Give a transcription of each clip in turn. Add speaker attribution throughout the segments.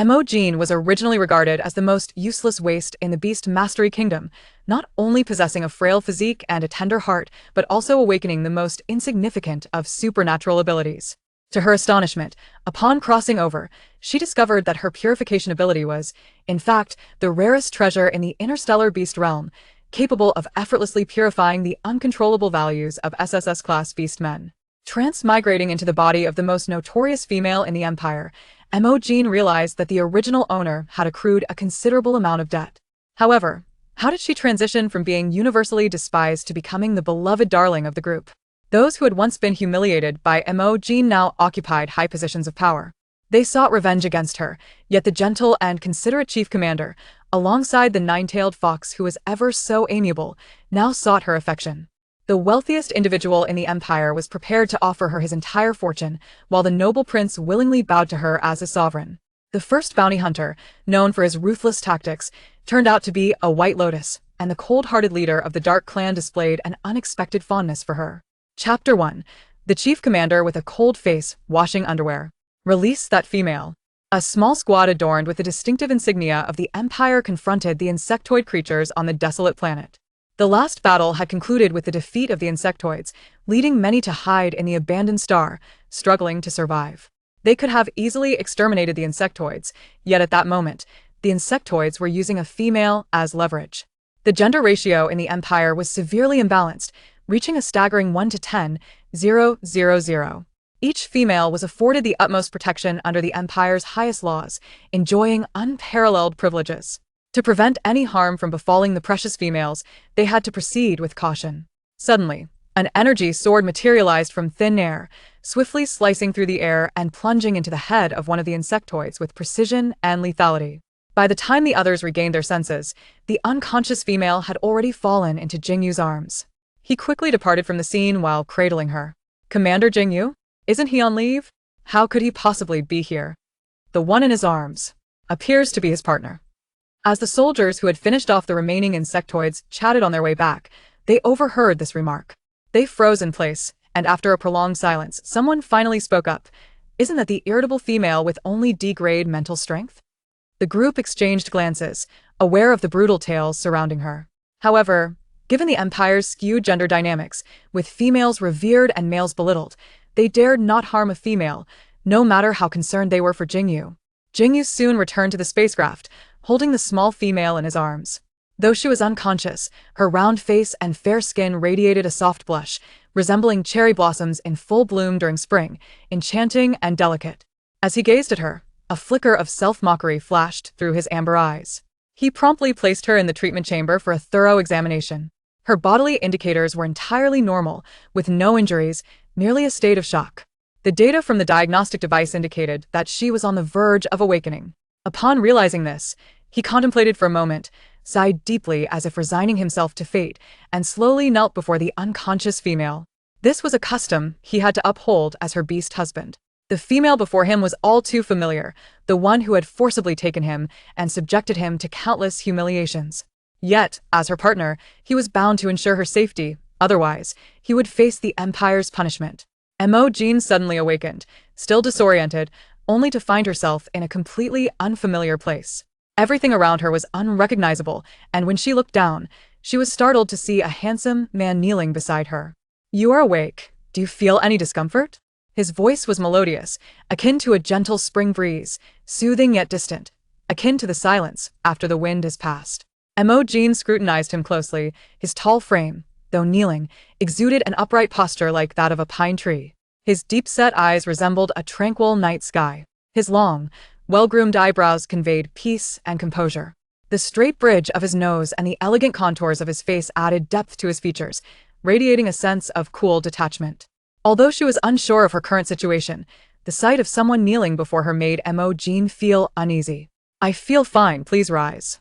Speaker 1: Mo Jin was originally regarded as the most useless waste in the Beast Mastery Kingdom, not only possessing a frail physique and a tender heart, but also awakening the most insignificant of supernatural abilities. To her astonishment, upon crossing over, she discovered that her purification ability was, in fact, the rarest treasure in the interstellar beast realm, capable of effortlessly purifying the uncontrollable values of SSS-class beast men. Transmigrating into the body of the most notorious female in the Empire, Mo Jin realized that the original owner had accrued a considerable amount of debt. However, how did she transition from being universally despised to becoming the beloved darling of the group? Those who had once been humiliated by Mo Jin now occupied high positions of power. They sought revenge against her, yet the gentle and considerate chief commander, alongside the nine-tailed fox who was ever so amiable, now sought her affection. The wealthiest individual in the empire was prepared to offer her his entire fortune, while the noble prince willingly bowed to her as his sovereign. The first bounty hunter, known for his ruthless tactics, turned out to be a White Lotus, and the cold-hearted leader of the Dark Clan displayed an unexpected fondness for her. Chapter 1. The chief commander with a cold face, washing underwear. Release that female. A small squad adorned with the distinctive insignia of the Empire confronted the insectoid creatures on the desolate planet. The last battle had concluded with the defeat of the insectoids, leading many to hide in the abandoned star, struggling to survive. They could have easily exterminated the insectoids, yet at that moment, the insectoids were using a female as leverage. The gender ratio in the Empire was severely imbalanced, reaching a staggering 1 to 10, 0, 0, 0. Each female was afforded the utmost protection under the Empire's highest laws, enjoying unparalleled privileges. To prevent any harm from befalling the precious females, they had to proceed with caution. Suddenly, an energy sword materialized from thin air, swiftly slicing through the air and plunging into the head of one of the insectoids with precision and lethality. By the time the others regained their senses, the unconscious female had already fallen into Jingu's arms. He quickly departed from the scene while cradling her. "Commander Jingu? Isn't he on leave? How could he possibly be here?" The one in his arms appears to be his partner. As the soldiers who had finished off the remaining insectoids chatted on their way back, they overheard this remark. They froze in place, and after a prolonged silence, someone finally spoke up. "Isn't that the irritable female with only D-grade mental strength?" The group exchanged glances, aware of the brutal tales surrounding her. However, given the Empire's skewed gender dynamics, with females revered and males belittled, they dared not harm a female, no matter how concerned they were for Jingu. Jingu soon returned to the spacecraft, holding the small female in his arms. Though she was unconscious, her round face and fair skin radiated a soft blush, resembling cherry blossoms in full bloom during spring, enchanting and delicate. As he gazed at her, a flicker of self-mockery flashed through his amber eyes. He promptly placed her in the treatment chamber for a thorough examination. Her bodily indicators were entirely normal, with no injuries, merely a state of shock. The data from the diagnostic device indicated that she was on the verge of awakening. Upon realizing this, he contemplated for a moment, sighed deeply as if resigning himself to fate, and slowly knelt before the unconscious female. This was a custom he had to uphold as her beast husband. The female before him was all too familiar, the one who had forcibly taken him and subjected him to countless humiliations. Yet, as her partner, he was bound to ensure her safety, otherwise, he would face the Empire's punishment. Mo Jin suddenly awakened, still disoriented, only to find herself in a completely unfamiliar place. Everything around her was unrecognizable, and when she looked down, she was startled to see a handsome man kneeling beside her. "You are awake. Do you feel any discomfort?" His voice was melodious, akin to a gentle spring breeze, soothing yet distant, akin to the silence after the wind has passed. Mo Jin scrutinized him closely. His tall frame, though kneeling, exuded an upright posture like that of a pine tree. His deep-set eyes resembled a tranquil night sky. His long, well-groomed eyebrows conveyed peace and composure. The straight bridge of his nose and the elegant contours of his face added depth to his features, radiating a sense of cool detachment. Although she was unsure of her current situation, the sight of someone kneeling before her made Mo Jin feel uneasy. "I feel fine, please rise."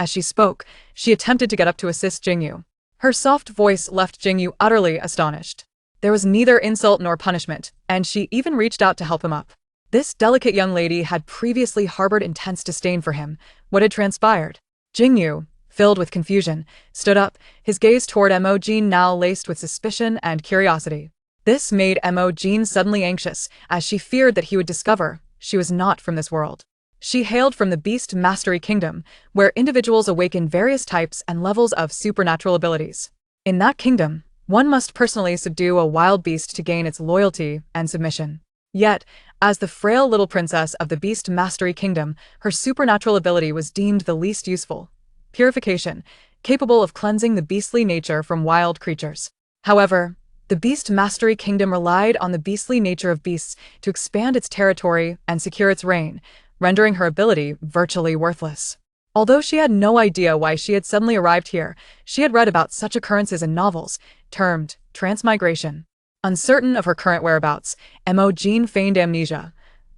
Speaker 1: As she spoke, she attempted to get up to assist Jingu. Her soft voice left Jingu utterly astonished. There was neither insult nor punishment, and she even reached out to help him up. This delicate young lady had previously harbored intense disdain for him. What had transpired? Jingu, filled with confusion, stood up, his gaze toward Mo Jin now laced with suspicion and curiosity. This made Mo Jin suddenly anxious, as she feared that he would discover she was not from this world. She hailed from the Beast Mastery Kingdom, where individuals awaken various types and levels of supernatural abilities. In that kingdom, one must personally subdue a wild beast to gain its loyalty and submission. Yet, as the frail little princess of the Beast Mastery Kingdom, her supernatural ability was deemed the least useful. Purification, capable of cleansing the beastly nature from wild creatures. However, the Beast Mastery Kingdom relied on the beastly nature of beasts to expand its territory and secure its reign, rendering her ability virtually worthless. Although she had no idea why she had suddenly arrived here, she had read about such occurrences in novels, termed transmigration. Uncertain of her current whereabouts, Mo Jin feigned amnesia.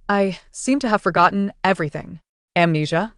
Speaker 1: I seem to have forgotten everything. Amnesia?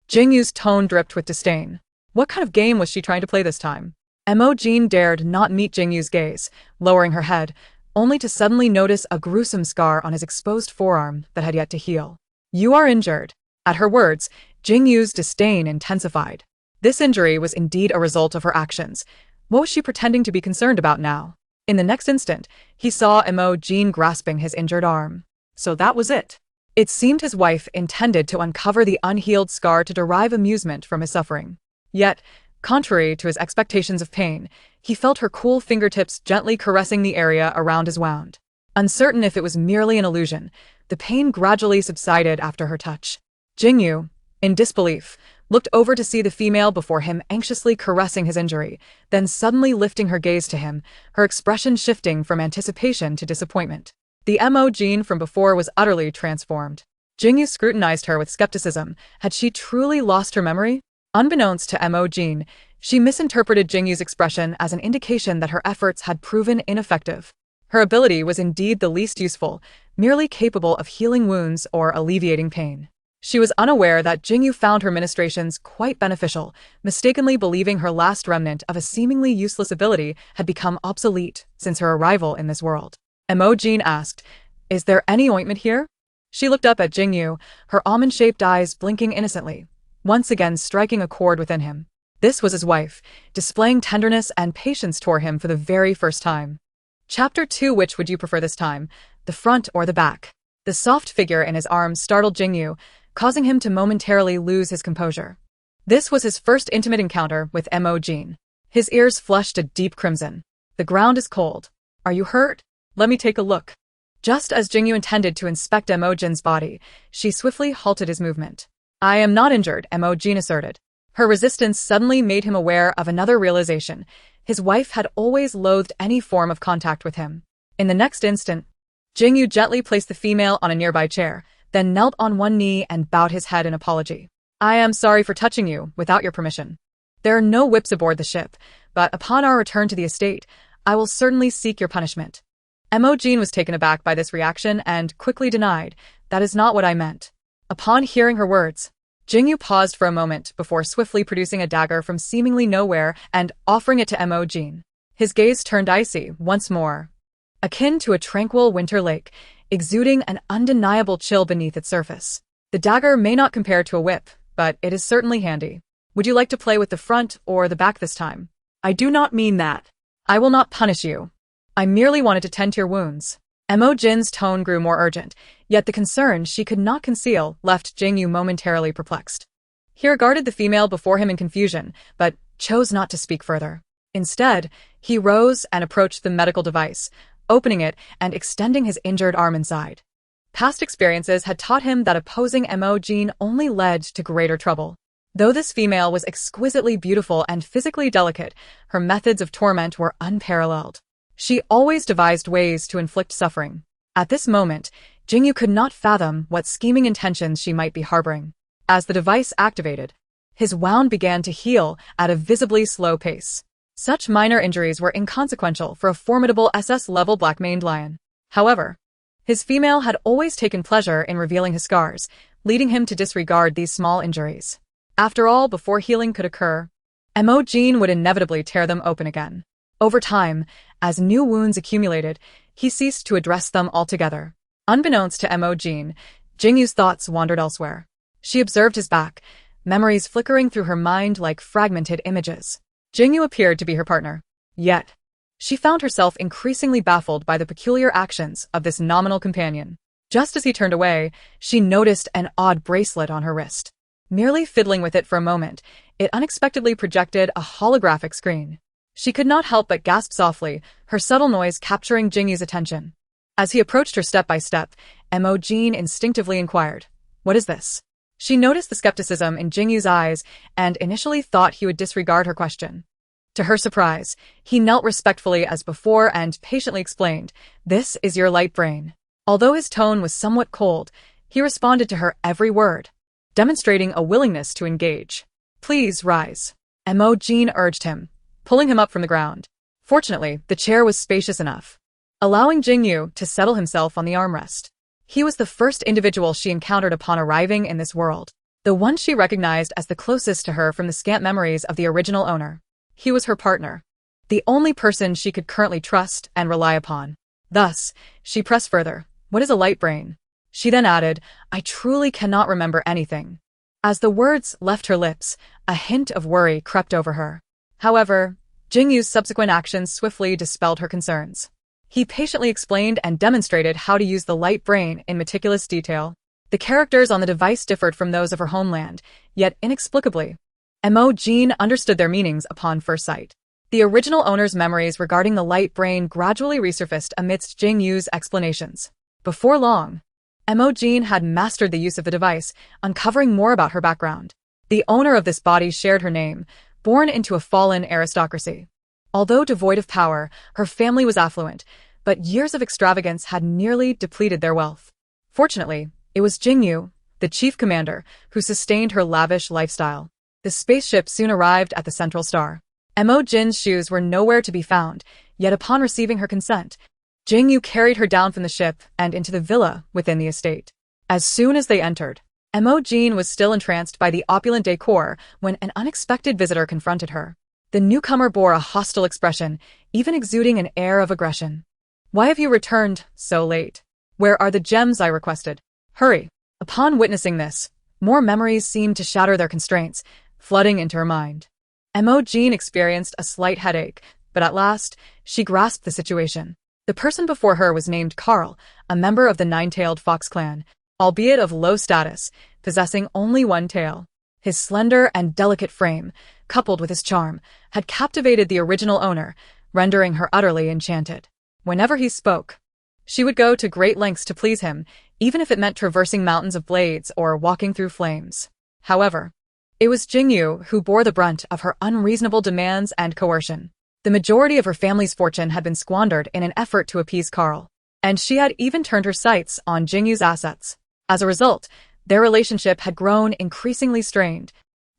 Speaker 1: Jingu's tone dripped with disdain. What kind of game was she trying to play this time? Mo Jin dared not meet Jingu's gaze, lowering her head, only to suddenly notice a gruesome scar on his exposed forearm that had yet to heal. You are injured. At her words, Jingu's disdain intensified. This injury was indeed a result of her actions. What was she pretending to be concerned about now? In the next instant, he saw Mo Jin grasping his injured arm. So that was it. It seemed his wife intended to uncover the unhealed scar to derive amusement from his suffering. Yet, contrary to his expectations of pain, he felt her cool fingertips gently caressing the area around his wound. Uncertain if it was merely an illusion, the pain gradually subsided after her touch. Jingu, in disbelief, looked over to see the female before him anxiously caressing his injury, then suddenly lifting her gaze to him, her expression shifting from anticipation to disappointment. The Mo Jin from before was utterly transformed. Jingu scrutinized her with skepticism. Had she truly lost her memory? Unbeknownst to Mo Jin, she misinterpreted Jingu's expression as an indication that her efforts had proven ineffective. Her ability was indeed the least useful, merely capable of healing wounds or alleviating pain. She was unaware that Jingu found her ministrations quite beneficial, mistakenly believing her last remnant of a seemingly useless ability had become obsolete since her arrival in this world. Mo Jin asked, "Is there any ointment here?" She looked up at Jingu, her almond-shaped eyes blinking innocently, once again striking a chord within him. This was his wife, displaying tenderness and patience toward him for the very first time. Chapter 2. Which would you prefer this time, the front or the back? The soft figure in his arms startled Jingu, causing him to momentarily lose his composure. This was his first intimate encounter with Mo Jin. His ears flushed a deep crimson. The ground is cold. Are you hurt? Let me take a look. Just as Jingu intended to inspect Mo Jin's body, she swiftly halted his movement. I am not injured, Mo Jin asserted. Her resistance suddenly made him aware of another realization. His wife had always loathed any form of contact with him. In the next instant, Jingu gently placed the female on a nearby chair, then knelt on one knee and bowed his head in apology. I am sorry for touching you without your permission. There are no whips aboard the ship, but upon our return to the estate, I will certainly seek your punishment. Mo Jin was taken aback by this reaction and quickly denied, that is not what I meant. Upon hearing her words, Jingu paused for a moment before swiftly producing a dagger from seemingly nowhere and offering it to Mo Jin. His gaze turned icy once more, akin to a tranquil winter lake, exuding an undeniable chill beneath its surface. The dagger may not compare to a whip, but it is certainly handy. Would you like to play with the front or the back this time? I do not mean that. I will not punish you. I merely wanted to tend to your wounds. Mo Jin's tone grew more urgent, yet the concern she could not conceal left Jingu momentarily perplexed. He regarded the female before him in confusion, but chose not to speak further. Instead, he rose and approached the medical device, opening it and extending his injured arm inside. Past experiences had taught him that opposing Mo Jin only led to greater trouble. Though this female was exquisitely beautiful and physically delicate, her methods of torment were unparalleled. She always devised ways to inflict suffering. At this moment, Jingu could not fathom what scheming intentions she might be harboring. As the device activated, his wound began to heal at a visibly slow pace. Such minor injuries were inconsequential for a formidable SS-level black-maned lion. However, his female had always taken pleasure in revealing his scars, leading him to disregard these small injuries. After all, before healing could occur, Mo Jin would inevitably tear them open again. Over time, as new wounds accumulated, he ceased to address them altogether. Unbeknownst to Mo Jin, Jingu's thoughts wandered elsewhere. She observed his back, memories flickering through her mind like fragmented images. Jingu appeared to be her partner. Yet, she found herself increasingly baffled by the peculiar actions of this nominal companion. Just as he turned away, she noticed an odd bracelet on her wrist. Merely fiddling with it for a moment, it unexpectedly projected a holographic screen. She could not help but gasp softly, her subtle noise capturing Jingu's attention. As he approached her step by step, Mo Jin instinctively inquired, "What is this?" She noticed the skepticism in Jingu's eyes and initially thought he would disregard her question. To her surprise, he knelt respectfully as before and patiently explained, "This is your light brain." Although his tone was somewhat cold, he responded to her every word, demonstrating a willingness to engage. "Please rise," Mo Jin urged him, pulling him up from the ground. Fortunately, the chair was spacious enough, allowing Jingu to settle himself on the armrest. He was the first individual she encountered upon arriving in this world, the one she recognized as the closest to her from the scant memories of the original owner. He was her partner, the only person she could currently trust and rely upon. Thus, she pressed further, "What is a light brain?" She then added, "I truly cannot remember anything." As the words left her lips, a hint of worry crept over her. However, Jingu's subsequent actions swiftly dispelled her concerns. He patiently explained and demonstrated how to use the light brain in meticulous detail. The characters on the device differed from those of her homeland, yet inexplicably, Mo Jin understood their meanings upon first sight. The original owner's memories regarding the light brain gradually resurfaced amidst Jingu's explanations. Before long, Mo Jin had mastered the use of the device, uncovering more about her background. The owner of this body shared her name, born into a fallen aristocracy. Although devoid of power, her family was affluent, but years of extravagance had nearly depleted their wealth. Fortunately, it was Jingu, the chief commander, who sustained her lavish lifestyle. The spaceship soon arrived at the central star. Mo Jin's shoes were nowhere to be found, yet upon receiving her consent, Jingu carried her down from the ship and into the villa within the estate. As soon as they entered, Mo Jin was still entranced by the opulent decor when an unexpected visitor confronted her. The newcomer bore a hostile expression, even exuding an air of aggression. "Why have you returned so late? Where are the gems I requested? Hurry." Upon witnessing this, more memories seemed to shatter their constraints, flooding into her mind. Mo Jin experienced a slight headache, but at last, she grasped the situation. The person before her was named Karl, a member of the nine-tailed fox clan, albeit of low status, possessing only one tail. His slender and delicate frame, coupled with his charm, had captivated the original owner, rendering her utterly enchanted. Whenever he spoke, she would go to great lengths to please him, even if it meant traversing mountains of blades or walking through flames. However, it was Jingu who bore the brunt of her unreasonable demands and coercion. The majority of her family's fortune had been squandered in an effort to appease Karl, and she had even turned her sights on Jingu's assets. As a result, their relationship had grown increasingly strained,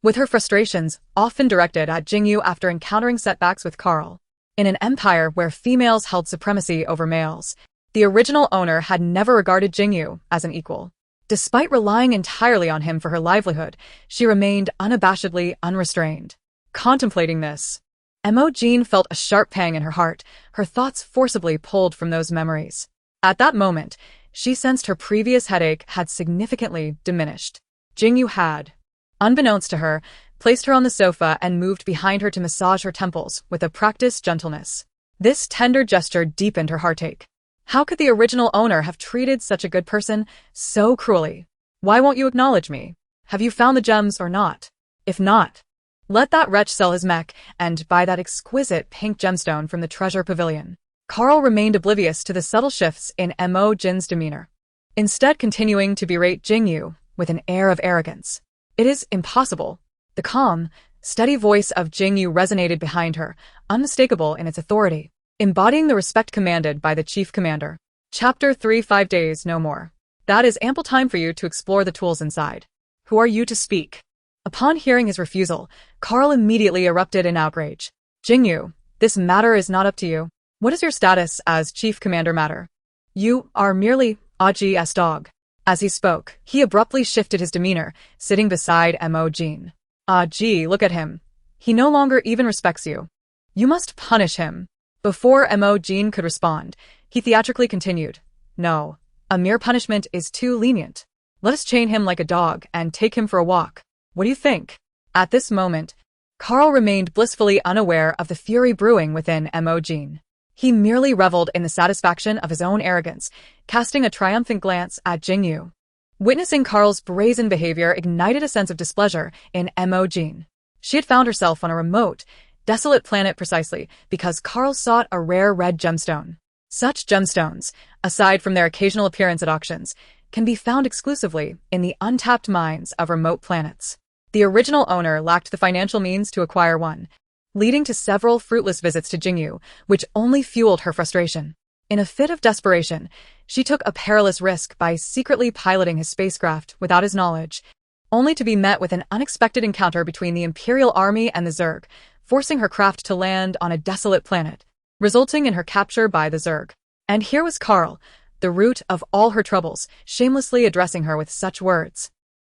Speaker 1: with her frustrations often directed at Jingu after encountering setbacks with Karl. In an empire where females held supremacy over males, the original owner had never regarded Jingu as an equal. Despite relying entirely on him for her livelihood, she remained unabashedly unrestrained. Contemplating this, Mo Jin felt a sharp pang in her heart, her thoughts forcibly pulled from those memories. At that moment, she sensed her previous headache had significantly diminished. Jingu had, unbeknownst to her, placed her on the sofa and moved behind her to massage her temples with a practiced gentleness. This tender gesture deepened her heartache. How could the original owner have treated such a good person so cruelly? "Why won't you acknowledge me? Have you found the gems or not? If not, let that wretch sell his mech and buy that exquisite pink gemstone from the treasure pavilion." Karl remained oblivious to the subtle shifts in Mo Jin's demeanor, instead continuing to berate Jingu with an air of arrogance. "It is impossible." The calm, steady voice of Jingu resonated behind her, unmistakable in its authority, embodying the respect commanded by the chief commander. Chapter 3 5 days, no more. That is ample time for you to explore the tools inside. Who are you to speak? Upon hearing his refusal, Karl immediately erupted in outrage. "Jingu, this matter is not up to you. What does your status as chief commander matter? You are merely AG's dog." As he spoke, he abruptly shifted his demeanor, sitting beside Mo Jin. "AG, look at him. He no longer even respects you. You must punish him." Before Mo Jin could respond, he theatrically continued, "No, a mere punishment is too lenient. Let us chain him like a dog and take him for a walk. What do you think?" At this moment, Karl remained blissfully unaware of the fury brewing within Mo Jin. He merely reveled in the satisfaction of his own arrogance, casting a triumphant glance at Jingu. Witnessing Karl's brazen behavior ignited a sense of displeasure in Mo Jin. She had found herself on a remote, desolate planet precisely because Karl sought a rare red gemstone. Such gemstones, aside from their occasional appearance at auctions, can be found exclusively in the untapped mines of remote planets. The original owner lacked the financial means to acquire one, leading to several fruitless visits to Jingu, which only fueled her frustration. In a fit of desperation, she took a perilous risk by secretly piloting his spacecraft without his knowledge, only to be met with an unexpected encounter between the Imperial Army and the Zerg, forcing her craft to land on a desolate planet, resulting in her capture by the Zerg. And here was Karl, the root of all her troubles, shamelessly addressing her with such words.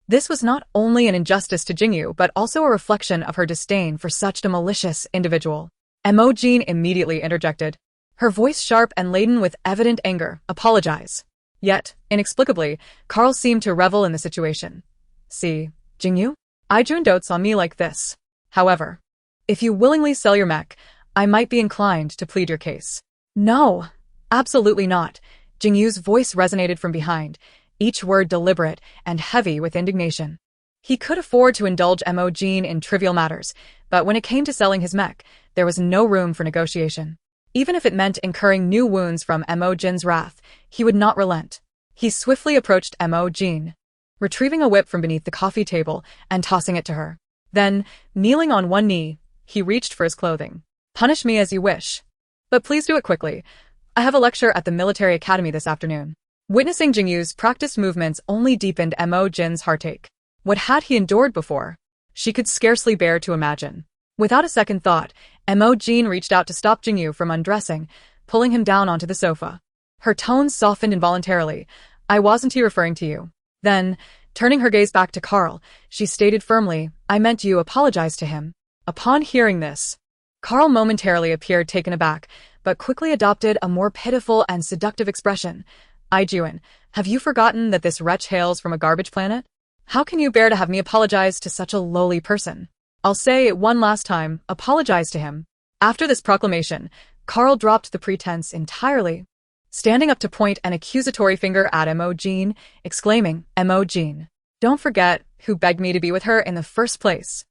Speaker 1: This was not only an injustice to Jingu, but also a reflection of her disdain for such a malicious individual. Mo Jin immediately interjected, her voice sharp and laden with evident anger. Apologize. Yet, inexplicably, Karl seemed to revel in the situation. See, Jingu? Ijun dotes on me like this. However, if you willingly sell your mech, I might be inclined to plead your case. No, absolutely not. Jingu's voice resonated from behind, each word deliberate and heavy with indignation. He could afford to indulge Mo Jin in trivial matters, but when it came to selling his mech, there was no room for negotiation. Even if it meant incurring new wounds from Mo Jin's wrath, he would not relent. He swiftly approached Mo Jin, retrieving a whip from beneath the coffee table and tossing it to her. Then, kneeling on one knee, he reached for his clothing. Punish me as you wish. But please do it quickly. I have a lecture at the military academy this afternoon. Witnessing Jingu's practiced movements only deepened Mo Jin's heartache. What had he endured before? She could scarcely bear to imagine. Without a second thought, Mo Jin reached out to stop Jingu from undressing, pulling him down onto the sofa. Her tones softened involuntarily. I wasn't referring to you. Then, turning her gaze back to Karl, she stated firmly, I meant you apologize to him. Upon hearing this, Karl momentarily appeared taken aback, but quickly adopted a more pitiful and seductive expression. Ijun, have you forgotten that this wretch hails from a garbage planet? How can you bear to have me apologize to such a lowly person? I'll say it one last time, apologize to him. After this proclamation, Karl dropped the pretense entirely, standing up to point an accusatory finger at Mo Jin, exclaiming, Mo Jin, don't forget who begged me to be with her in the first place.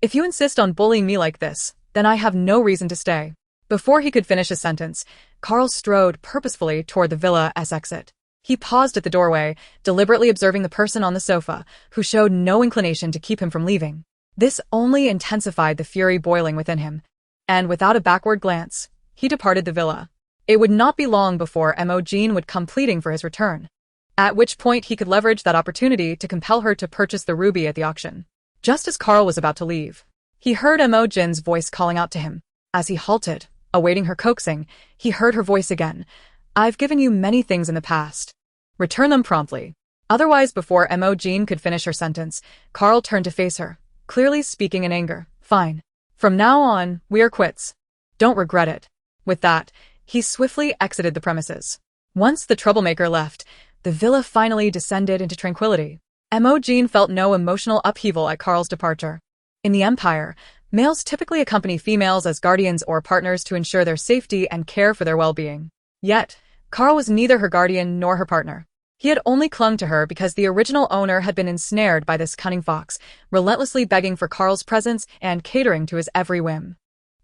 Speaker 1: If you insist on bullying me like this, then I have no reason to stay. Before he could finish his sentence, Karl strode purposefully toward the villa's exit. He paused at the doorway, deliberately observing the person on the sofa, who showed no inclination to keep him from leaving. This only intensified the fury boiling within him, and without a backward glance, he departed the villa. It would not be long before Mo Jin would come pleading for his return, at which point he could leverage that opportunity to compel her to purchase the ruby at the auction. Just as Karl was about to leave, he heard Mo Jin's voice calling out to him. As he halted, awaiting her coaxing, he heard her voice again. I've given you many things in the past. Return them promptly. Otherwise, before Mo Jin could finish her sentence, Karl turned to face her, clearly speaking in anger. Fine. From now on, we are quits. Don't regret it. With that, he swiftly exited the premises. Once the troublemaker left, the villa finally descended into tranquility. Mo Jin felt no emotional upheaval at Karl's departure. In the Empire, males typically accompany females as guardians or partners to ensure their safety and care for their well-being. Yet, Karl was neither her guardian nor her partner. He had only clung to her because the original owner had been ensnared by this cunning fox, relentlessly begging for Karl's presence and catering to his every whim.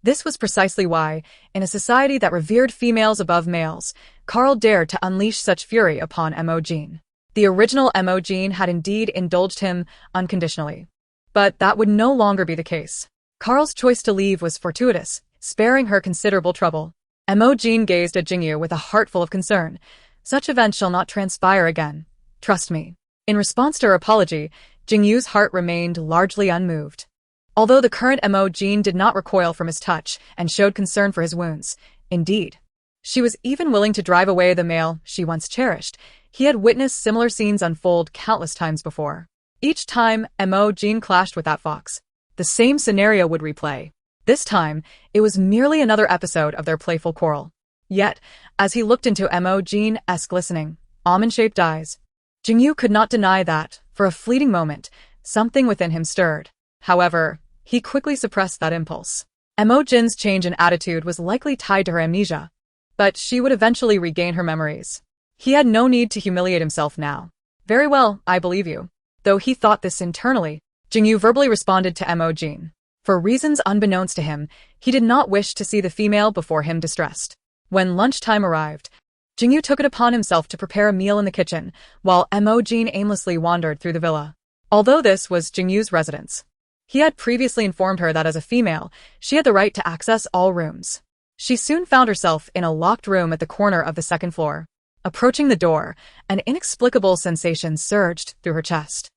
Speaker 1: This was precisely why, in a society that revered females above males, Karl dared to unleash such fury upon Mo Jin. The original Mo Jin had indeed indulged him unconditionally. But that would no longer be the case. Karl's choice to leave was fortuitous, sparing her considerable trouble. Mo Jin gazed at Jingu with a heart full of concern. Such events shall not transpire again. Trust me. In response to her apology, Jingu's heart remained largely unmoved. Although the current Mo Jin did not recoil from his touch and showed concern for his wounds. Indeed, she was even willing to drive away the male she once cherished. He had witnessed similar scenes unfold countless times before. Each time Mo Jin clashed with that fox, the same scenario would replay. This time, it was merely another episode of their playful quarrel. Yet, as he looked into Mo Jin's glistening, almond-shaped eyes, Jingu could not deny that, for a fleeting moment, something within him stirred. However, he quickly suppressed that impulse. Mo Jin's change in attitude was likely tied to her amnesia. but she would eventually regain her memories. He had no need to humiliate himself now. Very well, I believe you. Though he thought this internally, Jingu verbally responded to Mo Jin. For reasons unbeknownst to him, he did not wish to see the female before him distressed. When lunchtime arrived, Jingu took it upon himself to prepare a meal in the kitchen, while Mo Jin aimlessly wandered through the villa. Although this was Jingu's residence, he had previously informed her that as a female, she had the right to access all rooms. She soon found herself in a locked room at the corner of the second floor. Approaching the door, an inexplicable sensation surged through her chest.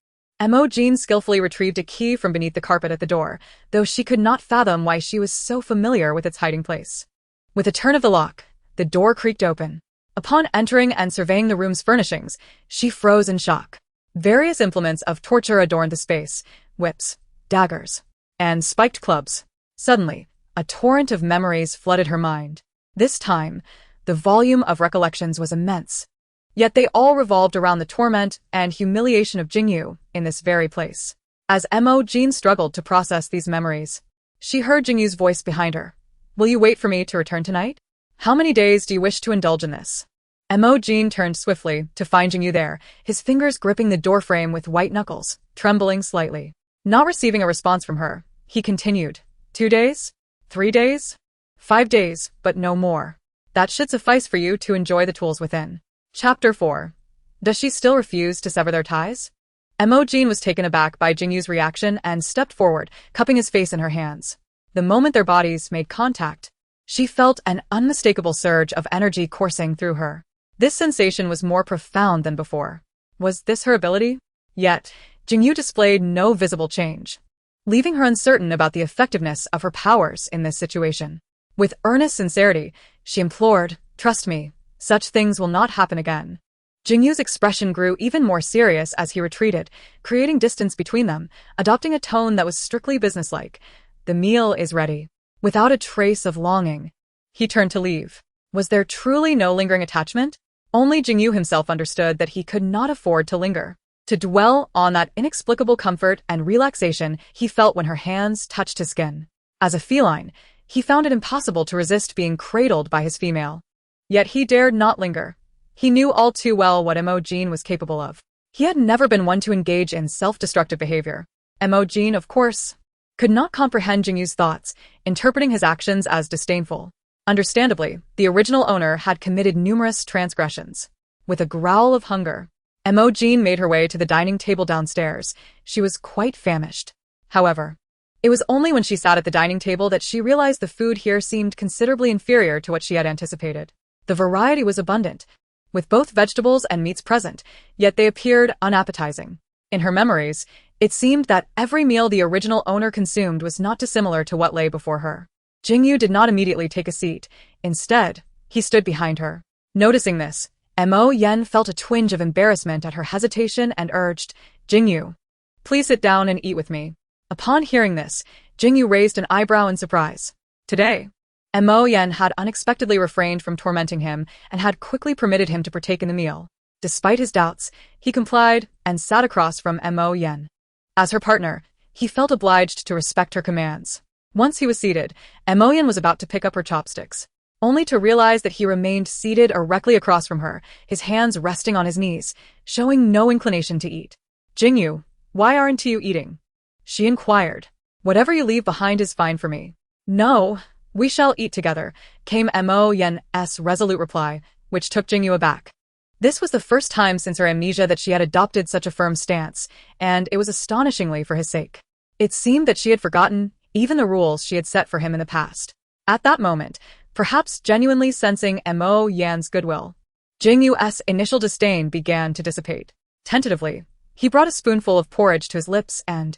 Speaker 1: Mo Jin skillfully retrieved a key from beneath the carpet at the door, though she could not fathom why she was so familiar with its hiding place. With a turn of the lock, the door creaked open. Upon entering and surveying the room's furnishings, she froze in shock. Various implements of torture adorned the space, whips, daggers, and spiked clubs. Suddenly, a torrent of memories flooded her mind. This time, the volume of recollections was immense. Yet they all revolved around the torment and humiliation of Jingu in this very place. As Mo Jin struggled to process these memories, she heard Jingu's voice behind her. Will you wait for me to return tonight? How many days do you wish to indulge in this? Mo Jin turned swiftly to find Jingu there, his fingers gripping the doorframe with white knuckles, trembling slightly. Not receiving a response from her, he continued. 2 days? 3 days? 5 days, but no more. That should suffice for you to enjoy the tools within. Chapter 4. Does she still refuse to sever their ties? Mo Jin was taken aback by Jingu's reaction and stepped forward, cupping his face in her hands. The moment their bodies made contact, she felt an unmistakable surge of energy coursing through her. This sensation was more profound than before. Was this her ability? Yet, Jingu displayed no visible change, leaving her uncertain about the effectiveness of her powers in this situation. With earnest sincerity, she implored, "Trust me, such things will not happen again." Jingu's expression grew even more serious as he retreated, creating distance between them, adopting a tone that was strictly businesslike. "The meal is ready." Without a trace of longing, he turned to leave. Was there truly no lingering attachment? Only Jingu himself understood that he could not afford to linger, to dwell on that inexplicable comfort and relaxation he felt when her hands touched his skin. As a feline, he found it impossible to resist being cradled by his female. Yet he dared not linger. He knew all too well what Mo Jin was capable of. He had never been one to engage in self-destructive behavior. Mo Jin, of course, could not comprehend Jingu's thoughts, interpreting his actions as disdainful. Understandably, the original owner had committed numerous transgressions. With a growl of hunger, Mo Jin made her way to the dining table downstairs. She was quite famished. However, it was only when she sat at the dining table that she realized the food here seemed considerably inferior to what she had anticipated. The variety was abundant, with both vegetables and meats present, yet they appeared unappetizing. In her memories, it seemed that every meal the original owner consumed was not dissimilar to what lay before her. Jingu did not immediately take a seat. Instead, he stood behind her. Noticing this, Mo Yen felt a twinge of embarrassment at her hesitation and urged, "Jingu, please sit down and eat with me." Upon hearing this, Jingu raised an eyebrow in surprise. Today, Mo Yen had unexpectedly refrained from tormenting him and had quickly permitted him to partake in the meal. Despite his doubts, he complied and sat across from Mo Yen. As her partner, he felt obliged to respect her commands. Once he was seated, Mo Yen was about to pick up her chopsticks, only to realize that he remained seated directly across from her, his hands resting on his knees, showing no inclination to eat. "Jingu, why aren't you eating?" she inquired. "Whatever you leave behind is fine for me." "No, we shall eat together," came Mo Yen's resolute reply, which took Jingu aback. This was the first time since her amnesia that she had adopted such a firm stance, and it was astonishingly for his sake. It seemed that she had forgotten even the rules she had set for him in the past. At that moment, perhaps genuinely sensing Mo Yan's goodwill, Jingu's initial disdain began to dissipate. Tentatively, he brought a spoonful of porridge to his lips and,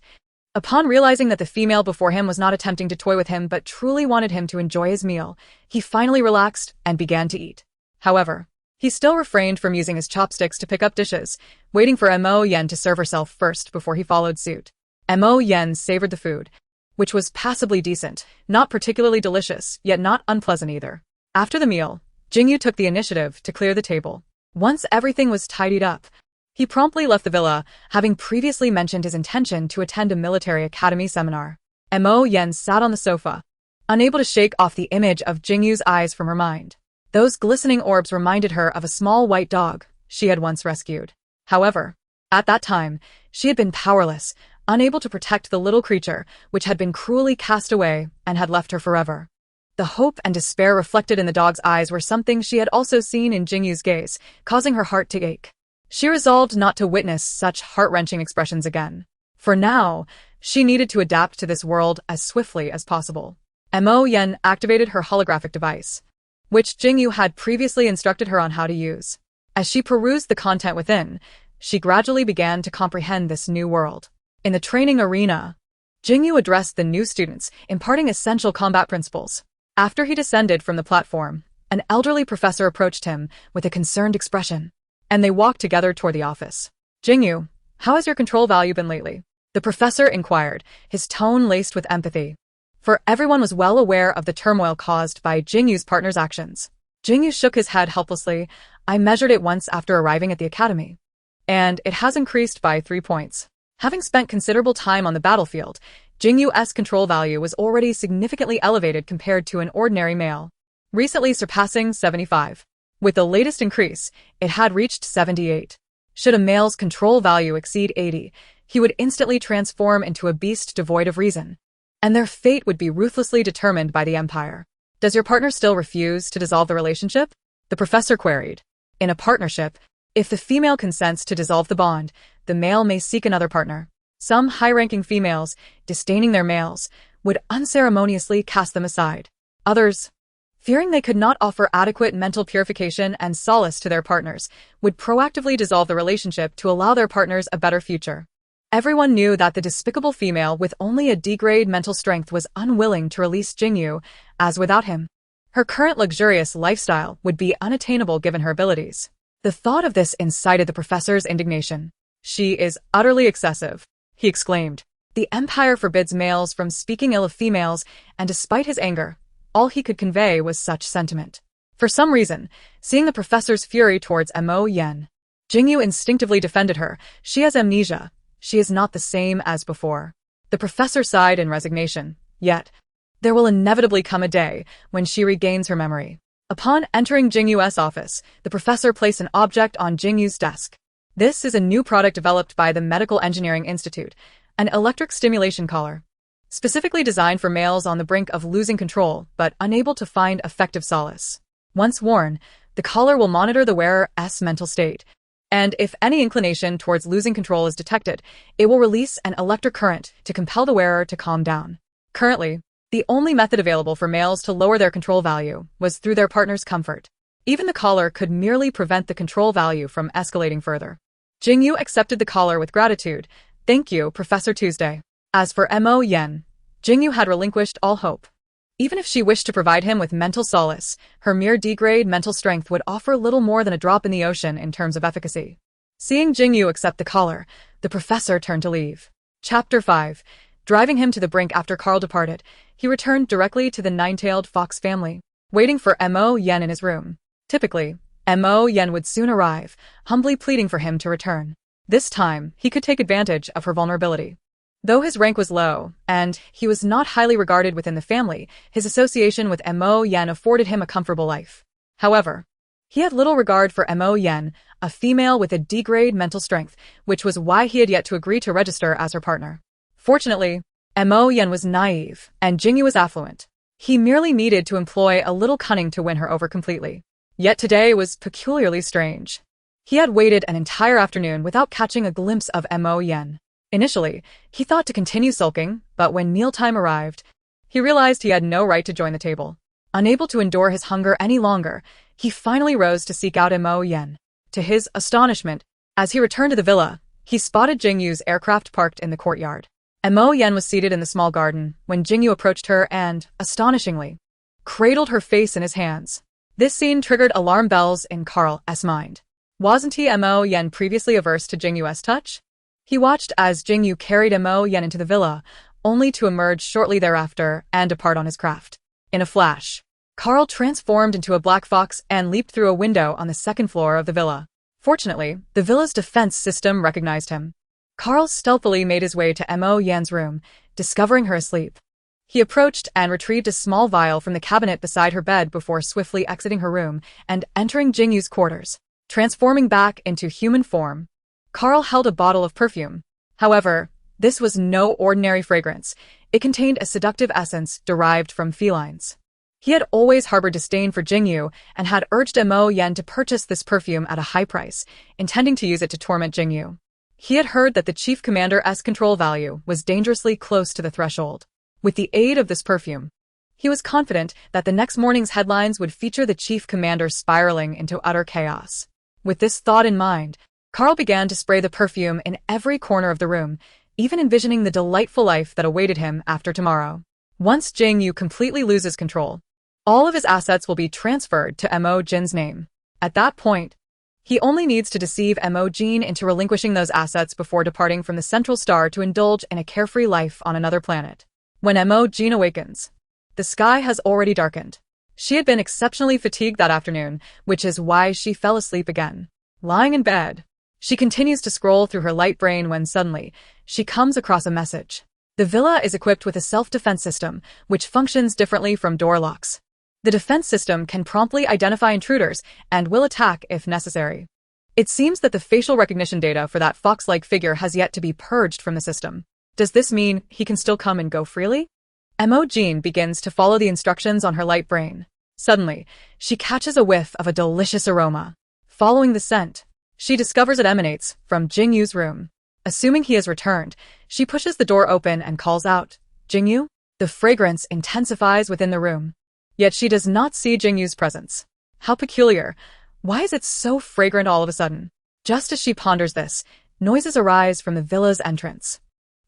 Speaker 1: upon realizing that the female before him was not attempting to toy with him but truly wanted him to enjoy his meal, he finally relaxed and began to eat. However, he still refrained from using his chopsticks to pick up dishes, waiting for Mo Yen to serve herself first before he followed suit. Mo Yen savored the food, which was passably decent, not particularly delicious, yet not unpleasant either. After the meal, Jingu took the initiative to clear the table. Once everything was tidied up, he promptly left the villa, having previously mentioned his intention to attend a military academy seminar. Mo Yen sat on the sofa, unable to shake off the image of Jingu's eyes from her mind. Those glistening orbs reminded her of a small white dog she had once rescued. However, at that time, she had been powerless, unable to protect the little creature which had been cruelly cast away and had left her forever. The hope and despair reflected in the dog's eyes were something she had also seen in Jingu's gaze, causing her heart to ache. She resolved not to witness such heart-wrenching expressions again. For now, she needed to adapt to this world as swiftly as possible. Mo Jin activated her holographic device, which Jingu had previously instructed her on how to use. As she perused the content within, she gradually began to comprehend this new world. In the training arena, Jingu addressed the new students, imparting essential combat principles. After he descended from the platform, an elderly professor approached him with a concerned expression, and they walked together toward the office. Jingu, how has your control value been lately? The professor inquired, his tone laced with empathy. For everyone was well aware of the turmoil caused by Jingu's partner's actions. Jingu shook his head helplessly. I measured it once after arriving at the academy, and it has increased by 3 points. Having spent considerable time on the battlefield, Jingu's control value was already significantly elevated compared to an ordinary male, recently surpassing 75. With the latest increase, it had reached 78. Should a male's control value exceed 80, he would instantly transform into a beast devoid of reason, and their fate would be ruthlessly determined by the Empire. Does your partner still refuse to dissolve the relationship? The professor queried. In a partnership, if the female consents to dissolve the bond, the male may seek another partner. Some high-ranking females, disdaining their males, would unceremoniously cast them aside. Others, fearing they could not offer adequate mental purification and solace to their partners, would proactively dissolve the relationship to allow their partners a better future. Everyone knew that the despicable female with only a D-grade mental strength was unwilling to release Jingu, as without him, her current luxurious lifestyle would be unattainable given her abilities. The thought of this incited the professor's indignation. She is utterly excessive, he exclaimed. The Empire forbids males from speaking ill of females, and despite his anger, all he could convey was such sentiment. For some reason, seeing the professor's fury towards Mo Jin, Jingu instinctively defended her. She has amnesia. She is not the same as before. The professor sighed in resignation. Yet, there will inevitably come a day when she regains her memory. Upon entering Jingu's office, the professor placed an object on Jingu's desk. This is a new product developed by the Medical Engineering Institute, an electric stimulation collar, specifically designed for males on the brink of losing control but unable to find effective solace. Once worn, the collar will monitor the wearer's mental state, and if any inclination towards losing control is detected, it will release an electric current to compel the wearer to calm down. Currently, the only method available for males to lower their control value was through their partner's comfort. Even the collar could merely prevent the control value from escalating further. Jingu accepted the collar with gratitude. Thank you, Professor Tuesday. As for Mo Jin, Jingu had relinquished all hope. Even if she wished to provide him with mental solace, her mere D-grade mental strength would offer little more than a drop in the ocean in terms of efficacy. Seeing Jingu accept the collar, the professor turned to leave. Chapter 5. Driving him to the brink after Karl departed, he returned directly to the nine-tailed fox family, waiting for Mo Jin in his room. Typically, Mo Jin would soon arrive, humbly pleading for him to return. This time, he could take advantage of her vulnerability. Though his rank was low, and he was not highly regarded within the family, his association with Mo Jin afforded him a comfortable life. However, he had little regard for Mo Jin, a female with a D-grade mental strength, which was why he had yet to agree to register as her partner. Fortunately, Mo Jin was naive, and Jingu was affluent. He merely needed to employ a little cunning to win her over completely. Yet today was peculiarly strange. He had waited an entire afternoon without catching a glimpse of Mo Jin. Initially, he thought to continue sulking, but when mealtime arrived, he realized he had no right to join the table. Unable to endure his hunger any longer, he finally rose to seek out Mo Jin. To his astonishment, as he returned to the villa, he spotted Jingu's aircraft parked in the courtyard. Mo Jin was seated in the small garden when Jingu approached her and, astonishingly, cradled her face in his hands. This scene triggered alarm bells in Karl's mind. Wasn't he Mo Jin previously averse to Jingu's touch? He watched as Jingu carried Mo Jin into the villa, only to emerge shortly thereafter and depart on his craft. In a flash, Karl transformed into a black fox and leaped through a window on the second floor of the villa. Fortunately, the villa's defense system recognized him. Karl stealthily made his way to Mo Jin's room, discovering her asleep. He approached and retrieved a small vial from the cabinet beside her bed before swiftly exiting her room and entering Jingu's quarters. Transforming back into human form, Karl held a bottle of perfume. However, this was no ordinary fragrance. It contained a seductive essence derived from felines. He had always harbored disdain for Jingu and had urged Mo Jin to purchase this perfume at a high price, intending to use it to torment Jingu. He had heard that the Chief Commander's control value was dangerously close to the threshold. With the aid of this perfume, he was confident that the next morning's headlines would feature the Chief Commander spiraling into utter chaos. With this thought in mind, Karl began to spray the perfume in every corner of the room, even envisioning the delightful life that awaited him after tomorrow. Once Jingu completely loses control, all of his assets will be transferred to Mo Jin's name. At that point, he only needs to deceive Mo Jin into relinquishing those assets before departing from the central star to indulge in a carefree life on another planet. When Mo Jin awakens, the sky has already darkened. She had been exceptionally fatigued that afternoon, which is why she fell asleep again. Lying in bed, she continues to scroll through her light brain when suddenly, she comes across a message. The villa is equipped with a self-defense system, which functions differently from door locks. The defense system can promptly identify intruders and will attack if necessary. It seems that the facial recognition data for that fox-like figure has yet to be purged from the system. Does this mean he can still come and go freely? Mo Jin begins to follow the instructions on her light brain. Suddenly, she catches a whiff of a delicious aroma. Following the scent, she discovers it emanates from Jingu's room. Assuming he has returned, she pushes the door open and calls out, "Jingu?" The fragrance intensifies within the room. Yet she does not see Jingu's presence. How peculiar. Why is it so fragrant all of a sudden? Just as she ponders this, noises arise from the villa's entrance.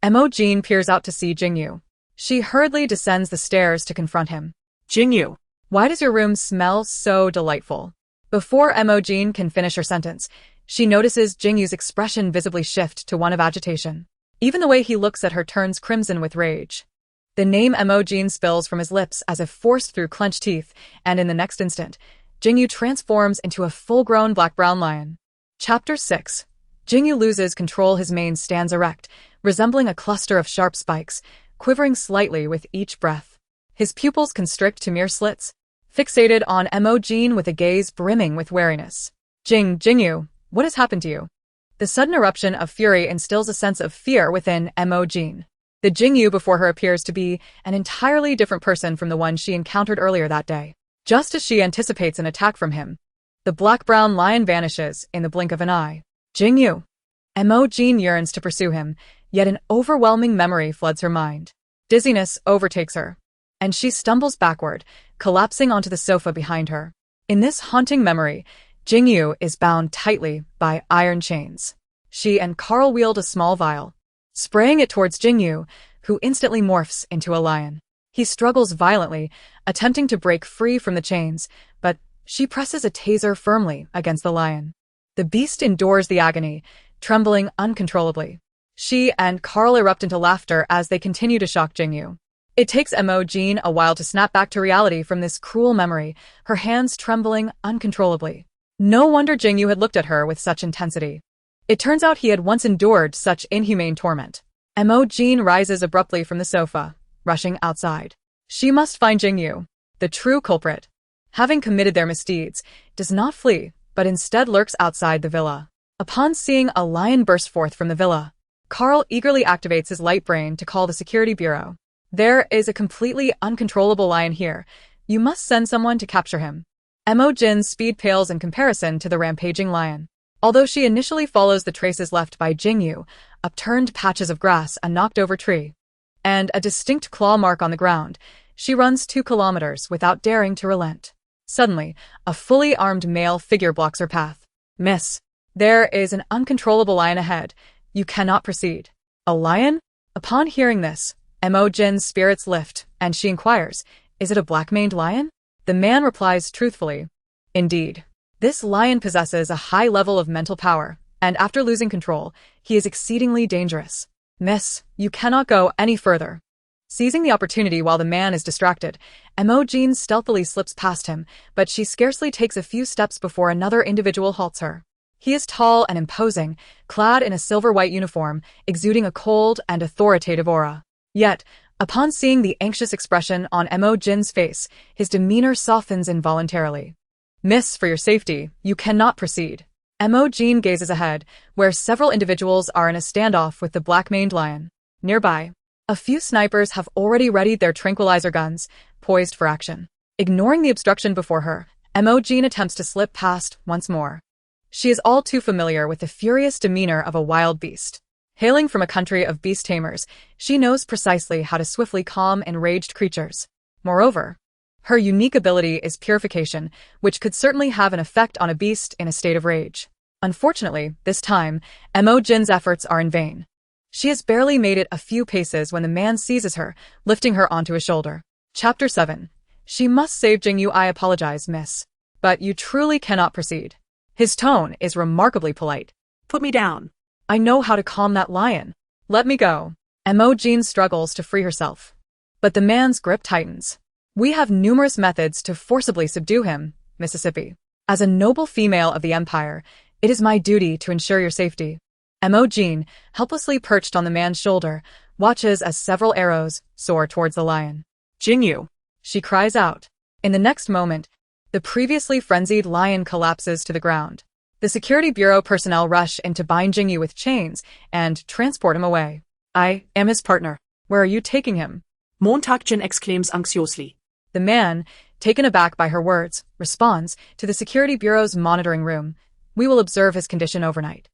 Speaker 1: Mo Jin peers out to see Jingu. She hurriedly descends the stairs to confront him.
Speaker 2: Jingu,
Speaker 1: Why does your room smell so delightful? Before Mo Jin can finish her sentence, she notices Jingu's expression visibly shift to one of agitation. Even the way he looks at her turns crimson with rage. The name Mo Jin spills from his lips as if forced through clenched teeth, and in the next instant, Jingu transforms into a full-grown black-brown lion. Chapter 6. Jingu loses control. His mane stands erect, resembling a cluster of sharp spikes, quivering slightly with each breath. His pupils constrict to mere slits, fixated on Mo Jin with a gaze brimming with wariness. Jingu, what has happened to you? The sudden eruption of fury instills a sense of fear within Mo Jin. The Jingu before her appears to be an entirely different person from the one she encountered earlier that day. Just as she anticipates an attack from him, the black-brown lion vanishes in the blink of an eye. Jingu. Mo Jin yearns to pursue him, yet an overwhelming memory floods her mind. Dizziness overtakes her, and she stumbles backward, collapsing onto the sofa behind her. In this haunting memory, Jingu is bound tightly by iron chains. She and Karl wield a small vial, spraying it towards Jingu, who instantly morphs into a lion. He struggles violently, attempting to break free from the chains, but she presses a taser firmly against the lion. The beast endures the agony, trembling uncontrollably. She and Karl erupt into laughter as they continue to shock Jingu. It takes Mo Jin a while to snap back to reality from this cruel memory, her hands trembling uncontrollably. No wonder Jingu had looked at her with such intensity. It turns out he had once endured such inhumane torment. Mo Jin rises abruptly from the sofa, rushing outside. She must find Jingu, the true culprit. Having committed their misdeeds, does not flee, but instead lurks outside the villa. Upon seeing a lion burst forth from the villa, Karl eagerly activates his light brain to call the security bureau. There is a completely uncontrollable lion here. You must send someone to capture him. Mo Jin's speed pales in comparison to the rampaging lion. Although she initially follows the traces left by Jingu, upturned patches of grass, a knocked-over tree, and a distinct claw mark on the ground, she runs 2 kilometers without daring to relent. Suddenly, a fully armed male figure blocks her path. "Miss, there is an uncontrollable lion ahead. You cannot proceed." "A lion?" Upon hearing this, Mo Jin's spirits lift, and she inquires, "Is it a black-maned lion?" The man replies truthfully, "Indeed. This lion possesses a high level of mental power, and after losing control, he is exceedingly dangerous. Miss, you cannot go any further." Seizing the opportunity while the man is distracted, Mo Jin stealthily slips past him, but she scarcely takes a few steps before another individual halts her. He is tall and imposing, clad in a silver-white uniform, exuding a cold and authoritative aura. Yet, Upon seeing the anxious expression on Mo Jin's face, his demeanor softens involuntarily. Miss, for your safety, you cannot proceed. Mo Jin gazes ahead, where several individuals are in a standoff with the black-maned lion. Nearby, a few snipers have already readied their tranquilizer guns, poised for action. Ignoring the obstruction before her, Mo Jin attempts to slip past once more. She is all too familiar with the furious demeanor of a wild beast. Hailing from a country of beast tamers, she knows precisely how to swiftly calm enraged creatures. Moreover, her unique ability is Purification, which could certainly have an effect on a beast in a state of rage. Unfortunately, this time, Mo Jin's efforts are in vain. She has barely made it a few paces when the man seizes her, lifting her onto his shoulder. Chapter 7. She must save Jingu. I apologize, miss. But you truly cannot proceed. His tone is remarkably polite.
Speaker 2: Put me down.
Speaker 1: I know how to calm that lion. Let me go. Mo Jin struggles to free herself. But the man's grip tightens. We have numerous methods to forcibly subdue him, Mississippi. As a noble female of the Empire, it is my duty to ensure your safety. Mo Jin, helplessly perched on the man's shoulder, watches as several arrows soar towards the lion.
Speaker 2: Jingu,
Speaker 1: she cries out. In the next moment, the previously frenzied lion collapses to the ground. The Security Bureau personnel rush in to bind Jingu with chains and transport him away. I am his partner. Where are you taking him?
Speaker 2: Mo Jin exclaims anxiously.
Speaker 1: The man, taken aback by her words, responds to the Security Bureau's monitoring room. We will observe his condition overnight.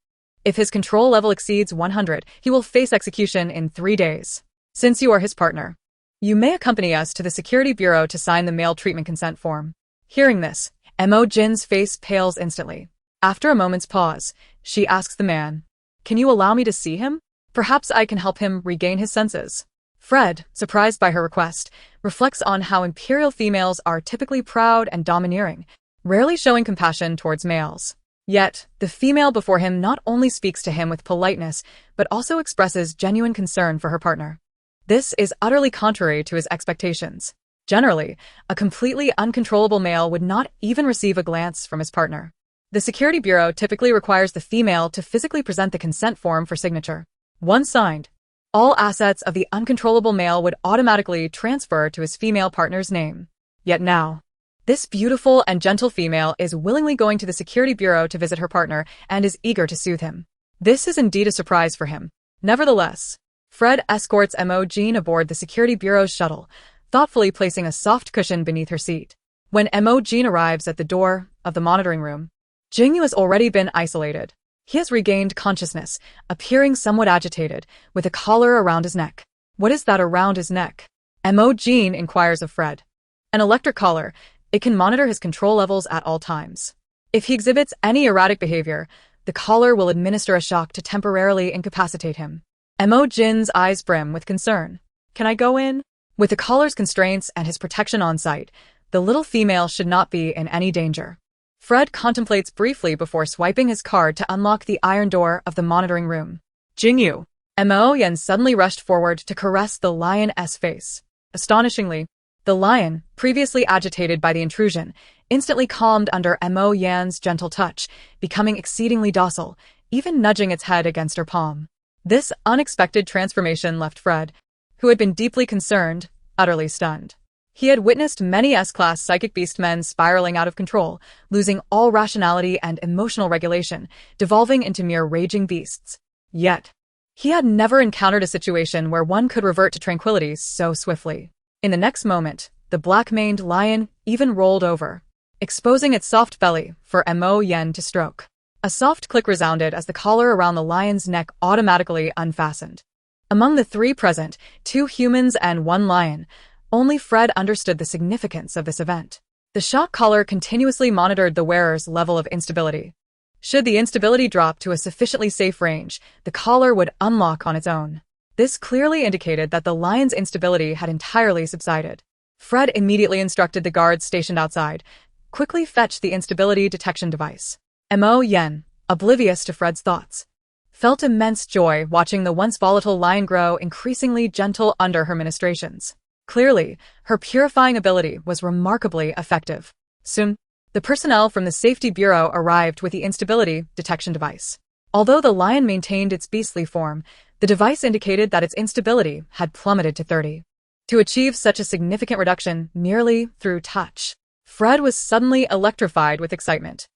Speaker 1: If his control level exceeds 100, he will face execution in 3 days. Since you are his partner, you may accompany us to the Security Bureau to sign the male treatment consent form. Hearing this, Mo Jin's face pales instantly. After a moment's pause, she asks the man, "Can you allow me to see him? Perhaps I can help him regain his senses." Fred, surprised by her request, reflects on how imperial females are typically proud and domineering, rarely showing compassion towards males. Yet, the female before him not only speaks to him with politeness, but also expresses genuine concern for her partner. This is utterly contrary to his expectations. Generally, a completely uncontrollable male would not even receive a glance from his partner. The Security Bureau typically requires the female to physically present the consent form for signature. Once signed, all assets of the uncontrollable male would automatically transfer to his female partner's name. Yet now, this beautiful and gentle female is willingly going to the Security Bureau to visit her partner and is eager to soothe him. This is indeed a surprise for him. Nevertheless, Fred escorts Mo Jin aboard the Security Bureau's shuttle, thoughtfully placing a soft cushion beneath her seat. When Mo Jin arrives at the door of the monitoring room, Jingu has already been isolated. He has regained consciousness, appearing somewhat agitated, with a collar around his neck. What is that around his neck? Mo Jin inquires of Fred. An electric collar. It can monitor his control levels at all times. If he exhibits any erratic behavior, the collar will administer a shock to temporarily incapacitate him. Mo Jin's eyes brim with concern. Can I go in? With the collar's constraints and his protection on site, the little female should not be in any danger. Fred contemplates briefly before swiping his card to unlock the iron door of the monitoring room. Jingu. Mo Jin suddenly rushed forward to caress the lion's face. Astonishingly, the lion, previously agitated by the intrusion, instantly calmed under Mo Jin's gentle touch, becoming exceedingly docile, even nudging its head against her palm. This unexpected transformation left Fred, who had been deeply concerned, utterly stunned. He had witnessed many S-class psychic beast men spiraling out of control, losing all rationality and emotional regulation, devolving into mere raging beasts. Yet, he had never encountered a situation where one could revert to tranquility so swiftly. In the next moment, the black-maned lion even rolled over, exposing its soft belly for Mo Jin to stroke. A soft click resounded as the collar around the lion's neck automatically unfastened. Among the 3 present, 2 humans and 1 lion, only Fred understood the significance of this event. The shock collar continuously monitored the wearer's level of instability. Should the instability drop to a sufficiently safe range, the collar would unlock on its own. This clearly indicated that the lion's instability had entirely subsided. Fred immediately instructed the guards stationed outside, quickly fetch the instability detection device. Mo Jin, oblivious to Fred's thoughts, felt immense joy watching the once volatile lion grow increasingly gentle under her ministrations. Clearly, her purifying ability was remarkably effective. Soon, the personnel from the Safety Bureau arrived with the instability detection device. Although the lion maintained its beastly form, the device indicated that its instability had plummeted to 30. to achieve such a significant reduction merely through touch. Fred was suddenly electrified with excitement.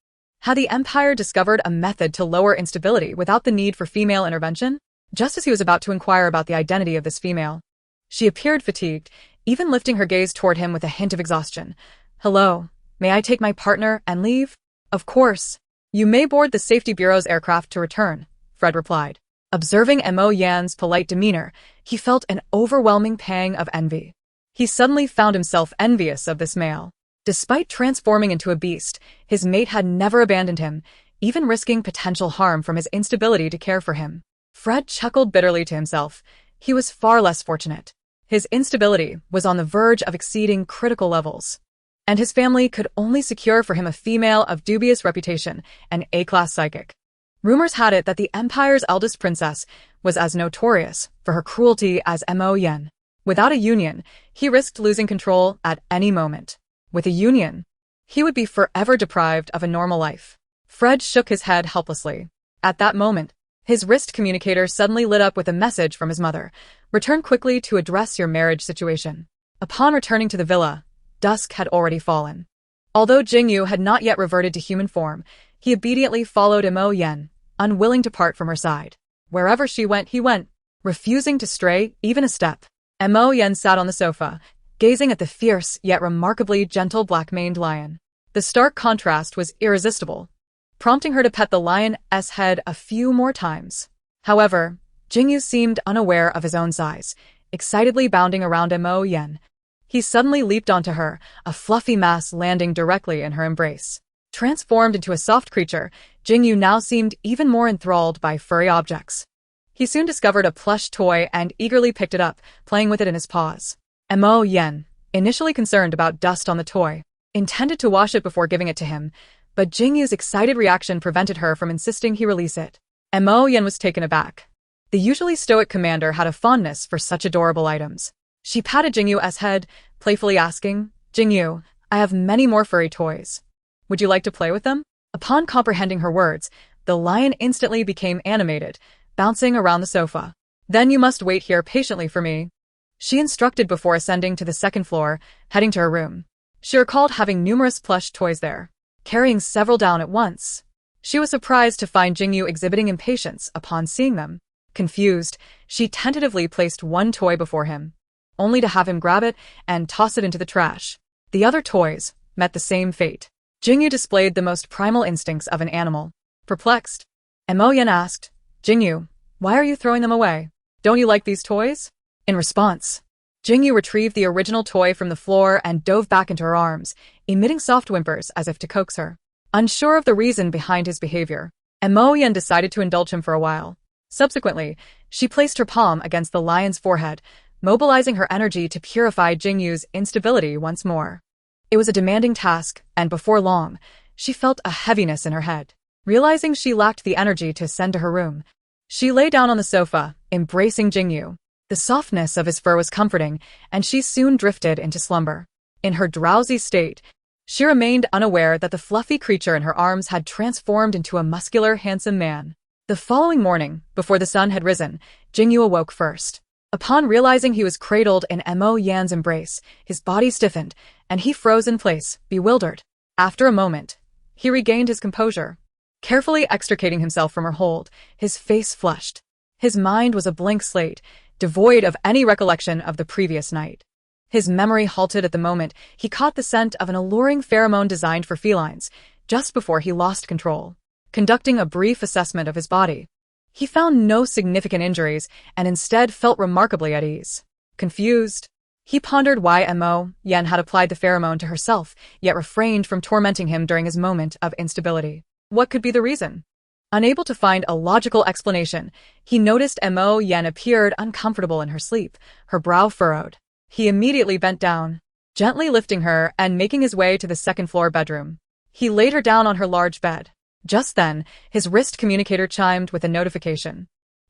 Speaker 1: Had the Empire discovered a method to lower instability without the need for female intervention? Just as he was about to inquire about the identity of this female, she appeared fatigued, even lifting her gaze toward him with a hint of exhaustion. "Hello, may I take my partner and leave?" "Of course. You may board the Safety Bureau's aircraft to return," Fred replied. Observing Mo Jin's polite demeanor, he felt an overwhelming pang of envy. He suddenly found himself envious of this male. Despite transforming into a beast, his mate had never abandoned him, even risking potential harm from his instability to care for him. Fred chuckled bitterly to himself. He was far less fortunate. His instability was on the verge of exceeding critical levels, and his family could only secure for him a female of dubious reputation, an A-class psychic. Rumors had it that the Empire's eldest princess was as notorious for her cruelty as Mo Jin. Without a union, he risked losing control at any moment. With a union, he would be forever deprived of a normal life. Fred shook his head helplessly. At that moment, his wrist communicator suddenly lit up with a message from his mother. "Return quickly to address your marriage situation." Upon returning to the villa, dusk had already fallen. Although Jingu had not yet reverted to human form, he obediently followed Mo Jin, unwilling to part from her side. Wherever she went, he went, refusing to stray even a step. Mo Jin sat on the sofa, gazing at the fierce yet remarkably gentle black-maned lion. The stark contrast was irresistible, prompting her to pet the lion's head a few more times. However, Jingu seemed unaware of his own size, excitedly bounding around Mo Jin. He suddenly leaped onto her, a fluffy mass landing directly in her embrace. Transformed into a soft creature, Jingu now seemed even more enthralled by furry objects. He soon discovered a plush toy and eagerly picked it up, playing with it in his paws. Mo Jin, initially concerned about dust on the toy, intended to wash it before giving it to him, but Jingu's excited reaction prevented her from insisting he release it. Mo Jin was taken aback. The usually stoic commander had a fondness for such adorable items. She patted Jingu's head, playfully asking, "Jingu, I have many more furry toys. Would you like to play with them?" Upon comprehending her words, the lion instantly became animated, bouncing around the sofa. "Then you must wait here patiently for me," she instructed before ascending to the second floor, heading to her room. She recalled having numerous plush toys there, carrying several down at once. She was surprised to find Jingu exhibiting impatience upon seeing them. Confused, she tentatively placed one toy before him, only to have him grab it and toss it into the trash. The other toys met the same fate. Jingu displayed the most primal instincts of an animal. Perplexed, Mo Jin asked, "Jingu, why are you throwing them away? Don't you like these toys?" In response, Jingu retrieved the original toy from the floor and dove back into her arms, emitting soft whimpers as if to coax her. Unsure of the reason behind his behavior, Mo Jin decided to indulge him for a while. Subsequently, she placed her palm against the lion's forehead, mobilizing her energy to purify Jingu's instability once more. It was a demanding task, and before long, she felt a heaviness in her head. Realizing she lacked the energy to ascend to her room, she lay down on the sofa, embracing Jingu. The softness of his fur was comforting, and she soon drifted into slumber. In her drowsy state, she remained unaware that the fluffy creature in her arms had transformed into a muscular, handsome man. The following morning, before the sun had risen, Jingu awoke first. Upon realizing he was cradled in Mo Jin's embrace, his body stiffened, and he froze in place, bewildered. After a moment, he regained his composure. Carefully extricating himself from her hold, his face flushed. His mind was a blank slate, devoid of any recollection of the previous night. His memory halted at the moment he caught the scent of an alluring pheromone designed for felines, just before he lost control. Conducting a brief assessment of his body, he found no significant injuries and instead felt remarkably at ease. Confused, he pondered why Mo Jin had applied the pheromone to herself, yet refrained from tormenting him during his moment of instability. What could be the reason? Unable to find a logical explanation, he noticed Mo Jin appeared uncomfortable in her sleep, her brow furrowed. He immediately bent down, gently lifting her and making his way to the second-floor bedroom. He laid her down on her large bed. Just then, his wrist communicator chimed with a notification.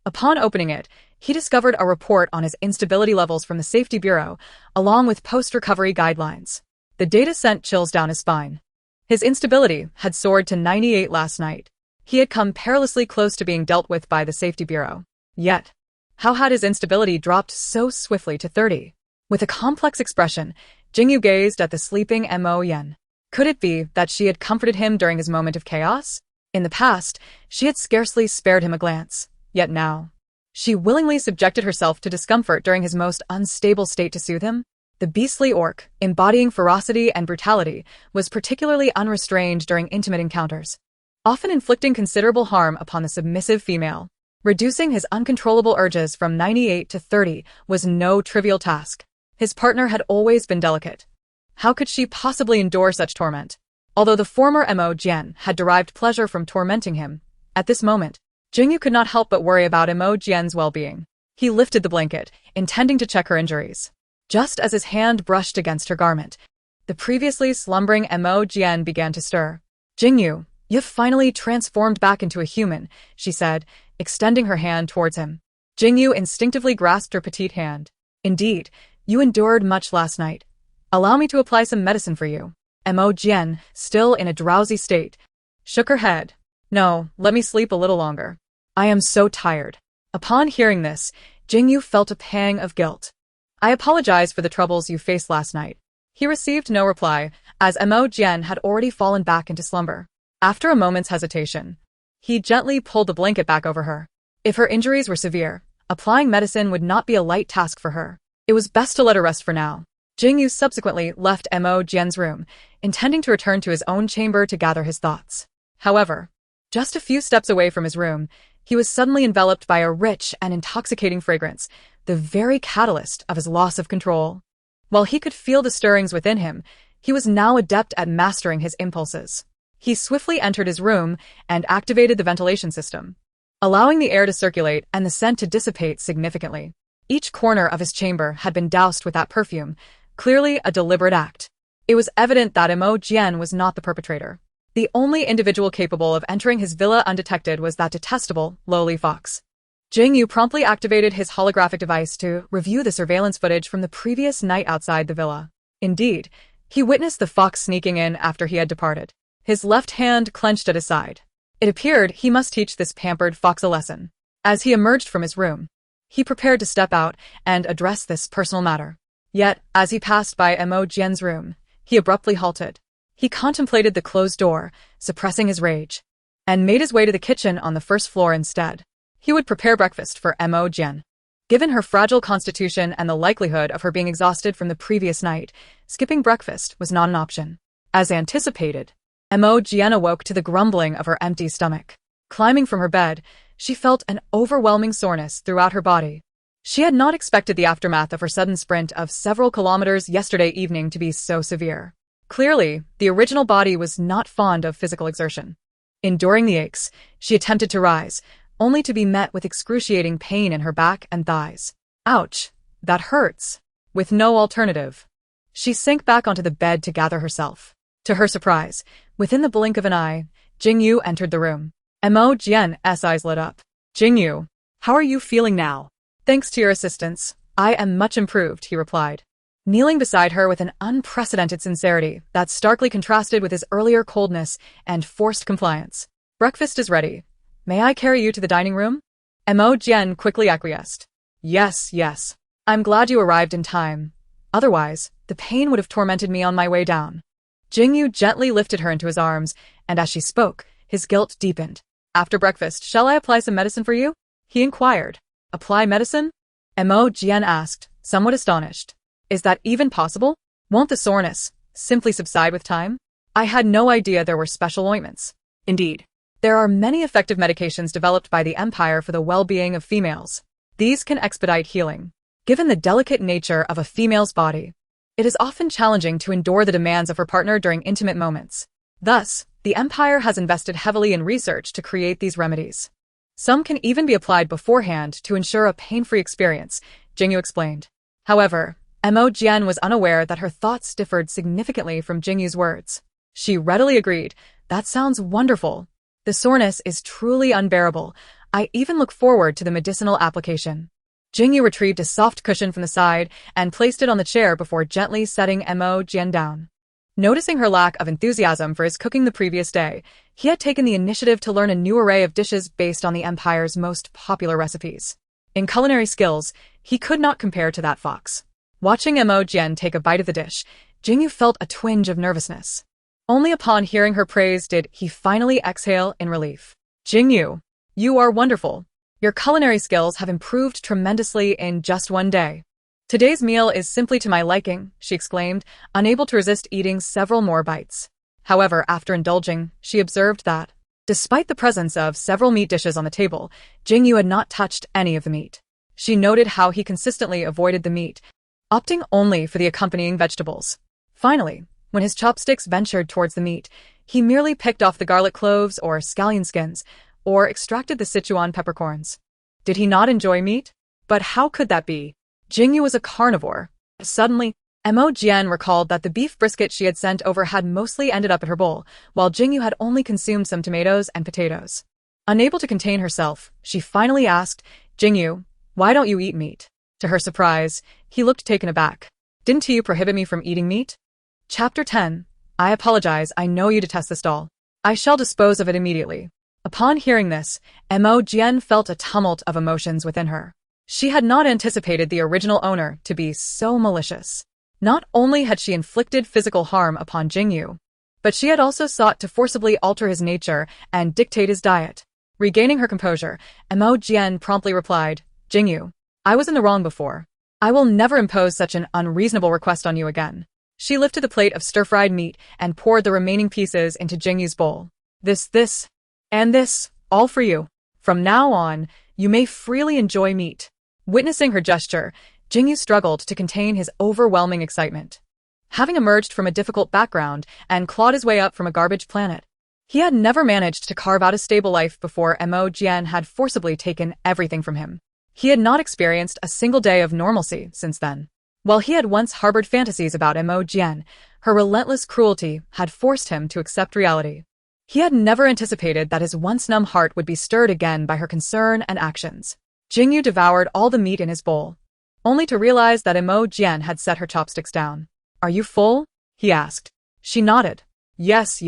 Speaker 1: Upon opening it, he discovered a report on his instability levels from the Safety Bureau, along with post-recovery guidelines. The data sent chills down his spine. His instability had soared to 98 last night. He had come perilously close to being dealt with by the Safety Bureau. Yet, how had his instability dropped so swiftly to 30? With a complex expression, Jingu gazed at the sleeping Mo Jin. Could it be that she had comforted him during his moment of chaos? In the past, she had scarcely spared him a glance. Yet now, she willingly subjected herself to discomfort during his most unstable state to soothe him. The beastly orc, embodying ferocity and brutality, was particularly unrestrained during intimate encounters, often inflicting considerable harm upon the submissive female. Reducing his uncontrollable urges from 98 to 30 was no trivial task. His partner had always been delicate. How could she possibly endure such torment? Although the former Mo Jin had derived pleasure from tormenting him, at this moment, Jingu could not help but worry about Mo Jin's well-being. He lifted the blanket, intending to check her injuries. Just as his hand brushed against her garment, the previously slumbering Mo Jin began to stir. "Jingu, you've finally transformed back into a human," she said, extending her hand towards him. Jingu instinctively grasped her petite hand. "Indeed, you endured much last night. Allow me to apply some medicine for you." Mo Jin, still in a drowsy state, shook her head. "No, let me sleep a little longer. I am so tired." Upon hearing this, Jingu felt a pang of guilt. "I apologize for the troubles you faced last night." He received no reply, as Mo Jin had already fallen back into slumber. After a moment's hesitation, he gently pulled the blanket back over her. If her injuries were severe, applying medicine would not be a light task for her. It was best to let her rest for now. Jingu subsequently left Mo Jin's room, intending to return to his own chamber to gather his thoughts. However, just a few steps away from his room, he was suddenly enveloped by a rich and intoxicating fragrance, the very catalyst of his loss of control. While he could feel the stirrings within him, he was now adept at mastering his impulses. He swiftly entered his room and activated the ventilation system, allowing the air to circulate and the scent to dissipate significantly. Each corner of his chamber had been doused with that perfume, clearly a deliberate act. It was evident that Mo Jin was not the perpetrator. The only individual capable of entering his villa undetected was that detestable, lowly fox. Jingu promptly activated his holographic device to review the surveillance footage from the previous night outside the villa. Indeed, he witnessed the fox sneaking in after he had departed, his left hand clenched at his side. It appeared he must teach this pampered fox a lesson. As he emerged from his room, he prepared to step out and address this personal matter. Yet, as he passed by Mo Jin's room, he abruptly halted. He contemplated the closed door, suppressing his rage, and made his way to the kitchen on the first floor instead. He would prepare breakfast for Mo Jin. Given her fragile constitution and the likelihood of her being exhausted from the previous night, skipping breakfast was not an option. As anticipated, Mo Jin awoke to the grumbling of her empty stomach. Climbing from her bed, she felt an overwhelming soreness throughout her body. She had not expected the aftermath of her sudden sprint of several kilometers yesterday evening to be so severe. Clearly, the original body was not fond of physical exertion. Enduring the aches, she attempted to rise, only to be met with excruciating pain in her back and thighs. "Ouch, that hurts." With no alternative, she sank back onto the bed to gather herself. To her surprise, within the blink of an eye, Jingu entered the room. Mo Jin's eyes lit up. "Jingu, how are you feeling now?" "Thanks to your assistance, I am much improved," he replied, kneeling beside her with an unprecedented sincerity that starkly contrasted with his earlier coldness and forced compliance. "Breakfast is ready. May I carry you to the dining room?" Mo Jin quickly acquiesced. Yes. I'm glad you arrived in time. Otherwise, the pain would have tormented me on my way down." Jingu gently lifted her into his arms, and as she spoke, his guilt deepened. "After breakfast, shall I apply some medicine for you?" he inquired. "Apply medicine?" Mo Jin asked, somewhat astonished. "Is that even possible? Won't the soreness simply subside with time?" "I had no idea there were special ointments." "Indeed, there are many effective medications developed by the Empire for the well-being of females. These can expedite healing. Given the delicate nature of a female's body, it is often challenging to endure the demands of her partner during intimate moments. Thus, the Empire has invested heavily in research to create these remedies. Some can even be applied beforehand to ensure a pain-free experience," Jingu explained. However, Mo Jin was unaware that her thoughts differed significantly from Jingu's words. She readily agreed, "That sounds wonderful. The soreness is truly unbearable. I even look forward to the medicinal application." Jingu retrieved a soft cushion from the side and placed it on the chair before gently setting Mo Jin down. Noticing her lack of enthusiasm for his cooking the previous day, he had taken the initiative to learn a new array of dishes based on the Empire's most popular recipes. In culinary skills, he could not compare to that fox. Watching Mo Jin take a bite of the dish, Jingu felt a twinge of nervousness. Only upon hearing her praise did he finally exhale in relief. Jingu, you are wonderful. Your culinary skills have improved tremendously in just one day. Today's meal is simply to my liking, she exclaimed, unable to resist eating several more bites. However, after indulging, she observed that, despite the presence of several meat dishes on the table, Jingu had not touched any of the meat. She noted how he consistently avoided the meat, opting only for the accompanying vegetables. Finally, when his chopsticks ventured towards the meat, he merely picked off the garlic cloves or scallion skins, or extracted the Sichuan peppercorns. Did he not enjoy meat? But how could that be? Jingu was a carnivore. Suddenly, Mo Jin recalled that the beef brisket she had sent over had mostly ended up at her bowl, while Jingu had only consumed some tomatoes and potatoes. Unable to contain herself, she finally asked, Jingu, why don't you eat meat? To her surprise, he looked taken aback. Didn't you prohibit me from eating meat? Chapter 10. I apologize, I know you detest this doll. I shall dispose of it immediately. Upon hearing this, Mo Jin felt a tumult of emotions within her. She had not anticipated the original owner to be so malicious. Not only had she inflicted physical harm upon Jingu, but she had also sought to forcibly alter his nature and dictate his diet. Regaining her composure, Mo Jin promptly replied, Jingu, I was in the wrong before. I will never impose such an unreasonable request on you again. She lifted the plate of stir-fried meat and poured the remaining pieces into Jingu's bowl. This, and this, all for you. From now on, you may freely enjoy meat. Witnessing her gesture, Jingu struggled to contain his overwhelming excitement. Having emerged from a difficult background and clawed his way up from a garbage planet, he had never managed to carve out a stable life before Mo Jin had forcibly taken everything from him. He had not experienced a single day of normalcy since then. While he had once harbored fantasies about Mo Jin, her relentless cruelty had forced him to accept reality. He had never anticipated that his once numb heart would be stirred again by her concern and actions. Jingu devoured all the meat in his bowl, only to realize that Mo Jin had set her chopsticks down. Are you full? He asked. She nodded. Yes.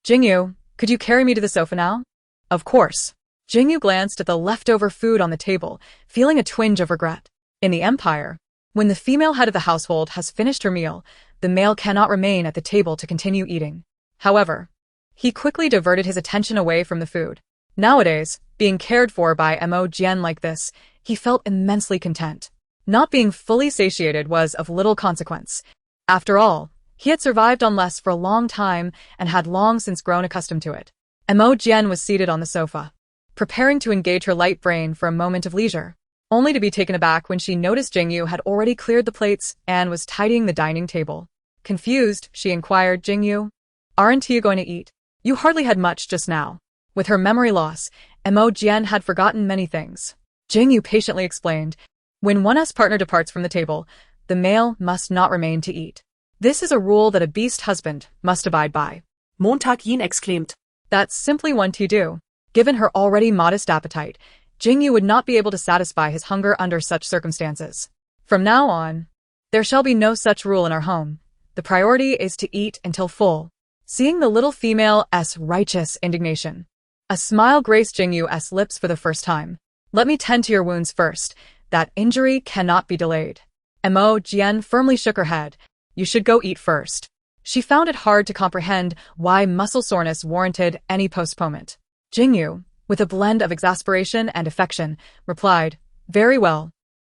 Speaker 1: Jingu, could you carry me to the sofa now? Of course. Jingu glanced at the leftover food on the table, feeling a twinge of regret. In the Empire, when the female head of the household has finished her meal, the male cannot remain at the table to continue eating. However, he quickly diverted his attention away from the food. Nowadays, being cared for by Mo Jin like this, he felt immensely content. Not being fully satiated was of little consequence. After all, he had survived on less for a long time and had long since grown accustomed to it. Mo Jin was seated on the sofa, preparing to engage her light brain for a moment of leisure, only to be taken aback when she noticed Jingu had already cleared the plates and was tidying the dining table. Confused, she inquired, Jingu, aren't you going to eat? You hardly had much just now. With her memory loss, Mo Jin had forgotten many things. Jingu patiently explained, when one's partner departs from the table, the male must not remain to eat. This is a rule that a beast husband must abide by.
Speaker 2: Mo Jin exclaimed.
Speaker 1: That's simply one to do. Given her already modest appetite, Jingu would not be able to satisfy his hunger under such circumstances. From now on, there shall be no such rule in our home. The priority is to eat until full. Seeing the little female's righteous indignation, a smile graced Jingu's lips for the first time. Let me tend to your wounds first. That injury cannot be delayed. Mo Jin firmly shook her head. You should go eat first. She found it hard to comprehend why muscle soreness warranted any postponement. Jingu, with a blend of exasperation and affection, replied, Very well.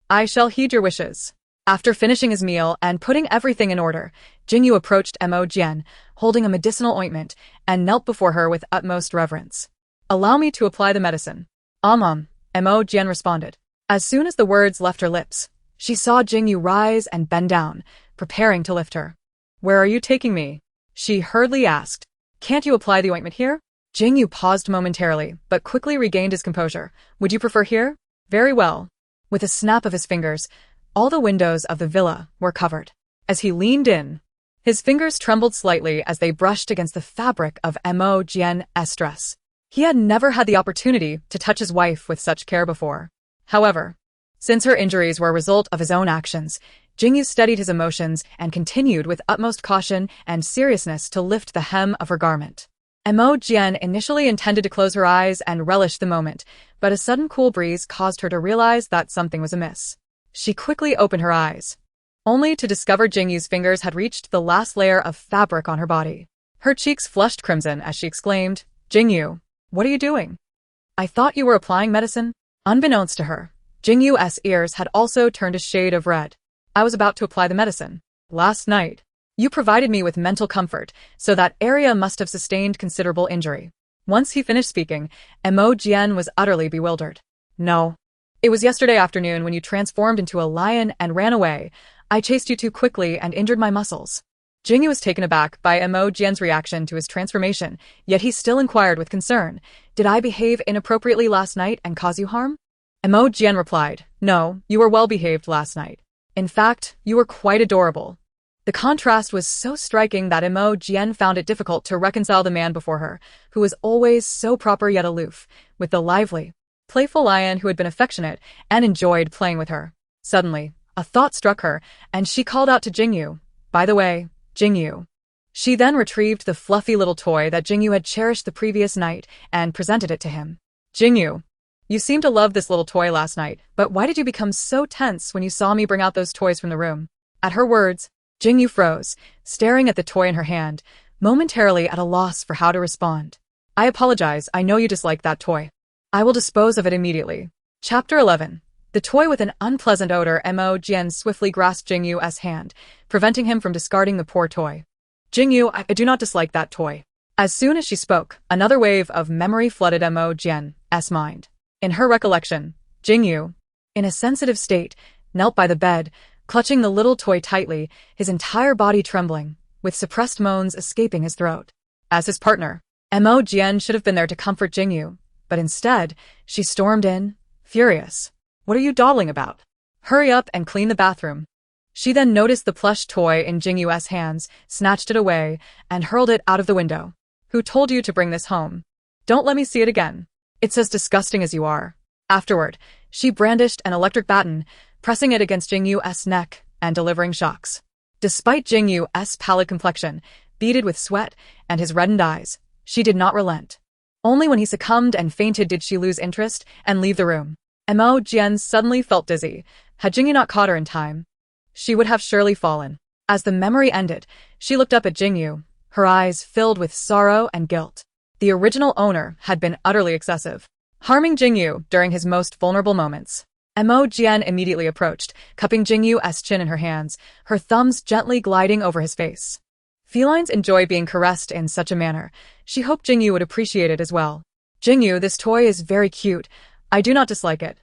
Speaker 1: I shall heed your wishes. After finishing his meal and putting everything in order, Jingu approached Mo Jin, holding a medicinal ointment, and knelt before her with utmost reverence. Allow me to apply the medicine. Mo Jin responded. As soon as the words left her lips, she saw Jingu rise and bend down, preparing to lift her. Where are you taking me? She hurriedly asked. Can't you apply the ointment here? Jingu paused momentarily, but quickly regained his composure. Would you prefer here? Very well. With a snap of his fingers, all the windows of the villa were covered. As he leaned in, his fingers trembled slightly as they brushed against the fabric of Mo Jin's dress. He had never had the opportunity to touch his wife with such care before. However, since her injuries were a result of his own actions, Jingu steadied his emotions and continued with utmost caution and seriousness to lift the hem of her garment. Mo Jin initially intended to close her eyes and relish the moment, but a sudden cool breeze caused her to realize that something was amiss. She quickly opened her eyes, only to discover Jingyu's fingers had reached the last layer of fabric on her body. Her cheeks flushed crimson as she exclaimed, "Jingu, what are you doing? I thought you were applying medicine." Unbeknownst to her, Jingyu's ears had also turned a shade of red. "I was about to apply the medicine. Last night, you provided me with mental comfort, so that area must have sustained considerable injury." Once he finished speaking, Mo Jin was utterly bewildered. "No. It was yesterday afternoon when you transformed into a lion and ran away. I chased you too quickly and injured my muscles." Jingu was taken aback by Mo Jin's reaction to his transformation, yet he still inquired with concern, "Did I behave inappropriately last night and cause you harm?" Mo Jin replied, "No, you were well behaved last night. In fact, you were quite adorable." The contrast was so striking that Mo Jin found it difficult to reconcile the man before her, who was always so proper yet aloof, with the lively, playful lion who had been affectionate and enjoyed playing with her. Suddenly, a thought struck her, and she called out to Jingu, "By the way, Jingu." She then retrieved the fluffy little toy that Jingu had cherished the previous night and presented it to him. "Jingu, you seemed to love this little toy last night, but why did you become so tense when you saw me bring out those toys from the room?" At her words, Jingu froze, staring at the toy in her hand, momentarily at a loss for how to respond. "I apologize, I know you dislike that toy. I will dispose of it immediately." Chapter 11. The toy with an unpleasant odor. Mo Jin swiftly grasped Jingu's hand, preventing him from discarding the poor toy. "Jingu, I do not dislike that toy." As soon as she spoke, another wave of memory flooded Mo Jin's mind. In her recollection, Jingu, in a sensitive state, knelt by the bed, clutching the little toy tightly, his entire body trembling, with suppressed moans escaping his throat. As his partner, Mo Jin should have been there to comfort Jingu, but instead, she stormed in, furious. "What are you dawdling about? Hurry up and clean the bathroom." She then noticed the plush toy in Jingu's hands, snatched it away, and hurled it out of the window. "Who told you to bring this home? Don't let me see it again. It's as disgusting as you are." Afterward, she brandished an electric baton, pressing it against Jingu's neck and delivering shocks. Despite Jingu's pallid complexion, beaded with sweat, and his reddened eyes, she did not relent. Only when he succumbed and fainted did she lose interest and leave the room. Mo Jin suddenly felt dizzy. Had Jingu not caught her in time, she would have surely fallen. As the memory ended, she looked up at Jingu, her eyes filled with sorrow and guilt. The original owner had been utterly excessive, harming Jingu during his most vulnerable moments. Mo Jin immediately approached, cupping Jingu's chin in her hands, her thumbs gently gliding over his face. Felines enjoy being caressed in such a manner. She hoped Jingu would appreciate it as well. "Jingu, this toy is very cute. I do not dislike it."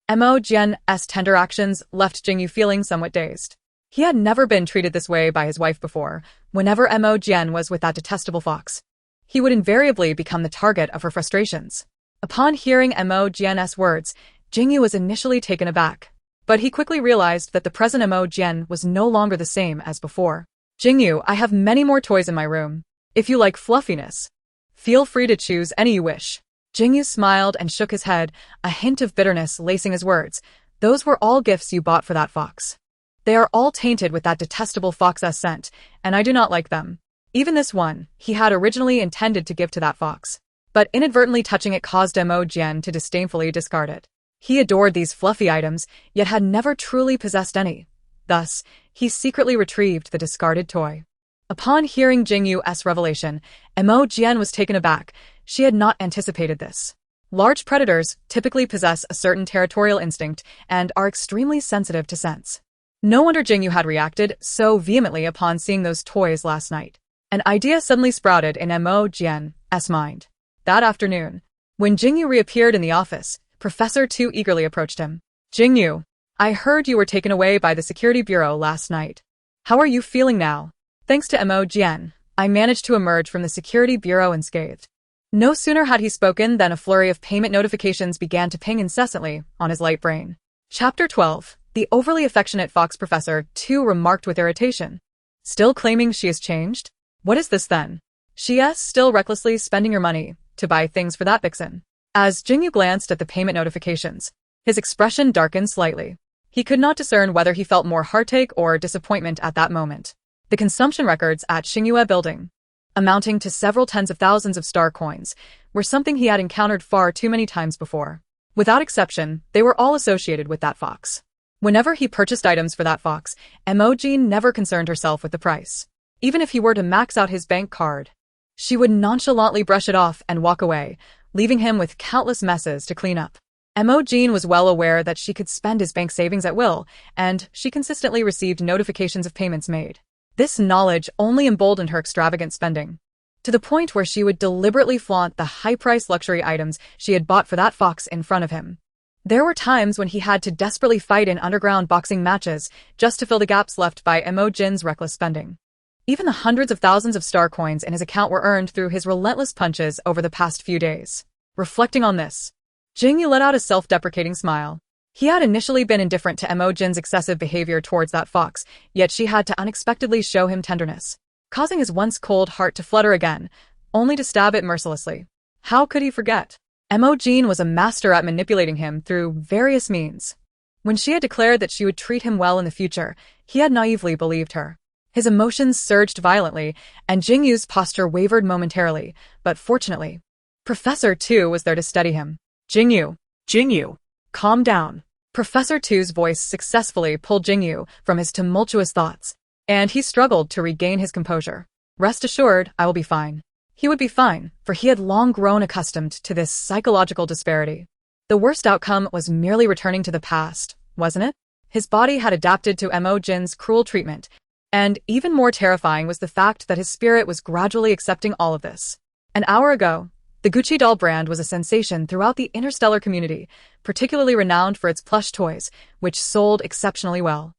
Speaker 1: Mo Jin's tender actions left Jingu feeling somewhat dazed. He had never been treated this way by his wife before. Whenever Mo Jin was with that detestable fox, he would invariably become the target of her frustrations. Upon hearing Mo Jin's words, Jingu was initially taken aback, but he quickly realized that the present Mo Jin was no longer the same as before. "Jingu, I have many more toys in my room. If you like fluffiness, feel free to choose any you wish." Jingu smiled and shook his head, a hint of bitterness lacing his words. "Those were all gifts you bought for that fox. They are all tainted with that detestable fox's scent, and I do not like them. Even this one, he had originally intended to give to that fox, but inadvertently touching it caused Mo Jin to disdainfully discard it. He adored these fluffy items, yet had never truly possessed any. Thus, he secretly retrieved the discarded toy." Upon hearing Jingu's revelation, Mo Jin was taken aback. She had not anticipated this. Large predators typically possess a certain territorial instinct and are extremely sensitive to scents. No wonder Jingu had reacted so vehemently upon seeing those toys last night. An idea suddenly sprouted in Mo Jin's mind. That afternoon, when Jingu reappeared in the office, Professor Tu eagerly approached him. "Jingu, I heard you were taken away by the Security Bureau last night. How are you feeling now?" "Thanks to Mo Jin, I managed to emerge from the Security Bureau unscathed." No sooner had he spoken than a flurry of payment notifications began to ping incessantly on his light brain. Chapter 12. The overly affectionate fox. Professor Tu remarked with irritation. "Still claiming she has changed? What is this then? She's still recklessly spending your money to buy things for that vixen." As Jingu glanced at the payment notifications, his expression darkened slightly. He could not discern whether he felt more heartache or disappointment at that moment. The consumption records at Xinghua Building, amounting to several tens of thousands of star coins, were something he had encountered far too many times before. Without exception, they were all associated with that fox. Whenever he purchased items for that fox, Mo Jin never concerned herself with the price. Even if he were to max out his bank card, she would nonchalantly brush it off and walk away, leaving him with countless messes to clean up. Mo Jin was well aware that she could spend his bank savings at will, and she consistently received notifications of payments made. This knowledge only emboldened her extravagant spending, to the point where she would deliberately flaunt the high-priced luxury items she had bought for that fox in front of him. There were times when he had to desperately fight in underground boxing matches just to fill the gaps left by Mo Jin's reckless spending. Even the hundreds of thousands of star coins in his account were earned through his relentless punches over the past few days. Reflecting on this, Jingu let out a self-deprecating smile. He had initially been indifferent to Mo Jin's excessive behavior towards that fox, yet she had to unexpectedly show him tenderness, causing his once cold heart to flutter again, only to stab it mercilessly. How could he forget? Mo Jin was a master at manipulating him through various means. When she had declared that she would treat him well in the future, he had naively believed her. His emotions surged violently, and Jingu's posture wavered momentarily, but fortunately, Professor Tu was there to steady him. Jingu, calm down. Professor Tu's voice successfully pulled Jingu from his tumultuous thoughts, and he struggled to regain his composure. Rest assured, I will be fine. He would be fine, for he had long grown accustomed to this psychological disparity. The worst outcome was merely returning to the past, wasn't it? His body had adapted to Mo Jin's cruel treatment, and even more terrifying was the fact that his spirit was gradually accepting all of this. An hour ago, the Gucci doll brand was a sensation throughout the interstellar community, particularly renowned for its plush toys, which sold exceptionally well.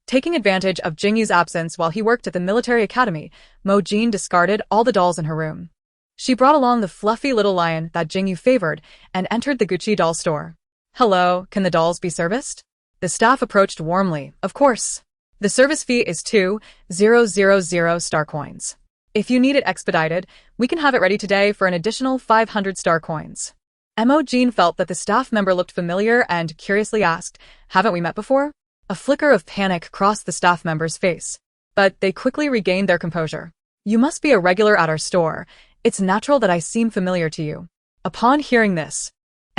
Speaker 1: Taking advantage of Jingu's absence while he worked at the military academy, Mo Jin discarded all the dolls in her room. She brought along the fluffy little lion that Jingu favored and entered the Gucci doll store. Hello, can the dolls be serviced? The staff approached warmly, of course. The service fee is 2,000 star coins. If you need it expedited, we can have it ready today for an additional 500 star coins. Mo Jin felt that the staff member looked familiar and curiously asked, haven't we met before? A flicker of panic crossed the staff member's face, but they quickly regained their composure. You must be a regular at our store. It's natural that I seem familiar to you. Upon hearing this,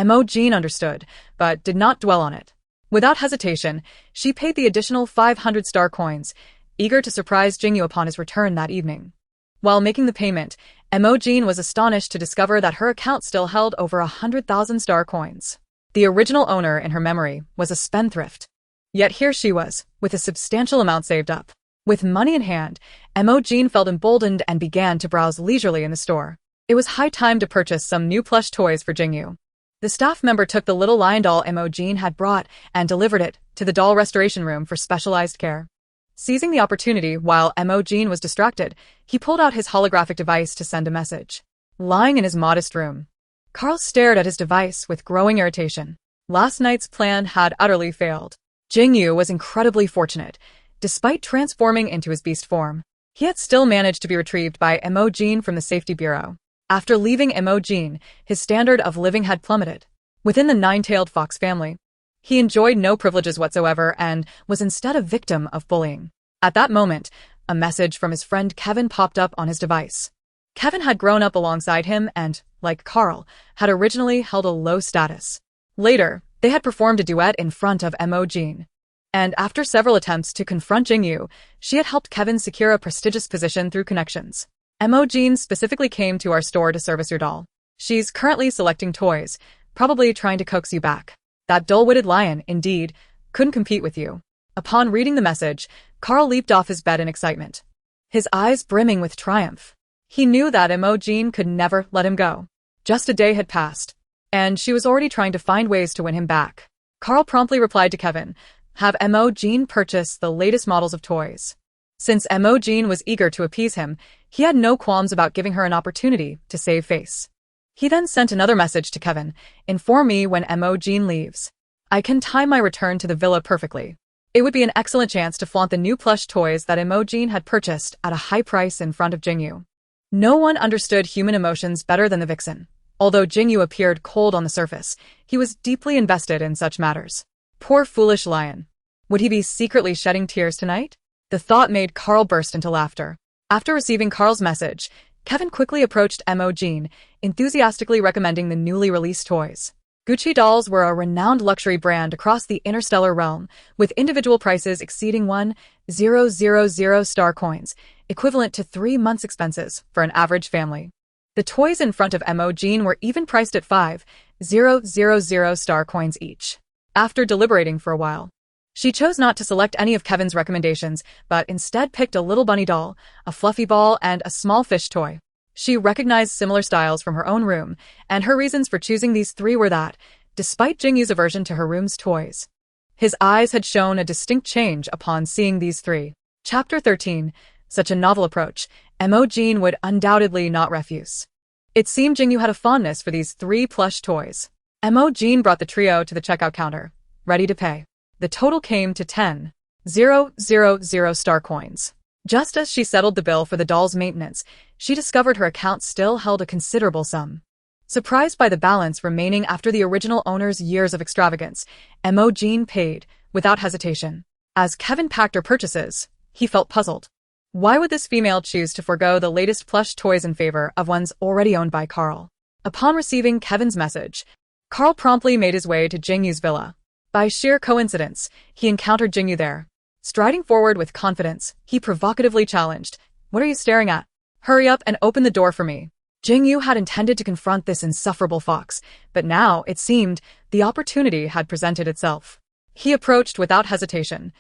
Speaker 1: Mo Jin understood, but did not dwell on it. Without hesitation, she paid the additional 500 star coins, eager to surprise Jingu upon his return that evening. While making the payment, Mo Jin was astonished to discover that her account still held over 100,000 star coins. The original owner in her memory was a spendthrift. Yet here she was, with a substantial amount saved up. With money in hand, Mo Jin felt emboldened and began to browse leisurely in the store. It was high time to purchase some new plush toys for Jingu. The staff member took the little lion doll Mo Jin had brought and delivered it to the doll restoration room for specialized care. Seizing the opportunity while Mo Jin was distracted, he pulled out his holographic device to send a message. Lying in his modest room, Karl stared at his device with growing irritation. Last night's plan had utterly failed. Jingu was incredibly fortunate. Despite transforming into his beast form, he had still managed to be retrieved by Mo Jin from the safety bureau. After leaving Mo Jin, his standard of living had plummeted. Within the nine-tailed fox family, he enjoyed no privileges whatsoever and was instead a victim of bullying. At that moment, a message from his friend Kevin popped up on his device. Kevin had grown up alongside him and, like Karl, had originally held a low status. Later, they had performed a duet in front of Mo Jin. And after several attempts to confront Jingu, she had helped Kevin secure a prestigious position through connections. Mo Jin specifically came to our store to service your doll. She's currently selecting toys, probably trying to coax you back. That dull-witted lion, indeed, couldn't compete with you. Upon reading the message, Karl leaped off his bed in excitement, his eyes brimming with triumph. He knew that Mo Jin could never let him go. Just a day had passed, and she was already trying to find ways to win him back. Karl promptly replied to Kevin, have Mo Jin purchase the latest models of toys. Since Mo Jin was eager to appease him, he had no qualms about giving her an opportunity to save face. He then sent another message to Kevin, inform me when Mo Jin leaves. I can time my return to the villa perfectly. It would be an excellent chance to flaunt the new plush toys that Mo Jin had purchased at a high price in front of Jingu. No one understood human emotions better than the vixen. Although Jingu appeared cold on the surface, he was deeply invested in such matters. Poor foolish lion. Would he be secretly shedding tears tonight? The thought made Karl burst into laughter. After receiving Karl's message, Kevin quickly approached Mo Jin, enthusiastically recommending the newly released toys. Gucci dolls were a renowned luxury brand across the interstellar realm, with individual prices exceeding 1,000 star coins, equivalent to 3 months' expenses for an average family. The toys in front of Mo Jin were even priced at 5,000 star coins each. After deliberating for a while, she chose not to select any of Kevin's recommendations, but instead picked a little bunny doll, a fluffy ball, and a small fish toy. She recognized similar styles from her own room, and her reasons for choosing these three were that, despite Jingu's aversion to her room's toys, his eyes had shown a distinct change upon seeing these three. Chapter 13. Such a novel approach, Mo Jin would undoubtedly not refuse. It seemed Jingu had a fondness for these three plush toys. Mo Jin brought the trio to the checkout counter, ready to pay. The total came to 10,000 star coins. Just as she settled the bill for the doll's maintenance, she discovered her account still held a considerable sum. Surprised by the balance remaining after the original owner's years of extravagance, Mo Jin paid, without hesitation. As Kevin packed her purchases, he felt puzzled. Why would this female choose to forego the latest plush toys in favor of ones already owned by Karl? Upon receiving Kevin's message, Karl promptly made his way to Jingu's villa. By sheer coincidence, he encountered Jingu there. Striding forward with confidence, he provocatively challenged, "What are you staring at? Hurry up and open the door for me." Jingu had intended to confront this insufferable fox, but now, it seemed, the opportunity had presented itself. He approached without hesitation,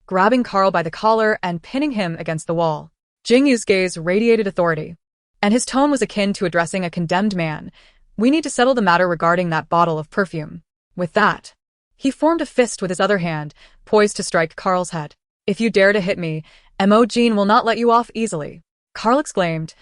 Speaker 1: grabbing Karl by the collar and pinning him against the wall. Jingu's gaze radiated authority, and his tone was akin to addressing a condemned man. "We need to settle the matter regarding that bottle of perfume." With that, he formed a fist with his other hand, poised to strike Karl's head. "If you dare to hit me, Mo Jin will not let you off easily," Karl exclaimed,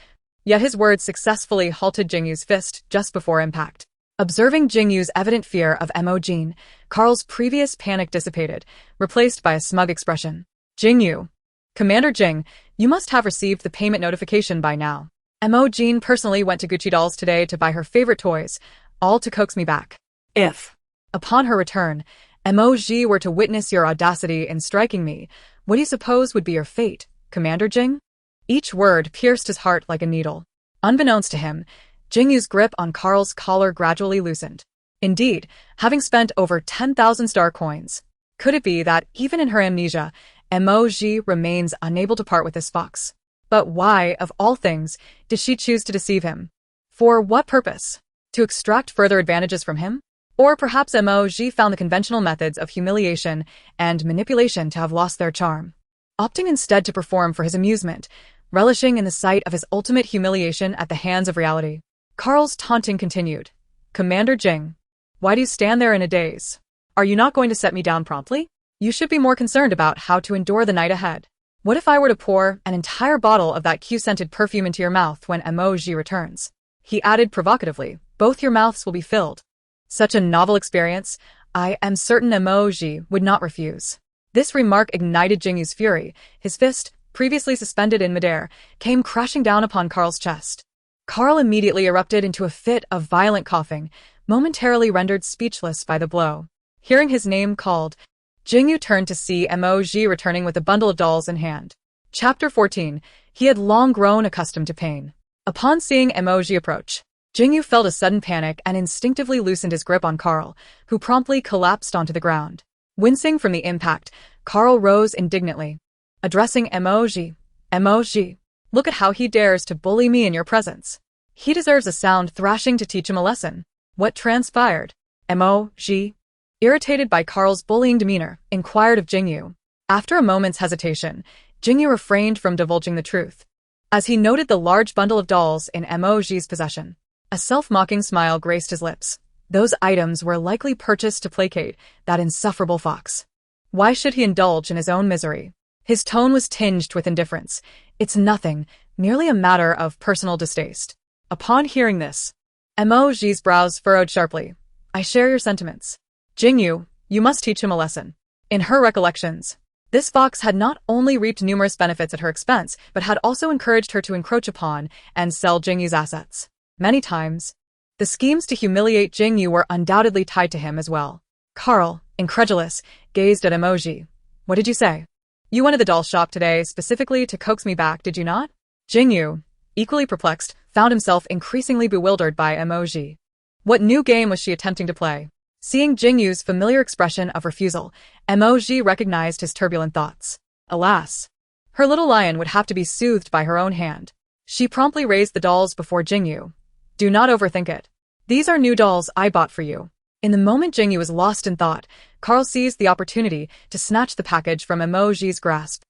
Speaker 1: yet his words successfully halted Jingu's fist just before impact. Observing Jingu's evident fear of Mo Jin, Karl's previous panic dissipated, replaced by a smug expression. "Jingu, Commander Jing, you must have received the payment notification by now. Mo Jin personally went to Gucci Dolls today to buy her favorite toys, all to coax me back. If, upon her return, Mo Jin were to witness your audacity in striking me, what do you suppose would be your fate, Commander Jing?" Each word pierced his heart like a needle. Unbeknownst to him, Jingu's grip on Karl's collar gradually loosened. Indeed, having spent over 10,000 star coins, could it be that, even in her amnesia, Mo Jin remains unable to part with this fox? But why, of all things, did she choose to deceive him? For what purpose? To extract further advantages from him? Or perhaps Mo Jin found the conventional methods of humiliation and manipulation to have lost their charm, opting instead to perform for his amusement, relishing in the sight of his ultimate humiliation at the hands of reality. Karl's taunting continued. "Commander Jing, why do you stand there in a daze? Are you not going to set me down promptly? You should be more concerned about how to endure the night ahead. What if I were to pour an entire bottle of that Q-scented perfume into your mouth when Mo Jin returns?" He added provocatively, "Both your mouths will be filled." Such a novel experience, I am certain Mo Jin would not refuse. This remark ignited Jingu's fury. His fist, previously suspended in midair, came crashing down upon Karl's chest. Karl immediately erupted into a fit of violent coughing, momentarily rendered speechless by the blow. Hearing his name called, Jingu turned to see Mo Jin returning with a bundle of dolls in hand. Chapter 14. He had long grown accustomed to pain. Upon seeing Mo Jin approach, Jingu felt a sudden panic and instinctively loosened his grip on Karl, who promptly collapsed onto the ground. Wincing from the impact, Karl rose indignantly. Addressing Mo Jin, "Mo Jin, look at how he dares to bully me in your presence. He deserves a sound thrashing to teach him a lesson." What transpired? Mo Jin, irritated by Karl's bullying demeanor, inquired of Jingu. After a moment's hesitation, Jingu refrained from divulging the truth, as he noted the large bundle of dolls in Mo Jin's possession. A self-mocking smile graced his lips. Those items were likely purchased to placate that insufferable fox. Why should he indulge in his own misery? His tone was tinged with indifference. "It's nothing, merely a matter of personal distaste." Upon hearing this, Mo Jin's brows furrowed sharply. "I share your sentiments. Jingu, you must teach him a lesson." In her recollections, this fox had not only reaped numerous benefits at her expense, but had also encouraged her to encroach upon and sell Jingu's assets. Many times, the schemes to humiliate Jingu were undoubtedly tied to him as well. Karl, incredulous, gazed at Mo Jin. "What did you say? You went to the doll shop today specifically to coax me back, did you not?" Jingu, equally perplexed, found himself increasingly bewildered by Mo Jin. What new game was she attempting to play? Seeing Jingyu's familiar expression of refusal, Mo Jin recognized his turbulent thoughts. Alas, her little lion would have to be soothed by her own hand. She promptly raised the dolls before Jingu. Do not overthink it. These are new dolls I bought for you. In the moment Jingu was lost in thought, Karl seized the opportunity to snatch the package from Mo Jin's grasp.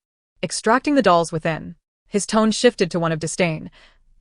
Speaker 1: Extracting the dolls within, his tone shifted to one of disdain.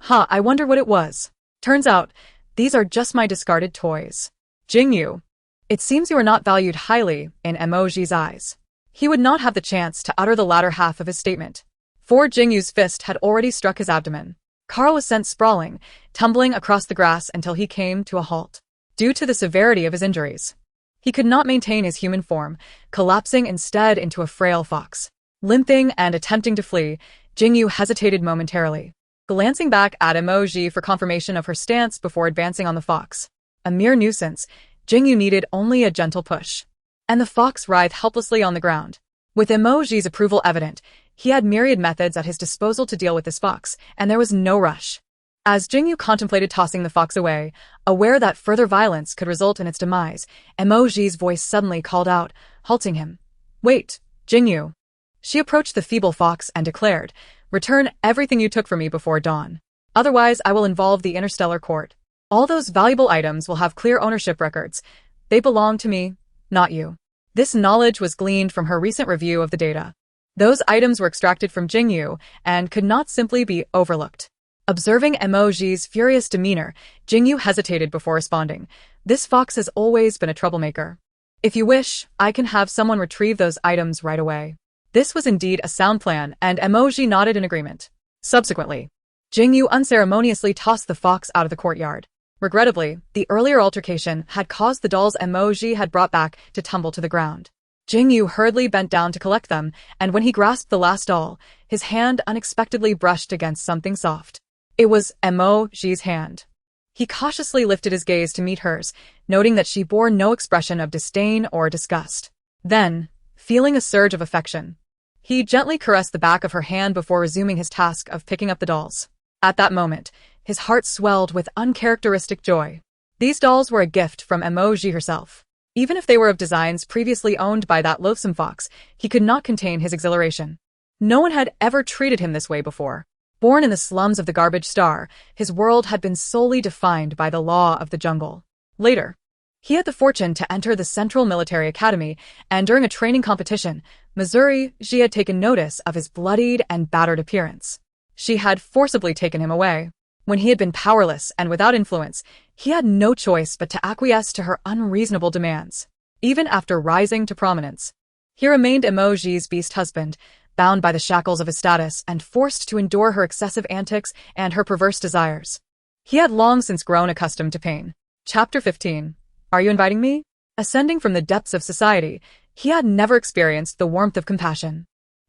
Speaker 1: I wonder what it was. Turns out, these are just my discarded toys. Jingu. It seems you are not valued highly in Mo Jin's eyes. He would not have the chance to utter the latter half of his statement, for Jingu's fist had already struck his abdomen. Karl was sent sprawling, tumbling across the grass until he came to a halt. Due to the severity of his injuries, he could not maintain his human form, collapsing instead into a frail fox. Limping and attempting to flee, Jingu hesitated momentarily, glancing back at Mo Jin for confirmation of her stance before advancing on the fox. A mere nuisance, Jingu needed only a gentle push, and the fox writhed helplessly on the ground. With Mo Jin's approval evident, he had myriad methods at his disposal to deal with this fox, and there was no rush. As Jingu contemplated tossing the fox away, aware that further violence could result in its demise, Mo Jin's voice suddenly called out, halting him. Wait, Jingu. She approached the feeble fox and declared, return everything you took from me before dawn. Otherwise, I will involve the interstellar court. All those valuable items will have clear ownership records. They belong to me, not you. This knowledge was gleaned from her recent review of the data. Those items were extracted from Jingu and could not simply be overlooked. Observing Mo Jin's furious demeanor, Jingu hesitated before responding. This fox has always been a troublemaker. If you wish, I can have someone retrieve those items right away. This was indeed a sound plan, and Mo Jin nodded in agreement. Subsequently, Jingu unceremoniously tossed the fox out of the courtyard. Regrettably, the earlier altercation had caused the dolls Mo Jin had brought back to tumble to the ground. Jingu hurriedly bent down to collect them, and when he grasped the last doll, his hand unexpectedly brushed against something soft. It was Mo Jin's hand. He cautiously lifted his gaze to meet hers, noting that she bore no expression of disdain or disgust. Then, feeling a surge of affection, he gently caressed the back of her hand before resuming his task of picking up the dolls. At that moment, his heart swelled with uncharacteristic joy. These dolls were a gift from Mo Jin herself. Even if they were of designs previously owned by that loathsome fox, he could not contain his exhilaration. No one had ever treated him this way before. Born in the slums of the Garbage Star, his world had been solely defined by the law of the jungle. Later, he had the fortune to enter the Central Military Academy, and during a training competition, Missouri, she had taken notice of his bloodied and battered appearance. She had forcibly taken him away. When he had been powerless and without influence, he had no choice but to acquiesce to her unreasonable demands. Even after rising to prominence, he remained Mo Jin's beast husband, bound by the shackles of his status and forced to endure her excessive antics and her perverse desires. He had long since grown accustomed to pain. Chapter 15. Are you inviting me? Ascending from the depths of society, he had never experienced the warmth of compassion.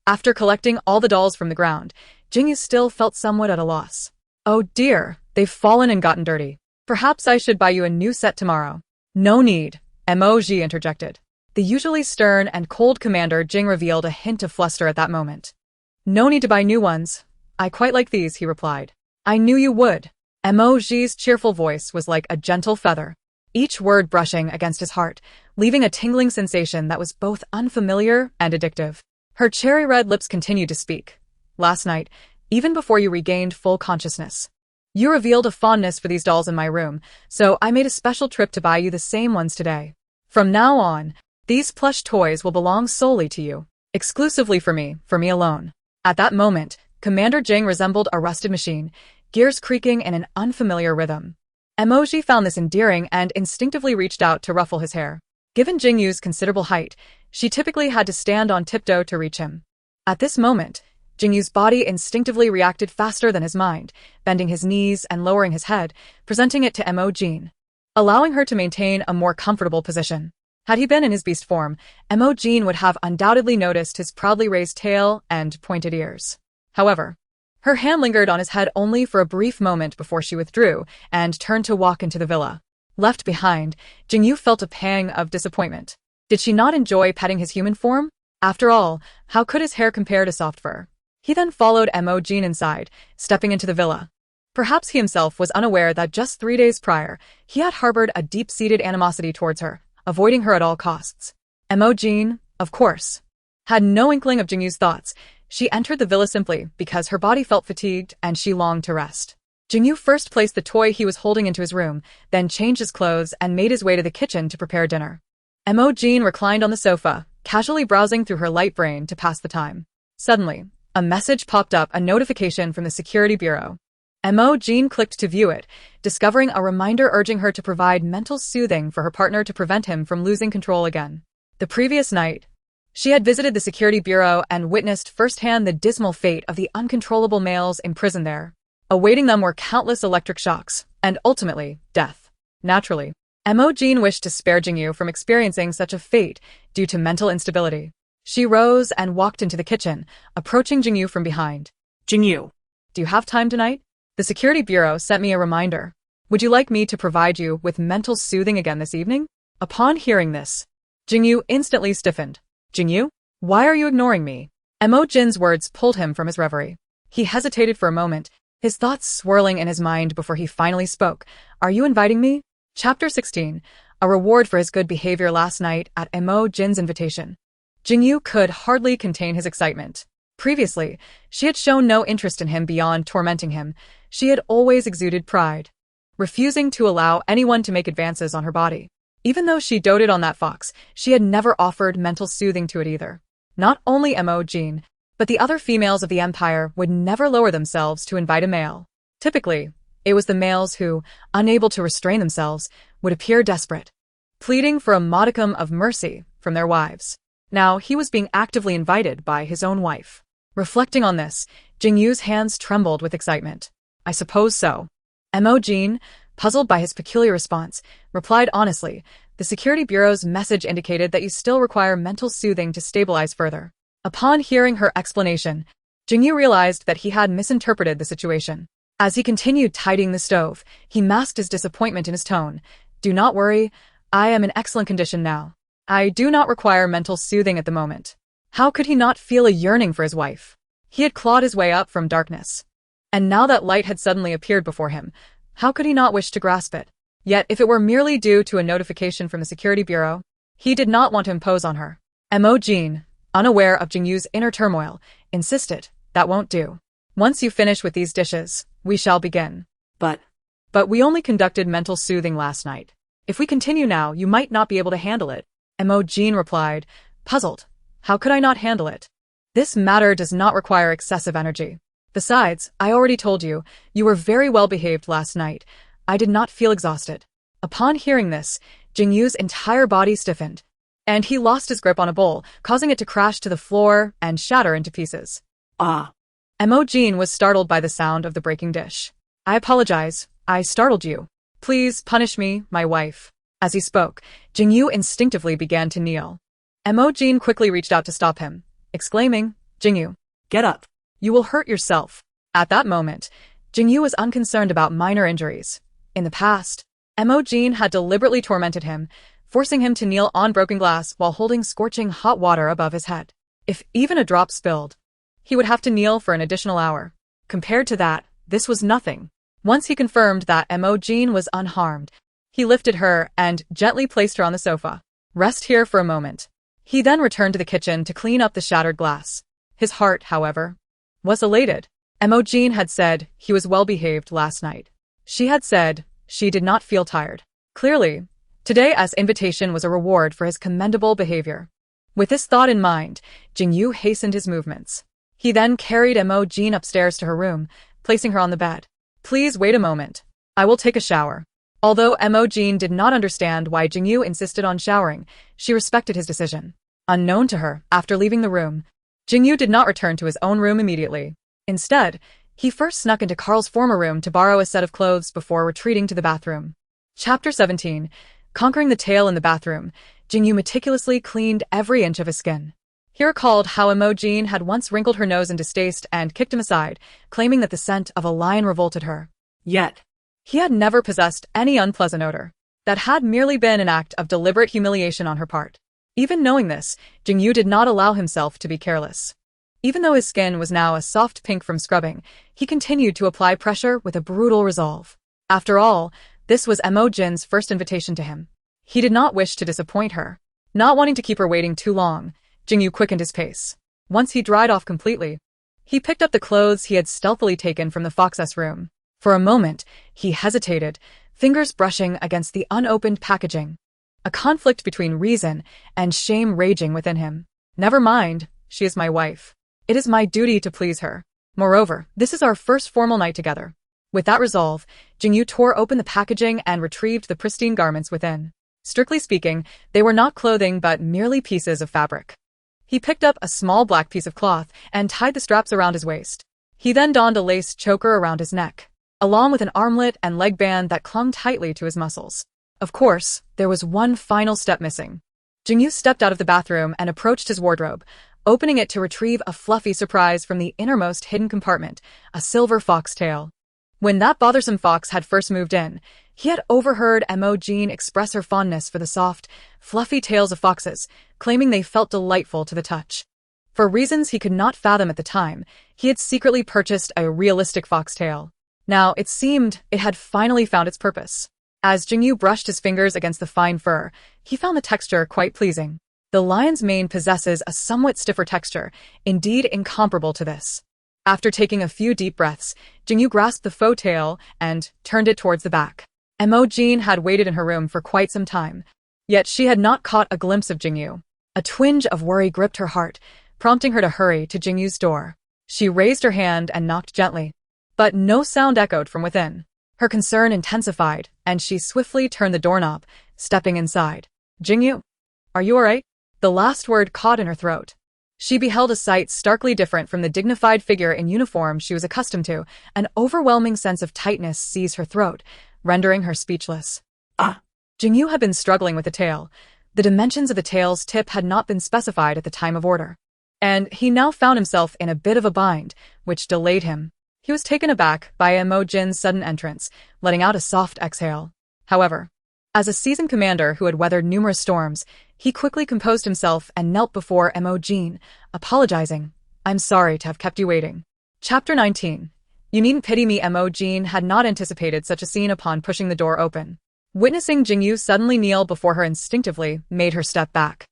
Speaker 1: After collecting all the dolls from the ground, Jingu still felt somewhat at a loss. Oh dear, they've fallen and gotten dirty. Perhaps I should buy you a new set tomorrow. No need, Mo Jin interjected. The usually stern and cold Commander Jing revealed a hint of fluster at that moment. No need to buy new ones. I quite like these, he replied. I knew you would. Mo Jin's cheerful voice was like a gentle feather, each word brushing against his heart, leaving a tingling sensation that was both unfamiliar and addictive. Her cherry-red lips continued to speak. Last night, even before you regained full consciousness, you revealed a fondness for these dolls in my room, so I made a special trip to buy you the same ones today. From now on, these plush toys will belong solely to you, exclusively for me alone. At that moment, Commander Jing resembled a rusted machine, gears creaking in an unfamiliar rhythm. Mo Jin found this endearing and instinctively reached out to ruffle his hair. Given Jingu's considerable height, she typically had to stand on tiptoe to reach him. At this moment, Jingu's body instinctively reacted faster than his mind, bending his knees and lowering his head, presenting it to Mo Jin, allowing her to maintain a more comfortable position. Had he been in his beast form, Mo Jin would have undoubtedly noticed his proudly raised tail and pointed ears. However, her hand lingered on his head only for a brief moment before she withdrew and turned to walk into the villa. Left behind, Jingu felt a pang of disappointment. Did she not enjoy petting his human form? After all, how could his hair compare to soft fur? He then followed Mo Jin inside, stepping into the villa. Perhaps he himself was unaware that just 3 days prior, he had harbored a deep-seated animosity towards her, avoiding her at all costs. Mo Jin, of course, had no inkling of Jingu's thoughts. She entered the villa simply because her body felt fatigued and she longed to rest. Jingu first placed the toy he was holding into his room, then changed his clothes and made his way to the kitchen to prepare dinner. Mo Jin reclined on the sofa, casually browsing through her light brain to pass the time. Suddenly, a message popped up, a notification from the security bureau. Mo Jin clicked to view it, discovering a reminder urging her to provide mental soothing for her partner to prevent him from losing control again. The previous night, she had visited the security bureau and witnessed firsthand the dismal fate of the uncontrollable males imprisoned there. Awaiting them were countless electric shocks, and ultimately, death. Naturally, Mo Jin wished to spare Jingu from experiencing such a fate due to mental instability. She rose and walked into the kitchen, approaching Jingu from behind.
Speaker 2: Jingu.
Speaker 1: Do you have time tonight? The security bureau sent me a reminder. Would you like me to provide you with mental soothing again this evening? Upon hearing this, Jingu instantly stiffened. Jingu? Why are you ignoring me? Mo Jin's words pulled him from his reverie. He hesitated for a moment, his thoughts swirling in his mind before he finally spoke. Are you inviting me? Chapter 16. A reward for his good behavior last night at Mo Jin's invitation. Jingu could hardly contain his excitement. Previously, she had shown no interest in him beyond tormenting him. She had always exuded pride, refusing to allow anyone to make advances on her body. Even though she doted on that fox, she had never offered mental soothing to it either. Not only Mo Jin, but the other females of the empire would never lower themselves to invite a male. Typically, it was the males who, unable to restrain themselves, would appear desperate, pleading for a modicum of mercy from their wives. Now he was being actively invited by his own wife. Reflecting on this, Jingu's hands trembled with excitement. I suppose so. Mo Jin, puzzled by his peculiar response, replied honestly. The security bureau's message indicated that you still require mental soothing to stabilize further. Upon hearing her explanation, Jingu realized that he had misinterpreted the situation. As he continued tidying the stove, he masked his disappointment in his tone. Do not worry, I am in excellent condition now. I do not require mental soothing at the moment. How could he not feel a yearning for his wife? He had clawed his way up from darkness, and now that light had suddenly appeared before him. How could he not wish to grasp it? Yet if it were merely due to a notification from the security bureau, he did not want to impose on her. Mo Jin, unaware of Jingu's inner turmoil, insisted, that won't do. Once you finish with these dishes, we shall begin. But we only conducted mental soothing last night. If we continue now, you might not be able to handle it. Mo Jin replied, puzzled. How could I not handle it? This matter does not require excessive energy. Besides, I already told you, you were very well behaved last night. I did not feel exhausted. Upon hearing this, Jingu's entire body stiffened, and he lost his grip on a bowl, causing it to crash to the floor and shatter into pieces.
Speaker 2: Ah.
Speaker 1: Mo Jin was startled by the sound of the breaking dish. I apologize, I startled you. Please punish me, my wife. As he spoke, Jingu instinctively began to kneel. Mo Jin quickly reached out to stop him, exclaiming, Jingu,
Speaker 2: get up.
Speaker 1: You will hurt yourself. At that moment, Jingu was unconcerned about minor injuries. In the past, Mo Jin had deliberately tormented him, forcing him to kneel on broken glass while holding scorching hot water above his head. If even a drop spilled, he would have to kneel for an additional hour. Compared to that, this was nothing. Once he confirmed that Mo Jin was unharmed, he lifted her and gently placed her on the sofa. Rest here for a moment. He then returned to the kitchen to clean up the shattered glass. His heart, however, was elated. Mo Jin had said he was well behaved last night. She had said she did not feel tired. Clearly, today's invitation was a reward for his commendable behavior. With this thought in mind, Jingu hastened his movements. He then carried Mo Jin upstairs to her room, placing her on the bed. Please wait a moment. I will take a shower. Although Mo Jin did not understand why Jingu insisted on showering, she respected his decision. Unknown to her, after leaving the room, Jingu did not return to his own room immediately. Instead, he first snuck into Karl's former room to borrow a set of clothes before retreating to the bathroom. Chapter 17. Conquering the tail in the bathroom, Jingu meticulously cleaned every inch of his skin. He recalled how Mo Jin had once wrinkled her nose in distaste and kicked him aside, claiming that the scent of a lion revolted her. Yet, he had never possessed any unpleasant odor. That had merely been an act of deliberate humiliation on her part. Even knowing this, Jingu did not allow himself to be careless. Even though his skin was now a soft pink from scrubbing, he continued to apply pressure with a brutal resolve. After all, this was Mo Jin's first invitation to him. He did not wish to disappoint her. Not wanting to keep her waiting too long, Jingu quickened his pace. Once he dried off completely, he picked up the clothes he had stealthily taken from the fox's room. For a moment, he hesitated, fingers brushing against the unopened packaging. A conflict between reason and shame raging within him. Never mind, she is my wife. It is my duty to please her. Moreover, this is our first formal night together. With that resolve, Jingu tore open the packaging and retrieved the pristine garments within. Strictly speaking, they were not clothing but merely pieces of fabric. He picked up a small black piece of cloth and tied the straps around his waist. He then donned a lace choker around his neck, along with an armlet and leg band that clung tightly to his muscles. Of course, there was one final step missing. Jingu stepped out of the bathroom and approached his wardrobe, opening it to retrieve a fluffy surprise from the innermost hidden compartment, a silver foxtail. When that bothersome fox had first moved in, he had overheard Mo Jin express her fondness for the soft, fluffy tails of foxes, claiming they felt delightful to the touch. For reasons he could not fathom at the time, he had secretly purchased a realistic foxtail. Now, it seemed it had finally found its purpose. As Jingu brushed his fingers against the fine fur, he found the texture quite pleasing. The lion's mane possesses a somewhat stiffer texture, indeed incomparable to this. After taking a few deep breaths, Jingu grasped the faux tail and turned it towards the back. Mo Jin had waited in her room for quite some time, yet she had not caught a glimpse of Jingu. A twinge of worry gripped her heart, prompting her to hurry to Jingu's door. She raised her hand and knocked gently, but no sound echoed from within. Her concern intensified, and she swiftly turned the doorknob, stepping inside. Jingu, are you all right? The last word caught in her throat. She beheld a sight starkly different from the dignified figure in uniform she was accustomed to. An overwhelming sense of tightness seized her throat, rendering her speechless. Jingu had been struggling with the tail. The dimensions of the tail's tip had not been specified at the time of order, and he now found himself in a bit of a bind, which delayed him. He was taken aback by Mo Jin's sudden entrance, letting out a soft exhale. However, as a seasoned commander who had weathered numerous storms, he quickly composed himself and knelt before Mo Jin, apologizing. I'm sorry to have kept you waiting. Chapter 19. You needn't pity me. Mo Jin had not anticipated such a scene upon pushing the door open. Witnessing Jingu suddenly kneel before her instinctively made her step back,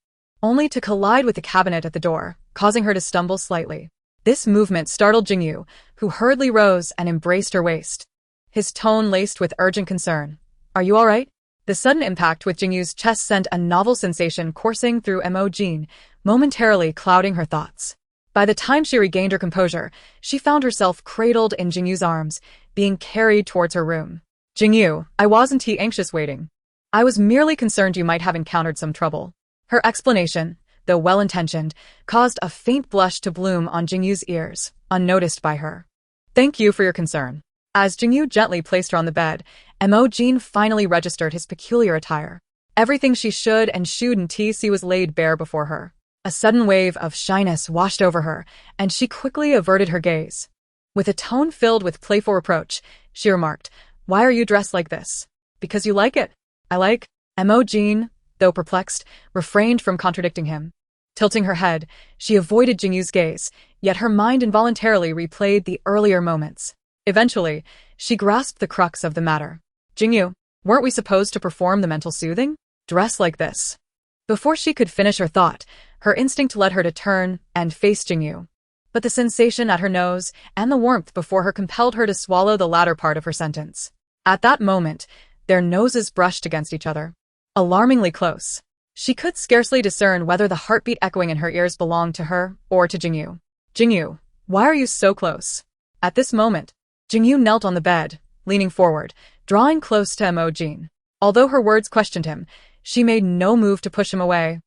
Speaker 1: only to collide with the cabinet at the door, causing her to stumble slightly. This movement startled Jingu, who hurriedly rose and embraced her waist. His tone laced with urgent concern. Are you all right? The sudden impact with Jingu's chest sent a novel sensation coursing through Mo Jin, momentarily clouding her thoughts. By the time she regained her composure, she found herself cradled in Jingu's arms, being carried towards her room. Jingu, I wasn't anxious waiting. I was merely concerned you might have encountered some trouble. Her explanation, though well-intentioned, caused a faint blush to bloom on Jingu's ears, unnoticed by her. Thank you for your concern. As Jingu gently placed her on the bed, Mo Jin finally registered his peculiar attire. Everything she should and shouldn't see was laid bare before her. A sudden wave of shyness washed over her, and she quickly averted her gaze. With a tone filled with playful reproach, she remarked, Why are you dressed like this? Because you like it. I like. Mo Jin, though perplexed, refrained from contradicting him. Tilting her head, she avoided Jingu's gaze, yet her mind involuntarily replayed the earlier moments. Eventually, she grasped the crux of the matter. Jingu, weren't we supposed to perform the mental soothing? Dress like this. Before she could finish her thought, her instinct led her to turn and face Jingu. But the sensation at her nose and the warmth before her compelled her to swallow the latter part of her sentence. At that moment, their noses brushed against each other. Alarmingly close. She could scarcely discern whether the heartbeat echoing in her ears belonged to her or to Jingu. Jingu, why are you so close? At this moment, Jingu knelt on the bed, leaning forward, drawing close to Mo Jin. Although her words questioned him, she made no move to push him away,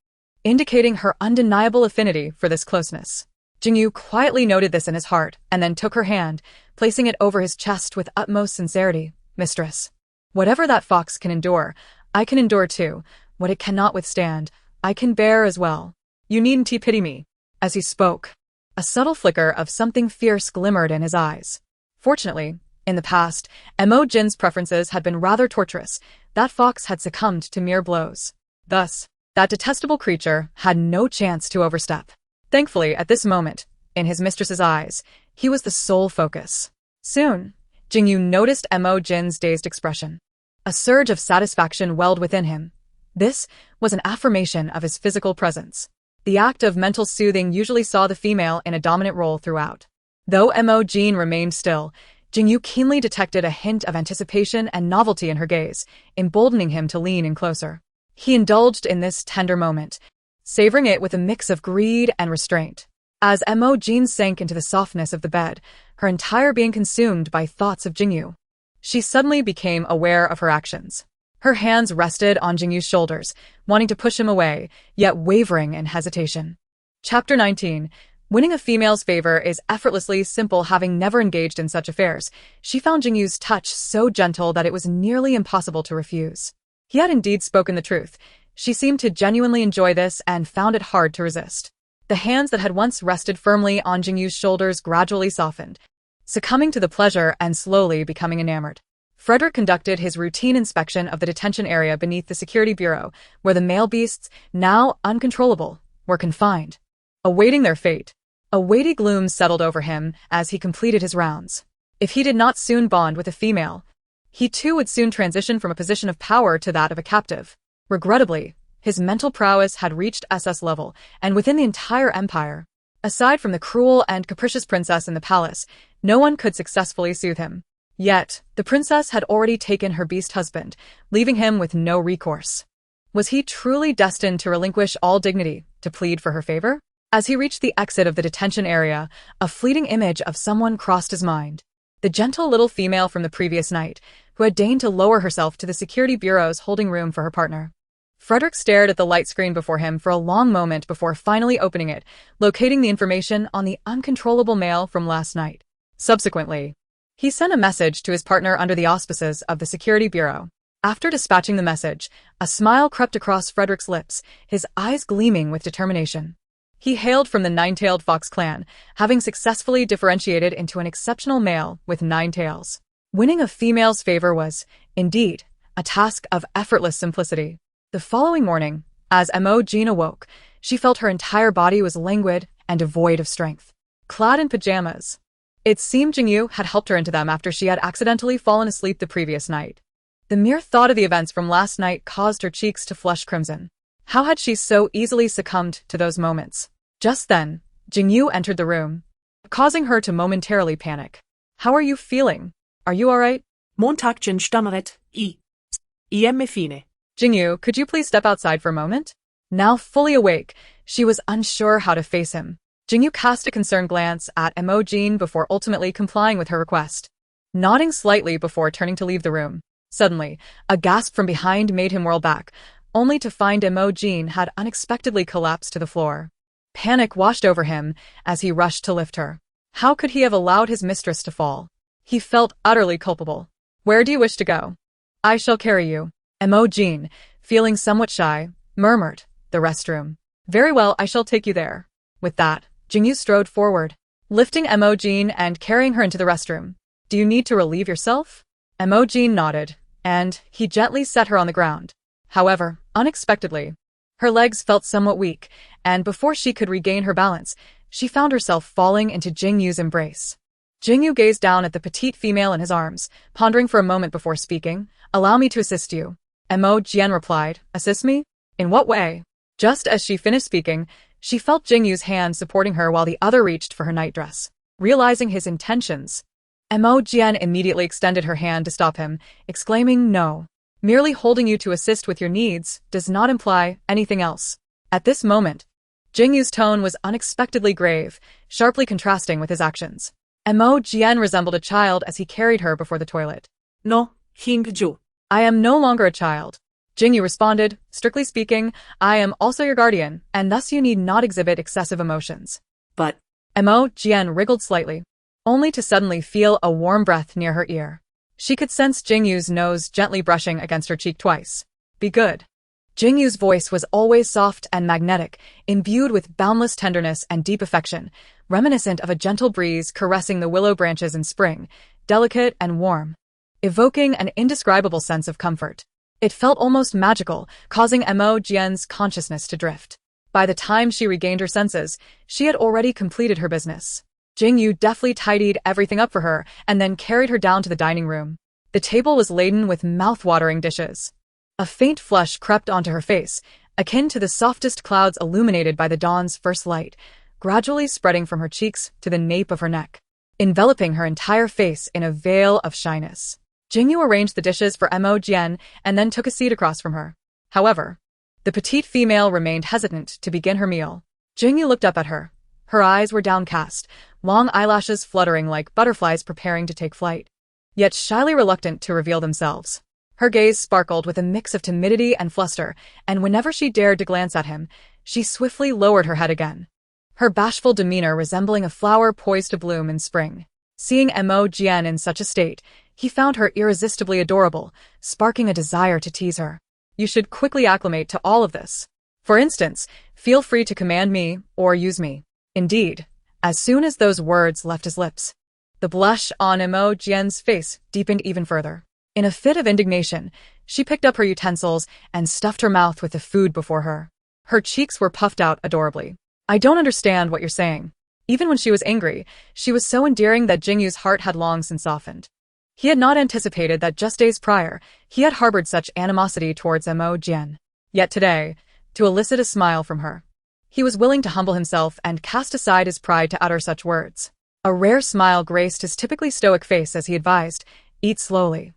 Speaker 1: indicating her undeniable affinity for this closeness. Jingu quietly noted this in his heart and then took her hand, placing it over his chest with utmost sincerity. Mistress, whatever that fox can endure, I can endure too. What it cannot withstand, I can bear as well. You needn't pity me. As he spoke, a subtle flicker of something fierce glimmered in his eyes. Fortunately, in the past, Mo Jin's preferences had been rather torturous. That fox had succumbed to mere blows. Thus, that detestable creature had no chance to overstep. Thankfully, at this moment, in his mistress's eyes, he was the sole focus. Soon, Jingu noticed Mo Jin's dazed expression. A surge of satisfaction welled within him, This was an affirmation of his physical presence. The act of mental soothing usually saw the female in a dominant role throughout. Though Mo Jin remained still, Jingu keenly detected a hint of anticipation and novelty in her gaze, emboldening him to lean in closer. He indulged in this tender moment, savoring it with a mix of greed and restraint. As Mo Jin sank into the softness of the bed, her entire being consumed by thoughts of Jingu, she suddenly became aware of her actions. Her hands rested on Jingu's shoulders, wanting to push him away, yet wavering in hesitation. Chapter 19. Winning a female's favor is effortlessly simple. Having never engaged in such affairs, she found Jingu's touch so gentle that it was nearly impossible to refuse. He had indeed spoken the truth. She seemed to genuinely enjoy this and found it hard to resist. The hands that had once rested firmly on Jingu's shoulders gradually softened, succumbing to the pleasure and slowly becoming enamored. Frederick conducted his routine inspection of the detention area beneath the security bureau, where the male beasts, now uncontrollable, were confined, awaiting their fate. A weighty gloom settled over him as he completed his rounds. If he did not soon bond with a female, he too would soon transition from a position of power to that of a captive. Regrettably, his mental prowess had reached SS-level, and within the entire empire, aside from the cruel and capricious princess in the palace, no one could successfully soothe him. Yet, the princess had already taken her beast husband, leaving him with no recourse. Was he truly destined to relinquish all dignity to plead for her favor? As he reached the exit of the detention area, a fleeting image of someone crossed his mind. The gentle little female from the previous night, who had deigned to lower herself to the security bureau's holding room for her partner. Frederick stared at the light screen before him for a long moment before finally opening it, locating the information on the uncontrollable male from last night. Subsequently, he sent a message to his partner under the auspices of the security bureau. After dispatching the message, a smile crept across Frederick's lips, his eyes gleaming with determination. He hailed from the nine-tailed fox clan, having successfully differentiated into an exceptional male with 9 tails. Winning a female's favor was, indeed, a task of effortless simplicity. The following morning, as Mo Jin awoke, she felt her entire body was languid and devoid of strength. Clad in pajamas, it seemed Jingu had helped her into them after she had accidentally fallen asleep the previous night. The mere thought of the events from last night caused her cheeks to flush crimson. How had she so easily succumbed to those moments? Just then, Jingu entered the room, causing her to momentarily panic. How are you feeling? Are you alright?
Speaker 2: Montag Jin stammeret, me fine.
Speaker 1: Jingu, could you please step outside for a moment? Now fully awake, she was unsure how to face him. Jingu cast a concerned glance at Mo Jin before ultimately complying with her request, nodding slightly before turning to leave the room. Suddenly, a gasp from behind made him whirl back, only to find Mo Jin had unexpectedly collapsed to the floor. Panic washed over him as he rushed to lift her. How could he have allowed his mistress to fall? He felt utterly culpable. Where do you wish to go? I shall carry you. Mo Jin, feeling somewhat shy, murmured, the restroom. Very well, I shall take you there. With that, Jingu strode forward, lifting Mo Jin and carrying her into the restroom. Do you need to relieve yourself? Mo Jin nodded, and he gently set her on the ground. However, unexpectedly, her legs felt somewhat weak, and before she could regain her balance, she found herself falling into Jingu's embrace. Jingu gazed down at the petite female in his arms, pondering for a moment before speaking. Allow me to assist you. Mo Jin replied, Assist me? In what way? Just as she finished speaking, she felt Jingu's hand supporting her while the other reached for her nightdress. Realizing his intentions, Mo Jin immediately extended her hand to stop him, exclaiming, No. Merely holding you to assist with your needs does not imply anything else. At this moment, Jingu's tone was unexpectedly grave, sharply contrasting with his actions. Mo Jin resembled a child as he carried her before the toilet.
Speaker 2: No, Jingu.
Speaker 1: I am no longer a child. Jingu responded, strictly speaking, I am also your guardian, and thus you need not exhibit excessive emotions.
Speaker 2: But
Speaker 1: Mo Jin wriggled slightly, only to suddenly feel a warm breath near her ear. She could sense Jingu's nose gently brushing against her cheek twice. Be good. Jingu's voice was always soft and magnetic, imbued with boundless tenderness and deep affection, reminiscent of a gentle breeze caressing the willow branches in spring, delicate and warm, evoking an indescribable sense of comfort. It felt almost magical, causing Mo Jin's consciousness to drift. By the time she regained her senses, she had already completed her business. Jingu deftly tidied everything up for her and then carried her down to the dining room. The table was laden with mouth-watering dishes. A faint flush crept onto her face, akin to the softest clouds illuminated by the dawn's first light, gradually spreading from her cheeks to the nape of her neck, enveloping her entire face in a veil of shyness. Jingu arranged the dishes for Mo Jin and then took a seat across from her. However, the petite female remained hesitant to begin her meal. Jingu looked up at her. Her eyes were downcast, long eyelashes fluttering like butterflies preparing to take flight, yet shyly reluctant to reveal themselves. Her gaze sparkled with a mix of timidity and fluster, and whenever she dared to glance at him, she swiftly lowered her head again, her bashful demeanor resembling a flower poised to bloom in spring. Seeing Mo Jin in such a state, he found her irresistibly adorable, sparking a desire to tease her. You should quickly acclimate to all of this. For instance, feel free to command me or use me. Indeed, as soon as those words left his lips, the blush on Mo Jin's face deepened even further. In a fit of indignation, she picked up her utensils and stuffed her mouth with the food before her. Her cheeks were puffed out adorably. I don't understand what you're saying. Even when she was angry, she was so endearing that Jingu's heart had long since softened. He had not anticipated that just days prior, he had harbored such animosity towards Mo Jin. Yet today, to elicit a smile from her, he was willing to humble himself and cast aside his pride to utter such words. A rare smile graced his typically stoic face as he advised, "Eat slowly."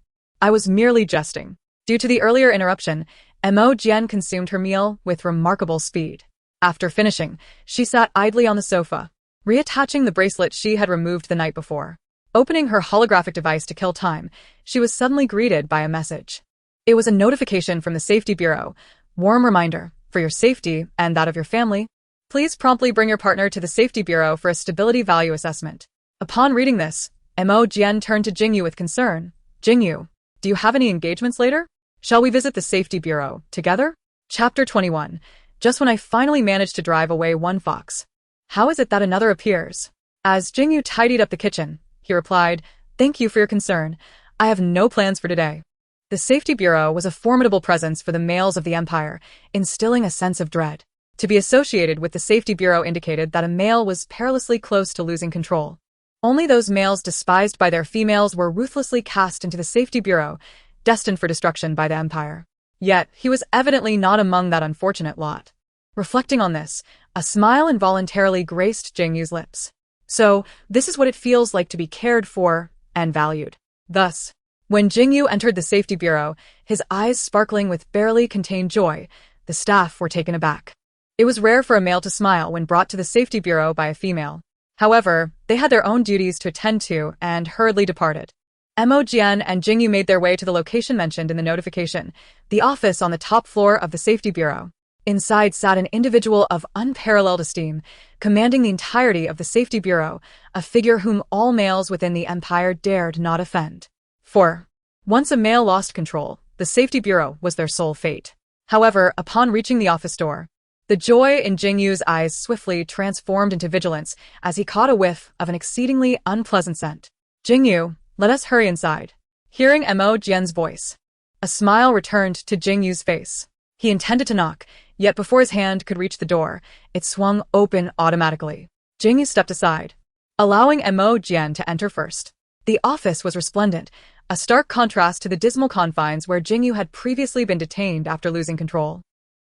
Speaker 1: I was merely jesting. Due to the earlier interruption, Mo Jin consumed her meal with remarkable speed. After finishing, she sat idly on the sofa, reattaching the bracelet she had removed the night before. Opening her holographic device to kill time, she was suddenly greeted by a message. It was a notification from the Safety Bureau. Warm reminder, for your safety and that of your family, please promptly bring your partner to the Safety Bureau for a stability value assessment. Upon reading this, Mo Jin turned to Jingu with concern. Jingu, do you have any engagements later? Shall we visit the Safety Bureau together? Chapter 21. Just when I finally managed to drive away one fox, how is it that another appears? As Jingu tidied up the kitchen, he replied, "Thank you for your concern. I have no plans for today." The Safety Bureau was a formidable presence for the males of the Empire, instilling a sense of dread. To be associated with the Safety Bureau indicated that a male was perilously close to losing control. Only those males despised by their females were ruthlessly cast into the Safety Bureau, destined for destruction by the Empire. Yet, he was evidently not among that unfortunate lot. Reflecting on this, a smile involuntarily graced Jingu's lips. So, this is what it feels like to be cared for and valued. Thus, when Jingu entered the Safety Bureau, his eyes sparkling with barely contained joy, the staff were taken aback. It was rare for a male to smile when brought to the Safety Bureau by a female. However, they had their own duties to attend to and hurriedly departed. Mo Jin and Jingu made their way to the location mentioned in the notification, the office on the top floor of the Safety Bureau. Inside sat an individual of unparalleled esteem, commanding the entirety of the Safety Bureau, a figure whom all males within the Empire dared not offend. For, once a male lost control, the Safety Bureau was their sole fate. However, upon reaching the office door, the joy in Jingu's eyes swiftly transformed into vigilance as he caught a whiff of an exceedingly unpleasant scent. "Jingu, let us hurry inside." Hearing Mo Jin's voice, a smile returned to Jingu's face. He intended to knock, yet before his hand could reach the door, it swung open automatically. Jingu stepped aside, allowing Mo Jin to enter first. The office was resplendent, a stark contrast to the dismal confines where Jingu had previously been detained after losing control.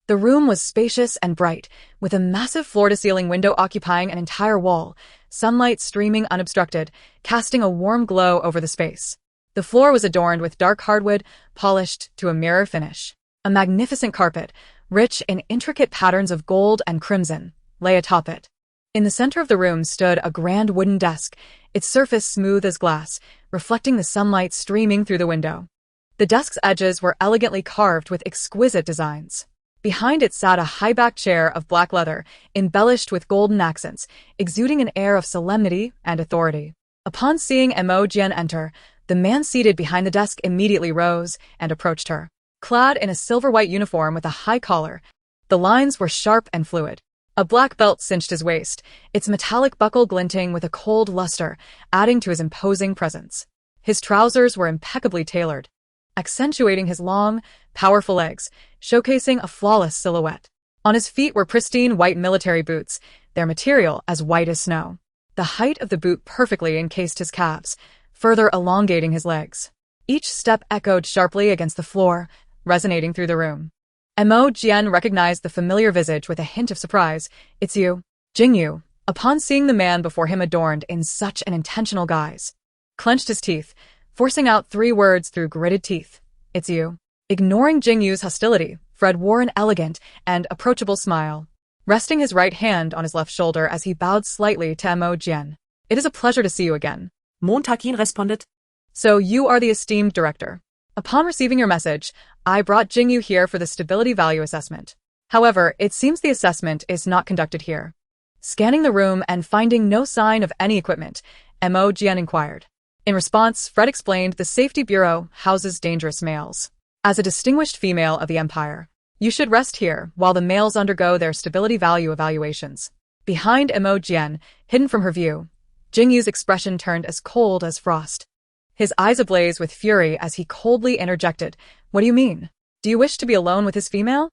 Speaker 1: The room was spacious and bright, with a massive floor-to-ceiling window occupying an entire wall, sunlight streaming unobstructed, casting a warm glow over the space. The floor was adorned with dark hardwood, polished to a mirror finish. A magnificent carpet, rich in intricate patterns of gold and crimson, lay atop it. In the center of the room stood a grand wooden desk, its surface smooth as glass, reflecting the sunlight streaming through the window. The desk's edges were elegantly carved with exquisite designs. Behind it sat a high-backed chair of black leather, embellished with golden accents, exuding an air of solemnity and authority. Upon seeing Mo Jin enter, the man seated behind the desk immediately rose and approached her. Clad in a silver-white uniform with a high collar, the lines were sharp and fluid. A black belt cinched his waist, its metallic buckle glinting with a cold luster, adding to his imposing presence. His trousers were impeccably tailored, accentuating his long, powerful legs, showcasing a flawless silhouette. On his feet were pristine white military boots, their material as white as snow. The height of the boot perfectly encased his calves, further elongating his legs. Each step echoed sharply against the floor, resonating through the room. Mo Jin recognized the familiar visage with a hint of surprise. It's you, Jingu, upon seeing the man before him adorned in such an intentional guise. Clenched his teeth, forcing out 3 words through gritted teeth. It's you. Ignoring Jingu's hostility, Fred wore an elegant and approachable smile, resting his right hand on his left shoulder as he bowed slightly to Mo Jin. It is a pleasure to see you again.
Speaker 2: Montag Jin responded.
Speaker 1: So you are the esteemed director. Upon receiving your message, I brought Jingu here for the stability value assessment. However, it seems the assessment is not conducted here. Scanning the room and finding no sign of any equipment, Mo Jin inquired. In response, Fred explained the Safety Bureau houses dangerous males. As a distinguished female of the Empire, you should rest here while the males undergo their stability value evaluations. Behind Mo Jin, hidden from her view, Jingu's expression turned as cold as frost. His eyes ablaze with fury as he coldly interjected, "What do you mean? Do you wish to be alone with his female?"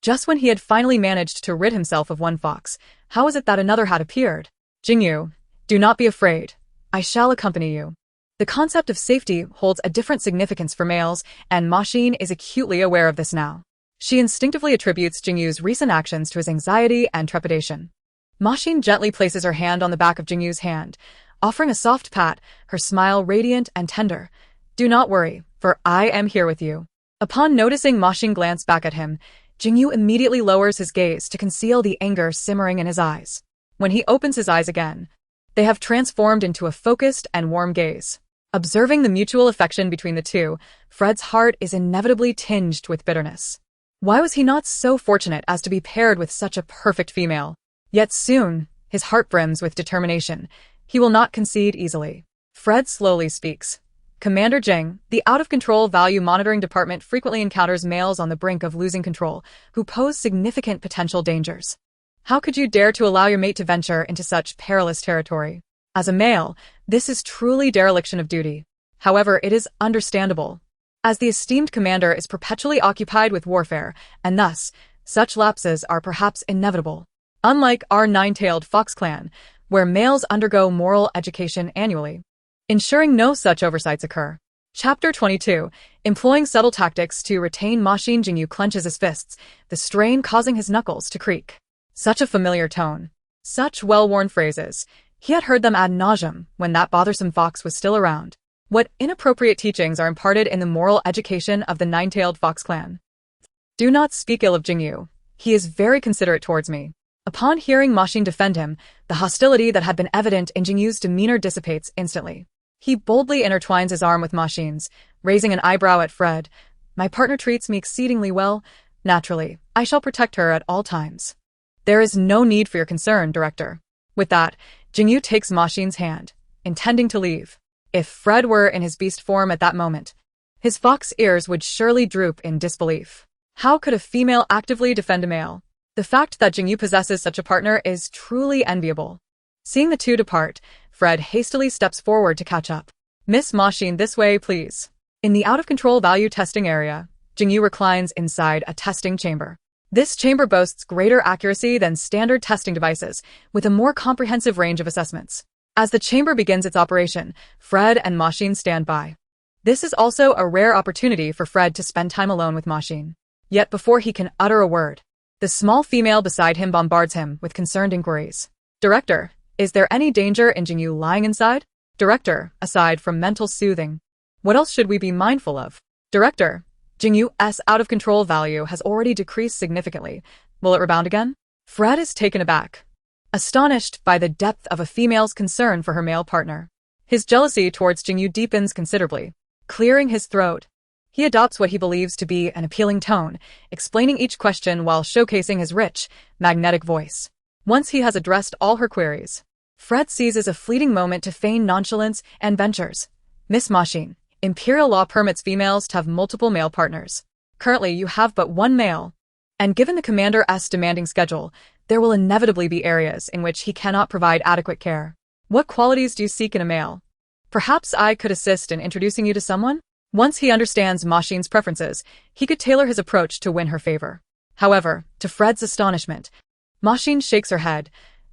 Speaker 1: Just when he had finally managed to rid himself of one fox, how is it that another had appeared? Jingu, do not be afraid. I shall accompany you. The concept of safety holds a different significance for males, and Mo Jin is acutely aware of this now. She instinctively attributes Jingu's recent actions to his anxiety and trepidation. Mo Jin gently places her hand on the back of Jingu's hand, offering a soft pat, her smile radiant and tender. Do not worry, for I am here with you. Upon noticing Mo Jin glance back at him, Jingu immediately lowers his gaze to conceal the anger simmering in his eyes. When he opens his eyes again, they have transformed into a focused and warm gaze. Observing the mutual affection between the two, Fred's heart is inevitably tinged with bitterness. Why was he not so fortunate as to be paired with such a perfect female? Yet soon, his heart brims with determination. He will not concede easily. Fred slowly speaks. Commander Jing, the out-of-control value monitoring department frequently encounters males on the brink of losing control, who pose significant potential dangers. How could you dare to allow your mate to venture into such perilous territory? As a male, this is truly dereliction of duty. However, it is understandable, as the esteemed commander is perpetually occupied with warfare, and thus, such lapses are perhaps inevitable. Unlike our nine-tailed fox clan, where males undergo moral education annually, ensuring no such oversights occur. Chapter 22, employing subtle tactics to retain Mo Jin. Jingu clenches his fists, the strain causing his knuckles to creak. Such a familiar tone. Such well-worn phrases. He had heard them ad nauseum when that bothersome fox was still around. What inappropriate teachings are imparted in the moral education of the nine-tailed fox clan? Do not speak ill of Jingu. He is very considerate towards me. Upon hearing Mo Jin defend him, the hostility that had been evident in Jingu's demeanor dissipates instantly. He boldly intertwines his arm with Mo Jin's, raising an eyebrow at Fred. My partner treats me exceedingly well. Naturally, I shall protect her at all times. There is no need for your concern, Director. With that, Jingu takes Mo Jin's hand, intending to leave. If Fred were in his beast form at that moment, his fox ears would surely droop in disbelief. How could a female actively defend a male? The fact that Jingu possesses such a partner is truly enviable. Seeing the two depart, Fred hastily steps forward to catch up. Miss Mo Jin, this way, please. In the out-of-control value testing area, Jingu reclines inside a testing chamber. This chamber boasts greater accuracy than standard testing devices, with a more comprehensive range of assessments. As the chamber begins its operation, Fred and Mo Jin stand by. This is also a rare opportunity for Fred to spend time alone with Mo Jin. Yet before he can utter a word, the small female beside him bombards him with concerned inquiries. Director, is there any danger in Jingu lying inside? Director, aside from mental soothing, what else should we be mindful of? Director, Jingu's out-of-control value has already decreased significantly. Will it rebound again? Fred is taken aback, astonished by the depth of a female's concern for her male partner. His jealousy towards Jingu deepens considerably. Clearing his throat, he adopts what he believes to be an appealing tone, explaining each question while showcasing his rich, magnetic voice. Once he has addressed all her queries, Fred seizes a fleeting moment to feign nonchalance and ventures. Miss Mo Jin, Imperial law permits females to have multiple male partners. Currently, you have but one male. And given the commander's demanding schedule, there will inevitably be areas in which he cannot provide adequate care. What qualities do you seek in a male? Perhaps I could assist in introducing you to someone? Once he understands Mo Jin's preferences, he could tailor his approach to win her favor. However, to Fred's astonishment, Mo Jin shakes her head.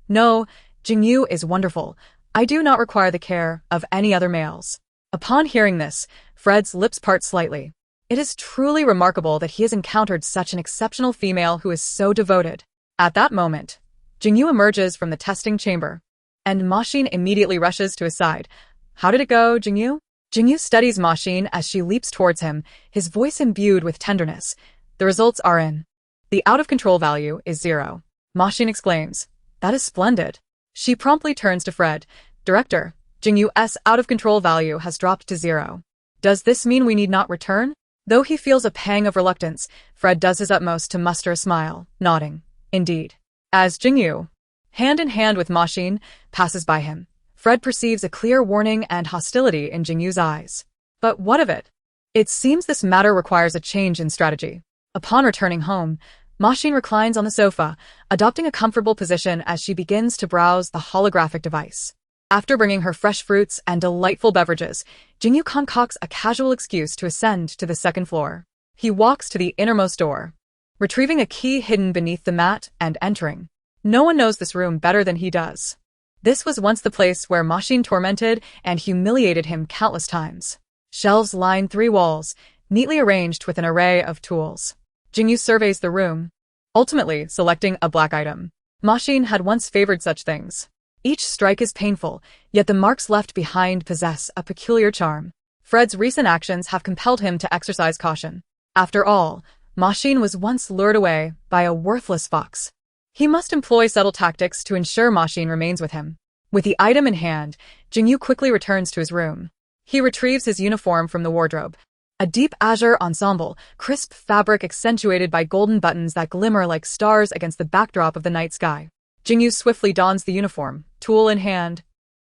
Speaker 1: No, Jingu is wonderful. I do not require the care of any other males. Upon hearing this, Fred's lips part slightly. It is truly remarkable that he has encountered such an exceptional female who is so devoted. At that moment, Jingu emerges from the testing chamber, and Mo Jin immediately rushes to his side. How did it go, Jingu? Jingu studies Mo Jin as she leaps towards him, his voice imbued with tenderness. The results are in. The out-of-control value is 0. Mo Jin exclaims, "That is splendid." She promptly turns to Fred. "Director, Jingu's out-of-control value has dropped to 0. Does this mean we need not return?" Though he feels a pang of reluctance, Fred does his utmost to muster a smile, nodding. Indeed. As Jingu, hand in hand with Mo Jin, passes by him, Fred perceives a clear warning and hostility in Jingu's eyes. But what of it? It seems this matter requires a change in strategy. Upon returning home, Mo Jin reclines on the sofa, adopting a comfortable position as she begins to browse the holographic device. After bringing her fresh fruits and delightful beverages, Jingu concocts a casual excuse to ascend to the second floor. He walks to the innermost door, retrieving a key hidden beneath the mat and entering. No one knows this room better than he does. This was once the place where Mo Jin tormented and humiliated him countless times. Shelves line 3 walls, neatly arranged with an array of tools. Jingu surveys the room, ultimately selecting a black item. Mo Jin had once favored such things. Each strike is painful, yet the marks left behind possess a peculiar charm. Fred's recent actions have compelled him to exercise caution. After all, Mo Jin was once lured away by a worthless fox. He must employ subtle tactics to ensure Mo Jin remains with him. With the item in hand, Jingu quickly returns to his room. He retrieves his uniform from the wardrobe. A deep azure ensemble, crisp fabric accentuated by golden buttons that glimmer like stars against the backdrop of the night sky. Jingu swiftly dons the uniform, tool in hand,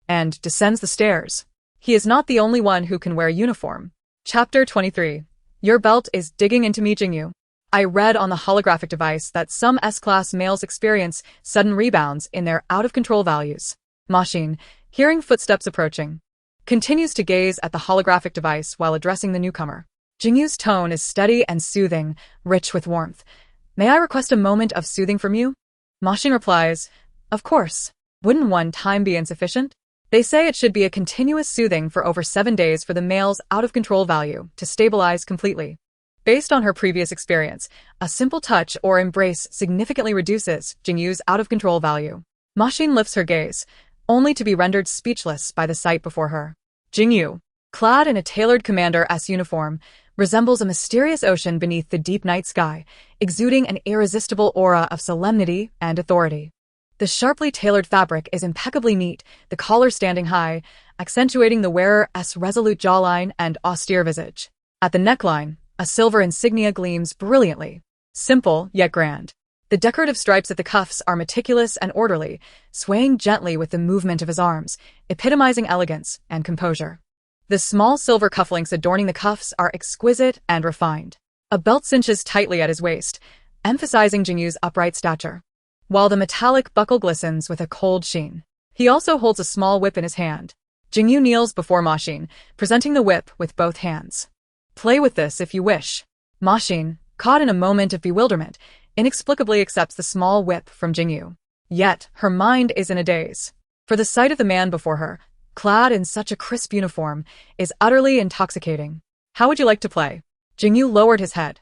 Speaker 1: and descends the stairs. He is not the only one who can wear a uniform. Chapter 23. Your belt is digging into me, Jingu. I read on the holographic device that some S-class males experience sudden rebounds in their out-of-control values. Mo Jin, hearing footsteps approaching, continues to gaze at the holographic device while addressing the newcomer. Jingu's tone is steady and soothing, rich with warmth. May I request a moment of soothing from you? Mo Jin replies, "Of course. Wouldn't one time be insufficient? They say it should be a continuous soothing for over 7 days for the male's out-of-control value to stabilize completely." Based on her previous experience, a simple touch or embrace significantly reduces Jingu's out-of-control value. Mo Jin lifts her gaze, only to be rendered speechless by the sight before her. Jingu, clad in a tailored commander's uniform, resembles a mysterious ocean beneath the deep night sky, exuding an irresistible aura of solemnity and authority. The sharply tailored fabric is impeccably neat, the collar standing high, accentuating the wearer's resolute jawline and austere visage. At the neckline, a silver insignia gleams brilliantly, simple yet grand. The decorative stripes at the cuffs are meticulous and orderly, swaying gently with the movement of his arms, epitomizing elegance and composure. The small silver cufflinks adorning the cuffs are exquisite and refined. A belt cinches tightly at his waist, emphasizing Jingu's upright stature, while the metallic buckle glistens with a cold sheen. He also holds a small whip in his hand. Jingu kneels before Mo Jin, presenting the whip with both hands. "Play with this if you wish." Mo Jin, caught in a moment of bewilderment, inexplicably accepts the small whip from Jingu. Yet, her mind is in a daze. For the sight of the man before her, clad in such a crisp uniform, is utterly intoxicating. "How would you like to play?" Jingu lowered his head,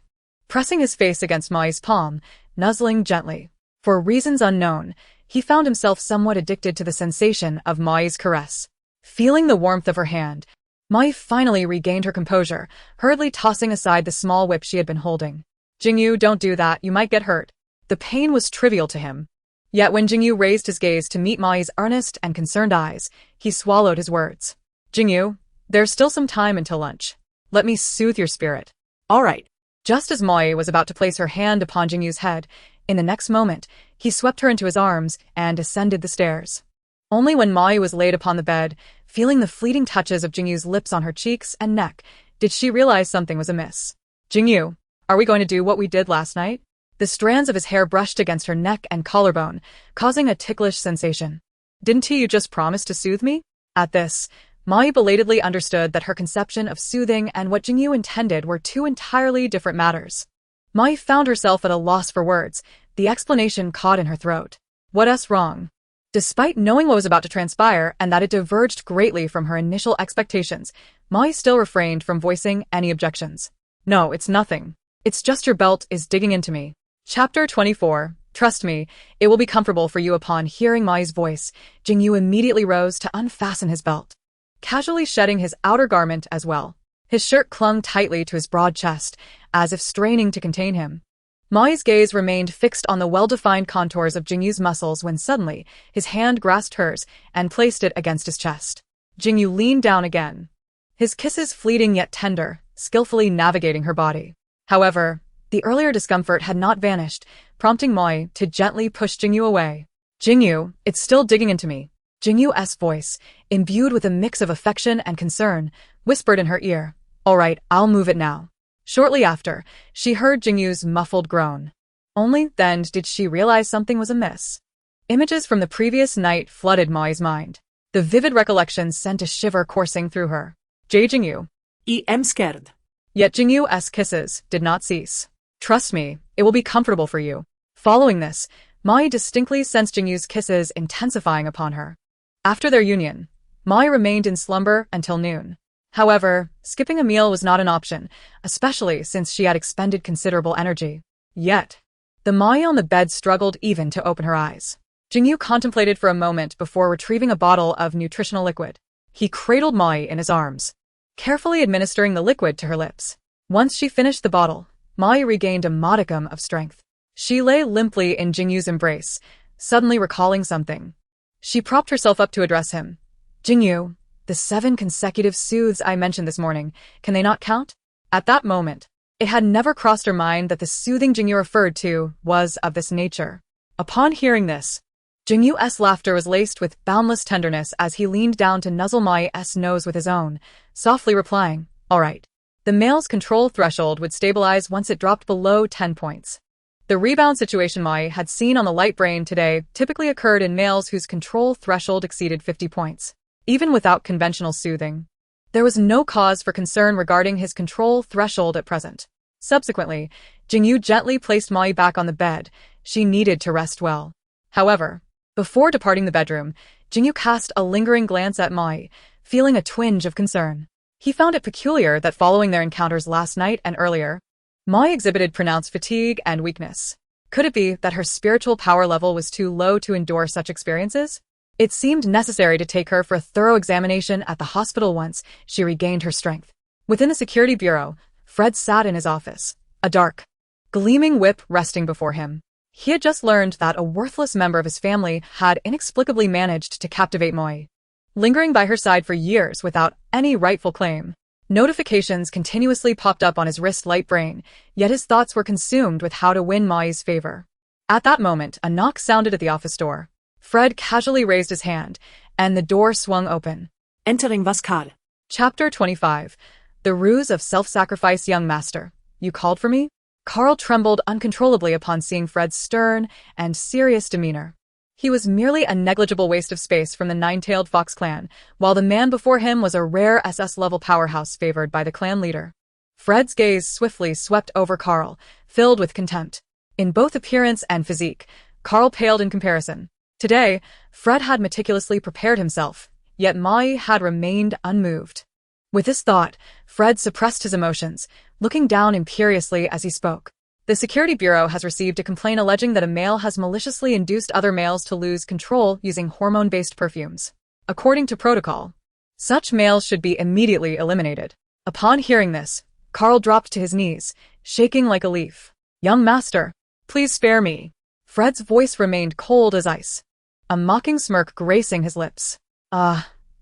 Speaker 1: pressing his face against Moi's palm, nuzzling gently. For reasons unknown, he found himself somewhat addicted to the sensation of Moi's caress. Feeling the warmth of her hand, Moi finally regained her composure, hurriedly tossing aside the small whip she had been holding. "Jingu, don't do that, you might get hurt." The pain was trivial to him. Yet when Jingu raised his gaze to meet Moi's earnest and concerned eyes, he swallowed his words. "Jingu, there's still some time until lunch. Let me soothe your spirit."
Speaker 2: All right.
Speaker 1: Just as Moi was about to place her hand upon Jingu's head, in the next moment, he swept her into his arms and ascended the stairs. Only when Moi was laid upon the bed, feeling the fleeting touches of Jingu's lips on her cheeks and neck, did she realize something was amiss. "Jingu, are we going to do what we did last night?" The strands of his hair brushed against her neck and collarbone, causing a ticklish sensation. "Didn't you just promise to soothe me?" At this, Moi belatedly understood that her conception of soothing and what Jingu intended were two entirely different matters. Moi found herself at a loss for words, the explanation caught in her throat. What's wrong? Despite knowing what was about to transpire and that it diverged greatly from her initial expectations, Moi still refrained from voicing any objections. No, it's nothing. It's just your belt is digging into me. Chapter 24. Trust me, it will be comfortable for you. Upon hearing Mai's voice, Jingu immediately rose to unfasten his belt, casually shedding his outer garment as well. His shirt clung tightly to his broad chest, as if straining to contain him. Mai's gaze remained fixed on the well-defined contours of Jingu's muscles when suddenly his hand grasped hers and placed it against his chest. Jingu leaned down again, his kisses fleeting yet tender, skillfully navigating her body. However, the earlier discomfort had not vanished, prompting Mai to gently push Jingu away. Jingu, it's still digging into me. Jingu's voice, imbued with a mix of affection and concern, whispered in her ear. All right, I'll move it now. Shortly after, she heard Jingu's muffled groan. Only then did she realize something was amiss. Images from the previous night flooded Mai's mind. The vivid recollections sent a shiver coursing through her. Jingu.
Speaker 2: I am scared.
Speaker 1: Yet Jingu's kisses did not cease. Trust me, it will be comfortable for you. Following this, Mai distinctly sensed Jingu's kisses intensifying upon her. After their union, Mai remained in slumber until noon. However, skipping a meal was not an option, especially since she had expended considerable energy. Yet, the Mai on the bed struggled even to open her eyes. Jingu contemplated for a moment before retrieving a bottle of nutritional liquid. He cradled Mai in his arms, carefully administering the liquid to her lips. Once she finished the bottle, Mai regained a modicum of strength. She lay limply in Jingu's embrace, suddenly recalling something. She propped herself up to address him. Jingu, the 7 consecutive soothes I mentioned this morning, can they not count? At that moment, it had never crossed her mind that the soothing Jingu referred to was of this nature. Upon hearing this, Jingu's laughter was laced with boundless tenderness as he leaned down to nuzzle Mai's nose with his own, softly replying, all right. The male's control threshold would stabilize once it dropped below 10 points. The rebound situation Mai had seen on the light brain today typically occurred in males whose control threshold exceeded 50 points. Even without conventional soothing, there was no cause for concern regarding his control threshold at present. Subsequently, Jingu gently placed Mai back on the bed. She needed to rest well. However, before departing the bedroom, Jingu cast a lingering glance at Mai, feeling a twinge of concern. He found it peculiar that following their encounters last night and earlier, Mai exhibited pronounced fatigue and weakness. Could it be that her spiritual power level was too low to endure such experiences? It seemed necessary to take her for a thorough examination at the hospital once she regained her strength. Within the security bureau, Fred sat in his office, a dark, gleaming whip resting before him. He had just learned that a worthless member of his family had inexplicably managed to captivate Mai, lingering by her side for years without any rightful claim. Notifications continuously popped up on his wrist light brain, yet his thoughts were consumed with how to win Mai's favor. At that moment, a knock sounded at the office door. Fred casually raised his hand, and the door swung open.
Speaker 2: Entering was Karl.
Speaker 1: Chapter 25. The Ruse of Self-Sacrifice. Young master, you called for me? Karl trembled uncontrollably upon seeing Fred's stern and serious demeanor. He was merely a negligible waste of space from the Nine-Tailed Fox clan, while the man before him was a rare SS-level powerhouse favored by the clan leader. Fred's gaze swiftly swept over Karl, filled with contempt. In both appearance and physique, Karl paled in comparison. Today, Fred had meticulously prepared himself, yet Mai had remained unmoved. With this thought, Fred suppressed his emotions, looking down imperiously as he spoke. The Security Bureau has received a complaint alleging that a male has maliciously induced other males to lose control using hormone-based perfumes. According to protocol, such males should be immediately eliminated. Upon hearing this, Karl dropped to his knees, shaking like a leaf. Young master, please spare me. Fred's voice remained cold as ice, a mocking smirk gracing his lips.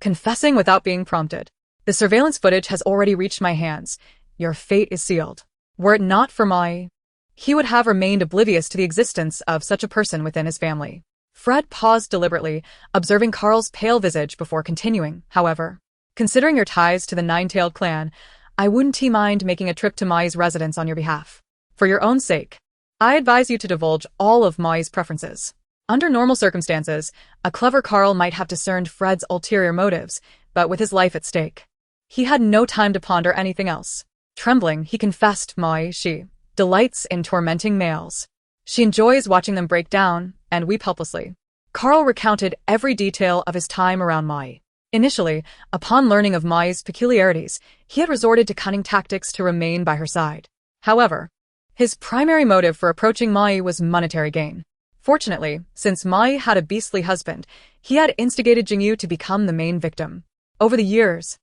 Speaker 1: Confessing without being prompted. The surveillance footage has already reached my hands. Your fate is sealed. Were it not for he would have remained oblivious to the existence of such a person within his family. Fred paused deliberately, observing Karl's pale visage before continuing, however. Considering your ties to the Nine-Tailed clan, I wouldn't mind making a trip to Mai's residence on your behalf. For your own sake, I advise you to divulge all of Mai's preferences. Under normal circumstances, a clever Karl might have discerned Fred's ulterior motives, but with his life at stake, he had no time to ponder anything else. Trembling, he confessed she delights in tormenting males. She enjoys watching them break down and weep helplessly. Karl recounted every detail of his time around Mai, Initially, upon learning of Mai's peculiarities, he had resorted to cunning tactics to remain by her side. However, his primary motive for approaching Mai was monetary gain. Fortunately, since Mai had a beastly husband, he had instigated Jingu to become the main victim. Over the years,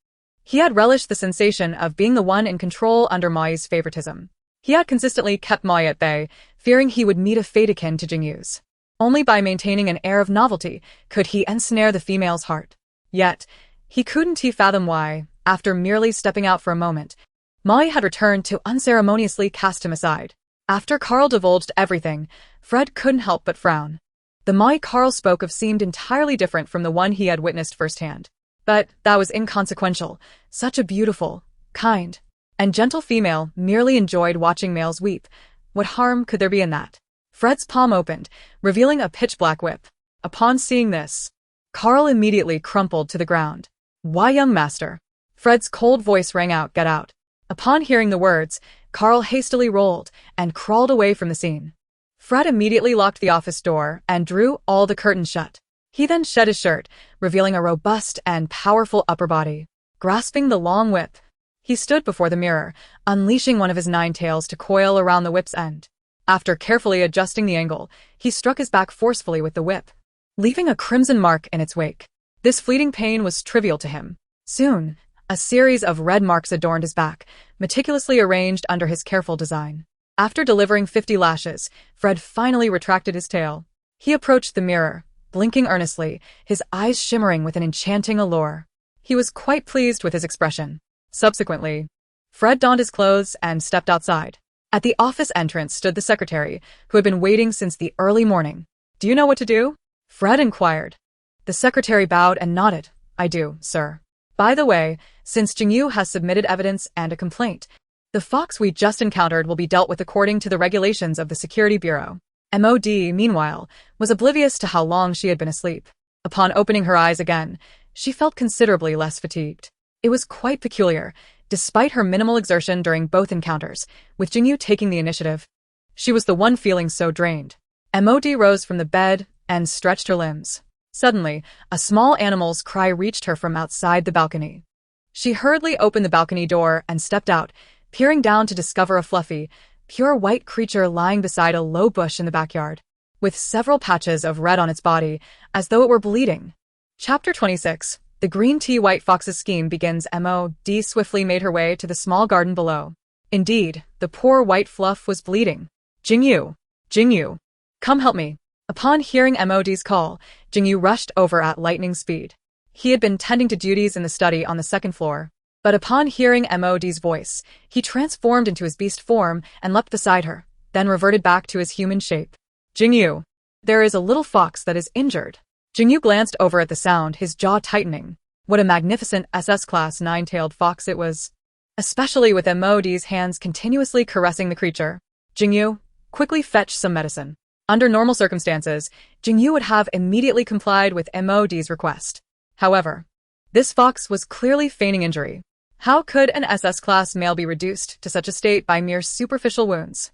Speaker 1: he had relished the sensation of being the one in control under Mai's favoritism. He had consistently kept Mai at bay, fearing he would meet a fate akin to Jingu's. Only by maintaining an air of novelty could he ensnare the female's heart. Yet, he couldn't fathom why, after merely stepping out for a moment, Mai had returned to unceremoniously cast him aside. After Karl divulged everything, Fred couldn't help but frown. The Mai Karl spoke of seemed entirely different from the one he had witnessed firsthand. But that was inconsequential. Such a beautiful, kind, and gentle female merely enjoyed watching males weep. What harm could there be in that? Fred's palm opened, revealing a pitch-black whip. Upon seeing this, Karl immediately crumpled to the ground. "Why, young master?" Fred's cold voice rang out, "Get out." Upon hearing the words, Karl hastily rolled and crawled away from the scene. Fred immediately locked the office door and drew all the curtains shut. He then shed his shirt, revealing a robust and powerful upper body. Grasping the long whip, he stood before the mirror, unleashing one of his 9 tails to coil around the whip's end. After carefully adjusting the angle, he struck his back forcefully with the whip, leaving a crimson mark in its wake. This fleeting pain was trivial to him. Soon, a series of red marks adorned his back, meticulously arranged under his careful design. After delivering 50 lashes, Fred finally retracted his tail. He approached the mirror, blinking earnestly, his eyes shimmering with an enchanting allure. He was quite pleased with his expression. Subsequently, Fred donned his clothes and stepped outside. At the office entrance stood the secretary, who had been waiting since the early morning. "Do you know what to do?" Fred inquired. The secretary bowed and nodded. "I do, sir. By the way, since Jingu has submitted evidence and a complaint, the fox we just encountered will be dealt with according to the regulations of the Security Bureau." MOD, meanwhile, was oblivious to how long she had been asleep. Upon opening her eyes again, she felt considerably less fatigued. It was quite peculiar, despite her minimal exertion during both encounters, with Jingu taking the initiative. She was the one feeling so drained. MOD rose from the bed and stretched her limbs. Suddenly, a small animal's cry reached her from outside the balcony. She hurriedly opened the balcony door and stepped out, peering down to discover a fluffy, pure white creature lying beside a low bush in the backyard, with several patches of red on its body, as though it were bleeding. Chapter 26. The Green Tea White Fox's scheme begins. MOD swiftly made her way to the small garden below. Indeed, the poor white fluff was bleeding. Jingu! Jingu! Come help me! Upon hearing MOD's call, Jingu rushed over at lightning speed. He had been tending to duties in the study on the 2nd floor, but upon hearing MOD's voice, he transformed into his beast form and leapt beside her, then reverted back to his human shape. "Jingu, there is a little fox that is injured." Jingu glanced over at the sound, his jaw tightening. What a magnificent SS-class 9-tailed fox it was, especially with MOD's hands continuously caressing the creature. "Jingu, quickly fetch some medicine." Under normal circumstances, Jingu would have immediately complied with MOD's request. However, this fox was clearly feigning injury. How could an SS-class male be reduced to such a state by mere superficial wounds?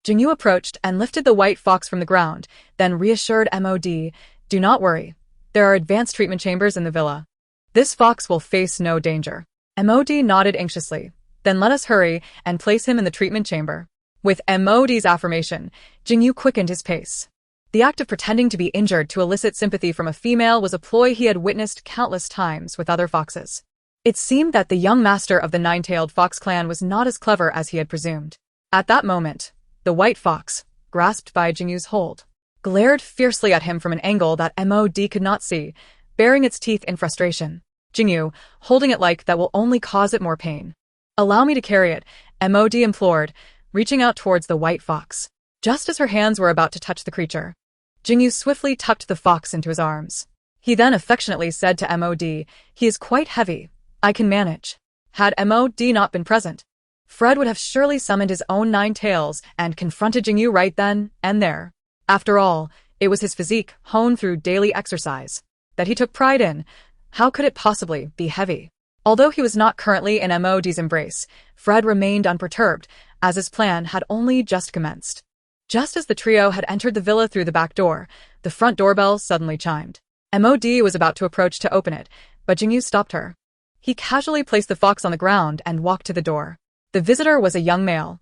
Speaker 1: Jingu approached and lifted the white fox from the ground, then reassured MOD, "Do not worry. There are advanced treatment chambers in the villa. This fox will face no danger." MOD nodded anxiously. "Then let us hurry and place him in the treatment chamber." With MOD's affirmation, Jingu quickened his pace. The act of pretending to be injured to elicit sympathy from a female was a ploy he had witnessed countless times with other foxes. It seemed that the young master of the 9-tailed fox clan was not as clever as he had presumed. At that moment, the white fox, grasped by Jingu's hold, glared fiercely at him from an angle that MOD could not see, baring its teeth in frustration. Jingu, holding it like that will only cause it more pain. "Allow me to carry it," MOD implored, reaching out towards the white fox. Just as her hands were about to touch the creature, Jingu swiftly tucked the fox into his arms. He then affectionately said to MOD, "He is quite heavy. I can manage." Had MOD not been present, Fred would have surely summoned his own 9 tails and confronted Jingu right then and there. After all, it was his physique, honed through daily exercise, that he took pride in. How could it possibly be heavy? Although he was not currently in MOD's embrace, Fred remained unperturbed, as his plan had only just commenced. Just as the trio had entered the villa through the back door, the front doorbell suddenly chimed. MOD was about to approach to open it, but Jingu stopped her. He casually placed the fox on the ground and walked to the door. The visitor was a young male,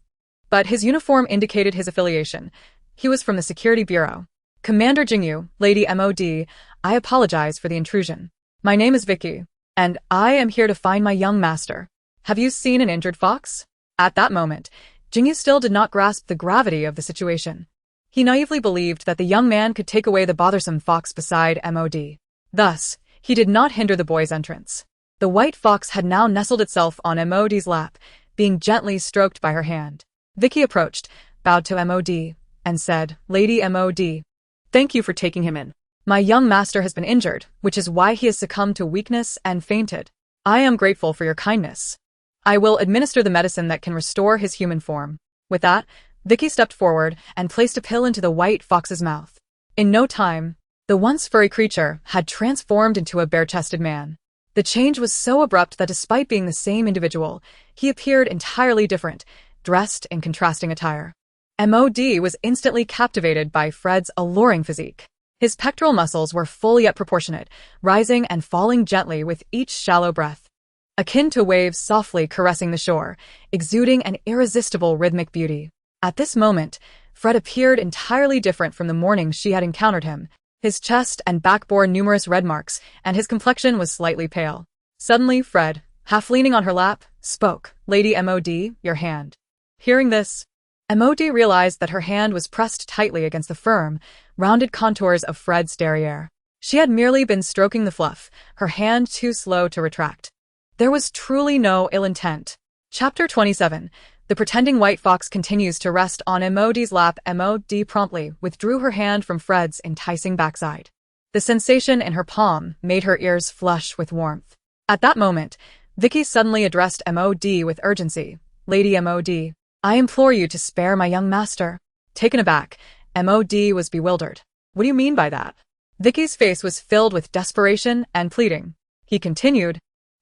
Speaker 1: but his uniform indicated his affiliation. He was from the Security Bureau. Commander Jingu, Lady MOD, I apologize for the intrusion. My name is Vicky, and I am here to find my young master. Have you seen an injured fox? At that moment, Jingu still did not grasp the gravity of the situation. He naively believed that the young man could take away the bothersome fox beside MOD. Thus, he did not hinder the boy's entrance. The white fox had now nestled itself on MOD's lap, being gently stroked by her hand. Vicky approached, bowed to MOD, and said, Lady MOD, thank you for taking him in. My young master has been injured, which is why he has succumbed to weakness and fainted. I am grateful for your kindness. I will administer the medicine that can restore his human form. With that, Vicky stepped forward and placed a pill into the white fox's mouth. In no time, the once furry creature had transformed into a bare-chested man. The change was so abrupt that despite being the same individual, he appeared entirely different, dressed in contrasting attire. MOD was instantly captivated by Fred's alluring physique. His pectoral muscles were fully yet proportionate, rising and falling gently with each shallow breath, akin to waves softly caressing the shore, exuding an irresistible rhythmic beauty. At this moment, Fred appeared entirely different from the morning she had encountered him. His chest and back bore numerous red marks, and his complexion was slightly pale. Suddenly, Fred, half leaning on her lap, spoke, Lady MOD, your hand. Hearing this, MOD realized that her hand was pressed tightly against the firm, rounded contours of Fred's derriere. She had merely been stroking the fluff, her hand too slow to retract. There was truly no ill intent. Chapter 27. The pretending white fox continues to rest on MOD's lap. MOD promptly withdrew her hand from Fred's enticing backside. The sensation in her palm made her ears flush with warmth. At that moment, Vicky suddenly addressed MOD with urgency. Lady MOD, I implore you to spare my young master. Taken aback, MOD was bewildered. What do you mean by that? Vicky's face was filled with desperation and pleading. He continued,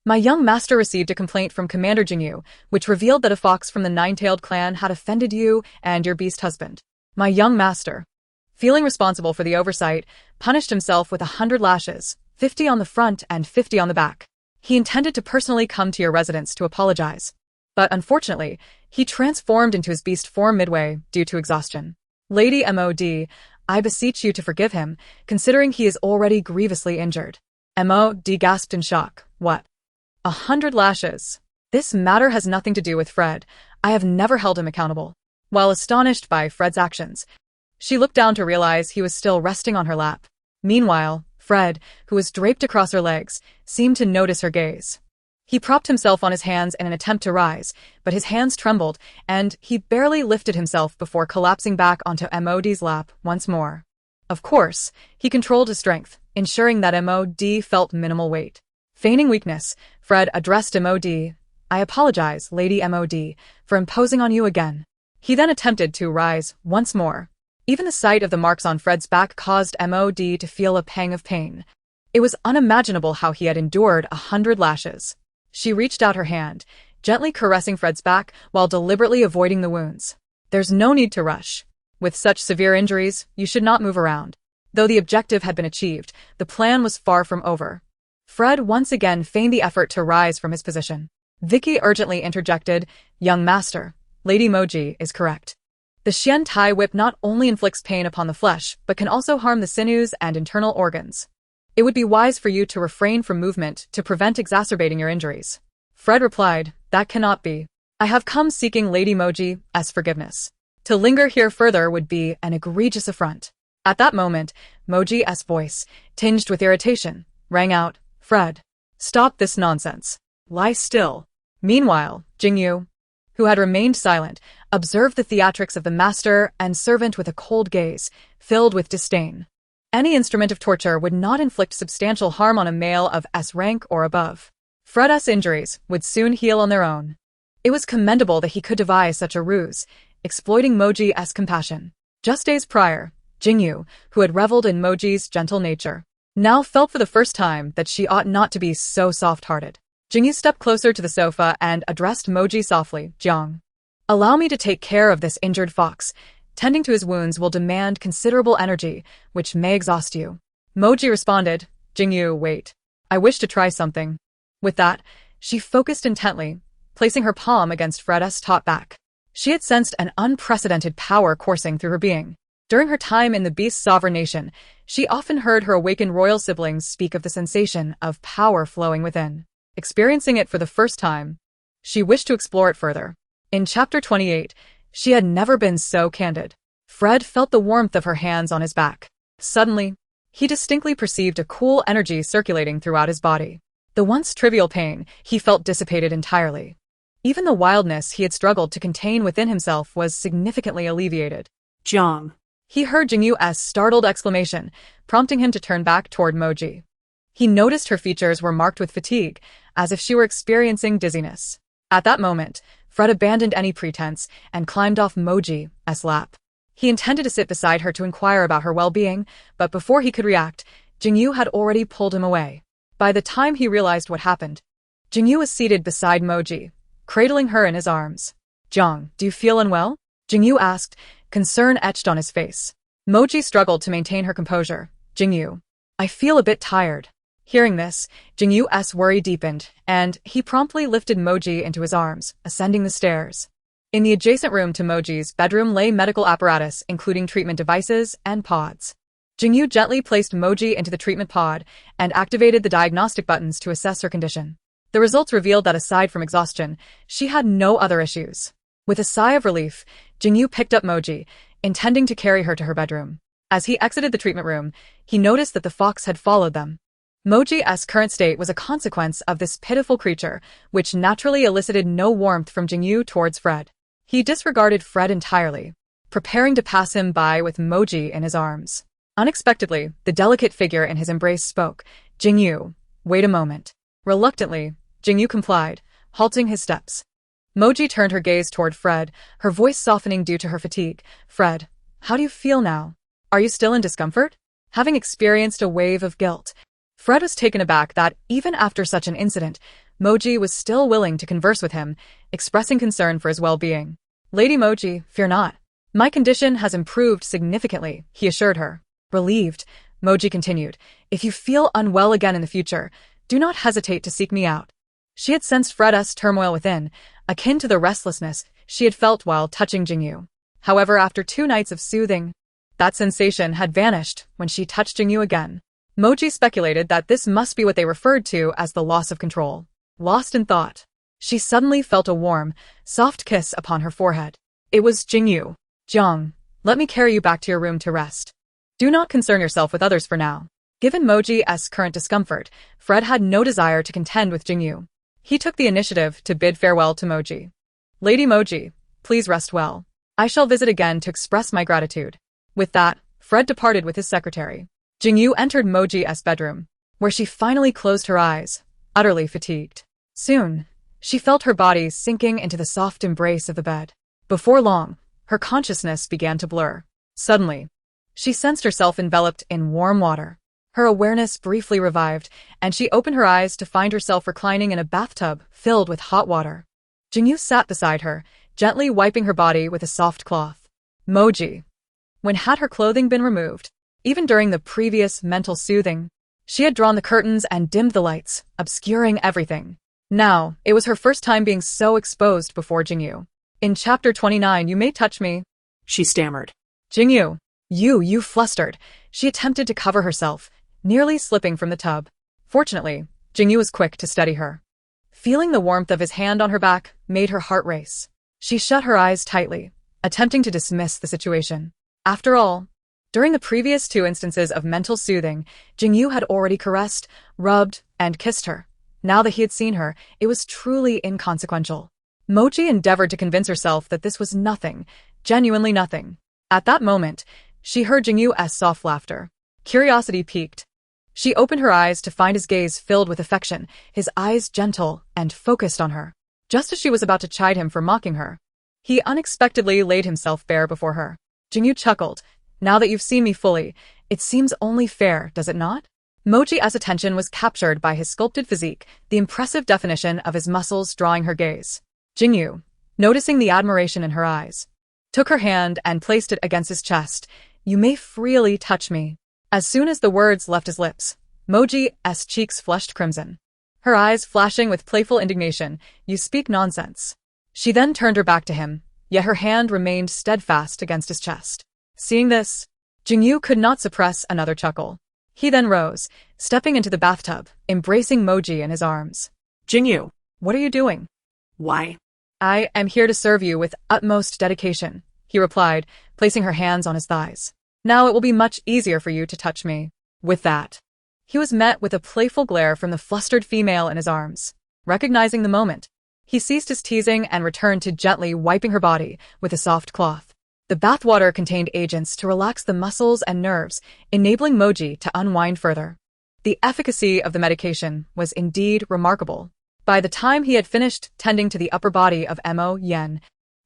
Speaker 1: my young master received a complaint from Commander Jingu, which revealed that a fox from the Nine-Tailed clan had offended you and your beast husband. My young master, feeling responsible for the oversight, punished himself with 100 lashes, 50 on the front and 50 on the back. He intended to personally come to your residence to apologize. But unfortunately, he transformed into his beast form midway due to exhaustion. Lady MOD, I beseech you to forgive him, considering he is already grievously injured. MOD gasped in shock. What? 100 lashes. This matter has nothing to do with Fred. I have never held him accountable. While astonished by Fred's actions, she looked down to realize he was still resting on her lap. Meanwhile, Fred, who was draped across her legs, seemed to notice her gaze. He propped himself on his hands in an attempt to rise, but his hands trembled, and he barely lifted himself before collapsing back onto MOD's lap once more. Of course, he controlled his strength, ensuring that MOD felt minimal weight. Feigning weakness, Fred addressed MOD. I apologize, Lady MOD, for imposing on you again. He then attempted to rise once more. Even the sight of the marks on Fred's back caused MOD to feel a pang of pain. It was unimaginable how he had endured 100 lashes. She reached out her hand, gently caressing Fred's back while deliberately avoiding the wounds. There's no need to rush. With such severe injuries, you should not move around. Though the objective had been achieved, the plan was far from over. Fred once again feigned the effort to rise from his position. Vicky urgently interjected, Young master, Lady Moji is correct. The Xian Tai whip not only inflicts pain upon the flesh, but can also harm the sinews and internal organs. It would be wise for you to refrain from movement to prevent exacerbating your injuries. Fred replied, That cannot be. I have come seeking Lady Moji's forgiveness. To linger here further would be an egregious affront. At that moment, Moji's voice, tinged with irritation, rang out, Fred, stop this nonsense. Lie still. Meanwhile, Jingu, who had remained silent, observed the theatrics of the master and servant with a cold gaze, filled with disdain. Any instrument of torture would not inflict substantial harm on a male of S rank or above. Fred's injuries would soon heal on their own. It was commendable that he could devise such a ruse, exploiting Moji's compassion. Just days prior, Jingu, who had reveled in Moji's gentle nature, now felt for the first time that she ought not to be so soft-hearted. Jingu stepped closer to the sofa and addressed Moji softly, Jiang. Allow me to take care of this injured fox. Tending to his wounds will demand considerable energy, which may exhaust you. Moji responded, Jingu, wait. I wish to try something. With that, she focused intently, placing her palm against Fred's top back. She had sensed an unprecedented power coursing through her being. During her time in the Beast Sovereign Nation, she often heard her awakened royal siblings speak of the sensation of power flowing within. Experiencing it for the first time, she wished to explore it further. In Chapter 28, she had never been so candid. Fred felt the warmth of her hands on his back. Suddenly, he distinctly perceived a cool energy circulating throughout his body. The once trivial pain he felt dissipated entirely. Even the wildness he had struggled to contain within himself was significantly alleviated.
Speaker 2: Jiang.
Speaker 1: He heard Jingu's startled exclamation, prompting him to turn back toward Mo Jin. He noticed her features were marked with fatigue, as if she were experiencing dizziness. At that moment, Fred abandoned any pretense and climbed off Mo Jin's lap. He intended to sit beside her to inquire about her well-being, but before he could react, Jingu had already pulled him away. By the time he realized what happened, Jingu was seated beside Mo Jin, cradling her in his arms. "Jiang, do you feel unwell?" Jingu asked, concern etched on his face. Mo Jin struggled to maintain her composure. "Jingu, I feel a bit tired." Hearing this, Jingu's worry deepened, and he promptly lifted Mo Jin into his arms, ascending the stairs. In the adjacent room to Mo Jin's bedroom lay medical apparatus, including treatment devices and pods. Jingu gently placed Mo Jin into the treatment pod and activated the diagnostic buttons to assess her condition. The results revealed that aside from exhaustion, she had no other issues. With a sigh of relief, Jingu picked up Mo Jin, intending to carry her to her bedroom. As he exited the treatment room, he noticed that the fox had followed them. Mo Jin's current state was a consequence of this pitiful creature, which naturally elicited no warmth from Jingu towards Fred. He disregarded Fred entirely, preparing to pass him by with Mo Jin in his arms. Unexpectedly, the delicate figure in his embrace spoke. "Jingu, wait a moment." Reluctantly, Jingu complied, halting his steps. Mo Jin turned her gaze toward Fred, her voice softening due to her fatigue. "Fred, how do you feel now? Are you still in discomfort?" Having experienced a wave of guilt, Fred was taken aback that, even after such an incident, Mo Jin was still willing to converse with him, expressing concern for his well-being. "Lady Mo Jin, fear not. My condition has improved significantly," he assured her. Relieved, Mo Jin continued, "If you feel unwell again in the future, do not hesitate to seek me out." She had sensed Fred's turmoil within, akin to the restlessness she had felt while touching Jingu. However, after 2 nights of soothing, that sensation had vanished when she touched Jingu again. Mo Jin speculated that this must be what they referred to as the loss of control. Lost in thought, she suddenly felt a warm, soft kiss upon her forehead. It was Jingu. "Jiang, let me carry you back to your room to rest. Do not concern yourself with others for now." Given Mo Jin's current discomfort, Fred had no desire to contend with Jingu. He took the initiative to bid farewell to Mo Jin. "Lady Mo Jin, please rest well. I shall visit again to express my gratitude." With that, Fred departed with his secretary. Jingu entered Mo Jin's bedroom, where she finally closed her eyes, utterly fatigued. Soon, she felt her body sinking into the soft embrace of the bed. Before long, her consciousness began to blur. Suddenly, she sensed herself enveloped in warm water. Her awareness briefly revived, and she opened her eyes to find herself reclining in a bathtub filled with hot water. Jingu sat beside her, gently wiping her body with a soft cloth. Mo Jin, when had her clothing been removed? Even during the previous mental soothing, she had drawn the curtains and dimmed the lights, obscuring everything. Now, it was her first time being so exposed before Jingu. "In Chapter 29, you may touch me,"
Speaker 2: she stammered.
Speaker 1: "Jingu, you flustered." She attempted to cover herself, nearly slipping from the tub. Fortunately, Jingu was quick to steady her. Feeling the warmth of his hand on her back made her heart race. She shut her eyes tightly, attempting to dismiss the situation. After all, during the previous 2 instances of mental soothing, Jingu had already caressed, rubbed, and kissed her. Now that he had seen her, it was truly inconsequential. Mo Jin endeavored to convince herself that this was nothing, genuinely nothing. At that moment, she heard Jingu's soft laughter. Curiosity piqued. She opened her eyes to find his gaze filled with affection, his eyes gentle and focused on her. Just as she was about to chide him for mocking her, he unexpectedly laid himself bare before her. Jingu chuckled. "Now that you've seen me fully, it seems only fair, does it not?" Mo Jin's attention was captured by his sculpted physique, the impressive definition of his muscles drawing her gaze. Jingu, noticing the admiration in her eyes, took her hand and placed it against his chest. "You may freely touch me." As soon as the words left his lips, Mo Jin's cheeks flushed crimson, her eyes flashing with playful indignation. "You speak nonsense." She then turned her back to him, yet her hand remained steadfast against his chest. Seeing this, Jingu could not suppress another chuckle. He then rose, stepping into the bathtub, embracing Mo Jin in his arms.
Speaker 2: Jingu.
Speaker 1: "What are you doing?"
Speaker 2: Why?
Speaker 1: "I am here to serve you with utmost dedication," he replied, placing her hands on his thighs. "Now it will be much easier for you to touch me." With that, he was met with a playful glare from the flustered female in his arms. Recognizing the moment, he ceased his teasing and returned to gently wiping her body with a soft cloth. The bathwater contained agents to relax the muscles and nerves, enabling Mo Jin to unwind further. The efficacy of the medication was indeed remarkable. By the time he had finished tending to the upper body of Mo Jin,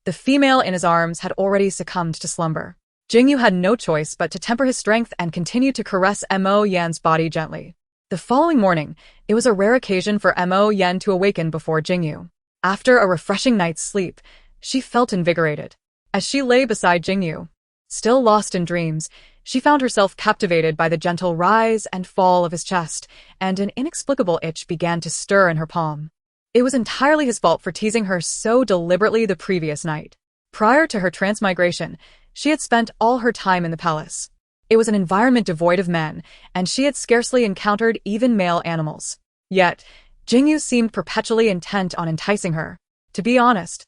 Speaker 1: the female in his arms had already succumbed to slumber. Jingu had no choice but to temper his strength and continue to caress Mo Jin's body gently. The following morning, it was a rare occasion for Mo Jin to awaken before Jingu. After a refreshing night's sleep, she felt invigorated. As she lay beside Jingu, still lost in dreams, she found herself captivated by the gentle rise and fall of his chest, and an inexplicable itch began to stir in her palm. It was entirely his fault for teasing her so deliberately the previous night. Prior to her transmigration, she had spent all her time in the palace. It was an environment devoid of men, and she had scarcely encountered even male animals. Yet, Jingu seemed perpetually intent on enticing her. To be honest,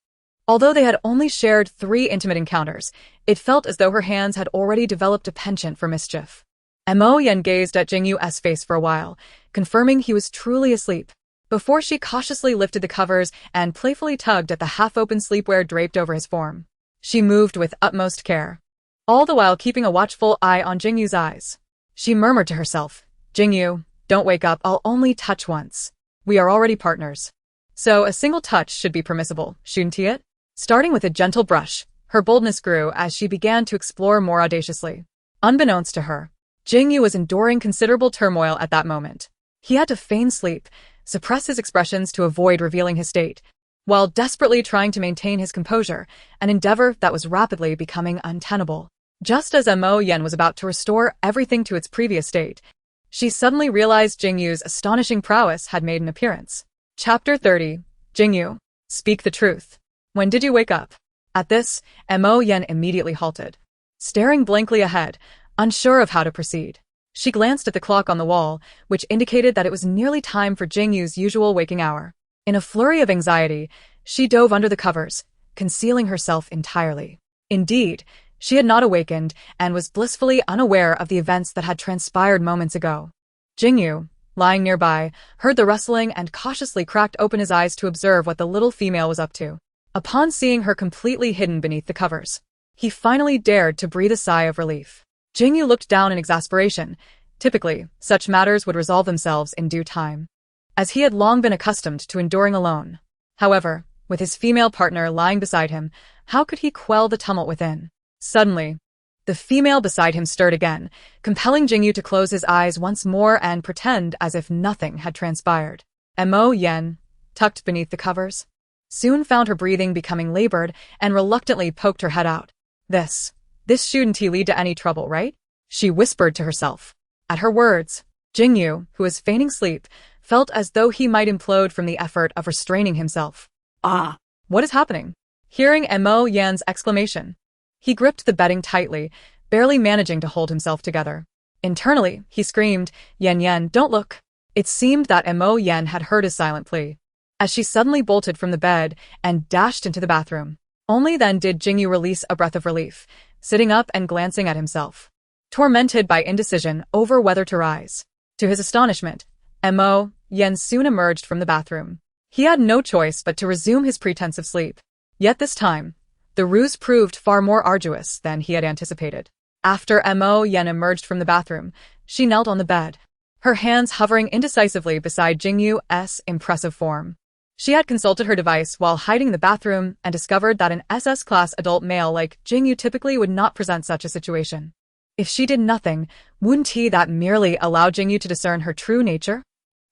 Speaker 1: although they had only shared 3 intimate encounters, it felt as though her hands had already developed a penchant for mischief. Mo Jin gazed at Jingu's face for a while, confirming he was truly asleep, before she cautiously lifted the covers and playfully tugged at the half-open sleepwear draped over his form. She moved with utmost care, all the while keeping a watchful eye on Jingu's eyes. She murmured to herself, "Jingu, don't wake up, I'll only touch once. We are already partners. So a single touch should be permissible, shouldn't it?" Starting with a gentle brush, her boldness grew as she began to explore more audaciously. Unbeknownst to her, Jingu was enduring considerable turmoil at that moment. He had to feign sleep, suppress his expressions to avoid revealing his state, while desperately trying to maintain his composure, an endeavor that was rapidly becoming untenable. Just as Mo Jin was about to restore everything to its previous state, she suddenly realized Jingu's astonishing prowess had made an appearance. Chapter 30. Jingu, speak the truth. When did you wake up? At this, Mo Jin immediately halted, staring blankly ahead, unsure of how to proceed. She glanced at the clock on the wall, which indicated that it was nearly time for Jingu's usual waking hour. In a flurry of anxiety, she dove under the covers, concealing herself entirely. Indeed, she had not awakened and was blissfully unaware of the events that had transpired moments ago. Jingu, lying nearby, heard the rustling and cautiously cracked open his eyes to observe what the little female was up to. Upon seeing her completely hidden beneath the covers, he finally dared to breathe a sigh of relief. Jingu looked down in exasperation. Typically, such matters would resolve themselves in due time, as he had long been accustomed to enduring alone. However, with his female partner lying beside him, how could he quell the tumult within? Suddenly, the female beside him stirred again, compelling Jingu to close his eyes once more and pretend as if nothing had transpired. Mo Jin, tucked beneath the covers, soon found her breathing becoming labored and reluctantly poked her head out. This shouldn't lead to any trouble, right? She whispered to herself. At her words, Jingu, who was feigning sleep, felt as though he might implode from the effort of restraining himself.
Speaker 2: Ah,
Speaker 1: what is happening? Hearing Mo Jin's exclamation, he gripped the bedding tightly, barely managing to hold himself together. Internally, he screamed, Yen, don't look." It seemed that Mo Jin had heard his silent plea, as she suddenly bolted from the bed and dashed into the bathroom. Only then did Jingu release a breath of relief, sitting up and glancing at himself, tormented by indecision over whether to rise. To his astonishment, Mo Jin soon emerged from the bathroom. He had no choice but to resume his pretense of sleep. Yet this time, the ruse proved far more arduous than he had anticipated. After Mo Jin emerged from the bathroom, she knelt on the bed, her hands hovering indecisively beside Jingu's impressive form. She had consulted her device while hiding in the bathroom and discovered that an SS-class adult male like Jingu typically would not present such a situation. If she did nothing, wouldn't that merely allow Jingu to discern her true nature?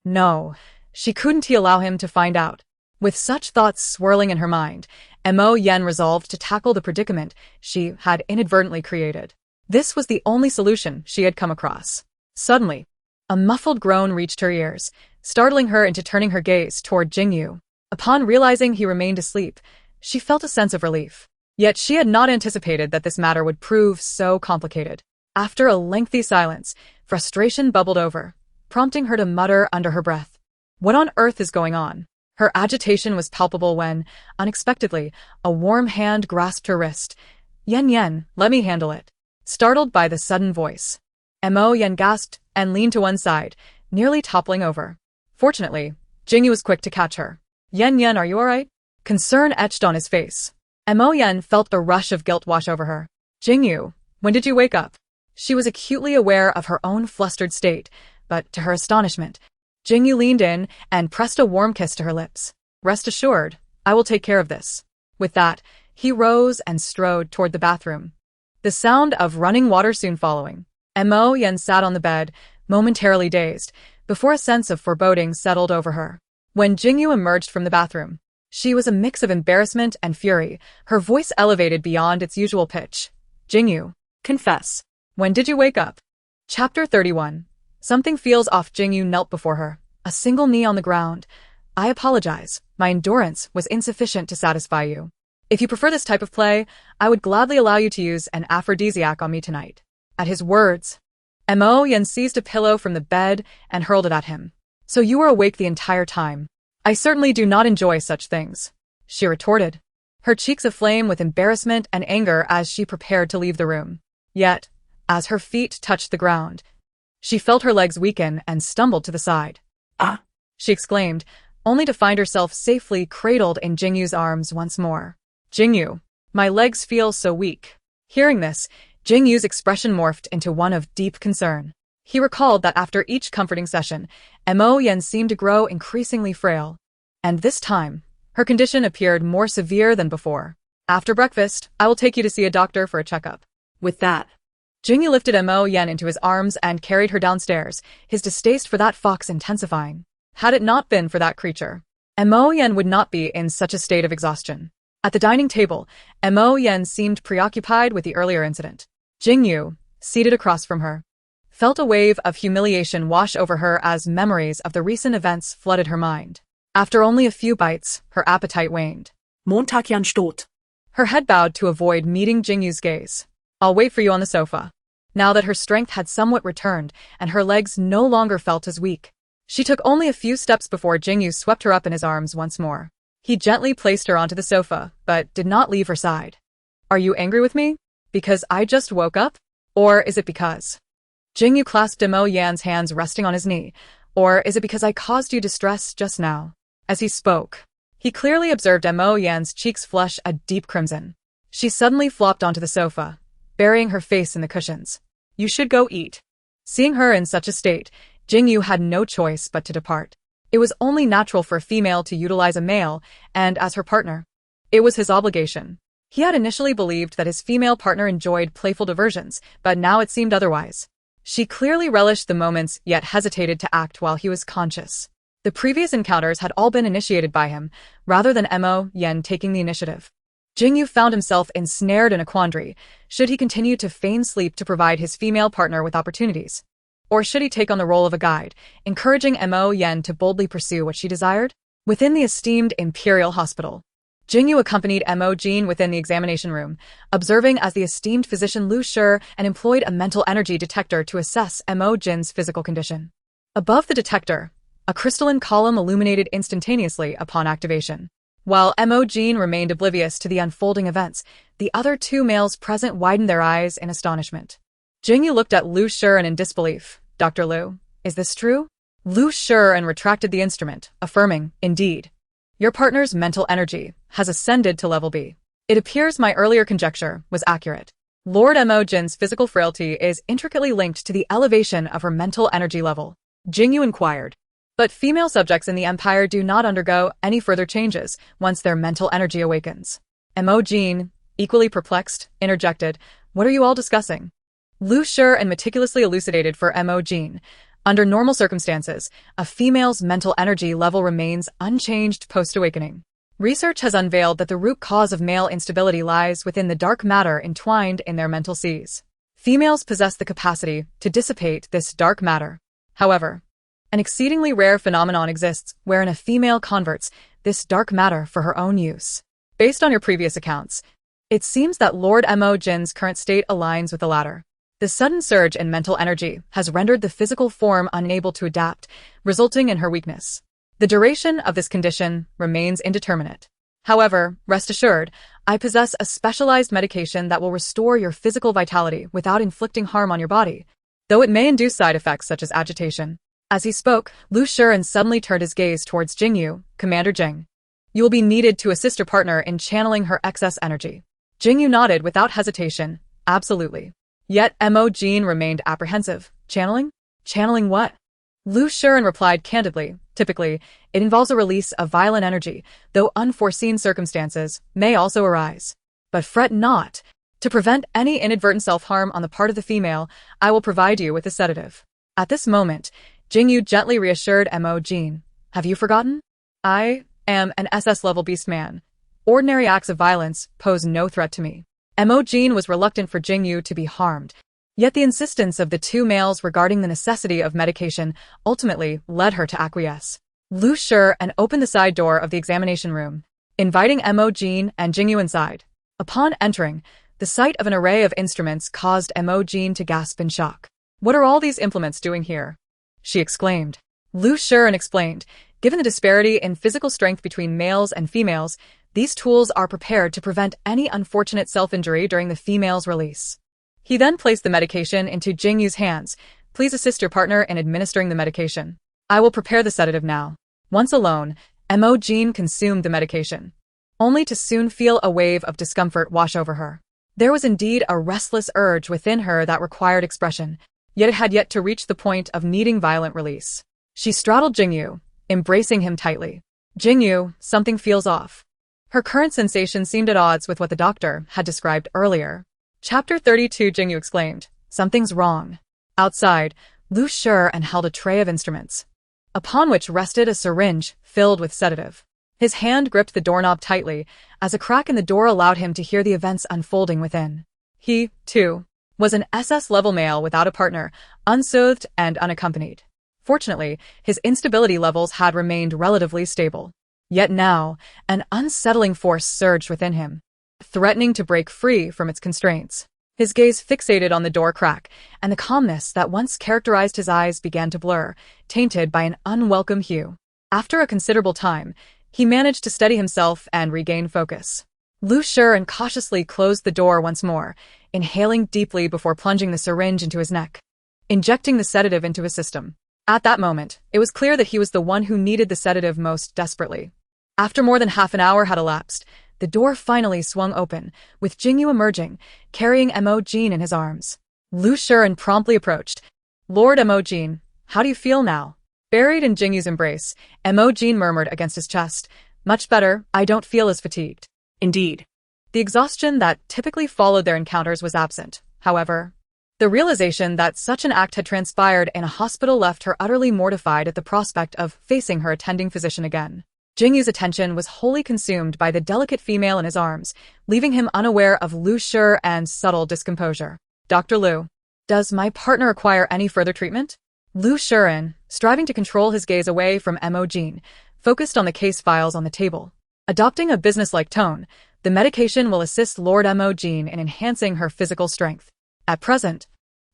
Speaker 1: No, she couldn't allow him to find out. With such thoughts swirling in her mind, Mo Jin resolved to tackle the predicament she had inadvertently created. This was the only solution she had come across. Suddenly, A muffled groan reached her ears, startling her into turning her gaze toward Jingu. Upon realizing he remained asleep, she felt a sense of relief. Yet she had not anticipated that this matter would prove so complicated. After a lengthy silence, frustration bubbled over, prompting her to mutter under her breath. What on earth is going on? Her agitation was palpable when, unexpectedly, a warm hand grasped her wrist. Yen, let me handle it. Startled by the sudden voice, Mo Yen gasped and leaned to one side, nearly toppling over. Fortunately, Jingu was quick to catch her. Yen, are you alright? Concern etched on his face. Mo Yen felt a rush of guilt wash over her. Jingu, when did you wake up? She was acutely aware of her own flustered state, but to her astonishment, Jingu leaned in and pressed a warm kiss to her lips. Rest assured, I will take care of this. With that, he rose and strode toward the bathroom, the sound of running water soon following. Mo Yen sat on the bed, momentarily dazed, before a sense of foreboding settled over her. When Jingu emerged from the bathroom, she was a mix of embarrassment and fury, her voice elevated beyond its usual pitch. Jingu, confess. When did you wake up? Chapter 31. Something feels off. Jingu knelt before her, a single knee on the ground. I apologize. My endurance was insufficient to satisfy you. If you prefer this type of play, I would gladly allow you to use an aphrodisiac on me tonight. At his words, Mo Yen seized a pillow from the bed and hurled it at him. So you were awake the entire time. I certainly do not enjoy such things, she retorted, her cheeks aflame with embarrassment and anger as she prepared to leave the room. Yet, as her feet touched the ground, she felt her legs weaken and stumbled to the side. Ah! She exclaimed, only to find herself safely cradled in Jingu's arms once more. Jingu, my legs feel so weak. Hearing this, Jingu's expression morphed into one of deep concern. He recalled that after each comforting session, Mo Yen seemed to grow increasingly frail. And this time, her condition appeared more severe than before. After breakfast, I will take you to see a doctor for a checkup. With that, Jingu lifted Mo Yen into his arms and carried her downstairs, his distaste for that fox intensifying. Had it not been for that creature, Mo Yen would not be in such a state of exhaustion. At the dining table, Mo Yen seemed preoccupied with the earlier incident. Jingu, seated across from her, felt a wave of humiliation wash over her as memories of the recent events flooded her mind. After only a few bites, her appetite waned.
Speaker 2: Montag stot.
Speaker 1: Her head bowed to avoid meeting Jingu's gaze. I'll wait for you on the sofa. Now that her strength had somewhat returned and her legs no longer felt as weak, she took only a few steps before Jingu swept her up in his arms once more. He gently placed her onto the sofa, but did not leave her side. Are you angry with me? Because I just woke up? Or is it because Jingu clasped Mo Yen's hands resting on his knee? Or is it because I caused you distress just now? As he spoke, he clearly observed Mo Yen's cheeks flush a deep crimson. She suddenly flopped onto the sofa, burying her face in the cushions. You should go eat. Seeing her in such a state, Jingu had no choice but to depart. It was only natural for a female to utilize a male, and as her partner, it was his obligation. He had initially believed that his female partner enjoyed playful diversions, but now it seemed otherwise. She clearly relished the moments yet hesitated to act while he was conscious. The previous encounters had all been initiated by him, rather than Mo Yen taking the initiative. Jingu found himself ensnared in a quandary. Should he continue to feign sleep to provide his female partner with opportunities? Or should he take on the role of a guide, encouraging Mo Yen to boldly pursue what she desired? Within the esteemed Imperial Hospital, Jingu accompanied Mo Jin within the examination room, observing as the esteemed physician Lu Shi and employed a mental energy detector to assess Mo Jin's physical condition. Above the detector, a crystalline column illuminated instantaneously upon activation. While Mo Jin remained oblivious to the unfolding events, the other two males present widened their eyes in astonishment. Jingu looked at Lu Shi in disbelief. Dr. Lu, is this true? Lu Shi and retracted the instrument, affirming, indeed. Your partner's mental energy has ascended to level B. It appears my earlier conjecture was accurate. Lord Mo Jin's physical frailty is intricately linked to the elevation of her mental energy level. Jingu inquired. But female subjects in the Empire do not undergo any further changes once their mental energy awakens. Mo Jin, equally perplexed, interjected, what are you all discussing? Lu Shi and meticulously elucidated for Mo Jin. Under normal circumstances, a female's mental energy level remains unchanged post-awakening. Research has unveiled that the root cause of male instability lies within the dark matter entwined in their mental seas. Females possess the capacity to dissipate this dark matter. However, an exceedingly rare phenomenon exists wherein a female converts this dark matter for her own use. Based on your previous accounts, it seems that Lord Mo Jin's current state aligns with the latter. The sudden surge in mental energy has rendered the physical form unable to adapt, resulting in her weakness. The duration of this condition remains indeterminate. However, rest assured, I possess a specialized medication that will restore your physical vitality without inflicting harm on your body, though it may induce side effects such as agitation. As he spoke, Lu Shiren suddenly turned his gaze towards Jingu, Commander Jing. You will be needed to assist your partner in channeling her excess energy. Jingu nodded without hesitation. Absolutely. Yet Mo Jin remained apprehensive. Channeling? Channeling what? Lu Shiren replied candidly. Typically, it involves a release of violent energy, though unforeseen circumstances may also arise. But fret not. To prevent any inadvertent self-harm on the part of the female, I will provide you with a sedative. At this moment, Jingu gently reassured Mo Jin. Have you forgotten? I am an SS-level beast man. Ordinary acts of violence pose no threat to me. Mo Jin was reluctant for Jingu to be harmed, yet the insistence of the two males regarding the necessity of medication ultimately led her to acquiesce. Lu Shiren opened the side door of the examination room, inviting Mo Jin and Jingu inside. Upon entering, the sight of an array of instruments caused Mo Jin to gasp in shock. What are all these implements doing here? She exclaimed. Lu Shiren explained, given the disparity in physical strength between males and females, these tools are prepared to prevent any unfortunate self-injury during the female's release. He then placed the medication into Jingu's hands. Please assist your partner in administering the medication. I will prepare the sedative now. Once alone, Mo Jin consumed the medication, only to soon feel a wave of discomfort wash over her. There was indeed a restless urge within her that required expression, yet it had yet to reach the point of needing violent release. She straddled Jingu, embracing him tightly. Jingu, something feels off. Her current sensation seemed at odds with what the doctor had described earlier. Chapter 32 Jingu exclaimed, something's wrong. Outside, Lu Shiren held a tray of instruments, upon which rested a syringe filled with sedative. His hand gripped the doorknob tightly, as a crack in the door allowed him to hear the events unfolding within. He, too, was an SS-level male without a partner, unsoothed and unaccompanied. Fortunately, his instability levels had remained relatively stable. Yet now, an unsettling force surged within him, threatening to break free from its constraints. His gaze fixated on the door crack, and the calmness that once characterized his eyes began to blur, tainted by an unwelcome hue. After a considerable time, he managed to steady himself and regain focus. Lu Shiren cautiously closed the door once more, inhaling deeply before plunging the syringe into his neck, injecting the sedative into his system. At that moment, it was clear that he was the one who needed the sedative most desperately. After more than half an hour had elapsed, the door finally swung open, with Jingu emerging, carrying Mo Jin in his arms. Lu Shiren promptly approached. Lord Mo Jin, how do you feel now? Buried in Jingu's embrace, Mo Jin murmured against his chest, much better, I don't feel as fatigued. Indeed. The exhaustion that typically followed their encounters was absent, however. The realization that such an act had transpired in a hospital left her utterly mortified at the prospect of facing her attending physician again. Jingu's attention was wholly consumed by the delicate female in his arms, leaving him unaware of Lu Shiren's subtle discomposure. Dr. Lu, does my partner require any further treatment? Lu Shiren, striving to control his gaze away from Mo Jin, focused on the case files on the table. Adopting a businesslike tone, the medication will assist Lord Mo Jin in enhancing her physical strength. At present,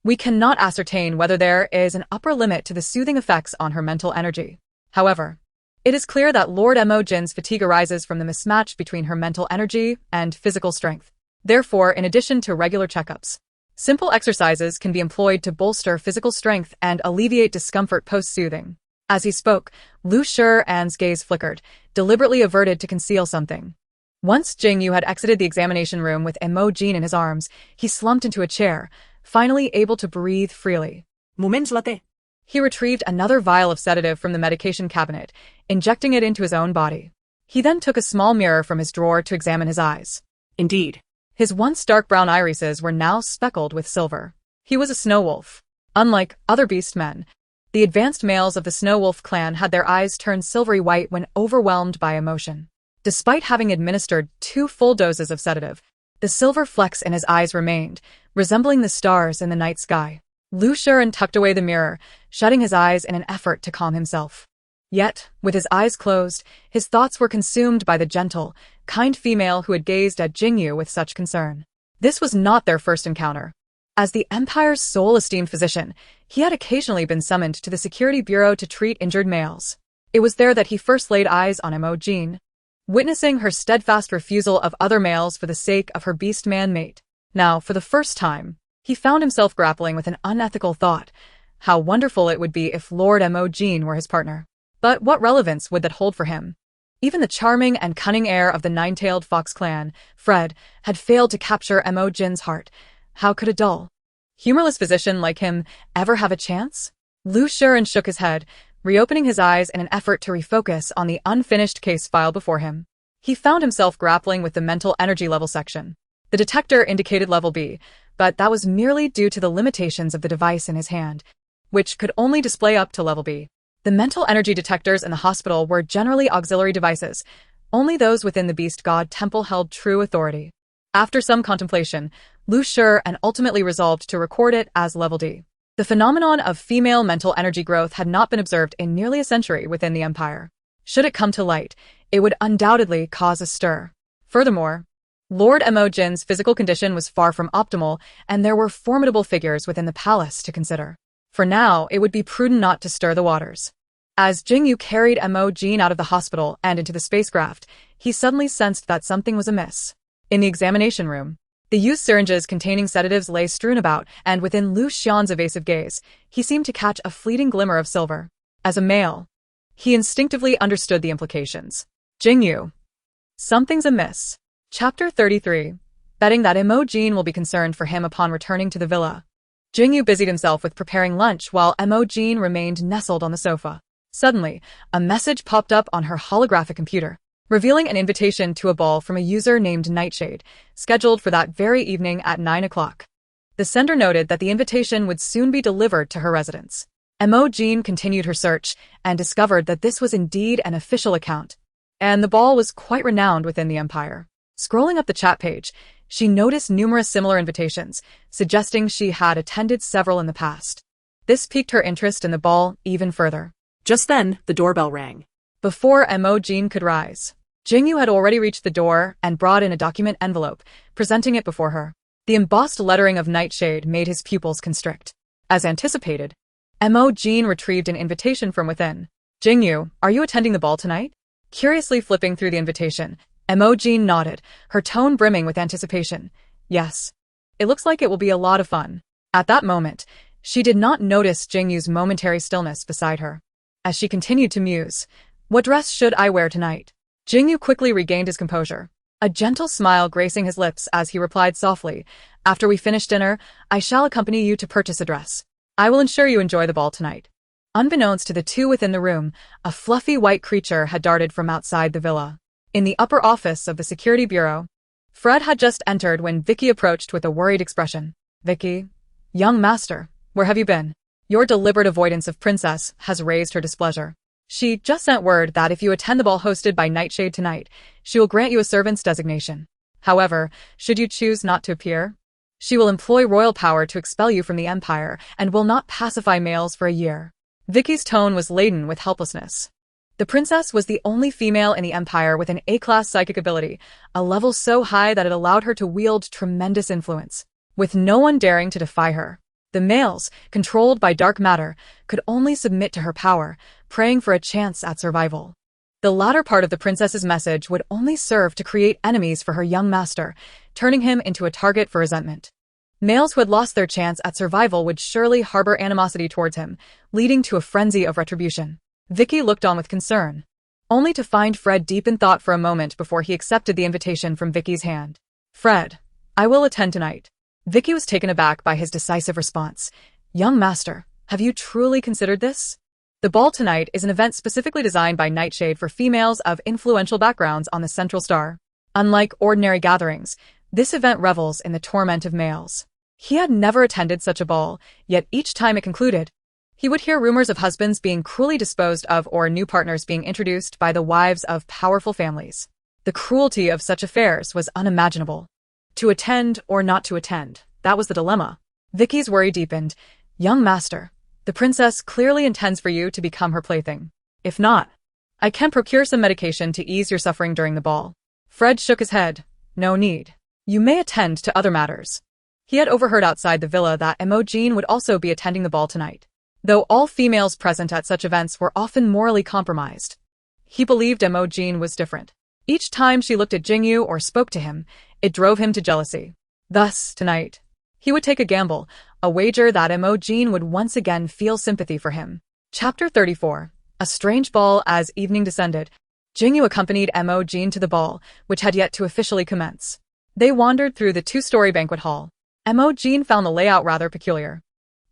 Speaker 1: we cannot ascertain whether there is an upper limit to the soothing effects on her mental energy. However, it is clear that Lord Mo Jin's fatigue arises from the mismatch between her mental energy and physical strength. Therefore, in addition to regular checkups, simple exercises can be employed to bolster physical strength and alleviate discomfort post-soothing. As he spoke, Lu Shiren's gaze flickered, deliberately averted to conceal something. Once Jingu had exited the examination room with Mo Jin in his arms, he slumped into a chair, finally able to breathe freely.
Speaker 2: Moments later.
Speaker 1: He retrieved another vial of sedative from the medication cabinet, injecting it into his own body. He then took a small mirror from his drawer to examine his eyes.
Speaker 2: Indeed.
Speaker 1: His once dark brown irises were now speckled with silver. He was a snow wolf. Unlike other beast men, the advanced males of the snow wolf clan had their eyes turn silvery white when overwhelmed by emotion. Despite having administered 2 full doses of sedative, the silver flecks in his eyes remained, resembling the stars in the night sky. Lu Shiren tucked away the mirror, shutting his eyes in an effort to calm himself. Yet, with his eyes closed, his thoughts were consumed by the gentle, kind female who had gazed at Jingu with such concern. This was not their first encounter. As the Empire's sole esteemed physician, he had occasionally been summoned to the Security Bureau to treat injured males. It was there that he first laid eyes on Mo Jin, witnessing her steadfast refusal of other males for the sake of her beast man mate. Now, for the first time, he found himself grappling with an unethical thought. How wonderful it would be if Lord Mo Jin were his partner. But what relevance would that hold for him? Even the charming and cunning heir of the nine-tailed fox clan, Fred, had failed to capture Mo Jin's heart. How could a dull, humorless physician like him ever have a chance? Lu Shiren shook his head, reopening his eyes in an effort to refocus on the unfinished case file before him. He found himself grappling with the mental energy level section. The detector indicated level B, but that was merely due to the limitations of the device in his hand, which could only display up to level B. The mental energy detectors in the hospital were generally auxiliary devices. Only those within the Beast God Temple held true authority. After some contemplation, Lu Shiren ultimately resolved to record it as level D. The phenomenon of female mental energy growth had not been observed in nearly a century within the Empire. Should it come to light, it would undoubtedly cause a stir. Furthermore, Lord Mo Jin's physical condition was far from optimal, and there were formidable figures within the palace to consider. For now, it would be prudent not to stir the waters. As Jingu carried Mo Jin out of the hospital and into the spacecraft, he suddenly sensed that something was amiss. In the examination room, the used syringes containing sedatives lay strewn about, and within Lu Xian's evasive gaze, he seemed to catch a fleeting glimmer of silver. As a male, he instinctively understood the implications. Jingu. Something's amiss. Chapter 33. Betting that Mo Jin will be concerned for him upon returning to the villa. Jingu busied himself with preparing lunch while Mo Jin remained nestled on the sofa. Suddenly, a message popped up on her holographic computer, revealing an invitation to a ball from a user named Nightshade, scheduled for that very evening at 9 o'clock. The sender noted that the invitation would soon be delivered to her residence. Mo Jin continued her search and discovered that this was indeed an official account, and the ball was quite renowned within the Empire. Scrolling up the chat page, she noticed numerous similar invitations, suggesting she had attended several in the past. This piqued her interest in the ball even further.
Speaker 2: Just then, the doorbell rang.
Speaker 1: Before Mo Jin could rise, Jingu had already reached the door and brought in a document envelope, presenting it before her. The embossed lettering of Nightshade made his pupils constrict. As anticipated, Mo Jin retrieved an invitation from within. Jingu, are you attending the ball tonight? Curiously flipping through the invitation, Mo Jin nodded, her tone brimming with anticipation. Yes. It looks like it will be a lot of fun. At that moment, she did not notice Jingu's momentary stillness beside her. As she continued to muse, what dress should I wear tonight? Jingu quickly regained his composure, a gentle smile gracing his lips as he replied softly, after we finish dinner, I shall accompany you to purchase a dress. I will ensure you enjoy the ball tonight. Unbeknownst to the two within the room, a fluffy white creature had darted from outside the villa. In the upper office of the Security Bureau, Fred had just entered when Vicky approached with a worried expression. Vicky, young master, where have you been? Your deliberate avoidance of Princess has raised her displeasure. She just sent word that if you attend the ball hosted by Nightshade tonight, she will grant you a servant's designation. However, should you choose not to appear, she will employ royal power to expel you from the Empire and will not pacify males for a year. Vicky's tone was laden with helplessness. The princess was the only female in the Empire with an A-class psychic ability, a level so high that it allowed her to wield tremendous influence, with no one daring to defy her. The males, controlled by dark matter, could only submit to her power, praying for a chance at survival. The latter part of the princess's message would only serve to create enemies for her young master, turning him into a target for resentment. Males who had lost their chance at survival would surely harbor animosity towards him, leading to a frenzy of retribution. Vicky looked on with concern, only to find Fred deep in thought for a moment before he accepted the invitation from Vicky's hand. Fred, I will attend tonight. Vicky was taken aback by his decisive response. Young master, have you truly considered this? The ball tonight is an event specifically designed by Nightshade for females of influential backgrounds on the Central Star. Unlike ordinary gatherings, this event revels in the torment of males. He had never attended such a ball, yet each time it concluded, he would hear rumors of husbands being cruelly disposed of or new partners being introduced by the wives of powerful families. The cruelty of such affairs was unimaginable. To attend or not to attend, that was the dilemma. Vicky's worry deepened. Young master, the princess clearly intends for you to become her plaything. If not, I can procure some medication to ease your suffering during the ball. Fred shook his head. No need. You may attend to other matters. He had overheard outside the villa that Mo Jin would also be attending the ball tonight. Though all females present at such events were often morally compromised, he believed Mo Jin was different. Each time she looked at Jingu or spoke to him, it drove him to jealousy. Thus, tonight, he would take a gamble, a wager that Mo Jin would once again feel sympathy for him. Chapter 34. A strange ball. As evening descended, Jingu accompanied Mo Jin to the ball, which had yet to officially commence. They wandered through the two-story banquet hall. Mo Jin found the layout rather peculiar.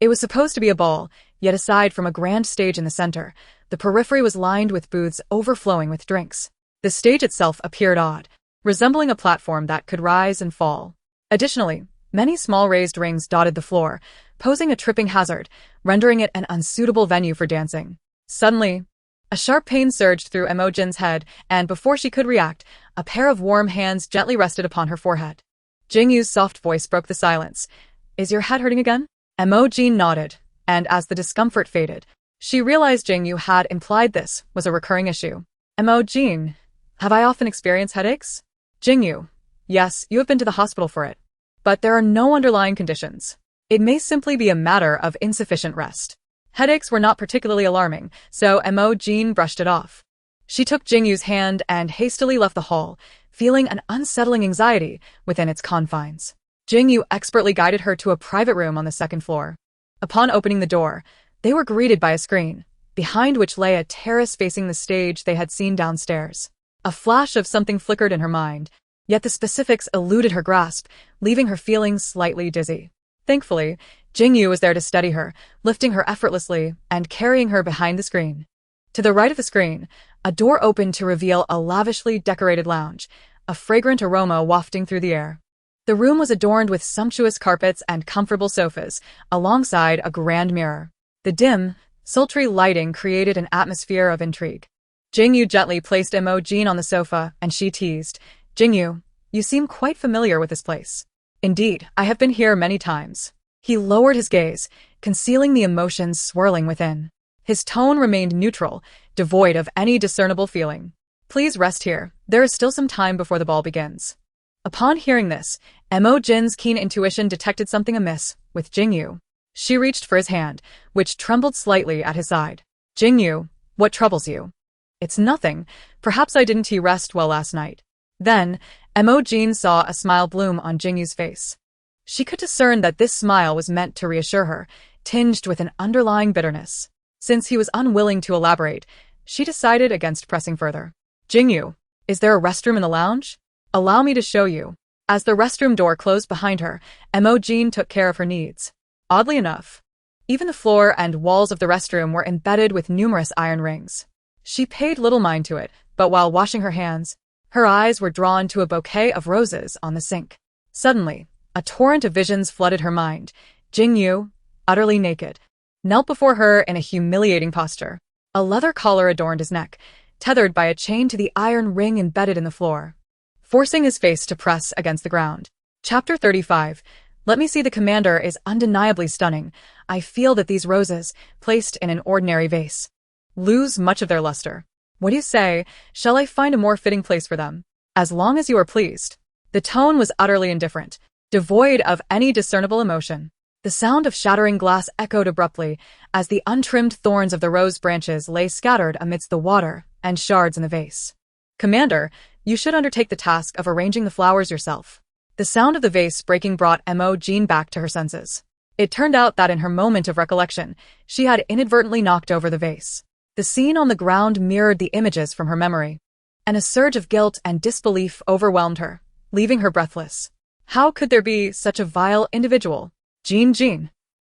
Speaker 1: It was supposed to be a ball, yet aside from a grand stage in the center, the periphery was lined with booths overflowing with drinks. The stage itself appeared odd, resembling a platform that could rise and fall. Additionally, many small raised rings dotted the floor, posing a tripping hazard, rendering it an unsuitable venue for dancing. Suddenly, a sharp pain surged through Mo Jin's head, and before she could react, a pair of warm hands gently rested upon her forehead. Jingu's soft voice broke the silence. Is your head hurting again? Mo Jin nodded, and as the discomfort faded, she realized Jingu had implied this was a recurring issue. Mo Jin, have I often experienced headaches? Jingu, yes, you have been to the hospital for it. But there are no underlying conditions. It may simply be a matter of insufficient rest. Headaches were not particularly alarming, so Mo Jin brushed it off. She took Jingu's hand and hastily left the hall, feeling an unsettling anxiety within its confines. Jingu expertly guided her to a private room on the second floor. Upon opening the door, they were greeted by a screen, behind which lay a terrace facing the stage they had seen downstairs. A flash of something flickered in her mind, yet the specifics eluded her grasp, leaving her feeling slightly dizzy. Thankfully, Jingu was there to steady her, lifting her effortlessly and carrying her behind the screen. To the right of the screen, a door opened to reveal a lavishly decorated lounge, a fragrant aroma wafting through the air. The room was adorned with sumptuous carpets and comfortable sofas, alongside a grand mirror. The dim, sultry lighting created an atmosphere of intrigue. Jingu gently placed Mo Jin on the sofa, and she teased, Jingu, you seem quite familiar with this place. Indeed, I have been here many times. He lowered his gaze, concealing the emotions swirling within. His tone remained neutral, devoid of any discernible feeling. Please rest here. There is still some time before the ball begins. Upon hearing this, Mo Jin's keen intuition detected something amiss with Jingu. She reached for his hand, which trembled slightly at his side. Jingu, what troubles you? It's nothing. Perhaps I didn't rest well last night. Then, Mo Jin saw a smile bloom on Jingu's face. She could discern that this smile was meant to reassure her, tinged with an underlying bitterness. Since he was unwilling to elaborate, she decided against pressing further. Jingu, is there a restroom in the lounge? Allow me to show you. As the restroom door closed behind her, Mo Jin took care of her needs. Oddly enough, even the floor and walls of the restroom were embedded with numerous iron rings. She paid little mind to it, but while washing her hands, her eyes were drawn to a bouquet of roses on the sink. Suddenly, a torrent of visions flooded her mind. Jingu, utterly naked, knelt before her in a humiliating posture. A leather collar adorned his neck, tethered by a chain to the iron ring embedded in the floor, forcing his face to press against the ground. Chapter 35. Let me see. The commander is undeniably stunning. I feel that these roses, placed in an ordinary vase, lose much of their luster. What do you say? Shall I find a more fitting place for them? As long as you are pleased. The tone was utterly indifferent, devoid of any discernible emotion. The sound of shattering glass echoed abruptly as the untrimmed thorns of the rose branches lay scattered amidst the water and shards in the vase. Commander, you should undertake the task of arranging the flowers yourself. The sound of the vase breaking brought Mo Jin back to her senses. It turned out that in her moment of recollection, she had inadvertently knocked over the vase. The scene on the ground mirrored the images from her memory, and a surge of guilt and disbelief overwhelmed her, leaving her breathless. How could there be such a vile individual? Jin,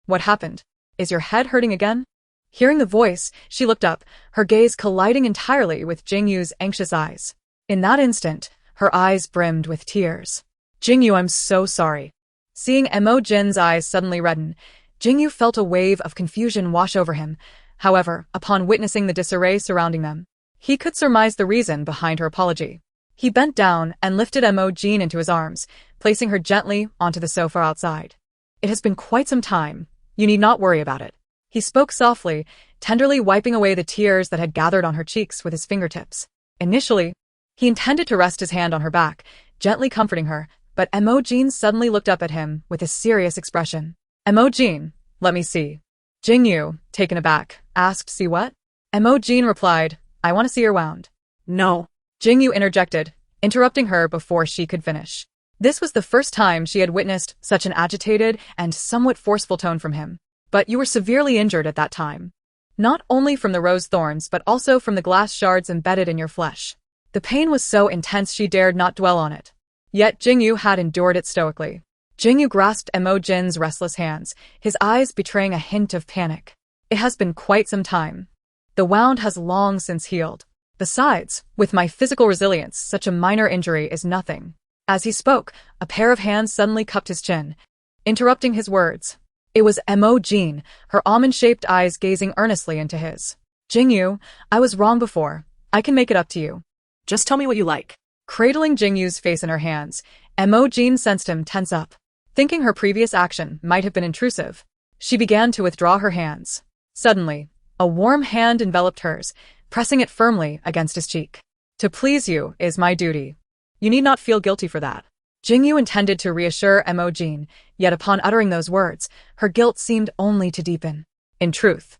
Speaker 1: what happened? Is your head hurting again? Hearing the voice, she looked up, her gaze colliding entirely with Jingu's anxious eyes. In that instant, her eyes brimmed with tears. Jingu, I'm so sorry. Seeing Mo Jin's eyes suddenly redden, Jingu felt a wave of confusion wash over him. However, upon witnessing the disarray surrounding them, he could surmise the reason behind her apology. He bent down and lifted Mo Jin into his arms, placing her gently onto the sofa outside. It has been quite some time. You need not worry about it. He spoke softly, tenderly wiping away the tears that had gathered on her cheeks with his fingertips. Initially, he intended to rest his hand on her back, gently comforting her, but Mo Jin suddenly looked up at him with a serious expression. Mo Jin, let me see. Jingu, taken aback, asked, see what? Mo Jin replied, I want to see her wound.
Speaker 2: No.
Speaker 1: Jingu interjected, interrupting her before she could finish. This was the first time she had witnessed such an agitated and somewhat forceful tone from him. But you were severely injured at that time. Not only from the rose thorns but also from the glass shards embedded in your flesh. The pain was so intense she dared not dwell on it. Yet Jingu had endured it stoically. Jingu grasped Mo Jin's restless hands, his eyes betraying a hint of panic. It has been quite some time. The wound has long since healed. Besides, with my physical resilience, such a minor injury is nothing. As he spoke, a pair of hands suddenly cupped his chin, interrupting his words. It was Mo Jin, her almond-shaped eyes gazing earnestly into his. Jingu, I was wrong before. I can make it up to you.
Speaker 2: Just tell me what you like.
Speaker 1: Cradling Jingu's face in her hands, Mo Jin sensed him tense up. Thinking her previous action might have been intrusive, she began to withdraw her hands. Suddenly, a warm hand enveloped hers, pressing it firmly against his cheek. To please you is my duty. You need not feel guilty for that. Jingu intended to reassure Mo Jin, yet upon uttering those words, her guilt seemed only to deepen. In truth,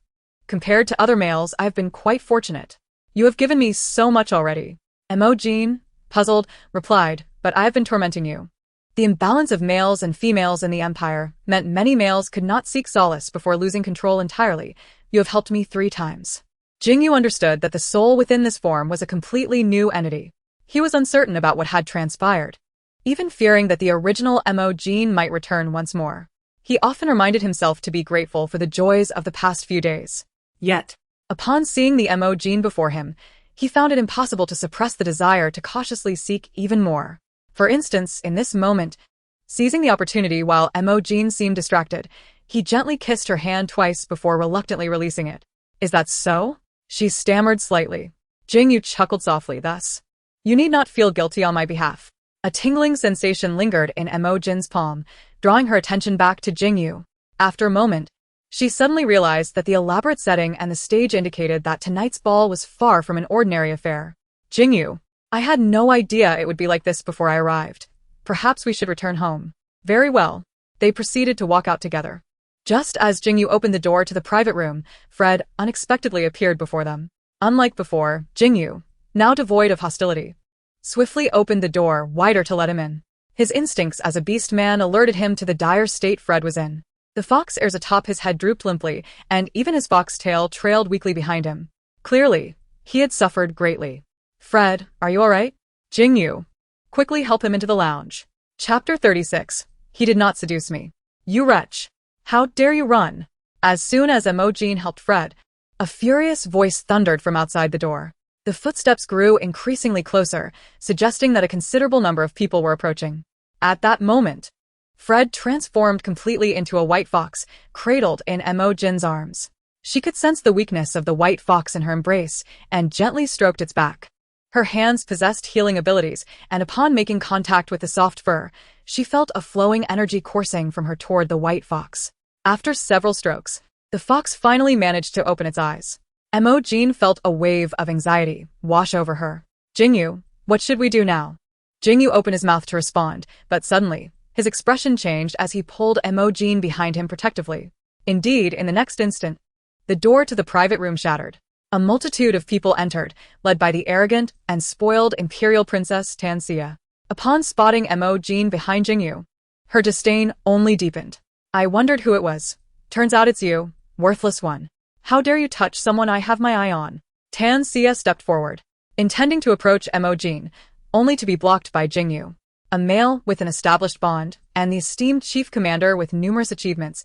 Speaker 1: compared to other males, I have been quite fortunate. You have given me so much already. Mo Jin, puzzled, replied, but I have been tormenting you. The imbalance of males and females in the empire meant many males could not seek solace before losing control entirely. You have helped me 3 times. Jingu understood that the soul within this form was a completely new entity. He was uncertain about what had transpired, even fearing that the original Mo Jin might return once more. He often reminded himself to be grateful for the joys of the past few days. Yet, upon seeing the Mo Jin before him, he found it impossible to suppress the desire to cautiously seek even more. For instance, in this moment, seizing the opportunity while Mo Jin seemed distracted, he gently kissed her hand twice before reluctantly releasing it. Is that so? She stammered slightly. Jingu chuckled softly, thus. You need not feel guilty on my behalf. A tingling sensation lingered in Mo Jin's palm, drawing her attention back to Jingu. After a moment, she suddenly realized that the elaborate setting and the stage indicated that tonight's ball was far from an ordinary affair. Jingu, I had no idea it would be like this before I arrived. Perhaps we should return home. Very well. They proceeded to walk out together. Just as Jingu opened the door to the private room, Fred unexpectedly appeared before them. Unlike before, Jingu, now devoid of hostility, swiftly opened the door wider to let him in. His instincts as a beast man alerted him to the dire state Fred was in. The fox ears atop his head drooped limply, and even his fox tail trailed weakly behind him. Clearly, he had suffered greatly. Fred, are you all right? Jingu, quickly help him into the lounge. Chapter 36. He did not seduce me. You wretch. How dare you run? As soon as Mo Jin helped Fred, a furious voice thundered from outside the door. The footsteps grew increasingly closer, suggesting that a considerable number of people were approaching. At that moment, Fred transformed completely into a white fox, cradled in Mo Jin's arms. She could sense the weakness of the white fox in her embrace, and gently stroked its back. Her hands possessed healing abilities, and upon making contact with the soft fur, she felt a flowing energy coursing from her toward the white fox. After several strokes, the fox finally managed to open its eyes. Mo Jin felt a wave of anxiety wash over her. Jingu, what should we do now? Jingu opened his mouth to respond, but suddenly, his expression changed as he pulled Mo Jin behind him protectively. Indeed, in the next instant, the door to the private room shattered. A multitude of people entered, led by the arrogant and spoiled imperial princess Tanxia. Upon spotting Mo Jin behind Jingu, her disdain only deepened. I wondered who it was. Turns out it's you, worthless one. How dare you touch someone I have my eye on? Tanxia stepped forward, intending to approach Mo Jin, only to be blocked by Jingu, a male with an established bond, and the esteemed chief commander with numerous achievements.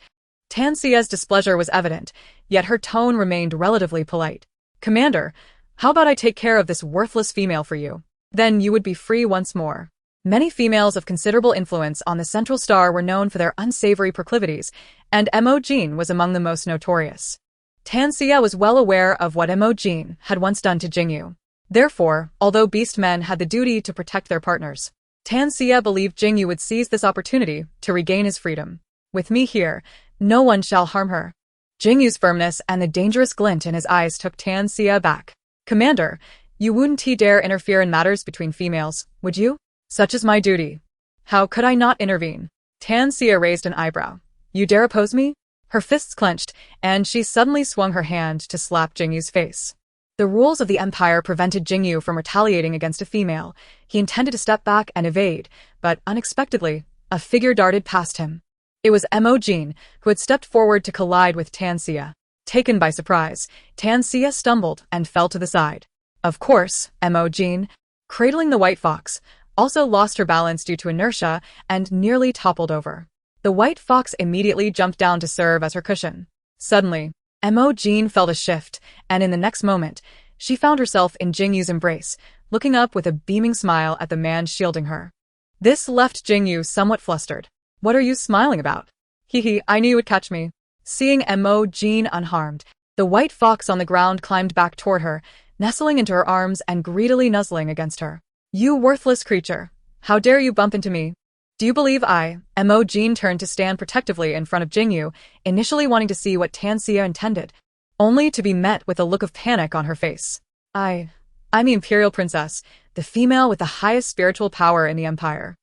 Speaker 1: Tanxia's displeasure was evident, yet her tone remained relatively polite. Commander, how about I take care of this worthless female for you? Then you would be free once more. Many females of considerable influence on the Central Star were known for their unsavory proclivities, and Mo Jin was among the most notorious. Tanxia was well aware of what Mo Jin had once done to Jingu. Therefore, although beast men had the duty to protect their partners, Tanxia believed Jingu would seize this opportunity to regain his freedom. With me here, No one shall harm her. Jingu's firmness and the dangerous glint in his eyes took Tan Xia aback. Commander, you wouldn't dare interfere in matters between females, would you? Such is my duty. How could I not intervene? Tan Xia raised an eyebrow. You dare oppose me? Her fists clenched, and she suddenly swung her hand to slap Jingu's face. The rules of the Empire prevented Jingu from retaliating against a female. He intended to step back and evade, but unexpectedly, a figure darted past him. It was Mo Jin, who had stepped forward to collide with Tan Xia. Taken by surprise, Tan Xia stumbled and fell to the side. Of course, Mo Jin, cradling the white fox, also lost her balance due to inertia and nearly toppled over. The white fox immediately jumped down to serve as her cushion. Suddenly, Mo Jin felt a shift, and in the next moment, she found herself in Jingu's embrace, looking up with a beaming smile at the man shielding her. This left Jingu somewhat flustered. What are you smiling about? Hee, I knew you would catch me. Seeing Mo Jin unharmed, the white fox on the ground climbed back toward her, nestling into her arms and greedily nuzzling against her. You worthless creature. How dare you bump into me? Do you believe Mo Jin turned to stand protectively in front of Jingu, initially wanting to see what Tan Xia intended, only to be met with a look of panic on her face. I'm the Imperial Princess, the female with the highest spiritual power in the Empire.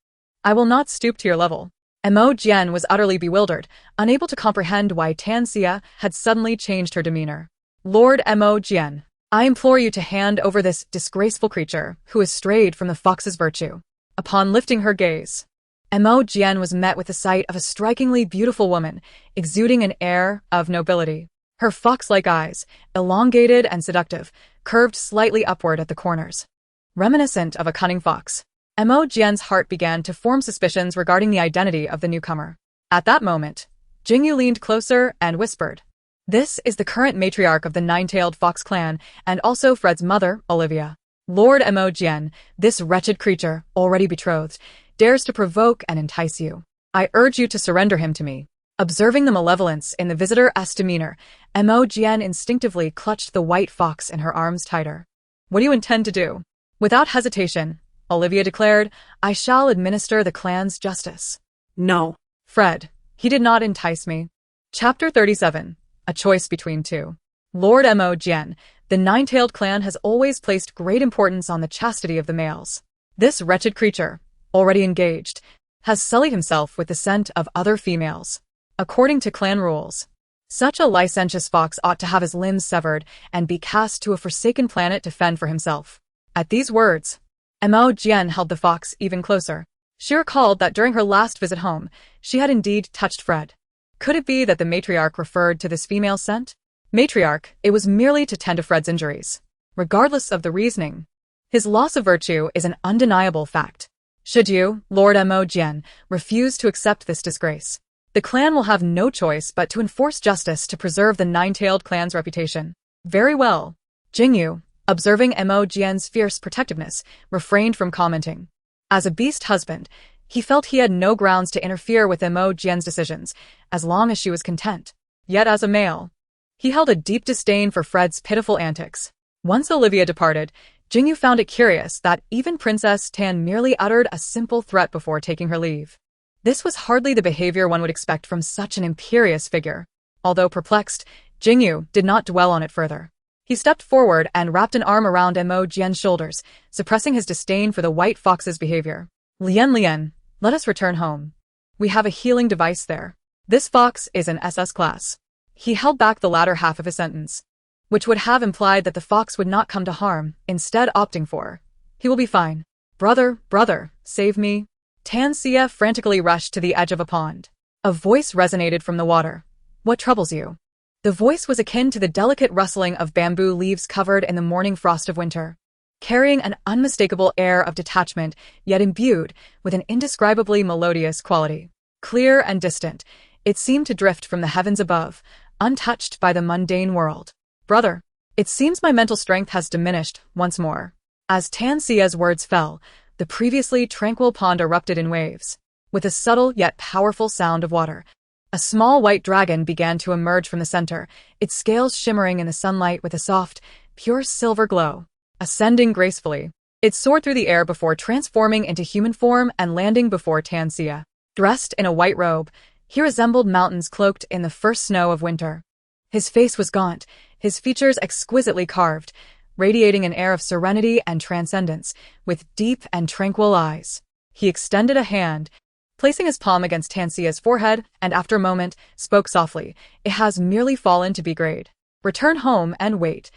Speaker 1: I will not stoop to your level. Mo Jin was utterly bewildered, unable to comprehend why Tan Xia had suddenly changed her demeanor. Lord Mo Jin, I implore you to hand over this disgraceful creature who has strayed from the fox's virtue. Upon lifting her gaze, Mo Jin was met with the sight of a strikingly beautiful woman, exuding an air of nobility. Her fox-like eyes, elongated and seductive, curved slightly upward at the corners. Reminiscent of a cunning fox, Mo Jin's heart began to form suspicions regarding the identity of the newcomer. At that moment, Jingu leaned closer and whispered, "This is the current matriarch of the nine-tailed fox clan and also Fred's mother, Olivia. Lord Mo Jin, this wretched creature, already betrothed, dares to provoke and entice you. I urge you to surrender him to me." Observing the malevolence in the visitor's demeanor, Mo Jin instinctively clutched the white fox in her arms tighter. What do you intend to do? Without hesitation, Olivia declared, I shall administer the clan's justice.
Speaker 2: No.
Speaker 1: Fred, he did not entice me. Chapter 37. A choice between two. Lord Mo Jin, the nine-tailed clan has always placed great importance on the chastity of the males. This wretched creature, already engaged, has sullied himself with the scent of other females. According to clan rules, such a licentious fox ought to have his limbs severed and be cast to a forsaken planet to fend for himself. At these words, Mo Jin held the fox even closer. She recalled that during her last visit home, she had indeed touched Fred. Could it be that the matriarch referred to this female scent? Matriarch, it was merely to tend to Fred's injuries. Regardless of the reasoning, his loss of virtue is an undeniable fact. Should you, Lord Mo Jin, refuse to accept this disgrace, the clan will have no choice but to enforce justice to preserve the nine-tailed clan's reputation. Very well. Jingu, observing Mo Jin's fierce protectiveness, refrained from commenting. As a beast husband, he felt he had no grounds to interfere with Mo Jin's decisions, as long as she was content. Yet as a male, he held a deep disdain for Fred's pitiful antics. Once Olivia departed, Jingu found it curious that even Princess Tan merely uttered a simple threat before taking her leave. This was hardly the behavior one would expect from such an imperious figure. Although perplexed, Jingu did not dwell on it further. He stepped forward and wrapped an arm around Mo Jin's shoulders, suppressing his disdain for the white fox's behavior. Lian, let us return home. We have a healing device there. This fox is an SS class. He held back the latter half of his sentence, which would have implied that the fox would not come to harm, instead opting for, he will be fine. Brother, save me. Tan Xia frantically rushed to the edge of a pond. A voice resonated from the water. What troubles you? The voice was akin to the delicate rustling of bamboo leaves covered in the morning frost of winter, carrying an unmistakable air of detachment, yet imbued with an indescribably melodious quality. Clear and distant, it seemed to drift from the heavens above, untouched by the mundane world. Brother, it seems my mental strength has diminished once more. As Tan Xia's words fell, the previously tranquil pond erupted in waves. With a subtle yet powerful sound of water, a small white dragon began to emerge from the center, its scales shimmering in the sunlight with a soft, pure silver glow. Ascending gracefully, it soared through the air before transforming into human form and landing before Tan Xia. Dressed in a white robe, He resembled mountains cloaked in the first snow of winter. His face was gaunt, his features exquisitely carved, radiating an air of serenity and transcendence, with deep and tranquil eyes. He extended a hand, placing his palm against Tansia's forehead, and after a moment, spoke softly. "It has merely fallen to B-grade. Return home and wait.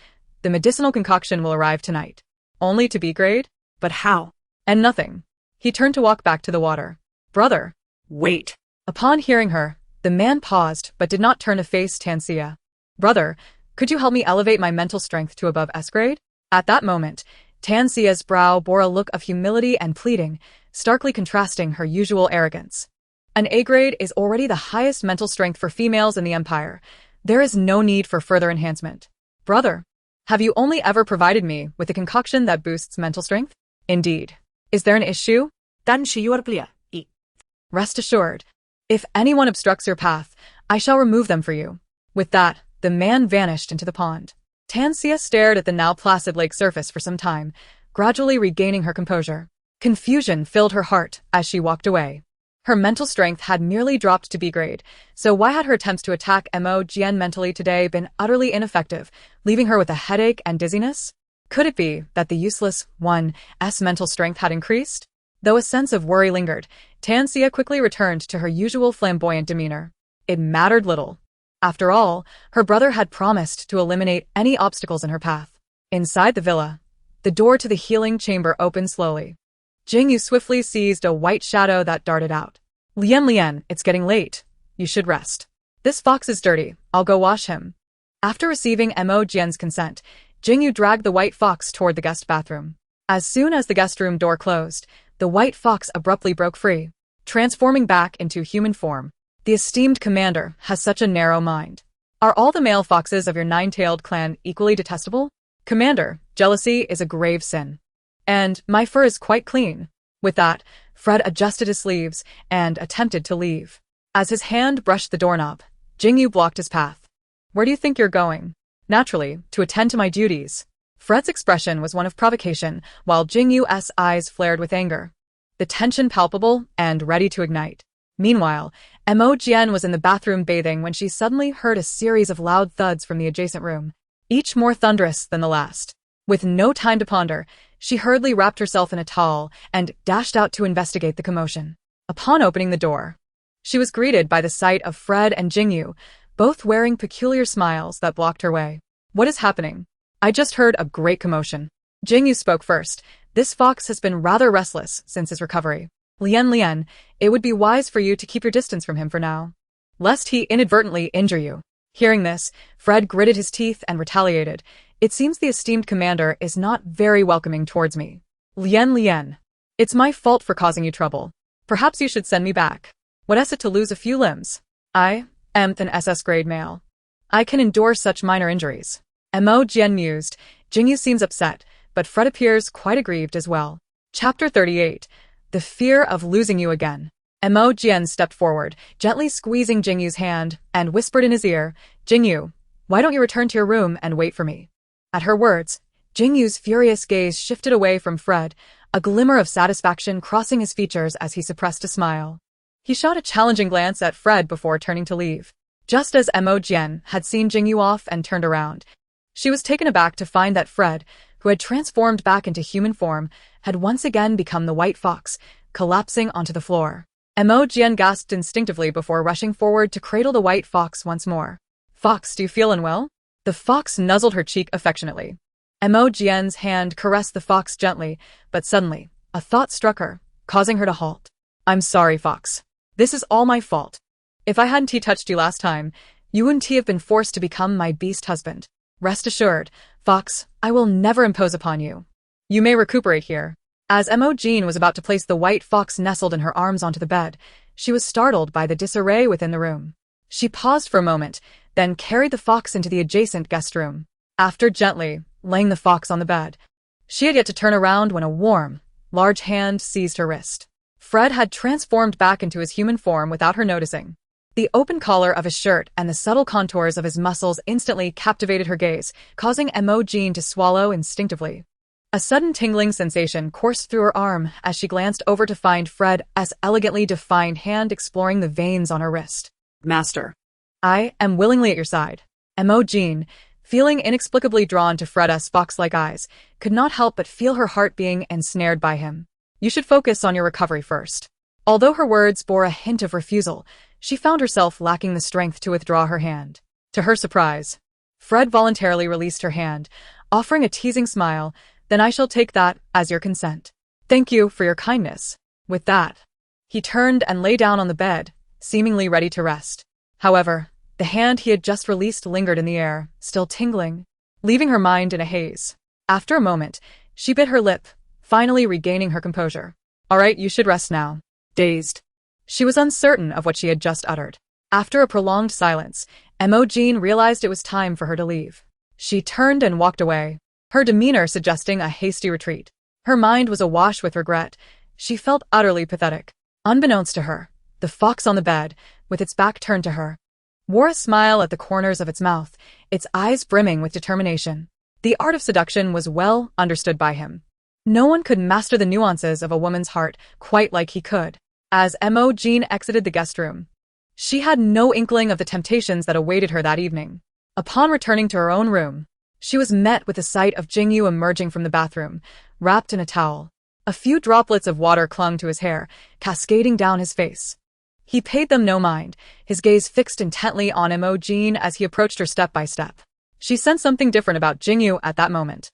Speaker 1: The medicinal concoction will arrive tonight." Only to B-grade?
Speaker 2: But how?
Speaker 1: And nothing. He turned to walk back to the water. "Brother."
Speaker 2: Wait.
Speaker 1: Upon hearing her, the man paused but did not turn to face Tansia. "Brother, could you help me elevate my mental strength to above S-grade?" At that moment, Tansia's brow bore a look of humility and pleading, starkly contrasting her usual arrogance. An A-grade is already the highest mental strength for females in the Empire. There is no need for further enhancement. "Brother, have you only ever provided me with a concoction that boosts mental strength?" "Indeed. Is there an issue?"
Speaker 2: Then she you are clear.
Speaker 1: "Rest assured. If anyone obstructs your path, I shall remove them for you." With that, the man vanished into the pond. Tansia stared at the now placid lake surface for some time, gradually regaining her composure. Confusion filled her heart as she walked away. Her mental strength had merely dropped to B-grade, so why had her attempts to attack Mo Jin mentally today been utterly ineffective, leaving her with a headache and dizziness? Could it be that the useless 1's mental strength had increased? Though a sense of worry lingered, Tansia quickly returned to her usual flamboyant demeanor. It mattered little. After all, her brother had promised to eliminate any obstacles in her path. Inside the villa, the door to the healing chamber opened slowly. Jingu swiftly seized a white shadow that darted out. Lian, it's getting late. You should rest." "This fox is dirty. I'll go wash him." After receiving Mo Jin's consent, Jingu dragged the white fox toward the guest bathroom. As soon as the guest room door closed, the white fox abruptly broke free, transforming back into human form. The esteemed commander has such a narrow mind. Are all the male foxes of your nine-tailed clan equally detestable? Commander, jealousy is a grave sin. And my fur is quite clean. With that, Fred adjusted his sleeves and attempted to leave. As his hand brushed the doorknob, Jingu blocked his path. "Where do you think you're going?" "Naturally, to attend to my duties." Fred's expression was one of provocation, while Jingu's eyes flared with anger, the tension palpable and ready to ignite. Meanwhile, Mo Jin was in the bathroom bathing when she suddenly heard a series of loud thuds from the adjacent room, each more thunderous than the last. With no time to ponder, she hurriedly wrapped herself in a towel and dashed out to investigate the commotion. Upon opening the door, she was greeted by the sight of Fred and Jingu, both wearing peculiar smiles that blocked her way. "What is happening?" "I just heard a great commotion." Jingu spoke first. "This fox has been rather restless since his recovery. Lian, it would be wise for you to keep your distance from him for now, lest he inadvertently injure you." Hearing this, Fred gritted his teeth and retaliated. "It seems the esteemed commander is not very welcoming towards me." Lian, it's my fault for causing you trouble. Perhaps you should send me back. What is it to lose a few limbs? I am an SS-grade male. I can endure such minor injuries." Mo Jin mused. Jingu seems upset, but Fred appears quite aggrieved as well. Chapter 38. The Fear of Losing You Again. Mo Jin stepped forward, gently squeezing Jingu's hand, and whispered in his ear, "Jingu, why don't you return to your room and wait for me?" At her words, Jingu's furious gaze shifted away from Fred, a glimmer of satisfaction crossing his features as he suppressed a smile. He shot a challenging glance at Fred before turning to leave. Just as Mo Jin had seen Jingu off and turned around, she was taken aback to find that Fred, who had transformed back into human form, had once again become the white fox, collapsing onto the floor. Mo Jin gasped instinctively before rushing forward to cradle the white fox once more. "Fox, do you feel unwell?" The fox nuzzled her cheek affectionately. Mo Jin's hand caressed the fox gently, but suddenly, a thought struck her, causing her to halt. "I'm sorry, fox. This is all my fault. If I hadn't touched you last time, you wouldn't have been forced to become my beast husband. Rest assured, fox, I will never impose upon you. You may recuperate here." As Mo Jin was about to place the white fox nestled in her arms onto the bed, she was startled by the disarray within the room. She paused for a moment, then carried the fox into the adjacent guest room. After gently laying the fox on the bed, she had yet to turn around when a warm, large hand seized her wrist. Fred had transformed back into his human form without her noticing. The open collar of his shirt and the subtle contours of his muscles instantly captivated her gaze, causing Mo Jin to swallow instinctively. A sudden tingling sensation coursed through her arm as she glanced over to find Fred's elegantly defined hand exploring the veins on her wrist.
Speaker 2: Master.
Speaker 1: I am willingly at your side. Mo Jin, feeling inexplicably drawn to Fred's fox-like eyes, could not help but feel her heart being ensnared by him. You should focus on your recovery first. Although her words bore a hint of refusal, she found herself lacking the strength to withdraw her hand. To her surprise, Fred voluntarily released her hand, offering a teasing smile. Then I shall take that as your consent. Thank you for your kindness. With that, he turned and lay down on the bed, seemingly ready to rest. However, the hand he had just released lingered in the air, still tingling, leaving her mind in a haze. After a moment, she bit her lip, finally regaining her composure. All right, you should rest now. Dazed, she was uncertain of what she had just uttered. After a prolonged silence, Mo Jin realized it was time for her to leave. She turned and walked away, her demeanor suggesting a hasty retreat. Her mind was awash with regret. She felt utterly pathetic. Unbeknownst to her, the fox on the bed, with its back turned to her, wore a smile at the corners of its mouth, its eyes brimming with determination. The art of seduction was well understood by him. No one could master the nuances of a woman's heart quite like he could. As Mo Jin exited the guest room, she had no inkling of the temptations that awaited her that evening. Upon returning to her own room, she was met with the sight of Jingu emerging from the bathroom, wrapped in a towel. A few droplets of water clung to his hair, cascading down his face. He paid them no mind, his gaze fixed intently on Mo Jin as he approached her step by step. She sensed something different about Jingu at that moment.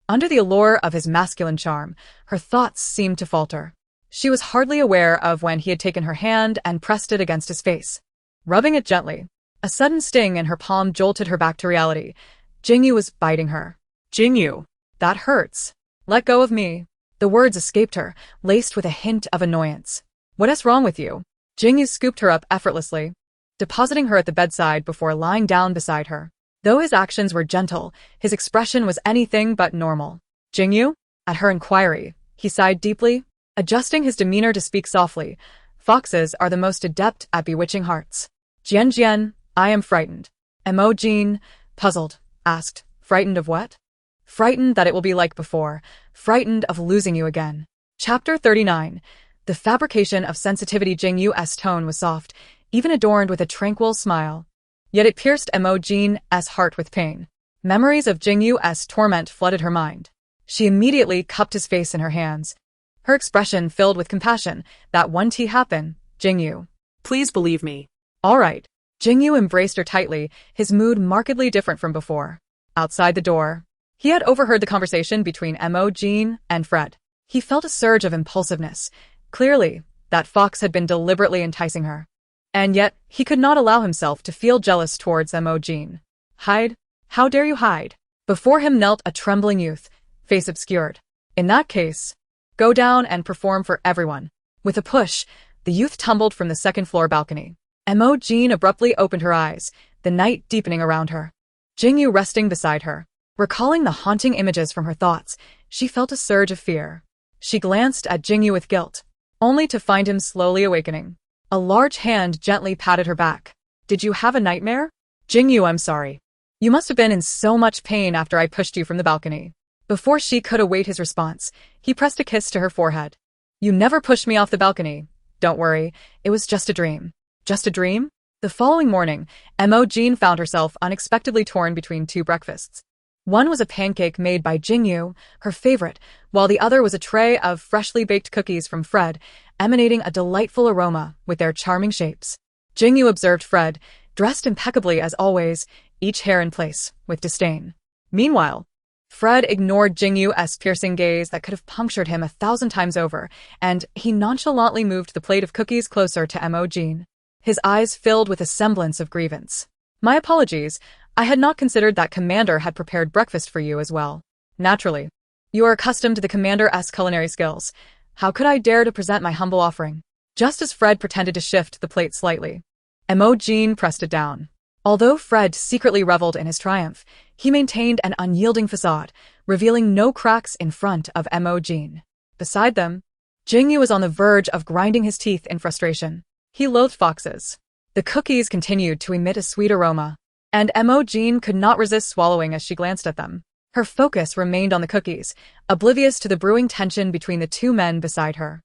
Speaker 1: Under the allure of his masculine charm, her thoughts seemed to falter. She was hardly aware of when he had taken her hand and pressed it against his face, rubbing it gently. A sudden sting in her palm jolted her back to reality. Jingu was biting her. Jingu, that hurts. Let go of me. The words escaped her, laced with a hint of annoyance. What is wrong with you? Jingu scooped her up effortlessly, depositing her at the bedside before lying down beside her. Though his actions were gentle, his expression was anything but normal. Jingu? At her inquiry, he sighed deeply, adjusting his demeanor to speak softly. Foxes are the most adept at bewitching hearts. Jian, I am frightened. Mo Jin, puzzled, asked, frightened of what? Frightened that it will be like before, frightened of losing you again. Chapter 39. The fabrication of sensitivity. Jingu's tone was soft, even adorned with a tranquil smile. Yet it pierced Mo Jin's heart with pain. Memories of Jingu's torment flooded her mind. She immediately cupped his face in her hands, her expression filled with compassion. That won't happen, Jingu.
Speaker 2: Please believe me.
Speaker 1: All right. Jingu embraced her tightly, his mood markedly different from before. Outside the door, he had overheard the conversation between Mo Jin and Fred. He felt a surge of impulsiveness. Clearly, that fox had been deliberately enticing her. And yet, he could not allow himself to feel jealous towards Mo Jin. Hide? How dare you hide? Before him knelt a trembling youth, face obscured. In that case, go down and perform for everyone. With a push, the youth tumbled from the second-floor balcony. Mo Jin abruptly opened her eyes, the night deepening around her. Jingu resting beside her. Recalling the haunting images from her thoughts, she felt a surge of fear. She glanced at Jingu with guilt, only to find him slowly awakening. A large hand gently patted her back. Did you have a nightmare? Jingu, I'm sorry. You must have been in so much pain after I pushed you from the balcony. Before she could await his response, he pressed a kiss to her forehead. You never pushed me off the balcony. Don't worry, it was just a dream. Just a dream? The following morning, Mo Jin found herself unexpectedly torn between two breakfasts. One was a pancake made by Jingu, her favorite, while the other was a tray of freshly baked cookies from Fred, emanating a delightful aroma with their charming shapes. Jingu observed Fred, dressed impeccably as always, each hair in place, with disdain. Meanwhile, Fred ignored Jingu's piercing gaze that could have punctured him 1,000 times over, and he nonchalantly moved the plate of cookies closer to Mo Jin. His eyes filled with a semblance of grievance. My apologies, I had not considered that Commander had prepared breakfast for you as well. Naturally. You are accustomed to the Commander's culinary skills. How could I dare to present my humble offering? Just as Fred pretended to shift the plate slightly, Mo Jin pressed it down. Although Fred secretly reveled in his triumph, he maintained an unyielding facade, revealing no cracks in front of Mo Jin. Beside them, Jingu was on the verge of grinding his teeth in frustration. He loathed foxes. The cookies continued to emit a sweet aroma, and Mo Jin could not resist swallowing as she glanced at them. Her focus remained on the cookies, oblivious to the brewing tension between the two men beside her.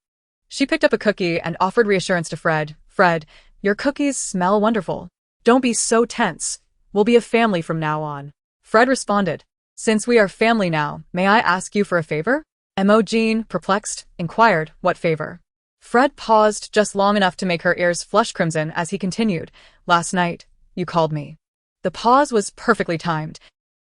Speaker 1: She picked up a cookie and offered reassurance to Fred. Fred, your cookies smell wonderful. Don't be so tense. We'll be a family from now on. Fred responded. Since we are family now, may I ask you for a favor? Mo Jin, perplexed, inquired, what favor? Fred paused just long enough to make her ears flush crimson as he continued, last night, you called me. The pause was perfectly timed,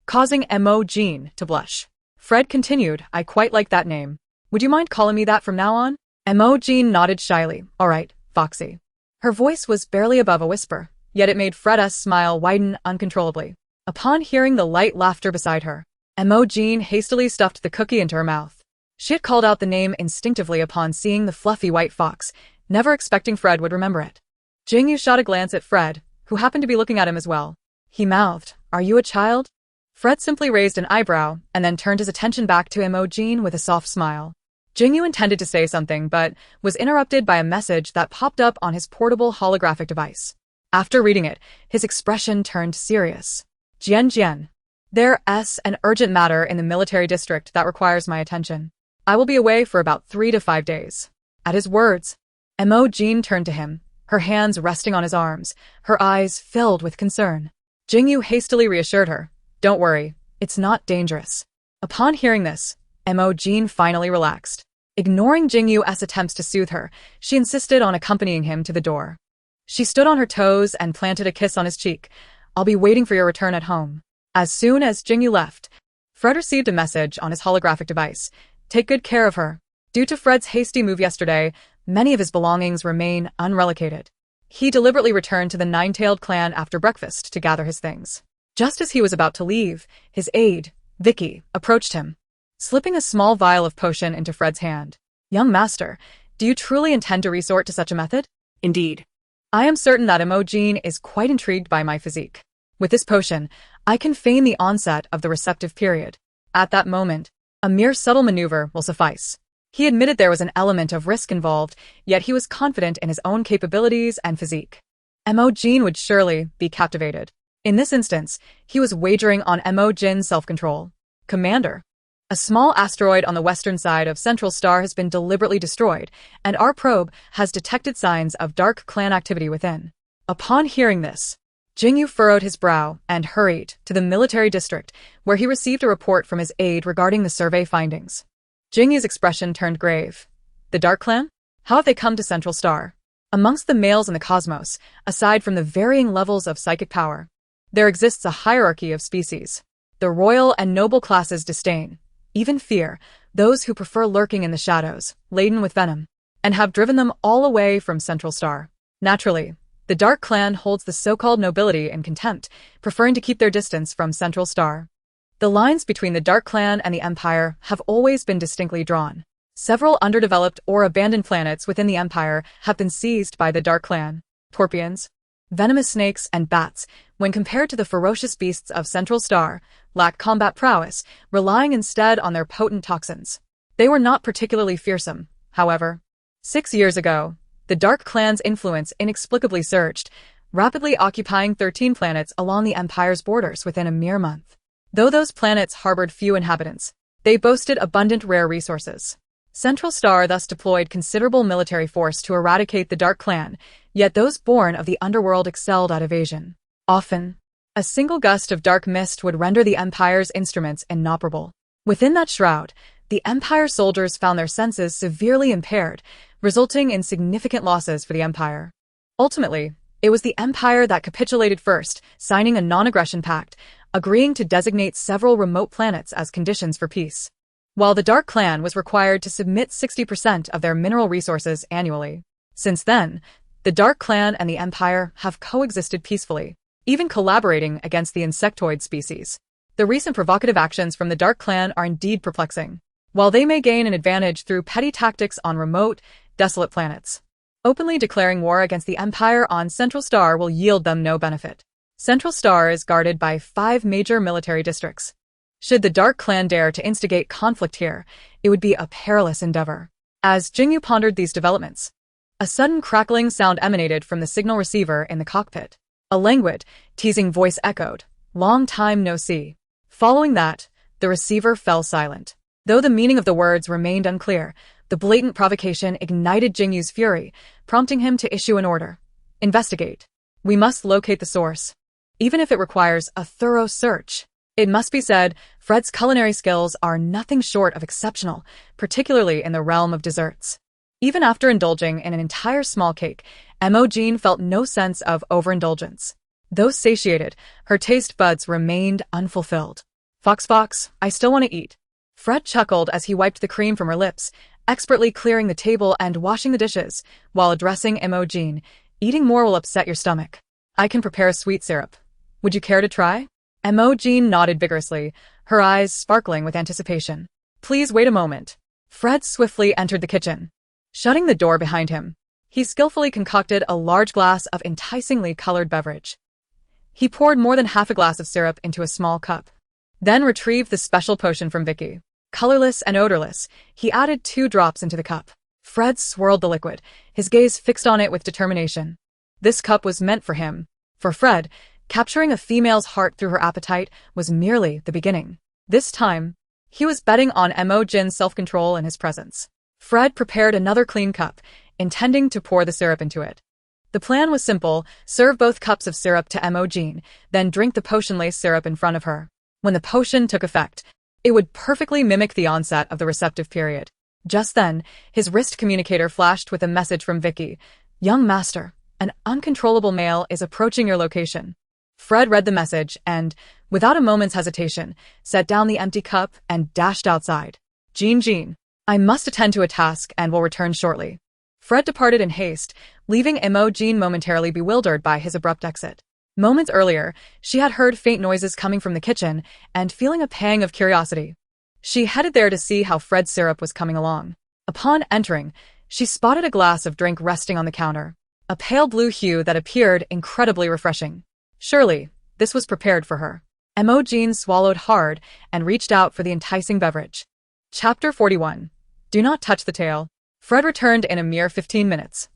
Speaker 1: causing Mo Jin to blush. Fred continued, I quite like that name. Would you mind calling me that from now on? Mo Jin nodded shyly. All right, Foxy. Her voice was barely above a whisper, yet it made Fred's smile widen uncontrollably. Upon hearing the light laughter beside her, Mo Jin hastily stuffed the cookie into her mouth. She had called out the name instinctively upon seeing the fluffy white fox, never expecting Fred would remember it. Jingu shot a glance at Fred, who happened to be looking at him as well. He mouthed, Are you a child? Fred simply raised an eyebrow and then turned his attention back to Mo Jin with a soft smile. Jingu intended to say something but was interrupted by a message that popped up on his portable holographic device. After reading it, his expression turned serious. Jian. There's an urgent matter in the military district that requires my attention. I will be away for about 3 to 5 days. At his words, Mo Jin turned to him, her hands resting on his arms, her eyes filled with concern. Jingu hastily reassured her, Don't worry, it's not dangerous. Upon hearing this, Mo Jin finally relaxed. Ignoring Jingu's attempts to soothe her, she insisted on accompanying him to the door. She stood on her toes and planted a kiss on his cheek. I'll be waiting for your return at home. As soon as Jingu left, Fred received a message on his holographic device. Take good care of her. Due to Fred's hasty move yesterday, many of his belongings remain unrelocated. He deliberately returned to the Nine-Tailed clan after breakfast to gather his things. Just as he was about to leave, his aide, Vicky, approached him, slipping a small vial of potion into Fred's hand. Young master, do you truly intend to resort to such a method?
Speaker 2: Indeed.
Speaker 1: I am certain that Mo Jin is quite intrigued by my physique. With this potion, I can feign the onset of the receptive period. At that moment, a mere subtle maneuver will suffice. He admitted there was an element of risk involved, yet he was confident in his own capabilities and physique. Mo Jin would surely be captivated. In this instance, he was wagering on Mo Jin's self-control. Commander, a small asteroid on the western side of Central Star has been deliberately destroyed, and our probe has detected signs of dark clan activity within. Upon hearing this, Jingu furrowed his brow and hurried to the military district, where he received a report from his aide regarding the survey findings. Jingu's expression turned grave. The Dark Clan? How have they come to Central Star? Amongst the males in the cosmos, aside from the varying levels of psychic power, there exists a hierarchy of species. The royal and noble classes disdain, even fear, those who prefer lurking in the shadows, laden with venom, and have driven them all away from Central Star. Naturally, the Dark Clan holds the so-called nobility in contempt, preferring to keep their distance from Central Star. The lines between the Dark Clan and the Empire have always been distinctly drawn. Several underdeveloped or abandoned planets within the Empire have been seized by the Dark Clan. Scorpions, venomous snakes, and bats, when compared to the ferocious beasts of Central Star, lack combat prowess, relying instead on their potent toxins. They were not particularly fearsome, however. 6 years ago, the Dark Clan's influence inexplicably surged, rapidly occupying 13 planets along the Empire's borders within a mere month. Though those planets harbored few inhabitants, they boasted abundant rare resources. Central Star thus deployed considerable military force to eradicate the Dark Clan, yet those born of the underworld excelled at evasion. Often, a single gust of dark mist would render the Empire's instruments inoperable. Within that shroud, the Empire soldiers found their senses severely impaired, resulting in significant losses for the Empire. Ultimately, it was the Empire that capitulated first, signing a non-aggression pact, agreeing to designate several remote planets as conditions for peace. While the Dark Clan was required to submit 60% of their mineral resources annually. Since then, the Dark Clan and the Empire have coexisted peacefully, even collaborating against the insectoid species. The recent provocative actions from the Dark Clan are indeed perplexing. While they may gain an advantage through petty tactics on remote, desolate planets, openly declaring war against the Empire on Central Star will yield them no benefit. Central Star is guarded by 5 major military districts. Should the Dark Clan dare to instigate conflict here, it would be a perilous endeavor. As Jingu pondered these developments, a sudden crackling sound emanated from the signal receiver in the cockpit. A languid, teasing voice echoed, "Long time no see." Following that, The receiver fell silent. Though the meaning of the words remained unclear, the blatant provocation ignited Jingu's fury, prompting him to issue an order. Investigate. We must locate the source, even if it requires a thorough search. It must be said, Fred's culinary skills are nothing short of exceptional, particularly in the realm of desserts. Even after indulging in an entire small cake, Mo Jin felt no sense of overindulgence. Though satiated, her taste buds remained unfulfilled. Fox, I still want to eat. Fred chuckled as he wiped the cream from her lips, expertly clearing the table and washing the dishes, while addressing Mo Jin. Eating more will upset your stomach. I can prepare a sweet syrup. Would you care to try? Mo Jin nodded vigorously, her eyes sparkling with anticipation. Please wait a moment. Fred swiftly entered the kitchen. Shutting the door behind him, he skillfully concocted a large glass of enticingly colored beverage. He poured more than half a glass of syrup into a small cup, then retrieved the special potion from Vicky. Colorless and odorless, he added 2 drops into the cup. Fred swirled the liquid, his gaze fixed on it with determination. This cup was meant for him. For Fred, capturing a female's heart through her appetite was merely the beginning. This time, he was betting on Mo Jin's self-control in his presence. Fred prepared another clean cup, intending to pour the syrup into it. The plan was simple: serve both cups of syrup to Mo Jin, then drink the potion-laced syrup in front of her. When the potion took effect, it would perfectly mimic the onset of the receptive period. Just then, his wrist communicator flashed with a message from Vicky. Young master, an uncontrollable male is approaching your location. Fred read the message and, without a moment's hesitation, set down the empty cup and dashed outside. Jin, I must attend to a task and will return shortly. Fred departed in haste, leaving Mo Jin momentarily bewildered by his abrupt exit. Moments earlier, she had heard faint noises coming from the kitchen and feeling a pang of curiosity. She headed there to see how Fred's syrup was coming along. Upon entering, she spotted a glass of drink resting on the counter, a pale blue hue that appeared incredibly refreshing. Surely, this was prepared for her. Mo Jin swallowed hard and reached out for the enticing beverage. Chapter 41. Do not touch the tail. Fred returned in a mere 15 minutes.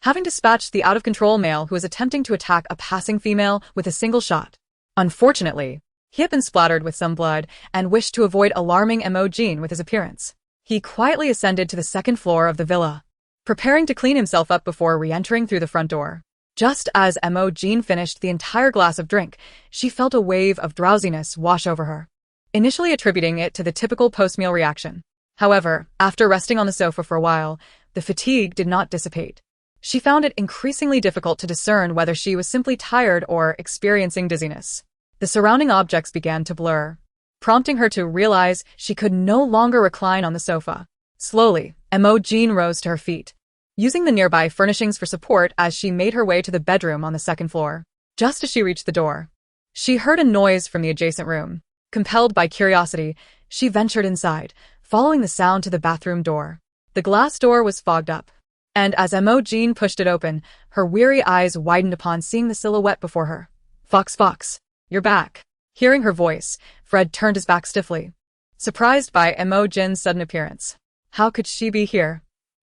Speaker 1: Having dispatched the out-of-control male who was attempting to attack a passing female with a single shot. Unfortunately, he had been splattered with some blood and wished to avoid alarming Mo Jin with his appearance. He quietly ascended to the 2nd floor of the villa, preparing to clean himself up before re-entering through the front door. Just as Mo Jin finished the entire glass of drink, she felt a wave of drowsiness wash over her, initially attributing it to the typical post-meal reaction. However, after resting on the sofa for a while, the fatigue did not dissipate. She found it increasingly difficult to discern whether she was simply tired or experiencing dizziness. The surrounding objects began to blur, prompting her to realize she could no longer recline on the sofa. Slowly, Mo Jin rose to her feet, using the nearby furnishings for support as she made her way to the bedroom on the 2nd floor. Just as she reached the door, she heard a noise from the adjacent room. Compelled by curiosity, she ventured inside, following the sound to the bathroom door. The glass door was fogged up, and as Mo Jin pushed it open, her weary eyes widened upon seeing the silhouette before her. Fox, you're back. Hearing her voice, Fred turned his back stiffly, surprised by Mo Jin's sudden appearance. How could she be here?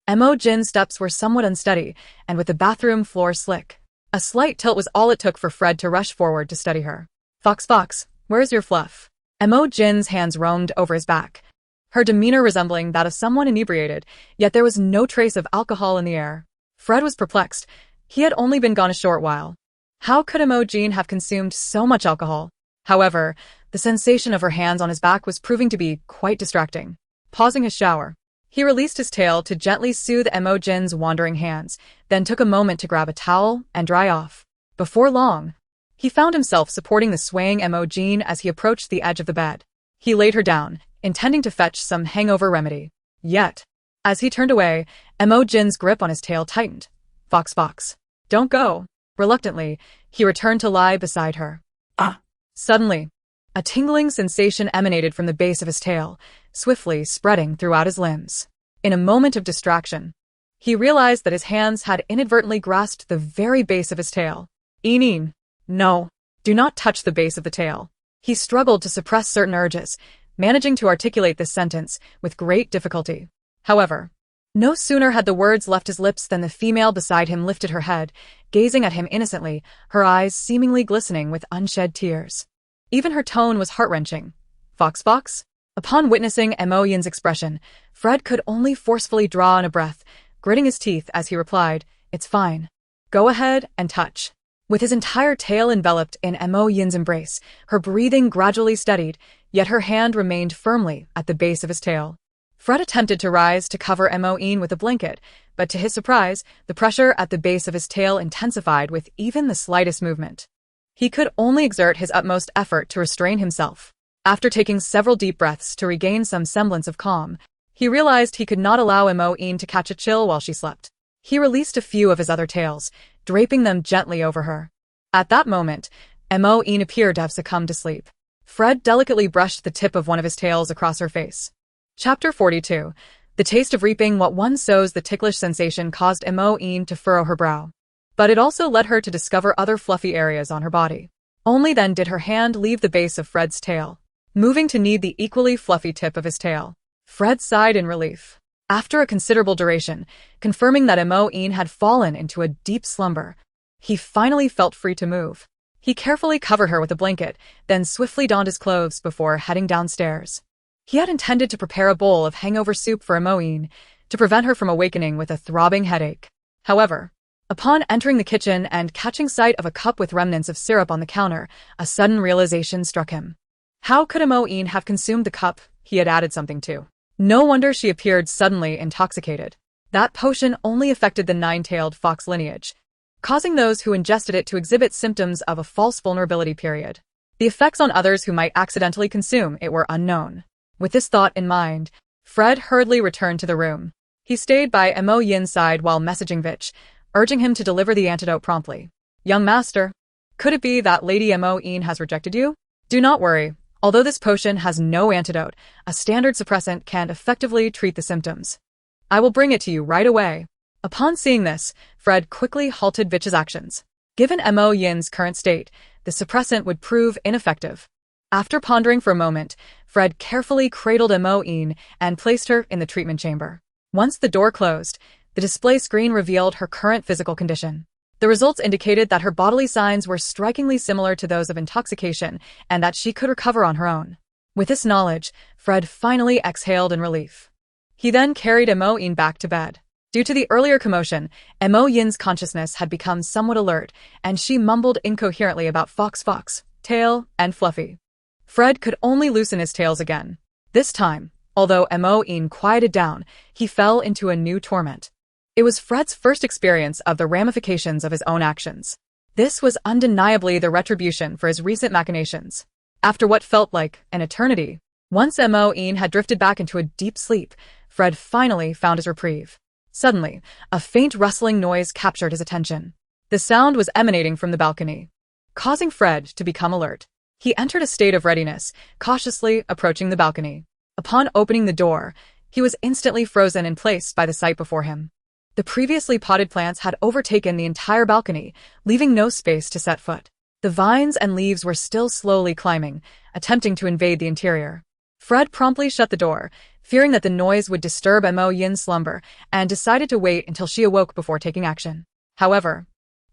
Speaker 1: Mo Jin's steps were somewhat unsteady, and with the bathroom floor slick. A slight tilt was all it took for Fred to rush forward to steady her. Fox, where's your fluff? Mo Jin's hands roamed over his back, her demeanor resembling that of someone inebriated, yet there was no trace of alcohol in the air. Fred was perplexed. He had only been gone a short while. How could Mo Jin have consumed so much alcohol? However, the sensation of her hands on his back was proving to be quite distracting. Pausing his shower, he released his tail to gently soothe Mo Jin's wandering hands, then took a moment to grab a towel and dry off. Before long, he found himself supporting the swaying Mo Jin as he approached the edge of the bed. He laid her down, intending to fetch some hangover remedy. Yet, as he turned away, Mo Jin's grip on his tail tightened. Fox, don't go. Reluctantly, he returned to lie beside her. Suddenly, a tingling sensation emanated from the base of his tail, swiftly spreading throughout his limbs. In a moment of distraction, he realized that his hands had inadvertently grasped the very base of his tail. Eneen. No, do not touch the base of the tail. He struggled to suppress certain urges, managing to articulate this sentence with great difficulty. However, no sooner had the words left his lips than the female beside him lifted her head, gazing at him innocently, her eyes seemingly glistening with unshed tears. Even her tone was heart-wrenching. Fox Fox? Upon witnessing Mo Jin's expression, Fred could only forcefully draw in a breath, gritting his teeth as he replied, "It's fine. Go ahead and touch." With his entire tail enveloped in Mo Jin's embrace, her breathing gradually steadied, yet her hand remained firmly at the base of his tail. Fred attempted to rise to cover Mo Jin with a blanket, but to his surprise, the pressure at the base of his tail intensified with even the slightest movement. He could only exert his utmost effort to restrain himself. After taking several deep breaths to regain some semblance of calm, he realized he could not allow Mo Jin to catch a chill while she slept. He released a few of his other tails, draping them gently over her. At that moment, Mo Jin appeared to have succumbed to sleep. Fred delicately brushed the tip of one of his tails across her face. Chapter 42. The taste of reaping what one sows. The ticklish sensation caused Mo Jin to furrow her brow. But it also led her to discover other fluffy areas on her body. Only then did her hand leave the base of Fred's tail, moving to knead the equally fluffy tip of his tail. Fred sighed in relief. After a considerable duration, confirming that Mo Jin had fallen into a deep slumber, he finally felt free to move. He carefully covered her with a blanket, then swiftly donned his clothes before heading downstairs. He had intended to prepare a bowl of hangover soup for Mo Jin to prevent her from awakening with a throbbing headache. However, upon entering the kitchen and catching sight of a cup with remnants of syrup on the counter, a sudden realization struck him. How could Mo Jin have consumed the cup he had added something to? No wonder she appeared suddenly intoxicated. That potion only affected the nine-tailed fox lineage, causing those who ingested it to exhibit symptoms of a false vulnerability period. The effects on others who might accidentally consume it were unknown. With this thought in mind, Fred hurriedly returned to the room. He stayed by Mo Jin's side while messaging Vich, urging him to deliver the antidote promptly. "Young master, could it be that Lady Mo Jin has rejected you? Do not worry. Although this potion has no antidote, a standard suppressant can effectively treat the symptoms. I will bring it to you right away." Upon seeing this, Fred quickly halted Vich's actions. Given Mo Jin's current state, the suppressant would prove ineffective. After pondering for a moment, Fred carefully cradled Mo Jin and placed her in the treatment chamber. Once the door closed, the display screen revealed her current physical condition. The results indicated that her bodily signs were strikingly similar to those of intoxication and that she could recover on her own. With this knowledge, Fred finally exhaled in relief. He then carried Mo Jin back to bed. Due to the earlier commotion, Mo Jin's consciousness had become somewhat alert, and she mumbled incoherently about Fox Fox, tail, and Fluffy. Fred could only loosen his tails again. This time, although Mo Jin quieted down, he fell into a new torment. It was Fred's first experience of the ramifications of his own actions. This was undeniably the retribution for his recent machinations. After what felt like an eternity, once Mo Jin had drifted back into a deep sleep, Fred finally found his reprieve. Suddenly, a faint rustling noise captured his attention. The sound was emanating from the balcony, causing Fred to become alert. He entered a state of readiness, cautiously approaching the balcony. Upon opening the door, he was instantly frozen in place by the sight before him. The previously potted plants had overtaken the entire balcony, leaving no space to set foot. The vines and leaves were still slowly climbing, attempting to invade the interior. Fred promptly shut the door, fearing that the noise would disturb Mo Jin's slumber, and decided to wait until she awoke before taking action. However,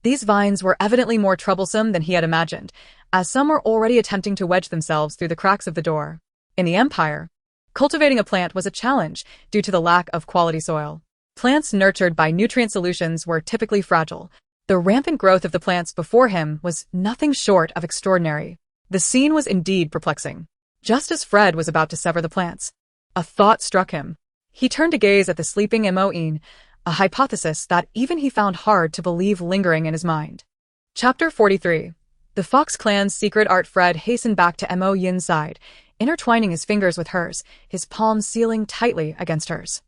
Speaker 1: these vines were evidently more troublesome than he had imagined, as some were already attempting to wedge themselves through the cracks of the door. In the Empire, cultivating a plant was a challenge due to the lack of quality soil. Plants nurtured by nutrient solutions were typically fragile. The rampant growth of the plants before him was nothing short of extraordinary. The scene was indeed perplexing. Just as Fred was about to sever the plants, a thought struck him. He turned to gaze at the sleeping Mo Jin, a hypothesis that even he found hard to believe lingering in his mind. Chapter 43. The Fox Clan's secret art. Fred hastened back to Mo Jin's side, intertwining his fingers with hers, his palms sealing tightly against hers.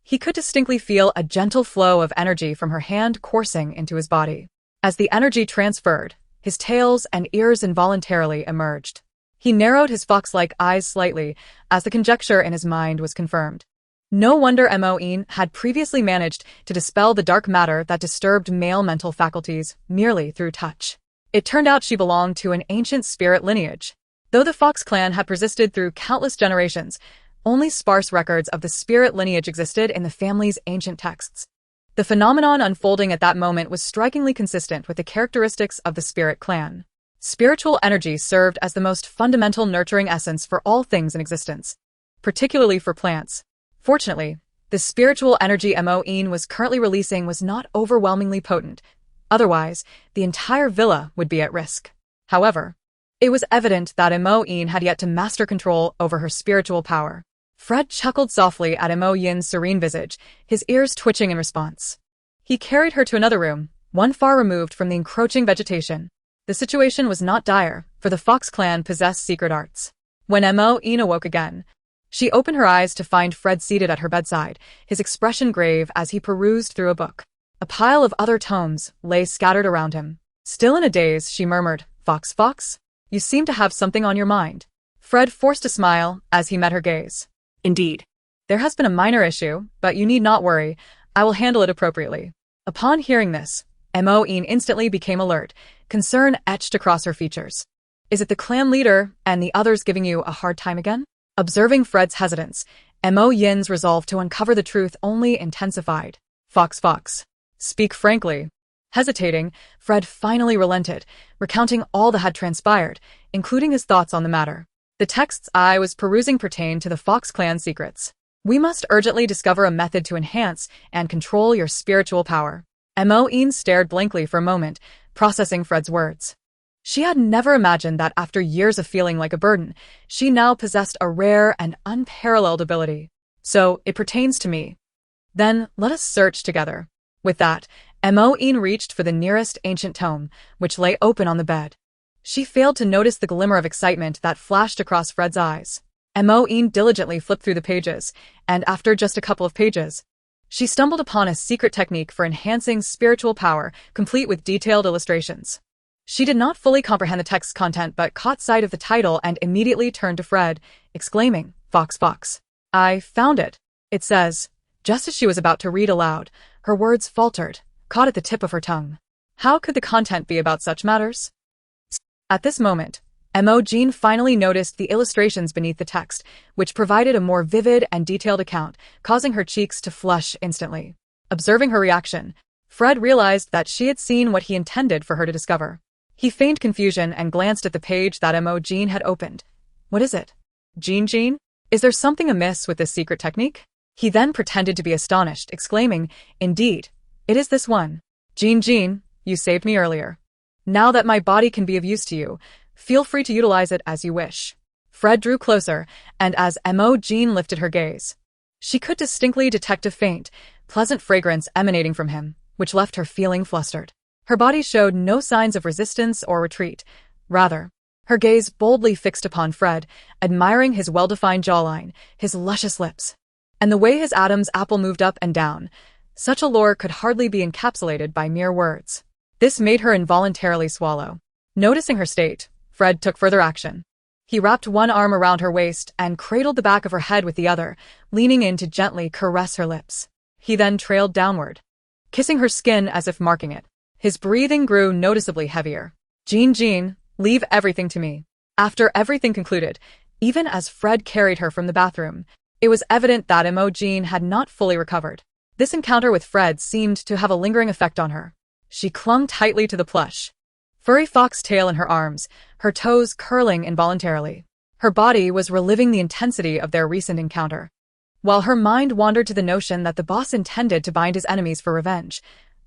Speaker 1: He could distinctly feel a gentle flow of energy from her hand coursing into his body. As the energy transferred, his tails and ears involuntarily emerged. He narrowed his fox-like eyes slightly as the conjecture in his mind was confirmed. No wonder Mo Jin had previously managed to dispel the dark matter that disturbed male mental faculties merely through touch. It turned out she belonged to an ancient spirit lineage. Though the Fox clan had persisted through countless generations, only sparse records of the spirit lineage existed in the family's ancient texts. The phenomenon unfolding at that moment was strikingly consistent with the characteristics of the spirit clan. Spiritual energy served as the most fundamental nurturing essence for all things in existence, particularly for plants. Fortunately, the spiritual energy Mo Jin was currently releasing was not overwhelmingly potent. Otherwise, the entire villa would be at risk. However, it was evident that Mo Jin had yet to master control over her spiritual power. Fred chuckled softly at Mo Jin's serene visage, his ears twitching in response. He carried her to another room, one far removed from the encroaching vegetation. The situation was not dire, for the Fox clan possessed secret arts. When Mo Jin awoke again, she opened her eyes to find Fred seated at her bedside, his expression grave as he perused through a book. A pile of other tomes lay scattered around him. Still in a daze, she murmured, "Fox, Fox, you seem to have something on your mind." Fred forced a smile as he met her gaze.
Speaker 2: Indeed.
Speaker 1: "There has been a minor issue, but you need not worry. I will handle it appropriately." Upon hearing this, Mo Jin instantly became alert, concern etched across her features. "Is it the clan leader and the others giving you a hard time again?" Observing Fred's hesitance, Mo Jin's resolve to uncover the truth only intensified. "Fox, Fox, speak frankly." Hesitating, Fred finally relented, recounting all that had transpired, including his thoughts on the matter. "The texts I was perusing pertain to the Fox clan secrets. We must urgently discover a method to enhance and control your spiritual power." Mo Jin stared blankly for a moment, processing Fred's words. She had never imagined that after years of feeling like a burden, she now possessed a rare and unparalleled ability. "So, it pertains to me. Then, let us search together." With that, Mo Jin reached for the nearest ancient tome, which lay open on the bed. She failed to notice the glimmer of excitement that flashed across Fred's eyes. Mo Jin diligently flipped through the pages, and after just a couple of pages, she stumbled upon a secret technique for enhancing spiritual power, complete with detailed illustrations. She did not fully comprehend the text's content but caught sight of the title and immediately turned to Fred, exclaiming, "Fox, Fox, I found it." It says, just as she was about to read aloud, her words faltered, caught at the tip of her tongue. How could the content be about such matters? At this moment, Mo Jin finally noticed the illustrations beneath the text, which provided a more vivid and detailed account, causing her cheeks to flush instantly. Observing her reaction, Fred realized that she had seen what he intended for her to discover. He feigned confusion and glanced at the page that Mo Jin had opened. "What is it? Jin? Is there something amiss with this secret technique?" He then pretended to be astonished, exclaiming, "Indeed, it is this one. Jin, you saved me earlier. Now that my body can be of use to you, feel free to utilize it as you wish." Fred drew closer, and as Mo Jin lifted her gaze, she could distinctly detect a faint, pleasant fragrance emanating from him, which left her feeling flustered. Her body showed no signs of resistance or retreat. Rather, her gaze boldly fixed upon Fred, admiring his well-defined jawline, his luscious lips, and the way his Adam's apple moved up and down. Such allure could hardly be encapsulated by mere words. This made her involuntarily swallow. Noticing her state, Fred took further action. He wrapped one arm around her waist and cradled the back of her head with the other, leaning in to gently caress her lips. He then trailed downward, kissing her skin as if marking it. His breathing grew noticeably heavier. Jin, leave everything to me." After everything concluded, even as Fred carried her from the bathroom, it was evident that Mo Jin had not fully recovered. This encounter with Fred seemed to have a lingering effect on her. She clung tightly to the plush, furry fox tail in her arms, her toes curling involuntarily. Her body was reliving the intensity of their recent encounter, while her mind wandered to the notion that the boss intended to bind his enemies for revenge.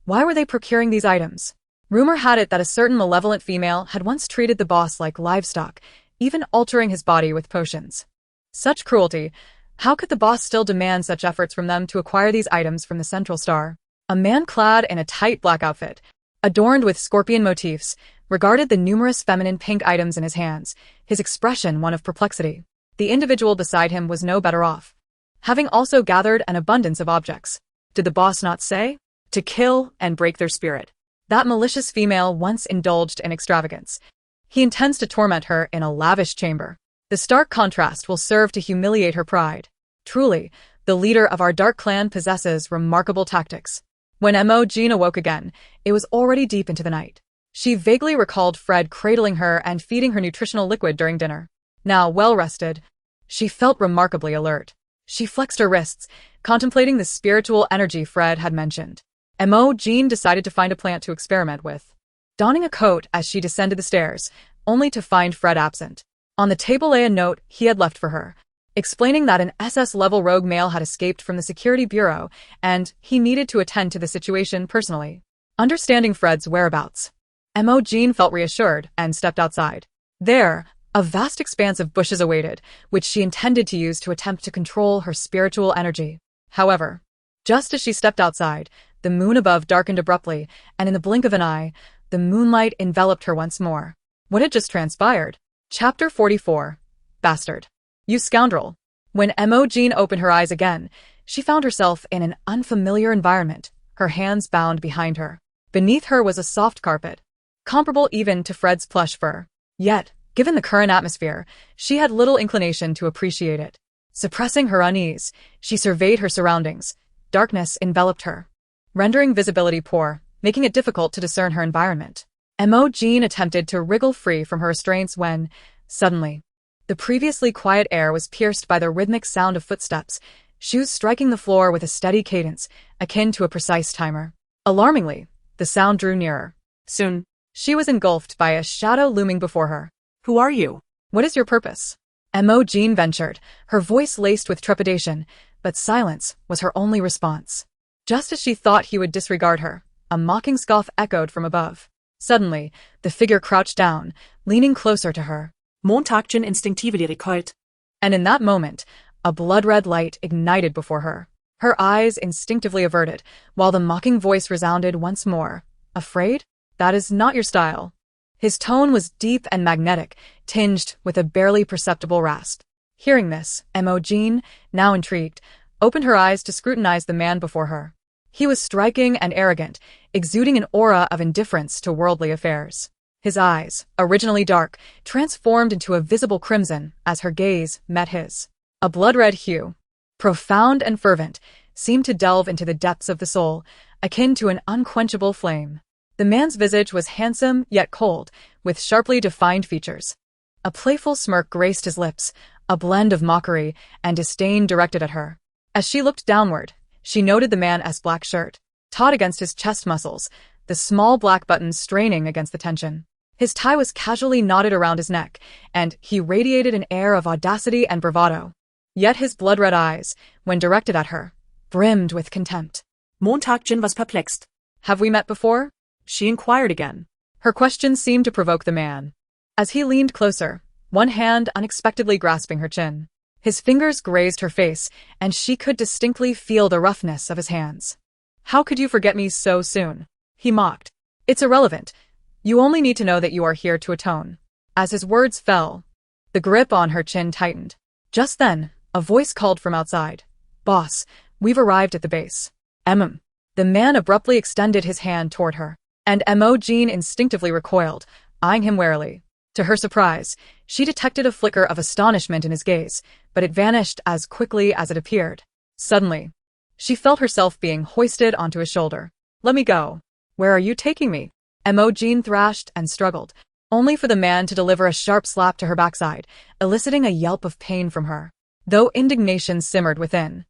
Speaker 1: Why were they procuring these items? Rumor had it that a certain malevolent female had once treated the boss like livestock, even altering his body with potions. Such cruelty! How could the boss still demand such efforts from them to acquire these items from the central star? A man clad in a tight black outfit, adorned with scorpion motifs, regarded the numerous feminine pink items in his hands, his expression one of perplexity. The individual beside him was no better off, having also gathered an abundance of objects. Did the boss not say? To kill and break their spirit. That malicious female once indulged in extravagance. He intends to torment her in a lavish chamber. The stark contrast will serve to humiliate her pride. Truly, the leader of our dark clan possesses remarkable tactics. When Mo Jin awoke again, it was already deep into the night. She vaguely recalled Fred cradling her and feeding her nutritional liquid during dinner. Now well-rested, she felt remarkably alert. She flexed her wrists, contemplating the spiritual energy Fred had mentioned. Mo Jin decided to find a plant to experiment with. donning a coat as she descended the stairs, only to find Fred absent. On the table lay a note he had left for her, explaining that an SS-level rogue male had escaped from the security bureau and he needed to attend to the situation personally. Understanding Fred's whereabouts, Mo Jin felt reassured and stepped outside. There, a vast expanse of bushes awaited, which she intended to use to attempt to control her spiritual energy. However, just as she stepped outside, the moon above darkened abruptly, and in the blink of an eye, the moonlight enveloped her once more. What had just transpired? Chapter 44. Bastard. You scoundrel. When Mo Jin opened her eyes again, she found herself in an unfamiliar environment, her hands bound behind her. Beneath her was a soft carpet, comparable even to Fred's plush fur. Yet, given the current atmosphere, she had little inclination to appreciate it. Suppressing her unease, she surveyed her surroundings. Darkness enveloped her, rendering visibility poor, making it difficult to discern her environment. Mo Jin attempted to wriggle free from her restraints when, suddenly, the previously quiet air was pierced by the rhythmic sound of footsteps, shoes striking the floor with a steady cadence, akin to a precise timer. Alarmingly, the sound drew nearer. Soon, she was engulfed by a shadow looming before her.
Speaker 2: Who are you?
Speaker 1: What is your purpose? Mo Jin ventured, her voice laced with trepidation, but silence was her only response. Just as she thought he would disregard her, a mocking scoff echoed from above. Suddenly, the figure crouched down, leaning closer to her.
Speaker 2: Mo Jin instinktively recoiled.
Speaker 1: And in that moment, a blood-red light ignited before her. Her eyes instinctively averted, while the mocking voice resounded once more. Afraid? That is not your style. His tone was deep and magnetic, tinged with a barely perceptible rasp. Hearing this, Mo Jin, now intrigued, opened her eyes to scrutinize the man before her. He was striking and arrogant, exuding an aura of indifference to worldly affairs. His eyes, originally dark, transformed into a visible crimson as her gaze met his. A blood-red hue, profound and fervent, seemed to delve into the depths of the soul, akin to an unquenchable flame. The man's visage was handsome yet cold, with sharply defined features. A playful smirk graced his lips, a blend of mockery and disdain directed at her. As she looked downward, she noted the man's black shirt, taut against his chest muscles, the small black buttons straining against the tension. His tie was casually knotted around his neck, and he radiated an air of audacity and bravado. Yet his blood-red eyes, when directed at her, brimmed with contempt.
Speaker 2: Mo Jin was perplexed.
Speaker 1: Have we met before?
Speaker 2: She inquired again.
Speaker 1: Her question seemed to provoke the man. As he leaned closer, one hand unexpectedly grasping her chin. His fingers grazed her face, and she could distinctly feel the roughness of his hands. How could you forget me so soon? He mocked. It's irrelevant. You only need to know that you are here to atone. As his words fell, the grip on her chin tightened. Just then, a voice called from outside. Boss, we've arrived at the base. The man abruptly extended his hand toward her, and Mo Jin instinctively recoiled, eyeing him warily. To her surprise, she detected a flicker of astonishment in his gaze, but it vanished as quickly as it appeared. Suddenly, she felt herself being hoisted onto his shoulder. Let me go. Where are you taking me? Mo Jin thrashed and struggled, only for the man to deliver a sharp slap to her backside, eliciting a yelp of pain from her. Though indignation simmered within,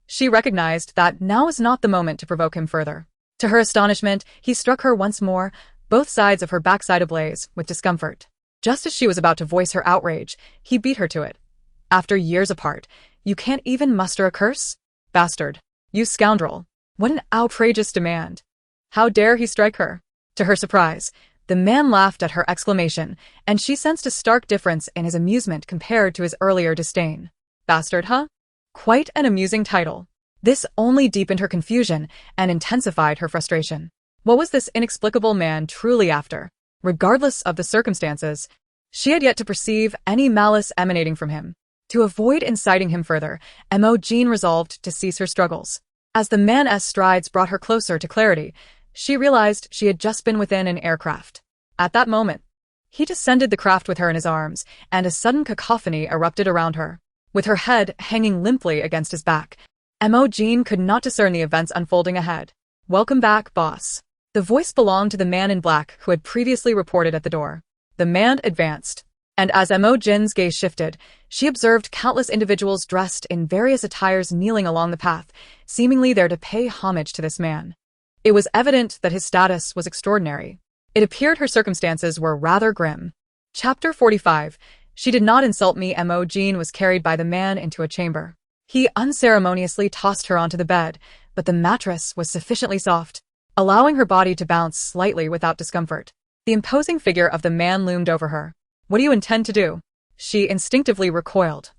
Speaker 1: she recognized that now was not the moment to provoke him further. To her astonishment, he struck her once more, both sides of her backside ablaze with discomfort. Just as she was about to voice her outrage, he beat her to it. After years apart, you can't even muster a curse? Bastard. You scoundrel. What an outrageous demand. How dare he strike her? To her surprise, the man laughed at her exclamation, and she sensed a stark difference in his amusement compared to his earlier disdain. Bastard, huh? Quite an amusing title. This only deepened her confusion and intensified her frustration. What was this inexplicable man truly after? Regardless of the circumstances, she had yet to perceive any malice emanating from him. To avoid inciting him further, Mo Jin resolved to cease her struggles. As the man's strides brought her closer to clarity, she realized she had just been within an aircraft. At that moment, he descended the craft with her in his arms, and a sudden cacophony erupted around her. With her head hanging limply against his back, Mo Jin could not discern the events unfolding ahead. Welcome back, boss. The voice belonged to the man in black who had previously reported at the door. The man advanced, and as Mo Jin's gaze shifted, she observed countless individuals dressed in various attires kneeling along the path, seemingly there to pay homage to this man. It was evident that his status was extraordinary. It appeared her circumstances were rather grim. Chapter 45. She did not insult me. Mo Jin was carried by the man into a chamber. He unceremoniously tossed her onto the bed, but the mattress was sufficiently soft, allowing her body to bounce slightly without discomfort. The imposing figure of the man loomed over her. "What do you intend to do?" She instinctively recoiled,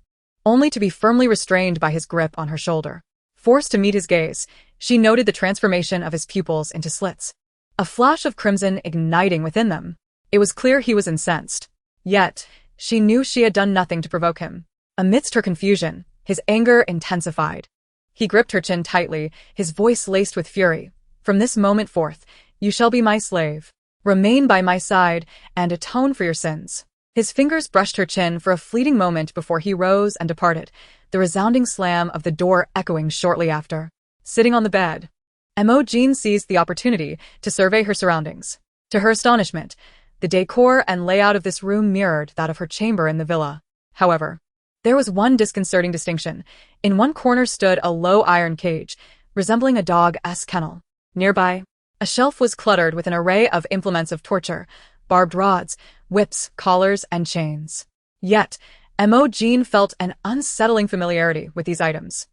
Speaker 1: only to be firmly restrained by his grip on her shoulder. Forced to meet his gaze, she noted the transformation of his pupils into slits, a flash of crimson igniting within them. It was clear he was incensed. Yet, she knew she had done nothing to provoke him. Amidst her confusion, his anger intensified. He gripped her chin tightly, his voice laced with fury. "From this moment forth, you shall be my slave. Remain by my side and atone for your sins." His fingers brushed her chin for a fleeting moment before he rose and departed, the resounding slam of the door echoing shortly after. Sitting on the bed, Mo Jin seized the opportunity to survey her surroundings. To her astonishment, the decor and layout of this room mirrored that of her chamber in the villa. However, there was one disconcerting distinction. In one corner stood a low iron cage, resembling a dog-esque kennel. Nearby, a shelf was cluttered with an array of implements of torture, barbed rods, whips, collars, and chains. Yet, Mo Jin felt an unsettling familiarity with these items.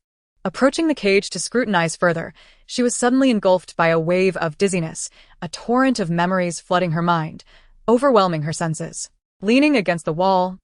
Speaker 1: Approaching the cage to scrutinize further, she was suddenly engulfed by a wave of dizziness, a torrent of memories flooding her mind, overwhelming her senses. Leaning against the wall,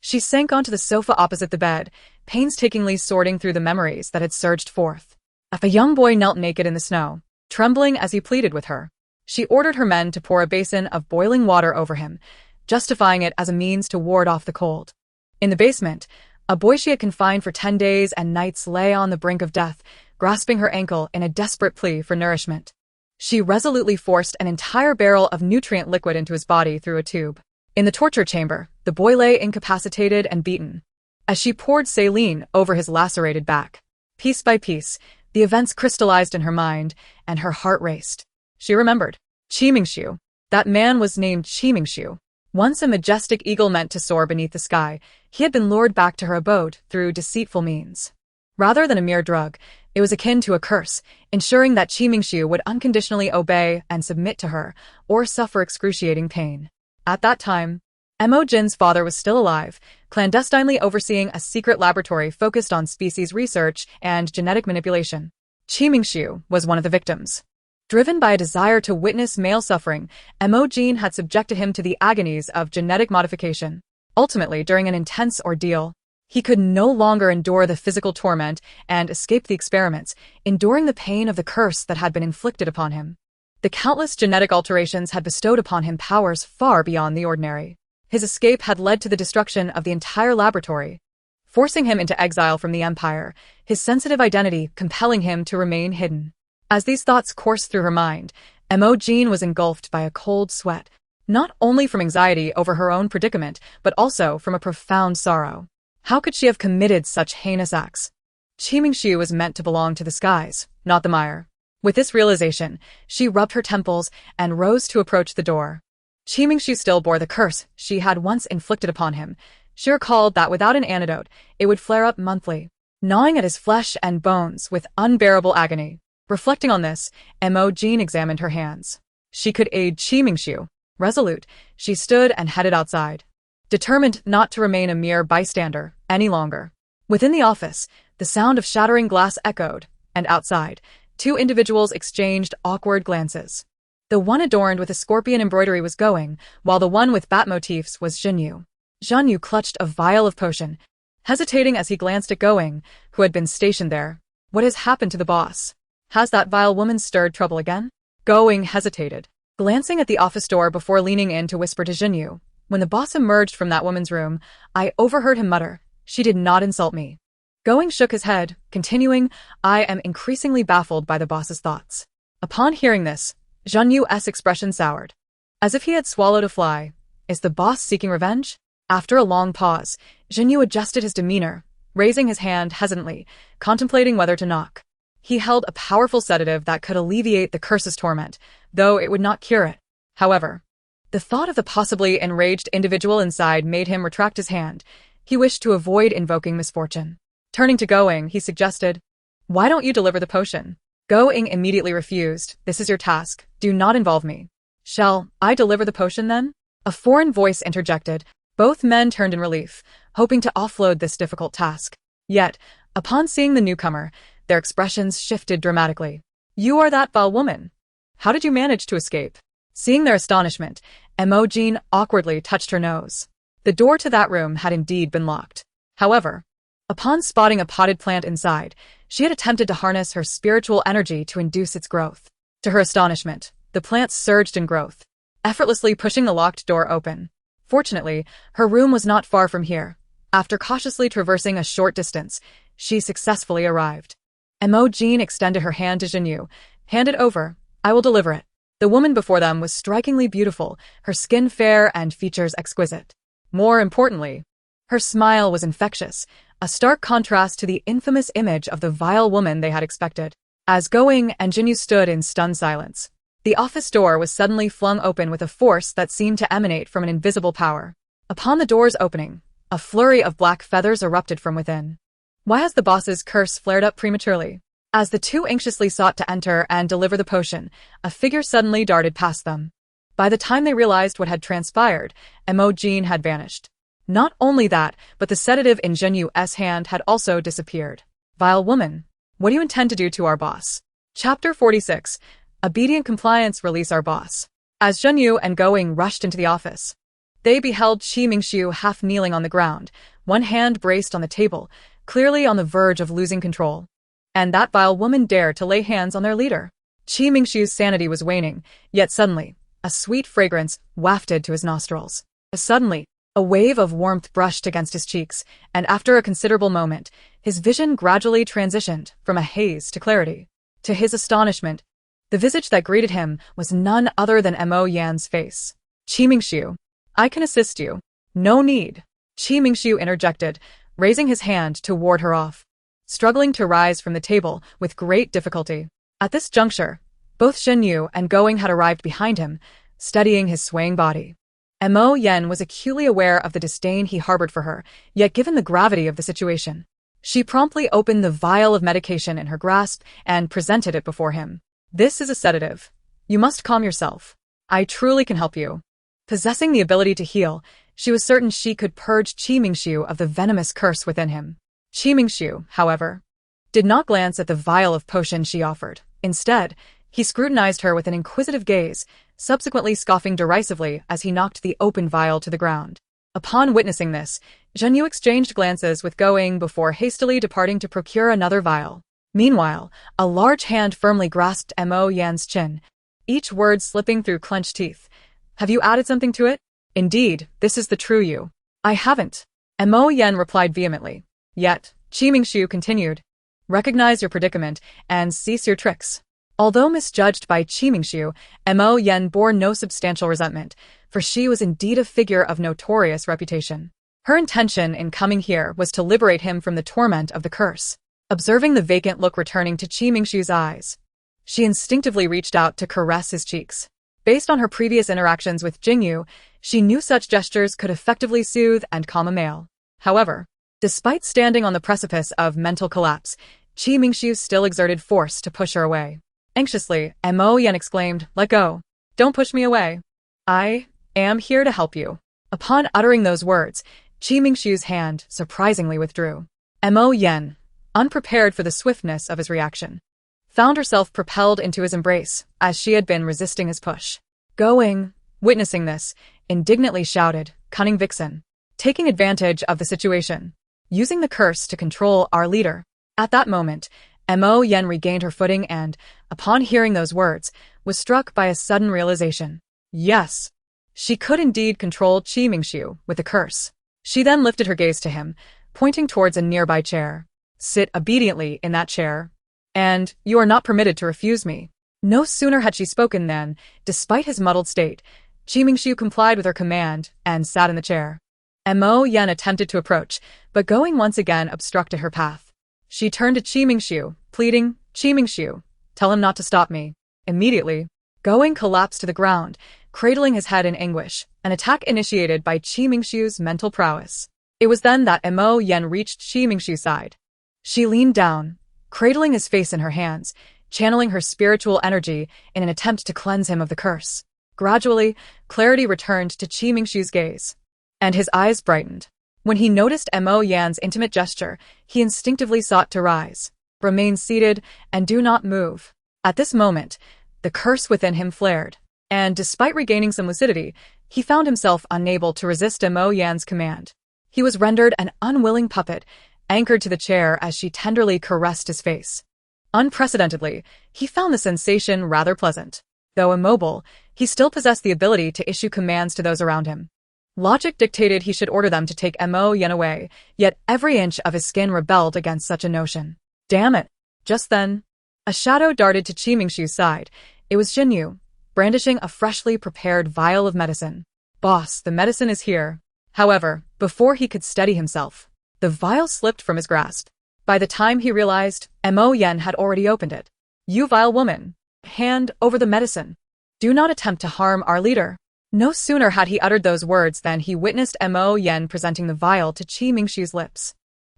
Speaker 1: she sank onto the sofa opposite the bed, painstakingly sorting through the memories that had surged forth. A young boy knelt naked in the snow, trembling as he pleaded with her. She ordered her men to pour a basin of boiling water over him, justifying it as a means to ward off the cold. In the basement, a boy she had confined for 10 days and nights lay on the brink of death, grasping her ankle in a desperate plea for nourishment. She resolutely forced an entire barrel of nutrient liquid into his body through a tube. In the torture chamber, the boy lay incapacitated and beaten, as she poured saline over his lacerated back. Piece by piece, the events crystallized in her mind, and her heart raced. She remembered. Qimingxiu. That man was named Qimingxiu. Once a majestic eagle meant to soar beneath the sky, he had been lured back to her abode through deceitful means. Rather than a mere drug, it was akin to a curse, ensuring that Qimingxiu would unconditionally obey and submit to her, or suffer excruciating pain. At that time, Mo Jin's father was still alive, clandestinely overseeing a secret laboratory focused on species research and genetic manipulation. Qimingxiu was one of the victims. Driven by a desire to witness male suffering, Mo Jin had subjected him to the agonies of genetic modification. Ultimately, during an intense ordeal, he could no longer endure the physical torment and escape the experiments, enduring the pain of the curse that had been inflicted upon him. The countless genetic alterations had bestowed upon him powers far beyond the ordinary. His escape had led to the destruction of the entire laboratory, forcing him into exile from the Empire, his sensitive identity compelling him to remain hidden. As these thoughts coursed through her mind, Mo Jin was engulfed by a cold sweat, not only from anxiety over her own predicament, but also from a profound sorrow. How could she have committed such heinous acts? Qimingxiu was meant to belong to the skies, not the mire. With this realization, she rubbed her temples and rose to approach the door. Qimingxiu still bore the curse she had once inflicted upon him. She recalled that without an antidote, it would flare up monthly, gnawing at his flesh and bones with unbearable agony. Reflecting on this, Mo Jin examined her hands. She could aid Qimingxiu. Resolute, she stood and headed outside, determined not to remain a mere bystander any longer. Within the office, the sound of shattering glass echoed, and outside, two individuals exchanged awkward glances. The one adorned with a scorpion embroidery was going, while the one with bat motifs was Jingu. Jingu clutched a vial of potion, hesitating as he glanced at Going, who had been stationed there. "What has happened to the boss? Has that vile woman stirred trouble again?" Going hesitated, glancing at the office door before leaning in to whisper to Jingu. When the boss emerged from that woman's room, I overheard him mutter, "She did not insult me." Going shook his head, continuing, "I am increasingly baffled by the boss's thoughts." Upon hearing this, Jingu's expression soured, as if he had swallowed a fly. Is the boss seeking revenge? After a long pause, Jingu adjusted his demeanor, raising his hand hesitantly, contemplating whether to knock. He held a powerful sedative that could alleviate the curse's torment, though it would not cure it. However, the thought of the possibly enraged individual inside made him retract his hand. He wished to avoid invoking misfortune. Turning to Going, he suggested, "Why don't you deliver the potion?" Going immediately refused. "This is your task. Do not involve me." Shall I deliver the potion then? A foreign voice interjected. Both men turned in relief, hoping to offload this difficult task. Yet, upon seeing the newcomer, their expressions shifted dramatically. You are that vile woman. How did you manage to escape? Seeing their astonishment, Mo Jin awkwardly touched her nose. The door to that room had indeed been locked. However, upon spotting a potted plant inside, she had attempted to harness her spiritual energy to induce its growth. To her astonishment, the plant surged in growth, effortlessly pushing the locked door open. Fortunately, her room was not far from here. After cautiously traversing a short distance, she successfully arrived. Mo Jin extended her hand to Jingu. Hand it over. I will deliver it. The woman before them was strikingly beautiful, her skin fair and features exquisite. More importantly, her smile was infectious, a stark contrast to the infamous image of the vile woman they had expected. As Going and Jingu stood in stunned silence, the office door was suddenly flung open with a force that seemed to emanate from an invisible power. Upon the door's opening, a flurry of black feathers erupted from within. Why has the boss's curse flared up prematurely? As the two anxiously sought to enter and deliver the potion, a figure suddenly darted past them. By the time they realized what had transpired, Mo Jin had vanished. Not only that, but the sedative in Jingu's hand had also disappeared. Vile woman, what do you intend to do to our boss? Chapter 46. Obedient compliance. Release our boss. As Jingu and Going rushed into the office, they beheld Qi Mingxiu half kneeling on the ground, one hand braced on the table, clearly on the verge of losing control. And that vile woman dared to lay hands on their leader. Qi Mingxiu's sanity was waning, yet suddenly, a sweet fragrance wafted to his nostrils. Suddenly, a wave of warmth brushed against his cheeks, and after a considerable moment, his vision gradually transitioned from a haze to clarity. To his astonishment, the visage that greeted him was none other than Mo Yan's face. Qi Mingxiu, I can assist you. No need. Qi Mingxiu interjected, raising his hand to ward her off. Struggling to rise from the table with great difficulty. At this juncture, both Jingu and Going had arrived behind him, steadying his swaying body. Mo Yan was acutely aware of the disdain he harbored for her, yet given the gravity of the situation, she promptly opened the vial of medication in her grasp and presented it before him. This is a sedative. You must calm yourself. I truly can help you. Possessing the ability to heal, she was certain she could purge Qi Mingxiu of the venomous curse within him. Qi Mingxiu, however, did not glance at the vial of potion she offered. Instead, he scrutinized her with an inquisitive gaze, subsequently scoffing derisively as he knocked the open vial to the ground. Upon witnessing this, Jingu exchanged glances with Going before hastily departing to procure another vial. Meanwhile, a large hand firmly grasped Mo Yan's chin, each word slipping through clenched teeth. Have you added something to it? Indeed, this is the true you. I haven't. Mo Yan replied vehemently. Yet, Qi Mingxiu continued. Recognize your predicament and cease your tricks. Although misjudged by Qi Mingxiu, Mo Yan bore no substantial resentment, for she was indeed a figure of notorious reputation. Her intention in coming here was to liberate him from the torment of the curse. Observing the vacant look returning to Qi Mingxiu's eyes, she instinctively reached out to caress his cheeks. Based on her previous interactions with Jingu, she knew such gestures could effectively soothe and calm a male. However, despite standing on the precipice of mental collapse, Qi Mingxiu still exerted force to push her away. Anxiously, Mo Yan exclaimed, "Let go. Don't push me away. I am here to help you." Upon uttering those words, Qi Mingxiu's hand surprisingly withdrew. Mo Yan, unprepared for the swiftness of his reaction, found herself propelled into his embrace as she had been resisting his push. Going, witnessing this, indignantly shouted, "Cunning vixen, taking advantage of the situation, using the curse to control our leader." At that moment, Mo Yan regained her footing and, upon hearing those words, was struck by a sudden realization. Yes, she could indeed control Qi Mingxiu with the curse. She then lifted her gaze to him, pointing towards a nearby chair. Sit obediently in that chair, and you are not permitted to refuse me. No sooner had she spoken than, despite his muddled state, Qi Mingxiu complied with her command and sat in the chair. Mo Yan attempted to approach, but Going once again obstructed her path. She turned to Qi Mingxiu, pleading, "Qi Mingxiu, tell him not to stop me." Immediately, Going collapsed to the ground, cradling his head in anguish, an attack initiated by Qi Mingxiu's mental prowess. It was then that Mo Yan reached Qi Mingxiu's side. She leaned down, cradling his face in her hands, channeling her spiritual energy in an attempt to cleanse him of the curse. Gradually, clarity returned to Qi Mingshu's gaze, and his eyes brightened. When he noticed Mo Yan's intimate gesture, he instinctively sought to rise. Remain seated and do not move. At this moment, the curse within him flared, and despite regaining some lucidity, he found himself unable to resist Mo Yan's command. He was rendered an unwilling puppet, anchored to the chair as she tenderly caressed his face. Unprecedentedly, he found the sensation rather pleasant. Though immobile, he still possessed the ability to issue commands to those around him. Logic dictated he should order them to take Mo Yan away, yet every inch of his skin rebelled against such a notion. Damn it! Just then, a shadow darted to Qi Mingshu's side. It was Jingu, brandishing a freshly prepared vial of medicine. Boss, the medicine is here. However, before he could steady himself, the vial slipped from his grasp. By the time he realized, Mo Yan had already opened it. You vile woman! Hand over the medicine. Do not attempt to harm our leader. No sooner had he uttered those words than he witnessed Mo Yan presenting the vial to Qi Mingshu's lips.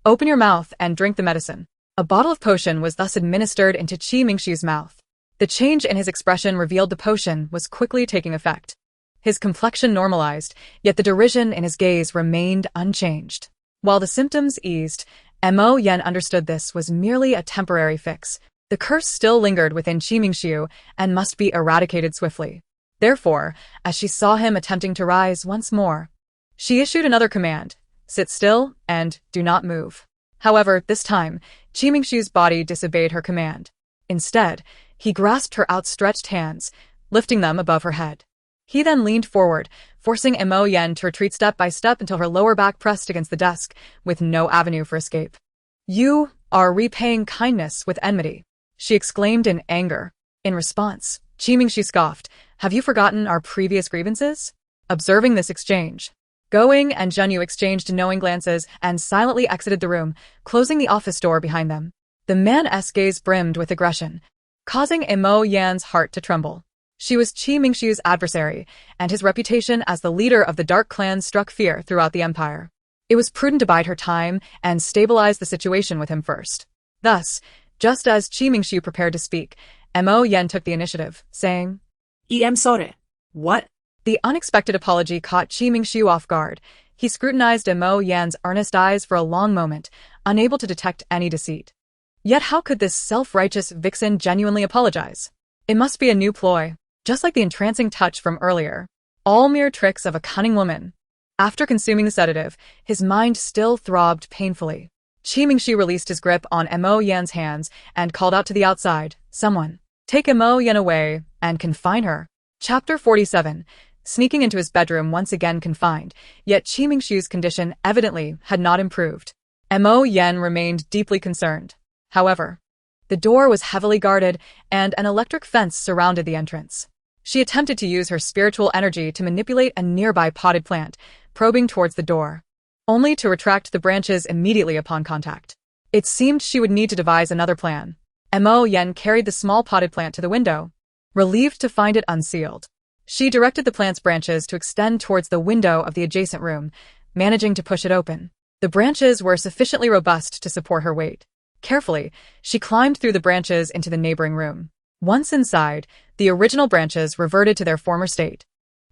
Speaker 1: Open your mouth and drink the medicine. A bottle of potion was thus administered into Qi Mingshu's mouth. The change in his expression revealed the potion was quickly taking effect. His complexion normalized, yet the derision in his gaze remained unchanged. While the symptoms eased, Mo Yan understood this was merely a temporary fix. The curse still lingered within Qi Mingshu and must be eradicated swiftly. Therefore, as she saw him attempting to rise once more, she issued another command: sit still and do not move. However, this time, Qi Mingshu's body disobeyed her command. Instead, he grasped her outstretched hands, lifting them above her head. He then leaned forward, forcing Mo Yan to retreat step by step until her lower back pressed against the desk, with no avenue for escape. You are repaying kindness with enmity, she exclaimed in anger. In response, Qi Mingshu scoffed. Have you forgotten our previous grievances? Observing this exchange, Going and Jingu exchanged knowing glances and silently exited the room, closing the office door behind them. The man's gaze brimmed with aggression, causing Mo Yan's heart to tremble. She was Qi Mingshu's adversary, and his reputation as the leader of the Dark Clan struck fear throughout the empire. It was prudent to bide her time and stabilize the situation with him first. Thus, just as Qi Mingshu prepared to speak, Mo Yan took the initiative, saying,
Speaker 2: I'm sorry. What?
Speaker 1: The unexpected apology caught Qi Mingshu off guard. He scrutinized Mo Yan's earnest eyes for a long moment, unable to detect any deceit. Yet how could this self-righteous vixen genuinely apologize? It must be a new ploy, just like the entrancing touch from earlier. All mere tricks of a cunning woman. After consuming the sedative, his mind still throbbed painfully. Qi Mingshu released his grip on Mo Yan's hands and called out to the outside, "Someone, take Mo Yan away and confine her." Chapter 47. Sneaking into his bedroom once again confined, yet Qi Mingshu's condition evidently had not improved. Mo Yan remained deeply concerned. However, the door was heavily guarded and an electric fence surrounded the entrance. She attempted to use her spiritual energy to manipulate a nearby potted plant, probing towards the door, only to retract the branches immediately upon contact. It seemed she would need to devise another plan. Mo Yan carried the small potted plant to the window, relieved to find it unsealed. She directed the plant's branches to extend towards the window of the adjacent room, managing to push it open. The branches were sufficiently robust to support her weight. Carefully, she climbed through the branches into the neighboring room. Once inside, the original branches reverted to their former state.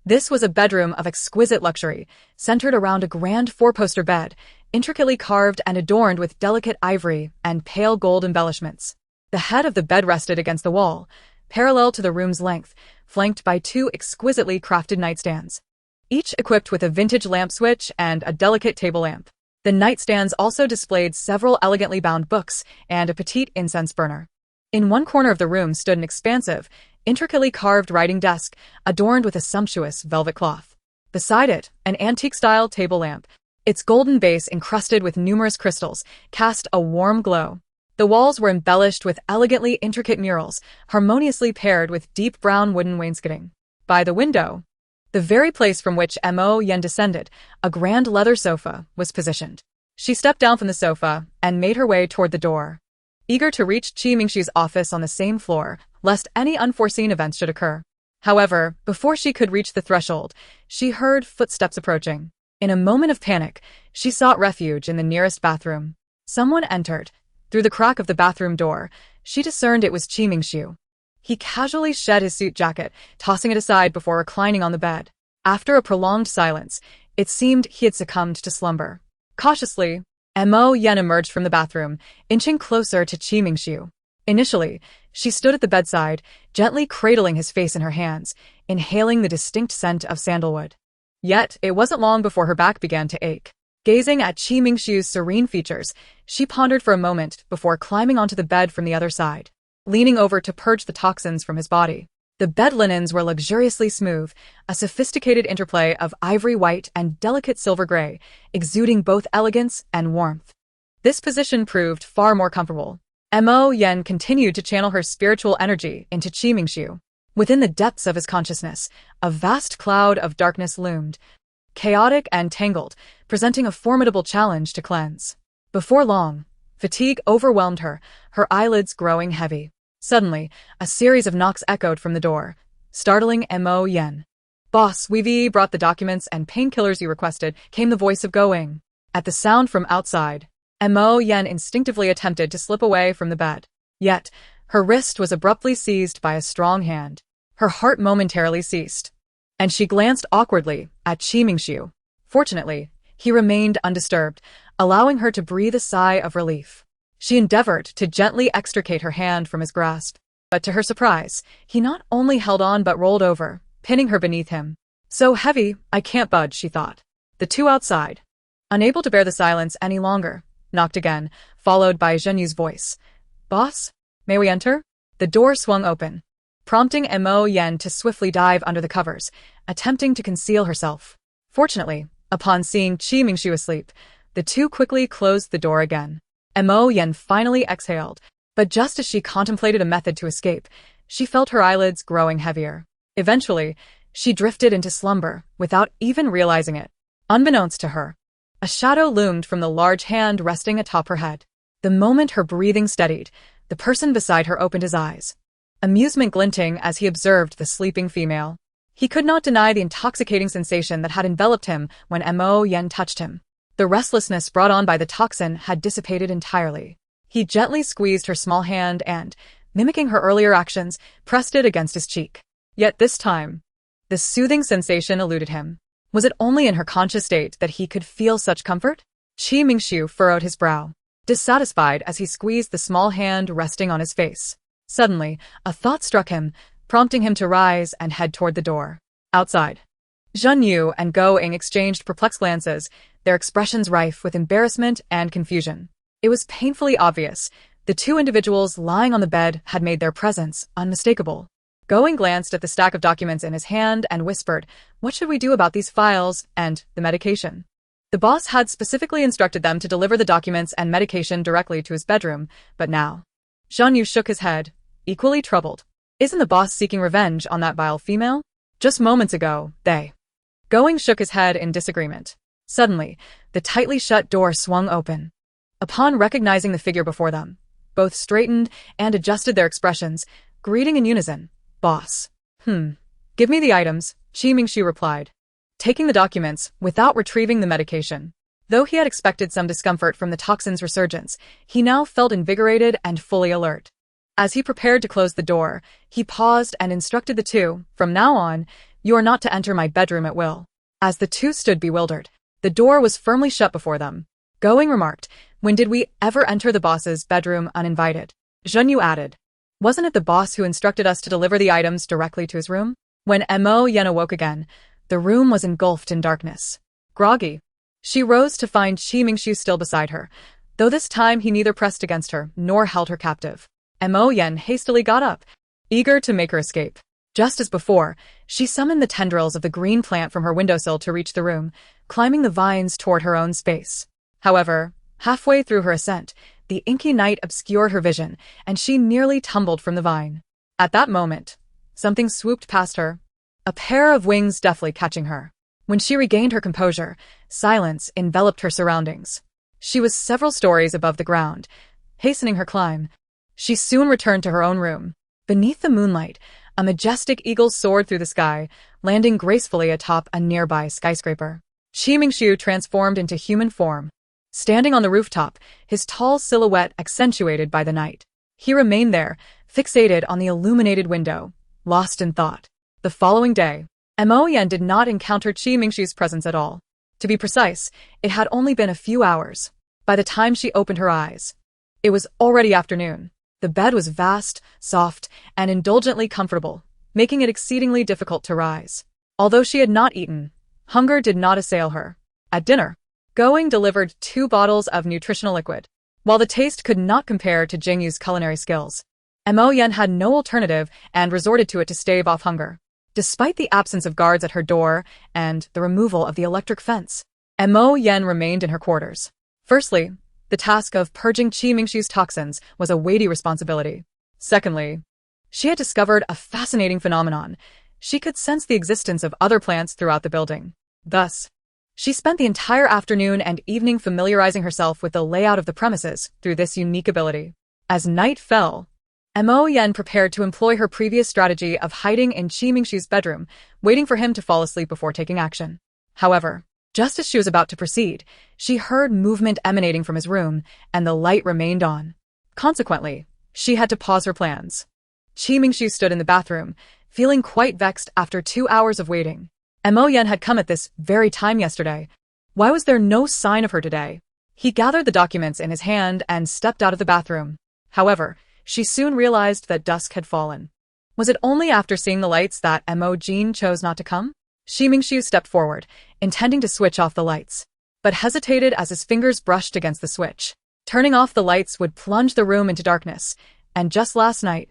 Speaker 1: This was a bedroom of exquisite luxury, centered around a grand four-poster bed, intricately carved and adorned with delicate ivory and pale gold embellishments. The head of the bed rested against the wall, parallel to the room's length, flanked by two exquisitely crafted nightstands, each equipped with a vintage lamp switch and a delicate table lamp. The nightstands also displayed several elegantly bound books and a petite incense burner. In one corner of the room stood an expansive, intricately carved writing desk, adorned with a sumptuous velvet cloth. Beside it, an antique-style table lamp, its golden base encrusted with numerous crystals, cast a warm glow. The walls were embellished with elegantly intricate murals, harmoniously paired with deep brown wooden wainscoting. By the window, the very place from which Mo Yan descended, a grand leather sofa was positioned. She stepped down from the sofa and made her way toward the door, eager to reach Qi Mingshu's office on the same floor, lest any unforeseen events should occur. However, before she could reach the threshold, she heard footsteps approaching. In a moment of panic, she sought refuge in the nearest bathroom. Someone entered. Through the crack of the bathroom door, she discerned it was Qi Mingshu. He casually shed his suit jacket, tossing it aside before reclining on the bed. After a prolonged silence, it seemed he had succumbed to slumber. Cautiously, Mo Jin emerged from the bathroom, inching closer to Qi Mingxiu. Initially, she stood at the bedside, gently cradling his face in her hands, inhaling the distinct scent of sandalwood. Yet, it wasn't long before her back began to ache. Gazing at Qi Mingxiu's serene features, she pondered for a moment before climbing onto the bed from the other side, leaning over to purge the toxins from his body. The bed linens were luxuriously smooth, a sophisticated interplay of ivory white and delicate silver gray, exuding both elegance and warmth. This position proved far more comfortable. Mo Jin continued to channel her spiritual energy into Qi Mingxiu. Within the depths of his consciousness, a vast cloud of darkness loomed, chaotic and tangled, presenting a formidable challenge to cleanse. Before long, fatigue overwhelmed her, her eyelids growing heavy. Suddenly, a series of knocks echoed from the door, startling Mo Jin. "Boss, we've brought the documents and painkillers you requested," came the voice of Going. At the sound from outside, Mo Jin instinctively attempted to slip away from the bed. Yet, her wrist was abruptly seized by a strong hand. Her heart momentarily ceased, and she glanced awkwardly at Qi Mingxiu. Fortunately, he remained undisturbed, allowing her to breathe a sigh of relief. She endeavored to gently extricate her hand from his grasp, but to her surprise, he not only held on but rolled over, pinning her beneath him. "So heavy, I can't budge," she thought. The two outside, unable to bear the silence any longer, knocked again, followed by Zhenyu's voice. "Boss, may we enter?" The door swung open, prompting Mo Jin to swiftly dive under the covers, attempting to conceal herself. Fortunately, upon seeing Qi Mingxiu asleep, the two quickly closed the door again. Mo Jin finally exhaled, but just as she contemplated a method to escape, she felt her eyelids growing heavier. Eventually, she drifted into slumber without even realizing it. Unbeknownst to her, a shadow loomed from the large hand resting atop her head. The moment her breathing steadied, the person beside her opened his eyes, amusement glinting as he observed the sleeping female. He could not deny the intoxicating sensation that had enveloped him when Mo Jin touched him. The restlessness brought on by the toxin had dissipated entirely. He gently squeezed her small hand and, mimicking her earlier actions, pressed it against his cheek. Yet this time, the soothing sensation eluded him. Was it only in her conscious state that he could feel such comfort? Qi Mingxiu furrowed his brow, dissatisfied as he squeezed the small hand resting on his face. Suddenly, a thought struck him, prompting him to rise and head toward the door. Outside, Zhenyu and Going exchanged perplexed glances, their expressions rife with embarrassment and confusion. It was painfully obvious. The two individuals lying on the bed had made their presence unmistakable. Going glanced at the stack of documents in his hand and whispered, "What should we do about these files and the medication?" The boss had specifically instructed them to deliver the documents and medication directly to his bedroom, but now. Zhenyu shook his head, equally troubled. Isn't the boss seeking revenge on that vile female? Just moments ago, they. Going shook his head in disagreement. Suddenly, the tightly shut door swung open. Upon recognizing the figure before them, both straightened and adjusted their expressions, greeting in unison, "Boss." Give me the items," Qi Mingxiu replied, taking the documents without retrieving the medication. Though he had expected some discomfort from the toxin's resurgence, he now felt invigorated and fully alert. As he prepared to close the door, he paused and instructed the two, "From now on, you are not to enter my bedroom at will." As the two stood bewildered, the door was firmly shut before them. Going remarked, "When did we ever enter the boss's bedroom uninvited?" Zhenyu added, "Wasn't it the boss who instructed us to deliver the items directly to his room?" When Mo Jin awoke again, the room was engulfed in darkness. Groggy, she rose to find Qi Mingxiu still beside her, though this time he neither pressed against her nor held her captive. Mo Jin hastily got up, eager to make her escape. Just as before, she summoned the tendrils of the green plant from her windowsill to reach the room, climbing the vines toward her own space. However, halfway through her ascent, the inky night obscured her vision, and she nearly tumbled from the vine. At that moment, something swooped past her, a pair of wings deftly catching her. When she regained her composure, silence enveloped her surroundings. She was several stories above the ground. Hastening her climb, she soon returned to her own room. Beneath the moonlight, a majestic eagle soared through the sky, landing gracefully atop a nearby skyscraper. Qi Mingxiu transformed into human form, standing on the rooftop, his tall silhouette accentuated by the night. He remained there, fixated on the illuminated window, lost in thought. The following day, Mo Jin did not encounter Qi Mingxiu's presence at all. To be precise, it had only been a few hours. By the time she opened her eyes, it was already afternoon. The bed was vast, soft, and indulgently comfortable, making it exceedingly difficult to rise. Although she had not eaten, hunger did not assail her. At dinner, Going delivered 2 bottles of nutritional liquid. While the taste could not compare to Jingu's culinary skills, Mo Jin had no alternative and resorted to it to stave off hunger. Despite the absence of guards at her door and the removal of the electric fence, Mo Jin remained in her quarters. Firstly, the task of purging Qi Mingxiu's toxins was a weighty responsibility. Secondly, she had discovered a fascinating phenomenon. She could sense the existence of other plants throughout the building. Thus, she spent the entire afternoon and evening familiarizing herself with the layout of the premises through this unique ability. As night fell, Mo Jin prepared to employ her previous strategy of hiding in Qi Mingxiu's bedroom, waiting for him to fall asleep before taking action. However, just as she was about to proceed, she heard movement emanating from his room, and the light remained on. Consequently, she had to pause her plans. Qi Mingxiu stood in the bathroom, feeling quite vexed after 2 hours of waiting. Mo Jin had come at this very time yesterday. Why was there no sign of her today? He gathered the documents in his hand and stepped out of the bathroom. However, she soon realized that dusk had fallen. Was it only after seeing the lights that Mo Jin chose not to come? Qi Mingxiu stepped forward, intending to switch off the lights, but hesitated as his fingers brushed against the switch. Turning off the lights would plunge the room into darkness, and just last night,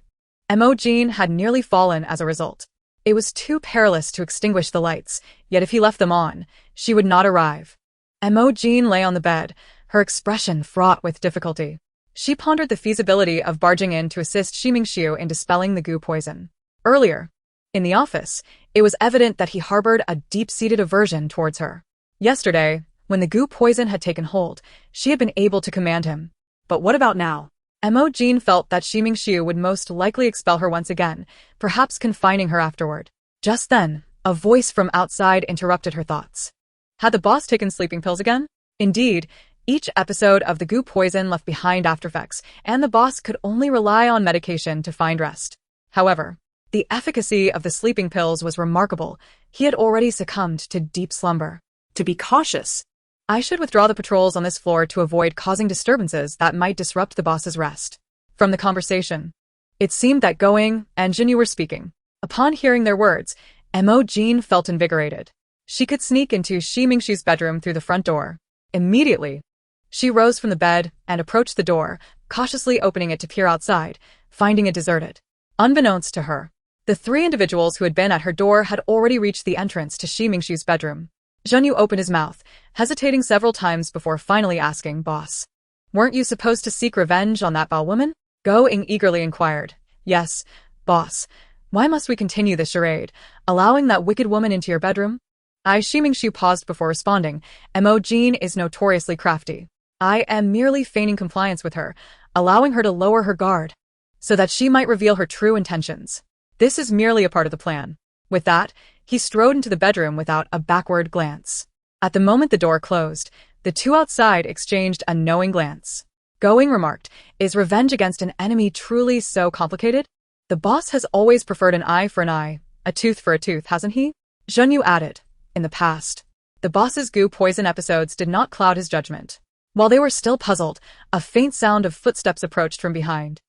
Speaker 1: Mo Jin had nearly fallen as a result. It was too perilous to extinguish the lights, yet if he left them on, she would not arrive. Mo Jin lay on the bed, her expression fraught with difficulty. She pondered the feasibility of barging in to assist Qi Mingxiu in dispelling the goo poison. Earlier, in the office, it was evident that he harbored a deep-seated aversion towards her. Yesterday, when the goo poison had taken hold, she had been able to command him. But what about now? Mo Jin felt that Qi Mingxiu would most likely expel her once again, perhaps confining her afterward. Just then, a voice from outside interrupted her thoughts. Had the boss taken sleeping pills again? Indeed, each episode of the goo poison left behind aftereffects, and the boss could only rely on medication to find rest. However, the efficacy of the sleeping pills was remarkable. He had already succumbed to deep slumber.
Speaker 2: To be cautious.
Speaker 1: I should withdraw the patrols on this floor to avoid causing disturbances that might disrupt the boss's rest. From the conversation, it seemed that Going and Jingu were speaking. Upon hearing their words, Mo Jin felt invigorated. She could sneak into Qi Mingxiu's bedroom through the front door. Immediately, she rose from the bed and approached the door, cautiously opening it to peer outside, finding it deserted. Unbeknownst to her, the 3 individuals who had been at her door had already reached the entrance to Qi Mingxiu's bedroom. Jingu opened his mouth, hesitating several times before finally asking, "Boss, weren't you supposed to seek revenge on that Bao woman?" Going eagerly inquired. "Yes, boss. Why must we continue this charade, allowing that wicked woman into your bedroom?" Qi Mingxiu paused before responding. Mo Jin is notoriously crafty. I am merely feigning compliance with her, allowing her to lower her guard, so that she might reveal her true intentions. This is merely a part of the plan. With that, he strode into the bedroom without a backward glance. At the moment the door closed, the 2 outside exchanged a knowing glance. Going remarked, "Is revenge against an enemy truly so complicated? The boss has always preferred an eye for an eye, a tooth for a tooth, hasn't he?" Jingu added, "In the past, the boss's goo poison episodes did not cloud his judgment." While they were still puzzled, a faint sound of footsteps approached from behind.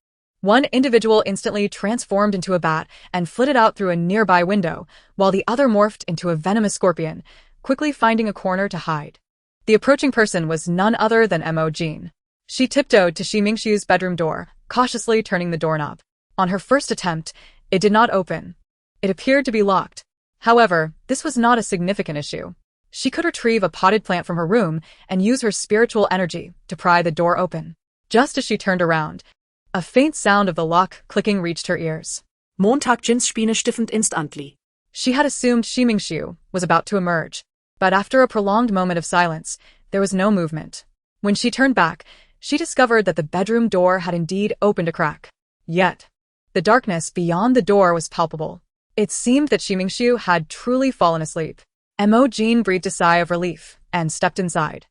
Speaker 1: One individual instantly transformed into a bat and flitted out through a nearby window, while the other morphed into a venomous scorpion, quickly finding a corner to hide. The approaching person was none other than Mo Jin. She tiptoed to Qi Mingxiu's bedroom door, cautiously turning the doorknob. On her first attempt, it did not open. It appeared to be locked. However, this was not a significant issue. She could retrieve a potted plant from her room and use her spiritual energy to pry the door open. Just as she turned around, a faint sound of the lock clicking reached her ears.
Speaker 2: Montag Jins Spine stiffend instantly.
Speaker 1: She had assumed Qi Mingxiu was about to emerge, but after a prolonged moment of silence, there was no movement. When she turned back, she discovered that the bedroom door had indeed opened a crack. Yet, the darkness beyond the door was palpable. It seemed that Qi Mingxiu had truly fallen asleep. Mo Jin breathed a sigh of relief and stepped inside.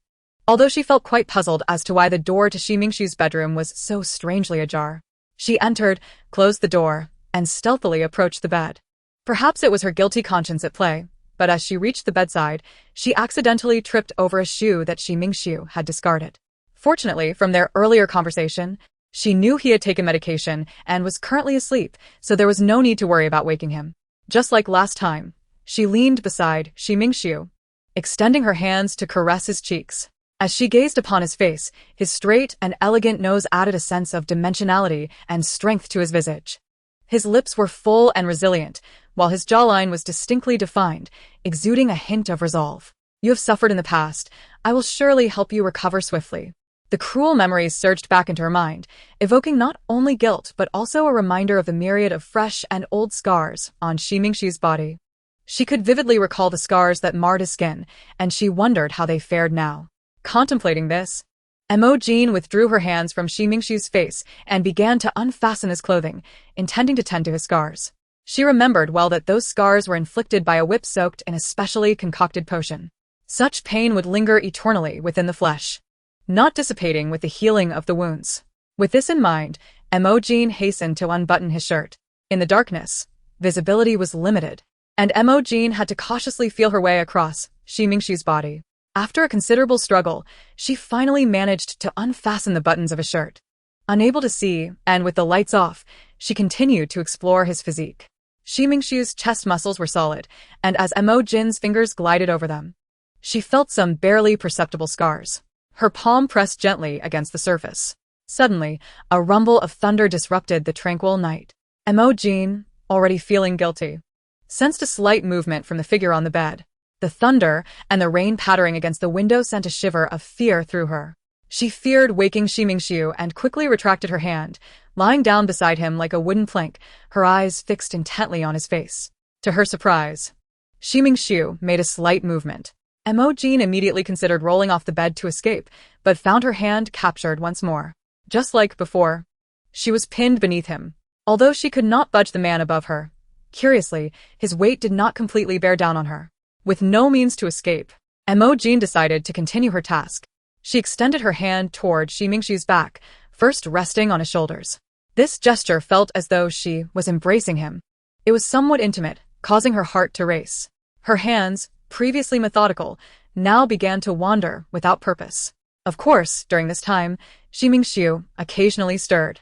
Speaker 1: Although she felt quite puzzled as to why the door to Qi Mingxiu's bedroom was so strangely ajar. She entered, closed the door, and stealthily approached the bed. Perhaps it was her guilty conscience at play, but as she reached the bedside, she accidentally tripped over a shoe that Mingxiu had discarded. Fortunately, from their earlier conversation, she knew he had taken medication and was currently asleep, so there was no need to worry about waking him. Just like last time, she leaned beside Mingxiu, extending her hands to caress his cheeks. As she gazed upon his face, his straight and elegant nose added a sense of dimensionality and strength to his visage. His lips were full and resilient, while his jawline was distinctly defined, exuding a hint of resolve. You have suffered in the past. I will surely help you recover swiftly. The cruel memories surged back into her mind, evoking not only guilt but also a reminder of the myriad of fresh and old scars on Mingxiu's body. She could vividly recall the scars that marred his skin, and she wondered how they fared now. Contemplating this, Mo Jin withdrew her hands from Mingxiu's face and began to unfasten his clothing, intending to tend to his scars. She remembered well that those scars were inflicted by a whip soaked in a specially concocted potion. Such pain would linger eternally within the flesh, not dissipating with the healing of the wounds. With this in mind, Mo Jin hastened to unbutton his shirt. In the darkness, visibility was limited, and Mo Jin had to cautiously feel her way across Mingxiu's body. After a considerable struggle, she finally managed to unfasten the buttons of his shirt. Unable to see, and with the lights off, she continued to explore his physique. Mingxiu's chest muscles were solid, and as Mo Jin's fingers glided over them, she felt some barely perceptible scars. Her palm pressed gently against the surface. Suddenly, a rumble of thunder disrupted the tranquil night. Mo Jin, already feeling guilty, sensed a slight movement from the figure on the bed. The thunder and the rain pattering against the window sent a shiver of fear through her. She feared waking Mingxiu and quickly retracted her hand, lying down beside him like a wooden plank, her eyes fixed intently on his face. To her surprise, Mingxiu made a slight movement. Mo Jin immediately considered rolling off the bed to escape, but found her hand captured once more. Just like before, she was pinned beneath him, although she could not budge the man above her. Curiously, his weight did not completely bear down on her. With no means to escape, Mo Jin decided to continue her task. She extended her hand toward Mingxiu's back, first resting on his shoulders. This gesture felt as though she was embracing him. It was somewhat intimate, causing her heart to race. Her hands, previously methodical, now began to wander without purpose. Of course, during this time, Mingxiu occasionally stirred.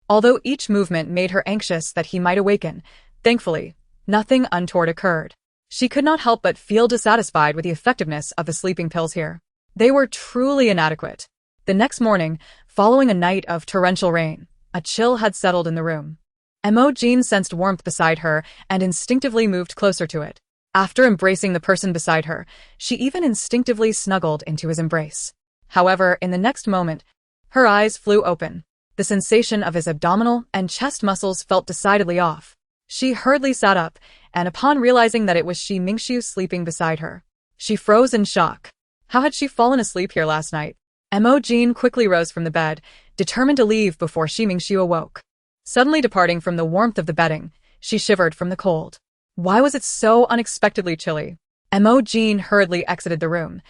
Speaker 1: Although each movement made her anxious that he might awaken, thankfully, nothing untoward occurred. She could not help but feel dissatisfied with the effectiveness of the sleeping pills here. They were truly inadequate. The next morning, following a night of torrential rain, a chill had settled in the room. Mo Jin sensed warmth beside her and instinctively moved closer to it. After embracing the person beside her, she even instinctively snuggled into his embrace. However, in the next moment, her eyes flew open. The sensation of his abdominal and chest muscles felt decidedly off. She hurriedly sat up, and upon realizing that it was Mingxiu sleeping beside her, she froze in shock. How had she fallen asleep here last night? Mo Jin quickly rose from the bed, determined to leave before Mingxiu awoke. Suddenly departing from the warmth of the bedding, she shivered from the cold. Why was it so unexpectedly chilly? Mo Jin hurriedly exited the room,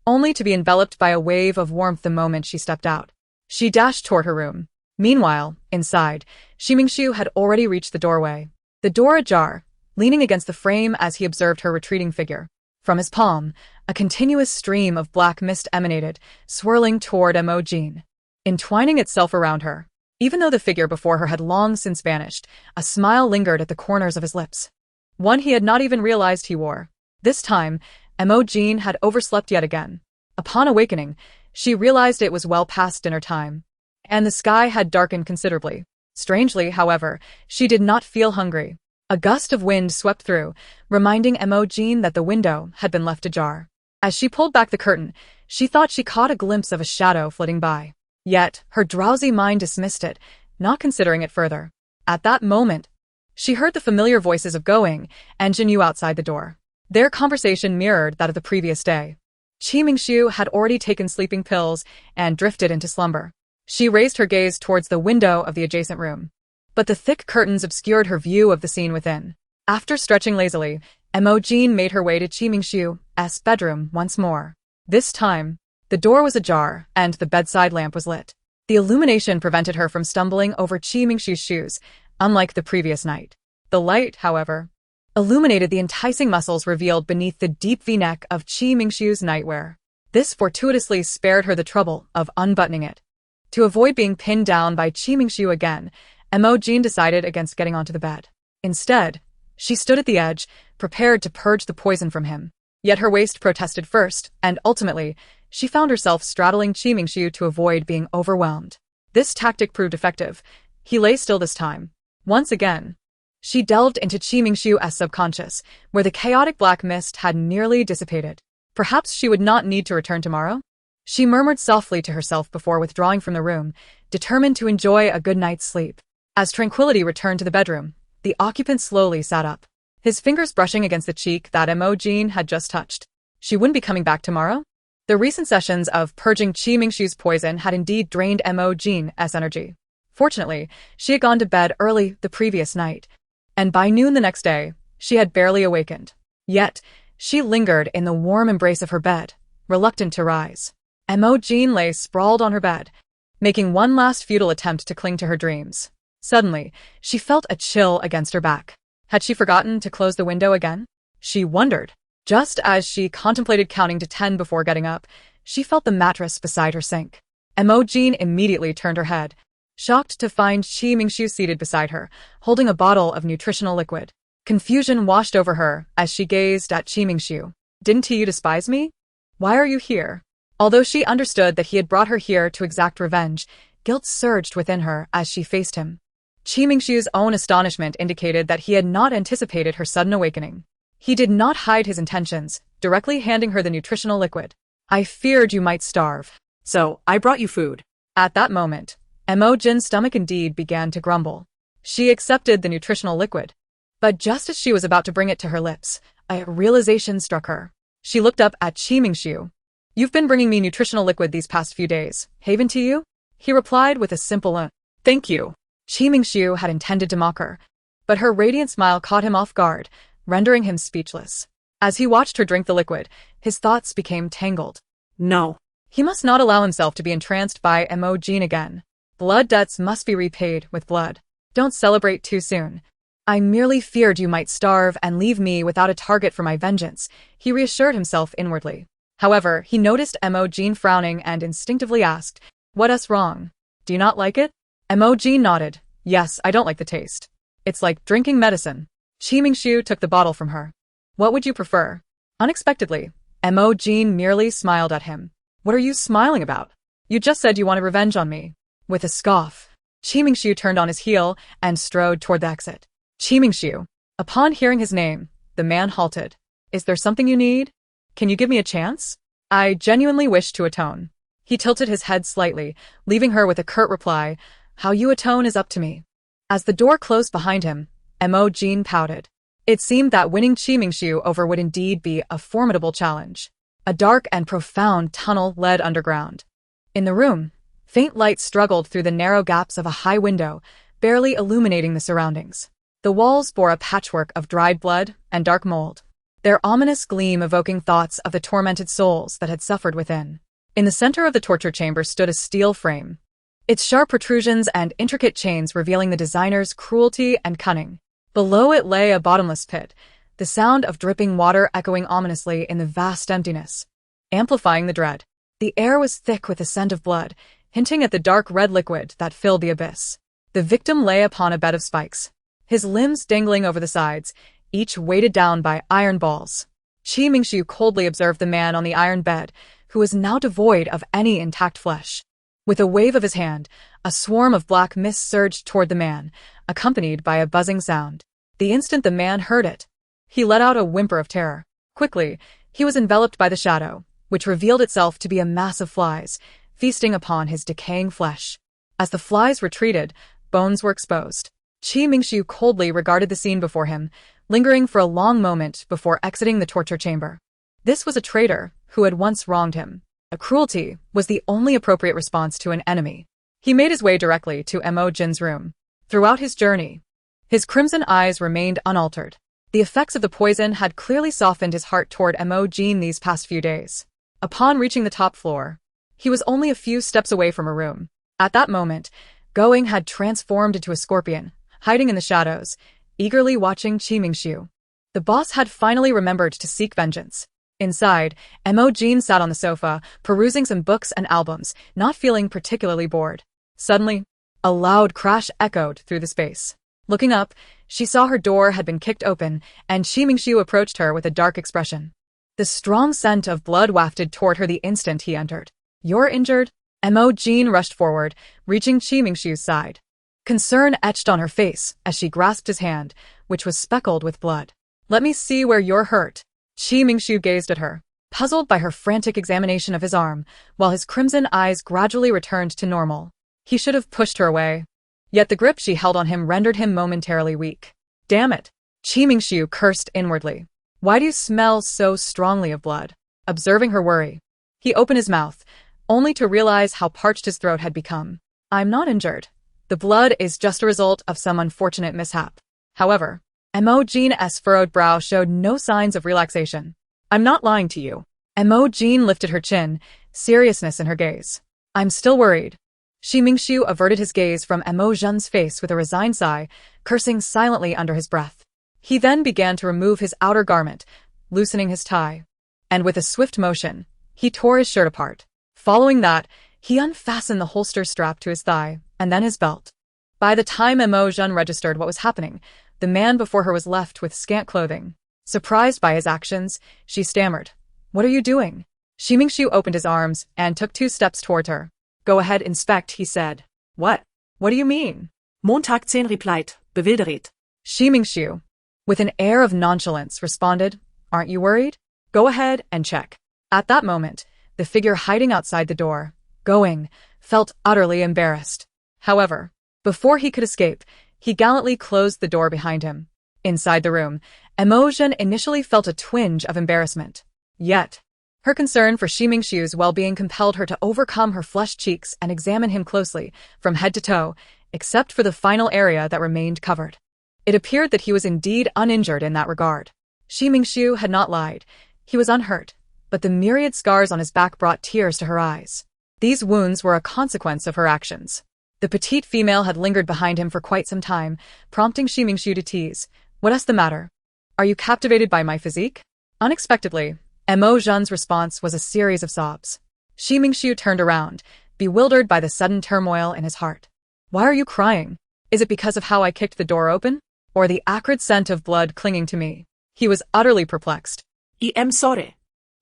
Speaker 1: only to be enveloped by a wave of warmth the moment she stepped out. She dashed toward her room. Meanwhile, inside, Mingxiu had already reached the doorway. The door ajar, leaning against the frame as he observed her retreating figure. From his palm, a continuous stream of black mist emanated, swirling toward Mo Jin, entwining itself around her. Even though the figure before her had long since vanished, a smile lingered at the corners of his lips. One he had not even realized he wore. This time, Mo Jin had overslept yet again. Upon awakening, she realized it was well past dinner time, and the sky had darkened considerably. Strangely, however, she did not feel hungry. A gust of wind swept through, reminding Mo Jin that the window had been left ajar. As she pulled back the curtain, she thought she caught a glimpse of a shadow flitting by. Yet, her drowsy mind dismissed it, not considering it further. At that moment, she heard the familiar voices of Going and Jingu outside the door. Their conversation mirrored that of the previous day. Mingxiu had already taken sleeping pills and drifted into slumber. She raised her gaze towards the window of the adjacent room, but the thick curtains obscured her view of the scene within. After stretching lazily, Mo Jin made her way to Mingxiu's bedroom once more. This time, the door was ajar and the bedside lamp was lit. The illumination prevented her from stumbling over Qi Mingxiu's shoes, unlike the previous night. The light, however, illuminated the enticing muscles revealed beneath the deep V-neck of Qi Mingxiu's nightwear. This fortuitously spared her the trouble of unbuttoning it. To avoid being pinned down by Qi Mingxiu again, Mo Jin decided against getting onto the bed. Instead, she stood at the edge, prepared to purge the poison from him. Yet her waist protested first, and ultimately, she found herself straddling Qi Mingxiu to avoid being overwhelmed. This tactic proved effective. He lay still this time. Once again, she delved into Qi Mingxiu's subconscious, where the chaotic black mist had nearly dissipated. Perhaps she would not need to return tomorrow? She murmured softly to herself before withdrawing from the room, determined to enjoy a good night's sleep. As tranquility returned to the bedroom, the occupant slowly sat up, his fingers brushing against the cheek that Mo Jin had just touched. She wouldn't be coming back tomorrow? The recent sessions of purging Qi Mingxiu's poison had indeed drained Mo Jin's energy. Fortunately, she had gone to bed early the previous night, and by noon the next day, she had barely awakened. Yet, she lingered in the warm embrace of her bed, reluctant to rise. Mo Jin lay sprawled on her bed, making one last futile attempt to cling to her dreams. Suddenly, she felt a chill against her back. Had she forgotten to close the window again? She wondered. Just as she contemplated counting to 10 before getting up, she felt the mattress beside her sink. Mo Jin immediately turned her head, shocked to find Qi Mingxiu seated beside her, holding a bottle of nutritional liquid. Confusion washed over her as she gazed at Qi Mingxiu. Didn't you despise me? Why are you here? Although she understood that he had brought her here to exact revenge, guilt surged within her as she faced him. Qi Mingxiu's own astonishment indicated that he had not anticipated her sudden awakening. He did not hide his intentions, directly handing her the nutritional liquid. I feared you might starve.
Speaker 2: So, I brought you food.
Speaker 1: At that moment, Mo Jin's stomach indeed began to grumble. She accepted the nutritional liquid. But just as she was about to bring it to her lips, a realization struck her. She looked up at Qi Mingxiu. You've been bringing me nutritional liquid these past few days. Haven to you? He replied with a simple
Speaker 2: Thank you.
Speaker 1: Qi Mingxiu had intended to mock her, but her radiant smile caught him off guard, rendering him speechless. As he watched her drink the liquid, his thoughts became tangled.
Speaker 2: No.
Speaker 1: He must not allow himself to be entranced by Mo Jin again. Blood debts must be repaid with blood. Don't celebrate too soon. I merely feared you might starve and leave me without a target for my vengeance, he reassured himself inwardly. However, he noticed Mo Jin frowning and instinctively asked, What's wrong? Do you not like it? Mo Jin nodded. Yes, I don't like the taste. It's like drinking medicine. Qi Mingxiu took the bottle from her. What would you prefer? Unexpectedly, Mo Jin merely smiled at him. What are you smiling about? You just said you wanted revenge on me. With a scoff, Qi Mingxiu turned on his heel and strode toward the exit. Qi Mingxiu. Upon hearing his name, the man halted. Is there something you need? Can you give me a chance? I genuinely wish to atone. He tilted his head slightly, leaving her with a curt reply, How you atone is up to me. As the door closed behind him, Mo Jin pouted. It seemed that winning Qi Mingxiu over would indeed be a formidable challenge. A dark and profound tunnel led underground. In the room, faint light struggled through the narrow gaps of a high window, barely illuminating the surroundings. The walls bore a patchwork of dried blood and dark mold, their ominous gleam evoking thoughts of the tormented souls that had suffered within. In the center of the torture chamber stood a steel frame, its sharp protrusions and intricate chains revealing the designer's cruelty and cunning. Below it lay a bottomless pit, the sound of dripping water echoing ominously in the vast emptiness, amplifying the dread. The air was thick with the scent of blood, hinting at the dark red liquid that filled the abyss. The victim lay upon a bed of spikes, his limbs dangling over the sides, each weighted down by iron balls. Qi Mingxiu coldly observed the man on the iron bed, who was now devoid of any intact flesh. With a wave of his hand, a swarm of black mist surged toward the man, accompanied by a buzzing sound. The instant the man heard it, he let out a whimper of terror. Quickly, he was enveloped by the shadow, which revealed itself to be a mass of flies, feasting upon his decaying flesh. As the flies retreated, bones were exposed. Qi Mingxiu coldly regarded the scene before him, lingering for a long moment before exiting the torture chamber. This was a traitor who had once wronged him. A cruelty was the only appropriate response to an enemy. He made his way directly to Mo Jin's room. Throughout his journey, his crimson eyes remained unaltered. The effects of the poison had clearly softened his heart toward Mo Jin these past few days. Upon reaching the top floor, he was only a few steps away from her room. At that moment, Going had transformed into a scorpion, hiding in the shadows, eagerly watching Qimingxiu. The boss had finally remembered to seek vengeance. Inside, Mo Jin sat on the sofa, perusing some books and albums, not feeling particularly bored. Suddenly, a loud crash echoed through the space. Looking up, she saw her door had been kicked open, and Qimingxiu approached her with a dark expression. The strong scent of blood wafted toward her the instant he entered. "You're injured?" Mo Jin rushed forward, reaching Qimingxiu's side. Concern etched on her face as she grasped his hand, which was speckled with blood. "Let me see where you're hurt." Qimingxiu gazed at her, puzzled by her frantic examination of his arm, while his crimson eyes gradually returned to normal. He should have pushed her away. Yet the grip she held on him rendered him momentarily weak. "Damn it!" Qimingxiu cursed inwardly. "Why do you smell so strongly of blood?" Observing her worry, he opened his mouth, only to realize how parched his throat had become. "I'm not injured. The blood is just a result of some unfortunate mishap." However, Mo Jin's furrowed brow showed no signs of relaxation. "I'm not lying to you." Mo Jin lifted her chin, seriousness in her gaze. "I'm still worried." Qimingxiu averted his gaze from Mo Jin's face with a resigned sigh, cursing silently under his breath. He then began to remove his outer garment, loosening his tie. And with a swift motion, he tore his shirt apart. Following that, he unfastened the holster strap to his thigh, and then his belt. By the time Mo Jin registered what was happening, the man before her was left with scant clothing. Surprised by his actions, she stammered, "What are you doing?" Qimingxiu opened his arms and took 2 steps toward her. "Go ahead, inspect," he said. "What? What do you mean?"
Speaker 2: Montag 10 replied, bewildered.
Speaker 1: Qimingxiu, with an air of nonchalance, responded, "Aren't you worried? Go ahead and check." At that moment, the figure hiding outside the door, Going, felt utterly embarrassed. However, before he could escape, he gallantly closed the door behind him. Inside the room, Mo Jin initially felt a twinge of embarrassment. Yet, her concern for Qimingxiu's well-being compelled her to overcome her flushed cheeks and examine him closely, from head to toe, except for the final area that remained covered. It appeared that he was indeed uninjured in that regard. Qimingxiu had not lied. He was unhurt, but the myriad scars on his back brought tears to her eyes. These wounds were a consequence of her actions. The petite female had lingered behind him for quite some time, prompting Qimingxiu to tease, "What's the matter? Are you captivated by my physique?" Unexpectedly, Mo Jin's response was a series of sobs. Qimingxiu turned around, bewildered by the sudden turmoil in his heart. "Why are you crying? Is it because of how I kicked the door open? Or the acrid scent of blood clinging to me?" He was utterly perplexed.
Speaker 2: "I am sorry."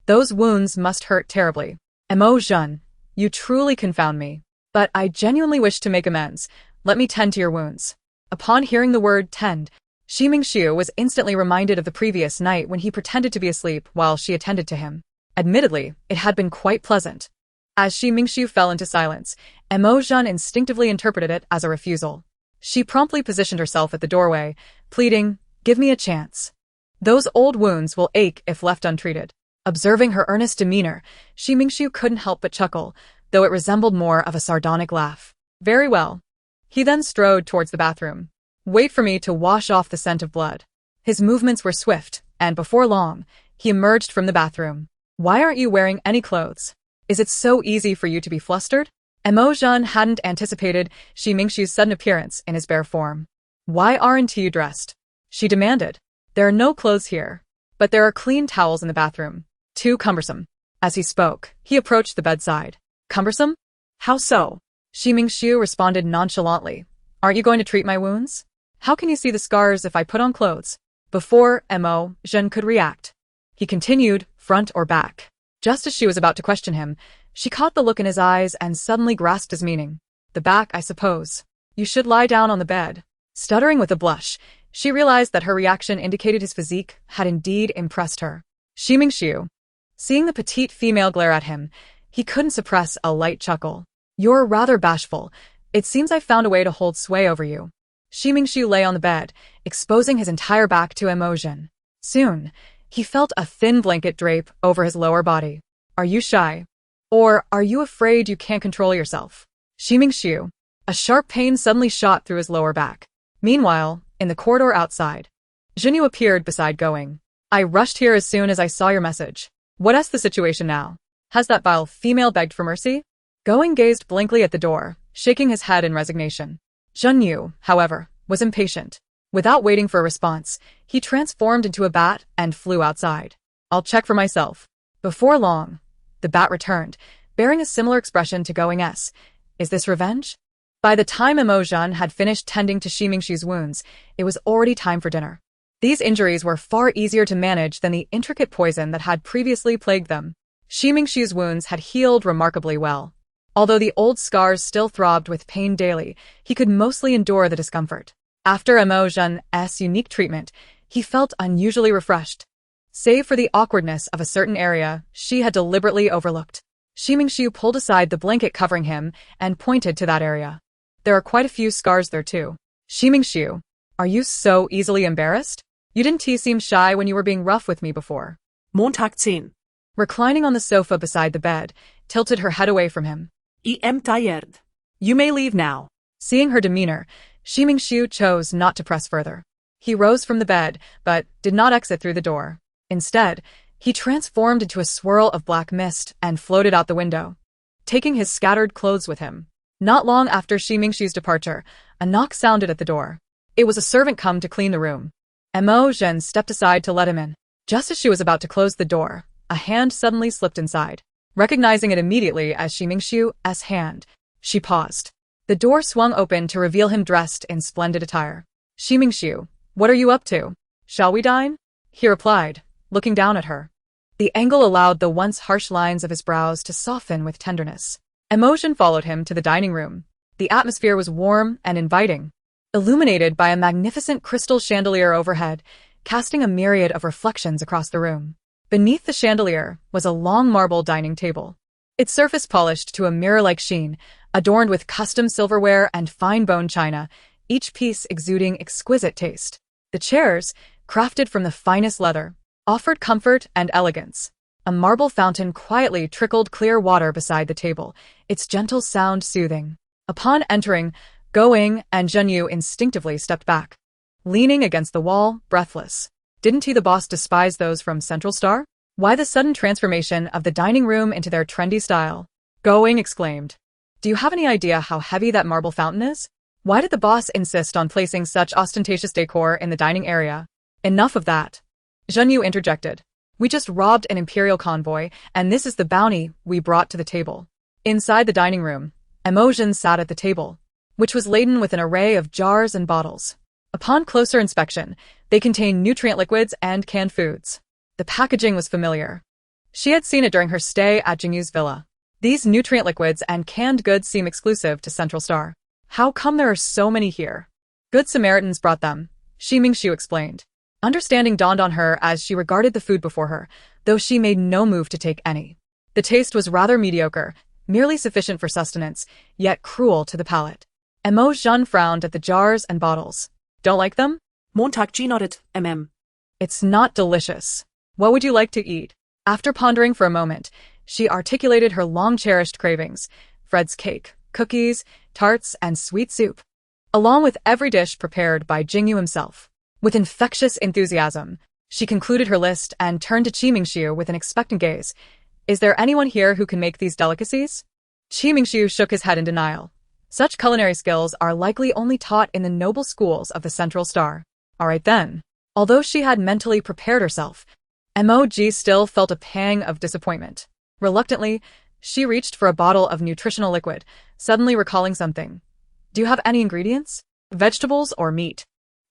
Speaker 1: "Those wounds must hurt terribly. Mo Jin, you truly confound me. But I genuinely wish to make amends. Let me tend to your wounds." Upon hearing the word tend, Qimingxiu was instantly reminded of the previous night when he pretended to be asleep while she attended to him. Admittedly, it had been quite pleasant. As Qimingxiu fell into silence, Mo Jin instinctively interpreted it as a refusal. She promptly positioned herself at the doorway, pleading, "Give me a chance. Those old wounds will ache if left untreated." Observing her earnest demeanor, Qimingxiu couldn't help but chuckle, though it resembled more of a sardonic laugh. "Very well." He then strode towards the bathroom. "Wait for me to wash off the scent of blood." His movements were swift, and before long, he emerged from the bathroom. "Why aren't you wearing any clothes? Is it so easy for you to be flustered?" Mo Jin hadn't anticipated Qimingxiu's sudden appearance in his bare form. "Why aren't you dressed?" she demanded. "There are no clothes here, but there are clean towels in the bathroom. Too cumbersome." As he spoke, he approached the bedside. "Cumbersome? How so?" Qimingxiu responded nonchalantly. "Aren't you going to treat my wounds? How can you see the scars if I put on clothes?" Before Mo Jin could react, he continued, "Front or back?" Just as she was about to question him, she caught the look in his eyes and suddenly grasped his meaning. "The back, I suppose. You should lie down on the bed." Stuttering with a blush, she realized that her reaction indicated his physique had indeed impressed her. Qimingxiu, seeing the petite female glare at him, he couldn't suppress a light chuckle. "You're rather bashful. It seems I found a way to hold sway over you." Qimingxiu lay on the bed, exposing his entire back to Mo Jin. Soon, he felt a thin blanket drape over his lower body. "Are you shy? Or are you afraid you can't control yourself?" Qimingxiu, a sharp pain suddenly shot through his lower back. Meanwhile, in the corridor outside, Jingu appeared beside Going. "I rushed here as soon as I saw your message. What's the situation now? Has that vile female begged for mercy?" Going gazed blankly at the door, shaking his head in resignation. Jingu, however, was impatient. Without waiting for a response, he transformed into a bat and flew outside. I'll check for myself. Before long, the bat returned, bearing a similar expression to Going's. Is this revenge? By the time Mo Jin had finished tending to Shimingshu's wounds, it was already time for dinner. These injuries were far easier to manage than the intricate poison that had previously plagued them. Shimingshu's wounds had healed remarkably well. Although the old scars still throbbed with pain daily, he could mostly endure the discomfort. After Mo Jin's unique treatment, he felt unusually refreshed. Save for the awkwardness of a certain area she had deliberately overlooked. Shimingshu pulled aside the blanket covering him and pointed to that area. There are quite a few scars there too. Shimingshu, are you so easily embarrassed? You didn't seem shy when you were being rough with me before.
Speaker 2: Montag 10.
Speaker 1: Reclining on the sofa beside the bed, tilted her head away from him.
Speaker 2: I am tired. You may leave now.
Speaker 1: Seeing her demeanor, Shimingshu chose not to press further. He rose from the bed, but did not exit through the door. Instead, he transformed into a swirl of black mist and floated out the window, taking his scattered clothes with him. Not long after Shimingshu's departure, a knock sounded at the door. It was a servant come to clean the room. Mo Jin stepped aside to let him in. Just as she was about to close the door, a hand suddenly slipped inside. Recognizing it immediately as Shimingshu's hand, she paused. The door swung open to reveal him dressed in splendid attire. Shimingshu, what are you up to? Shall we dine? He replied, looking down at her. The angle allowed the once harsh lines of his brows to soften with tenderness. Emotion followed him to the dining room. The atmosphere was warm and inviting, illuminated by a magnificent crystal chandelier overhead, casting a myriad of reflections across the room. Beneath the chandelier was a long marble dining table, its surface polished to a mirror-like sheen, adorned with custom silverware and fine bone china, each piece exuding exquisite taste. The chairs, crafted from the finest leather, offered comfort and elegance. A marble fountain quietly trickled clear water beside the table, its gentle sound soothing. Upon entering, Going and Jingu instinctively stepped back, leaning against the wall, breathless. Didn't he the boss despise those from Central Star? Why the sudden transformation of the dining room into their trendy style? Going exclaimed. Do you have any idea how heavy that marble fountain is? Why did the boss insist on placing such ostentatious decor in the dining area? Enough of that. Jingu interjected. We just robbed an imperial convoy, and this is the bounty we brought to the table. Inside the dining room, Mo Jin sat at the table, which was laden with an array of jars and bottles. Upon closer inspection, they contained nutrient liquids and canned foods. The packaging was familiar. She had seen it during her stay at Jingu's villa. These nutrient liquids and canned goods seem exclusive to Central Star. How come there are so many here? Good Samaritans brought them, Shimingshu explained. Understanding dawned on her as she regarded the food before her, though she made no move to take any. The taste was rather mediocre, merely sufficient for sustenance, yet cruel to the palate. Mo Jin frowned at the jars and bottles. Don't like them?
Speaker 2: Montag G nodded,
Speaker 1: It's not delicious. What would you like to eat? After pondering for a moment, she articulated her long-cherished cravings: Fred's cake, cookies, tarts, and sweet soup, along with every dish prepared by Jingu himself. With infectious enthusiasm, she concluded her list and turned to Shimingshu with an expectant gaze. Is there anyone here who can make these delicacies? Shimingshu shook his head in denial. Such culinary skills are likely only taught in the noble schools of the Central Star. All right then. Although she had mentally prepared herself, Mo Jin still felt a pang of disappointment. Reluctantly, she reached for a bottle of nutritional liquid, suddenly recalling something. Do you have any ingredients? Vegetables or meat?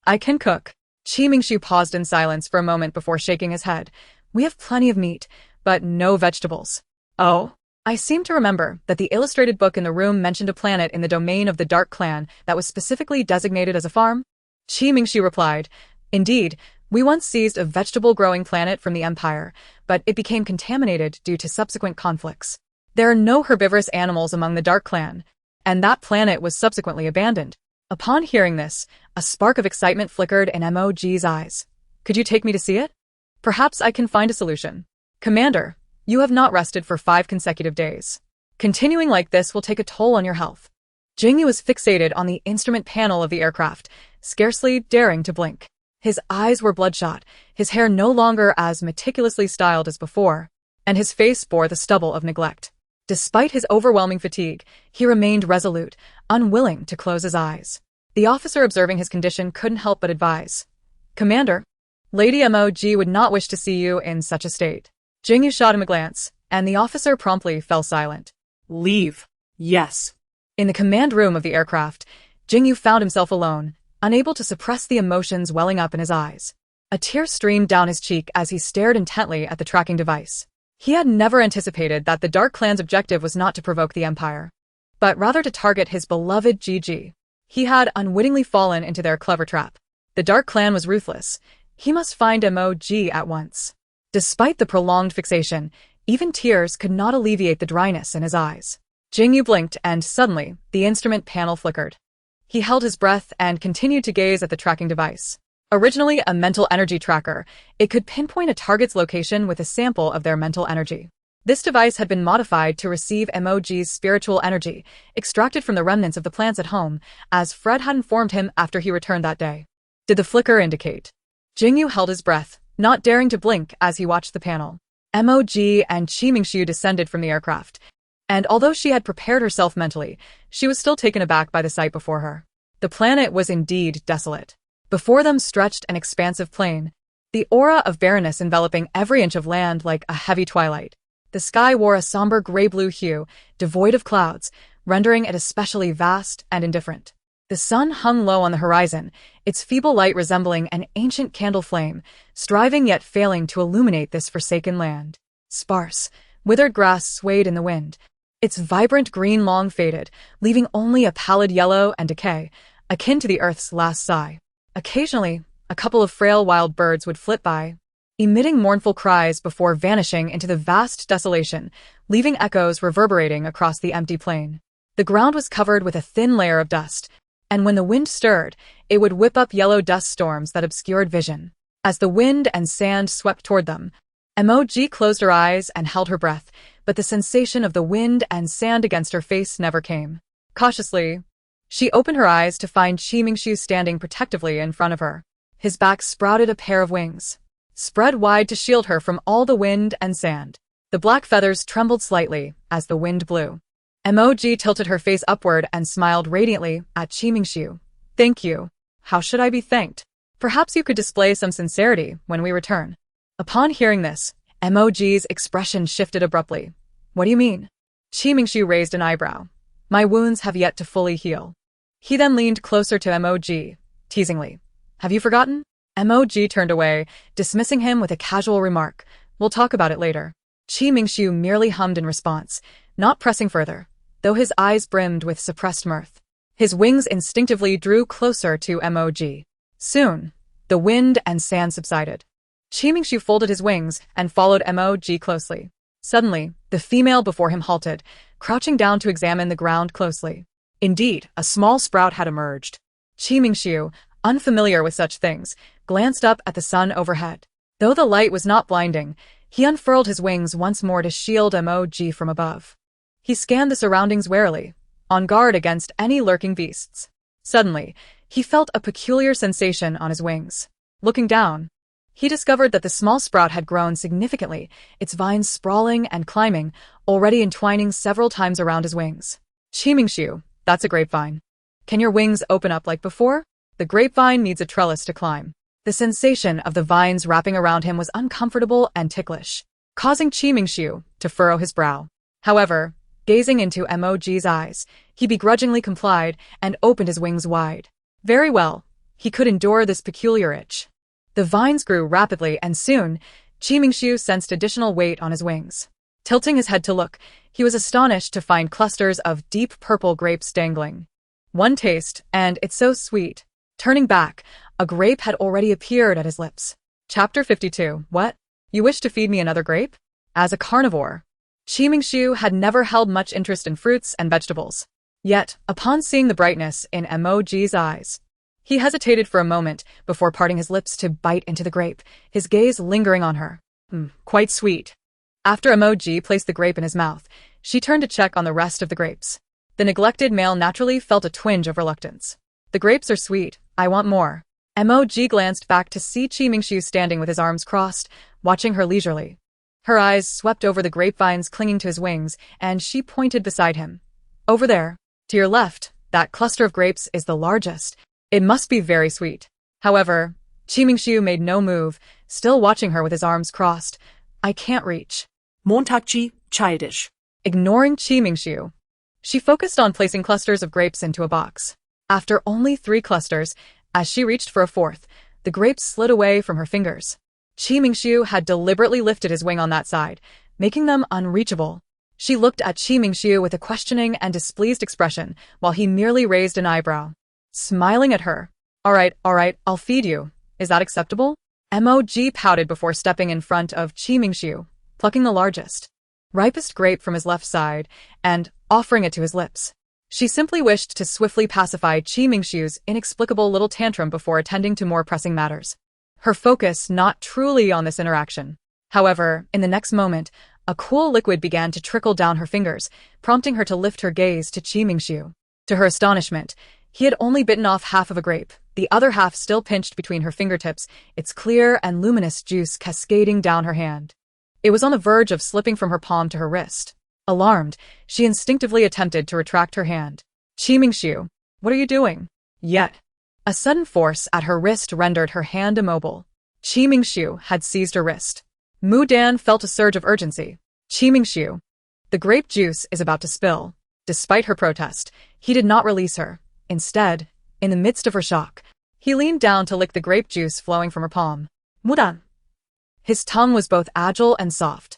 Speaker 1: I can cook. Shimingshu paused in silence for a moment before shaking his head. We have plenty of meat, but no vegetables. Oh? I seem to remember that the illustrated book in the room mentioned a planet in the domain of the Dark Clan that was specifically designated as a farm. Shimingshu replied, Indeed, we once seized a vegetable-growing planet from the Empire, but it became contaminated due to subsequent conflicts. There are no herbivorous animals among the Dark Clan, and that planet was subsequently abandoned. Upon hearing this, a spark of excitement flickered in Mo Jin's eyes. Could you take me to see it? Perhaps I can find a solution. Commander, you have not rested for 5 consecutive days. Continuing like this will take a toll on your health. Jingu was fixated on the instrument panel of the aircraft, scarcely daring to blink. His eyes were bloodshot, his hair no longer as meticulously styled as before, and his face bore the stubble of neglect. Despite his overwhelming fatigue, he remained resolute, unwilling to close his eyes. The officer observing his condition couldn't help but advise. Commander, Lady Mo Jin would not wish to see you in such a state. Jingu shot him a glance, and the officer promptly fell silent.
Speaker 2: Leave. Yes.
Speaker 1: In the command room of the aircraft, Jingu found himself alone, unable to suppress the emotions welling up in his eyes. A tear streamed down his cheek as he stared intently at the tracking device. He had never anticipated that the Dark Clan's objective was not to provoke the Empire, but rather to target his beloved GG. He had unwittingly fallen into their clever trap. The Dark Clan was ruthless. He must find Mo Jin at once. Despite the prolonged fixation, even tears could not alleviate the dryness in his eyes. Jingu blinked and suddenly, the instrument panel flickered. He held his breath and continued to gaze at the tracking device. Originally a mental energy tracker, it could pinpoint a target's location with a sample of their mental energy. This device had been modified to receive Mo Jin's spiritual energy, extracted from the remnants of the plants at home, as Fred had informed him after he returned that day. Did the flicker indicate? Jingu held his breath, not daring to blink as he watched the panel. Mo Jin and Qimingxiu descended from the aircraft, and although she had prepared herself mentally, she was still taken aback by the sight before her. The planet was indeed desolate. Before them stretched an expansive plain, the aura of barrenness enveloping every inch of land like a heavy twilight. The sky wore a somber gray-blue hue, devoid of clouds, rendering it especially vast and indifferent. The sun hung low on the horizon, its feeble light resembling an ancient candle flame, striving yet failing to illuminate this forsaken land. Sparse, withered grass swayed in the wind, its vibrant green long faded, leaving only a pallid yellow and decay, akin to the earth's last sigh. Occasionally, a couple of frail wild birds would flit by, emitting mournful cries before vanishing into the vast desolation, leaving echoes reverberating across the empty plain. The ground was covered with a thin layer of dust, and when the wind stirred, it would whip up yellow dust storms that obscured vision. As the wind and sand swept toward them, Mo Jin closed her eyes and held her breath, but the sensation of the wind and sand against her face never came. Cautiously, she opened her eyes to find Qimingxiu standing protectively in front of her. His back sprouted a pair of wings, spread wide to shield her from all the wind and sand. The black feathers trembled slightly as the wind blew. Mo Jin tilted her face upward and smiled radiantly at Qimingxiu. Thank you. How should I be thanked? Perhaps you could display some sincerity when we return. Upon hearing this, Mo Jin's expression shifted abruptly. What do you mean? Qimingxiu raised an eyebrow. My wounds have yet to fully heal. He then leaned closer to Mo Jin, teasingly. Have you forgotten? Mo Jin turned away, dismissing him with a casual remark. We'll talk about it later. Qimingxiu merely hummed in response, not pressing further, though his eyes brimmed with suppressed mirth. His wings instinctively drew closer to Mo Jin. Soon, the wind and sand subsided. Qimingxiu folded his wings and followed Mo Jin closely. Suddenly, the female before him halted, crouching down to examine the ground closely. Indeed, a small sprout had emerged. Qimingxiu, unfamiliar with such things, glanced up at the sun overhead. Though the light was not blinding, he unfurled his wings once more to shield Mo Jin from above. He scanned the surroundings warily, on guard against any lurking beasts. Suddenly, he felt a peculiar sensation on his wings. Looking down, he discovered that the small sprout had grown significantly, its vines sprawling and climbing, already entwining several times around his wings. Qimingxiu, that's a grapevine. Can your wings open up like before? The grapevine needs a trellis to climb. The sensation of the vines wrapping around him was uncomfortable and ticklish, causing Qimingxiu to furrow his brow. However, gazing into Mo Jin's eyes, he begrudgingly complied and opened his wings wide. Very well, he could endure this peculiar itch. The vines grew rapidly and soon, Qimingxiu sensed additional weight on his wings. Tilting his head to look, he was astonished to find clusters of deep purple grapes dangling. One taste, and it's so sweet. Turning back, a grape had already appeared at his lips. Chapter 52. What? You wish to feed me another grape? As a carnivore, Qimingxiu had never held much interest in fruits and vegetables. Yet, upon seeing the brightness in Mo Jin's eyes, he hesitated for a moment before parting his lips to bite into the grape, his gaze lingering on her. Quite sweet. After Mo Jin placed the grape in his mouth, she turned to check on the rest of the grapes. The neglected male naturally felt a twinge of reluctance. The grapes are sweet. I want more. Mo Jin glanced back to see Qimingxiu standing with his arms crossed, watching her leisurely. Her eyes swept over the grapevines clinging to his wings, and she pointed beside him. Over there, to your left, that cluster of grapes is the largest. It must be very sweet. However, Qimingxiu made no move, still watching her with his arms crossed. I can't reach.
Speaker 2: Montakji, childish.
Speaker 1: Ignoring Qimingxiu, she focused on placing clusters of grapes into a box. After only 3 clusters, as she reached for a 4th, the grapes slid away from her fingers. Qimingxiu had deliberately lifted his wing on that side, making them unreachable. She looked at Qimingxiu with a questioning and displeased expression, while he merely raised an eyebrow. Smiling at her. All right, I'll feed you. Is that acceptable? Mo Jin pouted before stepping in front of Qimingxiu, plucking the largest, ripest grape from his left side, and offering it to his lips. She simply wished to swiftly pacify Qimingxiu's inexplicable little tantrum before attending to more pressing matters. Her focus not truly on this interaction. However, in the next moment, a cool liquid began to trickle down her fingers, prompting her to lift her gaze to Qimingxiu. To her astonishment, he had only bitten off half of a grape, the other half still pinched between her fingertips, its clear and luminous juice cascading down her hand. It was on the verge of slipping from her palm to her wrist. Alarmed, she instinctively attempted to retract her hand. Qimingxiu, what are you doing? Yet, a sudden force at her wrist rendered her hand immobile. Qimingxiu had seized her wrist. Mu Dan felt a surge of urgency. Qimingxiu, the grape juice is about to spill. Despite her protest, he did not release her. Instead, in the midst of her shock, he leaned down to lick the grape juice flowing from her palm. Mudan. His tongue was both agile and soft.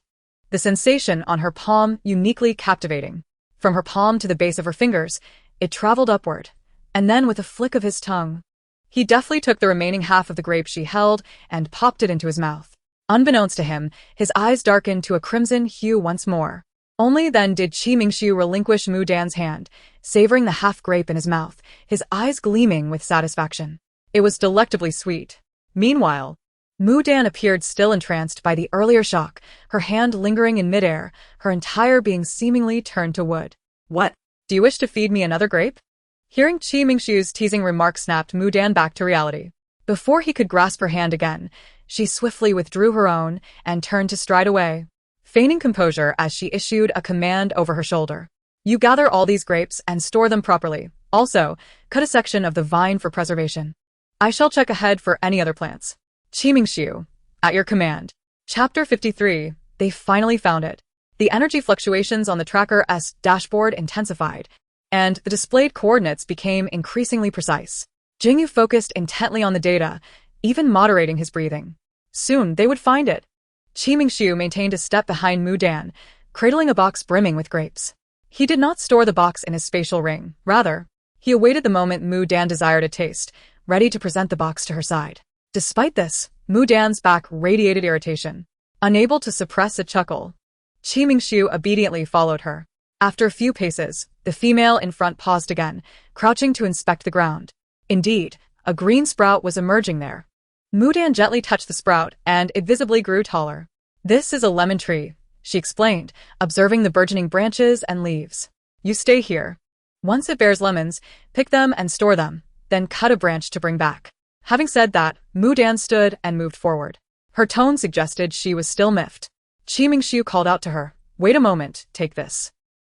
Speaker 1: The sensation on her palm uniquely captivating. From her palm to the base of her fingers, it traveled upward, and then with a flick of his tongue, he deftly took the remaining half of the grape she held and popped it into his mouth. Unbeknownst to him, his eyes darkened to a crimson hue once more. Only then did Qimingxiu relinquish Mu Dan's hand, savoring the half-grape in his mouth, his eyes gleaming with satisfaction. It was delectably sweet. Meanwhile, Mu Dan appeared still entranced by the earlier shock, her hand lingering in midair, her entire being seemingly turned to wood. What? Do you wish to feed me another grape? Hearing Qimingxiu's teasing remark snapped Mu Dan back to reality. Before he could grasp her hand again, she swiftly withdrew her own and turned to stride away, feigning composure as she issued a command over her shoulder. You gather all these grapes and store them properly. Also, cut a section of the vine for preservation. I shall check ahead for any other plants. Qimingxiu, at your command. Chapter 53, they finally found it. The energy fluctuations on the tracker's dashboard intensified, and the displayed coordinates became increasingly precise. Jingu focused intently on the data, even moderating his breathing. Soon they would find it. Qimingxiu maintained a step behind Mu Dan, cradling a box brimming with grapes. He did not store the box in his spatial ring. Rather, he awaited the moment Mu Dan desired a taste, ready to present the box to her side. Despite this, Mu Dan's back radiated irritation. Unable to suppress a chuckle, Qimingxiu obediently followed her. After a few paces, the female in front paused again, crouching to inspect the ground. Indeed, a green sprout was emerging there. Mu Dan gently touched the sprout, and it visibly grew taller. This is a lemon tree, she explained, observing the burgeoning branches and leaves. You stay here. Once it bears lemons, pick them and store them, then cut a branch to bring back. Having said that, Mu Dan stood and moved forward. Her tone suggested she was still miffed. Qimingxiu called out to her, "Wait a moment, take this."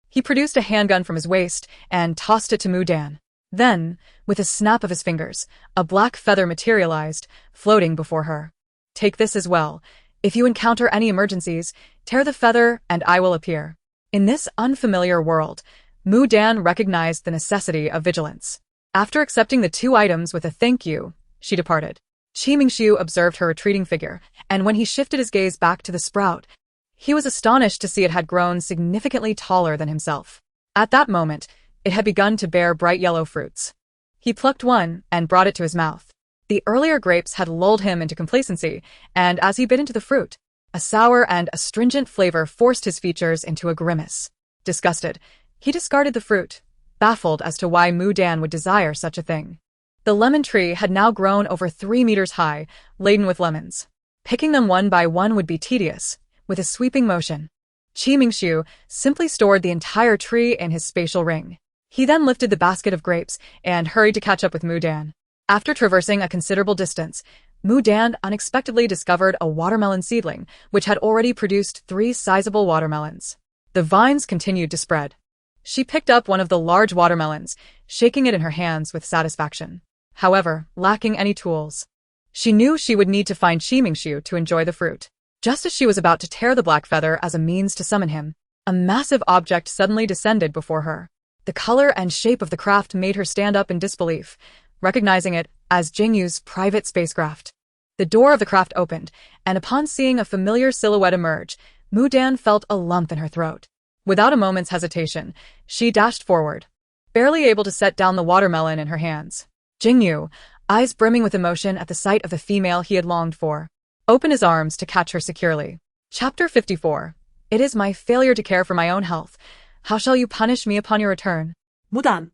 Speaker 1: He produced a handgun from his waist and tossed it to Mu Dan. Then, with a snap of his fingers, a black feather materialized, floating before her. Take this as well. If you encounter any emergencies, tear the feather and I will appear. In this unfamiliar world, Mu Dan recognized the necessity of vigilance. After accepting the 2 items with a thank you, she departed. Qimingxiu observed her retreating figure, and when he shifted his gaze back to the sprout, he was astonished to see it had grown significantly taller than himself. At that moment, it had begun to bear bright yellow fruits. He plucked one and brought it to his mouth. The earlier grapes had lulled him into complacency, and as he bit into the fruit, a sour and astringent flavor forced his features into a grimace. Disgusted, he discarded the fruit, baffled as to why Mu Dan would desire such a thing. The lemon tree had now grown over 3 meters high, laden with lemons. Picking them one by one would be tedious. With a sweeping motion, Qimingxiu simply stored the entire tree in his spatial ring. He then lifted the basket of grapes and hurried to catch up with Mu Dan. After traversing a considerable distance, Mu Dan unexpectedly discovered a watermelon seedling, which had already produced 3 sizable watermelons. The vines continued to spread. She picked up one of the large watermelons, shaking it in her hands with satisfaction. However, lacking any tools. She knew she would need to find Qimingshu to enjoy the fruit. Just as she was about to tear the black feather as a means to summon him, a massive object suddenly descended before her. The color and shape of the craft made her stand up in disbelief, recognizing it as Jingu's private spacecraft. The door of the craft opened, and upon seeing a familiar silhouette emerge, Mu Dan felt a lump in her throat. Without a moment's hesitation, she dashed forward, barely able to set down the watermelon in her hands. Jingu, eyes brimming with emotion at the sight of the female he had longed for, opened his arms to catch her securely. Chapter 54. It is my failure to care for my own health. How shall you punish me upon your return?
Speaker 2: Mudan.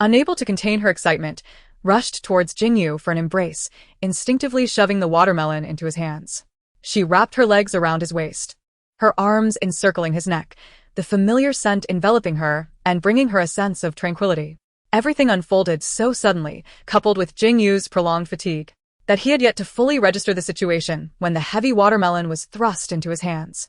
Speaker 1: Unable to contain her excitement, rushed towards Jingu for an embrace, instinctively shoving the watermelon into his hands. She wrapped her legs around his waist, her arms encircling his neck, the familiar scent enveloping her and bringing her a sense of tranquility. Everything unfolded so suddenly, coupled with Jingu's prolonged fatigue, that he had yet to fully register the situation when the heavy watermelon was thrust into his hands.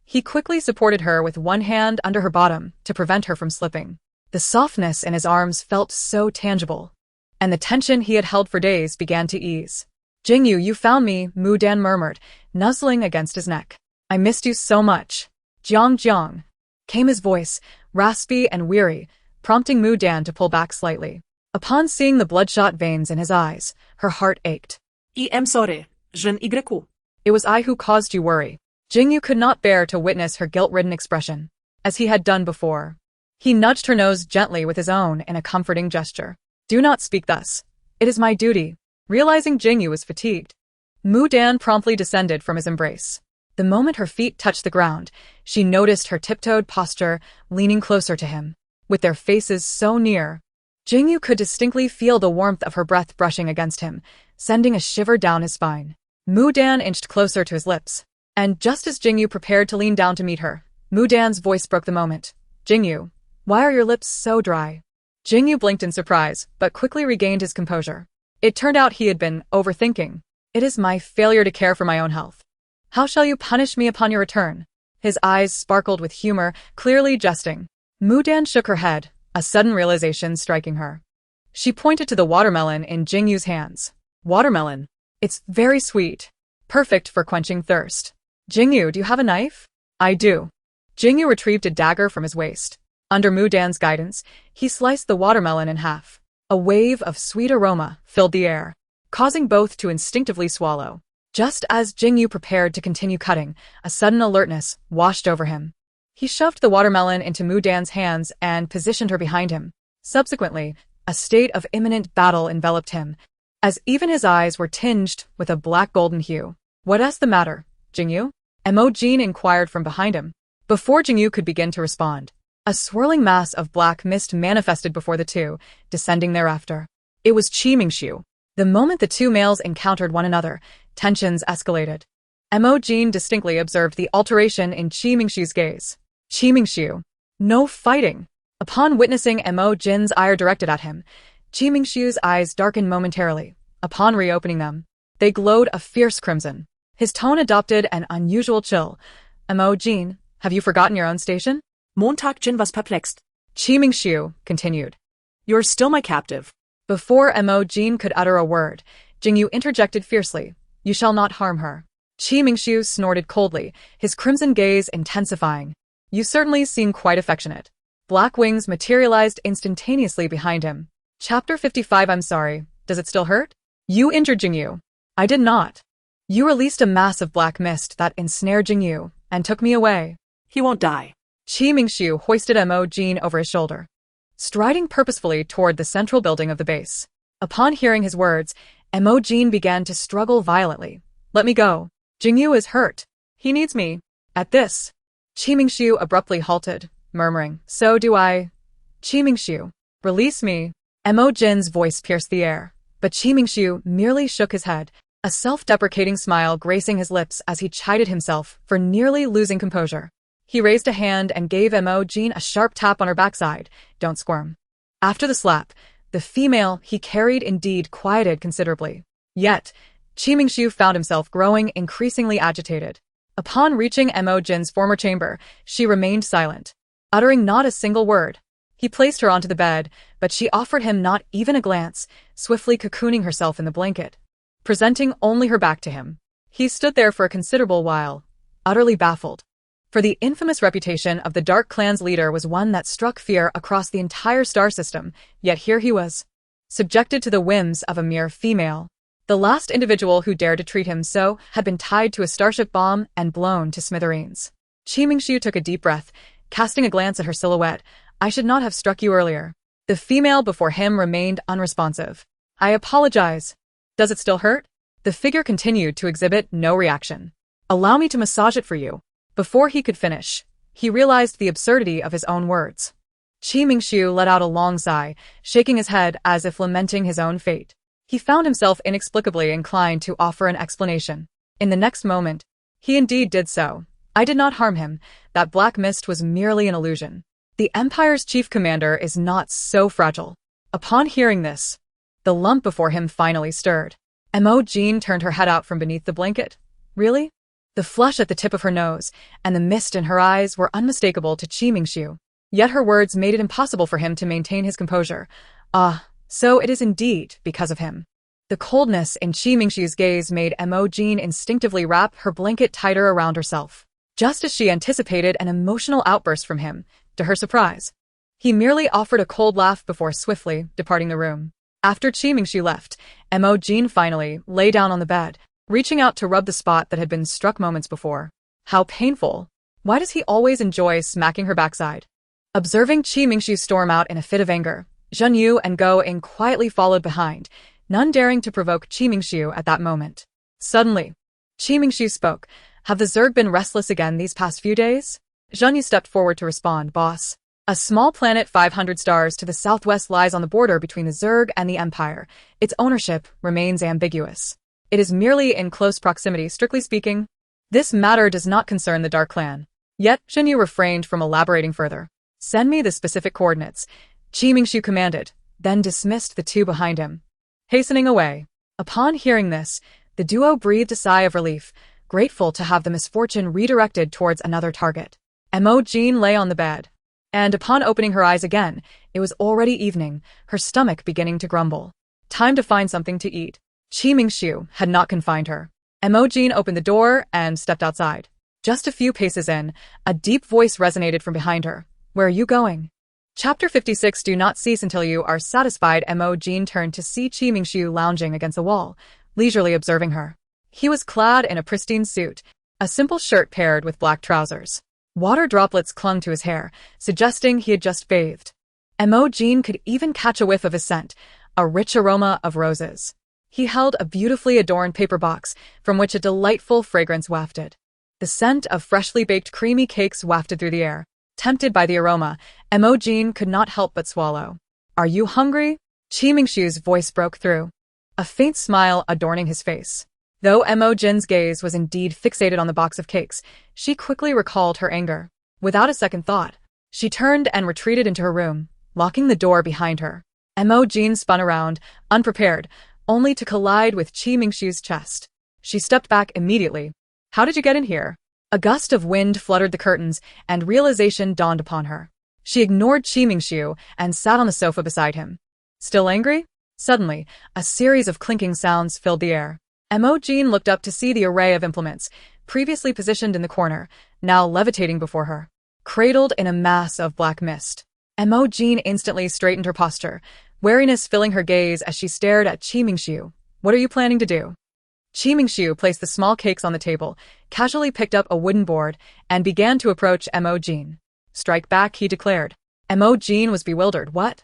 Speaker 1: He quickly supported her with one hand under her bottom to prevent her from slipping. The softness in his arms felt so tangible, and the tension he had held for days began to ease. Jingu, you found me, Mu Dan murmured, nuzzling against his neck. I missed you so much. Jiang, came his voice, raspy and weary, prompting Mu Dan to pull back slightly. Upon seeing the bloodshot veins in his eyes, her heart ached.
Speaker 2: I'm sorry, Jean Y.
Speaker 1: It was I who caused you worry. Jingu could not bear to witness her guilt-ridden expression, as he had done before. He nudged her nose gently with his own in a comforting gesture. Do not speak thus. It is my duty. Realizing Jingu was fatigued, Mu Dan promptly descended from his embrace. The moment her feet touched the ground, she noticed her tiptoed posture, leaning closer to him. With their faces so near, Jingu could distinctly feel the warmth of her breath brushing against him, sending a shiver down his spine. Mu Dan inched closer to his lips, and just as Jingu prepared to lean down to meet her, Mu Dan's voice broke the moment. Jingu, why are your lips so dry? Jingu blinked in surprise, but quickly regained his composure. It turned out he had been overthinking. It is my failure to care for my own health. How shall you punish me upon your return? His eyes sparkled with humor, clearly jesting. Mu Dan shook her head, a sudden realization striking her. She pointed to the watermelon in Jingu's hands. Watermelon. It's very sweet. Perfect for quenching thirst. Jingu, do you have a knife? I do. Jingu retrieved a dagger from his waist. Under Mu Dan's guidance, he sliced the watermelon in half. A wave of sweet aroma filled the air, causing both to instinctively swallow. Just as Jingu prepared to continue cutting, a sudden alertness washed over him. He shoved the watermelon into Mu Dan's hands and positioned her behind him. Subsequently, a state of imminent battle enveloped him, as even his eyes were tinged with a black-golden hue. What's the matter, Jingu? Mo Jin inquired from behind him. Before Jingu could begin to respond, a swirling mass of black mist manifested before the two, descending thereafter. It was Qimingshu. The moment the two males encountered one another, tensions escalated. Mo Jin distinctly observed the alteration in Qimingshu's gaze. Qimingshu. No fighting. Upon witnessing Mo Jin's ire directed at him, Qimingshu's eyes darkened momentarily. Upon reopening them, they glowed a fierce crimson. His tone adopted an unusual chill. Mo Jin, have you forgotten your own station?
Speaker 2: Montag Jin was perplexed.
Speaker 1: Qimingshu continued.
Speaker 2: You're still my captive.
Speaker 1: Before Mo Jin could utter a word, Jingu interjected fiercely. You shall not harm her. Qimingshu snorted coldly, his crimson gaze intensifying. You certainly seem quite affectionate. Black wings materialized instantaneously behind him. Chapter 55. I'm sorry. Does it still hurt? You injured Jingu. I did not. You released a mass of black mist that ensnared Jingu and took me away.
Speaker 2: He won't die.
Speaker 1: Qimingshu hoisted Mo Jin over his shoulder, striding purposefully toward the central building of the base. Upon hearing his words, Mo Jin began to struggle violently. Let me go. Jingu is hurt. He needs me. At this, Qimingshu abruptly halted, murmuring, so do I. Qimingshu, release me. Mo Jin's voice pierced the air, but Qimingshu merely shook his head, a self-deprecating smile gracing his lips as he chided himself for nearly losing composure. He raised a hand and gave Mo Jin a sharp tap on her backside. Don't squirm. After the slap, the female he carried indeed quieted considerably. Yet, Mingxiu found himself growing increasingly agitated. Upon reaching Mo Jin's former chamber, she remained silent, uttering not a single word. He placed her onto the bed, but she offered him not even a glance, swiftly cocooning herself in the blanket, presenting only her back to him. He stood there for a considerable while, utterly baffled. For the infamous reputation of the Dark Clan's leader was one that struck fear across the entire star system, yet here he was, subjected to the whims of a mere female. The last individual who dared to treat him so had been tied to a starship bomb and blown to smithereens. Mingxiu took a deep breath, casting a glance at her silhouette. I should not have struck you earlier. The female before him remained unresponsive. I apologize. Does it still hurt? The figure continued to exhibit no reaction. Allow me to massage it for you. Before he could finish, he realized the absurdity of his own words. Mingxiu let out a long sigh, shaking his head as if lamenting his own fate. He found himself inexplicably inclined to offer an explanation. In the next moment, he indeed did so. I did not harm him. That black mist was merely an illusion. The Empire's chief commander is not so fragile. Upon hearing this, the lump before him finally stirred. Mo Jin turned her head out from beneath the blanket. Really? The flush at the tip of her nose and the mist in her eyes were unmistakable to Mingxiu. Yet her words made it impossible for him to maintain his composure. Ah, so it is indeed because of him. The coldness in Mingxiu's gaze made Mo Jin instinctively wrap her blanket tighter around herself. Just as she anticipated an emotional outburst from him, to her surprise, he merely offered a cold laugh before swiftly departing the room. After Mingxiu left, Mo Jin finally lay down on the bed, reaching out to rub the spot that had been struck moments before. How painful. Why does he always enjoy smacking her backside? Observing Mingxiu storm out in a fit of anger, Zhen Yu and Go Ing quietly followed behind, none daring to provoke Mingxiu at that moment. Suddenly, Mingxiu spoke. Have the Zerg been restless again these past few days? Zhen Yu stepped forward to respond. Boss. A small planet 500 stars to the southwest lies on the border between the Zerg and the Empire. Its ownership remains ambiguous. It is merely in close proximity, strictly speaking. This matter does not concern the Dark Clan. Yet, Zhen Yu refrained from elaborating further. Send me the specific coordinates. Mingxiu commanded, then dismissed the two behind him, hastening away. Upon hearing this, the duo breathed a sigh of relief, grateful to have the misfortune redirected towards another target. Mo Jin lay on the bed, and upon opening her eyes again, it was already evening, her stomach beginning to grumble. Time to find something to eat. Mingxiu had not confined her. Mo Jin opened the door and stepped outside. Just a few paces in, a deep voice resonated from behind her. Where are you going? Chapter 56. Do not cease until you are satisfied. Mo Jin turned to see Mingxiu lounging against a wall, leisurely observing her. He was clad in a pristine suit, a simple shirt paired with black trousers. Water droplets clung to his hair, suggesting he had just bathed. Mo Jin could even catch a whiff of his scent, a rich aroma of roses. He held a beautifully adorned paper box, from which a delightful fragrance wafted. The scent of freshly baked creamy cakes wafted through the air. Tempted by the aroma, Mo Jin could not help but swallow. Are you hungry? Mingxiu's voice broke through, a faint smile adorning his face. Though Mo Jin's gaze was indeed fixated on the box of cakes, she quickly recalled her anger. Without a second thought, she turned and retreated into her room, locking the door behind her. Mo Jin spun around, unprepared, only to collide with Mingxiu's chest. She stepped back immediately. How did you get in here? A gust of wind fluttered the curtains, and realization dawned upon her. She ignored Mingxiu and sat on the sofa beside him. Still angry? Suddenly, a series of clinking sounds filled the air. Mo Jin looked up to see the array of implements, previously positioned in the corner, now levitating before her, cradled in a mass of black mist. Mo Jin instantly straightened her posture, wariness filling her gaze as she stared at Mingxiu. What are you planning to do? Mingxiu placed the small cakes on the table, casually picked up a wooden board, and began to approach Mo Jin. Strike back, he declared. Mo Jin was bewildered. What?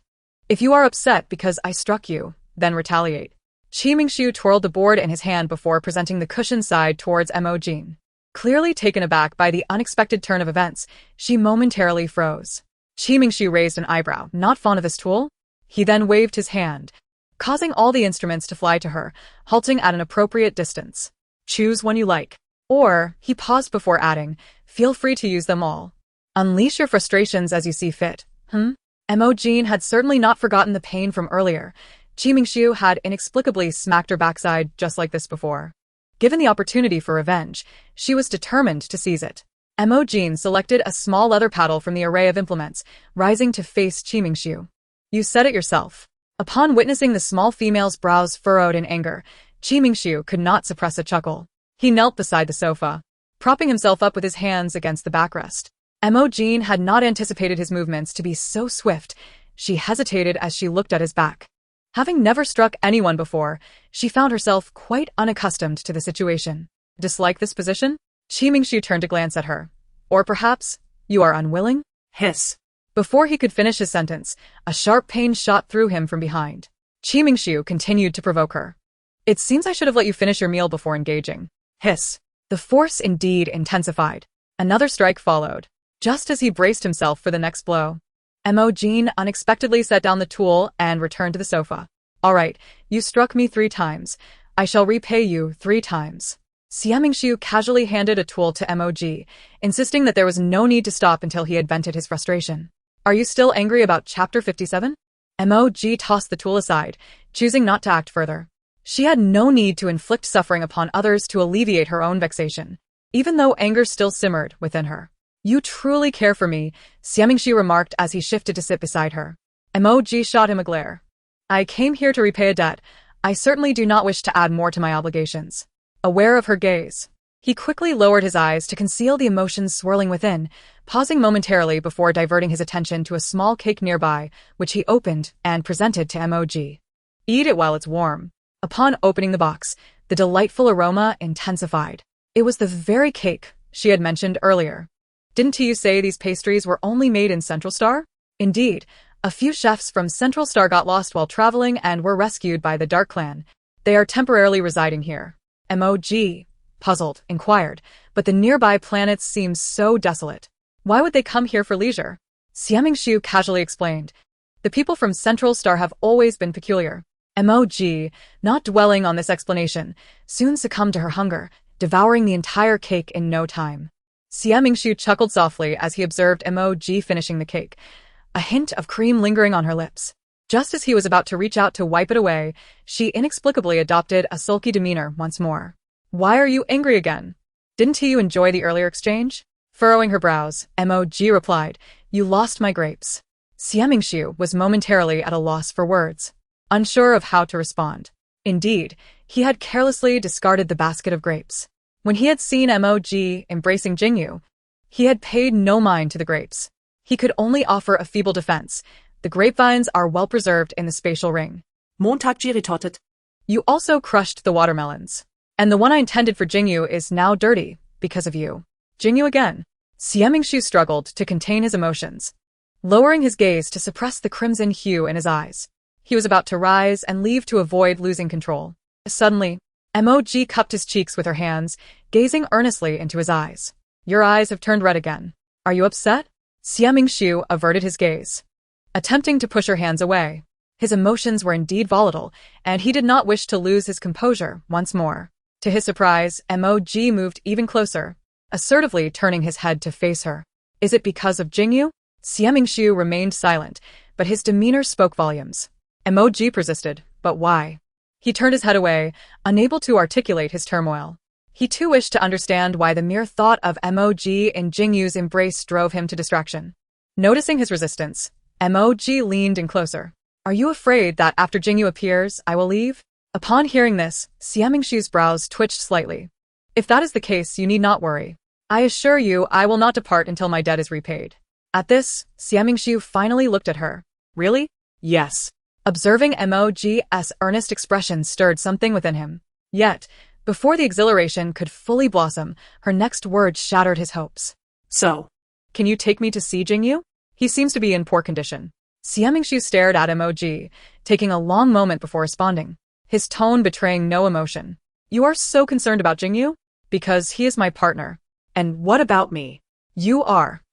Speaker 1: If you are upset because I struck you, then retaliate. Mingxiu twirled the board in his hand before presenting the cushioned side towards Mo Jin. Clearly taken aback by the unexpected turn of events, she momentarily froze. Mingxiu raised an eyebrow. Not fond of this tool? He then waved his hand, causing all the instruments to fly to her, halting at an appropriate distance. Choose one you like. Or, he paused before adding, feel free to use them all. Unleash your frustrations as you see fit. Mo Jin had certainly not forgotten the pain from earlier. Mingxiu had inexplicably smacked her backside just like this before. Given the opportunity for revenge, she was determined to seize it. Mo Jin selected a small leather paddle from the array of implements, rising to face Mingxiu. You said it yourself. Upon witnessing the small female's brows furrowed in anger, Mingxiu could not suppress a chuckle. He knelt beside the sofa, propping himself up with his hands against the backrest. Mo Jin had not anticipated his movements to be so swift. She hesitated as she looked at his back. Having never struck anyone before, she found herself quite unaccustomed to the situation. Dislike this position? Mingxiu turned to glance at her. Or perhaps, you are unwilling?
Speaker 2: Hiss.
Speaker 1: Before he could finish his sentence, a sharp pain shot through him from behind. Mingxiu continued to provoke her. It seems I should have let you finish your meal before engaging. Hiss. The force indeed intensified. Another strike followed, just as he braced himself for the next blow. Mo Jin unexpectedly set down the tool and returned to the sofa. All right, you struck me 3 times. I shall repay you 3 times. Mingxiu casually handed a tool to Mo Jin, insisting that there was no need to stop until he had vented his frustration. Are you still angry about Chapter 57? Mo Jin tossed the tool aside, choosing not to act further. She had no need to inflict suffering upon others to alleviate her own vexation, even though anger still simmered within her. You truly care for me, Mingxiu remarked as he shifted to sit beside her. Mo Jin shot him a glare. I came here to repay a debt. I certainly do not wish to add more to my obligations. Aware of her gaze, he quickly lowered his eyes to conceal the emotions swirling within, pausing momentarily before diverting his attention to a small cake nearby, which he opened and presented to Mo Jin. Eat it while it's warm. Upon opening the box, the delightful aroma intensified. It was the very cake she had mentioned earlier. Didn't you say these pastries were only made in Central Star? Indeed, a few chefs from Central Star got lost while traveling and were rescued by the Dark Clan. They are temporarily residing here. Mo Jin, puzzled, inquired, but the nearby planets seemed so desolate. Why would they come here for leisure? Mingxiu casually explained. The people from Central Star have always been peculiar. Mo Jin, not dwelling on this explanation, soon succumbed to her hunger, devouring the entire cake in no time. Mingxiu chuckled softly as he observed Mo Jin finishing the cake, a hint of cream lingering on her lips. Just as he was about to reach out to wipe it away, she inexplicably adopted a sulky demeanor once more. Why are you angry again? Didn't you enjoy the earlier exchange? Furrowing her brows, Mo Jin replied, You lost my grapes. Mingxiu was momentarily at a loss for words, unsure of how to respond. Indeed, he had carelessly discarded the basket of grapes. When he had seen Mo Jin embracing Jingu, he had paid no mind to the grapes. He could only offer a feeble defense. The grapevines are well preserved in the spatial ring.
Speaker 2: Montag retorted.
Speaker 1: You also crushed the watermelons. And the one I intended for Jingu is now dirty, because of you. Jingu again. Mingxiu struggled to contain his emotions, lowering his gaze to suppress the crimson hue in his eyes. He was about to rise and leave to avoid losing control. Suddenly, Mo Jin cupped his cheeks with her hands, gazing earnestly into his eyes. Your eyes have turned red again. Are you upset? Mingxiu averted his gaze, attempting to push her hands away. His emotions were indeed volatile, and he did not wish to lose his composure once more. To his surprise, Mo Jin moved even closer, assertively turning his head to face her. Is it because of Jingu? Mingxiu remained silent, but his demeanor spoke volumes. Mo Jin persisted, but why? He turned his head away, unable to articulate his turmoil. He too wished to understand why the mere thought of Mo Jin in Jingu's embrace drove him to distraction. Noticing his resistance, Mo Jin leaned in closer. Are you afraid that after Jingu appears, I will leave? Upon hearing this, Mingxiu's brows twitched slightly. If that is the case, you need not worry. I assure you I will not depart until my debt is repaid. At this, Mingxiu finally looked at her. Really?
Speaker 2: Yes.
Speaker 1: Observing Mo Jin's earnest expression stirred something within him. Yet, before the exhilaration could fully blossom, her next word shattered his hopes.
Speaker 2: So,
Speaker 1: can you take me to see Jingu? He seems to be in poor condition. Mingxiu stared at Mo Jin, taking a long moment before responding, his tone betraying no emotion. You are so concerned about Jingu? Because he is my partner.
Speaker 2: And what about me?
Speaker 1: You are.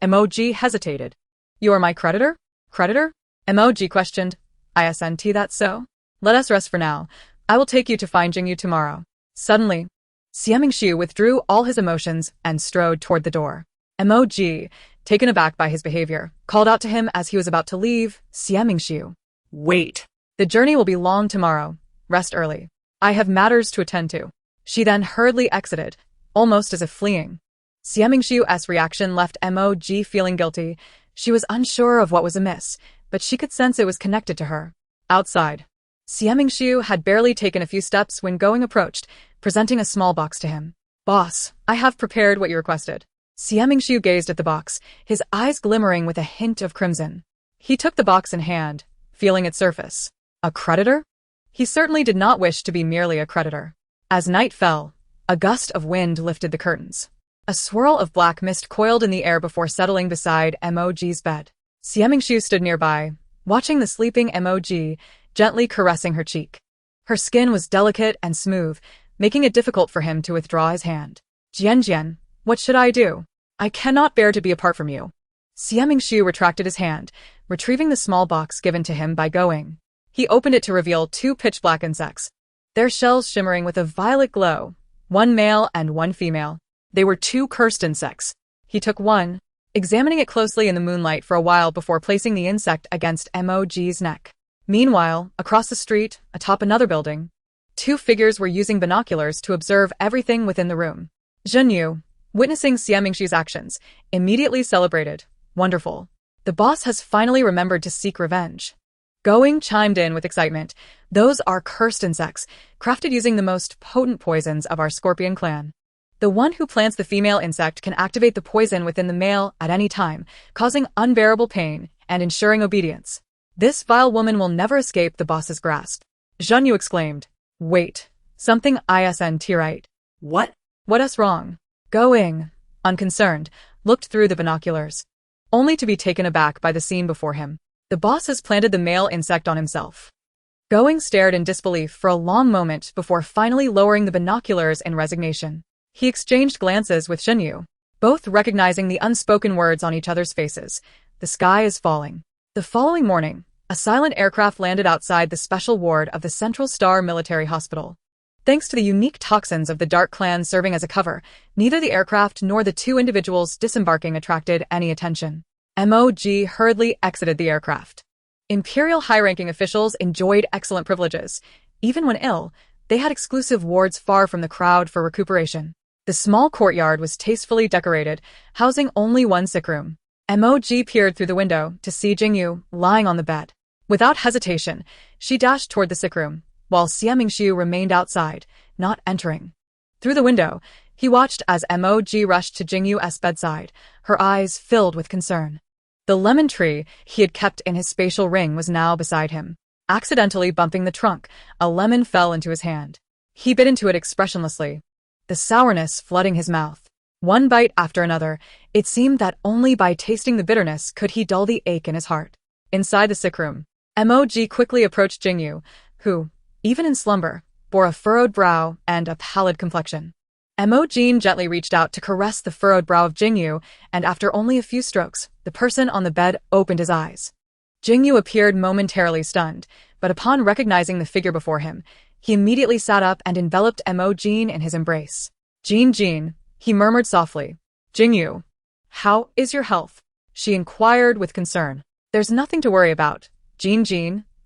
Speaker 1: Mo Jin hesitated. You are my creditor? Creditor? Mo Jin questioned. Isn't that so? Let us rest for now. I will take you to find Jingu tomorrow. Suddenly, Mingxiu withdrew all his emotions and strode toward the door. Mo Jin, taken aback by his behavior, called out to him as he was about to leave, Mingxiu.
Speaker 2: Wait.
Speaker 1: The journey will be long tomorrow. Rest early. I have matters to attend to. She then hurriedly exited, almost as if fleeing. Xiaomingshu's reaction left Mo Jin feeling guilty. She was unsure of what was amiss, but she could sense it was connected to her. Outside, Xiaomingshu had barely taken a few steps when Going approached, presenting a small box to him. Boss, I have prepared what you requested. Xiaomingshu gazed at the box, his eyes glimmering with a hint of crimson. He took the box in hand, feeling its surface. A creditor? He certainly did not wish to be merely a creditor. As night fell, a gust of wind lifted the curtains. A swirl of black mist coiled in the air before settling beside Mo Jin's bed. Xiaomingshu stood nearby, watching the sleeping Mo Jin, gently caressing her cheek. Her skin was delicate and smooth, making it difficult for him to withdraw his hand. Jian, what should I do? I cannot bear to be apart from you. Xiaomingshu retracted his hand, retrieving the small box given to him by Going. He opened it to reveal two pitch-black insects, their shells shimmering with a violet glow, one male and one female. They were two cursed insects. He took one, examining it closely in the moonlight for a while before placing the insect against Mo Jin's neck. Meanwhile, across the street, atop another building, two figures were using binoculars to observe everything within the room. Jingu, witnessing Xiaomingshu's actions, immediately celebrated. Wonderful. The boss has finally remembered to seek revenge. Going chimed in with excitement. Those are cursed insects, crafted using the most potent poisons of our scorpion clan. The one who plants the female insect can activate the poison within the male at any time, causing unbearable pain and ensuring obedience. This vile woman will never escape the boss's grasp. Jingu exclaimed. Wait, something isn't right.
Speaker 2: What?
Speaker 1: What's wrong? Going, unconcerned, looked through the binoculars, only to be taken aback by the scene before him. The boss has planted the male insect on himself. Going stared in disbelief for a long moment before finally lowering the binoculars in resignation. He exchanged glances with Jingu, both recognizing the unspoken words on each other's faces. The sky is falling. The following morning, a silent aircraft landed outside the special ward of the Central Star Military Hospital. Thanks to the unique toxins of the Dark Clan serving as a cover, neither the aircraft nor the two individuals disembarking attracted any attention. Mo Jin hurriedly exited the aircraft. Imperial high-ranking officials enjoyed excellent privileges. Even when ill, they had exclusive wards far from the crowd for recuperation. The small courtyard was tastefully decorated, housing only one sick room. Mo Jin peered through the window to see Jingu lying on the bed. Without hesitation, she dashed toward the sick room, while Xiaomingshu remained outside, not entering. Through the window, he watched as Mo Jin rushed to Jingu's bedside, her eyes filled with concern. The lemon tree he had kept in his spatial ring was now beside him. Accidentally bumping the trunk, a lemon fell into his hand. He bit into it expressionlessly, the sourness flooding his mouth. One bite after another, it seemed that only by tasting the bitterness could he dull the ache in his heart. Inside the sick room, Mo Jin quickly approached Jingu, who, even in slumber, bore a furrowed brow and a pallid complexion. Mo Jin gently reached out to caress the furrowed brow of Jingu, and after only a few strokes, the person on the bed opened his eyes. Jingu appeared momentarily stunned, but upon recognizing the figure before him, he immediately sat up and enveloped Mo Jin in his embrace. Jin, he murmured softly. Jingu, how is your health? She inquired with concern. There's nothing to worry about, Jin,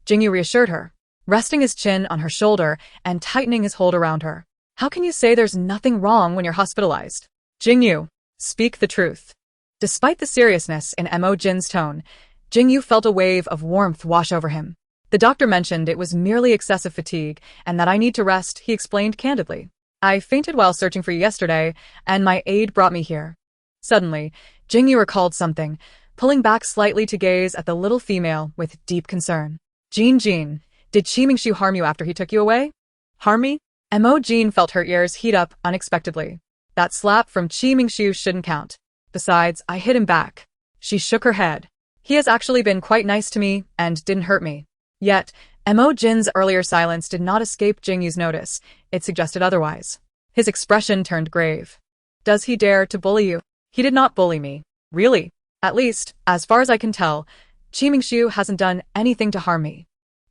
Speaker 1: Jingu reassured her, resting his chin on her shoulder and tightening his hold around her. How can you say there's nothing wrong when you're hospitalized? Jingu, speak the truth. Despite the seriousness in Mo Jin's tone, Jingu felt a wave of warmth wash over him. The doctor mentioned it was merely excessive fatigue and that I need to rest, he explained candidly. I fainted while searching for you yesterday, and my aide brought me here. Suddenly, Jingu recalled something, pulling back slightly to gaze at the little female with deep concern. Jin, did Xiaomingshu harm you after he took you away? Harm me? Mo Jin felt her ears heat up unexpectedly. That slap from Xiaomingshu shouldn't count. Besides, I hit him back. She shook her head. He has actually been quite nice to me and didn't hurt me. Yet, Mo Jin's earlier silence did not escape Jingu's notice. It suggested otherwise. His expression turned grave. Does he dare to bully you? He did not bully me. Really? At least, as far as I can tell, Xiaomingshu hasn't done anything to harm me.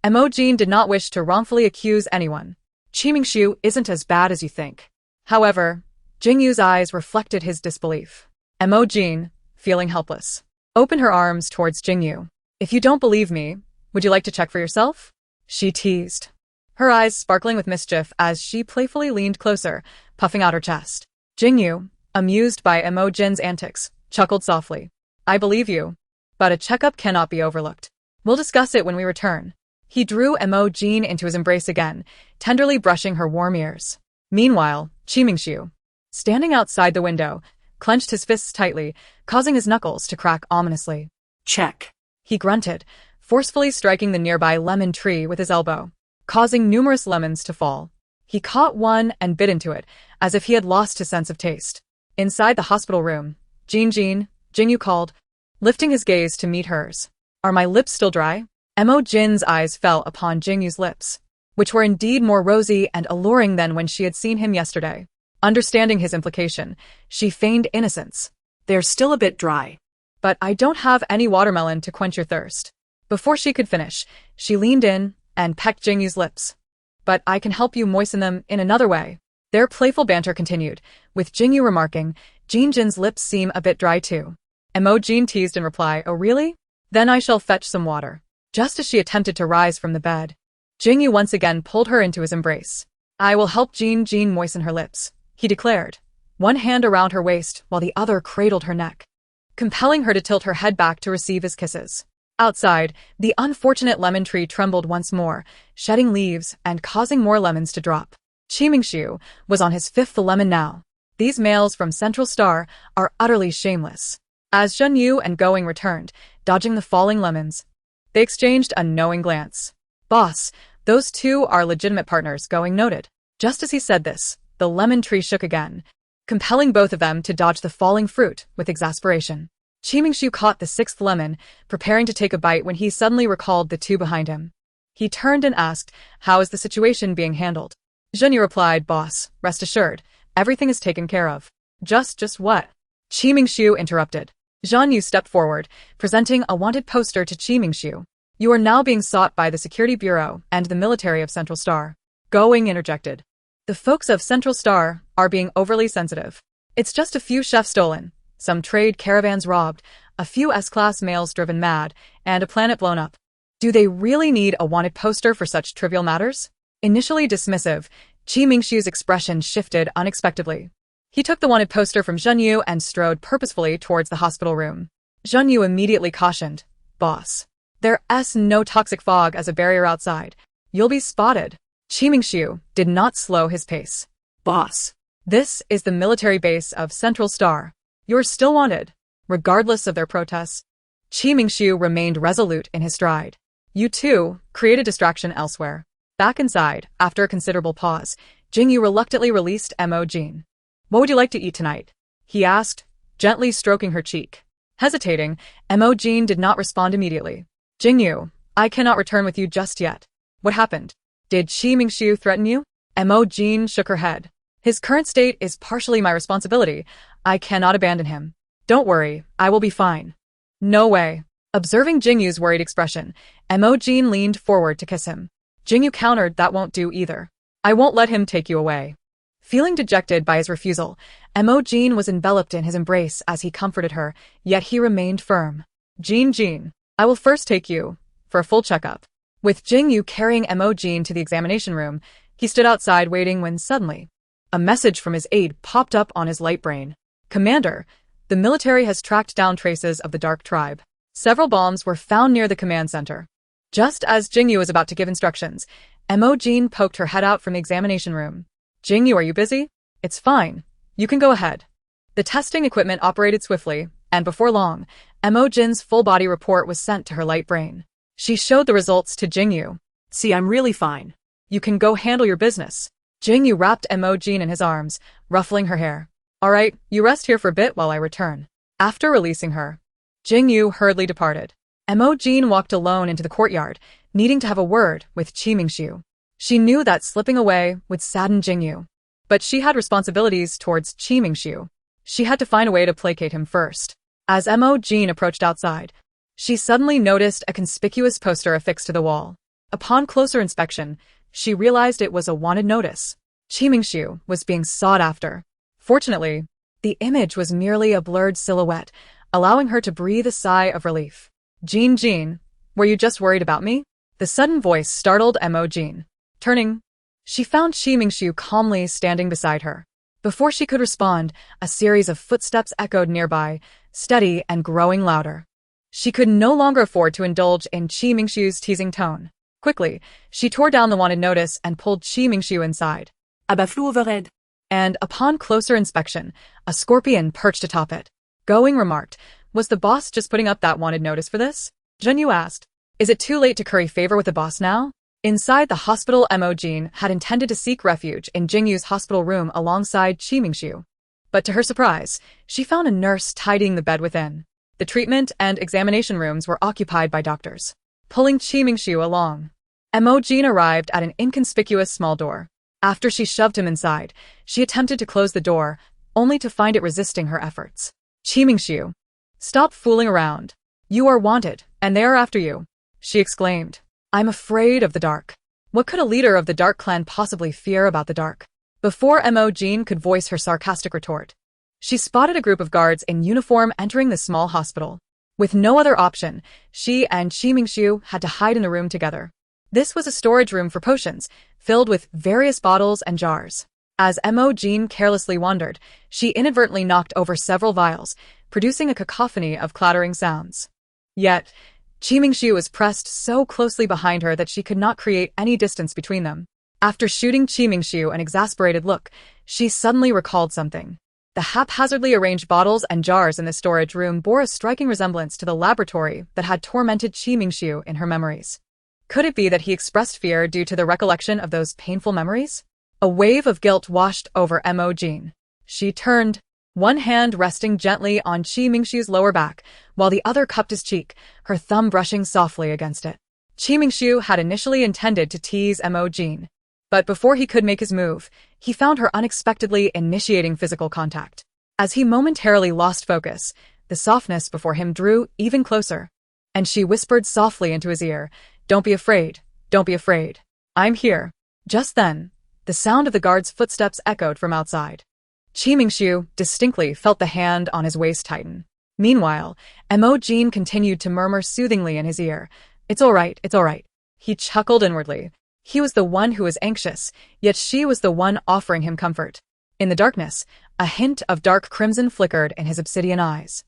Speaker 1: Mo Jin did not wish to wrongfully accuse anyone. Xiaomingshu isn't as bad as you think. However, Jingu's eyes reflected his disbelief. Mo Jin, feeling helpless, opened her arms towards Jingu. If you don't believe me, would you like to check for yourself? she teased, her eyes sparkling with mischief as she playfully leaned closer, puffing out her chest. Jingu, amused by Mo Jin's antics, chuckled softly. I believe you. But a checkup cannot be overlooked. We'll discuss it when we return. He drew Mo Jin into his embrace again, tenderly brushing her warm ears. Meanwhile, Qimingxiu, standing outside the window, clenched his fists tightly, causing his knuckles to crack ominously.
Speaker 2: Check.
Speaker 1: He grunted, forcefully striking the nearby lemon tree with his elbow, causing numerous lemons to fall. He caught one and bit into it, as if he had lost his sense of taste. Inside the hospital room, Jingu called, lifting his gaze to meet hers. Are my lips still dry? Mo Jin's eyes fell upon Jingu's lips, which were indeed more rosy and alluring than when she had seen him yesterday. Understanding his implication, she feigned innocence.
Speaker 2: They're still a bit dry.
Speaker 1: But I don't have any watermelon to quench your thirst. Before she could finish, she leaned in and pecked Jingu's lips. But I can help you moisten them in another way. Their playful banter continued, with Jingu remarking, Jin's lips seem a bit dry too. Mo Jin teased in reply, oh really? Then I shall fetch some water. Just as she attempted to rise from the bed, Jingu once again pulled her into his embrace. I will help Jin moisten her lips, he declared, one hand around her waist while the other cradled her neck, compelling her to tilt her head back to receive his kisses. Outside, the unfortunate lemon tree trembled once more, shedding leaves and causing more lemons to drop. Qimingxiu was on his fifth lemon now. These males from Central Star are utterly shameless. As Jingu and Going returned, dodging the falling lemons, they exchanged a knowing glance. Boss, those two are legitimate partners, Going noted. Just as he said this, the lemon tree shook again, compelling both of them to dodge the falling fruit with exasperation. Qimingxiu caught the sixth lemon, preparing to take a bite when he suddenly recalled the two behind him. He turned and asked, how is the situation being handled? Jingu replied, boss, rest assured, everything is taken care of. Just what? Qimingxiu interrupted. Jingu stepped forward, presenting a wanted poster to Qimingxiu. You are now being sought by the Security Bureau and the military of Central Star. Going interjected. The folks of Central Star are being overly sensitive. It's just a few chefs stolen, some trade caravans robbed, a few S-class males driven mad, and a planet blown up. Do they really need a wanted poster for such trivial matters? Initially dismissive, Qimingxiu's expression shifted unexpectedly. He took the wanted poster from Jingu and strode purposefully towards the hospital room. Jingu immediately cautioned, boss, there's no toxic fog as a barrier outside. You'll be spotted. Qimingxiu did not slow his pace.
Speaker 2: Boss.
Speaker 1: This is the military base of Central Star. You're still wanted. Regardless of their protests, Qimingxiu remained resolute in his stride. You two create a distraction elsewhere. Back inside, after a considerable pause, Jingu reluctantly released Mo Jin. What would you like to eat tonight? He asked, gently stroking her cheek. Hesitating, Mo Jin did not respond immediately. Jingu, I cannot return with you just yet. What happened? Did Qimingxiu threaten you? Mo Jin shook her head. His current state is partially my responsibility. I cannot abandon him. Don't worry, I will be fine. No way. Observing Jingu's worried expression, Mo Jin leaned forward to kiss him. Jingu countered, that won't do either. I won't let him take you away. Feeling dejected by his refusal, Mo Jin was enveloped in his embrace as he comforted her, yet he remained firm. Jin, I will first take you for a full checkup. With Jingu carrying Mo Jin to the examination room, he stood outside waiting when suddenly a message from his aide popped up on his light brain. Commander, the military has tracked down traces of the Dark Tribe. Several bombs were found near the command center. Just as Jingu was about to give instructions, Mo Jin poked her head out from the examination room. Jingu, are you busy? It's fine. You can go ahead. The testing equipment operated swiftly, and before long, Mo Jin's full-body report was sent to her light brain. She showed the results to Jingu.
Speaker 2: See, I'm really fine.
Speaker 1: You can go handle your business. Jingu wrapped Mo Jin in his arms, ruffling her hair. All right, you rest here for a bit while I return. After releasing her, Jingu hurriedly departed. Mo Jin walked alone into the courtyard, needing to have a word with Qimingxiu. She knew that slipping away would sadden Jingu, but she had responsibilities towards Qimingxiu. She had to find a way to placate him first. As Mo Jin approached outside, she suddenly noticed a conspicuous poster affixed to the wall. Upon closer inspection, she realized it was a wanted notice. Qimingxiu was being sought after. Fortunately, the image was merely a blurred silhouette, allowing her to breathe a sigh of relief. Jin, were you just worried about me? The sudden voice startled Mo Jin. Turning, she found Shi Mingxiu calmly standing beside her. Before she could respond, a series of footsteps echoed nearby, steady and growing louder. She could no longer afford to indulge in Shi Mingxiu's teasing tone. Quickly, she tore down the wanted notice and pulled Shi Mingxiu inside.
Speaker 2: Abat-flou overhead.
Speaker 1: And, upon closer inspection, a scorpion perched atop it. Going remarked, "Was the boss just putting up that wanted notice for this?" Jingu asked. "Is it too late to curry favor with the boss now?" Inside the hospital, Mo Jin had intended to seek refuge in Jingu's hospital room alongside Shi Mingxiu. But to her surprise, she found a nurse tidying the bed within. The treatment and examination rooms were occupied by doctors. Pulling Shi Mingxiu along, Mo Jin arrived at an inconspicuous small door. After she shoved him inside, she attempted to close the door, only to find it resisting her efforts. "Shi Mingxiu, stop fooling around. You are wanted, and they are after you," she exclaimed. "I'm afraid of the dark." What could a leader of the Dark Clan possibly fear about the dark? Before Mo Jin could voice her sarcastic retort, she spotted a group of guards in uniform entering the small hospital. With no other option, she and Shi Mingxiu had to hide in a room together. This was a storage room for potions, filled with various bottles and jars. As Mo Jin carelessly wandered, she inadvertently knocked over several vials, producing a cacophony of clattering sounds. Yet, Shi Mingxiu was pressed so closely behind her that she could not create any distance between them. After shooting Shi Mingxiu an exasperated look, she suddenly recalled something. The haphazardly arranged bottles and jars in the storage room bore a striking resemblance to the laboratory that had tormented Shi Mingxiu in her memories. Could it be that he expressed fear due to the recollection of those painful memories? A wave of guilt washed over Mo Jin. She turned, one hand resting gently on Shi Mingxiu's lower back, while the other cupped his cheek, her thumb brushing softly against it. Shi Mingxiu had initially intended to tease Mo Jin, but before he could make his move, he found her unexpectedly initiating physical contact. As he momentarily lost focus, the softness before him drew even closer, and she whispered softly into his ear, "Don't be afraid, don't be afraid. I'm here." Just then, the sound of the guard's footsteps echoed from outside. Shi Mingxiu distinctly felt the hand on his waist tighten. Meanwhile, Mo Jin continued to murmur soothingly in his ear, "It's all right, it's all right." He chuckled inwardly. He was the one who was anxious, yet she was the one offering him comfort. In the darkness, a hint of dark crimson flickered in his obsidian eyes.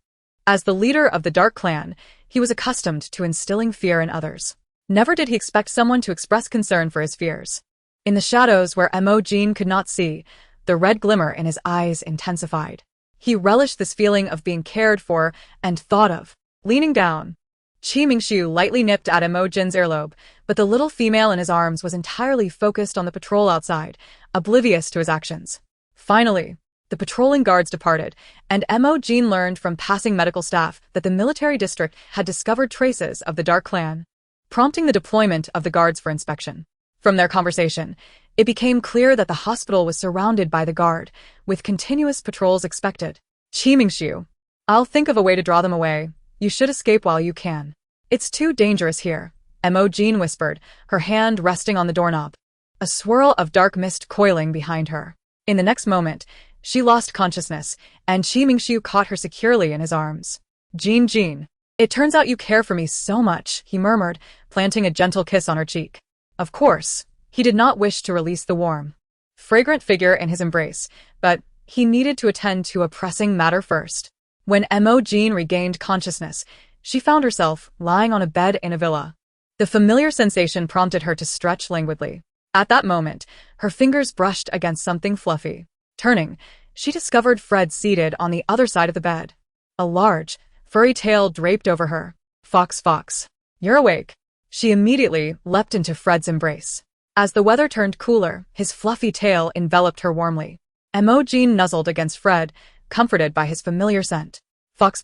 Speaker 1: As the leader of the Dark Clan, he was accustomed to instilling fear in others. Never did he expect someone to express concern for his fears. In the shadows where Mo Jin could not see, the red glimmer in his eyes intensified. He relished this feeling of being cared for and thought of. Leaning down, Shi Mingxiu lightly nipped at Mo Jin's earlobe, but the little female in his arms was entirely focused on the patrol outside, oblivious to his actions. Finally, the patrolling guards departed, and Mo Jin learned from passing medical staff that the military district had discovered traces of the Dark Clan, prompting the deployment of the guards for inspection. From their conversation, it became clear that the hospital was surrounded by the guard, with continuous patrols expected. "Shi Mingxiu, I'll think of a way to draw them away. You should escape while you can. It's too dangerous here," Mo Jin whispered, her hand resting on the doorknob. A swirl of dark mist coiling behind her. In the next moment, she lost consciousness, and Shi Mingxiu caught her securely in his arms. Jin, it turns out you care for me so much," he murmured, planting a gentle kiss on her cheek. Of course, he did not wish to release the warm, fragrant figure in his embrace, but he needed to attend to a pressing matter first. When Mo Jin regained consciousness, she found herself lying on a bed in a villa. The familiar sensation prompted her to stretch languidly. At that moment, her fingers brushed against something fluffy. Turning, she discovered Fred seated on the other side of the bed. A large, furry tail draped over her. Fox, you're awake." She immediately leapt into Fred's embrace. As the weather turned cooler, his fluffy tail enveloped her warmly. Mo Jin nuzzled against Fred, comforted by his familiar scent. Fox,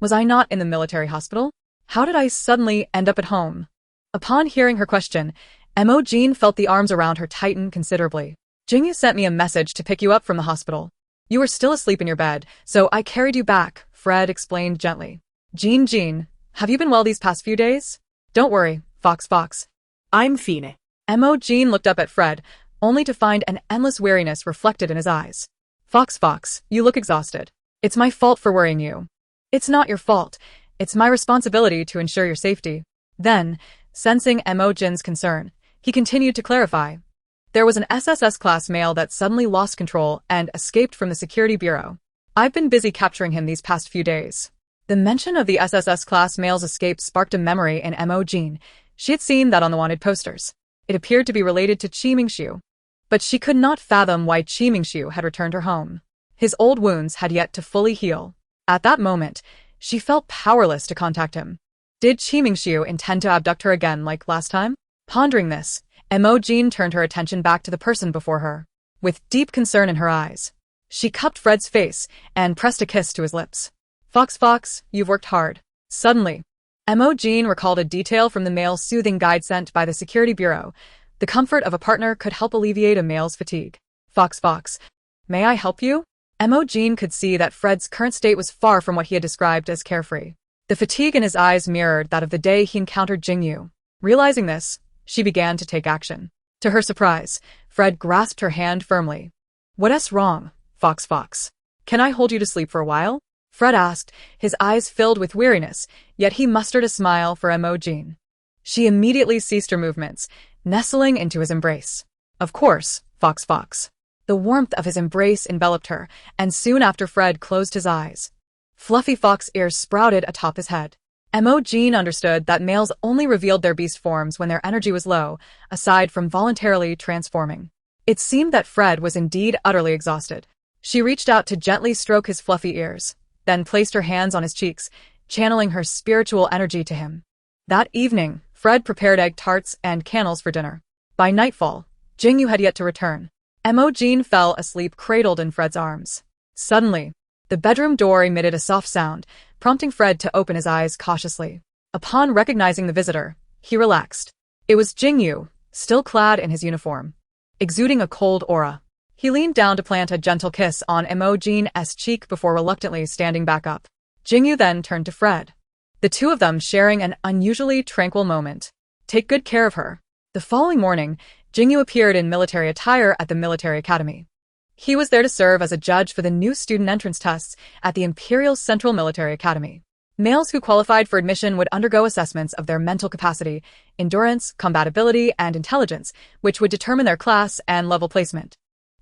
Speaker 1: was I not in the military hospital? How did I suddenly end up at home?" Upon hearing her question, Mo Jin felt the arms around her tighten considerably. "Jingu sent me a message to pick you up from the hospital. You were still asleep in your bed, so I carried you back," Fred explained gently. Jin, have you been well these past few days?" "Don't worry, Fox.
Speaker 2: I'm fine."
Speaker 1: Mo Jin looked up at Fred, only to find an endless weariness reflected in his eyes. Fox, you look exhausted. It's my fault for worrying you." "It's not your fault. It's my responsibility to ensure your safety." Then, Sensing Mo Jin's concern, he continued to clarify. There was an SSS-class male that suddenly lost control and escaped from the security bureau. I've been busy capturing him these past few days. The mention of the SSS-class male's escape sparked a memory in Mo Jin. She had seen that on the wanted posters. It appeared to be related to Qi Mingxiu. But she could not fathom why Qi Mingxiu had returned her home. His old wounds had yet to fully heal. At that moment, she felt powerless to contact him. Did Qi Mingxiu intend to abduct her again like last time? Pondering this, Mo Jin turned her attention back to the person before her. With deep concern in her eyes, she cupped Fred's face and pressed a kiss to his lips. Fox, you've worked hard. Suddenly, Mo Jin recalled a detail from the male's soothing guide sent by the security bureau. The comfort of a partner could help alleviate a male's fatigue. Fox, may I help you? Mo Jin could see that Fred's current state was far from what he had described as carefree. The fatigue in his eyes mirrored that of the day he encountered Jingu. Realizing this, she began to take action. To her surprise, Fred grasped her hand firmly. What's wrong, Fox? Can I hold you to sleep for a while? Fred asked, his eyes filled with weariness, yet he mustered a smile for Mo Jin. She immediately ceased her movements, nestling into his embrace. Of course, Fox. The warmth of his embrace enveloped her, and soon after Fred closed his eyes. Fluffy fox ears sprouted atop his head. Mo Jin understood that males only revealed their beast forms when their energy was low, aside from voluntarily transforming. It seemed that Fred was indeed utterly exhausted. She reached out to gently stroke his fluffy ears, then placed her hands on his cheeks, channeling her spiritual energy to him. That evening, Fred prepared egg tarts and candles for dinner. By nightfall, Jingu had yet to return. Mo Jin fell asleep cradled in Fred's arms. Suddenly, the bedroom door emitted a soft sound, prompting Fred to open his eyes cautiously. Upon recognizing the visitor, he relaxed. It was Jingu, still clad in his uniform, exuding a cold aura. He leaned down to plant a gentle kiss on Mo Jin's cheek before reluctantly standing back up. Jingu then turned to Fred, the two of them sharing an unusually tranquil moment. Take good care of her. The following morning, Jingu appeared in military attire at the military academy. He was there to serve as a judge for the new student entrance tests at the Imperial Central Military Academy. Males who qualified for admission would undergo assessments of their mental capacity, endurance, combatability, and intelligence, which would determine their class and level placement.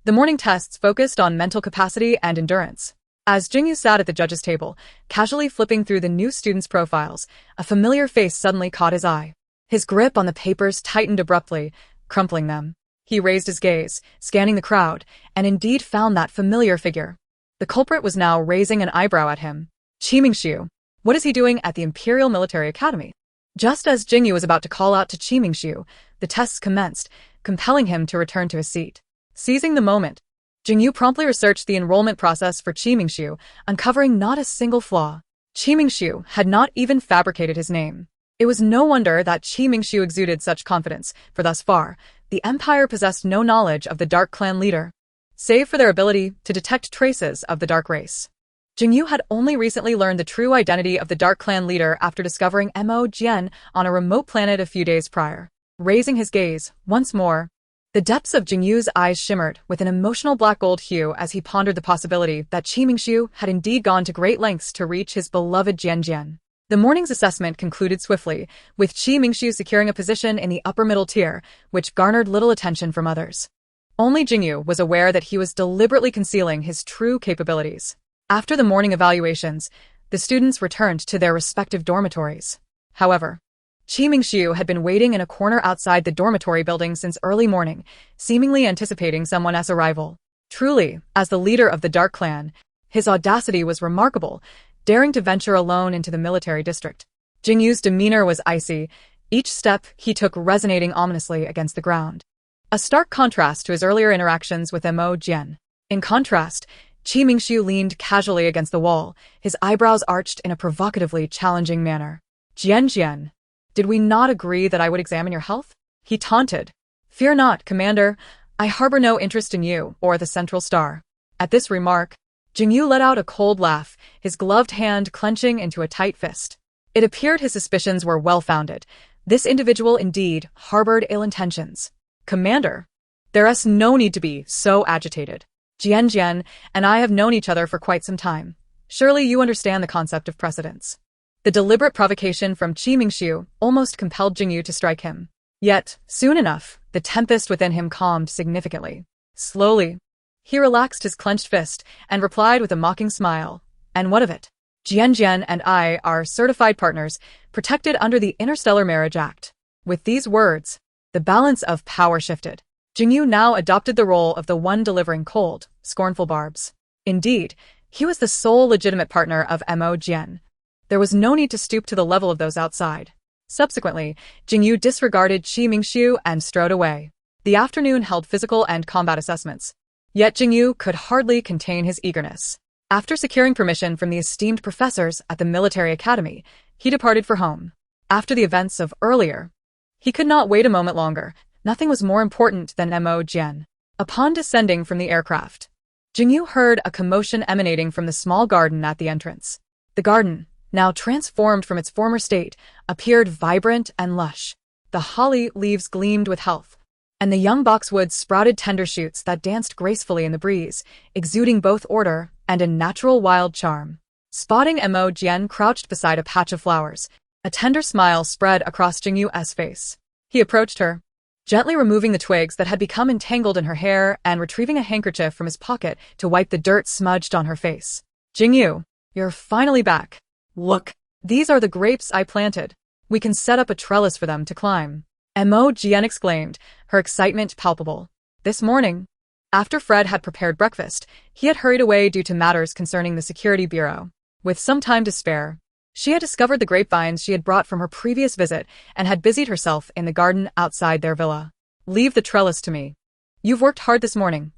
Speaker 1: The morning tests focused on mental capacity and endurance. As Jingu sat at the judge's table, casually flipping through the new students' profiles, a familiar face suddenly caught his eye. His grip on the papers tightened abruptly, crumpling them. He raised his gaze, scanning the crowd, and indeed found that familiar figure. The culprit was now raising an eyebrow at him. Qi Mingxiu, what is he doing at the Imperial Military Academy? Just as Jingu was about to call out to Qi Mingxiu, the tests commenced, compelling him to return to his seat. Seizing the moment, Jingu promptly researched the enrollment process for Qi Mingxiu, uncovering not a single flaw. Qi Mingxiu had not even fabricated his name. It was no wonder that Qi Mingxiu exuded such confidence, for thus far, the Empire possessed no knowledge of the Dark Clan leader, save for their ability to detect traces of the Dark race. Jingu had only recently learned the true identity of the Dark Clan leader after discovering Mo Jin on a remote planet a few days prior. Raising his gaze, once more, the depths of Jingu's eyes shimmered with an emotional black-gold hue as he pondered the possibility that Qi Mingxiu had indeed gone to great lengths to reach his beloved Jian. The morning's assessment concluded swiftly, with Qi Mingxiu securing a position in the upper middle tier, which garnered little attention from others. Only Jingu was aware that he was deliberately concealing his true capabilities. After the morning evaluations, the students returned to their respective dormitories. However, Qi Mingxiu had been waiting in a corner outside the dormitory building since early morning, seemingly anticipating someone's arrival. Truly, as the leader of the Dark Clan, his audacity was remarkable, daring to venture alone into the military district. Jingu's demeanor was icy, each step he took resonating ominously against the ground. A stark contrast to his earlier interactions with Mo Jin. In contrast, Qi Mingxiu leaned casually against the wall, his eyebrows arched in a provocatively challenging manner. Jian, did we not agree that I would examine your health? He taunted. Fear not, Commander. I harbor no interest in you or the Central Star. At this remark, Jingu let out a cold laugh, his gloved hand clenching into a tight fist. It appeared his suspicions were well-founded. This individual indeed harbored ill intentions. Commander, there's no need to be so agitated. Jian and I have known each other for quite some time. Surely you understand the concept of precedence. The deliberate provocation from Qi Mingxiu almost compelled Jingu to strike him. Yet, soon enough, the tempest within him calmed significantly. Slowly, he relaxed his clenched fist and replied with a mocking smile. And what of it? Jian and I are certified partners, protected under the Interstellar Marriage Act. With these words, the balance of power shifted. Jingu now adopted the role of the one delivering cold, scornful barbs. Indeed, he was the sole legitimate partner of Mo Jin. There was no need to stoop to the level of those outside. Subsequently, Jingu disregarded Qi Mingxiu and strode away. The afternoon held physical and combat assessments. Yet Jingu could hardly contain his eagerness. After securing permission from the esteemed professors at the military academy, he departed for home. After the events of earlier, he could not wait a moment longer. Nothing was more important than Mo Jin. Upon descending from the aircraft, Jingu heard a commotion emanating from the small garden at the entrance. The garden, now transformed from its former state, appeared vibrant and lush. The holly leaves gleamed with health, and the young boxwoods sprouted tender shoots that danced gracefully in the breeze, exuding both order and a natural wild charm. Spotting Mo Jin crouched beside a patch of flowers, a tender smile spread across Jingu's face. He approached her, gently removing the twigs that had become entangled in her hair and retrieving a handkerchief from his pocket to wipe the dirt smudged on her face. Jingu, you're finally back. Look, these are the grapes I planted. We can set up a trellis for them to climb. Mo Jin exclaimed, her excitement palpable. This morning, after Fred had prepared breakfast, he had hurried away due to matters concerning the Security Bureau. With some time to spare, she had discovered the grapevines she had brought from her previous visit and had busied herself in the garden outside their villa. Leave the trellis to me. You've worked hard this morning.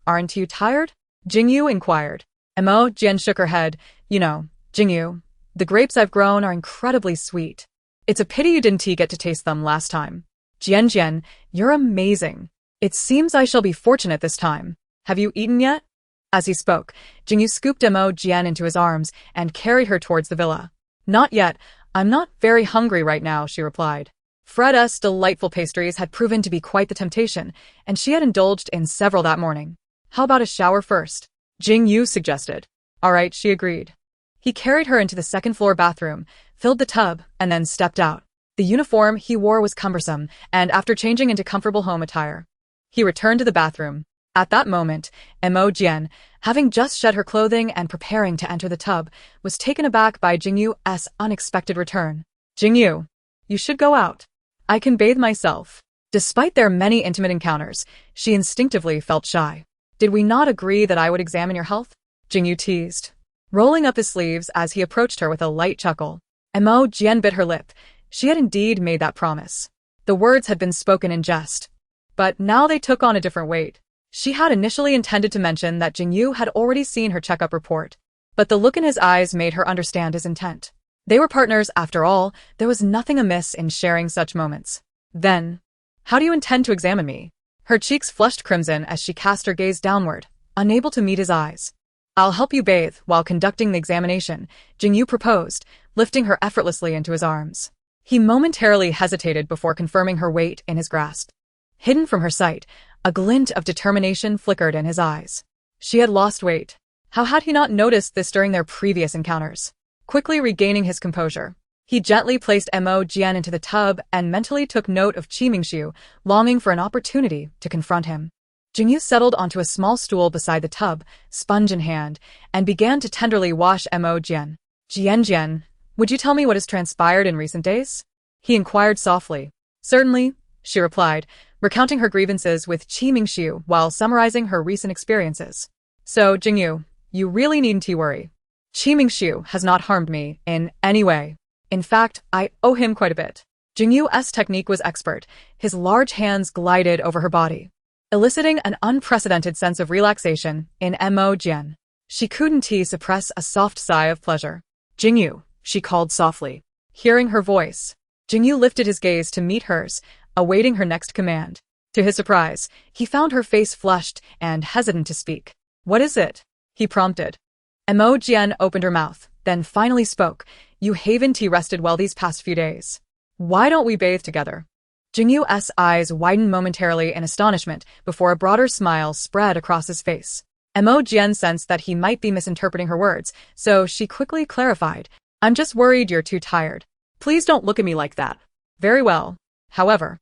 Speaker 1: Aren't you tired? Jingu inquired. Mo Jin shook her head. You know, Jingu, the grapes I've grown are incredibly sweet. It's a pity you didn't get to taste them last time. Jian, you're amazing. It seems I shall be fortunate this time. Have you eaten yet? As he spoke, Jingu scooped Mo Jin into his arms and carried her towards the villa. Not yet. I'm not very hungry right now, she replied. Fred's delightful pastries had proven to be quite the temptation, and she had indulged in several that morning. How about a shower first? Jingu suggested. All right, she agreed. He carried her into the second-floor bathroom, filled the tub, and then stepped out. The uniform he wore was cumbersome, and after changing into comfortable home attire, he returned to the bathroom. At that moment, Mo Jin, having just shed her clothing and preparing to enter the tub, was taken aback by Jingu's unexpected return. Jingu, you should go out. I can bathe myself. Despite their many intimate encounters, she instinctively felt shy. Did we not agree that I would examine your health? Jingu teased, rolling up his sleeves as he approached her with a light chuckle. Mo Jin bit her lip. She had indeed made that promise. The words had been spoken in jest, but now they took on a different weight. She had initially intended to mention that Jingu had already seen her checkup report, but the look in his eyes made her understand his intent. They were partners, after all. There was nothing amiss in sharing such moments. Then, how do you intend to examine me? Her cheeks flushed crimson as she cast her gaze downward, unable to meet his eyes. I'll help you bathe while conducting the examination, Jingu proposed, lifting her effortlessly into his arms. He momentarily hesitated before confirming her weight in his grasp. Hidden from her sight, a glint of determination flickered in his eyes. She had lost weight. How had he not noticed this during their previous encounters? Quickly regaining his composure, he gently placed Mo Jin into the tub and mentally took note of Qi Mingxiu, longing for an opportunity to confront him. Jingu settled onto a small stool beside the tub, sponge in hand, and began to tenderly wash Mo Jin. Jian, would you tell me what has transpired in recent days? He inquired softly. Certainly, she replied, recounting her grievances with Qi Mingxiu while summarizing her recent experiences. So, Jingu, you really needn't worry. Qi Mingxiu has not harmed me in any way. In fact, I owe him quite a bit. Jingu's technique was expert. His large hands glided over her body, eliciting an unprecedented sense of relaxation in Mo Jin. She couldn't suppress a soft sigh of pleasure. Jingu, she called softly. Hearing her voice, Jingu lifted his gaze to meet hers, awaiting her next command. To his surprise, he found her face flushed and hesitant to speak. What is it? He prompted. Mo Jin opened her mouth, then finally spoke. You haven't rested well these past few days. Why don't we bathe together? Jingu's eyes widened momentarily in astonishment before a broader smile spread across his face. Mo Jin sensed that he might be misinterpreting her words, so she quickly clarified. I'm just worried you're too tired.
Speaker 2: Please don't look at me like that.
Speaker 1: Very well. However,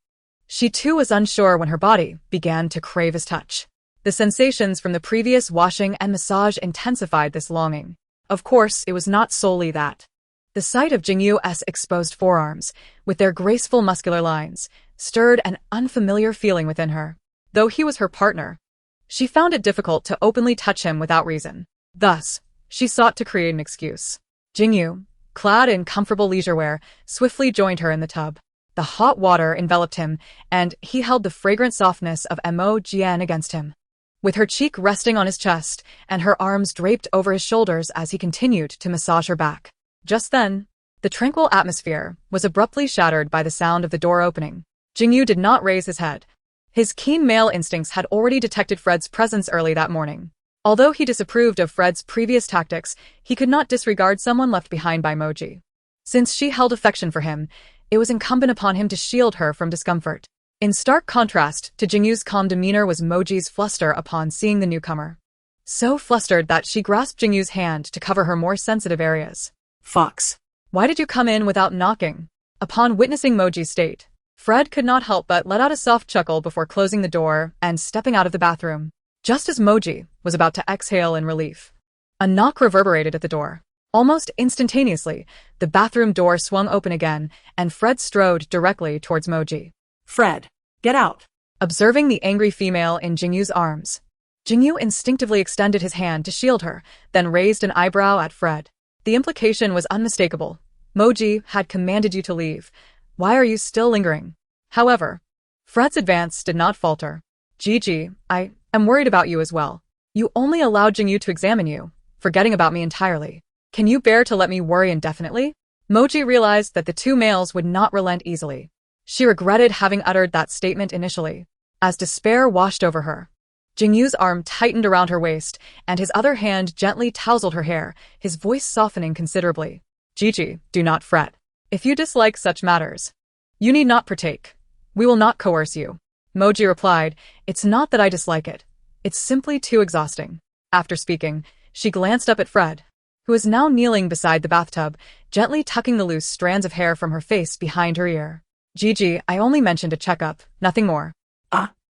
Speaker 1: she too was unsure when her body began to crave his touch. The sensations from the previous washing and massage intensified this longing. Of course, it was not solely that. The sight of Jingu's exposed forearms, with their graceful muscular lines, stirred an unfamiliar feeling within her. Though he was her partner, she found it difficult to openly touch him without reason. Thus, she sought to create an excuse. Jingu, clad in comfortable leisure wear, swiftly joined her in the tub. The hot water enveloped him, and he held the fragrant softness of Mo Jin against him. With her cheek resting on his chest and her arms draped over his shoulders as he continued to massage her back. Just then, the tranquil atmosphere was abruptly shattered by the sound of the door opening. Jingu did not raise his head. His keen male instincts had already detected Fred's presence early that morning. Although he disapproved of Fred's previous tactics, he could not disregard someone left behind by Mo Jin. Since she held affection for him, it was incumbent upon him to shield her from discomfort. In stark contrast to Jingu's calm demeanor was Mo Jin's fluster upon seeing the newcomer. So flustered that she grasped Jingu's hand to cover her more sensitive areas.
Speaker 2: Fox.
Speaker 1: Why did you come in without knocking? Upon witnessing Mo Jin's state, Fred could not help but let out a soft chuckle before closing the door and stepping out of the bathroom. Just as Mo Jin was about to exhale in relief, a knock reverberated at the door. Almost instantaneously, the bathroom door swung open again, and Fred strode directly towards Mo Jin.
Speaker 2: Fred, get out.
Speaker 1: Observing the angry female in Jingu's arms, Jingu instinctively extended his hand to shield her, then raised an eyebrow at Fred. The implication was unmistakable. Mo Jin had commanded you to leave. Why are you still lingering? However, Fred's advance did not falter. Gigi, I am worried about you as well. You only allowed Jingu to examine you, forgetting about me entirely. Can you bear to let me worry indefinitely? Mo Jin realized that the two males would not relent easily. She regretted having uttered that statement initially. As despair washed over her, Jingu's arm tightened around her waist, and his other hand gently tousled her hair, his voice softening considerably. Gigi, do not fret. If you dislike such matters, you need not partake. We will not coerce you. Mo Jin replied, It's not that I dislike it. It's simply too exhausting. After speaking, she glanced up at Fred, who was now kneeling beside the bathtub, gently tucking the loose strands of hair from her face behind her ear. Gigi, I only mentioned a checkup, nothing more.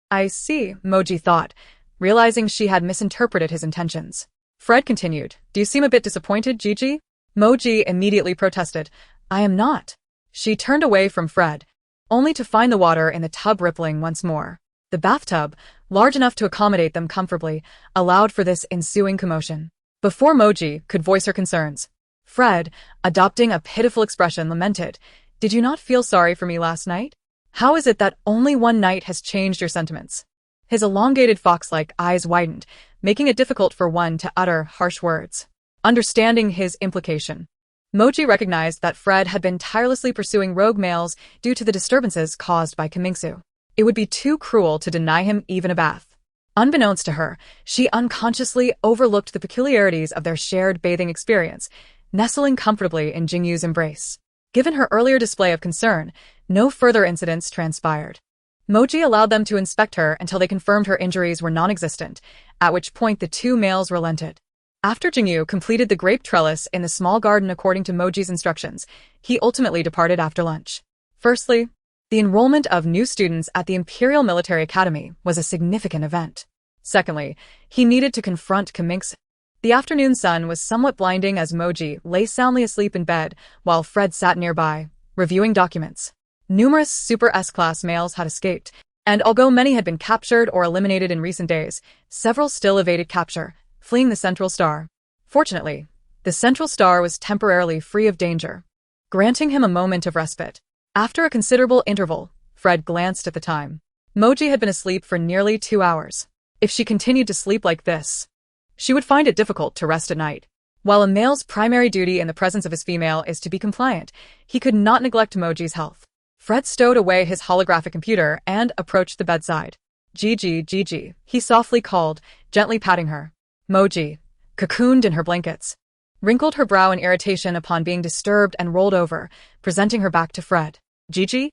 Speaker 1: I see, Mo Jin thought, realizing she had misinterpreted his intentions. Fred continued, Do you seem a bit disappointed, Gigi? Mo Jin immediately protested, I am not. She turned away from Fred, only to find the water in the tub rippling once more. The bathtub, large enough to accommodate them comfortably, allowed for this ensuing commotion. Before Mo Jin could voice her concerns, Fred, adopting a pitiful expression, lamented, Did you not feel sorry for me last night? How is it that only one night has changed your sentiments? His elongated fox-like eyes widened, making it difficult for one to utter harsh words. Understanding his implication, Mo Jin recognized that Fred had been tirelessly pursuing rogue males due to the disturbances caused by Kimingsu. It would be too cruel to deny him even a bath. Unbeknownst to her, she unconsciously overlooked the peculiarities of their shared bathing experience, nestling comfortably in Jingu's embrace. Given her earlier display of concern, no further incidents transpired. Mo Jin allowed them to inspect her until they confirmed her injuries were non-existent, at which point the two males relented. After Jingu completed the grape trellis in the small garden according to Mo Jin's instructions, he ultimately departed after lunch. Firstly, the enrollment of new students at the Imperial Military Academy was a significant event. Secondly, he needed to confront Kimingsu. The afternoon sun was somewhat blinding as Mo Jin lay soundly asleep in bed while Fred sat nearby, reviewing documents. Numerous Super S-class males had escaped, and although many had been captured or eliminated in recent days, several still evaded capture, fleeing the Central Star. Fortunately, the Central Star was temporarily free of danger, granting him a moment of respite. After a considerable interval, Fred glanced at the time. Mo Jin had been asleep for nearly 2 hours. If she continued to sleep like this, she would find it difficult to rest at night. While a male's primary duty in the presence of his female is to be compliant, he could not neglect Mo Jin's health. Fred stowed away his holographic computer and approached the bedside. Gigi, Gigi, he softly called, gently patting her. Mo Jin, cocooned in her blankets, wrinkled her brow in irritation upon being disturbed and rolled over, presenting her back to Fred. Gigi?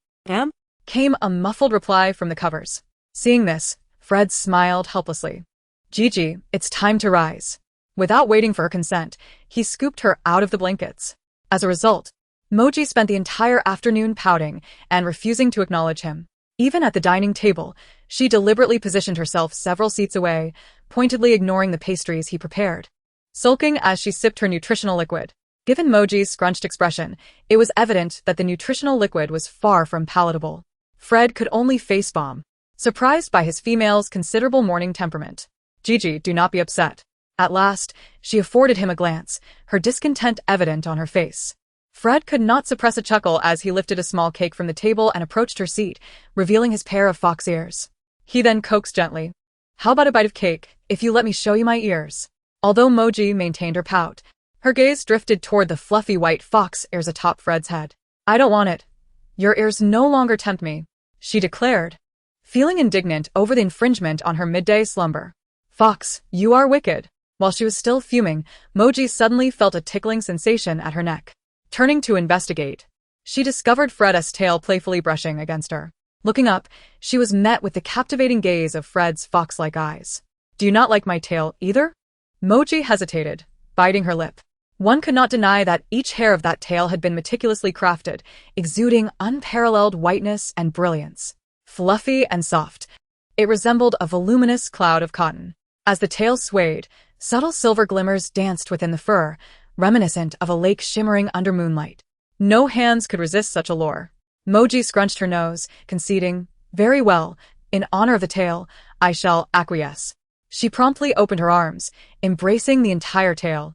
Speaker 1: Came a muffled reply from the covers. Seeing this, Fred smiled helplessly. Gigi, it's time to rise. Without waiting for her consent, he scooped her out of the blankets. As a result, Mo Jin spent the entire afternoon pouting and refusing to acknowledge him. Even at the dining table, she deliberately positioned herself several seats away, pointedly ignoring the pastries he prepared, sulking as she sipped her nutritional liquid. Given Mo Jin's scrunched expression, it was evident that the nutritional liquid was far from palatable. Fred could only facepalm, surprised by his female's considerable morning temperament. Gigi, do not be upset. At last, she afforded him a glance, her discontent evident on her face. Fred could not suppress a chuckle as he lifted a small cake from the table and approached her seat, revealing his pair of fox ears. He then coaxed gently. How about a bite of cake, if you let me show you my ears? Although Mo Jin maintained her pout, her gaze drifted toward the fluffy white fox ears atop Fred's head. I don't want it. Your ears no longer tempt me, she declared, feeling indignant over the infringement on her midday slumber. Fox, you are wicked. While she was still fuming, Mo Jin suddenly felt a tickling sensation at her neck. Turning to investigate, she discovered Fred's tail playfully brushing against her. Looking up, she was met with the captivating gaze of Fred's fox-like eyes. Do you not like my tail either? Mo Jin hesitated, biting her lip. One could not deny that each hair of that tail had been meticulously crafted, exuding unparalleled whiteness and brilliance. Fluffy and soft, it resembled a voluminous cloud of cotton. As the tail swayed, subtle silver glimmers danced within the fur, reminiscent of a lake shimmering under moonlight. No hands could resist such allure. Mo Jin scrunched her nose, conceding, very well, in honor of the tail, I shall acquiesce. She promptly opened her arms, embracing the entire tail.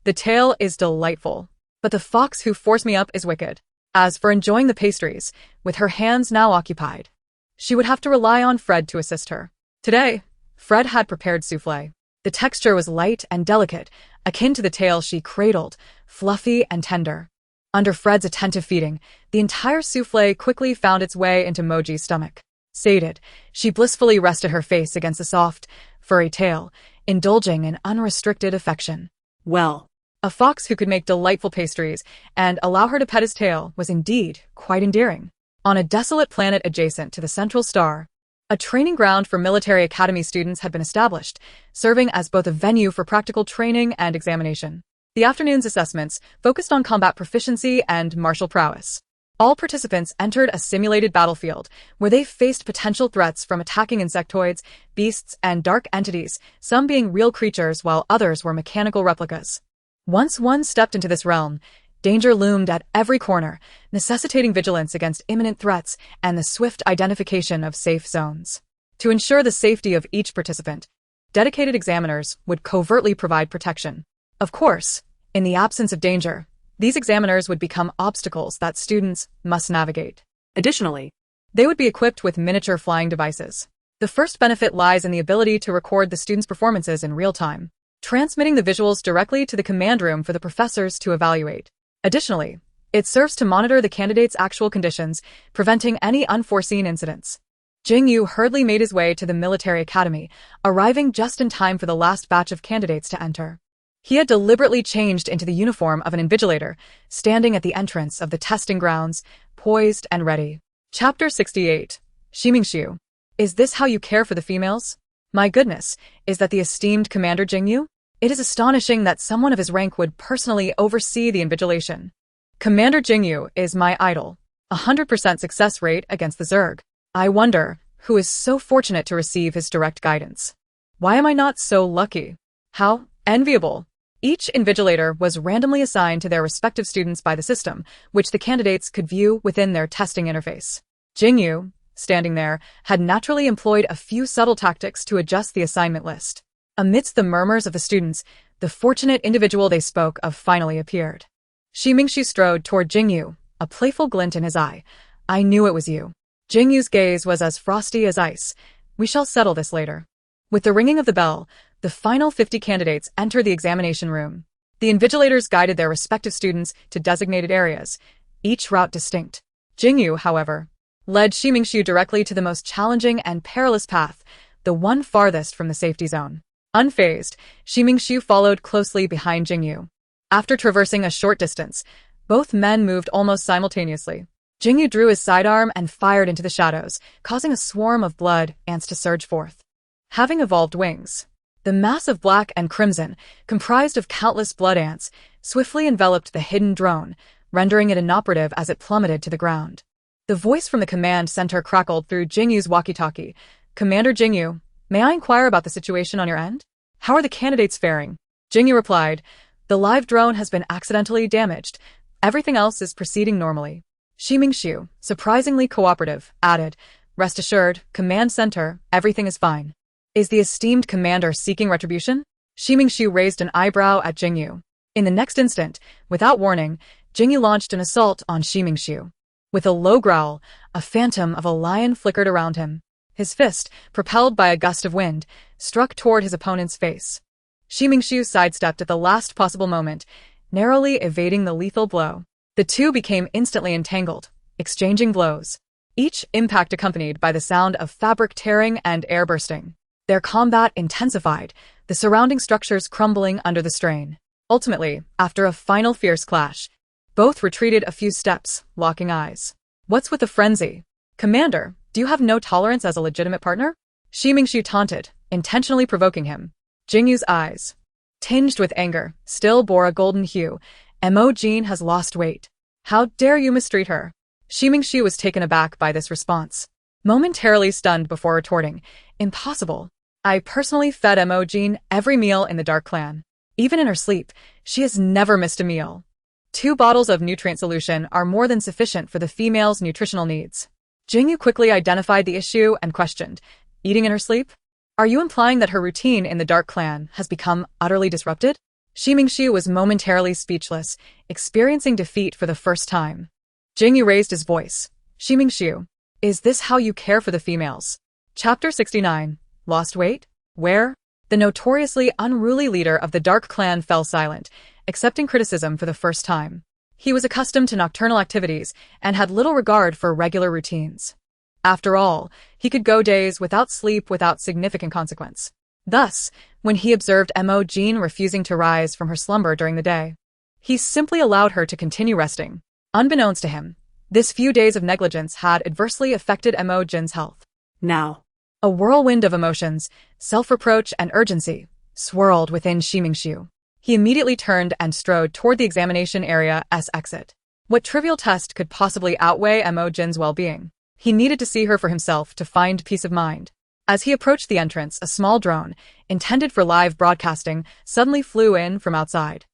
Speaker 1: The tail is delightful, but the fox who forced me up is wicked. As for enjoying the pastries, with her hands now occupied, she would have to rely on Fred to assist her. Today, Fred had prepared soufflé. The texture was light and delicate, akin to the tail she cradled, fluffy and tender. Under Fred's attentive feeding, the entire soufflé quickly found its way into Mo Jin's stomach. Sated, she blissfully rested her face against the soft, furry tail, indulging in unrestricted affection.
Speaker 2: Well,
Speaker 1: A fox who could make delightful pastries and allow her to pet his tail was indeed quite endearing. On a desolate planet adjacent to the central star, a training ground for military academy students had been established, serving as both a venue for practical training and examination. The afternoon's assessments focused on combat proficiency and martial prowess. All participants entered a simulated battlefield where they faced potential threats from attacking insectoids, beasts, and dark entities, some being real creatures while others were mechanical replicas. Once one stepped into this realm, danger loomed at every corner, necessitating vigilance against imminent threats and the swift identification of safe zones. To ensure the safety of each participant, dedicated examiners would covertly provide protection. Of course, in the absence of danger, these examiners would become obstacles that students must navigate.
Speaker 2: additionally,
Speaker 1: They would be equipped with miniature flying devices. The first benefit lies in the ability to record the students' performances in real time, transmitting the visuals directly to the command room for the professors to evaluate. Additionally, it serves to monitor the candidates' actual conditions, preventing any unforeseen incidents. Jingu hurriedly made his way to the military academy, arriving just in time for the last batch of candidates to enter. He had deliberately changed into the uniform of an invigilator, standing at the entrance of the testing grounds, poised and ready. Chapter 68. Shimingshu. Is this how you care for the females? My goodness, is that the esteemed Commander Jingu? It is astonishing that someone of his rank would personally oversee the invigilation. Commander Jingu is my idol. 100% success rate against the Zerg. I wonder who is so fortunate to receive his direct guidance. Why am I not so lucky? How enviable. Each invigilator was randomly assigned to their respective students by the system, which the candidates could view within their testing interface. Jingu, standing there, had naturally employed a few subtle tactics to adjust the assignment list. Amidst the murmurs of the students, the fortunate individual they spoke of finally appeared. Shimingshu strode toward Jingu, a playful glint in his eye. I knew it was you. Jingyu's gaze was as frosty as ice. We shall settle this later. With the ringing of the bell, the final 50 candidates entered the examination room. The invigilators guided their respective students to designated areas, each route distinct. Jingu, however, led Shimingshu directly to the most challenging and perilous path, the one farthest from the safety zone. Unfazed, Shimingshu followed closely behind Jingu. After traversing a short distance, both men moved almost simultaneously. Jingu drew his sidearm and fired into the shadows, causing a swarm of blood ants to surge forth. Having evolved wings, the mass of black and crimson, comprised of countless blood ants, swiftly enveloped the hidden drone, rendering it inoperative as it plummeted to the ground. The voice from the command center crackled through Jingu's walkie-talkie. "Commander Jingu, may I inquire about the situation on your end? How are the candidates faring?" Jingu replied, "The live drone has been accidentally damaged. Everything else is proceeding normally." Shimingshu, surprisingly cooperative, added, "Rest assured, command center, everything is fine." "Is the esteemed commander seeking retribution?" Shimingshu raised an eyebrow at Jingu. In the next instant, without warning, Jingu launched an assault on Shimingshu. With a low growl, a phantom of a lion flickered around him. His fist, propelled by a gust of wind, struck toward his opponent's face. Shimingshu sidestepped at the last possible moment, narrowly evading the lethal blow. The two became instantly entangled, exchanging blows, each impact accompanied by the sound of fabric tearing and air bursting. Their combat intensified, the surrounding structures crumbling under the strain. Ultimately, after a final fierce clash, both retreated a few steps, locking eyes. "What's with the frenzy? Commander, do you have no tolerance as a legitimate partner?" Shimingshu taunted, intentionally provoking him. Jingu's eyes, tinged with anger, still bore a golden hue. "Mo Jin has lost weight. How dare you mistreat her?" Shimingshu was taken aback by this response, momentarily stunned before retorting, "Impossible. I personally fed Mo Jin every meal in the Dark Clan. Even in her sleep, she has never missed a meal. 2 bottles of nutrient solution are more than sufficient for the female's nutritional needs." Jingu quickly identified the issue and questioned, "Eating in her sleep? Are you implying that her routine in the Dark Clan has become utterly disrupted?" Shimingshu was momentarily speechless, experiencing defeat for the first time. Jingu raised his voice. "Shimingshu, is this how you care for the females?" Chapter 69. Lost weight? Where? The notoriously unruly leader of the Dark Clan fell silent, accepting criticism for the first time. He was accustomed to nocturnal activities and had little regard for regular routines. After all, he could go days without sleep without significant consequence. Thus, when he observed Mo Jin refusing to rise from her slumber during the day, he simply allowed her to continue resting. Unbeknownst to him, this few days of negligence had adversely affected Mo Jin's health.
Speaker 2: Now,
Speaker 1: a whirlwind of emotions, self-reproach and urgency, swirled within Shimingshu. He immediately turned and strode toward the examination area's exit. What trivial test could possibly outweigh Mo Jin's well-being? He needed to see her for himself to find peace of mind. As he approached the entrance, a small drone, intended for live broadcasting, suddenly flew in from outside.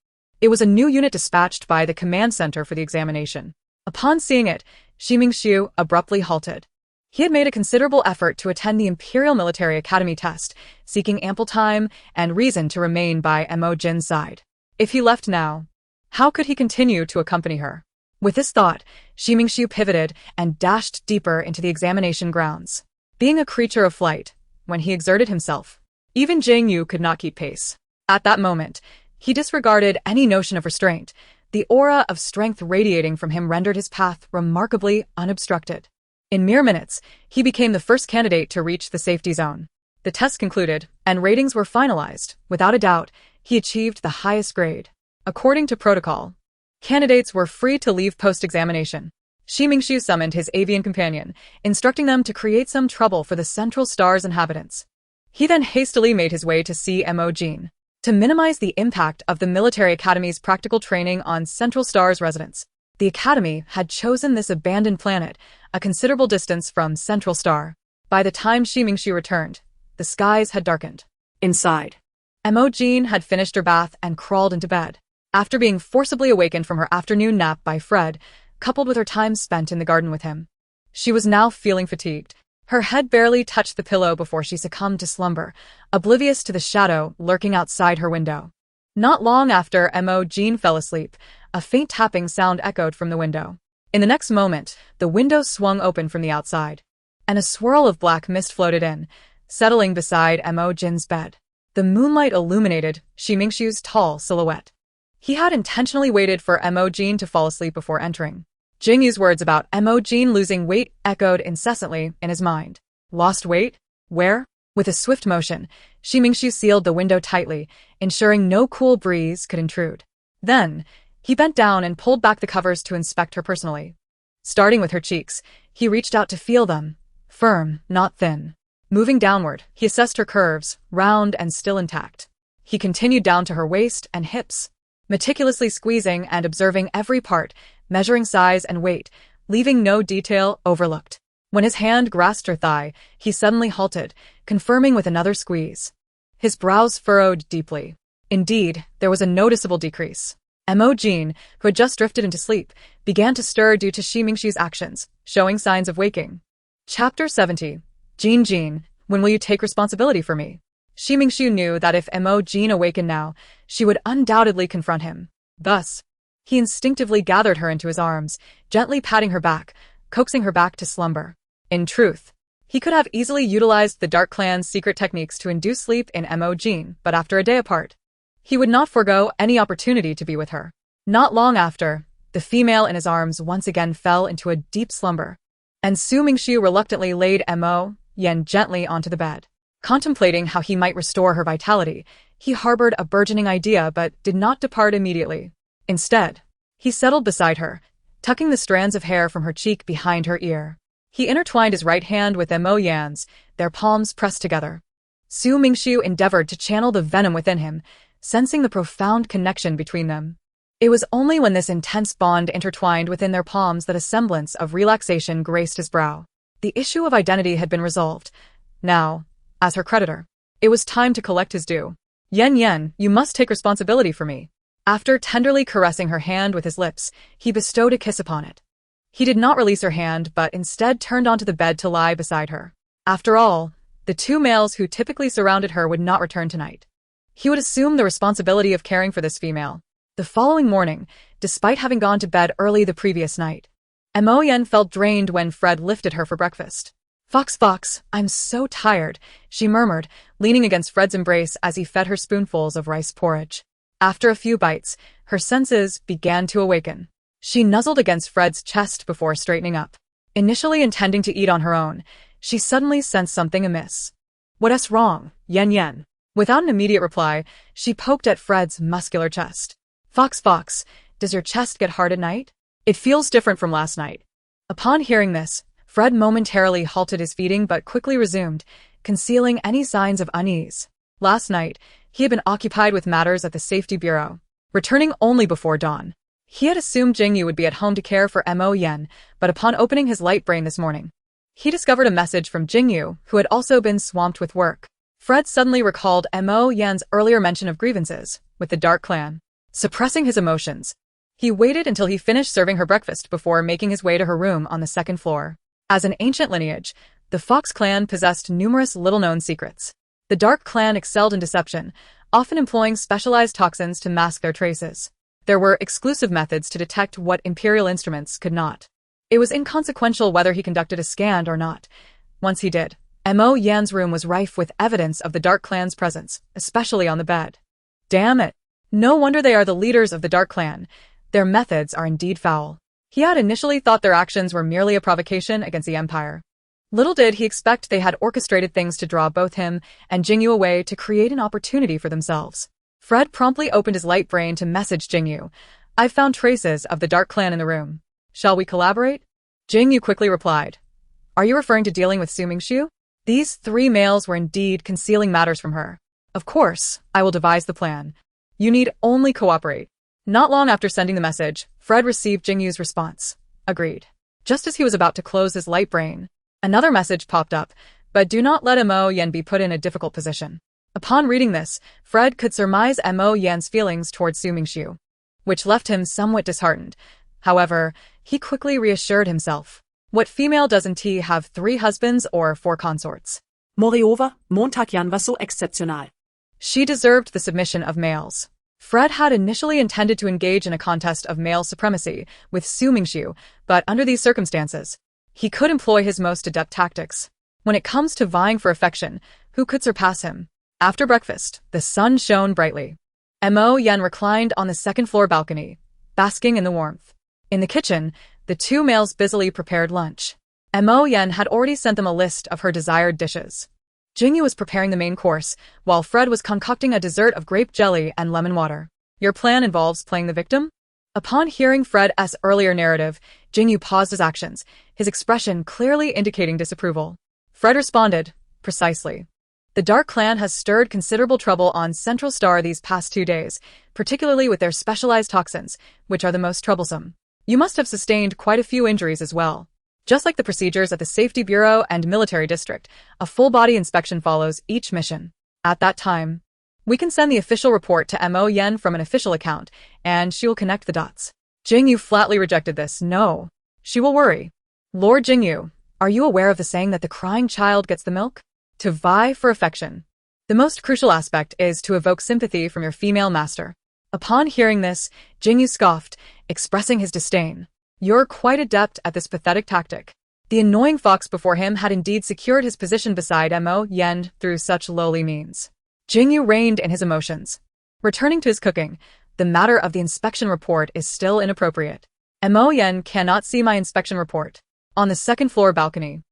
Speaker 1: It was a new unit dispatched by the command center for the examination. Upon seeing it, Shimingshu abruptly halted. He had made a considerable effort to attend the Imperial Military Academy test, seeking ample time and reason to remain by Mo Jin's side. If he left now, how could he continue to accompany her? With this thought, Shimingshu pivoted and dashed deeper into the examination grounds. Being a creature of flight, when he exerted himself, even Jingu could not keep pace. At that moment, he disregarded any notion of restraint. The aura of strength radiating from him rendered his path remarkably unobstructed. In mere minutes, he became the first candidate to reach the safety zone. The test concluded, and ratings were finalized. Without a doubt, he achieved the highest grade. According to protocol, candidates were free to leave post-examination. Shimingshu summoned his avian companion, instructing them to create some trouble for the Central Star's inhabitants. He then hastily made his way to see Mo Jin. To minimize the impact of the military academy's practical training on Central Star's residents, the academy had chosen this abandoned planet, a considerable distance from Central Star. By the time Shimingshu returned, the skies had darkened. Inside, Mo Jin had finished her bath and crawled into bed. After being forcibly awakened from her afternoon nap by Fred, coupled with her time spent in the garden with him, she was now feeling fatigued. Her head barely touched the pillow before she succumbed to slumber, oblivious to the shadow lurking outside her window. Not long after Mo Jin fell asleep, a faint tapping sound echoed from the window. In the next moment, the window swung open from the outside, and a swirl of black mist floated in, settling beside Mo Jin's bed. The moonlight illuminated Shimingshu's tall silhouette. He had intentionally waited for Mo Jin to fall asleep before entering. Jingu's words about Mo Jin losing weight echoed incessantly in his mind. Lost weight? Where? With a swift motion, Shimingshu sealed the window tightly, ensuring no cool breeze could intrude. Then, he bent down and pulled back the covers to inspect her personally. Starting with her cheeks, he reached out to feel them, firm, not thin. Moving downward, he assessed her curves, round and still intact. He continued down to her waist and hips. meticulously squeezing and observing every part, measuring size and weight, leaving no detail overlooked. When his hand grasped her thigh, he suddenly halted, confirming with another squeeze. His brows furrowed deeply. Indeed, there was a noticeable decrease. Mo Jin, who had just drifted into sleep, began to stir due to Shimingshu's actions, showing signs of waking. Chapter 70. Jin, when will you take responsibility for me? Shimingshu knew that if Mo Jin awakened now, she would undoubtedly confront him. Thus, he instinctively gathered her into his arms, gently patting her back, coaxing her back to slumber. In truth, he could have easily utilized the Dark Clan's secret techniques to induce sleep in Mo Jin, but after a day apart, he would not forego any opportunity to be with her. Not long after, the female in his arms once again fell into a deep slumber, and Shimingshu reluctantly laid Mo Jin gently onto the bed. Contemplating how he might restore her vitality, he harbored a burgeoning idea but did not depart immediately. Instead, he settled beside her, tucking the strands of hair from her cheek behind her ear. He intertwined his right hand with Mo Jin's, their palms pressed together. Shimingshu endeavored to channel the venom within him, sensing the profound connection between them. It was only when this intense bond intertwined within their palms that a semblance of relaxation graced his brow. The issue of identity had been resolved. Now, as her creditor, it was time to collect his due. Yen, you must take responsibility for me. After tenderly caressing her hand with his lips, he bestowed a kiss upon it. He did not release her hand but instead turned onto the bed to lie beside her. After all, the two males who typically surrounded her would not return tonight. He would assume the responsibility of caring for this female. The following morning, despite having gone to bed early the previous night, Mo Jin felt drained when Fred lifted her for breakfast. Fox, I'm so tired, she murmured, leaning against Fred's embrace as he fed her spoonfuls of rice porridge. After a few bites, her senses began to awaken. She nuzzled against Fred's chest before straightening up. Initially intending to eat on her own, she suddenly sensed something amiss. What's wrong, Yen? Without an immediate reply, she poked at Fred's muscular chest. Fox, does your chest get hard at night? It feels different from last night. Upon hearing this, Fred momentarily halted his feeding but quickly resumed, concealing any signs of unease. Last night, he had been occupied with matters at the Safety Bureau, returning only before dawn. He had assumed Jingu would be at home to care for Mo Jin, but upon opening his light brain this morning, he discovered a message from Jingu, who had also been swamped with work. Fred suddenly recalled Mo Jin's earlier mention of grievances with the Dark Clan. Suppressing his emotions, he waited until he finished serving her breakfast before making his way to her room on the second floor. As an ancient lineage, the Fox clan possessed numerous little-known secrets. The Dark Clan excelled in deception, often employing specialized toxins to mask their traces. There were exclusive methods to detect what Imperial instruments could not. It was inconsequential whether he conducted a scan or not. Once he did, Mo Jin's room was rife with evidence of the Dark Clan's presence, especially on the bed. Damn it! No wonder they are the leaders of the Dark Clan. Their methods are indeed foul. He had initially thought their actions were merely a provocation against the Empire. Little did he expect they had orchestrated things to draw both him and Jingu away to create an opportunity for themselves. Fred promptly opened his light brain to message Jingu. I've found traces of the Dark Clan in the room. Shall we collaborate? Jingu quickly replied. Are you referring to dealing with Shimingshu? These three males were indeed concealing matters from her. Of course, I will devise the plan. You need only cooperate. Not long after sending the message, Fred received Jingu's response. Agreed. Just as he was about to close his light brain, another message popped up, but do not let Mo Jin be put in a difficult position. Upon reading this, Fred could surmise Mo Jin's feelings towards Shimingshu, which left him somewhat disheartened. However, he quickly reassured himself. What female doesn't he have 3 husbands or 4 consorts?
Speaker 2: Moreover, Montag Jan was so exceptional.
Speaker 1: She deserved the submission of males. Fred had initially intended to engage in a contest of male supremacy with Shimingshu, but under these circumstances, he could employ his most adept tactics. When it comes to vying for affection, who could surpass him? After breakfast, the sun shone brightly. Mo Jin reclined on the second-floor balcony, basking in the warmth. In the kitchen, the 2 males busily prepared lunch. Mo Jin had already sent them a list of her desired dishes. Jingu was preparing the main course, while Fred was concocting a dessert of grape jelly and lemon water. Your plan involves playing the victim? Upon hearing Fred's earlier narrative, Jingu paused his actions, his expression clearly indicating disapproval. Fred responded, precisely. The The Dark Clan has stirred considerable trouble on Central Star these past 2 days, particularly with their specialized toxins, which are the most troublesome. You must have sustained quite a few injuries as well. Just like the procedures at the Safety Bureau and Military District, a full-body inspection follows each mission. At that time, we can send the official report to Mo Jin from an official account, and she will connect the dots. Jingu flatly rejected this. No. She will worry. Lord Jingu, are you aware of the saying that the crying child gets the milk? To vie for affection. The most crucial aspect is to evoke sympathy from your female master. Upon hearing this, Jingu scoffed, expressing his disdain. You're quite adept at this pathetic tactic. The annoying fox before him had indeed secured his position beside Mo Jin through such lowly means. Jingu reined in his emotions. Returning to his cooking, the matter of the inspection report is still inappropriate. Mo Jin cannot see my inspection report. On the second-floor balcony,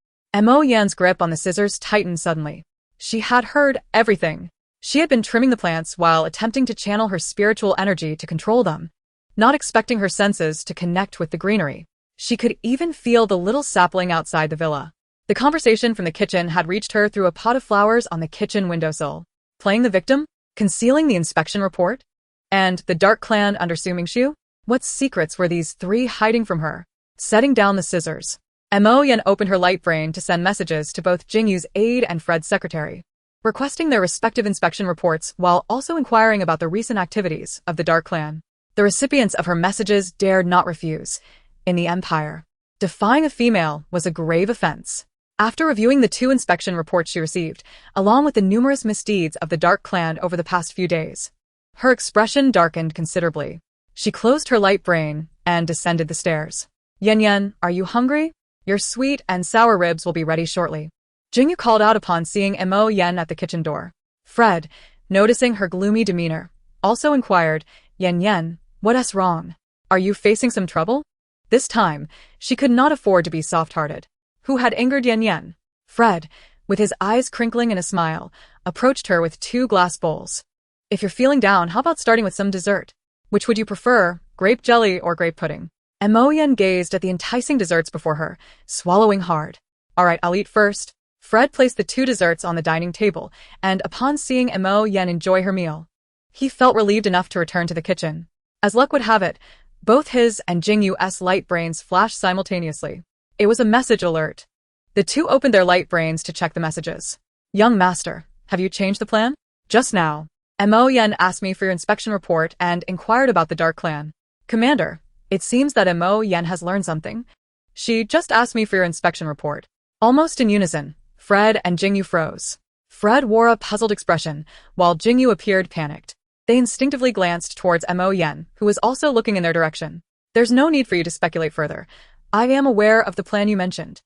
Speaker 1: Mo Jin's grip on the scissors tightened suddenly. She had heard everything. She had been trimming the plants while attempting to channel her spiritual energy to control them, not expecting her senses to connect with the greenery. She could even feel the little sapling outside the villa. The conversation from the kitchen had reached her through a pot of flowers on the kitchen windowsill. Playing the victim? Concealing the inspection report? And the Dark Clan under Su Mingxiu? What secrets were these three hiding from her? Setting down the scissors, Mo Jin opened her light brain to send messages to both Jingu's aide and Fred's secretary, requesting their respective inspection reports while also inquiring about the recent activities of the Dark Clan. The recipients of her messages dared not refuse. In the Empire, defying a female was a grave offense. After reviewing the 2 inspection reports she received, along with the numerous misdeeds of the Dark Clan over the past few days, her expression darkened considerably. She closed her light brain and descended the stairs. Yen, are you hungry? Your sweet and sour ribs will be ready shortly. Jingu called out upon seeing Mo Jin at the kitchen door. Fred, noticing her gloomy demeanor, also inquired, Yen, what's wrong? Are you facing some trouble? This time, she could not afford to be soft-hearted. Who had angered Yen? Fred, with his eyes crinkling in a smile, approached her with 2 glass bowls. If you're feeling down, how about starting with some dessert? Which would you prefer, grape jelly or grape pudding? Mo Jin gazed at the enticing desserts before her, swallowing hard. All right, I'll eat first. Fred placed the 2 desserts on the dining table, and upon seeing Mo Jin enjoy her meal, he felt relieved enough to return to the kitchen. As luck would have it, both his and Jingu's light brains flashed simultaneously. It was a message alert. The 2 opened their light brains to check the messages. Young master, have you changed the plan? Just now, Mo Jin asked me for your inspection report and inquired about the Dark Clan. Commander, it seems that Mo Jin has learned something. She just asked me for your inspection report. Almost in unison, Fred and Jingu froze. Fred wore a puzzled expression, while Jingu appeared panicked. They instinctively glanced towards Mo Jin, who was also looking in their direction. There's no need for you to speculate further. I am aware of the plan you mentioned.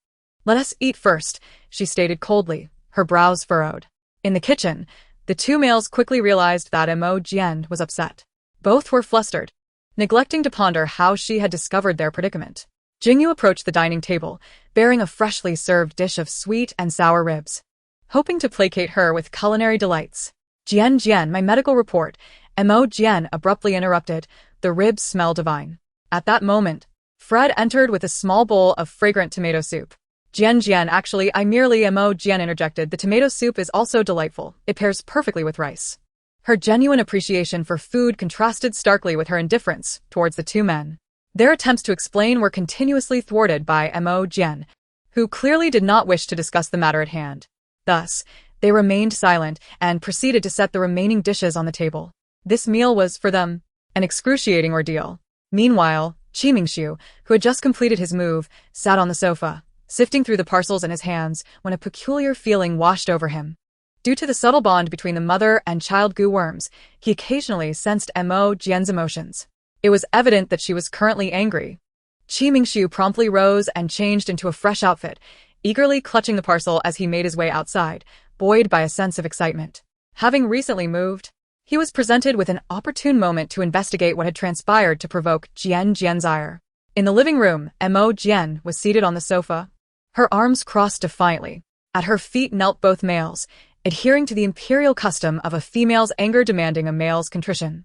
Speaker 1: Let us eat first, she stated coldly, her brows furrowed. In the kitchen, the 2 males quickly realized that Mo Jin was upset. Both were flustered, neglecting to ponder how she had discovered their predicament. Jingu approached the dining table, bearing a freshly served dish of sweet and sour ribs, hoping to placate her with culinary delights. Jian, my medical report, Mo Jin abruptly interrupted. The ribs smell divine. At that moment, Fred entered with a small bowl of fragrant tomato soup. Jian, actually, Mo Jin interjected. The tomato soup is also delightful. It pairs perfectly with rice. Her genuine appreciation for food contrasted starkly with her indifference towards the 2 men. Their attempts to explain were continuously thwarted by Mo Jin, who clearly did not wish to discuss the matter at hand. Thus, they remained silent and proceeded to set the remaining dishes on the table. This meal was, for them, an excruciating ordeal. Meanwhile, Qi Mingxiu, who had just completed his move, sat on the sofa, sifting through the parcels in his hands when a peculiar feeling washed over him. Due to the subtle bond between the mother and child goo worms, he occasionally sensed Mo Jin's emotions. It was evident that she was currently angry. Qi Mingxiu promptly rose and changed into a fresh outfit, eagerly clutching the parcel as he made his way outside, buoyed by a sense of excitement. Having recently moved, he was presented with an opportune moment to investigate what had transpired to provoke Jin's ire. In the living room, Mo Jin was seated on the sofa, her arms crossed defiantly. At her feet knelt both males, adhering to the imperial custom of a female's anger demanding a male's contrition.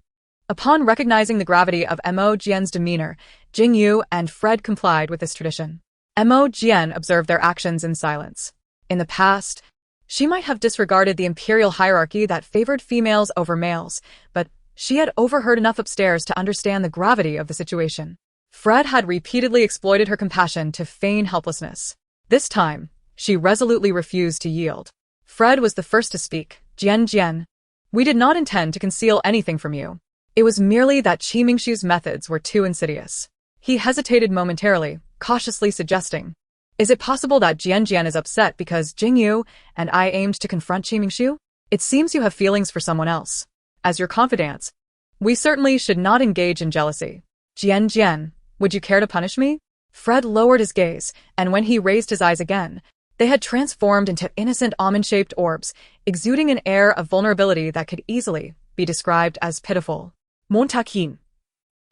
Speaker 1: Upon recognizing the gravity of Mo Jin's demeanor, Jingu and Fred complied with this tradition. Mo Jin observed their actions in silence. In the past, She might have disregarded the imperial hierarchy that favored females over males, but she had overheard enough upstairs to understand the gravity of the situation. Fred had repeatedly exploited her compassion to feign helplessness. This time, she resolutely refused to yield. Fred was the first to speak. Jian. We did not intend to conceal anything from you. It was merely that Qi Mingshu's methods were too insidious. He hesitated momentarily, cautiously suggesting, is it possible that Jian is upset because Jingu and I aimed to confront Qi Mingshu? It seems you have feelings for someone else. As your confidants, we certainly should not engage in jealousy. Jian, would you care to punish me? Fred lowered his gaze, and when he raised his eyes again, they had transformed into innocent almond-shaped orbs, exuding an air of vulnerability that could easily be described as pitiful. Montakin.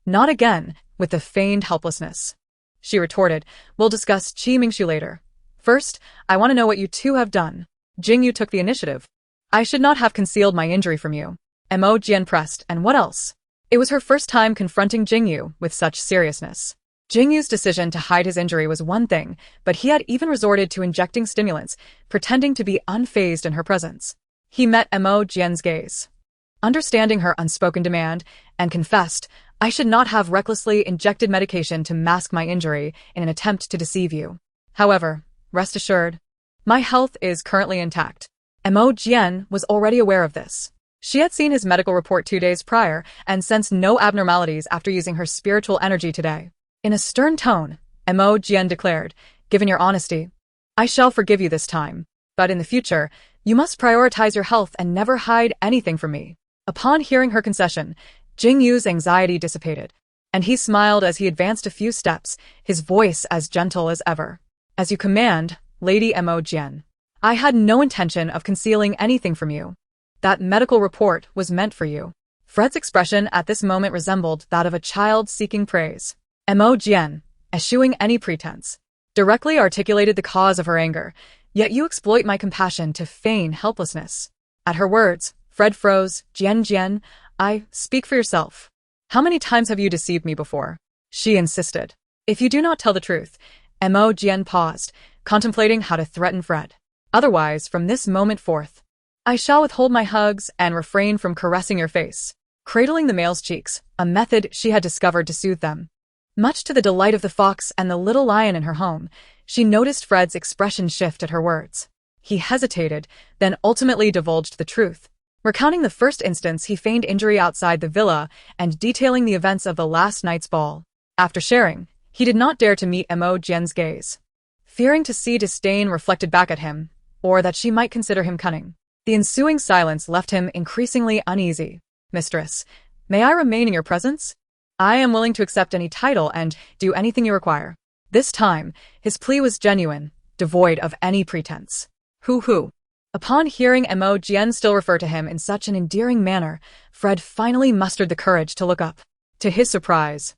Speaker 1: Not again, with the feigned helplessness. She retorted, we'll discuss Qi Mingshu later. First, I want to know what you two have done. Jingu took the initiative. I should not have concealed my injury from you. Mo Jin pressed, and what else? It was her first time confronting Jingu with such seriousness. Jingu's decision to hide his injury was one thing, but he had even resorted to injecting stimulants, pretending to be unfazed in her presence. He met Mo Jin's gaze, understanding her unspoken demand, and confessed, I should not have recklessly injected medication to mask my injury in an attempt to deceive you. However, rest assured, my health is currently intact. Mo Jin was already aware of this. She had seen his medical report 2 days prior and sensed no abnormalities after using her spiritual energy today. In a stern tone, Mo Jin declared, given your honesty, I shall forgive you this time, but in the future, you must prioritize your health and never hide anything from me. Upon hearing her concession, Jingu's anxiety dissipated, and he smiled as he advanced a few steps, his voice as gentle as ever. As you command, Lady Mo Jin. I had no intention of concealing anything from you. That medical report was meant for you. Fred's expression at this moment resembled that of a child seeking praise. Mo Jin, eschewing any pretense, directly articulated the cause of her anger, yet you exploit my compassion to feign helplessness. At her words, Fred froze. Jian, speak for yourself. How many times have you deceived me before? She insisted. If you do not tell the truth, Mo Jin paused, contemplating how to threaten Fred. Otherwise, from this moment forth, I shall withhold my hugs and refrain from caressing your face, cradling the male's cheeks, a method she had discovered to soothe them. Much to the delight of the fox and the little lion in her home, she noticed Fred's expression shift at her words. He hesitated, then ultimately divulged the truth, recounting the first instance he feigned injury outside the villa and detailing the events of the last night's ball. After sharing, he did not dare to meet Mo Jin's gaze, fearing to see disdain reflected back at him, or that she might consider him cunning. The ensuing silence left him increasingly uneasy. Mistress, may I remain in your presence? I am willing to accept any title and do anything you require. This time, his plea was genuine, devoid of any pretense. Hoo. Upon hearing Mo Jin still refer to him in such an endearing manner, Fred finally mustered the courage to look up. To his surprise,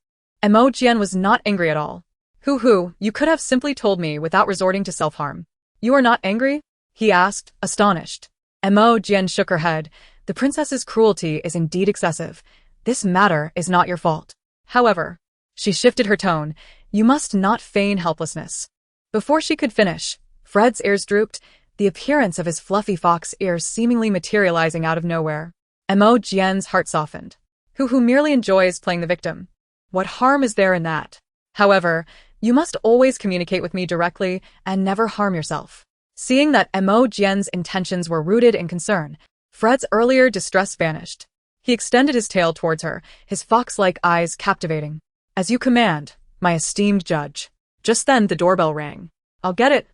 Speaker 1: Mo Jin was not angry at all. Hoo, you could have simply told me without resorting to self-harm. You are not angry? He asked, astonished. Mo Jin shook her head. The princess's cruelty is indeed excessive. This matter is not your fault. However, she shifted her tone. You must not feign helplessness. Before she could finish, Fred's ears drooped, the appearance of his fluffy fox ears seemingly materializing out of nowhere. Mo Jin's heart softened. Who merely enjoys playing the victim. What harm is there in that? However, you must always communicate with me directly and never harm yourself. Seeing that Mo Jin's intentions were rooted in concern, Fred's earlier distress vanished. He extended his tail towards her, his fox-like eyes captivating. As you command, my esteemed judge. Just then the doorbell rang. I'll get it,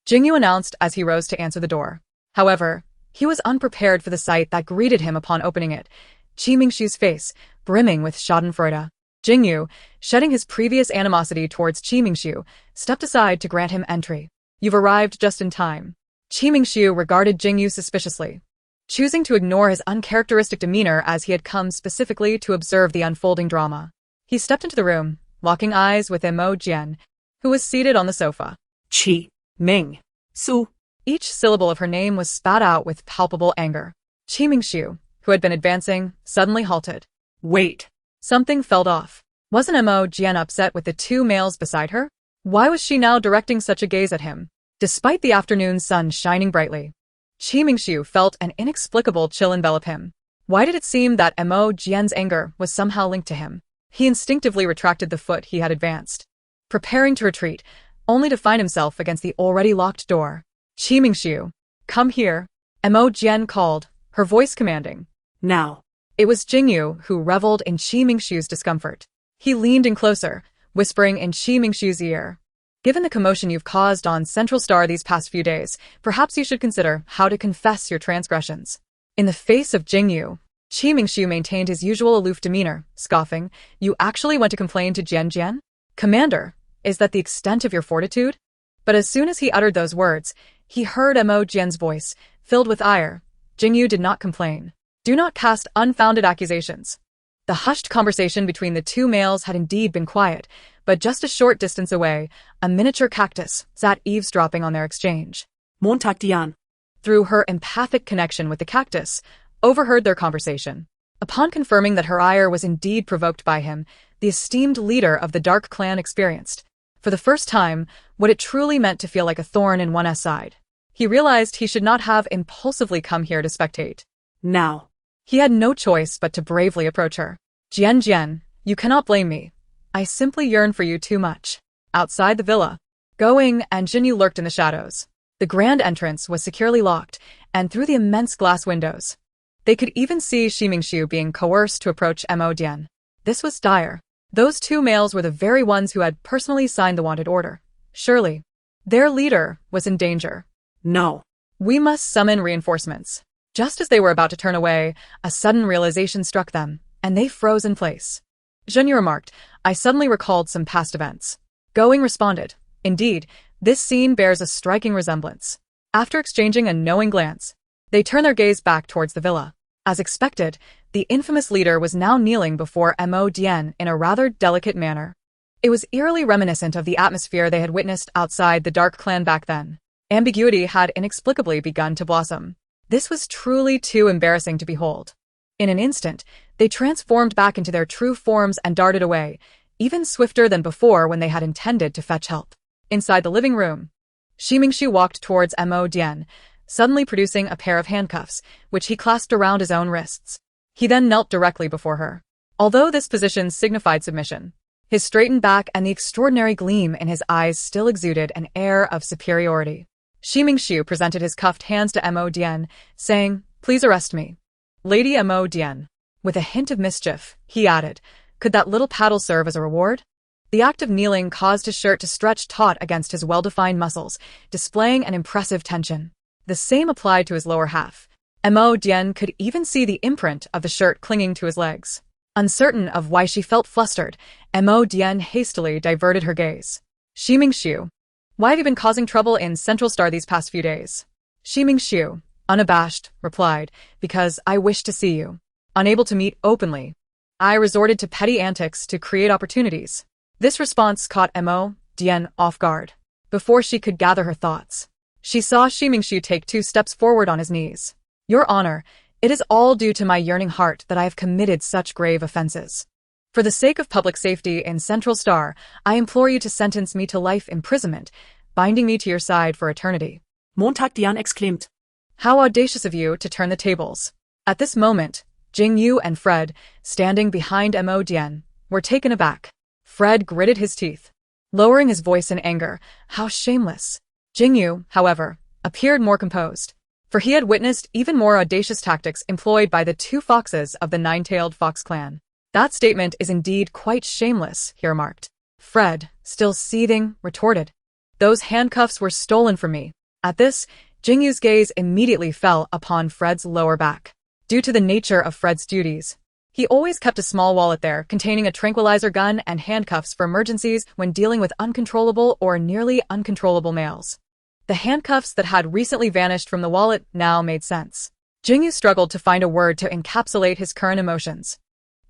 Speaker 1: Jingu announced as he rose to answer the door. However, he was unprepared for the sight that greeted him upon opening it. Qi Mingshu's face, brimming with schadenfreude. Jingu, shedding his previous animosity towards Qi Mingshu, stepped aside to grant him entry. You've arrived just in time. Qi Mingshu regarded Jingu suspiciously, choosing to ignore his uncharacteristic demeanor as he had come specifically to observe the unfolding drama. He stepped into the room, locking eyes with Mo Jin, who was seated on the sofa.
Speaker 2: Qi Ming Su.
Speaker 1: Each syllable of her name was spat out with palpable anger. Qi Mingshu, who had been advancing, suddenly halted.
Speaker 2: Wait.
Speaker 1: Something felt off. Wasn't Mo Jin upset with the two males beside her? Why was she now directing such a gaze at him, despite the afternoon sun shining brightly? Qi Mingxiu felt an inexplicable chill envelop him. Why did it seem that Mo Jin's anger was somehow linked to him? He instinctively retracted the foot he had advanced, preparing to retreat, only to find himself against the already locked door. Qi Mingxiu, come here, Mo Jin called, her voice commanding.
Speaker 2: Now.
Speaker 1: It was Jingu who reveled in Qi Mingxiu's discomfort. He leaned in closer, whispering in Qi Mingxiu's ear. Given the commotion you've caused on Central Star these past few days, perhaps you should consider how to confess your transgressions. In the face of Jingu, Qi Mingxiu maintained his usual aloof demeanor, scoffing. You actually went to complain to Jian? Commander, is that the extent of your fortitude? But as soon as he uttered those words, he heard Mo Jin's voice, filled with ire. Jingu did not complain. Do not cast unfounded accusations. The hushed conversation between the two males had indeed been quiet, but just a short distance away, a miniature cactus sat eavesdropping on their exchange.
Speaker 2: Montag Dian,
Speaker 1: Through her empathic connection with the cactus, overheard their conversation. Upon confirming that her ire was indeed provoked by him, the esteemed leader of the Dark Clan experienced, for the first time, what it truly meant to feel like a thorn in one's side. He realized he should not have impulsively come here to spectate.
Speaker 2: Now.
Speaker 1: He had no choice but to bravely approach her. Jian, you cannot blame me. I simply yearn for you too much. Outside the villa, Going and Jinyu lurked in the shadows. The grand entrance was securely locked, and through the immense glass windows, they could even see Qi Mingxiu being coerced to approach Mo Jin. This was dire. Those two males were the very ones who had personally signed the wanted order. Surely, their leader was in danger.
Speaker 2: No.
Speaker 1: We must summon reinforcements. Just as they were about to turn away, a sudden realization struck them, and they froze in place. Jinyu remarked, I suddenly recalled some past events. Going responded, indeed, this scene bears a striking resemblance. After exchanging a knowing glance, they turned their gaze back towards the villa. As expected, the infamous leader was now kneeling before Mo Jin in a rather delicate manner. It was eerily reminiscent of the atmosphere they had witnessed outside the Dark Clan back then. Ambiguity had inexplicably begun to blossom. This was truly too embarrassing to behold. In an instant, they transformed back into their true forms and darted away, even swifter than before when they had intended to fetch help. Inside the living room, Qi Mingxiu walked towards Mo Jin, suddenly producing a pair of handcuffs, which he clasped around his own wrists. He then knelt directly before her. Although this position signified submission, his straightened back and the extraordinary gleam in his eyes still exuded an air of superiority. Qi Mingxiu presented his cuffed hands to Mo Jin, saying, Please arrest me. Lady Mo Jin. With a hint of mischief, he added, Could that little paddle serve as a reward? The act of kneeling caused his shirt to stretch taut against his well-defined muscles, displaying an impressive tension. The same applied to his lower half. Mo Jin could even see the imprint of the shirt clinging to his legs. Uncertain of why she felt flustered, Mo Jin hastily diverted her gaze. Qi Mingxiu. Why have you been causing trouble in Central Star these past few days? Qi Mingxiu, unabashed, replied, Because I wish to see you. Unable to meet openly, I resorted to petty antics to create opportunities. This response caught Mo Jin off guard. Before she could gather her thoughts, she saw Qi Mingxiu take 2 steps forward on his knees. Your Honor, it is all due to my yearning heart that I have committed such grave offenses. For the sake of public safety in Central Star, I implore you to sentence me to life imprisonment, binding me to your side for eternity.
Speaker 2: Montag Dian exclaimed.
Speaker 1: How audacious of you to turn the tables. At this moment, Jingu and Fred, standing behind Mo Jin, were taken aback. Fred gritted his teeth, lowering his voice in anger. How shameless. Jingu, however, appeared more composed, for he had witnessed even more audacious tactics employed by the 2 foxes of the 9-tailed fox clan. That statement is indeed quite shameless, he remarked. Fred, still seething, retorted. Those handcuffs were stolen from me. At this, Jingu's gaze immediately fell upon Fred's lower back. Due to the nature of Fred's duties, he always kept a small wallet there containing a tranquilizer gun and handcuffs for emergencies when dealing with uncontrollable or nearly uncontrollable males. The handcuffs that had recently vanished from the wallet now made sense. Jingu struggled to find a word to encapsulate his current emotions.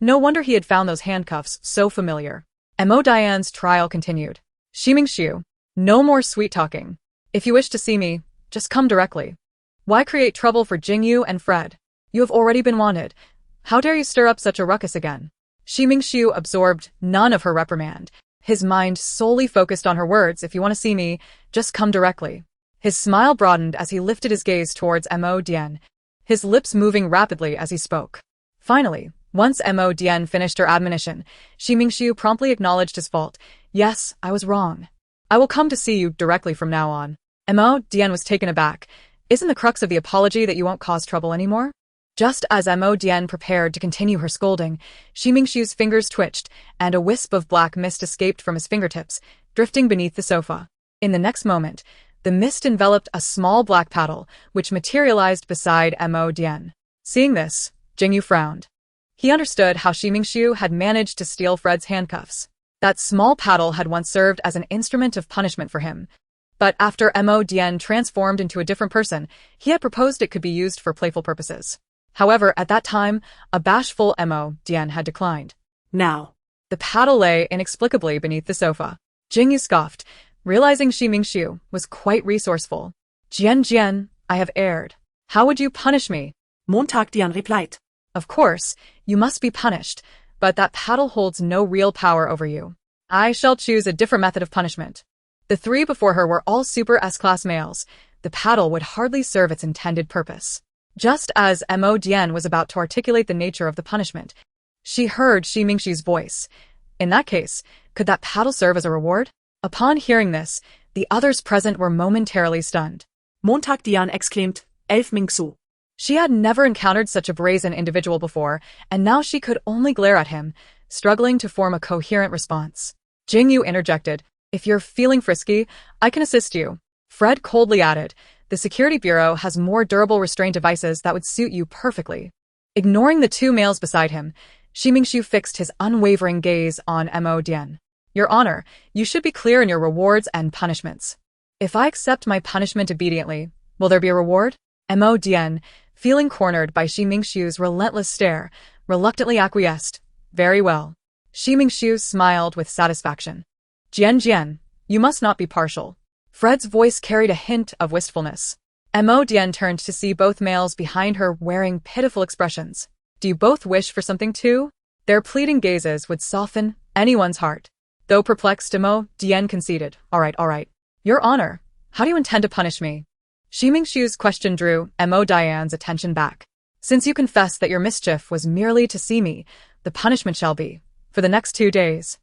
Speaker 1: No wonder he had found those handcuffs so familiar. Mo Dian's trial continued. Qi Mingxiu, no more sweet-talking. If you wish to see me, just come directly. Why create trouble for Jingu and Fred? You have already been wanted. How dare you stir up such a ruckus again? Qi Mingxiu absorbed none of her reprimand, his mind solely focused on her words. If you want to see me, just come directly. His smile broadened as he lifted his gaze towards Mo Jin, his lips moving rapidly as he spoke. Finally, once Mo Jin finished her admonition, Ximingxiu promptly acknowledged his fault. Yes, I was wrong. I will come to see you directly from now on. Mo Jin was taken aback. Isn't the crux of the apology that you won't cause trouble anymore? Just as Mo Jin prepared to continue her scolding, Ximingxiu's fingers twitched, and a wisp of black mist escaped from his fingertips, drifting beneath the sofa. In the next moment, the mist enveloped a small black paddle, which materialized beside Mo Jin. Seeing this, Jingu frowned. He understood how Ximingxiu had managed to steal Fred's handcuffs. That small paddle had once served as an instrument of punishment for him. But after Mo Jin transformed into a different person, he had proposed it could be used for playful purposes. However, at that time, a bashful Mo Jin had declined.
Speaker 2: Now.
Speaker 1: The paddle lay inexplicably beneath the sofa. Jingu scoffed, realizing Ximingxiu was quite resourceful. Jian, I have erred. How would you punish me?
Speaker 2: Montag Dian replied.
Speaker 1: Of course, you must be punished, but that paddle holds no real power over you. I shall choose a different method of punishment. The three before her were all super S-class males. The paddle would hardly serve its intended purpose. Just as Mo Jin was about to articulate the nature of the punishment, she heard Ximingxiu's voice. In that case, could that paddle serve as a reward? Upon hearing this, the others present were momentarily stunned.
Speaker 2: Montag Dian exclaimed, Elf Mingsu.
Speaker 1: She had never encountered such a brazen individual before, and now she could only glare at him, struggling to form a coherent response. Jingu interjected, If you're feeling frisky, I can assist you. Fred coldly added, The Security Bureau has more durable restraint devices that would suit you perfectly. Ignoring the two males beside him, Ximingxiu fixed his unwavering gaze on Mo Jin. Your Honor, you should be clear in your rewards and punishments. If I accept my punishment obediently, will there be a reward? Mo Jin, feeling cornered by Ximingxiu's relentless stare, reluctantly acquiesced. Very well. Ximingxiu smiled with satisfaction. Jian, you must not be partial. Fred's voice carried a hint of wistfulness. Mo Jin turned to see both males behind her wearing pitiful expressions. Do you both wish for something too? Their pleading gazes would soften anyone's heart. Though perplexed, Mo Jin conceded. All right. Your Honor, how do you intend to punish me? Ximingxiu's question drew Mo Jin's attention back. Since you confess that your mischief was merely to see me, the punishment shall be, for the next 2 days,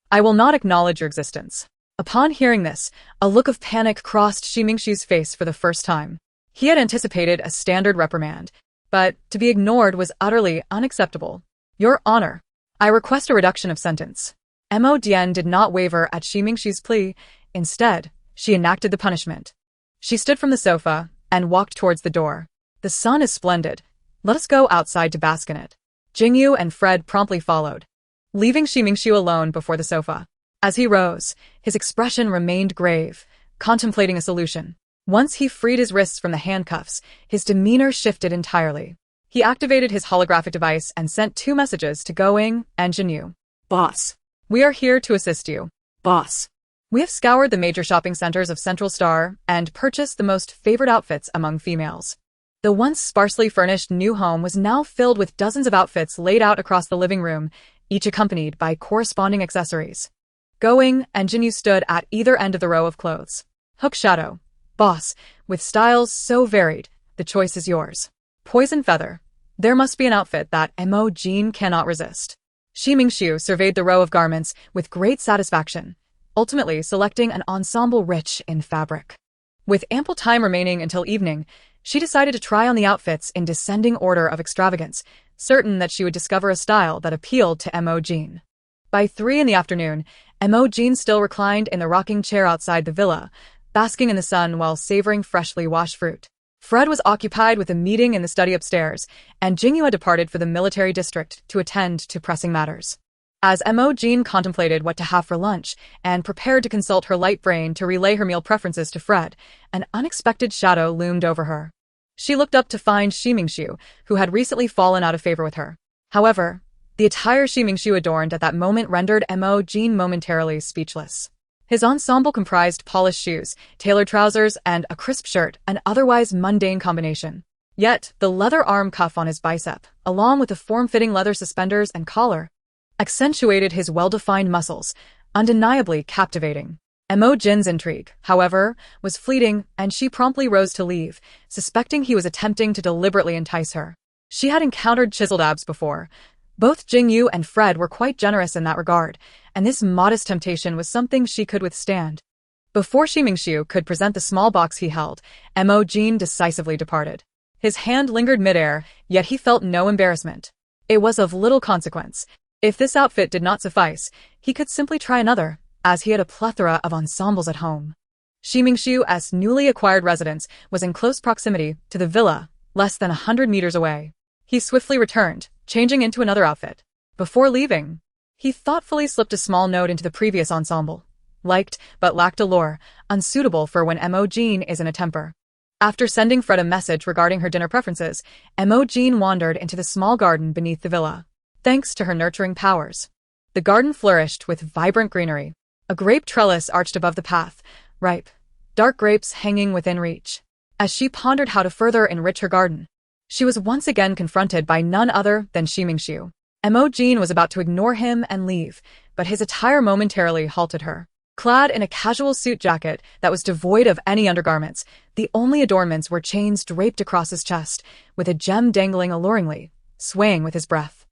Speaker 1: I will not acknowledge your existence. Upon hearing this, a look of panic crossed Ximingxiu's face for the first time. He had anticipated a standard reprimand, but to be ignored was utterly unacceptable. Your Honor, I request a reduction of sentence. Mo Jin did not waver at Ximingxiu's plea. Instead, she enacted the punishment. She stood from the sofa and walked towards the door. The sun is splendid. Let us go outside to bask in it. Jingu and Fred promptly followed, leaving Ximingxiu alone before the sofa. As he rose, his expression remained grave, contemplating a solution. Once he freed his wrists from the handcuffs, his demeanor shifted entirely. He activated his holographic device and sent 2 messages to Going and Jingu.
Speaker 2: Boss.
Speaker 1: We are here to assist you.
Speaker 2: Boss.
Speaker 1: We have scoured the major shopping centers of Central Star and purchased the most favored outfits among females. The once sparsely furnished new home was now filled with dozens of outfits laid out across the living room, each accompanied by corresponding accessories. Going and Jingu stood at either end of the row of clothes. Hook Shadow. Boss, with styles so varied, the choice is yours. Poison Feather. There must be an outfit that Mo Jin cannot resist. Ximingxiu surveyed the row of garments with great satisfaction, ultimately selecting an ensemble rich in fabric. With ample time remaining until evening, she decided to try on the outfits in descending order of extravagance, certain that she would discover a style that appealed to Mo Jin. By 3 in the afternoon, Mo Jin still reclined in the rocking chair outside the villa, basking in the sun while savoring freshly washed fruit. Fred was occupied with a meeting in the study upstairs, and Jingu had departed for the military district to attend to pressing matters. As Mo Jin contemplated what to have for lunch and prepared to consult her light brain to relay her meal preferences to Fred, an unexpected shadow loomed over her. She looked up to find Ximingxiu, who had recently fallen out of favor with her. However, the attire Ximingxiu adorned at that moment rendered Mo Jin momentarily speechless. His ensemble comprised polished shoes, tailored trousers, and a crisp shirt, an otherwise mundane combination. Yet, the leather arm cuff on his bicep, along with the form-fitting leather suspenders and collar, accentuated his well-defined muscles, undeniably captivating. Mo Jin's intrigue, however, was fleeting, and she promptly rose to leave, suspecting he was attempting to deliberately entice her. She had encountered chiseled abs before. Both Jingu and Fred were quite generous in that regard, and this modest temptation was something she could withstand. Before Shimingshu could present the small box he held, Mo Jin decisively departed. His hand lingered midair, yet he felt no embarrassment. It was of little consequence. If this outfit did not suffice, he could simply try another, as he had a plethora of ensembles at home. Shimingshu's newly acquired residence was in close proximity to the villa, less than 100 meters away. He swiftly returned, changing into another outfit. Before leaving, he thoughtfully slipped a small note into the previous ensemble. Liked, but lacked allure, unsuitable for when Mo Jin is in a temper. After sending Fred a message regarding her dinner preferences, Mo Jin wandered into the small garden beneath the villa. Thanks to her nurturing powers, the garden flourished with vibrant greenery. A grape trellis arched above the path, ripe, dark grapes hanging within reach. As she pondered how to further enrich her garden, she was once again confronted by none other than Shimingshu. Mo Jin was about to ignore him and leave, but his attire momentarily halted her. Clad in a casual suit jacket that was devoid of any undergarments, the only adornments were chains draped across his chest, with a gem dangling alluringly, swaying with his breath.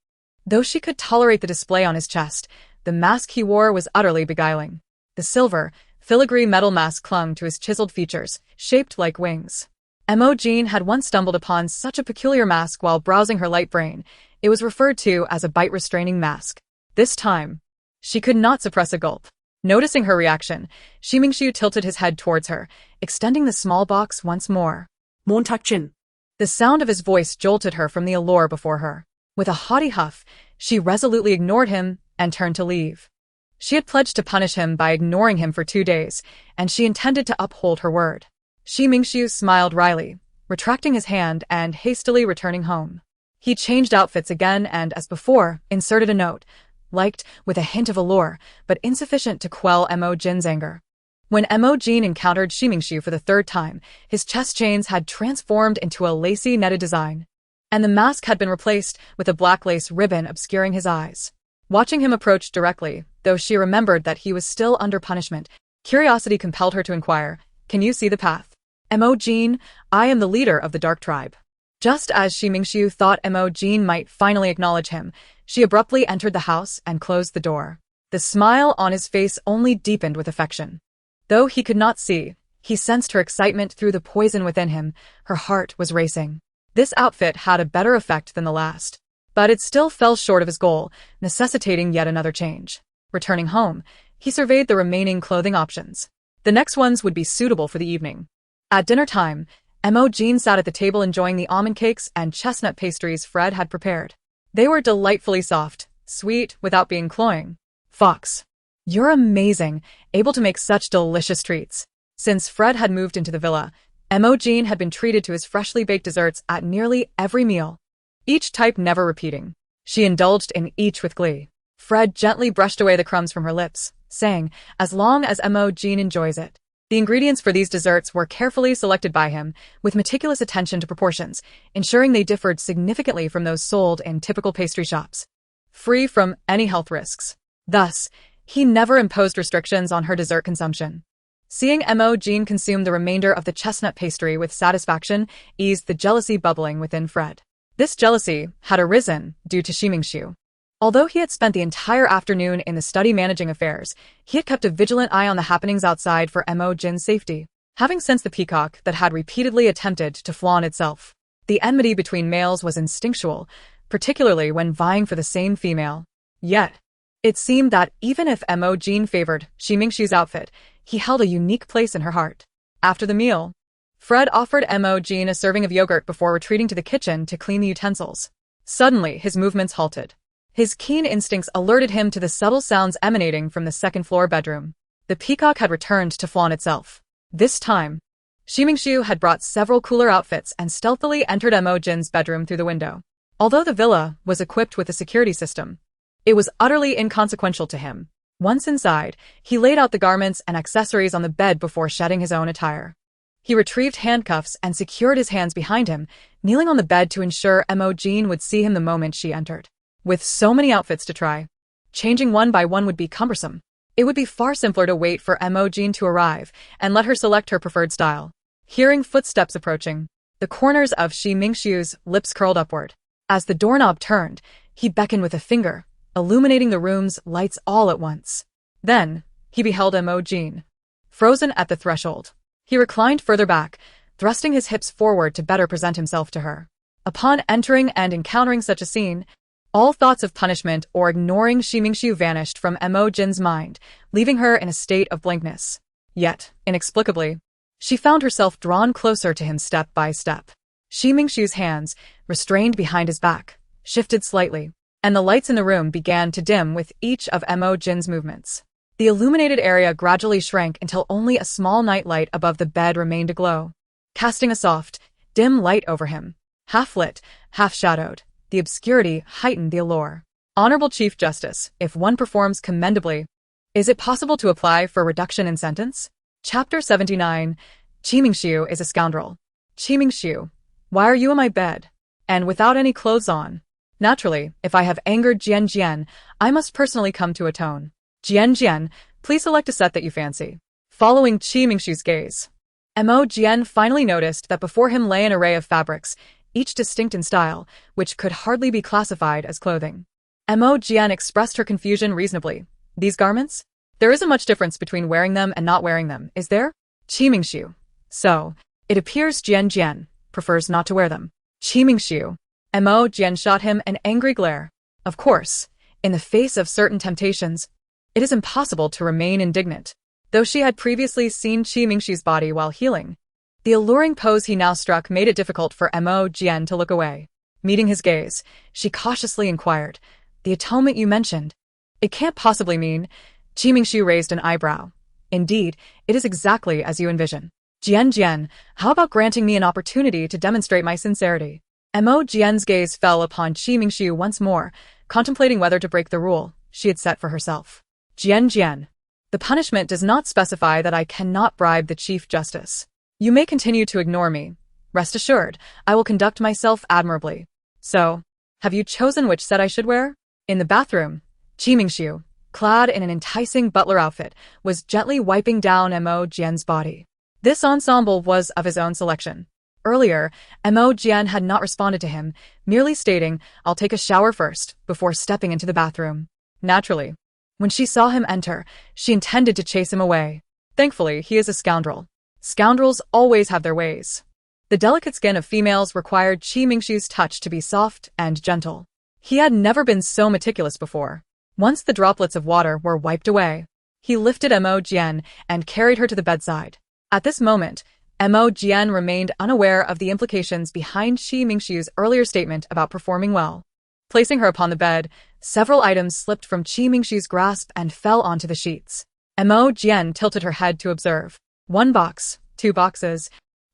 Speaker 1: Though she could tolerate the display on his chest, the mask he wore was utterly beguiling. The silver, filigree metal mask clung to his chiseled features, shaped like wings. Mo Jin had once stumbled upon such a peculiar mask while browsing her light brain. It was referred to as a bite-restraining mask. This time, she could not suppress a gulp. Noticing her reaction, Shimingshu tilted his head towards her, extending the small box once more.
Speaker 2: Montag Jin.
Speaker 1: The sound of his voice jolted her from the allure before her. With a haughty huff, she resolutely ignored him and turned to leave. She had pledged to punish him by ignoring him for 2 days, and she intended to uphold her word. Shimingshu smiled wryly, retracting his hand and hastily returning home. He changed outfits again and, as before, inserted a note, liked, with a hint of allure, but insufficient to quell Mo Jin's anger. When Mo Jin encountered Shimingshu for the 3rd time, his chest chains had transformed into a lacy netted design, and the mask had been replaced with a black lace ribbon obscuring his eyes. Watching him approach directly, though she remembered that he was still under punishment, curiosity compelled her to inquire, "Can you see the path?" Mo Jin, I am the leader of the Dark Tribe. Just as Shimingshu thought Mo Jin might finally acknowledge him, she abruptly entered the house and closed the door. The smile on his face only deepened with affection. Though he could not see, he sensed her excitement through the poison within him. Her heart was racing. This outfit had a better effect than the last, but it still fell short of his goal, necessitating yet another change. Returning home, he surveyed the remaining clothing options. The next ones would be suitable for the evening. At dinner time, Mo Jin sat at the table enjoying the almond cakes and chestnut pastries Fred had prepared. They were delightfully soft, sweet without being cloying. Fox, you're amazing, able to make such delicious treats. Since Fred had moved into the villa, Mo Jin had been treated to his freshly baked desserts at nearly every meal, each type never repeating. She indulged in each with glee. Fred gently brushed away the crumbs from her lips, saying, "As long as Mo Jin enjoys it." The ingredients for these desserts were carefully selected by him, with meticulous attention to proportions, ensuring they differed significantly from those sold in typical pastry shops, free from any health risks. Thus, he never imposed restrictions on her dessert consumption. Seeing Mo Jin consume the remainder of the chestnut pastry with satisfaction eased the jealousy bubbling within Fred. This jealousy had arisen due to Shimingshu. Although he had spent the entire afternoon in the study managing affairs, he had kept a vigilant eye on the happenings outside for Mo Jin's safety. Having sensed the peacock that had repeatedly attempted to flaunt itself, the enmity between males was instinctual, particularly when vying for the same female. Yet, it seemed that even if Mo Jin favored Shimingshu's outfit, he held a unique place in her heart. After the meal, Fred offered Mo Jin a serving of yogurt before retreating to the kitchen to clean the utensils. Suddenly, his movements halted. His keen instincts alerted him to the subtle sounds emanating from the second-floor bedroom. The peacock had returned to flaunt itself. This time, Shimingshu had brought several cooler outfits and stealthily entered Mo Jin's bedroom through the window. Although the villa was equipped with a security system, it was utterly inconsequential to him. Once inside, he laid out the garments and accessories on the bed before shedding his own attire. He retrieved handcuffs and secured his hands behind him, kneeling on the bed to ensure Mo Jin would see him the moment she entered. With so many outfits to try, changing one by one would be cumbersome. It would be far simpler to wait for Mo Jin to arrive and let her select her preferred style. Hearing footsteps approaching, the corners of Shi Mingxiu's lips curled upward. As the doorknob turned, he beckoned with a finger, illuminating the room's lights all at once. Then, he beheld Mo Jin, frozen at the threshold. He reclined further back, thrusting his hips forward to better present himself to her. Upon entering and encountering such a scene, all thoughts of punishment or ignoring Shi Mingxiu vanished from Mo Jin's mind, leaving her in a state of blankness. Yet, inexplicably, she found herself drawn closer to him step by step. Shi Mingxiu's hands, restrained behind his back, shifted slightly, and the lights in the room began to dim with each of Mo Jin's movements. The illuminated area gradually shrank until only a small night light above the bed remained aglow, casting a soft, dim light over him. Half-lit, half-shadowed, the obscurity heightened the allure. Honorable Chief Justice, if one performs commendably, is it possible to apply for reduction in sentence? Chapter 79. Qi Mingxiu is a scoundrel. Qi Mingxiu, why are you in my bed? And without any clothes on? Naturally, if I have angered Jian Jian, I must personally come to atone. Jian Jian, please select a set that you fancy. Following Qi Mingxiu's gaze, Mo Jian finally noticed that before him lay an array of fabrics, each distinct in style, which could hardly be classified as clothing. Mo Jian expressed her confusion reasonably. These garments? There isn't much difference between wearing them and not wearing them, is there? Qi Mingxiu. So, it appears Jian Jian prefers not to wear them. Qi Mingxiu. Mo Jian shot him an angry glare. Of course, in the face of certain temptations, it is impossible to remain indignant. Though she had previously seen Qi Mingxiu's body while healing, the alluring pose he now struck made it difficult for Mo Jian to look away. Meeting his gaze, she cautiously inquired, "The atonement you mentioned? It can't possibly mean—" Qi Mingxiu raised an eyebrow. "Indeed, it is exactly as you envision. Jian Jian, how about granting me an opportunity to demonstrate my sincerity?" Mo Jian's gaze fell upon Qi Mingxiu once more, contemplating whether to break the rule she had set for herself. "Jian Jian, the punishment does not specify that I cannot bribe the Chief Justice. You may continue to ignore me. Rest assured, I will conduct myself admirably. So, have you chosen which set I should wear?" In the bathroom, Qi Mingxiu, clad in an enticing butler outfit, was gently wiping down Mo Jian's body. This ensemble was of his own selection. Earlier, Mo Jian had not responded to him, merely stating, "I'll take a shower first," before stepping into the bathroom. Naturally, when she saw him enter, she intended to chase him away. Thankfully, he is a scoundrel. Scoundrels always have their ways. The delicate skin of females required Qi Mingxiu's touch to be soft and gentle. He had never been so meticulous before. Once the droplets of water were wiped away, he lifted Mo Jian and carried her to the bedside. At this moment, Mo Jian remained unaware of the implications behind Qi Mingxiu's earlier statement about performing well. Placing her upon the bed, several items slipped from Qi Mingxiu's grasp and fell onto the sheets. Mo Jian tilted her head to observe. 1 box, 2 boxes,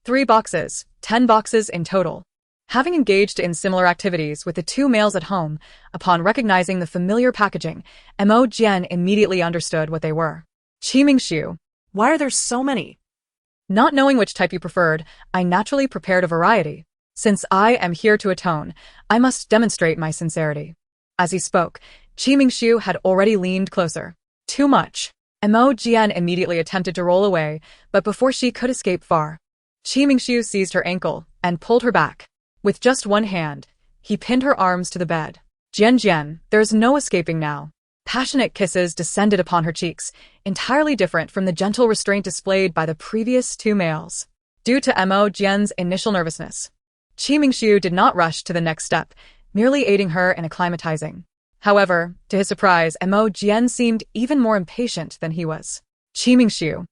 Speaker 1: 3 boxes, 10 boxes in total. Having engaged in similar activities with the two males at home, upon recognizing the familiar packaging, Mo Jian immediately understood what they were. Qi Mingxiu,
Speaker 2: Why are there so many?
Speaker 1: not knowing which type you preferred, I naturally prepared a variety. Since I am here to atone, I must demonstrate my sincerity. As he spoke, Qi Mingxiu had already leaned closer. Too much. Mo Jian immediately attempted to roll away, but before she could escape far, Qi Mingxiu seized her ankle and pulled her back. With just one hand, he pinned her arms to the bed. "Jian Jian, there is no escaping now." Passionate kisses descended upon her cheeks, entirely different from the gentle restraint displayed by the previous two males. Due to Mo Jian's initial nervousness, Qi Mingxiu did not rush to the next step, merely aiding her in acclimatizing. However, to his surprise, Mo Jian seemed even more impatient than he was. "Qi Mingxiu,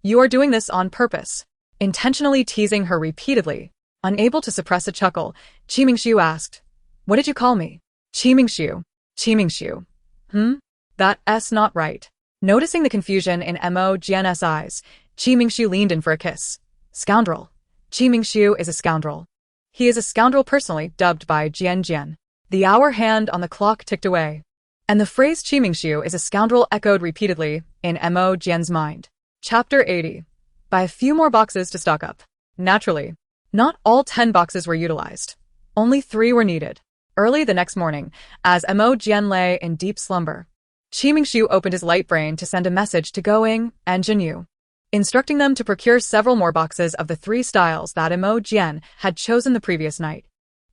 Speaker 1: you are doing this on purpose." Intentionally teasing her repeatedly, unable to suppress a chuckle, Qi Mingxiu asked, "What did you call me?" Qi Mingxiu. Qi Mingxiu. That's not right. Noticing the confusion in Mo Jian's eyes, Qi Mingxiu leaned in for a kiss. "Scoundrel. Qi Mingxiu is a scoundrel. He is a scoundrel personally dubbed by Jian Jian." The hour hand on the clock ticked away, and the phrase Qi Mingxiu is a scoundrel echoed repeatedly in Mo Jian's mind. Chapter 80. Buy a few more boxes to stock up. Naturally, not all 10 boxes were utilized. Only 3 were needed. Early the next morning, as Mo Jian lay in deep slumber, Qi Mingshu opened his light brain to send a message to Going and Jingu, instructing them to procure several more boxes of the 3 styles that Mo Jin had chosen the previous night.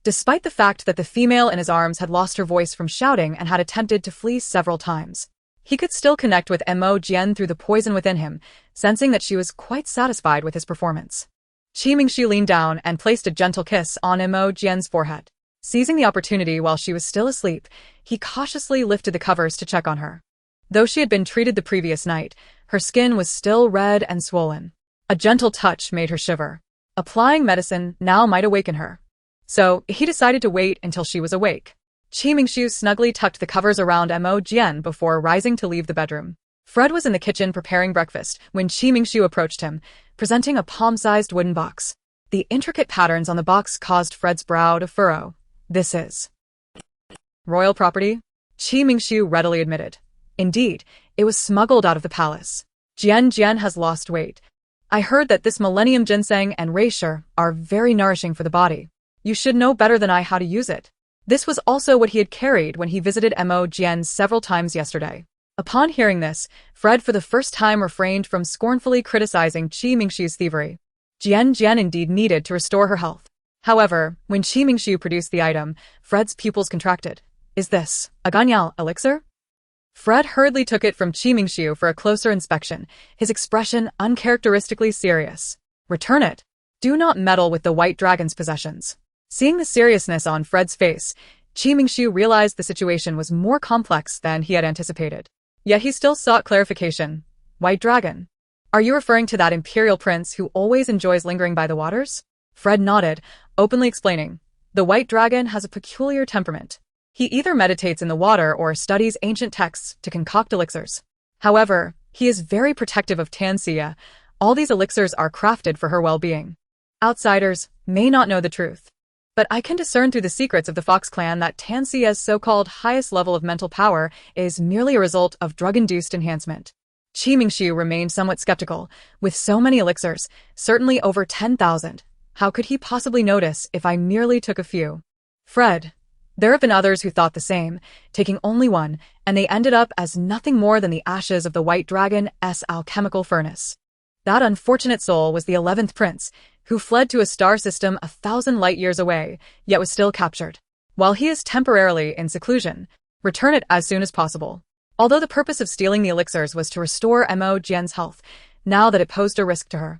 Speaker 1: Despite the fact that the female in his arms had lost her voice from shouting and had attempted to flee several times, he could still connect with Mo Jin through the poison within him, sensing that she was quite satisfied with his performance. Qi Mingshu leaned down and placed a gentle kiss on Mo Jin's forehead. Seizing the opportunity while she was still asleep, he cautiously lifted the covers to check on her. Though she had been treated the previous night, her skin was still red and swollen. A gentle touch made her shiver. Applying medicine now might awaken her. So, he decided to wait until she was awake. Qi Mingshu snugly tucked the covers around Mo Jin before rising to leave the bedroom. Fred was in the kitchen preparing breakfast when Qi Mingshu approached him, presenting a palm-sized wooden box. The intricate patterns on the box caused Fred's brow to furrow. This is royal property? Qi Mingshu readily admitted. Indeed, it was smuggled out of the palace. Jian has lost weight. I heard that this millennium ginseng and reishi are very nourishing for the body. You should know better than I how to use it. This was also what he had carried when he visited Mo Jin several times yesterday. Upon hearing this, Fred for the first time refrained from scornfully criticizing Qi Mingshu's thievery. Jian indeed needed to restore her health. However, when Qi Mingshu produced the item, Fred's pupils contracted. Is this a Ganyal elixir? Fred hurriedly took it from Qi Mingshu for a closer inspection, his expression uncharacteristically serious. Return it. Do not meddle with the White Dragon's possessions. Seeing the seriousness on Fred's face, Qi Mingshu realized the situation was more complex than he had anticipated. Yet he still sought clarification. White Dragon? Are you referring to that imperial prince who always enjoys lingering by the waters? Fred nodded, openly explaining. The White Dragon has a peculiar temperament. He either meditates in the water or studies ancient texts to concoct elixirs. However, he is very protective of Tanxia. All these elixirs are crafted for her well-being. Outsiders may not know the truth, but I can discern through the secrets of the Fox clan that Tanxia's so-called highest level of mental power is merely a result of drug-induced enhancement. Qi Mingshu remained somewhat skeptical. With so many elixirs, certainly over 10,000, how could he possibly notice if I merely took a few? Fred, there have been others who thought the same, taking only one, and they ended up as nothing more than the ashes of the White Dragon's alchemical furnace. That unfortunate soul was the 11th prince, who fled to a star system 1,000 light-years away, yet was still captured. While he is temporarily in seclusion, return it as soon as possible. Although the purpose of stealing the elixirs was to restore Mo Jin's health, now that it posed a risk to her,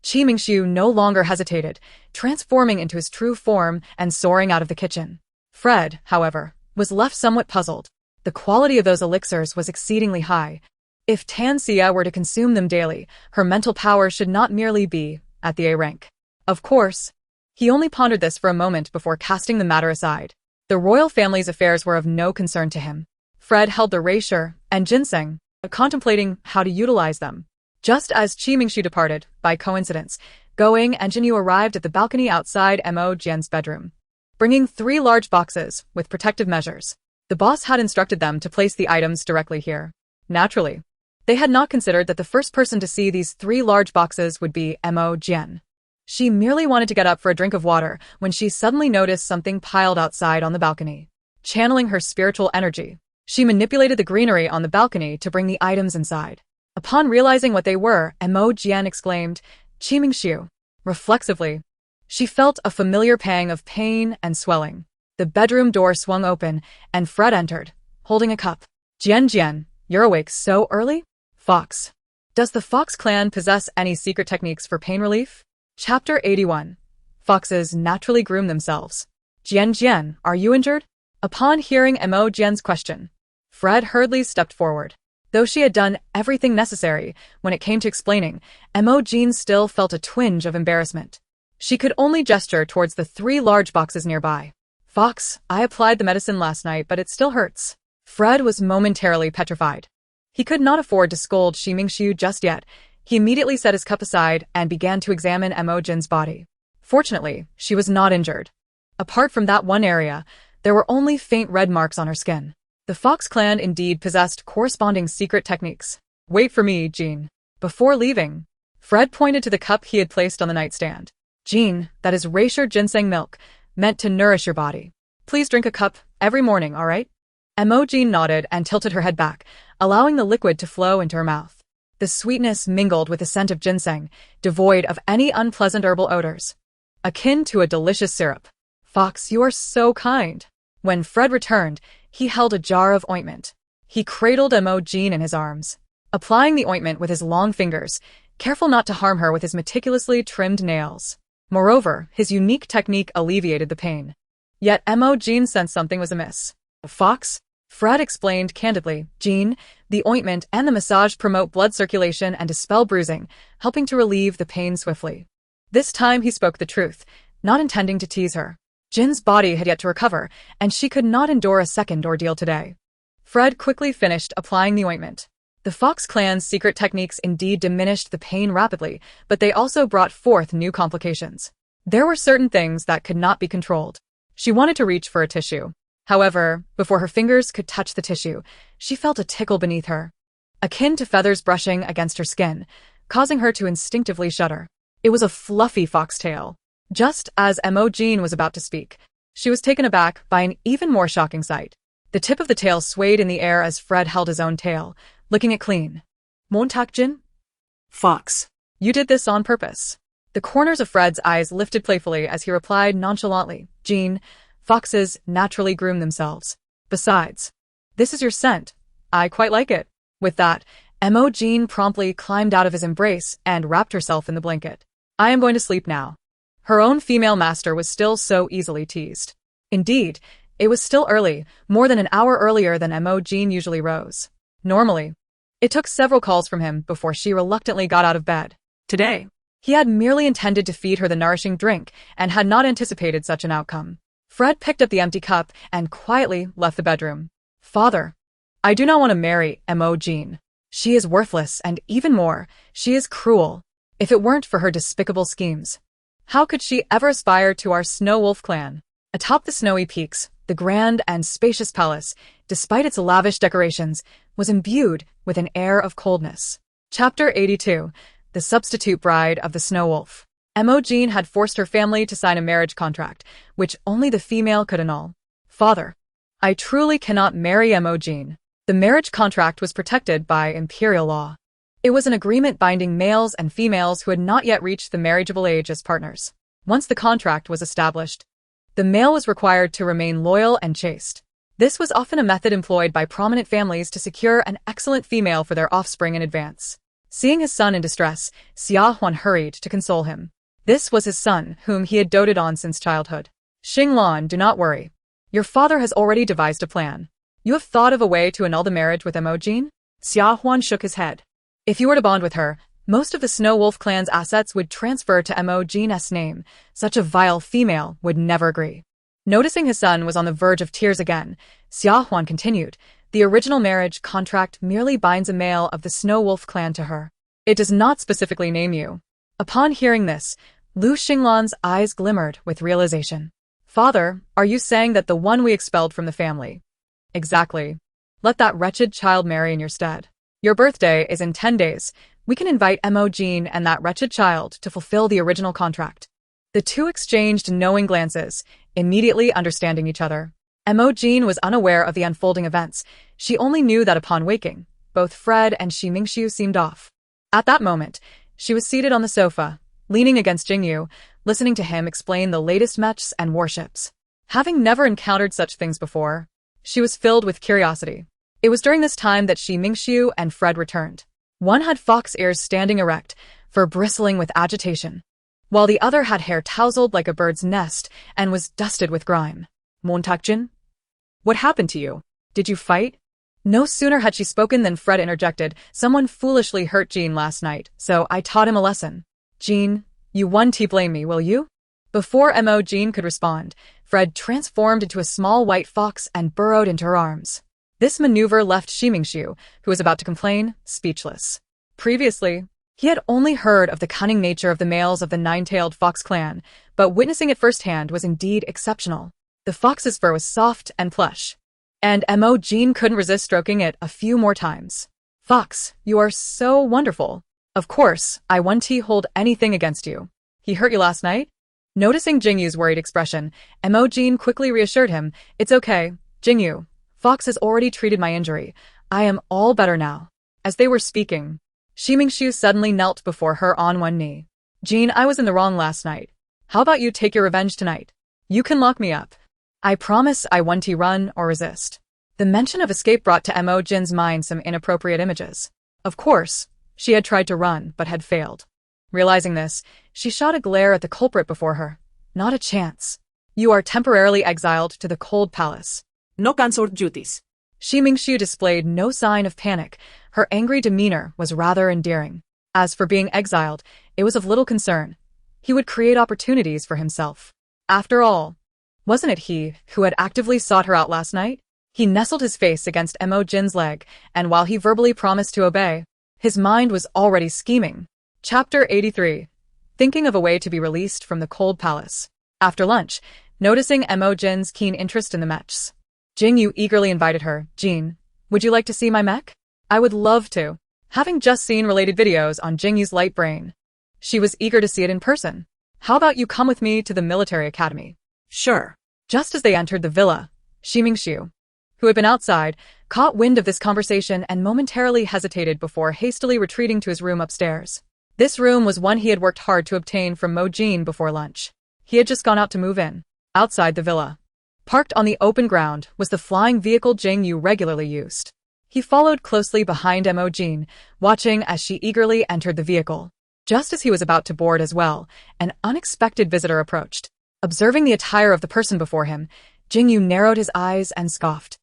Speaker 1: Qi Mingshu no longer hesitated, transforming into his true form and soaring out of the kitchen. Fred, however, was left somewhat puzzled. The quality of those elixirs was exceedingly high. If Tanxia were to consume them daily, her mental power should not merely be at the A rank. Of course, he only pondered this for a moment before casting the matter aside. The royal family's affairs were of no concern to him. Fred held the reishi and ginseng, contemplating how to utilize them. Just as Qi Mingshu departed, by coincidence, Going and Jingu arrived at the balcony outside Mo Jin's bedroom, bringing 3 large boxes with protective measures. The boss had instructed them to place the items directly here. Naturally, they had not considered that the first person to see these 3 large boxes would be Mo Jin. She merely wanted to get up for a drink of water when she suddenly noticed something piled outside on the balcony. Channeling her spiritual energy, she manipulated the greenery on the balcony to bring the items inside. Upon realizing what they were, Mo Jin exclaimed, Qi Mingshu. Reflexively, she felt a familiar pang of pain and swelling. The bedroom door swung open, and Fred entered, holding a cup. Jian, you're awake so early? Fox. Does the Fox clan possess any secret techniques for pain relief? Chapter 81. Foxes naturally groom themselves. Jian, are you injured? Upon hearing Mo Jin's question, Fred hurriedly stepped forward. Though she had done everything necessary, when it came to explaining, Mo Jin still felt a twinge of embarrassment. She could only gesture towards the 3 large boxes nearby. Fox, I applied the medicine last night, but it still hurts. Fred was momentarily petrified. He could not afford to scold Qi Mingshu just yet. He immediately set his cup aside and began to examine Mo Jin's body. Fortunately, she was not injured. Apart from that one area, there were only faint red marks on her skin. The Fox clan indeed possessed corresponding secret techniques. Wait for me, Jean. Before leaving, Fred pointed to the cup he had placed on the nightstand. Jean, that is reishi ginseng milk, meant to nourish your body. Please drink a cup every morning, all right? Mo Jin nodded and tilted her head back, allowing the liquid to flow into her mouth. The sweetness mingled with the scent of ginseng, devoid of any unpleasant herbal odors. Akin to a delicious syrup. Fox, you are so kind. When Fred returned, he held a jar of ointment. He cradled Mo Jin in his arms, applying the ointment with his long fingers, careful not to harm her with his meticulously trimmed nails. Moreover, his unique technique alleviated the pain. Yet Mo Jin sensed something was amiss. Fox? Fred explained candidly, Jin, the ointment and the massage promote blood circulation and dispel bruising, helping to relieve the pain swiftly. This time he spoke the truth, not intending to tease her. Jin's body had yet to recover, and she could not endure a second ordeal today. Fred quickly finished applying the ointment. The Fox clan's secret techniques indeed diminished the pain rapidly, but they also brought forth new complications. There were certain things that could not be controlled. She wanted to reach for a tissue. However, before her fingers could touch the tissue, she felt a tickle beneath her, akin to feathers brushing against her skin, causing her to instinctively shudder. It was a fluffy foxtail. Just as Mo Jin was about to speak, she was taken aback by an even more shocking sight. The tip of the tail swayed in the air as Fred held his own tail, licking it clean. Jin?
Speaker 2: Fox.
Speaker 1: You did this on purpose. The corners of Fred's eyes lifted playfully as he replied nonchalantly, Jin, foxes naturally groom themselves. Besides, this is your scent. I quite like it. With that, Mo Jin promptly climbed out of his embrace and wrapped herself in the blanket. I am going to sleep now. Her own female master was still so easily teased. Indeed, it was still early, more than an hour earlier than Mo Jin usually rose. Normally, it took several calls from him before she reluctantly got out of bed. Today, he had merely intended to feed her the nourishing drink and had not anticipated such an outcome. Fred picked up the empty cup and quietly left the bedroom. Father, I do not want to marry Mo Jin. She is worthless and even more, she is cruel. If it weren't for her despicable schemes, how could she ever aspire to our Snow Wolf clan? Atop the snowy peaks, the grand and spacious palace, despite its lavish decorations, was imbued with an air of coldness. Chapter 82, The Substitute Bride of the Snow Wolf. Mo Jin had forced her family to sign a marriage contract, which only the female could annul. Father, I truly cannot marry Mo Jin. The marriage contract was protected by imperial law. It was an agreement binding males and females who had not yet reached the marriageable age as partners. Once the contract was established, the male was required to remain loyal and chaste. This was often a method employed by prominent families to secure an excellent female for their offspring in advance. Seeing his son in distress, Xia Huan hurried to console him. This was his son, whom he had doted on since childhood. Xinglan, do not worry. Your father has already devised a plan. You have thought of a way to annul the marriage with Mo Jin? Xia Huan shook his head. If you were to bond with her, most of the Snow Wolf clan's assets would transfer to Mo Jin's name. Such a vile female would never agree. Noticing his son was on the verge of tears again, Xia Huan continued, the original marriage contract merely binds a male of the Snow Wolf clan to her. It does not specifically name you. Upon hearing this, Lu Xinglan's eyes glimmered with realization. Father, are you saying that the one we expelled from the family? Exactly. Let that wretched child marry in your stead. Your birthday is in 10 days. We can invite Mo Jin and that wretched child to fulfill the original contract. The two exchanged knowing glances, immediately understanding each other. Mo Jin was unaware of the unfolding events. She only knew that upon waking, both Fred and Shi Mingxiu seemed off. At that moment, she was seated on the sofa, leaning against Jingu, listening to him explain the latest mechs and warships. Having never encountered such things before, she was filled with curiosity. It was during this time that Shi Mingxiu and Fred returned. One had fox ears standing erect, fur bristling with agitation, while the other had hair tousled like a bird's nest and was dusted with grime. Jin? What happened to you? Did you fight? No sooner had she spoken than Fred interjected, someone foolishly hurt Jin last night, so I taught him a lesson. Jin, you won't blame me, will you? Before Mo Jin could respond, Fred transformed into a small white fox and burrowed into her arms. This maneuver left Shi Mingxiu, who was about to complain, speechless. Previously, he had only heard of the cunning nature of the males of the nine-tailed fox clan, but witnessing it firsthand was indeed exceptional. The fox's fur was soft and plush, and Mo Jin couldn't resist stroking it a few more times. Fox, you are so wonderful. Of course, I won't hold anything against you. He hurt you last night? Noticing Jingyu's worried expression, Mo Jin quickly reassured him, it's okay, Jingu. Fox has already treated my injury. I am all better now. As they were speaking, Ximingxiu suddenly knelt before her on one knee. Jin, I was in the wrong last night. How about you take your revenge tonight? You can lock me up. I promise I won't run or resist. The mention of escape brought to Mo Jin's mind some inappropriate images. Of course, she had tried to run but had failed. Realizing this, she shot a glare at the culprit before her. Not a chance. You are temporarily exiled to the cold palace.
Speaker 2: No consort duties.
Speaker 1: Ximingxiu displayed no sign of panic. Her angry demeanor was rather endearing. As for being exiled, it was of little concern. He would create opportunities for himself. After all, wasn't it he who had actively sought her out last night? He nestled his face against Mo Jin's leg, and while he verbally promised to obey, his mind was already scheming. Chapter 83. Thinking of a way to be released from the cold palace. After lunch, noticing Mo Jin's keen interest in the mechs, Jingu eagerly invited her. Jin, would you like to see my mech? I would love to. Having just seen related videos on Jingu's light brain, she was eager to see it in person. How about you come with me to the military academy?
Speaker 2: Sure.
Speaker 1: Just as they entered the villa, Ximingxiu, who had been outside, caught wind of this conversation and momentarily hesitated before hastily retreating to his room upstairs. This room was one he had worked hard to obtain from Mo Jin before lunch. He had just gone out to move in. Outside the villa, parked on the open ground, was the flying vehicle Jingu regularly used. He followed closely behind Mo Jin, watching as she eagerly entered the vehicle. Just as he was about to board as well, an unexpected visitor approached. Observing the attire of the person before him, Jingu narrowed his eyes and scoffed.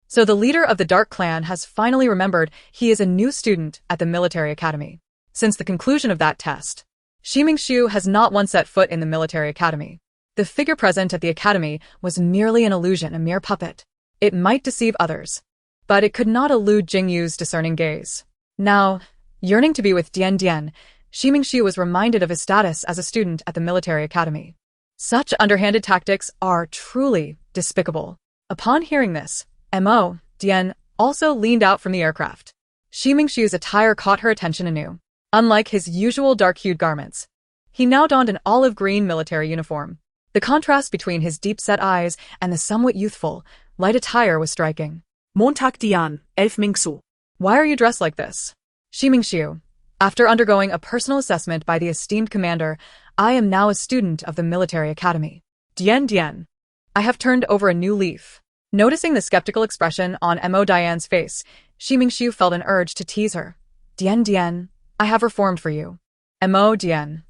Speaker 1: So the leader of the Dark Clan has finally remembered he is a new student at the military academy. Since the conclusion of that test, Ximingxiu has not once set foot in the military academy. The figure present at the academy was merely an illusion, a mere puppet. It might deceive others, but it could not elude Jingyu's discerning gaze. Now, yearning to be with Dian, Ximingxiu was reminded of his status as a student at the military academy. Such underhanded tactics are truly despicable. Upon hearing this, Mo Jin also leaned out from the aircraft. Ximingxiu's attire caught her attention anew. Unlike his usual dark-hued garments, he now donned an olive-green military uniform. The contrast between his deep-set eyes and the somewhat youthful, light attire was striking.
Speaker 2: Montag Dian, Elf Mingsu.
Speaker 1: Why are you dressed like this? Ximingxiu, after undergoing a personal assessment by the esteemed commander, I am now a student of the military academy. Dian. I have turned over a new leaf. Noticing the skeptical expression on Mo Jin's face, Ximingxiu felt an urge to tease her. Dian, I have reformed for you. Mo Jin.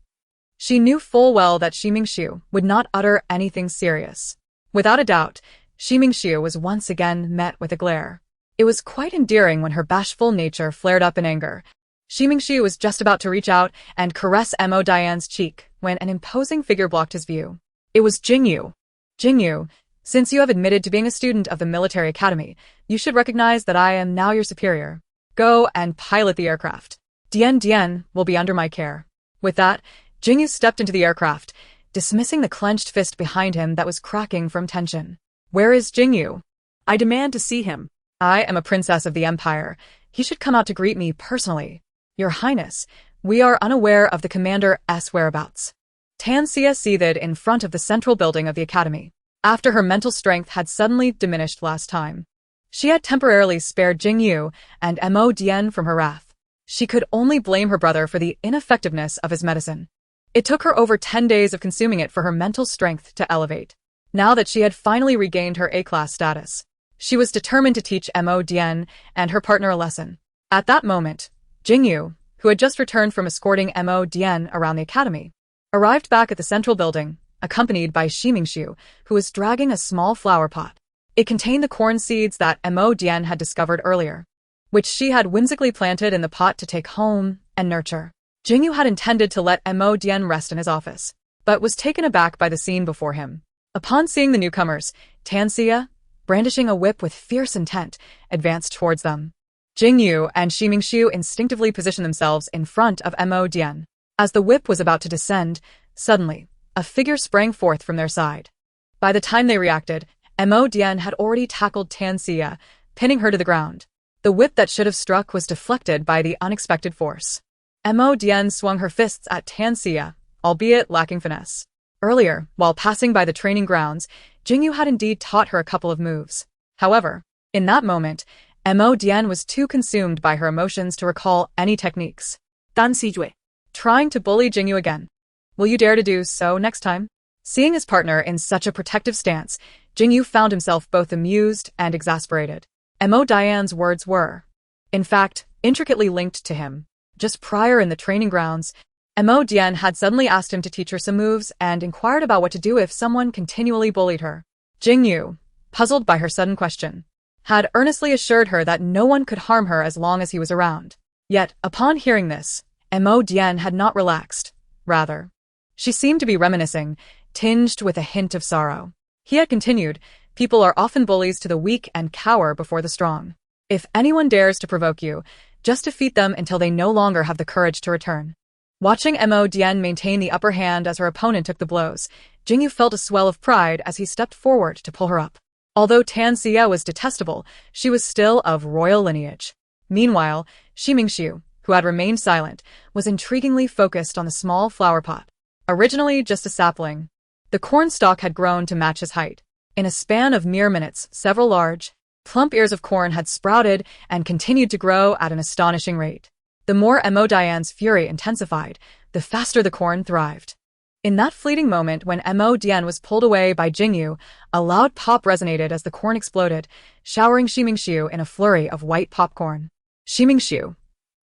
Speaker 1: She knew full well that Ximingxiu would not utter anything serious. Without a doubt, Ximingxiu was once again met with a glare. It was quite endearing when her bashful nature flared up in anger. Ximingxiu was just about to reach out and caress Mo Jin's cheek when an imposing figure blocked his view. It was Jingu. Jingu, since you have admitted to being a student of the military academy, you should recognize that I am now your superior. Go and pilot the aircraft. Dian will be under my care. With that, Jingu stepped into the aircraft, dismissing the clenched fist behind him that was cracking from tension. Where is Jingu?
Speaker 2: I demand to see him.
Speaker 1: I am a princess of the Empire. He should come out to greet me personally. Your Highness, we are unaware of the commander's whereabouts. Tanxia seethed in front of the central building of the academy. After her mental strength had suddenly diminished last time, she had temporarily spared Jingu and Mo Jin from her wrath. She could only blame her brother for the ineffectiveness of his medicine. It took her over 10 days of consuming it for her mental strength to elevate. Now that she had finally regained her A-class status, she was determined to teach Mo Jin and her partner a lesson. At that moment, Jingu, who had just returned from escorting Mo Jin around the academy, arrived back at the central building, accompanied by Ximingxiu, who was dragging a small flower pot. It contained the corn seeds that Mo Jin had discovered earlier, which she had whimsically planted in the pot to take home and nurture. Jingu had intended to let Mo Jin rest in his office, but was taken aback by the scene before him. Upon seeing the newcomers, Tanxia, brandishing a whip with fierce intent, advanced towards them. Jingu and Ximingxiu instinctively positioned themselves in front of Mo Jin. As the whip was about to descend, suddenly, a figure sprang forth from their side. By the time they reacted, Mo Jin had already tackled Tanxia, pinning her to the ground. The whip that should have struck was deflected by the unexpected force. Mo Jin swung her fists at Tanxia, albeit lacking finesse. Earlier, while passing by the training grounds, Jingu had indeed taught her a couple of moves. However, In that moment, Mo Jin was too consumed by her emotions to recall any techniques.
Speaker 2: Tan si jue.
Speaker 1: Trying to bully Jingu again. Will you dare to do so next time? Seeing his partner in such a protective stance, Jingu found himself both amused and exasperated. Mo Jin's words were, in fact, intricately linked to him. Just prior in the training grounds, Mo Jin had suddenly asked him to teach her some moves and inquired about what to do if someone continually bullied her. Jingu, puzzled by her sudden question, had earnestly assured her that no one could harm her as long as he was around. Yet, upon hearing this, Mo Jin had not relaxed. Rather, she seemed to be reminiscing, tinged with a hint of sorrow. He had continued, people are often bullies to the weak and cower before the strong. If anyone dares to provoke you, just defeat them until they no longer have the courage to return. Watching Mo Jin maintain the upper hand as her opponent took the blows, Jingu felt a swell of pride as he stepped forward to pull her up. Although Tan Xia was detestable, she was still of royal lineage. Meanwhile, Ximingxiu, who had remained silent, was intriguingly focused on the small flower pot. Originally just a sapling, the corn stalk had grown to match his height. In a span of mere minutes, several large, plump ears of corn had sprouted and continued to grow at an astonishing rate. The more Mo Jin's fury intensified, the faster the corn thrived. In that fleeting moment when Mo Jin was pulled away by Jingu, a loud pop resonated as the corn exploded, showering Ximingxiu in a flurry of white popcorn. Ximingxiu.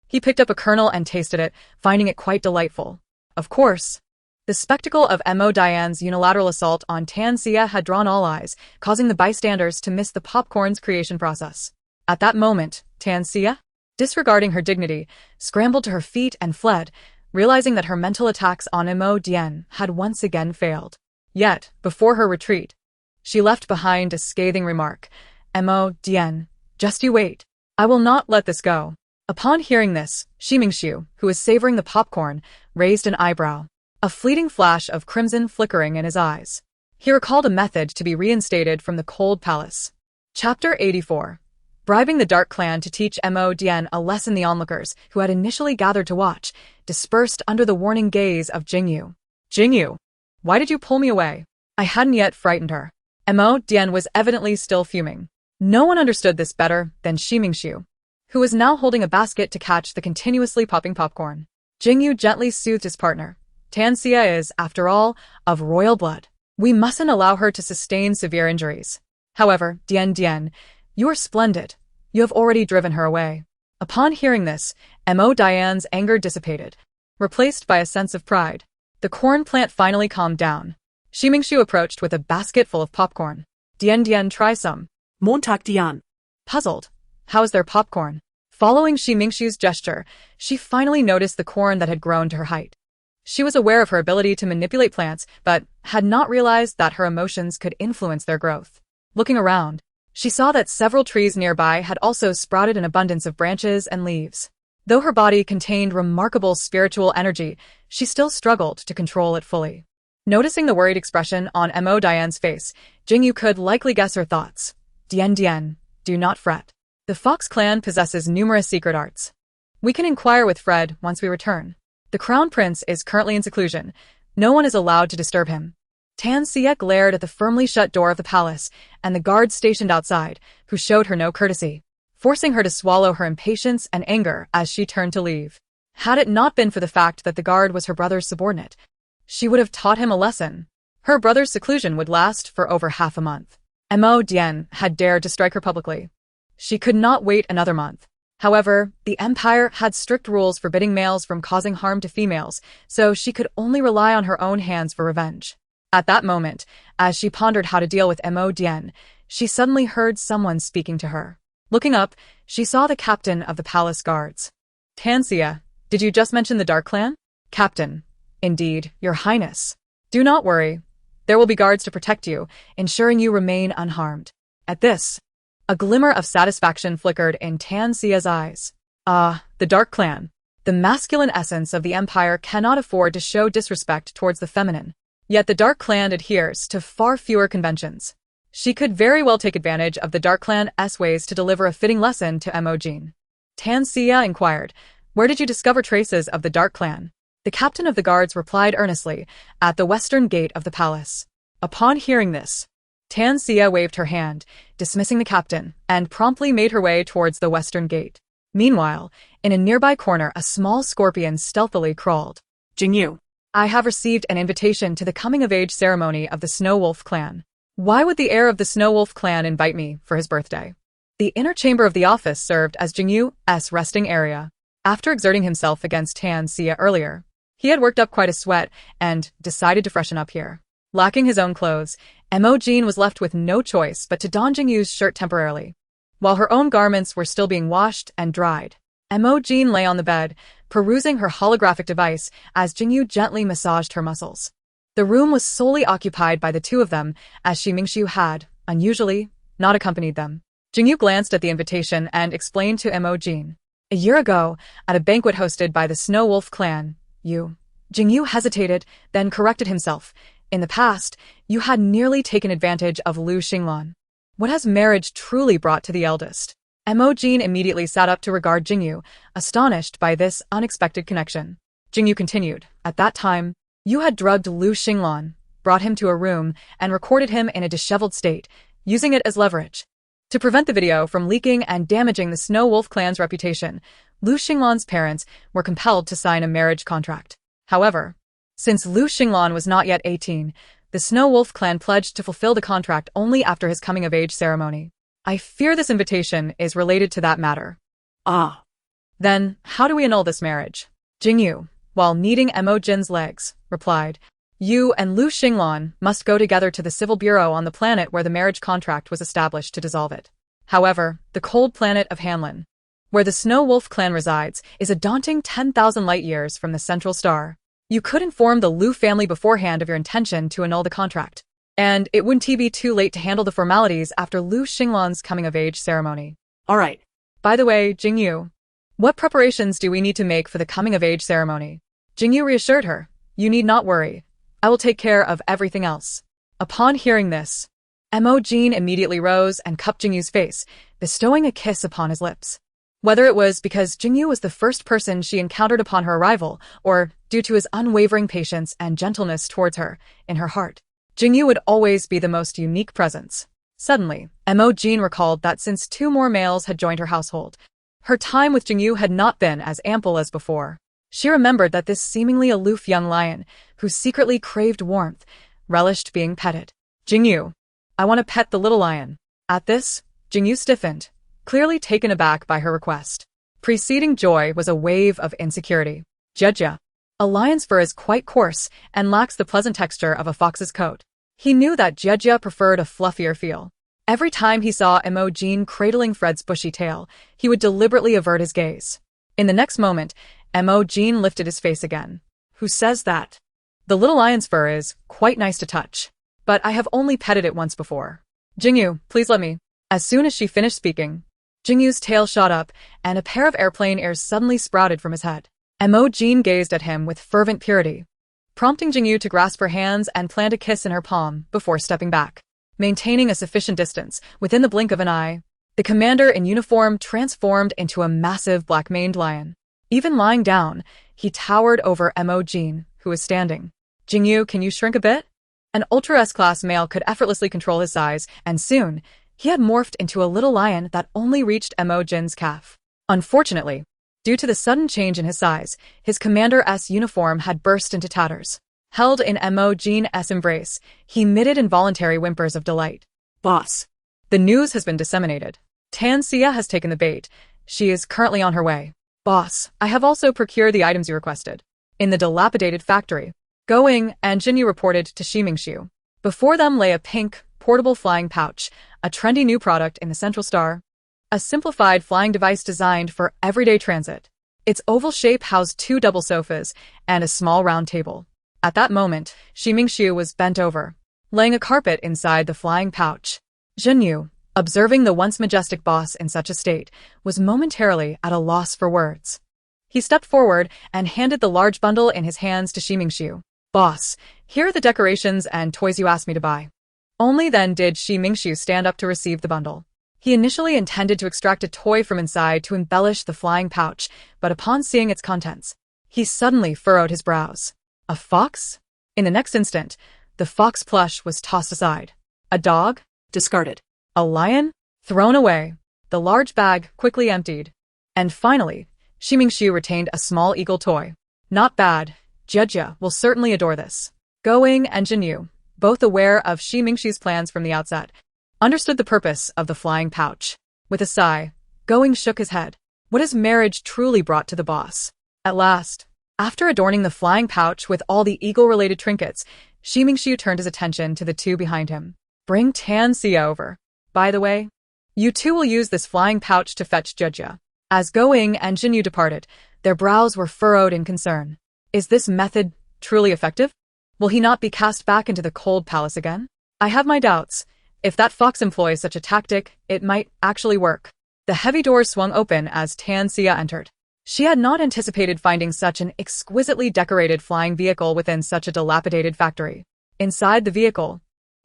Speaker 1: He picked up a kernel and tasted it, finding it quite delightful. Of course, the spectacle of Mo Jin's unilateral assault on Tan Xia had drawn all eyes, causing the bystanders to miss the popcorn's creation process. At that moment, Tan Xia, disregarding her dignity, scrambled to her feet and fled, realizing that her mental attacks on Mo Jin had once again failed. Yet, before her retreat, she left behind a scathing remark. Mo Jin, just you wait. I will not let this go. Upon hearing this, Ximingxiu, who was savoring the popcorn, raised an eyebrow, a fleeting flash of crimson flickering in his eyes. He recalled a method to be reinstated from the cold palace. Chapter 84. Bribing the Dark Clan to teach Mo Jin a lesson. The onlookers, who had initially gathered to watch, dispersed under the warning gaze of Jingu. Jingu, why did you pull me away? I hadn't yet frightened her. Mo Jin was evidently still fuming. No one understood this better than Ximingxiu, who was now holding a basket to catch the continuously popping popcorn. Jingu gently soothed his partner. Tan Xia is, after all, of royal blood. We mustn't allow her to sustain severe injuries. However, Dian, you are splendid. You have already driven her away. Upon hearing this, Mo Jin's anger dissipated, replaced by a sense of pride. The corn plant finally calmed down. Ximingxiu approached with a basket full of popcorn. Dian, try some.
Speaker 2: Montak Dian.
Speaker 1: Puzzled. How is their popcorn? Following Ximingxiu's gesture, she finally noticed the corn that had grown to her height. She was aware of her ability to manipulate plants, but had not realized that her emotions could influence their growth. Looking around, she saw that several trees nearby had also sprouted an abundance of branches and leaves. Though her body contained remarkable spiritual energy, she still struggled to control it fully. Noticing the worried expression on Mo Jin's face, Jingu could likely guess her thoughts. Dian, do not fret. The Fox clan possesses numerous secret arts. We can inquire with Fred once we return. The Crown Prince is currently in seclusion. No one is allowed to disturb him. Tan Xia glared at the firmly shut door of the palace and the guards stationed outside, who showed her no courtesy, forcing her to swallow her impatience and anger as she turned to leave. Had it not been for the fact that the guard was her brother's subordinate, she would have taught him a lesson. Her brother's seclusion would last for over half a month. Mo Jin had dared to strike her publicly. She could not wait another month. However, the Empire had strict rules forbidding males from causing harm to females, so she could only rely on her own hands for revenge. At that moment, as she pondered how to deal with Mo Jin, she suddenly heard someone speaking to her. Looking up, she saw the captain of the palace guards. Tan Xia, did you just mention the Dark Clan? Captain. Indeed, Your Highness. Do not worry. There will be guards to protect you, ensuring you remain unharmed. At this, a glimmer of satisfaction flickered in Tan Xia's eyes. Ah, the Dark Clan. The masculine essence of the Empire cannot afford to show disrespect towards the feminine. Yet the Dark Clan adheres to far fewer conventions. She could very well take advantage of the Dark Clan's ways to deliver a fitting lesson to Mo Jin. Tan Xia inquired, where did you discover traces of the Dark Clan? The captain of the guards replied earnestly, at the western gate of the palace. Upon hearing this, Tan Xia waved her hand, dismissing the captain, and promptly made her way towards the western gate. Meanwhile, in a nearby corner a small scorpion stealthily crawled.
Speaker 2: Jingu.
Speaker 1: I have received an invitation to the coming-of-age ceremony of the Snow Wolf clan. Why would the heir of the Snow Wolf clan invite me for his birthday? The inner chamber of the office served as Jingu's resting area. After exerting himself against Tan Xia earlier, he had worked up quite a sweat and decided to freshen up here. Lacking his own clothes, Mo Jin was left with no choice but to don Jingu's shirt temporarily. While her own garments were still being washed and dried, Mo Jin lay on the bed, perusing her holographic device as Jingu gently massaged her muscles. The room was solely occupied by the two of them, as Mingxiu had, unusually, not accompanied them. Jingu glanced at the invitation and explained to Mo Jin. A year ago, at a banquet hosted by the Snow Wolf clan, Jingu hesitated, then corrected himself. In the past, you had nearly taken advantage of Lu Xinglan. What has marriage truly brought to the eldest? Mo Jin immediately sat up to regard Jingu, astonished by this unexpected connection. Jingu continued, at that time, you had drugged Lu Xinglan, brought him to a room, and recorded him in a disheveled state, using it as leverage. To prevent the video from leaking and damaging the Snow Wolf clan's reputation, Lu Xinglan's parents were compelled to sign a marriage contract. However, since Lu Xinglan was not yet 18, the Snow Wolf clan pledged to fulfill the contract only after his coming-of-age ceremony. I fear this invitation is related to that matter.
Speaker 2: Ah.
Speaker 1: Then, how do we annul this marriage? Jingu, while kneading Mo Jin's legs, replied, you and Lu Xinglan must go together to the civil bureau on the planet where the marriage contract was established to dissolve it. However, the cold planet of Hanlin, where the Snow Wolf clan resides, is a daunting 10,000 light-years from the central star. You could inform the Lu family beforehand of your intention to annul the contract, and it wouldn't be too late to handle the formalities after Lu Xinglan's coming-of-age ceremony.
Speaker 2: All right.
Speaker 1: By the way, Jingu, what preparations do we need to make for the coming-of-age ceremony? Jingu reassured her, you need not worry. I will take care of everything else. Upon hearing this, Mo Jin immediately rose and cupped Jingu's face, bestowing a kiss upon his lips. Whether it was because Jingu was the first person she encountered upon her arrival, or due to his unwavering patience and gentleness towards her, in her heart, Jingu would always be the most unique presence. Suddenly, Mo Jin recalled that since two more males had joined her household, her time with Jingu had not been as ample as before. She remembered that this seemingly aloof young lion, who secretly craved warmth, relished being petted. Jingu, I want to pet the little lion. At this, Jingu stiffened, clearly taken aback by her request. Preceding joy was a wave of insecurity. Jejia. A lion's fur is quite coarse and lacks the pleasant texture of a fox's coat. He knew that Jejia preferred a fluffier feel. Every time he saw Mo Jin cradling Fred's bushy tail, he would deliberately avert his gaze. In the next moment, Mo Jin lifted his face again. Who says that? The little lion's fur is quite nice to touch, but I have only petted it once before. Jingu, please let me. As soon as she finished speaking, Jingu's tail shot up, and a pair of airplane ears suddenly sprouted from his head. Mo Jin gazed at him with fervent purity, prompting Jingu to grasp her hands and plant a kiss in her palm before stepping back. Maintaining a sufficient distance, within the blink of an eye, the commander in uniform transformed into a massive black-maned lion. Even lying down, he towered over Mo Jin, who was standing. Jingu, can you shrink a bit? An Ultra S-class male could effortlessly control his size, and soon, he had morphed into a little lion that only reached Mo Jin's calf. Unfortunately, due to the sudden change in his size, his commander's uniform had burst into tatters. Held in Mo Jin's embrace, he emitted involuntary whimpers of delight.
Speaker 2: Boss.
Speaker 1: The news has been disseminated. Tan Xia has taken the bait. She is currently on her way. Boss, I have also procured the items you requested. In the dilapidated factory. Going, and Jinyu reported to Mingxiu. Before them lay a pink, portable flying pouch, a trendy new product in the central star. A simplified flying device designed for everyday transit. Its oval shape housed two double sofas and a small round table. At that moment, Mingxiu was bent over, laying a carpet inside the flying pouch. Jinyu, observing the once majestic boss in such a state, was momentarily at a loss for words. He stepped forward and handed the large bundle in his hands to Mingxiu. Boss, here are the decorations and toys you asked me to buy. Only then did Mingxiu stand up to receive the bundle. He initially intended to extract a toy from inside to embellish the flying pouch, but upon seeing its contents, he suddenly furrowed his brows. A fox? In the next instant, the fox plush was tossed aside. A dog?
Speaker 2: Discarded.
Speaker 1: A lion? Thrown away. The large bag quickly emptied. And finally, Ximingxiu retained a small eagle toy. Not bad. Jia will certainly adore this. Going and Jingu, both aware of Ximingxiu's plans from the outset, understood the purpose of the flying pouch. With a sigh, Going shook his head. What has marriage truly brought to the boss? At last, after adorning the flying pouch with all the eagle-related trinkets, Ximingxiu turned his attention to the two behind him. Bring Tanxia over. By the way, you two will use this flying pouch to fetch Jia. As Going and Jinyu departed, their brows were furrowed in concern. Is this method truly effective? Will he not be cast back into the cold palace again? I have my doubts. If that fox employs such a tactic, it might actually work. The heavy doors swung open as Tanxia entered. She had not anticipated finding such an exquisitely decorated flying vehicle within such a dilapidated factory. Inside the vehicle,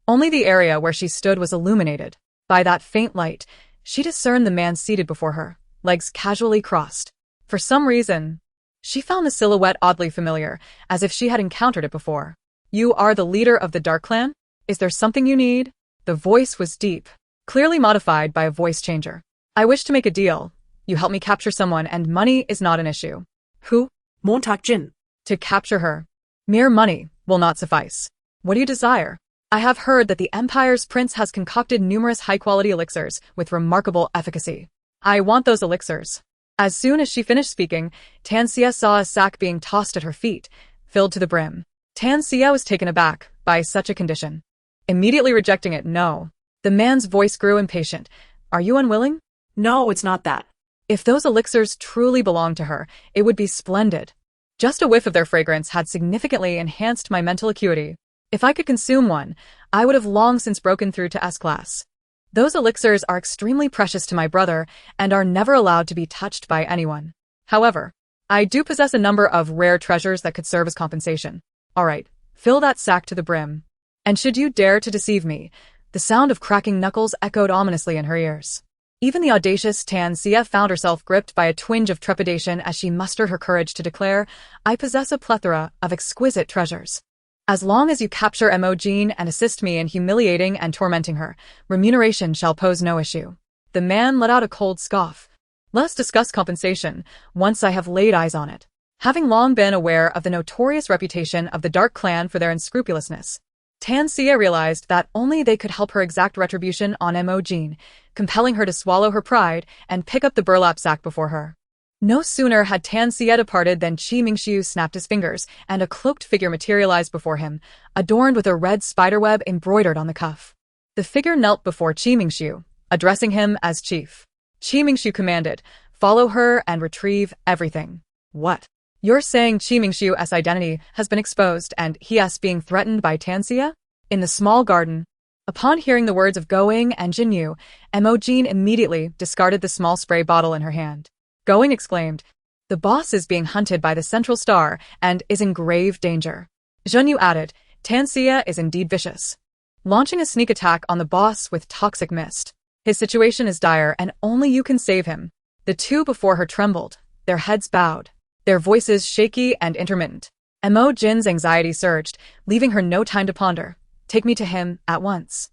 Speaker 1: only the area where she stood was illuminated. By that faint light, she discerned the man seated before her, legs casually crossed. For some reason, she found the silhouette oddly familiar, as if she had encountered it before. You are the leader of the Dark Clan? Is there something you need? The voice was deep, clearly modified by a voice changer. I wish to make a deal. You help me capture someone and money is not an issue. Who?
Speaker 2: Mo Jin.
Speaker 1: To capture her. Mere money will not suffice. What do you desire? I have heard that the Empire's prince has concocted numerous high-quality elixirs with remarkable efficacy. I want those elixirs. As soon as she finished speaking, Tanxia saw a sack being tossed at her feet, filled to the brim. Tanxia was taken aback by such a condition. Immediately rejecting it, no. The man's voice grew impatient. Are you unwilling?
Speaker 2: No, it's not that.
Speaker 1: If those elixirs truly belonged to her, it would be splendid. Just a whiff of their fragrance had significantly enhanced my mental acuity. If I could consume one, I would have long since broken through to S-class. Those elixirs are extremely precious to my brother and are never allowed to be touched by anyone. However, I do possess a number of rare treasures that could serve as compensation. All right, fill that sack to the brim. And should you dare to deceive me, the sound of cracking knuckles echoed ominously in her ears. Even the audacious Tanxia found herself gripped by a twinge of trepidation as she mustered her courage to declare, I possess a plethora of exquisite treasures. As long as you capture Mo Jin and assist me in humiliating and tormenting her, remuneration shall pose no issue. The man let out a cold scoff. Let's discuss compensation, once I have laid eyes on it. Having long been aware of the notorious reputation of the Dark Clan for their unscrupulousness, Tanxia realized that only they could help her exact retribution on Mo Jin, compelling her to swallow her pride and pick up the burlap sack before her. No sooner had Tanxia departed than Ximingxiu snapped his fingers, and a cloaked figure materialized before him, adorned with a red spiderweb embroidered on the cuff. The figure knelt before Ximingxiu, addressing him as chief. Ximingxiu commanded, follow her and retrieve everything. What? You're saying Ximingxiu's identity has been exposed and he is being threatened by Tanxia? In the small garden, upon hearing the words of Going and Jinyu, Mo Jin immediately discarded the small spray bottle in her hand. Going exclaimed, the boss is being hunted by the Central Star and is in grave danger. Jinyu added, Tanxia is indeed vicious, launching a sneak attack on the boss with toxic mist. His situation is dire and only you can save him. The two before her trembled, their heads bowed, their voices shaky and intermittent. Mo Jin's anxiety surged, leaving her no time to ponder. Take me to him at once.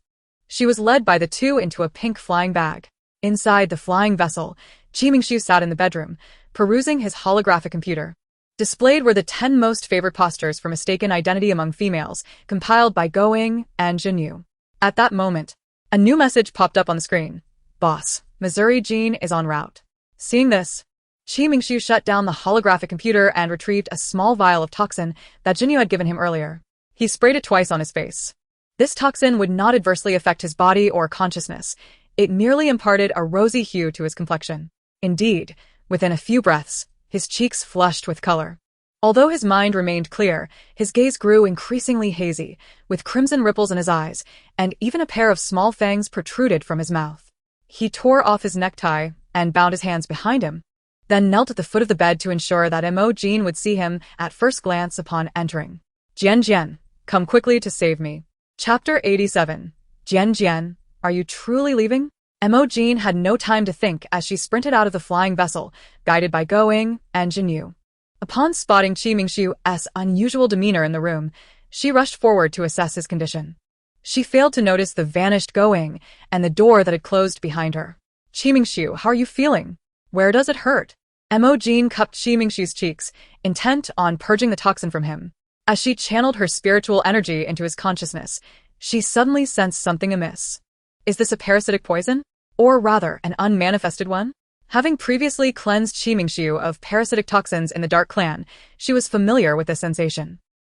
Speaker 1: She was led by the two into a pink flying bag. Inside the flying vessel, Ximingxiu sat in the bedroom, perusing his holographic computer. Displayed were the 10 most favored postures for mistaken identity among females, compiled by Going and Jinyu. At that moment, a new message popped up on the screen. Boss, Missouri Jean is en route. Seeing this, Ximingxiu shut down the holographic computer and retrieved a small vial of toxin that Jinyu had given him earlier. He sprayed it twice on his face. This toxin would not adversely affect his body or consciousness. It merely imparted a rosy hue to his complexion. Indeed, within a few breaths, his cheeks flushed with color. Although his mind remained clear, his gaze grew increasingly hazy, with crimson ripples in his eyes, and even a pair of small fangs protruded from his mouth. He tore off his necktie and bound his hands behind him, then knelt at the foot of the bed to ensure that Mo Jin would see him at first glance upon entering. Jian, come quickly to save me. Chapter 87. Jian, are you truly leaving? Mo Jin had no time to think as she sprinted out of the flying vessel, guided by Going and Jinyu. Upon spotting Ximingxiu's unusual demeanor in the room, she rushed forward to assess his condition. She failed to notice the vanished Going and the door that had closed behind her. Qimingxiu, how are you feeling? Where does it hurt? Mo Jin cupped Qimingxiu's cheeks, intent on purging the toxin from him. As she channeled her spiritual energy into his consciousness, she suddenly sensed something amiss. Is this a parasitic poison? Or rather, an unmanifested one? Having previously cleansed Qimingxiu of parasitic toxins in the Dark Clan, she was familiar with this sensation.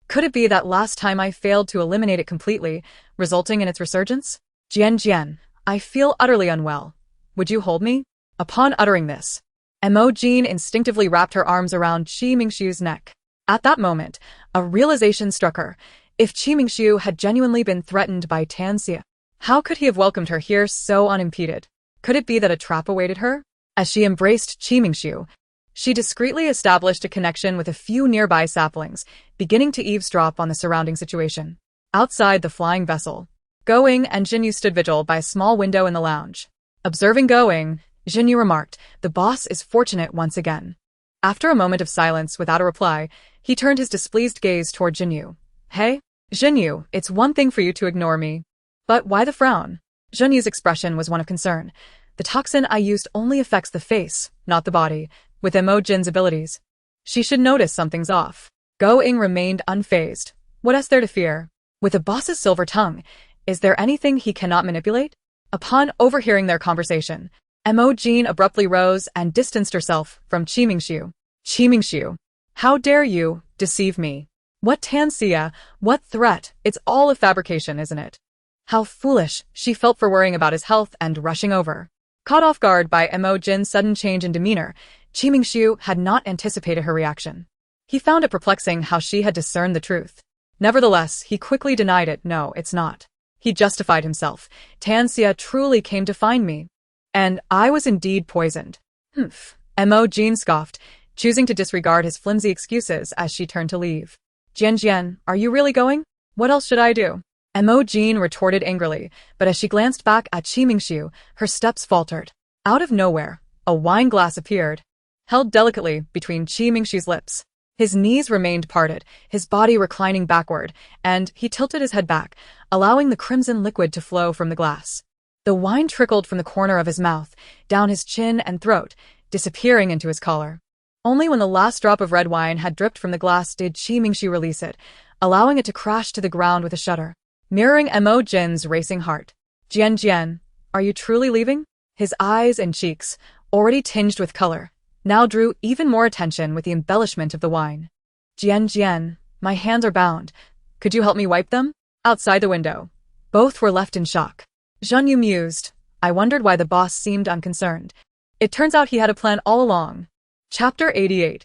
Speaker 1: Could it be that last time I failed to eliminate it completely, resulting in its resurgence? Jian, I feel utterly unwell. Would you hold me? Upon uttering this, Mo Jin instinctively wrapped her arms around Qimingxiu's neck. At that moment, a realization struck her. If Qimingxiu had genuinely been threatened by Tanxia, how could he have welcomed her here so unimpeded? Could it be that a trap awaited her? As she embraced Qimingxiu, she discreetly established a connection with a few nearby saplings, beginning to eavesdrop on the surrounding situation. Outside the flying vessel, Going and Jingu stood vigil by a small window in the lounge. Observing Going, Jingu remarked, "The boss is fortunate once again." After a moment of silence without a reply, he turned his displeased gaze toward Jingu. "Hey, Jingu, it's one thing for you to ignore me. But why the frown?" Jingu's expression was one of concern. "The toxin I used only affects the face, not the body, with Mo Jin's abilities. She should notice something's off." Going remained unfazed. What is there to fear? With the boss's silver tongue, is there anything he cannot manipulate? Upon overhearing their conversation, Mo Jin abruptly rose and distanced herself from Qimingxiu. "Qimingxiu, how dare you deceive me? What Tanxia, what threat? It's all a fabrication, isn't it?" How foolish she felt for worrying about his health and rushing over. Caught off guard by Mo Jin's sudden change in demeanor, Qimingxiu had not anticipated her reaction. He found it perplexing how she had discerned the truth. Nevertheless, he quickly denied it. "No, it's not." He justified himself. "Tanxia truly came to find me. And I was indeed poisoned." "Humph." Mo Jin scoffed, choosing to disregard his flimsy excuses as she turned to leave. Jian, are you really going? What else should I do?" Mo Jin retorted angrily, but as she glanced back at Qimingxiu, her steps faltered. Out of nowhere, a wine glass appeared, held delicately between Qimingxiu's lips. His knees remained parted, his body reclining backward, and he tilted his head back, allowing the crimson liquid to flow from the glass. The wine trickled from the corner of his mouth, down his chin and throat, disappearing into his collar. Only when the last drop of red wine had dripped from the glass did Qimingxiu release it, allowing it to crash to the ground with a shudder, mirroring Mo Jin's racing heart. Jian, are you truly leaving?" His eyes and cheeks, already tinged with color, now drew even more attention with the embellishment of the wine. Jian, my hands are bound. Could you help me wipe them?" Outside the window, both were left in shock. Jingu mused. "I wondered why the boss seemed unconcerned. It turns out he had a plan all along." Chapter 88.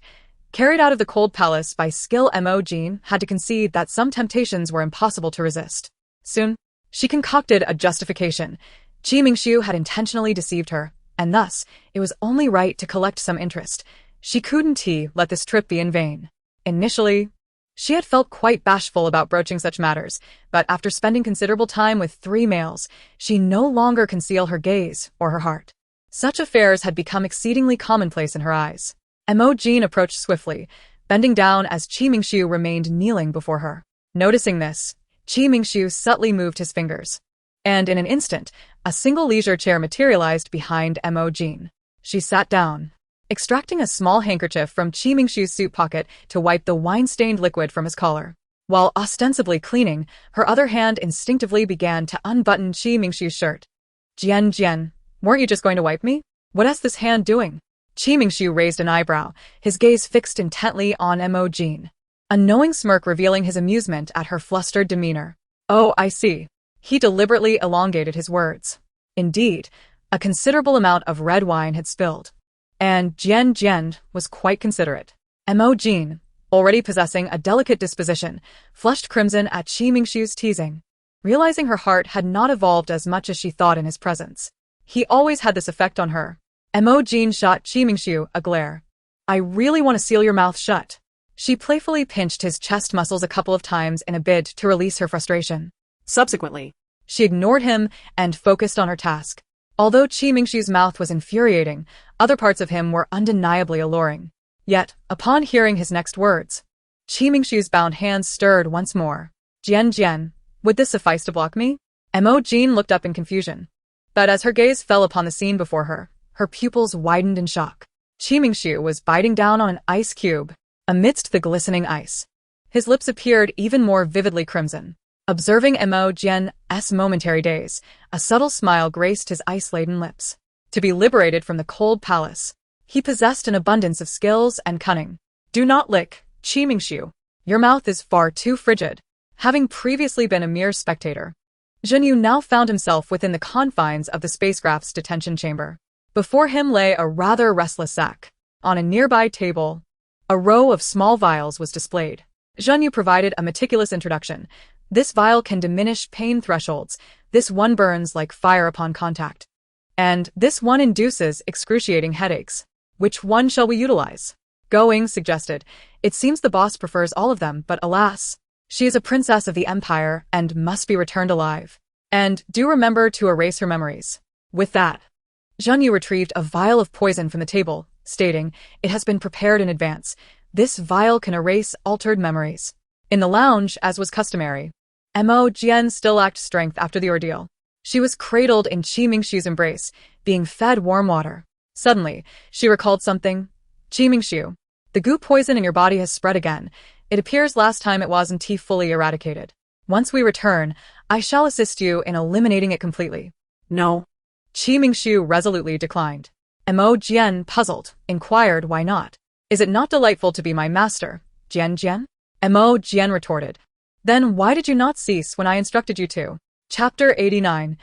Speaker 1: Carried out of the cold palace by skill, Mo Jin had to concede that some temptations were impossible to resist. Soon, she concocted a justification. Qimingxiu had intentionally deceived her, and thus, it was only right to collect some interest. She couldn't let this trip be in vain. Initially, she had felt quite bashful about broaching such matters, but after spending considerable time with 3 males, she no longer concealed her gaze or her heart. Such affairs had become exceedingly commonplace in her eyes. Mo Jin approached swiftly, bending down as Qimingxiu remained kneeling before her. Noticing this, Qimingxiu subtly moved his fingers, and in an instant, a single leisure chair materialized behind Mo Jin. She sat down, extracting a small handkerchief from Qimingxiu's suit pocket to wipe the wine-stained liquid from his collar. While ostensibly cleaning, her other hand instinctively began to unbutton Qimingxiu's shirt. Jian, weren't you just going to wipe me? What is this hand doing?" Qimingxiu raised an eyebrow, his gaze fixed intently on Mo Jin, a knowing smirk revealing his amusement at her flustered demeanor. "Oh, I see." He deliberately elongated his words. Indeed, a considerable amount of red wine had spilled, and Jian was quite considerate. Mo Jin, already possessing a delicate disposition, flushed crimson at Qimingxiu's teasing, realizing her heart had not evolved as much as she thought in his presence. He always had this effect on her. Mo Jin shot Qimingxiu a glare. "I really want to seal your mouth shut." She playfully pinched his chest muscles a couple of times in a bid to release her frustration. Subsequently, she ignored him and focused on her task. Although Qimingxiu's mouth was infuriating, other parts of him were undeniably alluring. Yet, upon hearing his next words, Qimingxiu's bound hands stirred once more. Jian, Would this suffice to block me? Mo Jin looked up in confusion. But as her gaze fell upon the scene before her, her pupils widened in shock. Qimingshu was biting down on an ice cube amidst the glistening ice. His lips appeared even more vividly crimson. Observing Mo Jin's momentary daze, a subtle smile graced his ice-laden lips. To be liberated from the cold palace, he possessed an abundance of skills and cunning. Do not lick, Qimingshu. Your mouth is far too frigid. Having previously been a mere spectator, Jingu now found himself within the confines of the spacecraft's detention chamber. Before him lay a rather restless sack. On a nearby table, a row of small vials was displayed. Jingu provided a meticulous introduction. This vial can diminish pain thresholds. This one burns like fire upon contact. And this one induces excruciating headaches. Which one shall we utilize? Going suggested. It seems the boss prefers all of them, but alas, she is a princess of the empire and must be returned alive. And do remember to erase her memories. With that, Jingu retrieved a vial of poison from the table, stating, "It has been prepared in advance. This vial can erase altered memories." In the lounge, as was customary, Mo Jin still lacked strength after the ordeal. She was cradled in Qimingshu's embrace, being fed warm water. Suddenly, she recalled something. "Qimingshu, the goo poison in your body has spread again. It appears last time it wasn't fully eradicated. Once we return, I shall assist you in eliminating it completely."
Speaker 2: No.
Speaker 1: Qimingshu resolutely declined. Mo Jin, puzzled, inquired why not. "Is it not delightful to be my master, Jian? Mo Jin retorted. "Then why did you not cease when I instructed you to?" Chapter 89.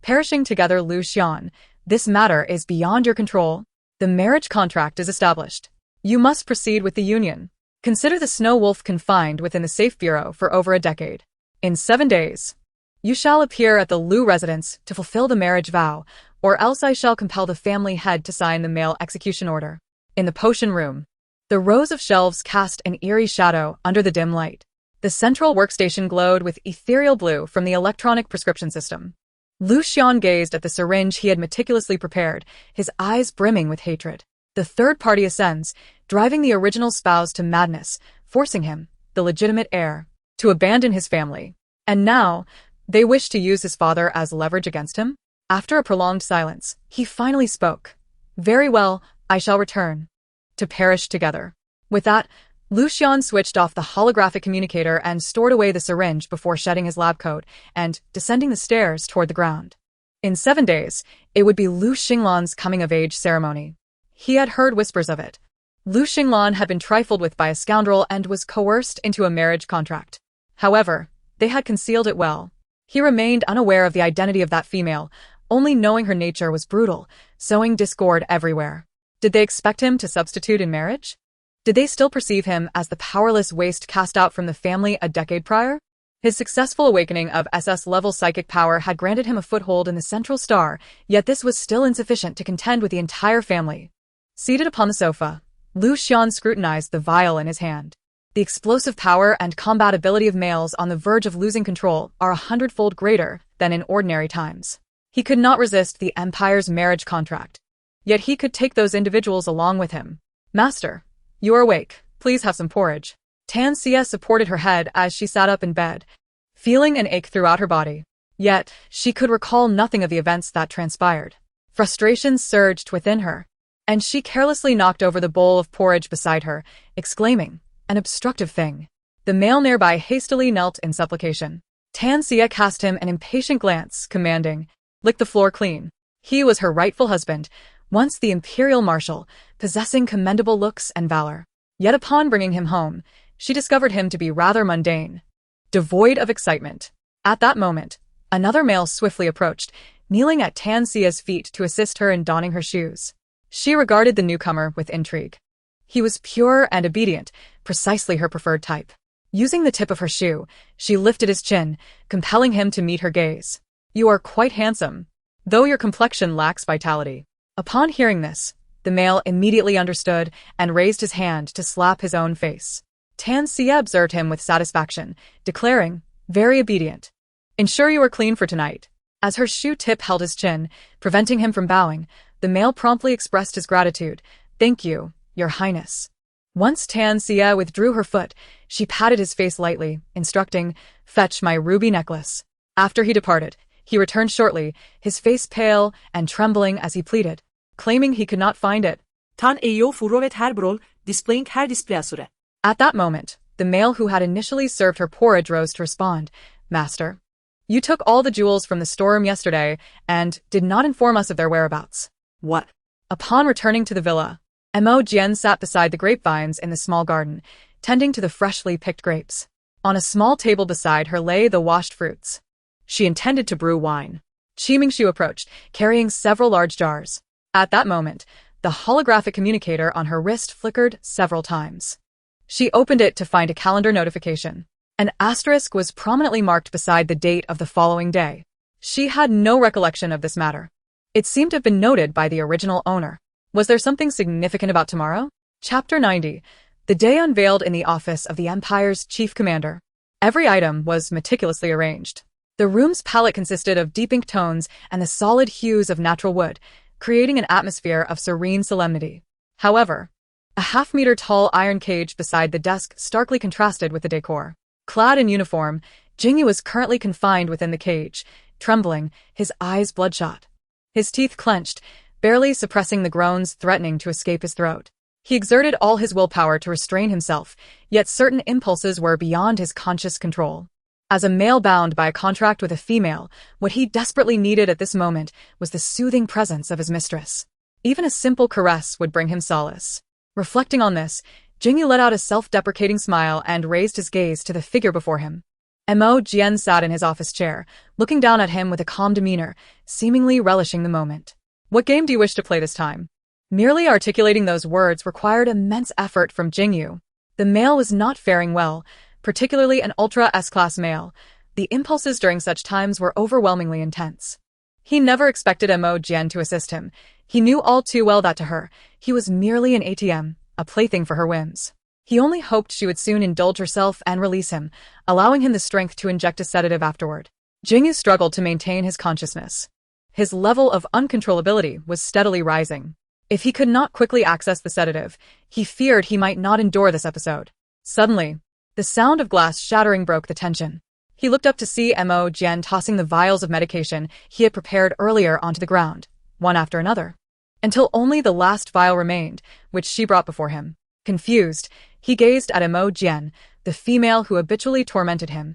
Speaker 1: Perishing together, Lu Xian. This matter is beyond your control. The marriage contract is established. You must proceed with the union. Consider the Snow Wolf confined within the Safe Bureau for over a decade. In 7 days, you shall appear at the Lu residence to fulfill the marriage vow, or else I shall compel the family head to sign the male execution order. In the potion room, the rows of shelves cast an eerie shadow under the dim light. The central workstation glowed with ethereal blue from the electronic prescription system. Lu Xian gazed at the syringe he had meticulously prepared, his eyes brimming with hatred. The third party ascends, driving the original spouse to madness, forcing him, the legitimate heir, to abandon his family. And now, they wish to use his father as leverage against him? After a prolonged silence, he finally spoke. "Very well, I shall return. To perish together." With that, Lu Xian switched off the holographic communicator and stored away the syringe before shedding his lab coat and descending the stairs toward the ground. In 7 days, it would be Lu Xinglan's coming-of-age ceremony. He had heard whispers of it. Lu Xinglan had been trifled with by a scoundrel and was coerced into a marriage contract. However, they had concealed it well. He remained unaware of the identity of that female, only knowing her nature was brutal, sowing discord everywhere. Did they expect him to substitute in marriage? Did they still perceive him as the powerless waste cast out from the family a decade prior? His successful awakening of SS-level psychic power had granted him a foothold in the central star, yet this was still insufficient to contend with the entire family. Seated upon the sofa, Lu Xian scrutinized the vial in his hand. The explosive power and combatability of males on the verge of losing control are 100-fold greater than in ordinary times. He could not resist the Empire's marriage contract. Yet he could take those individuals along with him. "Master, you are awake. Please have some porridge." Tan Xie supported her head as she sat up in bed, feeling an ache throughout her body. Yet, she could recall nothing of the events that transpired. Frustration surged within her, and she carelessly knocked over the bowl of porridge beside her, exclaiming, "An obstructive thing." The male nearby hastily knelt in supplication. Tan Xie cast him an impatient glance, commanding, "Lick the floor clean." He was her rightful husband, once the imperial marshal, possessing commendable looks and valor. Yet upon bringing him home, she discovered him to be rather mundane, devoid of excitement. At that moment, another male swiftly approached, kneeling at Tan Xie's feet to assist her in donning her shoes. She regarded the newcomer with intrigue. He was pure and obedient, precisely her preferred type. Using the tip of her shoe, she lifted his chin, compelling him to meet her gaze. "You are quite handsome, though your complexion lacks vitality." Upon hearing this, the male immediately understood and raised his hand to slap his own face. Tan Xie observed him with satisfaction, declaring, "Very obedient. Ensure you are clean for tonight." As her shoe tip held his chin, preventing him from bowing, the male promptly expressed his gratitude. "Thank you, Your Highness." Once Tan Xia withdrew her foot, she patted his face lightly, instructing, "Fetch my ruby necklace." After he departed, he returned shortly, his face pale and trembling as he pleaded, claiming he could not find it.
Speaker 2: Tan eyo furovet her brol, displaying her displeasure.
Speaker 1: At that moment, the male who had initially served her porridge rose to respond, "Master, you took all the jewels from the storeroom yesterday and did not inform us of their whereabouts."
Speaker 2: What?
Speaker 1: Upon returning to the villa, Mo Jin sat beside the grapevines in the small garden, tending to the freshly picked grapes. On a small table beside her lay the washed fruits. She intended to brew wine. Mingxiu approached, carrying several large jars. At that moment, the holographic communicator on her wrist flickered several times. She opened it to find a calendar notification. An asterisk was prominently marked beside the date of the following day. She had no recollection of this matter. It seemed to have been noted by the original owner. Was there something significant about tomorrow? Chapter 90. The day unveiled in the office of the Empire's chief commander. Every item was meticulously arranged. The room's palette consisted of deep ink tones and the solid hues of natural wood, creating an atmosphere of serene solemnity. However, a half-meter tall iron cage beside the desk starkly contrasted with the decor. Clad in uniform, Jingu was currently confined within the cage, trembling, his eyes bloodshot. His teeth clenched, barely suppressing the groans threatening to escape his throat. He exerted all his willpower to restrain himself, yet certain impulses were beyond his conscious control. As a male bound by a contract with a female, what he desperately needed at this moment was the soothing presence of his mistress. Even a simple caress would bring him solace. Reflecting on this, Jingu let out a self-deprecating smile and raised his gaze to the figure before him. Mo Jin sat in his office chair, looking down at him with a calm demeanor, seemingly relishing the moment. "What game do you wish to play this time?" Merely articulating those words required immense effort from Jingu. The male was not faring well, particularly an ultra S-class male. The impulses during such times were overwhelmingly intense. He never expected Mo Jin to assist him. He knew all too well that to her, he was merely an ATM, a plaything for her whims. He only hoped she would soon indulge herself and release him, allowing him the strength to inject a sedative afterward. Jingu struggled to maintain his consciousness. His level of uncontrollability was steadily rising. If he could not quickly access the sedative, he feared he might not endure this episode. Suddenly, the sound of glass shattering broke the tension. He looked up to see Mo Jin tossing the vials of medication he had prepared earlier onto the ground, one after another, until only the last vial remained, which she brought before him. Confused, he gazed at Mo Jin, the female who habitually tormented him,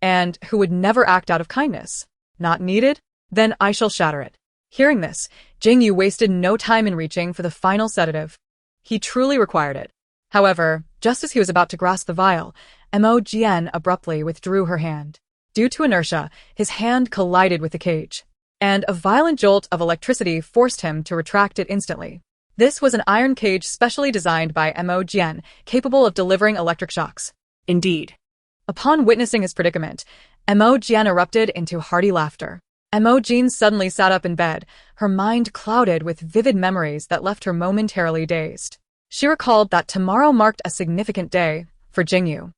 Speaker 1: and who would never act out of kindness. "Not needed? Then I shall shatter it." Hearing this, Jingu wasted no time in reaching for the final sedative. He truly required it. However, just as he was about to grasp the vial, Mo Jin abruptly withdrew her hand. Due to inertia, his hand collided with the cage, and a violent jolt of electricity forced him to retract it instantly. This was an iron cage specially designed by Mo Jin, capable of delivering electric shocks.
Speaker 2: Indeed.
Speaker 1: Upon witnessing his predicament, Mo Jin erupted into hearty laughter. Mo Jin suddenly sat up in bed, her mind clouded with vivid memories that left her momentarily dazed. She recalled that tomorrow marked a significant day for Jingu.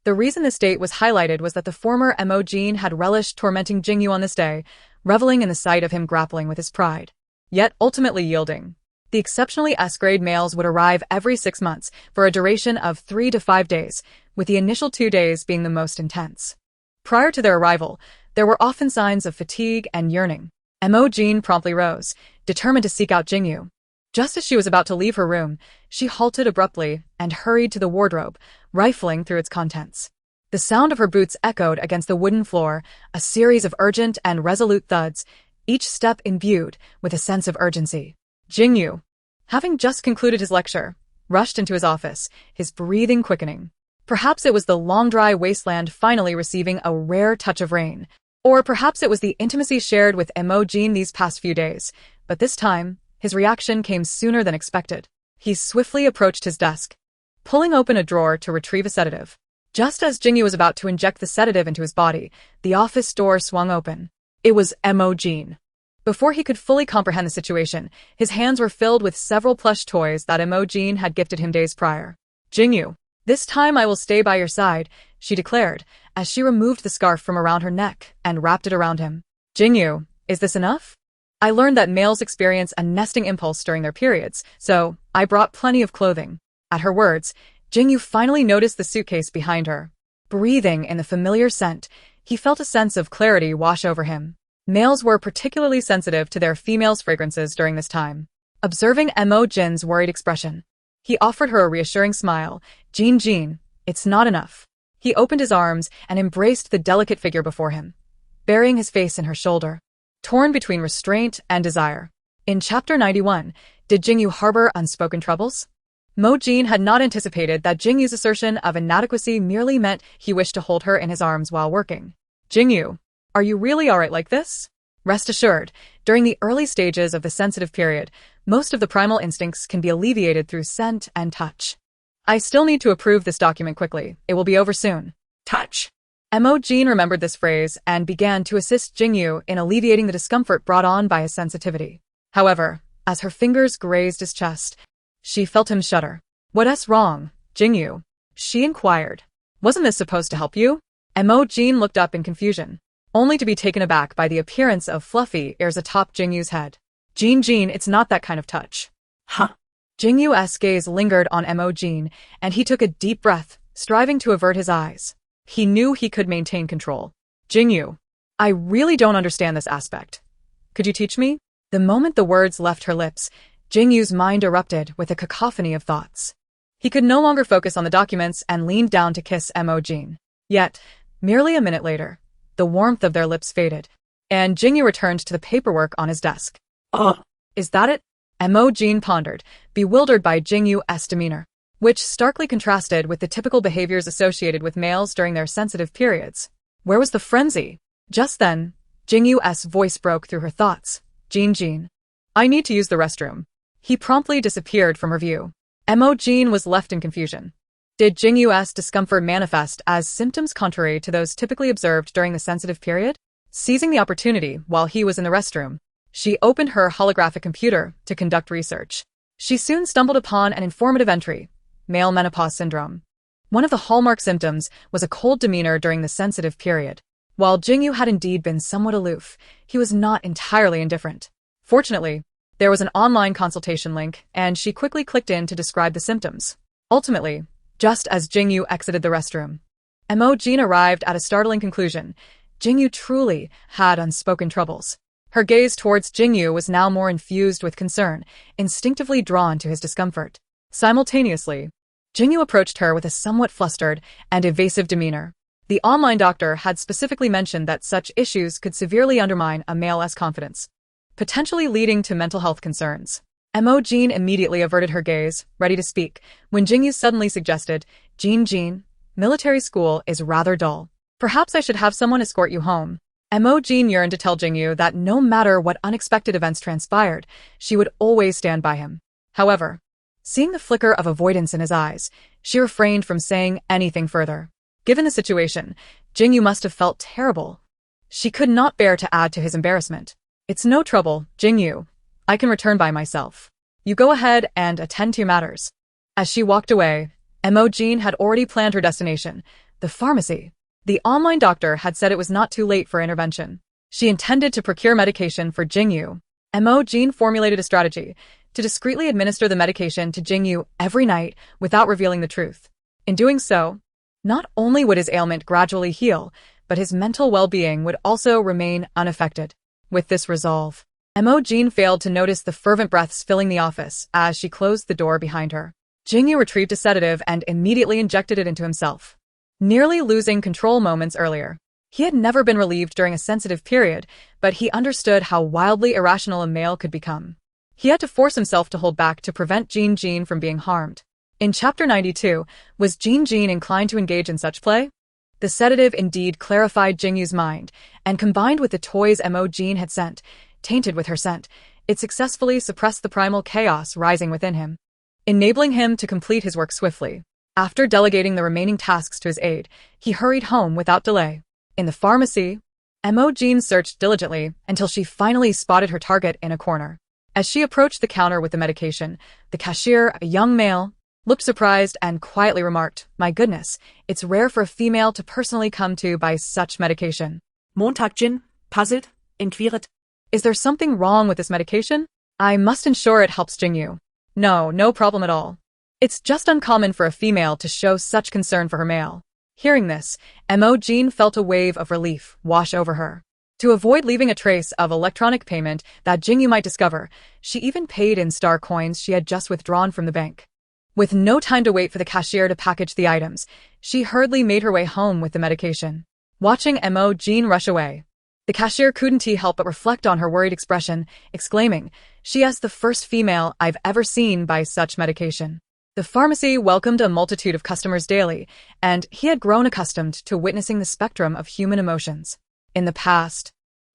Speaker 1: The reason this date was highlighted was that the former Mo Jin had relished tormenting Jingu on this day, reveling in the sight of him grappling with his pride, yet ultimately yielding. The exceptionally S-grade males would arrive every 6 months for a duration of 3 to 5 days, with the initial 2 days being the most intense. Prior to their arrival, there were often signs of fatigue and yearning. Mo Jin promptly rose, determined to seek out Jingu. Just as she was about to leave her room, she halted abruptly and hurried to the wardrobe, rifling through its contents. The sound of her boots echoed against the wooden floor, a series of urgent and resolute thuds, each step imbued with a sense of urgency. Jingu, having just concluded his lecture, rushed into his office, his breathing quickening. Perhaps it was the long dry wasteland finally receiving a rare touch of rain. Or perhaps it was the intimacy shared with Mo Jin these past few days, but this time, his reaction came sooner than expected. He swiftly approached his desk, pulling open a drawer to retrieve a sedative. Just as Jingu was about to inject the sedative into his body, the office door swung open. It was Mo Jin. Before he could fully comprehend the situation, his hands were filled with several plush toys that Mo Jin had gifted him days prior. "Jingu, this time I will stay by your side," she declared, as she removed the scarf from around her neck and wrapped it around him. "Jingu, is this enough? I learned that males experience a nesting impulse during their periods, so I brought plenty of clothing." At her words, Jingu finally noticed the suitcase behind her. Breathing in the familiar scent, he felt a sense of clarity wash over him. Males were particularly sensitive to their females' fragrances during this time. Observing Mo Jin's worried expression, he offered her a reassuring smile. Jin, it's not enough. He opened his arms and embraced the delicate figure before him, burying his face in her shoulder, torn between restraint and desire. In Chapter 91, did Jingu harbor unspoken troubles? Mo Jin had not anticipated that Jingu's assertion of inadequacy merely meant he wished to hold her in his arms while working. Jingu, are you really alright like this? Rest assured, during the early stages of the sensitive period, most of the primal instincts can be alleviated through scent and touch. I still need to approve this document quickly. It will be over soon. Touch. Mo Jin remembered this phrase and began to assist Jingu in alleviating the discomfort brought on by his sensitivity. However, as her fingers grazed his chest, she felt him shudder. What's wrong, Jingu? She inquired. Wasn't this supposed to help you? Mo Jin looked up in confusion, only to be taken aback by the appearance of fluffy ears atop Jingu's head. Jin, it's not that kind of touch. Huh? Jingu's gaze lingered on Mo Jin, and he took a deep breath, striving to avert his eyes. He knew he could maintain control. Jingu, I really don't understand this aspect. Could you teach me? The moment the words left her lips, Jingu's mind erupted with a cacophony of thoughts. He could no longer focus on the documents and leaned down to kiss Mo Jin. Yet, merely a minute later, the warmth of their lips faded, and Jingu returned to the paperwork on his desk. Is that it? Mo Jin pondered, bewildered by Jingu's demeanor, which starkly contrasted with the typical behaviors associated with males during their sensitive periods. Where was the frenzy? Just then, Jingu's voice broke through her thoughts. Jin, I need to use the restroom. He promptly disappeared from her view. Mo Jin was left in confusion. Did Jingu's discomfort manifest as symptoms contrary to those typically observed during the sensitive period? Seizing the opportunity while he was in the restroom, she opened her holographic computer to conduct research. She soon stumbled upon an informative entry: male menopause syndrome. One of the hallmark symptoms was a cold demeanor during the sensitive period. While Jingu had indeed been somewhat aloof, he was not entirely indifferent. Fortunately, there was an online consultation link, and she quickly clicked in to describe the symptoms. Ultimately, just as Jingu exited the restroom, Mo Jin arrived at a startling conclusion. Jingu truly had unspoken troubles. Her gaze towards Jingu was now more infused with concern, instinctively drawn to his discomfort. Simultaneously, Jingu approached her with a somewhat flustered and evasive demeanor. The online doctor had specifically mentioned that such issues could severely undermine a male's confidence, potentially leading to mental health concerns. Mo Jin immediately averted her gaze, ready to speak, when Jingu suddenly suggested, Jin, military school is rather dull. Perhaps I should have someone escort you home. Mo Jin yearned to tell Jingu that no matter what unexpected events transpired, she would always stand by him. However, seeing the flicker of avoidance in his eyes, she refrained from saying anything further. Given the situation, Jingu must have felt terrible. She could not bear to add to his embarrassment. It's no trouble, Jingu. I can return by myself. You go ahead and attend to your matters. As she walked away, Mo Jin had already planned her destination, the pharmacy. The online doctor had said it was not too late for intervention. She intended to procure medication for Jingu. Mo Jin formulated a strategy to discreetly administer the medication to Jingu every night without revealing the truth. In doing so, not only would his ailment gradually heal, but his mental well-being would also remain unaffected. With this resolve, Mo Jin failed to notice the fervent breaths filling the office as she closed the door behind her. Jingu retrieved a sedative and immediately injected it into himself, nearly losing control moments earlier. He had never been relieved during a sensitive period, but he understood how wildly irrational a male could become. He had to force himself to hold back to prevent Jin from being harmed. In Chapter 92, was Jin inclined to engage in such play? The sedative indeed clarified Jingu's mind, and combined with the toys Mo Jin had sent, tainted with her scent, it successfully suppressed the primal chaos rising within him, enabling him to complete his work swiftly. After delegating the remaining tasks to his aide, he hurried home without delay. In the pharmacy, Mo Jin searched diligently until she finally spotted her target in a corner. As she approached the counter with the medication, the cashier, a young male, looked surprised and quietly remarked, "My goodness, it's rare for a female to personally come to buy such medication."
Speaker 2: Montag Jin, puzzled, inquired.
Speaker 1: Is there something wrong with this medication? I must ensure it helps Jingu. No problem at all. It's just uncommon for a female to show such concern for her male. Hearing this, Mo Jin felt a wave of relief wash over her. To avoid leaving a trace of electronic payment that Jingu might discover, she even paid in star coins she had just withdrawn from the bank. With no time to wait for the cashier to package the items, she hurriedly made her way home with the medication. Watching Mo Jin rush away, the cashier couldn't help but reflect on her worried expression, exclaiming, "She is the first female I've ever seen buy such medication." The pharmacy welcomed a multitude of customers daily, and he had grown accustomed to witnessing the spectrum of human emotions. In the past,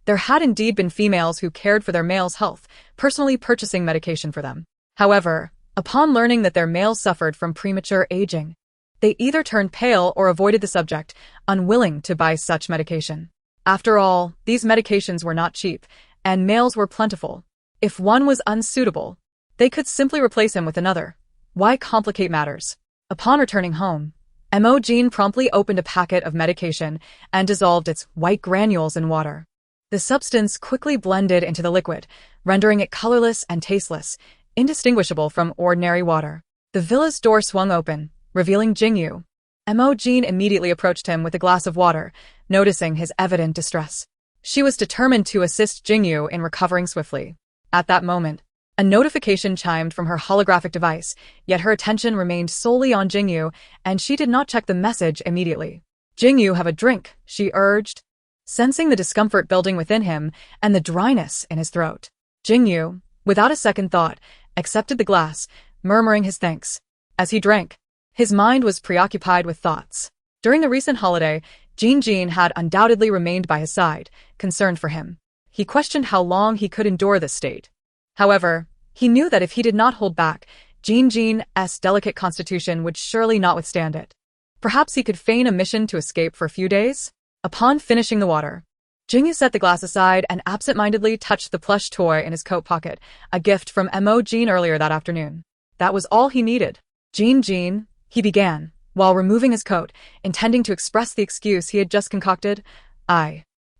Speaker 1: there had indeed been females who cared for their males' health, personally purchasing medication for them. However, upon learning that their males suffered from premature aging, they either turned pale or avoided the subject, unwilling to buy such medication. After all, these medications were not cheap, and males were plentiful. If one was unsuitable, they could simply replace him with another. Why complicate matters? Upon returning home, Mo Jin promptly opened a packet of medication and dissolved its white granules in water. The substance quickly blended into the liquid, rendering it colorless and tasteless, indistinguishable from ordinary water. The villa's door swung open, revealing Jingu. Mo Jin immediately approached him with a glass of water, noticing his evident distress. She was determined to assist Jingu in recovering swiftly. At that moment, a notification chimed from her holographic device, yet her attention remained solely on Jingu, and she did not check the message immediately. "Jingu, have a drink," she urged, sensing the discomfort building within him and the dryness in his throat. Jingu, without a second thought, accepted the glass, murmuring his thanks. As he drank, his mind was preoccupied with thoughts. During the recent holiday, Jin had undoubtedly remained by his side, concerned for him. He questioned how long he could endure this state. However, he knew that if he did not hold back, Jin's delicate constitution would surely not withstand it. Perhaps he could feign a mission to escape for a few days? Upon finishing the water, Jingu set the glass aside and absent-mindedly touched the plush toy in his coat pocket, a gift from Mo Jin earlier that afternoon. That was all he needed. Jin, he began, while removing his coat, intending to express the excuse he had just concocted.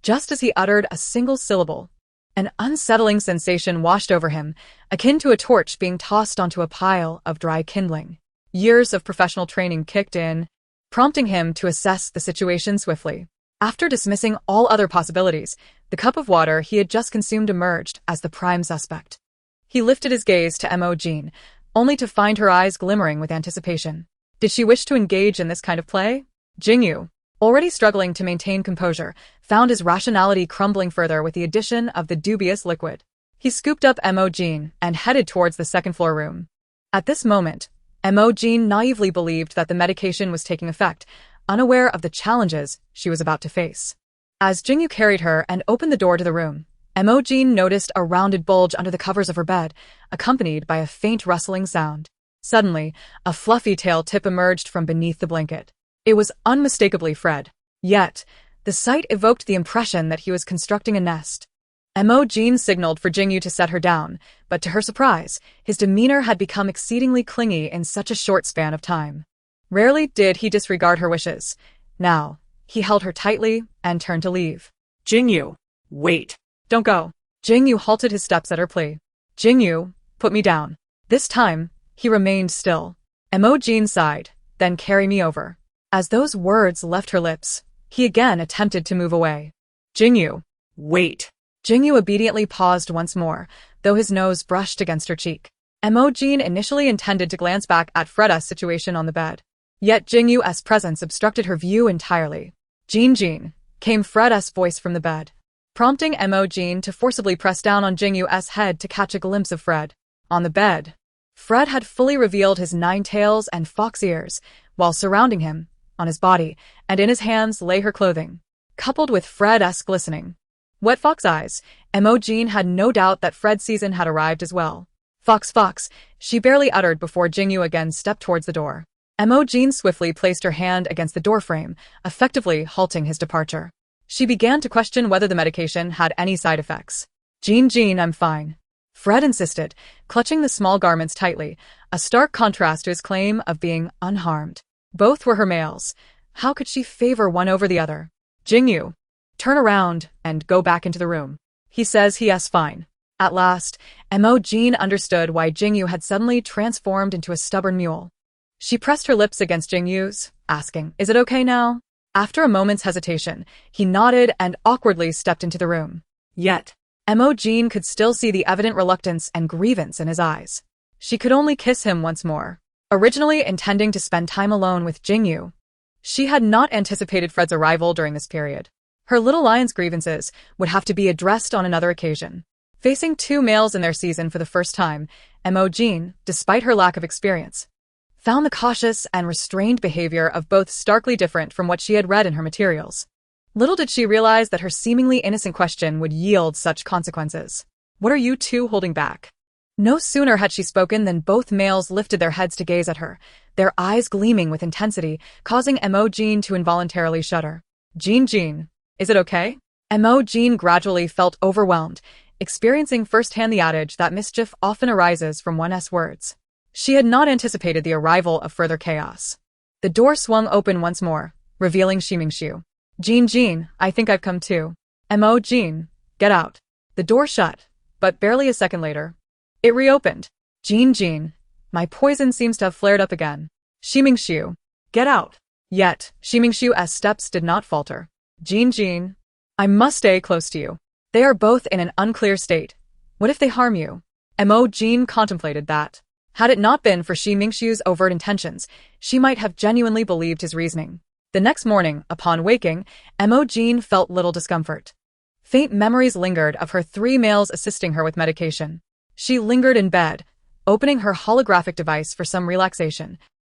Speaker 1: Just as he uttered a single syllable, an unsettling sensation washed over him, akin to a torch being tossed onto a pile of dry kindling. Years of professional training kicked in, prompting him to assess the situation swiftly. After dismissing all other possibilities, the cup of water he had just consumed emerged as the prime suspect. He lifted his gaze to Mo Jin, only to find her eyes glimmering with anticipation. Did she wish to engage in this kind of play? Jingu, already struggling to maintain composure, found his rationality crumbling further with the addition of the dubious liquid. He scooped up Mo Jin and headed towards the second-floor room. At this moment, Mo Jin naively believed that the medication was taking effect, unaware of the challenges she was about to face. As Jingu carried her and opened the door to the room, Mo Jin noticed a rounded bulge under the covers of her bed, accompanied by a faint rustling sound. Suddenly, a fluffy tail tip emerged from beneath the blanket. It was unmistakably Fred. Yet, the sight evoked the impression that he was constructing a nest. Mo Jin signaled for Jingu to set her down, but to her surprise, his demeanor had become exceedingly clingy in such a short span of time. Rarely did he disregard her wishes. Now, he held her tightly and turned to leave.
Speaker 2: Jingu, wait.
Speaker 1: Don't go. Jingu halted his steps at her plea. Jingu, put me down. This time, he remained still. Mo Jin sighed, then carry me over. As those words left her lips, he again attempted to move away. Jingu,
Speaker 2: wait.
Speaker 1: Jingu obediently paused once more, though his nose brushed against her cheek. Mo Jin initially intended to glance back at Fred's situation on the bed. Yet Jingu's presence obstructed her view entirely. Jin, came Fred's voice from the bed, prompting Mo Jin to forcibly press down on Jingu's head to catch a glimpse of Fred. On the bed, Fred had fully revealed his 9 tails and fox ears, while surrounding him, on his body, and in his hands lay her clothing, coupled with Fred's glistening wet fox eyes. Mo Jin had no doubt that Fred's season had arrived as well. Fox, she barely uttered before Jingu again stepped towards the door. Mo Jin swiftly placed her hand against the doorframe, effectively halting his departure. She began to question whether the medication had any side effects. Jin, I'm fine. Fred insisted, clutching the small garments tightly, a stark contrast to his claim of being unharmed. Both were her males. How could she favor one over the other? Jingu, turn around and go back into the room. He says he is fine. At last, Mo Jin understood why Jingu had suddenly transformed into a stubborn mule. She pressed her lips against Jingu's, asking, "Is it okay now?" After a moment's hesitation, he nodded and awkwardly stepped into the room.
Speaker 2: Yet.
Speaker 1: Mo Jin could still see the evident reluctance and grievance in his eyes. She could only kiss him once more. Originally intending to spend time alone with Jingu, she had not anticipated Fred's arrival during this period. Her little lion's grievances would have to be addressed on another occasion. Facing two males in their season for the first time, Mo Jin, despite her lack of experience, found the cautious and restrained behavior of both starkly different from what she had read in her materials. Little did she realize that her seemingly innocent question would yield such consequences. "What are you two holding back?" No sooner had she spoken than both males lifted their heads to gaze at her, their eyes gleaming with intensity, causing Mo Jin to involuntarily shudder. Jin, is it okay?" Mo Jin gradually felt overwhelmed, experiencing firsthand the adage that mischief often arises from one's words. She had not anticipated the arrival of further chaos. The door swung open once more, revealing Shimingshu. Jin, I think I've come too." Mo Jin, get out." The door shut, but barely a second later, it reopened. Jin, my poison seems to have flared up again." Shimingshu, get out." Yet, Shimingshu's steps did not falter. Jin, I must stay close to you. They are both in an unclear state. What if they harm you?" Mo Jin contemplated that. Had it not been for Shimingshu's overt intentions, she might have genuinely believed his reasoning. The next morning, upon waking, Mo Jin felt little discomfort. Faint memories lingered of her three males assisting her with medication. She lingered in bed, opening her holographic device for some relaxation,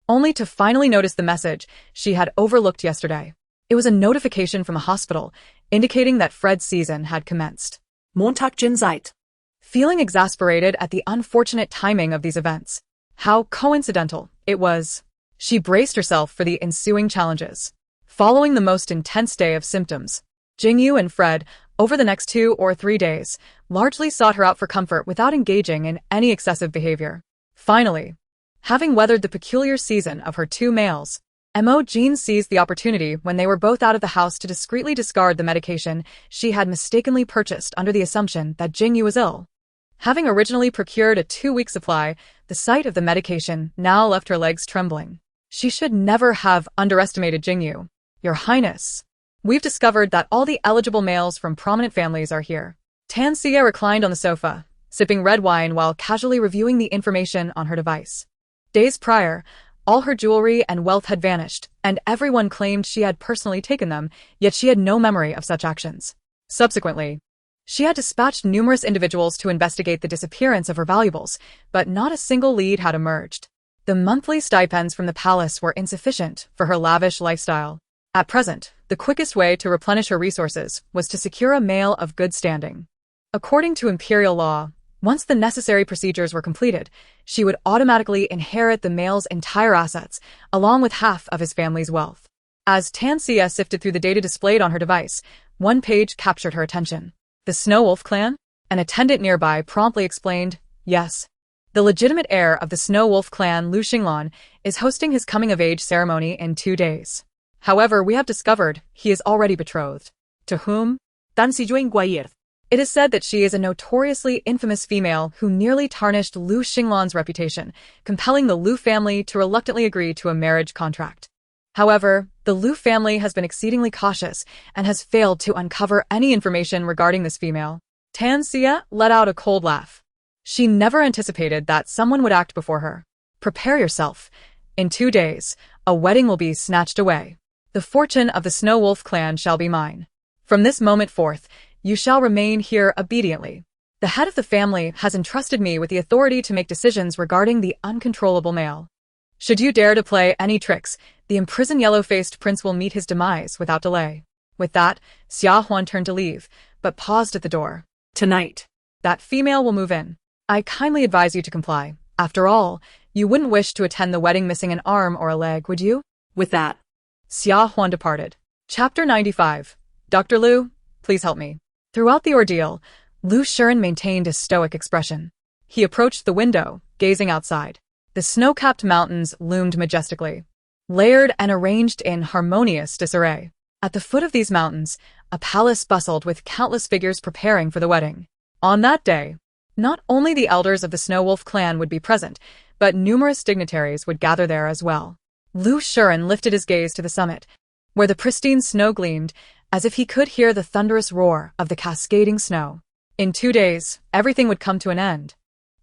Speaker 1: only to finally notice the message she had overlooked yesterday. It was a notification from a hospital, indicating that Fred's season had commenced.
Speaker 2: Montag Jin Zeit.
Speaker 1: Feeling exasperated at the unfortunate timing of these events, how coincidental it was, she braced herself for the ensuing challenges. Following the most intense day of symptoms, Jingu and Fred, over the next 2 or 3 days, largely sought her out for comfort without engaging in any excessive behavior. Finally, having weathered the peculiar season of her two males, Mo Jin seized the opportunity when they were both out of the house to discreetly discard the medication she had mistakenly purchased under the assumption that Jingu was ill. Having originally procured a 2-week supply, the sight of the medication now left her legs trembling. She should never have underestimated Jingu. "Your Highness, we've discovered that all the eligible males from prominent families are here." Tan Xia reclined on the sofa, sipping red wine while casually reviewing the information on her device. Days prior, all her jewelry and wealth had vanished, and everyone claimed she had personally taken them, yet she had no memory of such actions. Subsequently, she had dispatched numerous individuals to investigate the disappearance of her valuables, but not a single lead had emerged. The monthly stipends from the palace were insufficient for her lavish lifestyle. At present, the quickest way to replenish her resources was to secure a male of good standing. According to imperial law, once the necessary procedures were completed, she would automatically inherit the male's entire assets, along with half of his family's wealth. As Tan Xia sifted through the data displayed on her device, one page captured her attention. "The Snow Wolf clan?" An attendant nearby promptly explained, "Yes. The legitimate heir of the Snow Wolf clan, Lu Xinglan, is hosting his coming-of-age ceremony in 2 days. However, we have discovered he is already betrothed." "To whom?"
Speaker 2: Tan si yo inquired.
Speaker 1: It is said that she is a notoriously infamous female who nearly tarnished Lu Xinglan's reputation, compelling the Lu family to reluctantly agree to a marriage contract. However, the Lu family has been exceedingly cautious and has failed to uncover any information regarding this female. Tan Xia let out a cold laugh. She never anticipated that someone would act before her. "Prepare yourself. In 2 days, a wedding will be snatched away. The fortune of the Snow Wolf clan shall be mine. From this moment forth, you shall remain here obediently. The head of the family has entrusted me with the authority to make decisions regarding the uncontrollable male. Should you dare to play any tricks, the imprisoned yellow-faced prince will meet his demise without delay." With that, Xia Huan turned to leave, but paused at the door.
Speaker 2: "Tonight.
Speaker 1: "That female will move in. I kindly advise you to comply. After all, you wouldn't wish to attend the wedding missing an arm or a leg, would you?"
Speaker 2: With that,
Speaker 1: Xia Huan departed. Chapter 95. Dr. Lu, please help me. Throughout the ordeal, Lu Shiren maintained a stoic expression. He approached the window, gazing outside. The snow-capped mountains loomed majestically, layered and arranged in harmonious disarray. At the foot of these mountains, a palace bustled with countless figures preparing for the wedding. On that day, Not only the elders of the Snow Wolf clan would be present, but numerous dignitaries would gather there as well. Lu Shiren lifted his gaze to the summit, where the pristine snow gleamed, as if he could hear the thunderous roar of the cascading snow. In 2 days, everything would come to an end.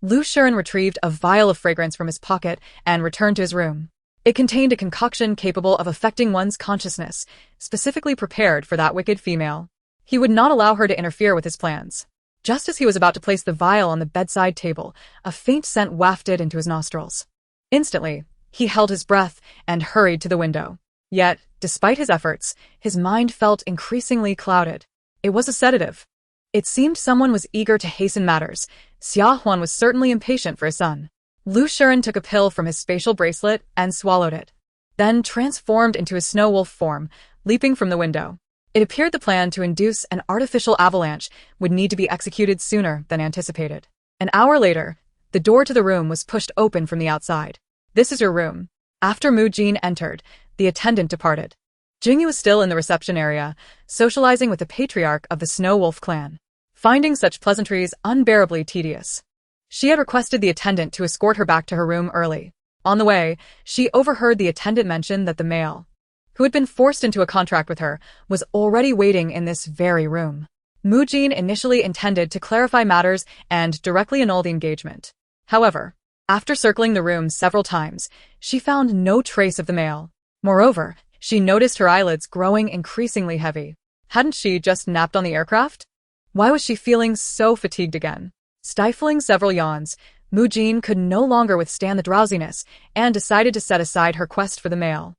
Speaker 1: Lu Shiren retrieved a vial of fragrance from his pocket and returned to his room. It contained a concoction capable of affecting one's consciousness, specifically prepared for that wicked female. He would not allow her to interfere with his plans. Just as he was about to place the vial on the bedside table, a faint scent wafted into his nostrils. Instantly, he held his breath and hurried to the window. Yet, despite his efforts, his mind felt increasingly clouded. It was a sedative. It seemed someone was eager to hasten matters. Xia Huan was certainly impatient for his son. Lu Shiren took a pill from his spatial bracelet and swallowed it, then transformed into his snow wolf form, leaping from the window. It appeared the plan to induce an artificial avalanche would need to be executed sooner than anticipated. An hour later, the door to the room was pushed open from the outside. "This is your room." After Mo Jin entered, the attendant departed. Jingu was still in the reception area, socializing with the patriarch of the Snow Wolf clan, finding such pleasantries unbearably tedious. She had requested the attendant to escort her back to her room early. On the way, she overheard the attendant mention that the male, who had been forced into a contract with her, was already waiting in this very room. Mo Jin initially intended to clarify matters and directly annul the engagement. However, after circling the room several times, she found no trace of the male. Moreover, she noticed her eyelids growing increasingly heavy. Hadn't she just napped on the aircraft? Why was she feeling so fatigued again? Stifling several yawns, Mo Jin could no longer withstand the drowsiness and decided to set aside her quest for the male.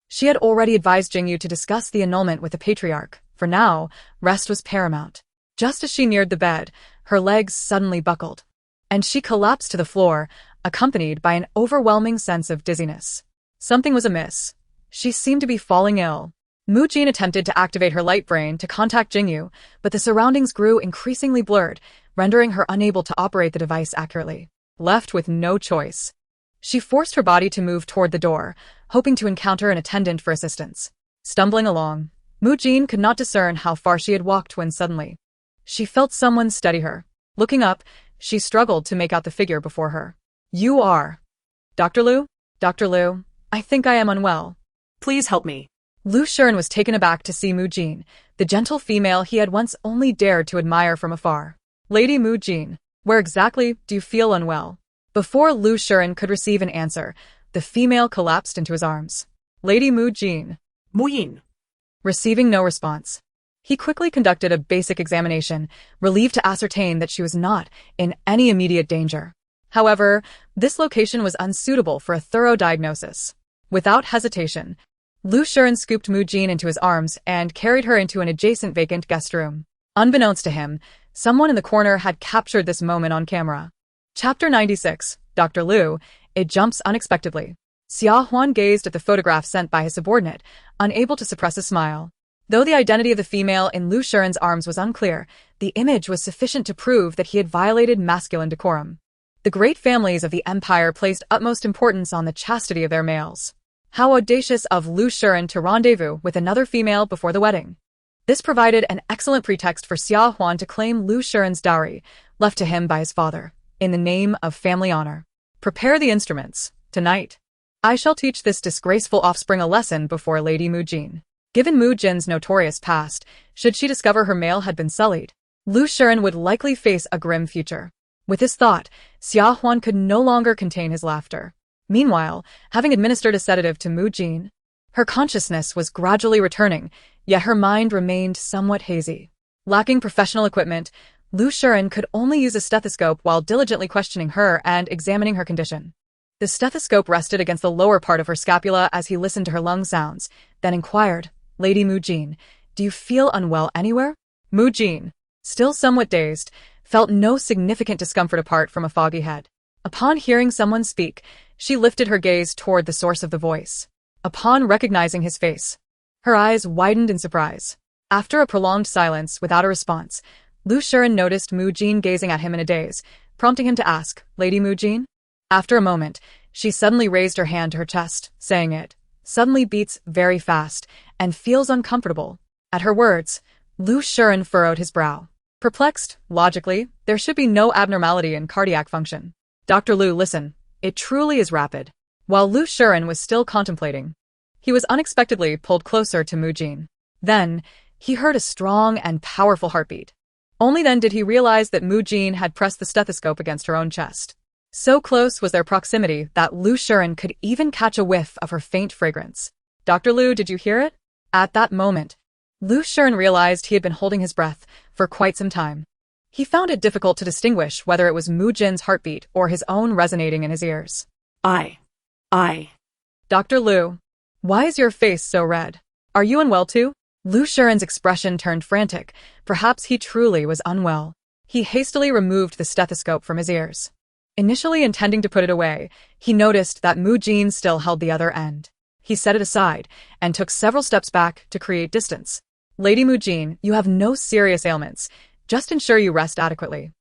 Speaker 1: She had already advised Jingu to discuss the annulment with the patriarch. For now, rest was paramount. Just as she neared the bed, her legs suddenly buckled, and she collapsed to the floor, accompanied by an overwhelming sense of dizziness. Something was amiss. She seemed to be falling ill. Mo Jin attempted to activate her light brain to contact Jingu, but the surroundings grew increasingly blurred, rendering her unable to operate the device accurately. Left with no choice, she forced her body to move toward the door, hoping to encounter an attendant for assistance. Stumbling along, Mo Jin could not discern how far she had walked when suddenly she felt someone steady her. Looking up, she struggled to make out the figure before her. "You are Dr. Lu? Dr. Lu, I think I am unwell.
Speaker 2: Please help me."
Speaker 1: Lu Shiren was taken aback to see Mo Jin, the gentle female he had once only dared to admire from afar. "Lady Mo Jin, where exactly do you feel unwell?" Before Lu Shiren could receive an answer, the female collapsed into his arms. "Lady Mo Jin."
Speaker 2: Mo Jin.
Speaker 1: Receiving no response, he quickly conducted a basic examination, relieved to ascertain that she was not in any immediate danger. However, this location was unsuitable for a thorough diagnosis. Without hesitation, Lu Shiren scooped Mo Jin into his arms and carried her into an adjacent vacant guest room. Unbeknownst to him, someone in the corner had captured this moment on camera. Chapter 96, Dr. Lu, It Jumps Unexpectedly. Xia Huan gazed at the photograph sent by his subordinate, unable to suppress a smile. Though the identity of the female in Lu Shiren's arms was unclear, the image was sufficient to prove that he had violated masculine decorum. The great families of the empire placed utmost importance on the chastity of their males. How audacious of Lu Shiren to rendezvous with another female before the wedding. This provided an excellent pretext for Xia Huan to claim Lu Shiren's dowry, left to him by his father, in the name of family honor. "Prepare the instruments. Tonight, I shall teach this disgraceful offspring a lesson before Lady Mo Jin." Given Mo Jin's notorious past, should she discover her male had been sullied, Lu Shiren would likely face a grim future. With this thought, Xia Huan could no longer contain his laughter. Meanwhile, having administered a sedative to Mo Jin, her consciousness was gradually returning, yet her mind remained somewhat hazy. Lacking professional equipment, Lu Shiren could only use a stethoscope while diligently questioning her and examining her condition. The stethoscope rested against the lower part of her scapula as he listened to her lung sounds, then inquired, "Lady Mo Jin, do you feel unwell anywhere?" Mo Jin, still somewhat dazed, felt no significant discomfort apart from a foggy head. Upon hearing someone speak, she lifted her gaze toward the source of the voice. Upon recognizing his face, her eyes widened in surprise. After a prolonged silence without a response, Lu Shiren noticed Mo Jin gazing at him in a daze, prompting him to ask, "Lady Mo Jin?" After a moment, she suddenly raised her hand to her chest, saying it suddenly beats very fast and feels uncomfortable. At her words, Lu Shiren furrowed his brow. Perplexed, logically, there should be no abnormality in cardiac function. Dr. Liu, listen. It truly is rapid. While Lu Shiren was still contemplating, he was unexpectedly pulled closer to Mo Jin. Then, he heard a strong and powerful heartbeat. Only then did he realize that Mo Jin had pressed the stethoscope against her own chest. So close was their proximity that Lu Shiren could even catch a whiff of her faint fragrance. Dr. Liu, did you hear it? At that moment, Lu Shiren realized he had been holding his breath for quite some time. He found it difficult to distinguish whether it was Mo Jin's heartbeat or his own resonating in his ears.
Speaker 2: I.
Speaker 1: Dr. Liu, why is your face so red? Are you unwell too? Lu Shiren's expression turned frantic. Perhaps he truly was unwell. He hastily removed the stethoscope from his ears. Initially intending to put it away, he noticed that Mo Jin still held the other end. He set it aside and took several steps back to create distance. Lady Mo Jin, you have no serious ailments. Just ensure you rest adequately.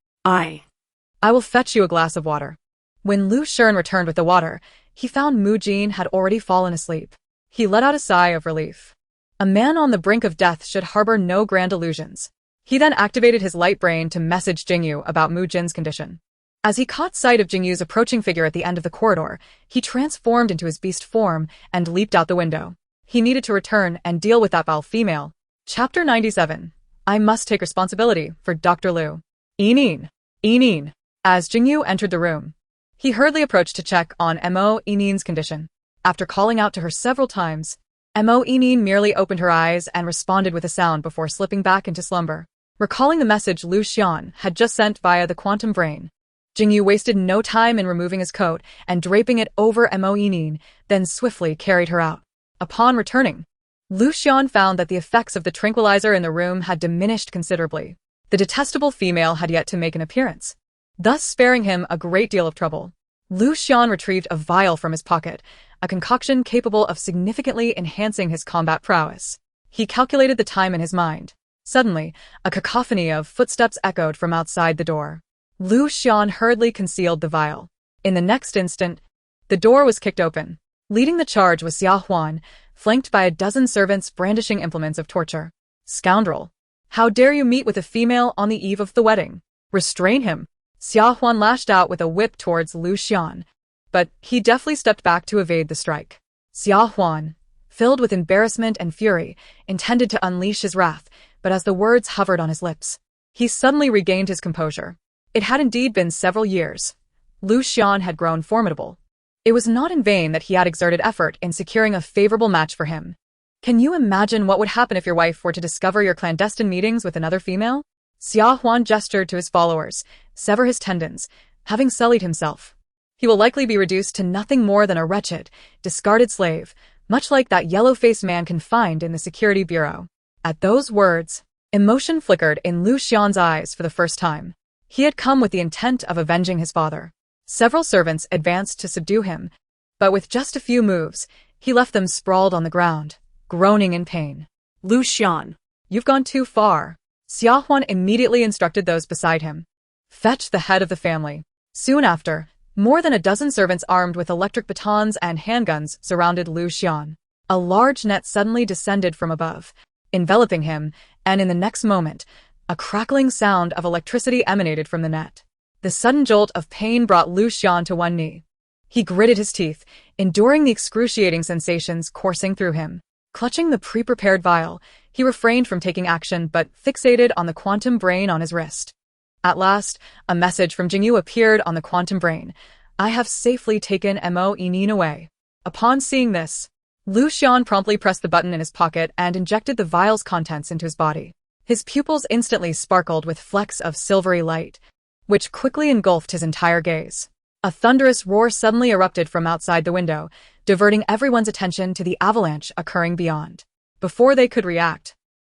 Speaker 1: I will fetch you a glass of water. When Lu Shiren returned with the water, he found Mo Jin had already fallen asleep. He let out a sigh of relief. A man on the brink of death should harbor no grand illusions. He then activated his light brain to message Jingu about Mo Jin's condition. As he caught sight of Jingu's approaching figure at the end of the corridor, he transformed into his beast form and leaped out the window. He needed to return and deal with that foul female. Chapter 97. I must take responsibility for Dr. Liu. Enin. As Jingu entered the room, he hurriedly approached to check on Mo Enin's condition. After calling out to her several times, Mo Enin merely opened her eyes and responded with a sound before slipping back into slumber. Recalling the message Lu Xian had just sent via the quantum brain, Jingu wasted no time in removing his coat and draping it over Mo Enin, then swiftly carried her out. Upon returning, Lu Xian found that the effects of the tranquilizer in the room had diminished considerably. The detestable female had yet to make an appearance, thus sparing him a great deal of trouble. Lu Xian retrieved a vial from his pocket, a concoction capable of significantly enhancing his combat prowess. He calculated the time in his mind. Suddenly, a cacophony of footsteps echoed from outside the door. Lu Xian hurriedly concealed the vial. In the next instant, the door was kicked open. Leading the charge was Xia Huan, flanked by a dozen servants brandishing implements of torture. Scoundrel! How dare you meet with a female on the eve of the wedding? Restrain him! Xia Huan lashed out with a whip towards Lu Xian, but he deftly stepped back to evade the strike. Xia Huan, filled with embarrassment and fury, intended to unleash his wrath, but as the words hovered on his lips, he suddenly regained his composure. It had indeed been several years. Lu Xian had grown formidable. It was not in vain that he had exerted effort in securing a favorable match for him. Can you imagine what would happen if your wife were to discover your clandestine meetings with another female? Xia Huan gestured to his followers. Sever his tendons, having sullied himself. He will likely be reduced to nothing more than a wretched, discarded slave, much like that yellow-faced man confined in the security bureau. At those words, emotion flickered in Lu Xian's eyes for the first time. He had come with the intent of avenging his father. Several servants advanced to subdue him, but with just a few moves, he left them sprawled on the ground, groaning in pain.
Speaker 2: Lu Xian,
Speaker 1: you've gone too far. Xia Huan immediately instructed those beside him. Fetch the head of the family. Soon after, more than a dozen servants armed with electric batons and handguns surrounded Lu Xian. A large net suddenly descended from above, enveloping him, and in the next moment, a crackling sound of electricity emanated from the net. The sudden jolt of pain brought Lu Xian to one knee. He gritted his teeth, enduring the excruciating sensations coursing through him. Clutching the pre-prepared vial, he refrained from taking action but fixated on the quantum brain on his wrist. At last, a message from Jingu appeared on the quantum brain. I have safely taken Mo Enin away. Upon seeing this, Lu Xian promptly pressed the button in his pocket and injected the vial's contents into his body. His pupils instantly sparkled with flecks of silvery light, which quickly engulfed his entire gaze. A thunderous roar suddenly erupted from outside the window, diverting everyone's attention to the avalanche occurring beyond. Before they could react,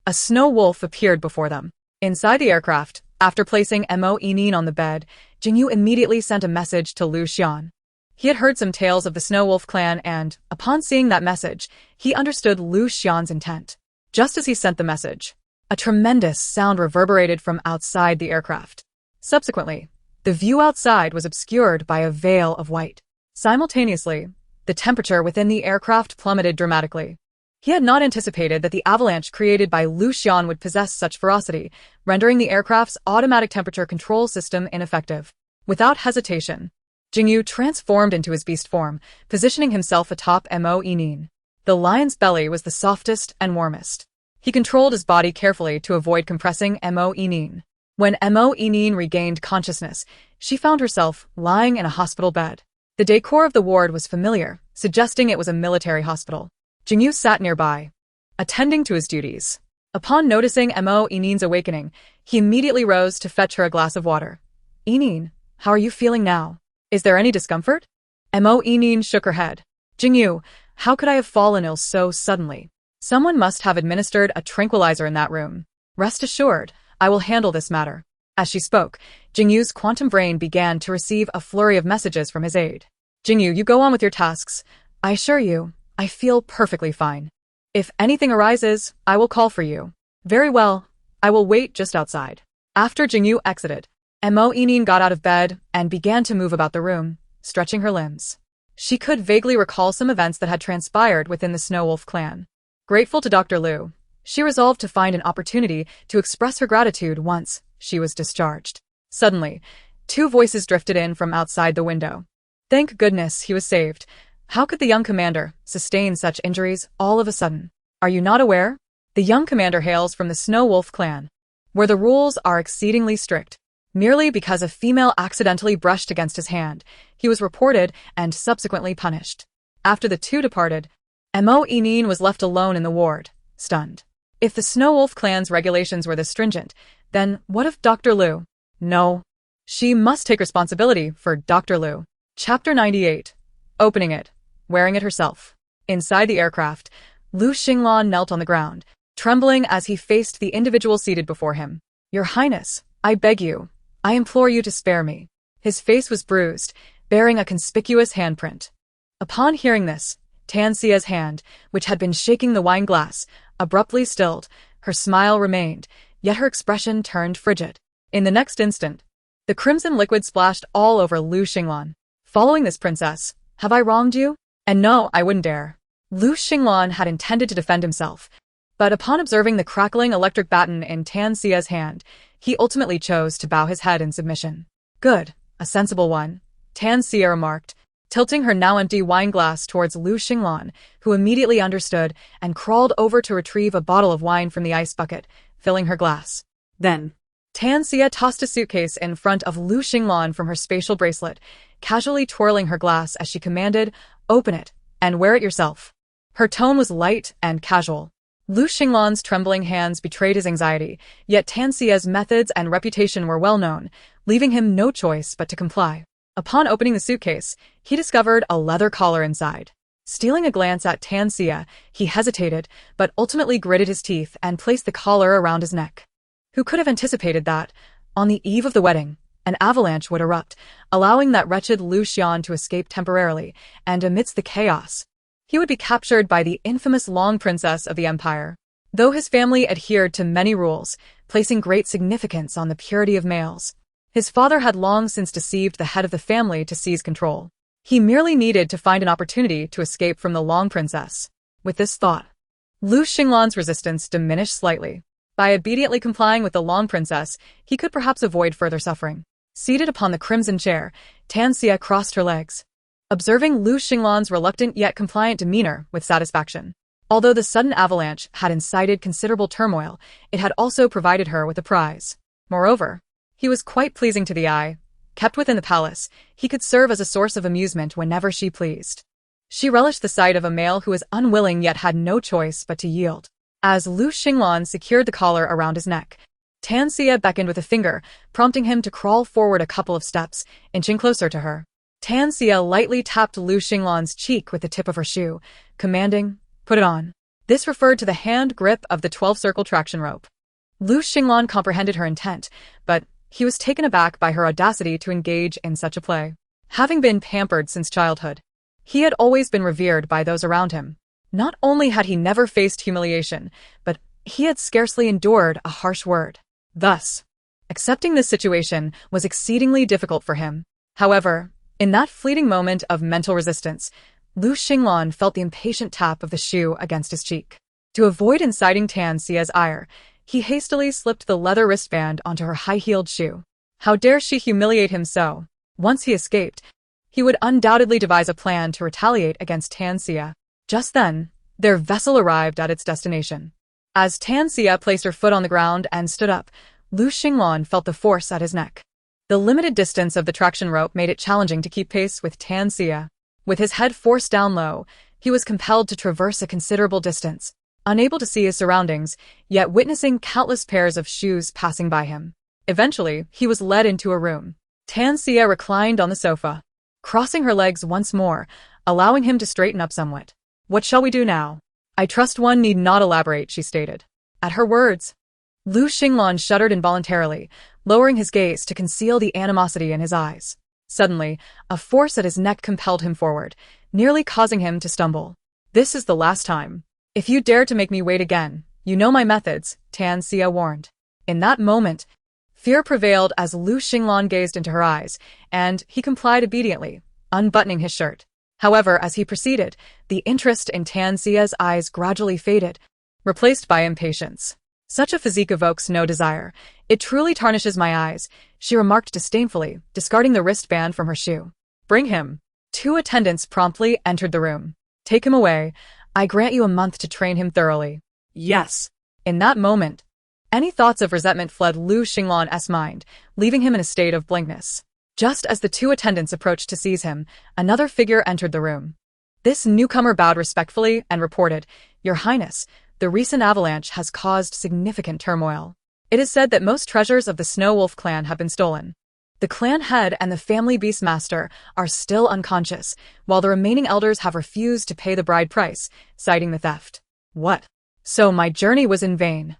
Speaker 1: a snow wolf appeared before them. Inside the aircraft, after placing Mo Enin on the bed, Jingu immediately sent a message to Lu Xian. He had heard some tales of the Snow Wolf clan and, upon seeing that message, he understood Lu Xian's intent. Just as he sent the message, a tremendous sound reverberated from outside the aircraft. Subsequently, the view outside was obscured by a veil of white. Simultaneously, the temperature within the aircraft plummeted dramatically. He had not anticipated that the avalanche created by Lu Xian would possess such ferocity, rendering the aircraft's automatic temperature control system ineffective. Without hesitation, Jingu transformed into his beast form, positioning himself atop Mo Jin. The lion's belly was the softest and warmest. He controlled his body carefully to avoid compressing Mo Jin. When Mo Jin regained consciousness, she found herself lying in a hospital bed. The decor of the ward was familiar, suggesting it was a military hospital. Jingu sat nearby, attending to his duties. Upon noticing Mo Jin's awakening, he immediately rose to fetch her a glass of water. "Jin, how are you feeling now? Is there any discomfort?" Mo Jin shook her head. "Jingu, how could I have fallen ill so suddenly? Someone must have administered a tranquilizer in that room. Rest assured, I will handle this matter." As she spoke, Jingu's quantum brain began to receive a flurry of messages from his aide. "Jingu, you go on with your tasks. I assure you, I feel perfectly fine. If anything arises, I will call for you." "Very well, I will wait just outside." After Jingu exited, Mo Jin got out of bed and began to move about the room, stretching her limbs. She could vaguely recall some events that had transpired within the Snow Wolf clan. Grateful to Dr. Lu, she resolved to find an opportunity to express her gratitude once she was discharged. Suddenly, two voices drifted in from outside the window. Thank goodness he was saved. How could the young commander sustain such injuries all of a sudden? Are you not aware? The young commander hails from the Snow Wolf clan, where the rules are exceedingly strict. Merely because a female accidentally brushed against his hand, he was reported and subsequently punished. After the two departed, Mo Jin was left alone in the ward, stunned. If the Snow Wolf clan's regulations were this stringent, then what of Dr. Lu? No. She must take responsibility for Dr. Lu. Chapter 98. Opening it. Wearing it herself. Inside the aircraft, Lu Xinglan knelt on the ground, trembling as he faced the individual seated before him. "Your Highness, I beg you. I implore you to spare me." His face was bruised, bearing a conspicuous handprint. Upon hearing this, Tan Xia's hand, which had been shaking the wine glass, abruptly stilled. Her smile remained, yet her expression turned frigid. In the next instant, the crimson liquid splashed all over Lu Xinglan. "Following this, princess, have I wronged you? And no, I wouldn't dare." Lu Xinglan had intended to defend himself, but upon observing the crackling electric baton in Tan Xia's hand, he ultimately chose to bow his head in submission. "Good, a sensible one," Tan Xia remarked, tilting her now empty wine glass towards Lu Xinglan, who immediately understood and crawled over to retrieve a bottle of wine from the ice bucket, filling her glass. Then, Tan Xia tossed a suitcase in front of Lu Xinglan from her spatial bracelet, casually twirling her glass as she commanded, "Open it, and wear it yourself." Her tone was light and casual. Lu Xinglan's trembling hands betrayed his anxiety, yet Tan Xia's methods and reputation were well known, leaving him no choice but to comply. Upon opening the suitcase, he discovered a leather collar inside. Stealing a glance at Tan Xia, he hesitated, but ultimately gritted his teeth and placed the collar around his neck. Who could have anticipated that, on the eve of the wedding, an avalanche would erupt, allowing that wretched Lu Xian to escape temporarily, and amidst the chaos, he would be captured by the infamous Long Princess of the Empire. Though his family adhered to many rules, placing great significance on the purity of males, his father had long since deceived the head of the family to seize control. He merely needed to find an opportunity to escape from the Long Princess. With this thought, Lu Xinglan's resistance diminished slightly. By obediently complying with the Long Princess, he could perhaps avoid further suffering. Seated upon the crimson chair, Tan Xia crossed her legs, observing Lu Xinglan's reluctant yet compliant demeanor with satisfaction. Although the sudden avalanche had incited considerable turmoil, it had also provided her with a prize. Moreover, he was quite pleasing to the eye. Kept within the palace, he could serve as a source of amusement whenever she pleased. She relished the sight of a male who was unwilling yet had no choice but to yield. As Lu Xinglan secured the collar around his neck, Tan Xia beckoned with a finger, prompting him to crawl forward a couple of steps, inching closer to her. Tan Xia lightly tapped Lu Xinglan's cheek with the tip of her shoe, commanding, "Put it on." This referred to the hand grip of the 12-circle traction rope. Lu Xinglan comprehended her intent, but he was taken aback by her audacity to engage in such a play. Having been pampered since childhood, he had always been revered by those around him. Not only had he never faced humiliation, but he had scarcely endured a harsh word. Thus, accepting this situation was exceedingly difficult for him. However, in that fleeting moment of mental resistance, Lu Xinglan felt the impatient tap of the shoe against his cheek. To avoid inciting Tan Xia's ire, he hastily slipped the leather wristband onto her high-heeled shoe. How dare she humiliate him so? Once he escaped, he would undoubtedly devise a plan to retaliate against Tan Xia. Just then, their vessel arrived at its destination. As Tan Xia placed her foot on the ground and stood up, Lu Xinglan felt the force at his neck. The limited distance of the traction rope made it challenging to keep pace with Tan Xia. With his head forced down low, he was compelled to traverse a considerable distance, unable to see his surroundings, yet witnessing countless pairs of shoes passing by him. Eventually, he was led into a room. Tan Xia reclined on the sofa, crossing her legs once more, allowing him to straighten up somewhat. "What shall we do now?" "I trust one need not elaborate," she stated. At her words, Lu Xinglan shuddered involuntarily, lowering his gaze to conceal the animosity in his eyes. Suddenly, a force at his neck compelled him forward, nearly causing him to stumble. "This is the last time. If you dare to make me wait again, you know my methods," Tan Xia warned. In that moment, fear prevailed as Lu Xinglan gazed into her eyes, and he complied obediently, unbuttoning his shirt. However, as he proceeded, the interest in Tan Xia's eyes gradually faded, replaced by impatience. "Such a physique evokes no desire. It truly tarnishes my eyes," she remarked disdainfully, discarding the wristband from her shoe. "Bring him." 2 attendants promptly entered the room. "Take him away. I grant you a month to train him thoroughly."
Speaker 2: Yes.
Speaker 1: In that moment, any thoughts of resentment fled Lu Xinglan's mind, leaving him in a state of blankness. Just as the 2 attendants approached to seize him, another figure entered the room. This newcomer bowed respectfully and reported, "Your Highness, the recent avalanche has caused significant turmoil. It is said that most treasures of the Snow Wolf clan have been stolen. The clan head and the family beastmaster are still unconscious, while the remaining elders have refused to pay the bride price, citing the theft." "What? So my journey was in vain."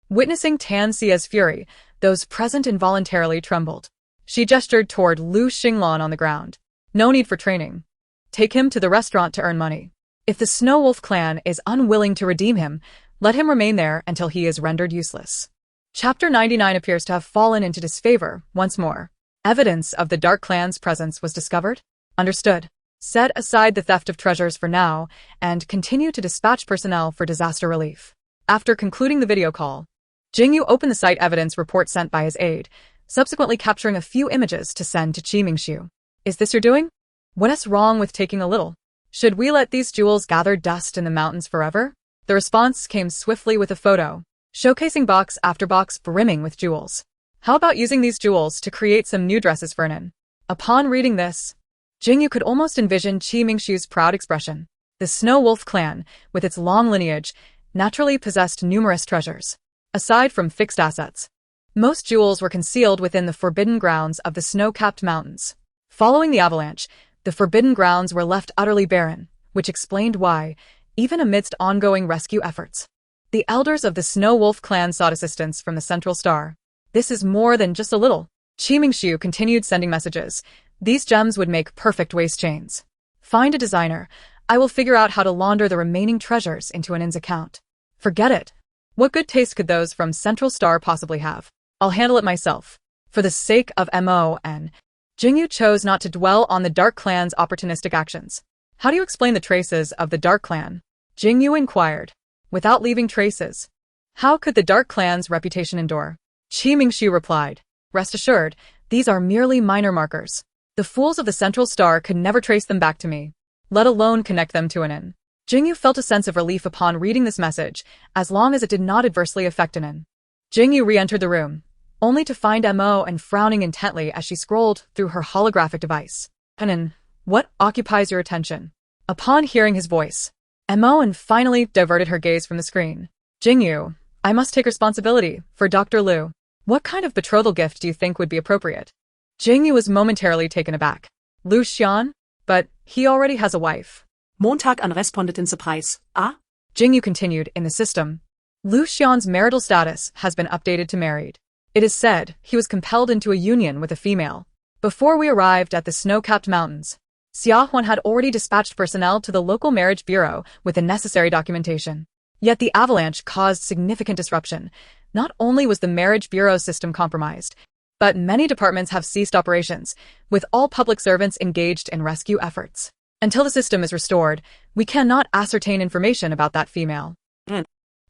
Speaker 1: Witnessing Tan Xia's fury, those present involuntarily trembled. She gestured toward Lu Xinglan on the ground. "No need for training. Take him to the restaurant to earn money. If the Snow Wolf clan is unwilling to redeem him, let him remain there until he is rendered useless." Chapter 99 appears to have fallen into disfavor once more. Evidence of the Dark Clan's presence was discovered? Understood. Set aside the theft of treasures for now, and continue to dispatch personnel for disaster relief. After concluding the video call, Jingu opened the site evidence report sent by his aide, subsequently capturing a few images to send to Qimingxiu. "Is this your doing? What's wrong with taking a little? Should we let these jewels gather dust in the mountains forever?" The response came swiftly with a photo, showcasing box after box brimming with jewels. "How about using these jewels to create some new dresses for Nin?" Upon reading this, Jingu could almost envision Qimingxiu's proud expression. The Snow Wolf clan, with its long lineage, naturally possessed numerous treasures. Aside from fixed assets, most jewels were concealed within the forbidden grounds of the snow-capped mountains. Following the avalanche, the forbidden grounds were left utterly barren, which explained why, even amidst ongoing rescue efforts, the elders of the Snow Wolf clan sought assistance from the Central Star. "This is more than just a little." Qimingxiu continued sending messages. "These gems would make perfect waist chains. Find a designer. I will figure out how to launder the remaining treasures into an In's account." "Forget it. What good taste could those from Central Star possibly have? I'll handle it myself." For the sake of Mo and Jingu chose not to dwell on the Dark Clan's opportunistic actions. "How do you explain the traces of the Dark Clan?" Jingu inquired. "Without leaving traces, how could the Dark Clan's reputation endure?" Qimingxiu replied. "Rest assured, these are merely minor markers. The fools of the Central Star could never trace them back to me, let alone connect them to an Nin." Jingu felt a sense of relief upon reading this message, as long as it did not adversely affect an Nin. Jingu re-entered the room, only to find Mo and frowning intently as she scrolled through her holographic device. "Nin, what occupies your attention?" Upon hearing his voice, Mo and finally diverted her gaze from the screen. "Jingu, I must take responsibility for Dr. Lu. What kind of betrothal gift do you think would be appropriate?" Jingu was momentarily taken aback. "Lu Xian? But he already has a wife."
Speaker 2: Montag an Respondentenpreis, ah?
Speaker 1: Jingu continued in the system. "Lu Xian's marital status has been updated to married. It is said he was compelled into a union with a female. Before we arrived at the snow-capped mountains, Xia Huan had already dispatched personnel to the local marriage bureau with the necessary documentation. Yet the avalanche caused significant disruption. Not only was the marriage bureau system compromised, but many departments have ceased operations, with all public servants engaged in rescue efforts. Until the system is restored, we cannot ascertain information about that female.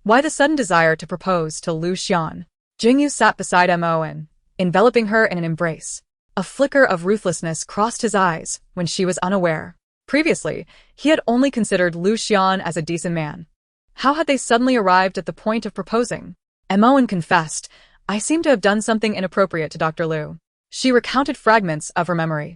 Speaker 1: Why the sudden desire to propose to Lu Xian? Jingu sat beside Mo and, enveloping her in an embrace. A flicker of ruthlessness crossed his eyes when she was unaware. Previously, he had only considered Lu Xian as a decent man. How had they suddenly arrived at the point of proposing? Mo confessed, I seem to have done something inappropriate to Dr. Lu. She recounted fragments of her memory.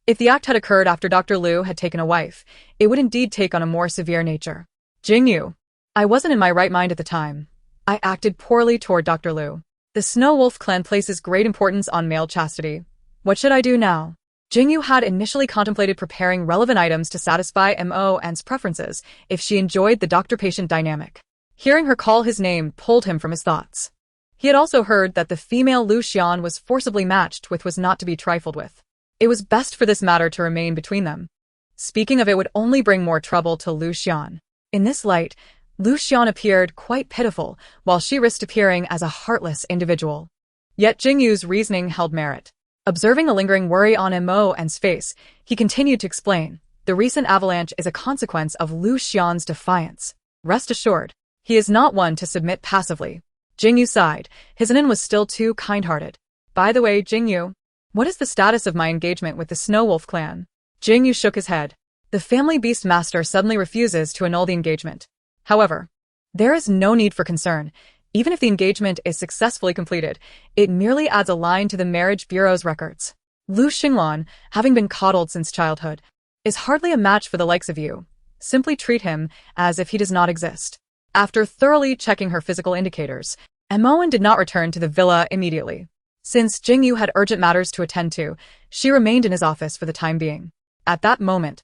Speaker 1: If the act had occurred after Dr. Lu had taken a wife, it would indeed take on a more severe nature. Jingu. I wasn't in my right mind at the time. I acted poorly toward Dr. Lu. The Snow Wolf clan places great importance on male chastity. What should I do now? Jingu had initially contemplated preparing relevant items to satisfy Mo N's preferences if she enjoyed the doctor-patient dynamic. Hearing her call his name pulled him from his thoughts. He had also heard that the female Lu Xian was forcibly matched with was not to be trifled with. It was best for this matter to remain between them. Speaking of it would only bring more trouble to Lu Xian. In this light, Lu Xian appeared quite pitiful, while she risked appearing as a heartless individual. Yet Jingu's reasoning held merit. Observing the lingering worry on Mo N's face, he continued to explain, the recent avalanche is a consequence of Lu Xian's defiance. Rest assured, he is not one to submit passively. Jingu sighed. His Nin was still too kind-hearted. By the way, Jingu, what is the status of my engagement with the Snow Wolf clan? Jingu shook his head. The family beast master suddenly refuses to annul the engagement. However, there is no need for concern. Even if the engagement is successfully completed, it merely adds a line to the marriage bureau's records. Lu Xinglan, having been coddled since childhood, is hardly a match for the likes of you. Simply treat him as if he does not exist. After thoroughly checking her physical indicators, Mo N did not return to the villa immediately. Since Jingu had urgent matters to attend to, she remained in his office for the time being. At that moment,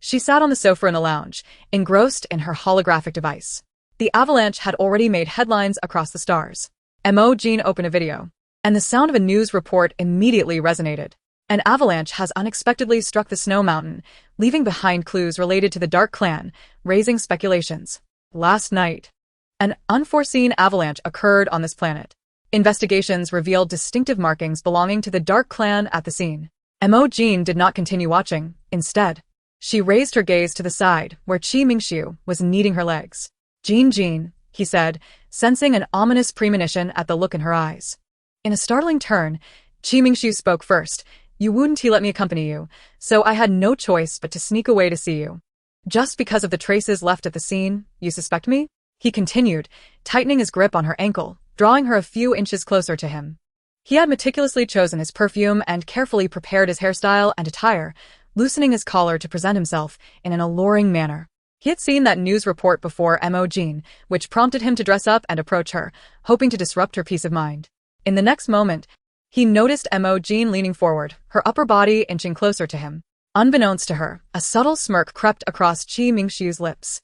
Speaker 1: she sat on the sofa in a lounge, engrossed in her holographic device. The avalanche had already made headlines across the stars. Mo Jin opened a video, and the sound of a news report immediately resonated. An avalanche has unexpectedly struck the snow mountain, leaving behind clues related to the Dark Clan, raising speculations. Last night, an unforeseen avalanche occurred on this planet. Investigations revealed distinctive markings belonging to the Dark Clan at the scene. Mo Jin did not continue watching. Instead, she raised her gaze to the side, where Qi Mingxiu was kneading her legs. Jin, he said, sensing an ominous premonition at the look in her eyes. In a startling turn, Qi Mingxiu spoke first. You wouldn't let me accompany you, so I had no choice but to sneak away to see you. Just because of the traces left at the scene, you suspect me? He continued, tightening his grip on her ankle, drawing her a few inches closer to him. He had meticulously chosen his perfume and carefully prepared his hairstyle and attire, loosening his collar to present himself in an alluring manner. He had seen that news report before Mo Jin, which prompted him to dress up and approach her, hoping to disrupt her peace of mind. In the next moment, he noticed Mo Jin leaning forward, her upper body inching closer to him. Unbeknownst to her, a subtle smirk crept across Qi Mingxiu's lips.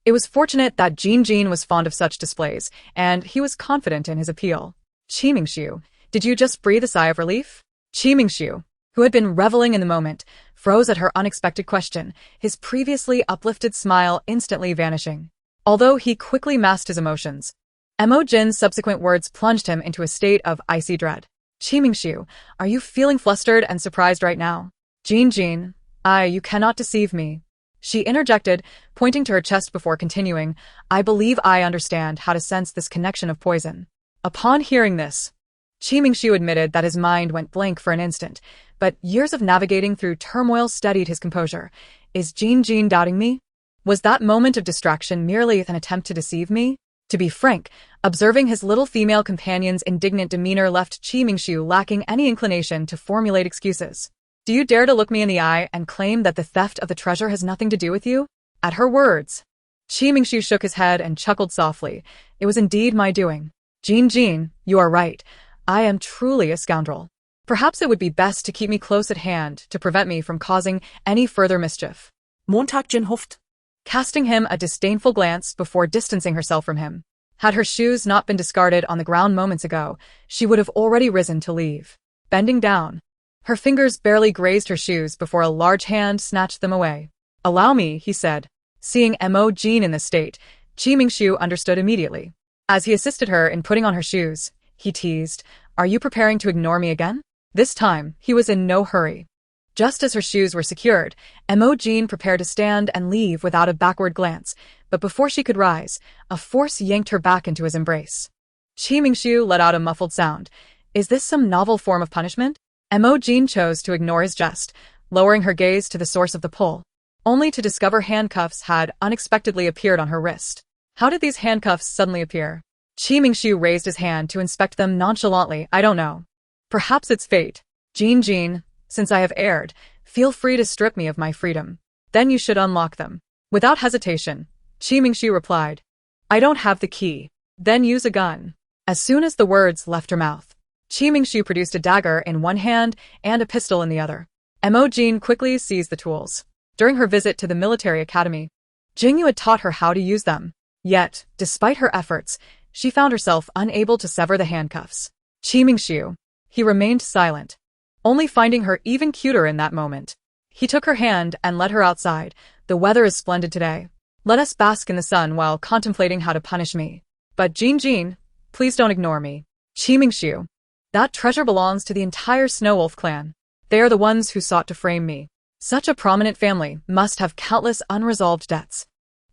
Speaker 1: It was fortunate that Jin was fond of such displays, and he was confident in his appeal. Qi Mingxiu, did you just breathe a sigh of relief? Qi Mingxiu, who had been reveling in the moment, froze at her unexpected question, his previously uplifted smile instantly vanishing. Although he quickly masked his emotions, Mo Jin's subsequent words plunged him into a state of icy dread. Qi Mingxiu, are you feeling flustered and surprised right now? Jin, you cannot deceive me. She interjected, pointing to her chest before continuing, I believe I understand how to sense this connection of poison. Upon hearing this, Qi Mingxiu admitted that his mind went blank for an instant, but years of navigating through turmoil steadied his composure. Is Jin doubting me? Was that moment of distraction merely an attempt to deceive me? To be frank, observing his little female companion's indignant demeanor left Qi Mingxiu lacking any inclination to formulate excuses. Do you dare to look me in the eye and claim that the theft of the treasure has nothing to do with you? At her words, Qi Mingxiu shook his head and chuckled softly. It was indeed my doing. Jin, you are right. I am truly a scoundrel. Perhaps it would be best to keep me close at hand to prevent me from causing any further mischief.
Speaker 2: Montag Jin huffed,
Speaker 1: Casting him a disdainful glance before distancing herself from him. Had her shoes not been discarded on the ground moments ago, she would have already risen to leave. Bending down, her fingers barely grazed her shoes before a large hand snatched them away. Allow me, he said. Seeing Mo Jin in this state, Qi Mingxiu understood immediately. As he assisted her in putting on her shoes, he teased, Are you preparing to ignore me again? This time, he was in no hurry. Just as her shoes were secured, Mo Jin prepared to stand and leave without a backward glance, but before she could rise, a force yanked her back into his embrace. Qi Mingxiu let out a muffled sound. Is this some novel form of punishment? Mo Jin chose to ignore his jest, lowering her gaze to the source of the pull, only to discover handcuffs had unexpectedly appeared on her wrist. How did these handcuffs suddenly appear? Qi Mingxiu raised his hand to inspect them nonchalantly. I don't know. Perhaps it's fate. Jin, since I have erred, feel free to strip me of my freedom. Then you should unlock them. Without hesitation, Qi Mingxiu replied. I don't have the key. Then use a gun. As soon as the words left her mouth, Qi Mingxiu produced a dagger in one hand and a pistol in the other. Mo Jin quickly seized the tools. During her visit to the military academy, Jingu had taught her how to use them. Yet, despite her efforts, she found herself unable to sever the handcuffs. Qi Mingxiu. He remained silent, only finding her even cuter in that moment. He took her hand and led her outside. The weather is splendid today. Let us bask in the sun while contemplating how to punish me. But Jin, please don't ignore me. Qi Mingxiu. That treasure belongs to the entire Snowwolf clan. They are the ones who sought to frame me. Such a prominent family must have countless unresolved debts,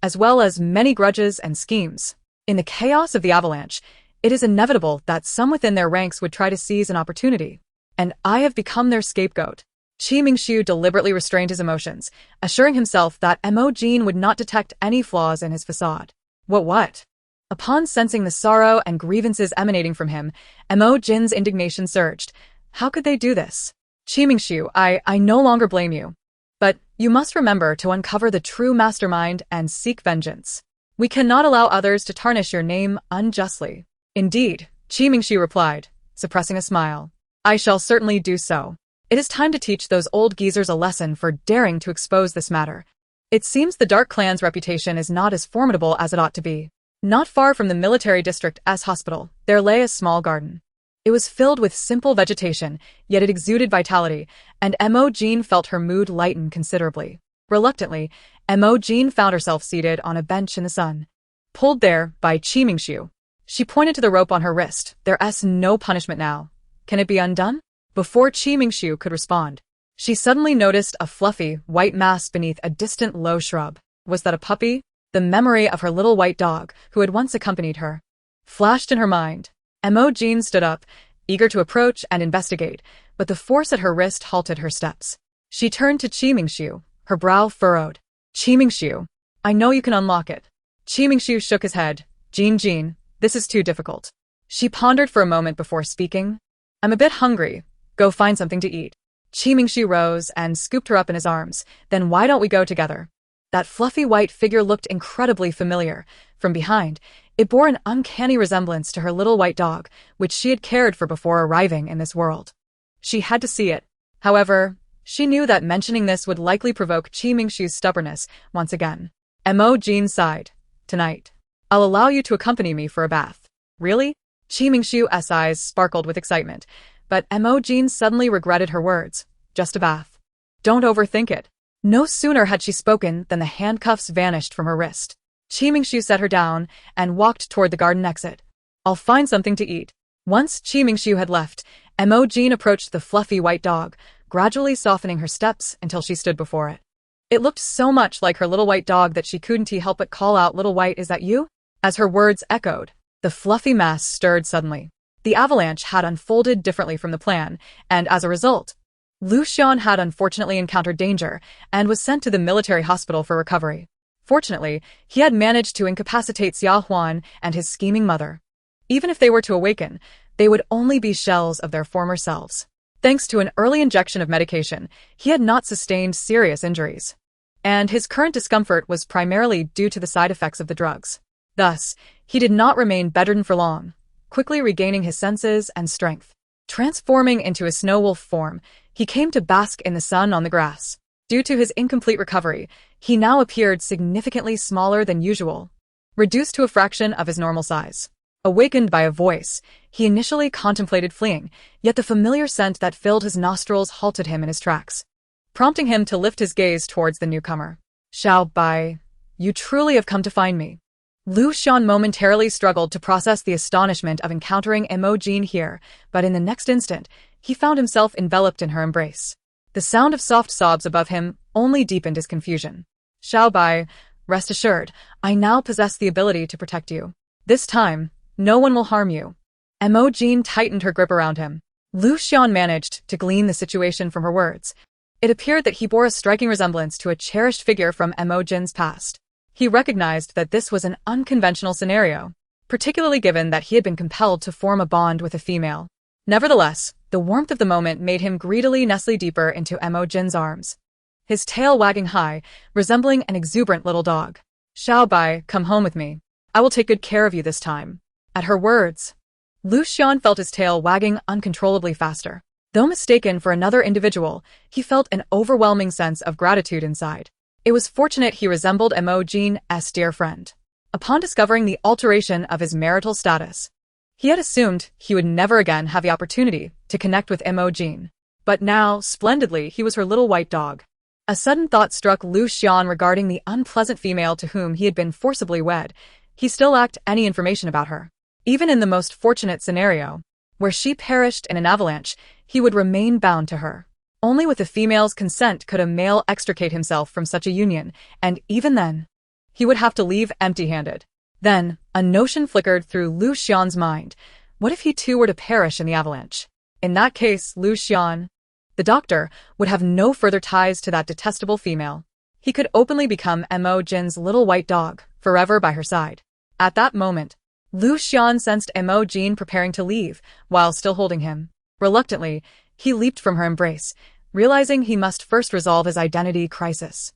Speaker 1: as well as many grudges and schemes. In the chaos of the avalanche, it is inevitable that some within their ranks would try to seize an opportunity. And I have become their scapegoat. Qi Mingxiu deliberately restrained his emotions, assuring himself that Mo Jin would not detect any flaws in his facade. What? Upon sensing the sorrow and grievances emanating from him, Mo Jin's indignation surged. How could they do this? Qi Mingxiu, I no longer blame you. But you must remember to uncover the true mastermind and seek vengeance. We cannot allow others to tarnish your name unjustly. Indeed, Qi Mingxiu replied, suppressing a smile. I shall certainly do so. It is time to teach those old geezers a lesson for daring to expose this matter. It seems the Dark Clan's reputation is not as formidable as it ought to be. Not far from the military district S hospital, there lay a small garden. It was filled with simple vegetation, yet it exuded vitality, and Mo Jin felt her mood lighten considerably. Reluctantly, Mo Jin found herself seated on a bench in the sun, pulled there by Qi Mingxiu. She pointed to the rope on her wrist. There's no punishment now. Can it be undone? Before Qi Mingxiu could respond, she suddenly noticed a fluffy, white mass beneath a distant low shrub. Was that a puppy? The memory of her little white dog, who had once accompanied her, flashed in her mind. Mo Jin stood up, eager to approach and investigate, but the force at her wrist halted her steps. She turned to Qi Mingxiu, her brow furrowed. Qi Mingxiu, I know you can unlock it. Qi Mingxiu shook his head. Jin, this is too difficult. She pondered for a moment before speaking. I'm a bit hungry. Go find something to eat. Qi Mingxiu rose and scooped her up in his arms. Then why don't we go together? That fluffy white figure looked incredibly familiar. From behind, it bore an uncanny resemblance to her little white dog, which she had cared for before arriving in this world. She had to see it. However, she knew that mentioning this would likely provoke Qi Mingxiu's stubbornness once again. Mo Jin sighed. Tonight, I'll allow you to accompany me for a bath. Really? Qi Mingxiu's eyes sparkled with excitement, but Mo Jin suddenly regretted her words. Just a bath. Don't overthink it. No sooner had she spoken than the handcuffs vanished from her wrist. Qi Mingxiu set her down and walked toward the garden exit. I'll find something to eat. Once Qi Mingxiu had left, Mo Jin approached the fluffy white dog, gradually softening her steps until she stood before it. It looked so much like her little white dog that she couldn't help but call out, "Little White, is that you?" As her words echoed, the fluffy mass stirred suddenly. The avalanche had unfolded differently from the plan, and as a result, Lu Xian had unfortunately encountered danger and was sent to the military hospital for recovery. Fortunately, he had managed to incapacitate Xia Huan and his scheming mother. Even if they were to awaken, they would only be shells of their former selves. Thanks to an early injection of medication, he had not sustained serious injuries, and his current discomfort was primarily due to the side effects of the drugs. Thus, he did not remain bedridden for long, quickly regaining his senses and strength. Transforming into a snowwolf form, he came to bask in the sun on the grass. Due to his incomplete recovery, he now appeared significantly smaller than usual, reduced to a fraction of his normal size. Awakened by a voice, he initially contemplated fleeing, yet the familiar scent that filled his nostrils halted him in his tracks, prompting him to lift his gaze towards the newcomer. Xiao Bai, you truly have come to find me. Lu Xian momentarily struggled to process the astonishment of encountering Mo Jin here, but in the next instant, he found himself enveloped in her embrace. The sound of soft sobs above him only deepened his confusion. Xiao Bai, rest assured, I now possess the ability to protect you. This time, no one will harm you. Mo Jin tightened her grip around him. Lu Xian managed to glean the situation from her words. It appeared that he bore a striking resemblance to a cherished figure from Mo Jin's past. He recognized that this was an unconventional scenario, particularly given that he had been compelled to form a bond with a female. Nevertheless, the warmth of the moment made him greedily nestle deeper into Mo Jin's arms, his tail wagging high, resembling an exuberant little dog. Xiao Bai, come home with me. I will take good care of you this time. At her words, Lu Xian felt his tail wagging uncontrollably faster. Though mistaken for another individual, he felt an overwhelming sense of gratitude inside. It was fortunate he resembled Mo Jin's dear friend. Upon discovering the alteration of his marital status, he had assumed he would never again have the opportunity to connect with Mo Jin. But now, splendidly, he was her little white dog. A sudden thought struck Lu Xian regarding the unpleasant female to whom he had been forcibly wed. He still lacked any information about her. Even in the most fortunate scenario, where she perished in an avalanche, he would remain bound to her. Only with a female's consent could a male extricate himself from such a union, and even then, he would have to leave empty-handed. Then, a notion flickered through Lu Xian's mind. What if he too were to perish in the avalanche? In that case, Lu Xian, the doctor, would have no further ties to that detestable female. He could openly become Mo Jin's little white dog, forever by her side. At that moment, Lu Xian sensed Mo Jin preparing to leave, while still holding him. Reluctantly, he leaped from her embrace, realizing he must first resolve his identity crisis.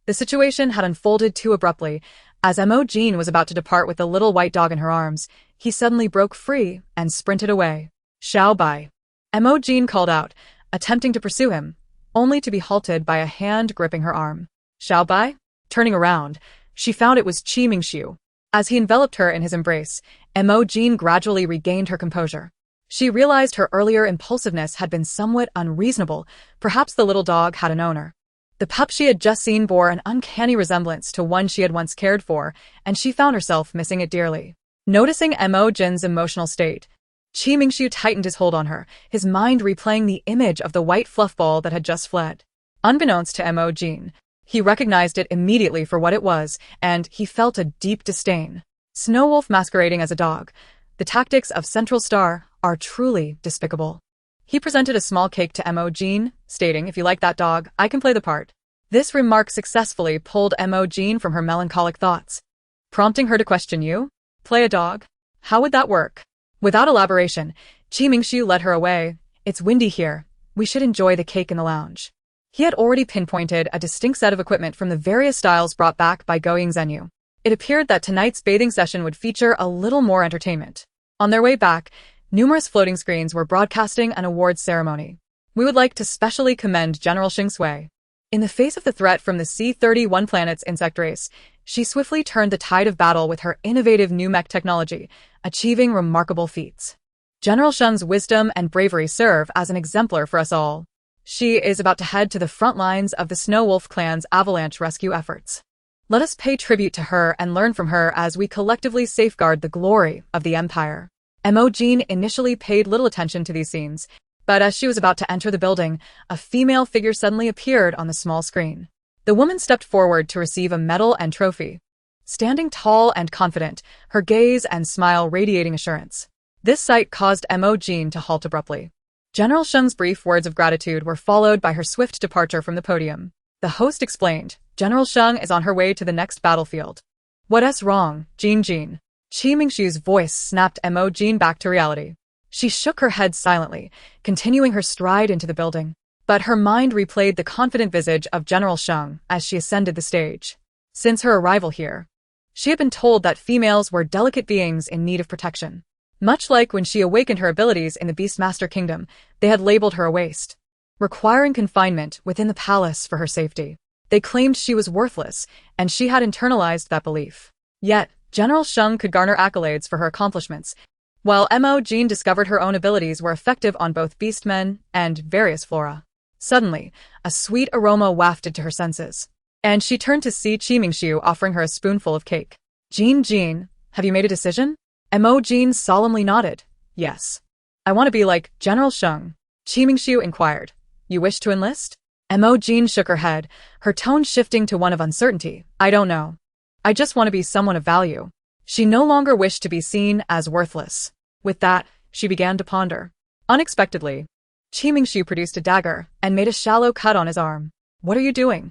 Speaker 1: The situation had unfolded too abruptly. As Mo Jin was about to depart with the little white dog in her arms, he suddenly broke free and sprinted away. Xiao Bai. Mo Jin called out, attempting to pursue him, only to be halted by a hand gripping her arm. Xiao Bai? Turning around, she found it was Qi Mingxiu. As he enveloped her in his embrace, Mo Jin gradually regained her composure. She realized her earlier impulsiveness had been somewhat unreasonable. Perhaps the little dog had an owner. The pup she had just seen bore an uncanny resemblance to one she had once cared for, and she found herself missing it dearly. Noticing Mo Jin's emotional state, Qi Mingxiu tightened his hold on her, his mind replaying the image of the white fluff ball that had just fled. Unbeknownst to Mo Jin, he recognized it immediately for what it was, and he felt a deep disdain. Snowwolf masquerading as a dog. The tactics of Central Star are truly despicable. He presented a small cake to Mo Jin, stating, if you like that dog, I can play the part. This remark successfully pulled Mo Jin from her melancholic thoughts, prompting her to question, you? Play a dog? How would that work? Without elaboration, Qi Mingxiu led her away. It's windy here. We should enjoy the cake in the lounge. He had already pinpointed a distinct set of equipment from the various styles brought back by Going Zhenyu. It appeared that tonight's bathing session would feature a little more entertainment. On their way back, numerous floating screens were broadcasting an awards ceremony. We would like to specially commend General Xing Sui. In the face of the threat from the C-31 planet's insect race, she swiftly turned the tide of battle with her innovative new mech technology, achieving remarkable feats. General Sheng's wisdom and bravery serve as an exemplar for us all. She is about to head to the front lines of the Snowwolf clan's avalanche rescue efforts. Let us pay tribute to her and learn from her as we collectively safeguard the glory of the Empire. Mo Jin initially paid little attention to these scenes, but as she was about to enter the building, a female figure suddenly appeared on the small screen. The woman stepped forward to receive a medal and trophy. Standing tall and confident, her gaze and smile radiating assurance. This sight caused Mo Jin to halt abruptly. General Sheng's brief words of gratitude were followed by her swift departure from the podium. The host explained, General Sheng is on her way to the next battlefield. What's wrong, Jin? Qi Mingxiu's voice snapped Mo Jin back to reality. She shook her head silently, continuing her stride into the building. But her mind replayed the confident visage of General Sheng as she ascended the stage. Since her arrival here, she had been told that females were delicate beings in need of protection. Much like when she awakened her abilities in the Beastmaster Kingdom, they had labeled her a waste, requiring confinement within the palace for her safety. They claimed she was worthless, and she had internalized that belief. Yet, General Sheng could garner accolades for her accomplishments, while Mo Jin discovered her own abilities were effective on both beastmen and various flora. Suddenly, a sweet aroma wafted to her senses, and she turned to see Qi Mingxiu offering her a spoonful of cake. Jin, have you made a decision? Mo Jin solemnly nodded. Yes. I want to be like General Sheng. Qi Mingxiu inquired. You wish to enlist? Mo Jin shook her head, her tone shifting to one of uncertainty. I don't know. I just want to be someone of value. She no longer wished to be seen as worthless. With that, she began to ponder. Unexpectedly, Qimingxu produced a dagger and made a shallow cut on his arm. What are you doing?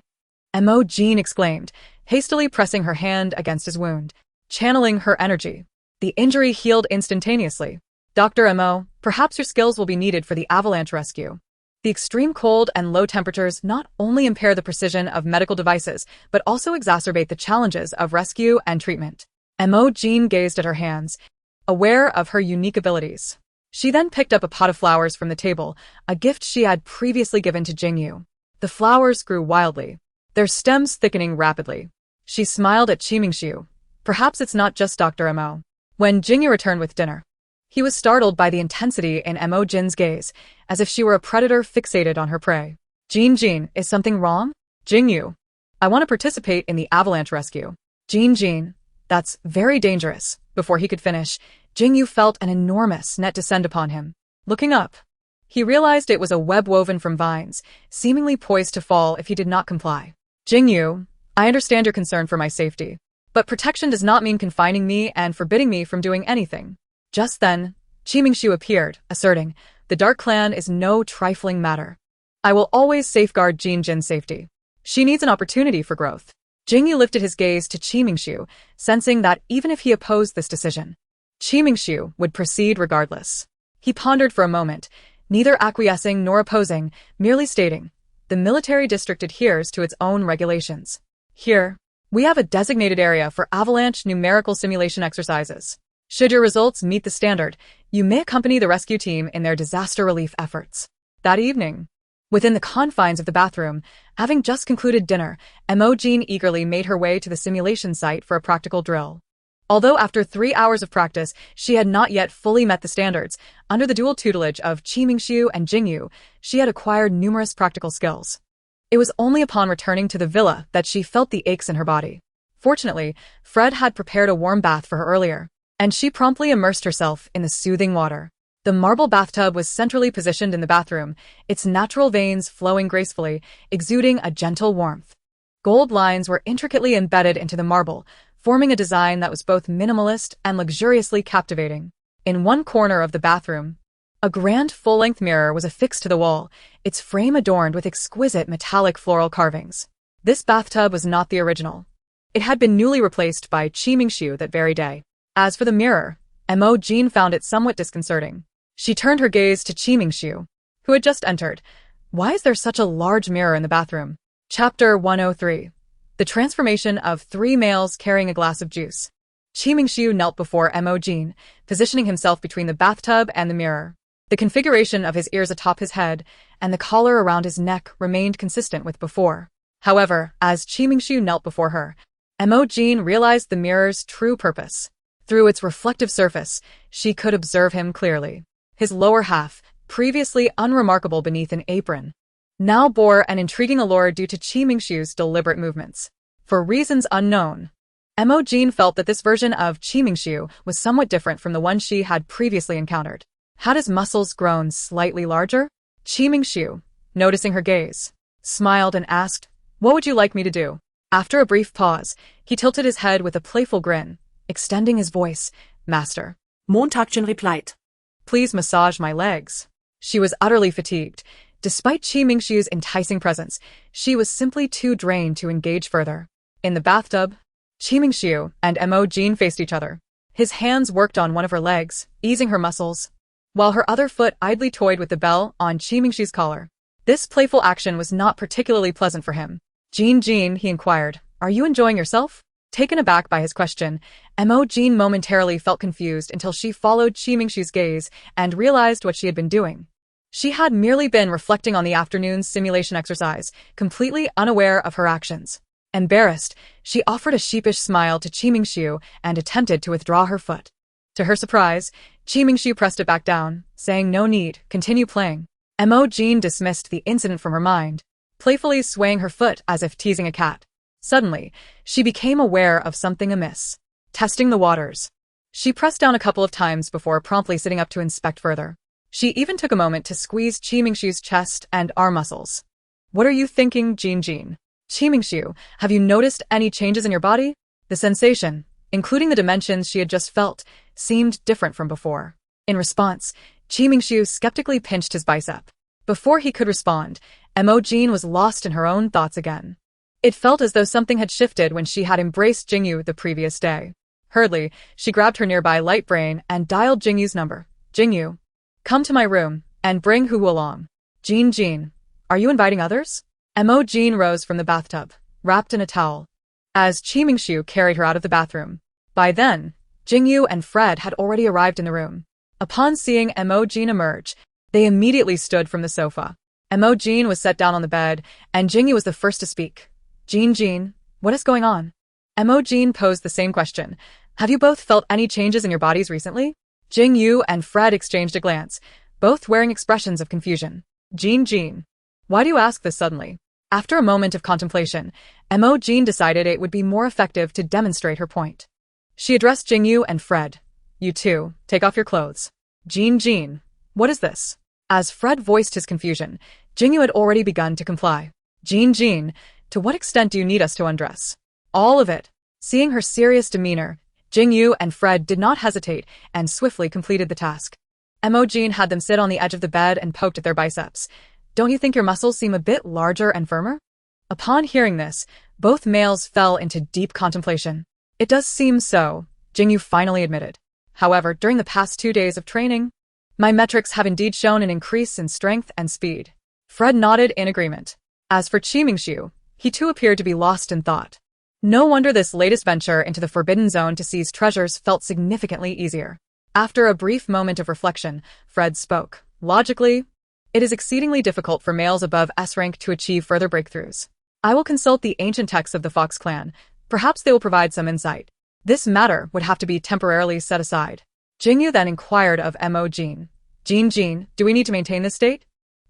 Speaker 1: Mo Jin exclaimed, hastily pressing her hand against his wound, channeling her energy. The injury healed instantaneously. Dr. Mo, perhaps your skills will be needed for the avalanche rescue. The extreme cold and low temperatures not only impair the precision of medical devices, but also exacerbate the challenges of rescue and treatment. Mo Jin gazed at her hands, aware of her unique abilities. She then picked up a pot of flowers from the table, a gift she had previously given to Jingu. The flowers grew wildly, their stems thickening rapidly. She smiled at Qimingxu. Perhaps it's not just Dr. Mo. When Jingu returned with dinner, he was startled by the intensity in Mo Jin's gaze, as if she were a predator fixated on her prey. Jin, is something wrong? Jingu, I want to participate in the avalanche rescue. Jin, that's very dangerous. Before he could finish, Jingu felt an enormous net descend upon him. Looking up, he realized it was a web woven from vines, seemingly poised to fall if he did not comply. Jingu, I understand your concern for my safety, but protection does not mean confining me and forbidding me from doing anything. Just then, Qimingxu appeared, asserting, the Dark Clan is no trifling matter. I will always safeguard Jin's safety. She needs an opportunity for growth. Jingu lifted his gaze to Qimingxu, sensing that even if he opposed this decision, Qimingxu would proceed regardless. He pondered for a moment, neither acquiescing nor opposing, merely stating, the military district adheres to its own regulations. Here, we have a designated area for avalanche numerical simulation exercises. Should your results meet the standard, you may accompany the rescue team in their disaster relief efforts. That evening, within the confines of the bathroom, having just concluded dinner, Mo Jin eagerly made her way to the simulation site for a practical drill. Although after 3 hours of practice, she had not yet fully met the standards, under the dual tutelage of Qimingxu and Jingu, she had acquired numerous practical skills. It was only upon returning to the villa that she felt the aches in her body. Fortunately, Fred had prepared a warm bath for her earlier, and she promptly immersed herself in the soothing water. The marble bathtub was centrally positioned in the bathroom, its natural veins flowing gracefully, exuding a gentle warmth. Gold lines were intricately embedded into the marble, forming a design that was both minimalist and luxuriously captivating. In one corner of the bathroom, a grand full-length mirror was affixed to the wall, its frame adorned with exquisite metallic floral carvings. This bathtub was not the original. It had been newly replaced by Qimingxu that very day. As for the mirror, Mo Jin found it somewhat disconcerting. She turned her gaze to Qimingxu, who had just entered. Why is there such a large mirror in the bathroom? Chapter 103. The transformation of 3 males carrying a glass of juice. Qimingxu knelt before Mo Jin, positioning himself between the bathtub and the mirror. The configuration of his ears atop his head and the collar around his neck remained consistent with before. However, as Qimingxu knelt before her, Mo Jin realized the mirror's true purpose. Through its reflective surface, she could observe him clearly. His lower half, previously unremarkable beneath an apron, now bore an intriguing allure due to Qimingxu's deliberate movements. For reasons unknown, Mo Jin felt that this version of Qimingxu was somewhat different from the one she had previously encountered. Had his muscles grown slightly larger? Qimingxu, noticing her gaze, smiled and asked, what would you like me to do? After a brief pause, he tilted his head with a playful grin, extending his voice, Master.
Speaker 2: Montakchen replied.
Speaker 1: Please massage my legs. She was utterly fatigued. Despite Qimingxu's enticing presence, she was simply too drained to engage further. In the bathtub, Qimingxu and Mo Jin faced each other. His hands worked on one of her legs, easing her muscles, while her other foot idly toyed with the bell on Qimingxu's collar. This playful action was not particularly pleasant for him. Jin, he inquired, are you enjoying yourself? Taken aback by his question, Mo Jin momentarily felt confused until she followed Qimingxu's gaze and realized what she had been doing. She had merely been reflecting on the afternoon's simulation exercise, completely unaware of her actions. Embarrassed, she offered a sheepish smile to Qimingxu and attempted to withdraw her foot. To her surprise, Qimingxu pressed it back down, saying no need, continue playing. Mo Jin dismissed the incident from her mind, playfully swaying her foot as if teasing a cat. Suddenly, she became aware of something amiss. Testing the waters. She pressed down a couple of times before promptly sitting up to inspect further. She even took a moment to squeeze Qimingxu's chest and arm muscles. What are you thinking, Jin? Qimingxiu, have you noticed any changes in your body? The sensation, including the dimensions she had just felt, seemed different from before. In response, Qimingxiu skeptically pinched his bicep. Before he could respond, Mo Jin was lost in her own thoughts again. It felt as though something had shifted when she had embraced Jingu the previous day. Hurriedly, she grabbed her nearby light brain and dialed Jingyu's number. Jingu, come to my room, and bring Hu along. Jin, are you inviting others? Mo Jin rose from the bathtub, wrapped in a towel, as Qimingxiu carried her out of the bathroom. By then, Jingu and Fred had already arrived in the room. Upon seeing Mo Jin emerge, they immediately stood from the sofa. Mo Jin was set down on the bed, and Jingu was the first to speak. Jin, what is going on? Mo Jin posed the same question. Have you both felt any changes in your bodies recently? Jingu and Fred exchanged a glance, both wearing expressions of confusion. Jin, why do you ask this suddenly? After a moment of contemplation, Mo Jin decided it would be more effective to demonstrate her point. She addressed Jingu and Fred. You two, take off your clothes. Jin, what is this? As Fred voiced his confusion, Jingu had already begun to comply. Jin, to what extent do you need us to undress? All of it. Seeing her serious demeanor, Jingu and Fred did not hesitate and swiftly completed the task. Mo Jin had them sit on the edge of the bed and poked at their biceps. Don't you think your muscles seem a bit larger and firmer? Upon hearing this, both males fell into deep contemplation. It does seem so, Jingu finally admitted. However, during the past 2 days of training, my metrics have indeed shown an increase in strength and speed. Fred nodded in agreement. As for Qimingxiu, he too appeared to be lost in thought. No wonder this latest venture into the Forbidden Zone to seize treasures felt significantly easier. After a brief moment of reflection, Fred spoke. Logically, it is exceedingly difficult for males above S rank to achieve further breakthroughs. I will consult the ancient texts of the Fox clan. Perhaps they will provide some insight. This matter would have to be temporarily set aside. Jingu then inquired of Mo Jin. Jin, do we need to maintain this state?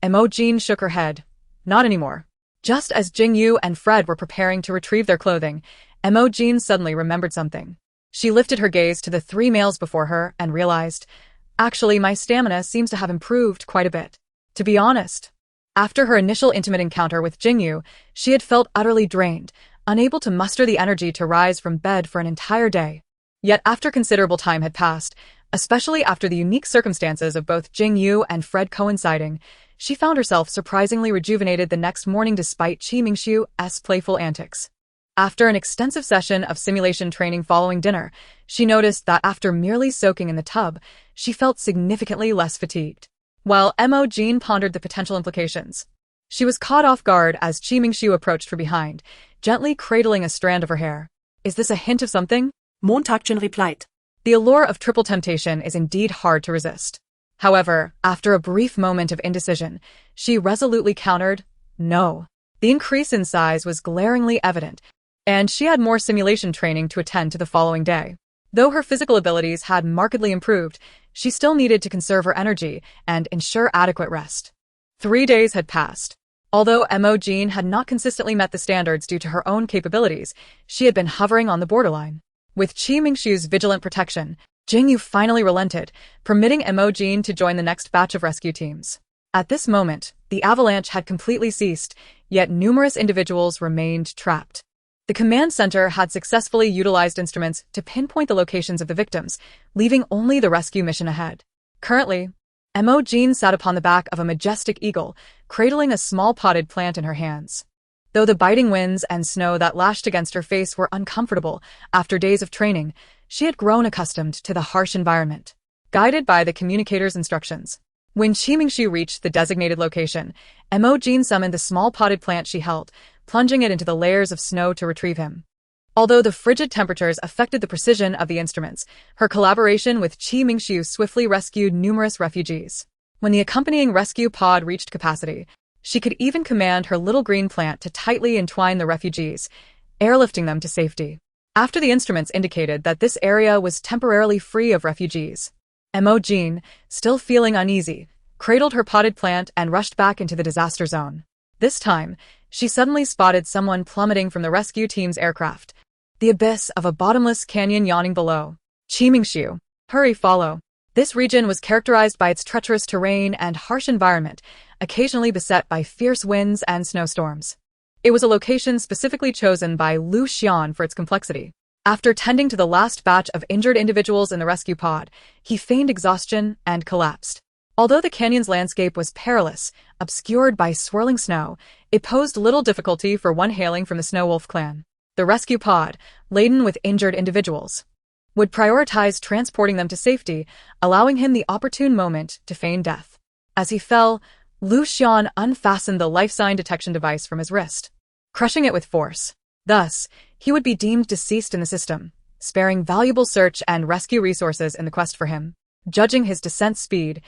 Speaker 1: Mo Jin shook her head. Not anymore. Just as Jingu and Fred were preparing to retrieve their clothing, Mo Jin suddenly remembered something. She lifted her gaze to the 3 males before her and realized, actually, my stamina seems to have improved quite a bit. To be honest, after her initial intimate encounter with Jingu, she had felt utterly drained, unable to muster the energy to rise from bed for an entire day. Yet after considerable time had passed, especially after the unique circumstances of both Jingu and Fred coinciding, she found herself surprisingly rejuvenated the next morning despite Qimingxiu's playful antics. After an extensive session of simulation training following dinner, she noticed that after merely soaking in the tub, she felt significantly less fatigued. While Mo Jin pondered the potential implications, she was caught off guard as Qimingxiu approached from behind, gently cradling a strand of her hair. Is this a hint of something?
Speaker 2: Mo Jin replied.
Speaker 1: The allure of triple temptation is indeed hard to resist. However, after a brief moment of indecision, she resolutely countered, no. The increase in size was glaringly evident, and she had more simulation training to attend to the following day. Though her physical abilities had markedly improved, she still needed to conserve her energy and ensure adequate rest. 3 days had passed. Although Mo Jin had not consistently met the standards due to her own capabilities, she had been hovering on the borderline. With Qimingxiu's vigilant protection, Jingu finally relented, permitting Mo Jin to join the next batch of rescue teams. At this moment, the avalanche had completely ceased, yet numerous individuals remained trapped. The command center had successfully utilized instruments to pinpoint the locations of the victims, leaving only the rescue mission ahead. Currently, Mo Jin sat upon the back of a majestic eagle, cradling a small potted plant in her hands. Though the biting winds and snow that lashed against her face were uncomfortable after days of training, she had grown accustomed to the harsh environment. Guided by the communicator's instructions, when Qimingxiu reached the designated location, Mo Jin summoned the small potted plant she held, plunging it into the layers of snow to retrieve him. Although the frigid temperatures affected the precision of the instruments, her collaboration with Qimingxiu swiftly rescued numerous refugees. When the accompanying rescue pod reached capacity, she could even command her little green plant to tightly entwine the refugees, airlifting them to safety. After the instruments indicated that this area was temporarily free of refugees, Mo Jin, still feeling uneasy, cradled her potted plant and rushed back into the disaster zone. This time, she suddenly spotted someone plummeting from the rescue team's aircraft, the abyss of a bottomless canyon yawning below. Qimingxiu, hurry, follow. This region was characterized by its treacherous terrain and harsh environment, occasionally beset by fierce winds and snowstorms. It was a location specifically chosen by Lu Xian for its complexity. After tending to the last batch of injured individuals in the rescue pod, he feigned exhaustion and collapsed. Although the canyon's landscape was perilous, obscured by swirling snow, it posed little difficulty for one hailing from the Snow Wolf clan. The rescue pod, laden with injured individuals, would prioritize transporting them to safety, allowing him the opportune moment to feign death. As he fell, Lu Xian unfastened the life sign detection device from his wrist, crushing it with force. Thus, he would be deemed deceased in the system, sparing valuable search and rescue resources in the quest for him. Judging his descent speed,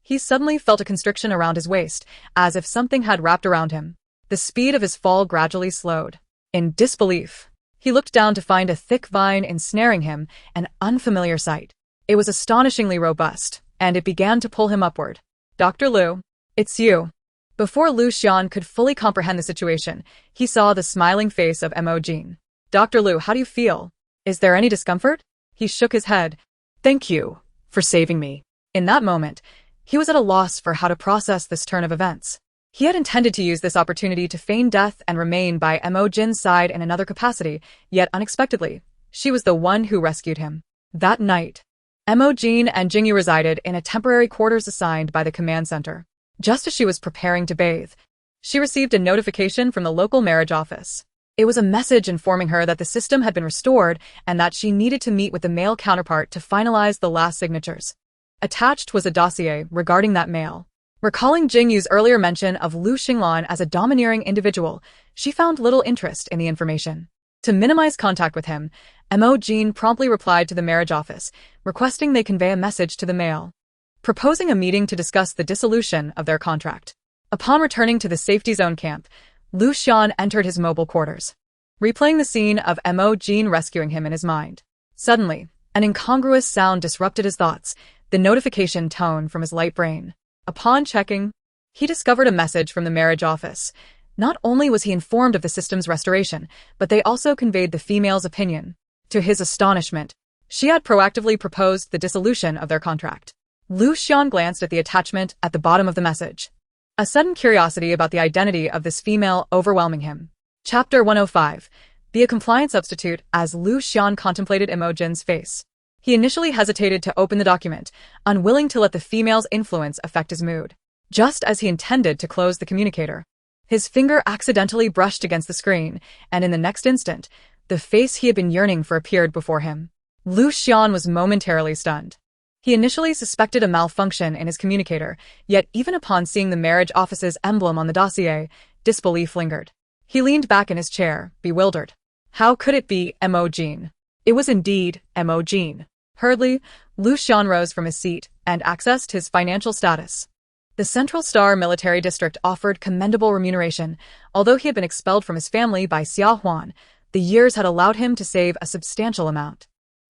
Speaker 1: he suddenly felt a constriction around his waist, as if something had wrapped around him. The speed of his fall gradually slowed. In disbelief, he looked down to find a thick vine ensnaring him, an unfamiliar sight. It was astonishingly robust, and it began to pull him upward. "Dr. Lu, it's you." Before Lu Xian could fully comprehend the situation, he saw the smiling face of Mo Jin. "Dr. Lu, how do you feel? Is there any discomfort?" He shook his head. "Thank you for saving me." In that moment, he was at a loss for how to process this turn of events. He had intended to use this opportunity to feign death and remain by Mo Jin's side in another capacity, yet unexpectedly, she was the one who rescued him. That night, Mo Jin and Jingu resided in a temporary quarters assigned by the command center. Just as she was preparing to bathe, she received a notification from the local marriage office. It was a message informing her that the system had been restored and that she needed to meet with the male counterpart to finalize the last signatures. Attached was a dossier regarding that male. Recalling Jingyu's earlier mention of Lu Xinglan as a domineering individual, she found little interest in the information. To minimize contact with him, Mo Jin promptly replied to the marriage office, requesting they convey a message to the male, proposing a meeting to discuss the dissolution of their contract. Upon returning to the safety zone camp, Lu Xian entered his mobile quarters, replaying the scene of Mo Jin rescuing him in his mind. Suddenly, an incongruous sound disrupted his thoughts, the notification tone from his light brain. Upon checking, he discovered a message from the marriage office. Not only was he informed of the system's restoration, but they also conveyed the female's opinion. To his astonishment, she had proactively proposed the dissolution of their contract. Lu Xian glanced at the attachment at the bottom of the message, a sudden curiosity about the identity of this female overwhelming him. Chapter 105. Be a compliant substitute. As Lu Xian contemplated Mo Jin's face, he initially hesitated to open the document, unwilling to let the female's influence affect his mood. Just as he intended to close the communicator, his finger accidentally brushed against the screen, and in the next instant, the face he had been yearning for appeared before him. Lu Xian was momentarily stunned. He initially suspected a malfunction in his communicator, yet even upon seeing the marriage office's emblem on the dossier, disbelief lingered. He leaned back in his chair, bewildered. How could it be Mo Jin? It was indeed Mo Jin. Hurriedly, Lu Xian rose from his seat and accessed his financial status. The Central Star Military District offered commendable remuneration. Although he had been expelled from his family by Xia Huan, the years had allowed him to save a substantial amount.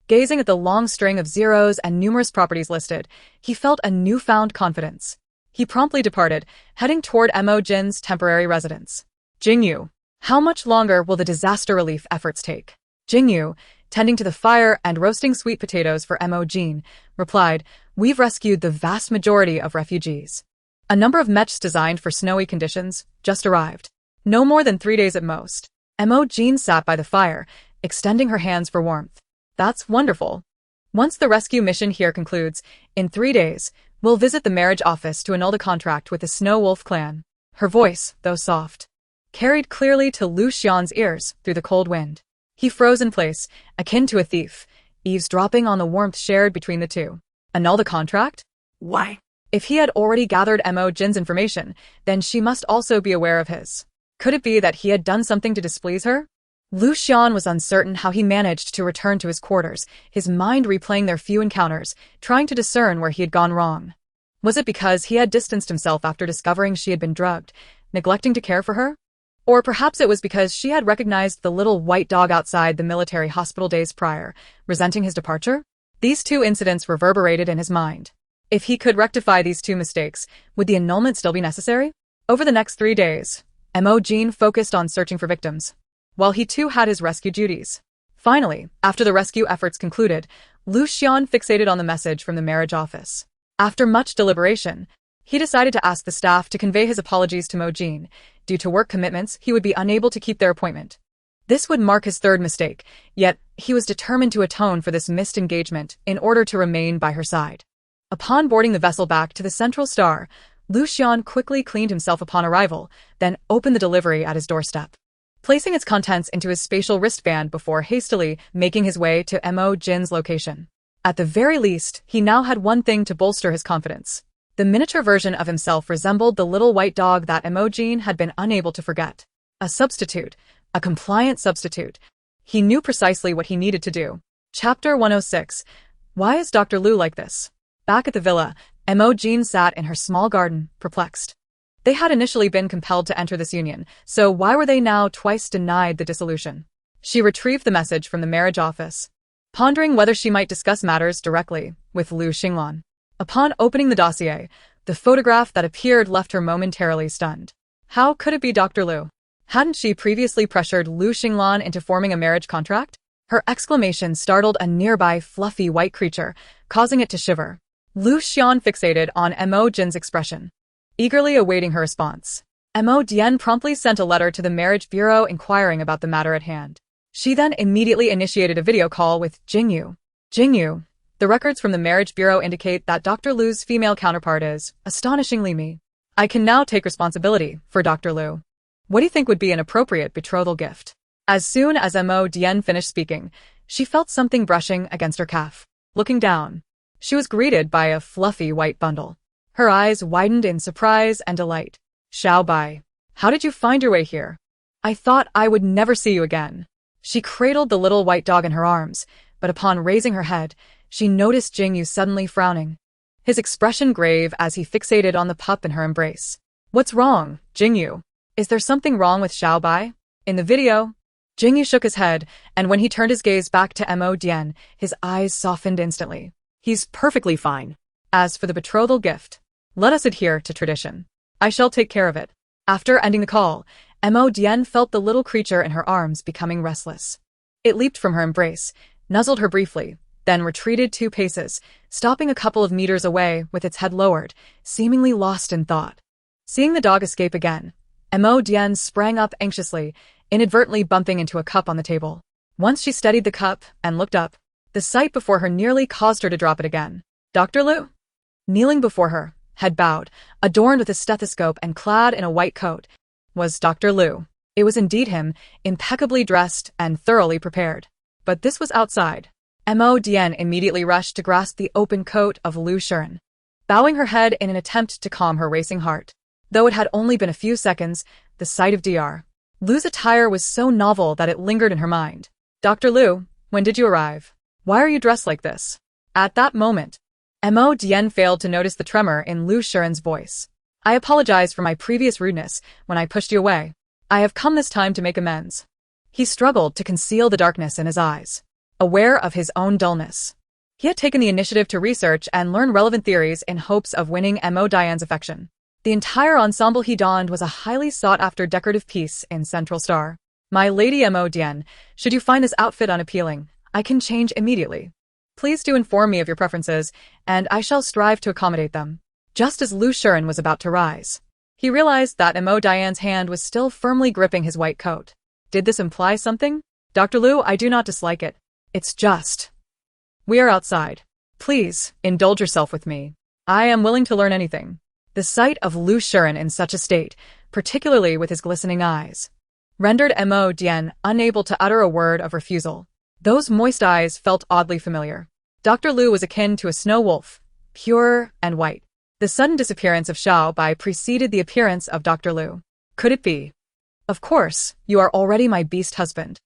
Speaker 1: Gazing at the long string of zeros and numerous properties listed, he felt a newfound confidence. He promptly departed, heading toward Mo Jin's temporary residence. Jingu, how much longer will the disaster relief efforts take? Jingu, tending to the fire and roasting sweet potatoes for Mo Jin, replied, "We've rescued the vast majority of refugees. A number of mechs designed for snowy conditions just arrived. No more than 3 days at most." Mo Jin sat by the fire, extending her hands for warmth. "That's wonderful. Once the rescue mission here concludes, in 3 days, we'll visit the marriage office to annul the contract with the Snow Wolf clan." Her voice, though soft, carried clearly to Lu Xian's ears through the cold wind. He froze in place, akin to a thief, eavesdropping on the warmth shared between the two. Annul the contract? Why? If he had already gathered Mo Jin's information, then she must also be aware of his. Could it be that he had done something to displease her? Lu Xian was uncertain how he managed to return to his quarters, his mind replaying their few encounters, trying to discern where he had gone wrong. Was it because he had distanced himself after discovering she had been drugged, neglecting to care for her? Or perhaps it was because she had recognized the little white dog outside the military hospital days prior, resenting his departure? These two incidents reverberated in his mind. If he could rectify these two mistakes, would the annulment still be necessary? Over the next 3 days, Mo Jin focused on searching for victims, while he too had his rescue duties. Finally, after the rescue efforts concluded, Lu Xian fixated on the message from the marriage office. After much deliberation, He decided to ask the staff to convey his apologies to Mo Jin. Due to work commitments, he would be unable to keep their appointment. This would mark his third mistake, yet he was determined to atone for this missed engagement in order to remain by her side. Upon boarding the vessel back to the Central Star, Lu Xian quickly cleaned himself upon arrival, then opened the delivery at his doorstep, placing its contents into his spatial wristband before hastily making his way to Mo Jin's location. At the very least, he now had one thing to bolster his confidence. The miniature version of himself resembled the little white dog that Mo Jin had been unable to forget. A substitute. A compliant substitute. He knew precisely what he needed to do. Chapter 106. Why is Dr. Lu like this? Back at the villa, Mo Jin sat in her small garden, perplexed. They had initially been compelled to enter this union, so why were they now twice denied the dissolution? She retrieved the message from the marriage office, pondering whether she might discuss matters directly with Lu Xinglan. Upon opening the dossier, the photograph that appeared left her momentarily stunned. How could it be Dr. Lu? Hadn't she previously pressured Lu Xinglan into forming a marriage contract? Her exclamation startled a nearby fluffy white creature, causing it to shiver. Lu Xian fixated on Mo Jin's expression, eagerly awaiting her response. Mo Jin promptly sent a letter to the marriage bureau inquiring about the matter at hand. She then immediately initiated a video call with Jingu. Jingu, the records from the marriage bureau indicate that Dr. Lu's female counterpart is, astonishingly, me. I can now take responsibility for Dr. Lu. What do you think would be an appropriate betrothal gift? As soon as Mo Jin finished speaking, she felt something brushing against her calf. Looking down, she was greeted by a fluffy white bundle. Her eyes widened in surprise and delight. Xiao Bai, how did you find your way here? I thought I would never see you again. She cradled the little white dog in her arms, but upon raising her head, she noticed Jingu suddenly frowning, his expression grave as he fixated on the pup in her embrace. What's wrong, Jingu? Is there something wrong with Xiao Bai? In the video, Jingu shook his head, and when he turned his gaze back to Mo Jin, his eyes softened instantly.
Speaker 2: He's perfectly fine.
Speaker 1: As for the betrothal gift, let us adhere to tradition. I shall take care of it. After ending the call, Mo Jin felt the little creature in her arms becoming restless. It leaped from her embrace, nuzzled her briefly, then retreated 2 paces, stopping a couple of meters away with its head lowered, seemingly lost in thought. Seeing the dog escape again, Mo Jin sprang up anxiously, inadvertently bumping into a cup on the table. Once she steadied the cup and looked up, the sight before her nearly caused her to drop it again. Dr. Lu? Kneeling before her, head bowed, adorned with a stethoscope and clad in a white coat, was Dr. Lu. It was indeed him, impeccably dressed and thoroughly prepared. But this was outside. Mo Jin immediately rushed to grasp the open coat of Lu Xian, bowing her head in an attempt to calm her racing heart. Though it had only been a few seconds, the sight of Dr. Lu's attire was so novel that it lingered in her mind. Dr. Lu, when did you arrive? Why are you dressed like this? At that moment, Mo Jin failed to notice the tremor in Lu Xian's voice. I apologize for my previous rudeness when I pushed you away. I have come this time to make amends. He struggled to conceal the darkness in his eyes, aware of his own dullness. He had taken the initiative to research and learn relevant theories in hopes of winning Mo Jin's affection. The entire ensemble he donned was a highly sought-after decorative piece in Central Star. My lady Mo Jin, should you find this outfit unappealing, I can change immediately. Please do inform me of your preferences, and I shall strive to accommodate them. Just as Lu Xian was about to rise, he realized that Mo Jin's hand was still firmly gripping his white coat. Did this imply something? Dr. Lu, I do not dislike it. It's just, we are outside. Please, indulge yourself with me. I am willing to learn anything. The sight of Lu Xian in such a state, particularly with his glistening eyes, rendered Mo Jin unable to utter a word of refusal. Those moist eyes felt oddly familiar. Dr. Lu was akin to a snow wolf, pure and white. The sudden disappearance of Xiao Bai preceded the appearance of Dr. Lu. Could it be? Of course, you are already my beast husband.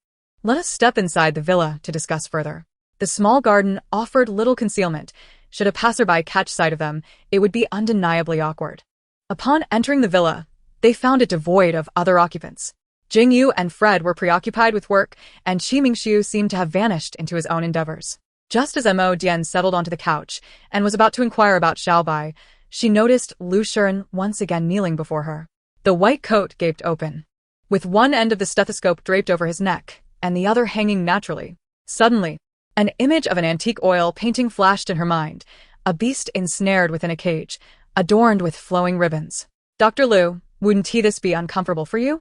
Speaker 1: Let us step inside the villa to discuss further. The small garden offered little concealment. Should a passerby catch sight of them, it would be undeniably awkward. Upon entering the villa, they found it devoid of other occupants. Jingu and Fred were preoccupied with work, and Qi Mingxiu seemed to have vanished into his own endeavors. Just as Mo Jin settled onto the couch and was about to inquire about Xiao Bai, she noticed Lu Xian once again kneeling before her. The white coat gaped open, with one end of the stethoscope draped over his neck and the other hanging naturally. Suddenly, an image of an antique oil painting flashed in her mind, a beast ensnared within a cage, adorned with flowing ribbons. Dr. Liu, wouldn't this be uncomfortable for you?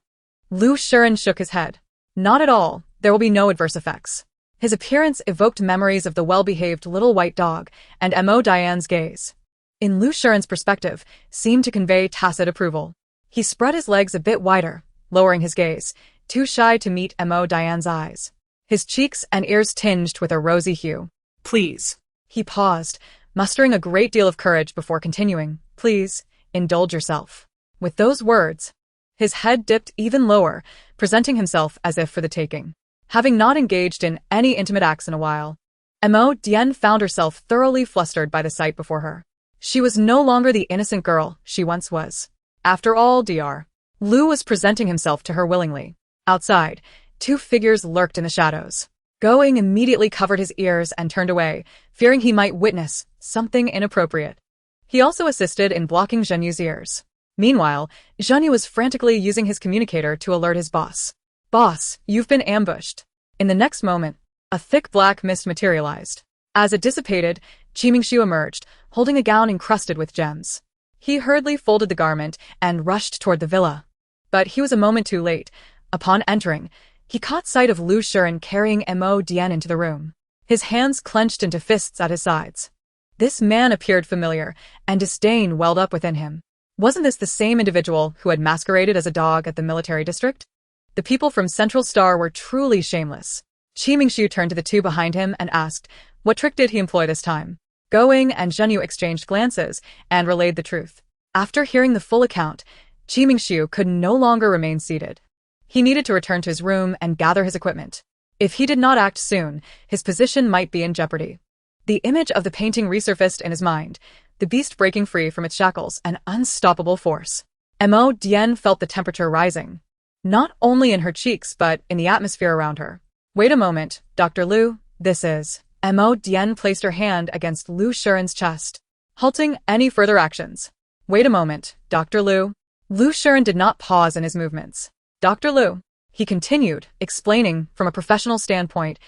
Speaker 1: Lu Shiren shook his head. Not at all, there will be no adverse effects. His appearance evoked memories of the well-behaved little white dog, and Mo Diane's gaze, in Lu Shiren's perspective, seemed to convey tacit approval. He spread his legs a bit wider, lowering his gaze, too shy to meet Mo Diane's eyes. His cheeks and ears tinged with a rosy hue.
Speaker 2: Please.
Speaker 1: He paused, mustering a great deal of courage before continuing. Please, indulge yourself. With those words, his head dipped even lower, presenting himself as if for the taking. Having not engaged in any intimate acts in a while, Mo Dian found herself thoroughly flustered by the sight before her. She was no longer the innocent girl she once was. After all, Dr. Liu was presenting himself to her willingly. Outside, two figures lurked in the shadows. Going immediately covered his ears and turned away, fearing he might witness something inappropriate. He also assisted in blocking Zhenyu's ears. Meanwhile, Zhenyu was frantically using his communicator to alert his boss. Boss, you've been ambushed. In the next moment, a thick black mist materialized. As it dissipated, Qimingxiu emerged, holding a gown encrusted with gems. He hurriedly folded the garment and rushed toward the villa. But he was a moment too late. Upon entering, he caught sight of Lu Shiren carrying Mo Dian into the room. His hands clenched into fists at his sides. This man appeared familiar, and disdain welled up within him. Wasn't this the same individual who had masqueraded as a dog at the military district? The people from Central Star were truly shameless. Qimingxiu turned to the two behind him and asked, what trick did he employ this time? Going and Zhenyu exchanged glances and relayed the truth. After hearing the full account, Qimingxiu could no longer remain seated. He needed to return to his room and gather his equipment. If he did not act soon, his position might be in jeopardy. The image of the painting resurfaced in his mind, the beast breaking free from its shackles, an unstoppable force. Mo Dian felt the temperature rising, not only in her cheeks but in the atmosphere around her. Wait a moment, Dr. Liu, this is... Mo Dian placed her hand against Lu Shiren's chest, halting any further actions. Wait a moment, Dr. Liu. Lu Shiren did not pause in his movements. Dr. Liu, he continued, explaining from a professional standpoint,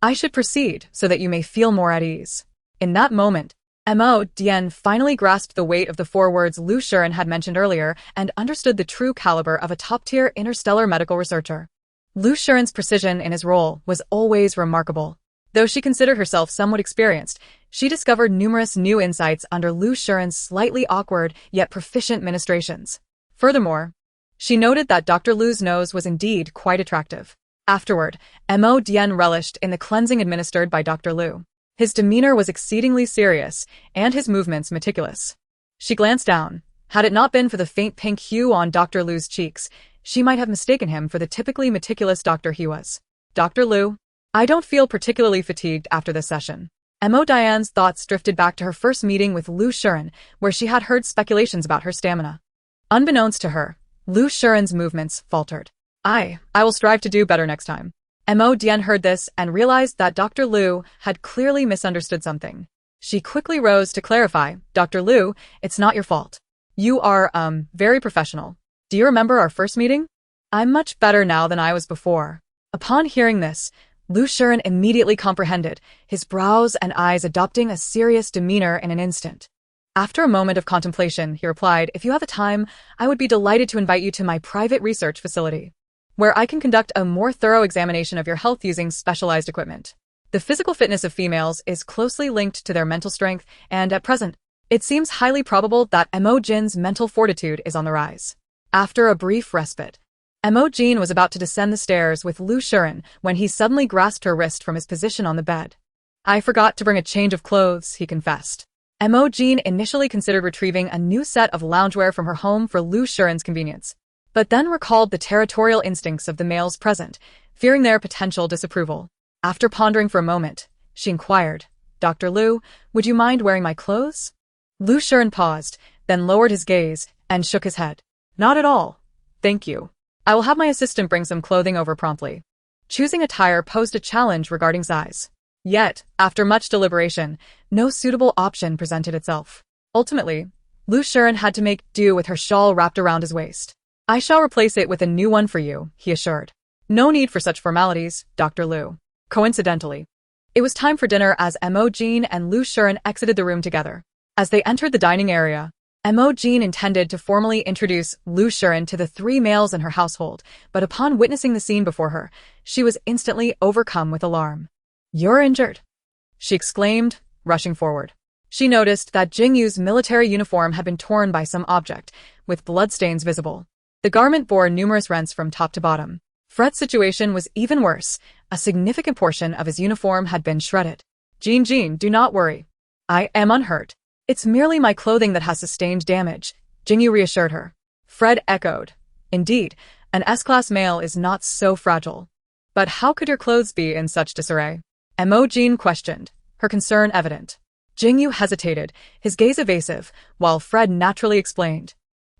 Speaker 1: I should proceed so that you may feel more at ease. In that moment, Mo Dian finally grasped the weight of the 4 words Lu Shiren had mentioned earlier and understood the true caliber of a top-tier interstellar medical researcher. Lu Shiren's precision in his role was always remarkable. Though she considered herself somewhat experienced, she discovered numerous new insights under Lu Shiren's slightly awkward yet proficient ministrations. Furthermore, she noted that Dr. Liu's nose was indeed quite attractive. Afterward, Mo Dian relished in the cleansing administered by Dr. Liu. His demeanor was exceedingly serious, and his movements meticulous. She glanced down. Had it not been for the faint pink hue on Dr. Liu's cheeks, she might have mistaken him for the typically meticulous doctor he was. Dr. Liu, I don't feel particularly fatigued after this session. Mo Dian's thoughts drifted back to her first meeting with Lu Shiren, where she had heard speculations about her stamina. Unbeknownst to her, Lu Shiren's movements faltered. I will strive to do better next time. Mo Dian heard this and realized that Dr. Liu had clearly misunderstood something. She quickly rose to clarify, Dr. Liu, it's not your fault. You are, very professional. Do you remember our first meeting? I'm much better now than I was before. Upon hearing this, Lu Shiren immediately comprehended, his brows and eyes adopting a serious demeanor in an instant. After a moment of contemplation, he replied, if you have the time, I would be delighted to invite you to my private research facility, where I can conduct a more thorough examination of your health using specialized equipment. The physical fitness of females is closely linked to their mental strength, and at present, it seems highly probable that Mo Jin's mental fortitude is on the rise. After a brief respite, Mo Jin was about to descend the stairs with Lu Shiren when he suddenly grasped her wrist from his position on the bed. I forgot to bring a change of clothes, he confessed. Mo Jin initially considered retrieving a new set of loungewear from her home for Lu Shiren's convenience, but then recalled the territorial instincts of the males present, fearing their potential disapproval. After pondering for a moment, she inquired, Dr. Liu, would you mind wearing my clothes? Lu Shiren paused, then lowered his gaze and shook his head. Not at all. Thank you. I will have my assistant bring some clothing over promptly. Choosing attire posed a challenge regarding size. Yet, after much deliberation, no suitable option presented itself. Ultimately, Lu Shiren had to make do with her shawl wrapped around his waist. I shall replace it with a new one for you, he assured. No need for such formalities, Dr. Liu. Coincidentally, it was time for dinner as Mo Jin and Lu Shiren exited the room together. As they entered the dining area, Mo Jin intended to formally introduce Lu Shiren to the three males in her household, but upon witnessing the scene before her, she was instantly overcome with alarm. "You're injured," she exclaimed, rushing forward. She noticed that Jingu's military uniform had been torn by some object, with bloodstains visible. The garment bore numerous rents from top to bottom. Fred's situation was even worse. A significant portion of his uniform had been shredded. Jin, do not worry. I am unhurt. It's merely my clothing that has sustained damage," Jingu reassured her. Fred echoed. Indeed, an S-class male is not so fragile. "But how could your clothes be in such disarray?" Mo Jin questioned, her concern evident. Jingu hesitated, his gaze evasive, while Fred naturally explained.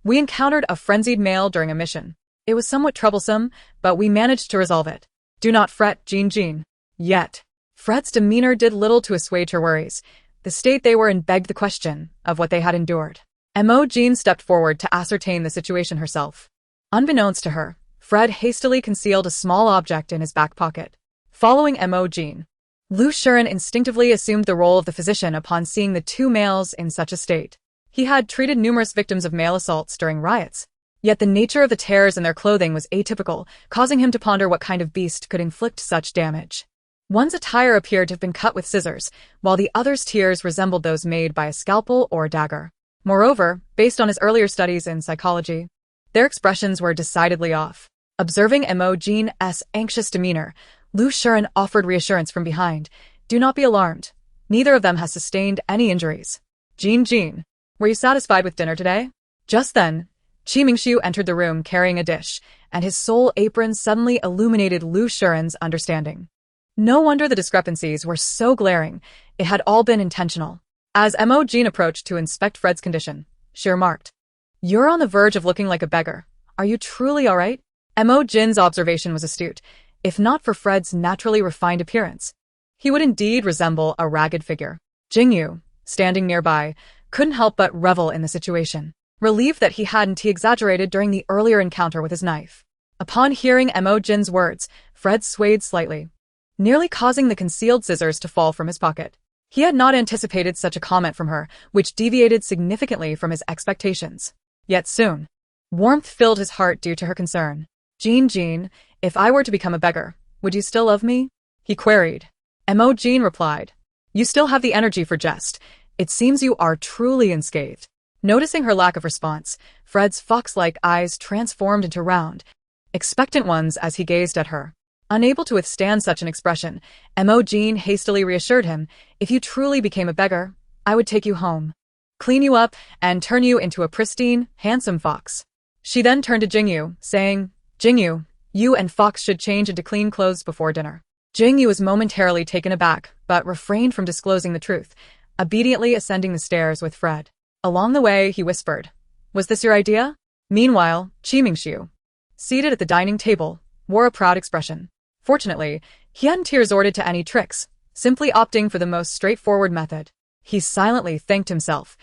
Speaker 1: "We encountered a frenzied male during a mission. It was somewhat troublesome, but we managed to resolve it. Do not fret, Jin. Yet." Fred's demeanor did little to assuage her worries. The state they were in begged the question of what they had endured. Mo Jin stepped forward to ascertain the situation herself. Unbeknownst to her, Fred hastily concealed a small object in his back pocket. Following Mo Jin, Lu Shiren instinctively assumed the role of the physician upon seeing the two males in such a state. He had treated numerous victims of male assaults during riots. Yet the nature of the tears in their clothing was atypical, causing him to ponder what kind of beast could inflict such damage. One's attire appeared to have been cut with scissors, while the other's tears resembled those made by a scalpel or a dagger. Moreover, based on his earlier studies in psychology, their expressions were decidedly off. Observing Mo Jin's anxious demeanor, Lu Shiren offered reassurance from behind. "Do not be alarmed. Neither of them has sustained any injuries." Jin, were you satisfied with dinner today?" Just then, Qimingxiu entered the room carrying a dish, and his sole apron suddenly illuminated Lu Shiren's understanding. No wonder the discrepancies were so glaring. It had all been intentional. As Mo Jin approached to inspect Fred's condition, she remarked, "You're on the verge of looking like a beggar. Are you truly all right?" Mo Jin's observation was astute. If not for Fred's naturally refined appearance, he would indeed resemble a ragged figure. Jingu, standing nearby, couldn't help but revel in the situation, relieved that he hadn't exaggerated during the earlier encounter with his knife. Upon hearing Mo Jin's words, Fred swayed slightly, nearly causing the concealed scissors to fall from his pocket. He had not anticipated such a comment from her, which deviated significantly from his expectations. Yet soon, warmth filled his heart due to her concern. Jin, if I were to become a beggar, would you still love me?" he queried. Mo Jin replied, "You still have the energy for jest. It seems you are truly unscathed." Noticing her lack of response, Fred's fox-like eyes transformed into round, expectant ones as he gazed at her. Unable to withstand such an expression, Mo Jin hastily reassured him, "If you truly became a beggar, I would take you home, clean you up, and turn you into a pristine, handsome fox." She then turned to Jingu, saying, "Jingu, you and Fox should change into clean clothes before dinner." Jingu was momentarily taken aback, but refrained from disclosing the truth, obediently ascending the stairs with Fred. Along the way, he whispered, "Was this your idea?" Meanwhile, Qimingxiu, seated at the dining table, wore a proud expression. Fortunately, he hadn't resorted to any tricks, simply opting for the most straightforward method. He silently thanked himself,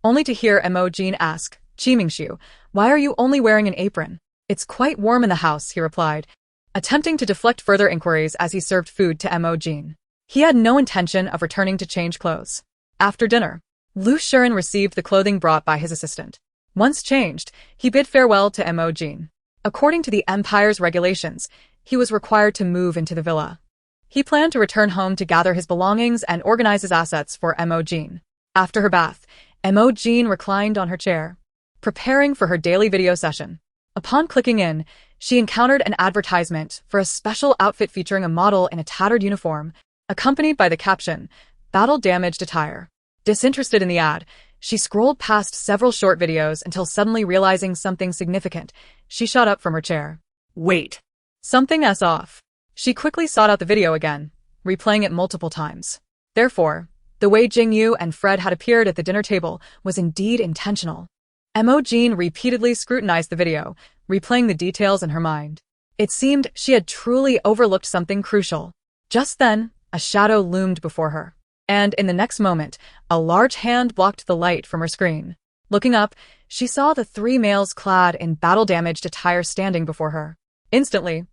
Speaker 1: only to hear Mo Jin ask, "Qimingxiu, why are you only wearing an apron?" "It's quite warm in the house," he replied, attempting to deflect further inquiries as he served food to Mo Jin. He had no intention of returning to change clothes. After dinner, Lu Shiren received the clothing brought by his assistant. Once changed, he bid farewell to Mo Jin. According to the Empire's regulations, he was required to move into the villa. He planned to return home to gather his belongings and organize his assets for Mo Jin. After her bath, Mo Jin reclined on her chair, preparing for her daily video session. Upon clicking in, she encountered an advertisement for a special outfit featuring a model in a tattered uniform, accompanied by the caption, "Battle-damaged attire." Disinterested in the ad, she scrolled past several short videos until suddenly realizing something significant. She shot up from her chair. "Wait. Something's off." She quickly sought out the video again, replaying it multiple times. Therefore, the way Jingu and Fred had appeared at the dinner table was indeed intentional. Mo Jin repeatedly scrutinized the video, replaying the details in her mind. It seemed she had truly overlooked something crucial. Just then, a shadow loomed before her, and in the next moment, a large hand blocked the light from her screen. Looking up, she saw the three males clad in battle-damaged attire standing before her. Instantly,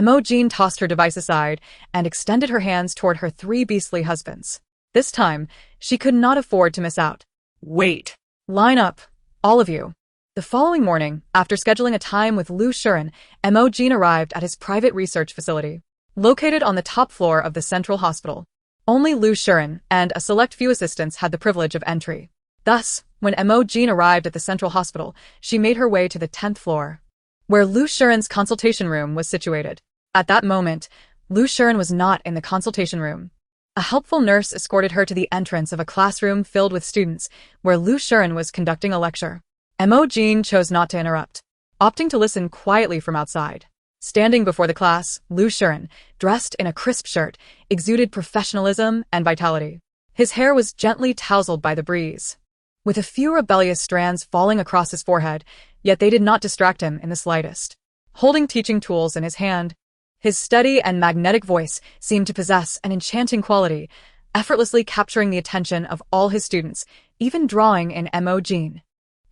Speaker 1: Mo Jin tossed her device aside and extended her hands toward her three beastly husbands. This time, she could not afford to miss out. "Wait. Line up," All of you. The following morning, after scheduling a time with Lu Shuren, Mo Jin arrived at his private research facility, located on the top floor of the central hospital. Only Lu Shuren and a select few assistants had the privilege of entry. Thus, when Mo Jin arrived at the central hospital, she made her way to the 10th floor, where Lu Shuren's consultation room was situated. At that moment, Lu Shuren was not in the consultation room. A helpful nurse escorted her to the entrance of a classroom filled with students, where Lu Shuren was conducting a lecture. Mo Jin chose not to interrupt, opting to listen quietly from outside. Standing before the class, Lu Shuren, dressed in a crisp shirt, exuded professionalism and vitality. His hair was gently tousled by the breeze, with a few rebellious strands falling across his forehead, yet they did not distract him in the slightest. Holding teaching tools in his hand, his steady and magnetic voice seemed to possess an enchanting quality, effortlessly capturing the attention of all his students, even drawing in Mo Jin,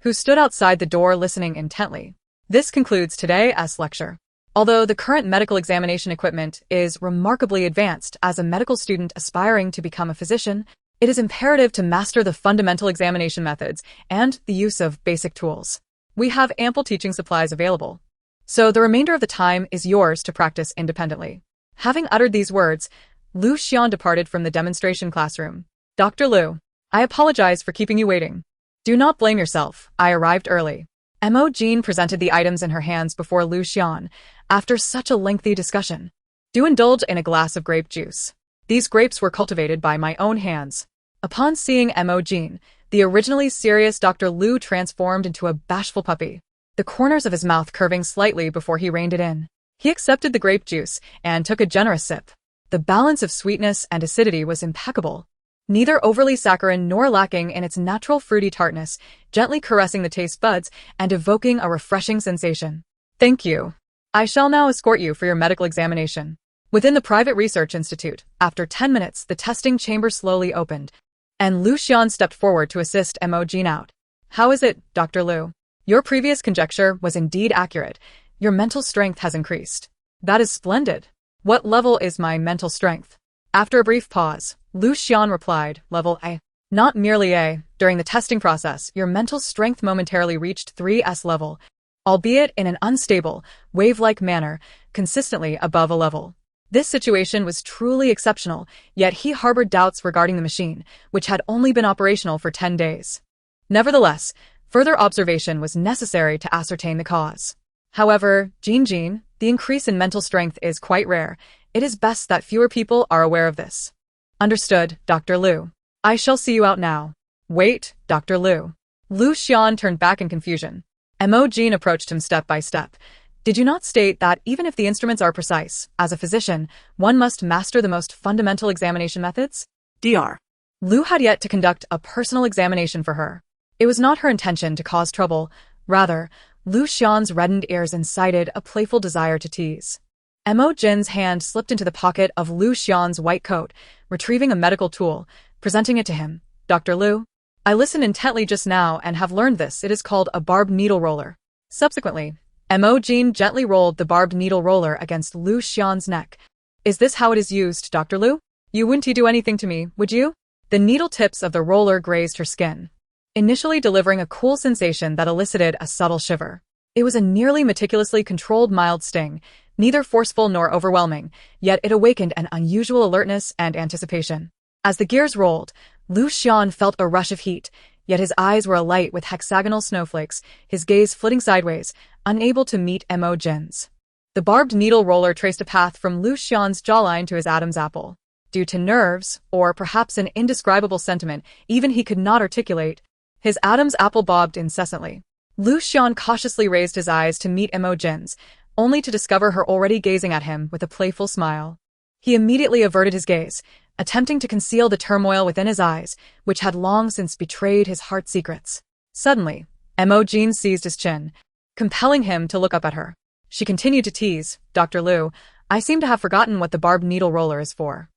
Speaker 1: who stood outside the door listening intently. This concludes today's lecture. Although the current medical examination equipment is remarkably advanced as a medical student aspiring to become a physician, it is imperative to master the fundamental examination methods and the use of basic tools. We have ample teaching supplies available, so the remainder of the time is yours to practice independently. Having uttered these words, Lu Xian departed from the demonstration classroom. Dr. Lu, I apologize for keeping you waiting. Do not blame yourself, I arrived early. Mo Jin presented the items in her hands before Lu Xian, after such a lengthy discussion. Do indulge in a glass of grape juice. These grapes were cultivated by my own hands. Upon seeing Mo Jin, the originally serious Dr. Lu transformed into a bashful puppy, the corners of his mouth curving slightly before he reined it in. He accepted the grape juice and took a generous sip. The balance of sweetness and acidity was impeccable, neither overly saccharine nor lacking in its natural fruity tartness, gently caressing the taste buds and evoking a refreshing sensation. Thank you. I shall now escort you for your medical examination. Within the private research institute, after 10 minutes, the testing chamber slowly opened, and Lu Xian stepped forward to assist Mo Jin out. How is it, Dr. Lu? Your previous conjecture was indeed accurate. Your mental strength has increased. That is splendid. What level is my mental strength? After a brief pause, Lu Xian replied, Level A. Not merely A. During the testing process, your mental strength momentarily reached 3S level, albeit in an unstable, wave-like manner, consistently above a level. This situation was truly exceptional, yet he harbored doubts regarding the machine, which had only been operational for 10 days. Nevertheless, further observation was necessary to ascertain the cause. However, Jin, the increase in mental strength is quite rare. It is best that fewer people are aware of this. Understood, Dr. Lu. I shall see you out now. Wait, Dr. Lu. Lu Xian turned back in confusion. Mo Jin approached him step by step. Did you not state that even if the instruments are precise, as a physician, one must master the most fundamental examination methods?
Speaker 2: Dr.
Speaker 1: Lu had yet to conduct a personal examination for her. It was not her intention to cause trouble. Rather, Lu Xian's reddened ears incited a playful desire to tease. Mo Jin's hand slipped into the pocket of Lu Xian's white coat, retrieving a medical tool, presenting it to him. Dr. Lu, I listened intently just now and have learned this. It is called a barbed needle roller. Subsequently, Mo Jin gently rolled the barbed needle roller against Lu Xian's neck. Is this how it is used, Dr. Lu? You wouldn't do anything to me, would you? The needle tips of the roller grazed her skin, initially delivering a cool sensation that elicited a subtle shiver. It was a nearly meticulously controlled mild sting, neither forceful nor overwhelming, yet it awakened an unusual alertness and anticipation. As the gears rolled, Lu Xian felt a rush of heat, yet his eyes were alight with hexagonal snowflakes, his gaze flitting sideways, unable to meet Mo Jin's. The barbed needle roller traced a path from Lu Xian's jawline to his Adam's apple. Due to nerves, or perhaps an indescribable sentiment even he could not articulate, his Adam's apple bobbed incessantly. Lu Xian cautiously raised his eyes to meet Mo Jin's, only to discover her already gazing at him with a playful smile. He immediately averted his gaze, attempting to conceal the turmoil within his eyes, which had long since betrayed his heart's secrets. Suddenly, Mo Jin seized his chin, compelling him to look up at her. She continued to tease, Dr. Lu, I seem to have forgotten what the barbed needle roller is for.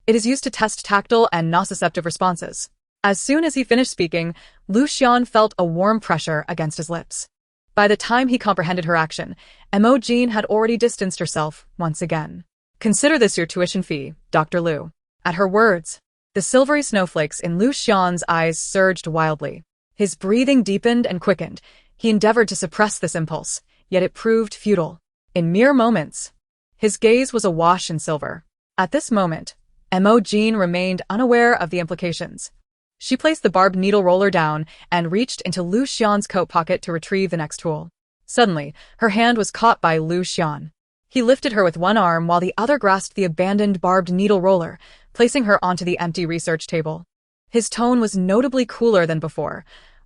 Speaker 1: It is used to test tactile and nociceptive responses. As soon as he finished speaking, Lu Xian felt a warm pressure against his lips. By the time he comprehended her action, Mo Jin had already distanced herself once again. Consider this your tuition fee, Dr. Lu. At her words, the silvery snowflakes in Lu Xian's eyes surged wildly. His breathing deepened and quickened. He endeavored to suppress this impulse, yet it proved futile. In mere moments, his gaze was awash in silver. At this moment, Mo Jin remained unaware of the implications. She placed the barbed needle roller down and reached into Lu Xian's coat pocket to retrieve the next tool. Suddenly, her hand was caught by Lu Xian. He lifted her with one arm while the other grasped the abandoned barbed needle roller, placing her onto the empty research table. His tone was notably cooler than before.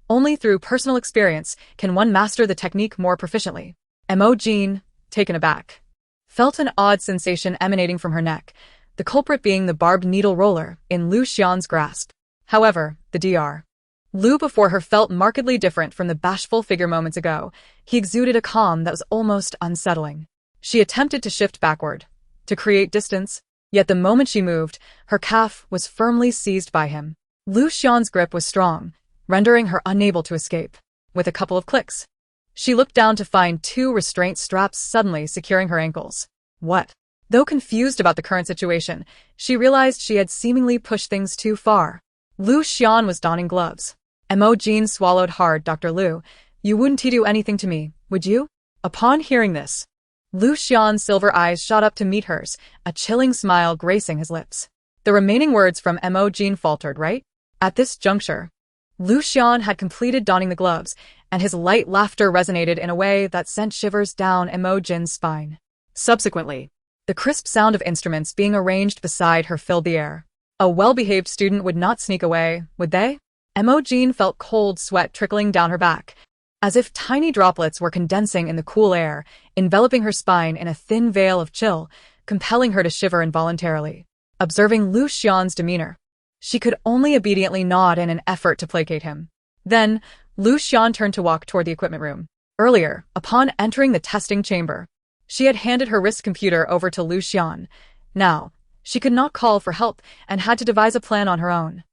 Speaker 1: Only through personal experience can one master the technique more proficiently. Mo Jin, taken aback, felt an odd sensation emanating from her neck, the culprit being the barbed needle roller in Lu Xian's grasp. However, the Dr. Lu before her felt markedly different from the bashful figure moments ago. He exuded a calm that was almost unsettling. She attempted to shift backward, to create distance, yet the moment she moved, her calf was firmly seized by him. Lu Xian's grip was strong, rendering her unable to escape. With a couple of clicks, she looked down to find two restraint straps suddenly securing her ankles. What? Though confused about the current situation, she realized she had seemingly pushed things too far. Lu Xian was donning gloves. Mo Jin swallowed hard. Dr. Lu, you wouldn't do anything to me, would you? Upon hearing this, Lu Xian's silver eyes shot up to meet hers, a chilling smile gracing his lips. The remaining words from Mo Jin faltered, right? At this juncture, Lu Xian had completed donning the gloves, and his light laughter resonated in a way that sent shivers down Mo Jin's spine. Subsequently, the crisp sound of instruments being arranged beside her filled the air. A well-behaved student would not sneak away, would they? Mo Jin felt cold sweat trickling down her back, as if tiny droplets were condensing in the cool air, enveloping her spine in a thin veil of chill, compelling her to shiver involuntarily. Observing Lu Xian's demeanor, she could only obediently nod in an effort to placate him. Then, Lu Xian turned to walk toward the equipment room. Earlier, upon entering the testing chamber, she had handed her wrist computer over to Lu Xian. Now, she could not call for help and had to devise a plan on her own.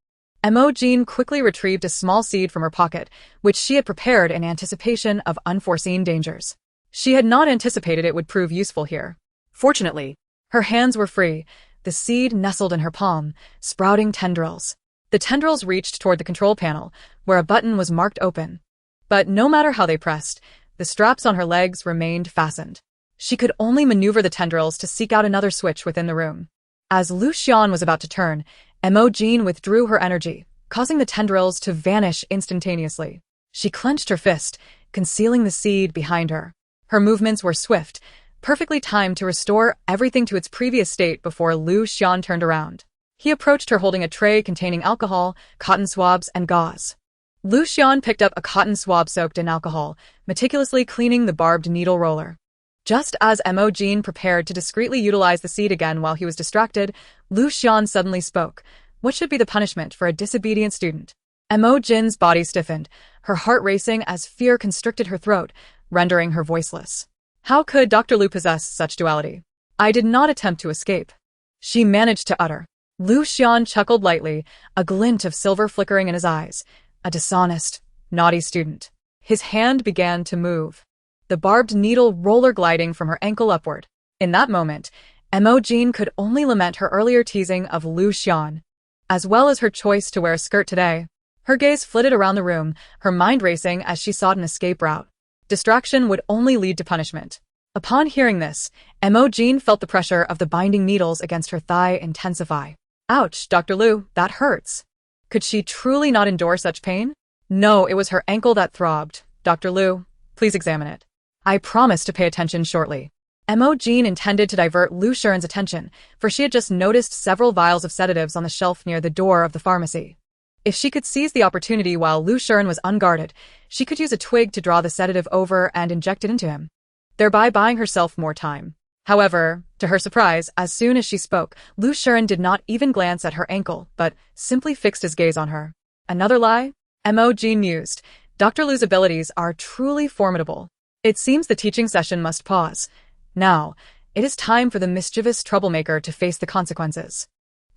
Speaker 1: Mo Jin quickly retrieved a small seed from her pocket, which she had prepared in anticipation of unforeseen dangers. She had not anticipated it would prove useful here. Fortunately, her hands were free. The seed nestled in her palm, sprouting tendrils. The tendrils reached toward the control panel, where a button was marked open. But no matter how they pressed, the straps on her legs remained fastened. She could only maneuver the tendrils to seek out another switch within the room. As Lu Xian was about to turn, Mo Jin withdrew her energy, causing the tendrils to vanish instantaneously. She clenched her fist, concealing the seed behind her. Her movements were swift, perfectly timed to restore everything to its previous state before Lu Xian turned around. He approached her holding a tray containing alcohol, cotton swabs, and gauze. Lu Xian picked up a cotton swab soaked in alcohol, meticulously cleaning the barbed needle roller. Just as Mo Jin prepared to discreetly utilize the seed again while he was distracted, Lu Xian suddenly spoke. What should be the punishment for a disobedient student? Mo Jin's body stiffened, her heart racing as fear constricted her throat, rendering her voiceless. How could Dr. Lu possess such duality? I did not attempt to escape, she managed to utter. Lu Xian chuckled lightly, a glint of silver flickering in his eyes. A dishonest, naughty student. His hand began to move, the barbed needle roller gliding from her ankle upward. In that moment, Mo Jin could only lament her earlier teasing of Lu Xian, as well as her choice to wear a skirt today. Her gaze flitted around the room, her mind racing as she sought an escape route. Distraction would only lead to punishment. Upon hearing this, Mo Jin felt the pressure of the binding needles against her thigh intensify. Ouch, Dr. Lu, that hurts. Could she truly not endure such pain? No, it was her ankle that throbbed. Dr. Lu, please examine it. I promise to pay attention shortly. Mo Jin intended to divert Lu Xian's attention, for she had just noticed several vials of sedatives on the shelf near the door of the pharmacy. If she could seize the opportunity while Lu Xian was unguarded, she could use a twig to draw the sedative over and inject it into him, thereby buying herself more time. However, to her surprise, as soon as she spoke, Lu Xian did not even glance at her ankle, but simply fixed his gaze on her. Another lie? Mo Jin mused. Dr. Lu's abilities are truly formidable. It seems the teaching session must pause. Now, it is time for the mischievous troublemaker to face the consequences.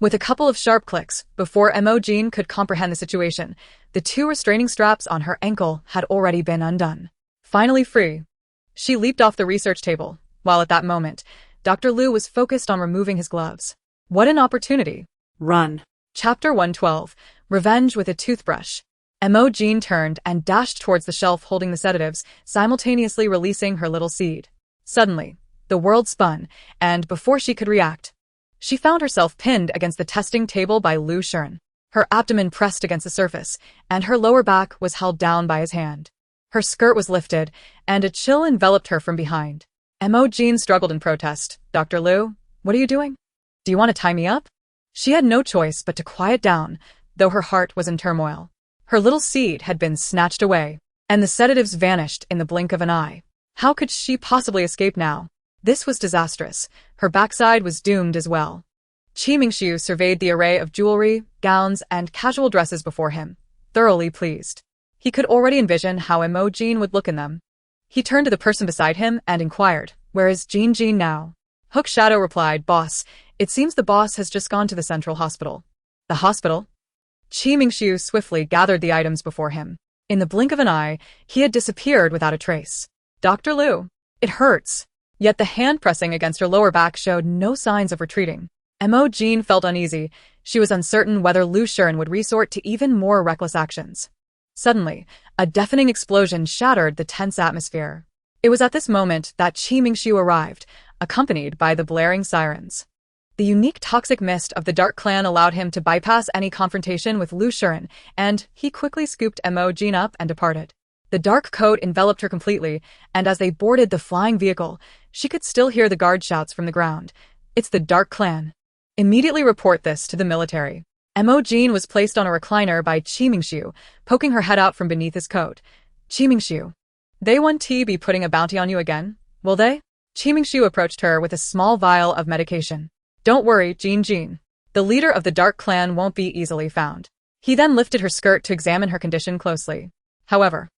Speaker 1: With a couple of sharp clicks, before Mo Jin could comprehend the situation, the two restraining straps on her ankle had already been undone. Finally free, she leaped off the research table, while at that moment, Dr. Lu was focused on removing his gloves. What an opportunity!
Speaker 2: Run.
Speaker 1: Chapter 112, Revenge with a Toothbrush. Mo Jin turned and dashed towards the shelf holding the sedatives, simultaneously releasing her little seed. Suddenly, the world spun, and before she could react, she found herself pinned against the testing table by Lu Shiren. Her abdomen pressed against the surface, and her lower back was held down by his hand. Her skirt was lifted, and a chill enveloped her from behind. Mo Jin struggled in protest. "Dr. Lu, what are you doing? Do you want to tie me up?" She had no choice but to quiet down, though her heart was in turmoil. Her little seed had been snatched away, and the sedatives vanished in the blink of an eye. How could she possibly escape now? This was disastrous. Her backside was doomed as well. Qi Mingxiu surveyed the array of jewelry, gowns, and casual dresses before him, thoroughly pleased. He could already envision how Mo Jin would look in them. He turned to the person beside him and inquired, "Where is Jin now?" Hook Shadow replied, "Boss, it seems the boss has just gone to the central hospital." "The hospital?" Qi Mingxiu swiftly gathered the items before him. In the blink of an eye, he had disappeared without a trace. "Dr. Lu, it hurts." Yet the hand pressing against her lower back showed no signs of retreating. Mo Jin felt uneasy. She was uncertain whether Lu Shiren would resort to even more reckless actions. Suddenly, a deafening explosion shattered the tense atmosphere. It was at this moment that Qi Mingxiu arrived, accompanied by the blaring sirens. The unique toxic mist of the Dark Clan allowed him to bypass any confrontation with Lu Shiren, and he quickly scooped Mo Jin up and departed. The dark coat enveloped her completely, and as they boarded the flying vehicle, she could still hear the guard shouts from the ground. "It's the Dark Clan. Immediately report this to the military." Mo Jin was placed on a recliner by Qi Mingxiu, poking her head out from beneath his coat. "Qi Mingxiu, they won't be putting a bounty on you again, will they?" Qi Mingxiu approached her with a small vial of medication. "Don't worry, Jin. The leader of the Dark Clan won't be easily found." He then lifted her skirt to examine her condition closely. However,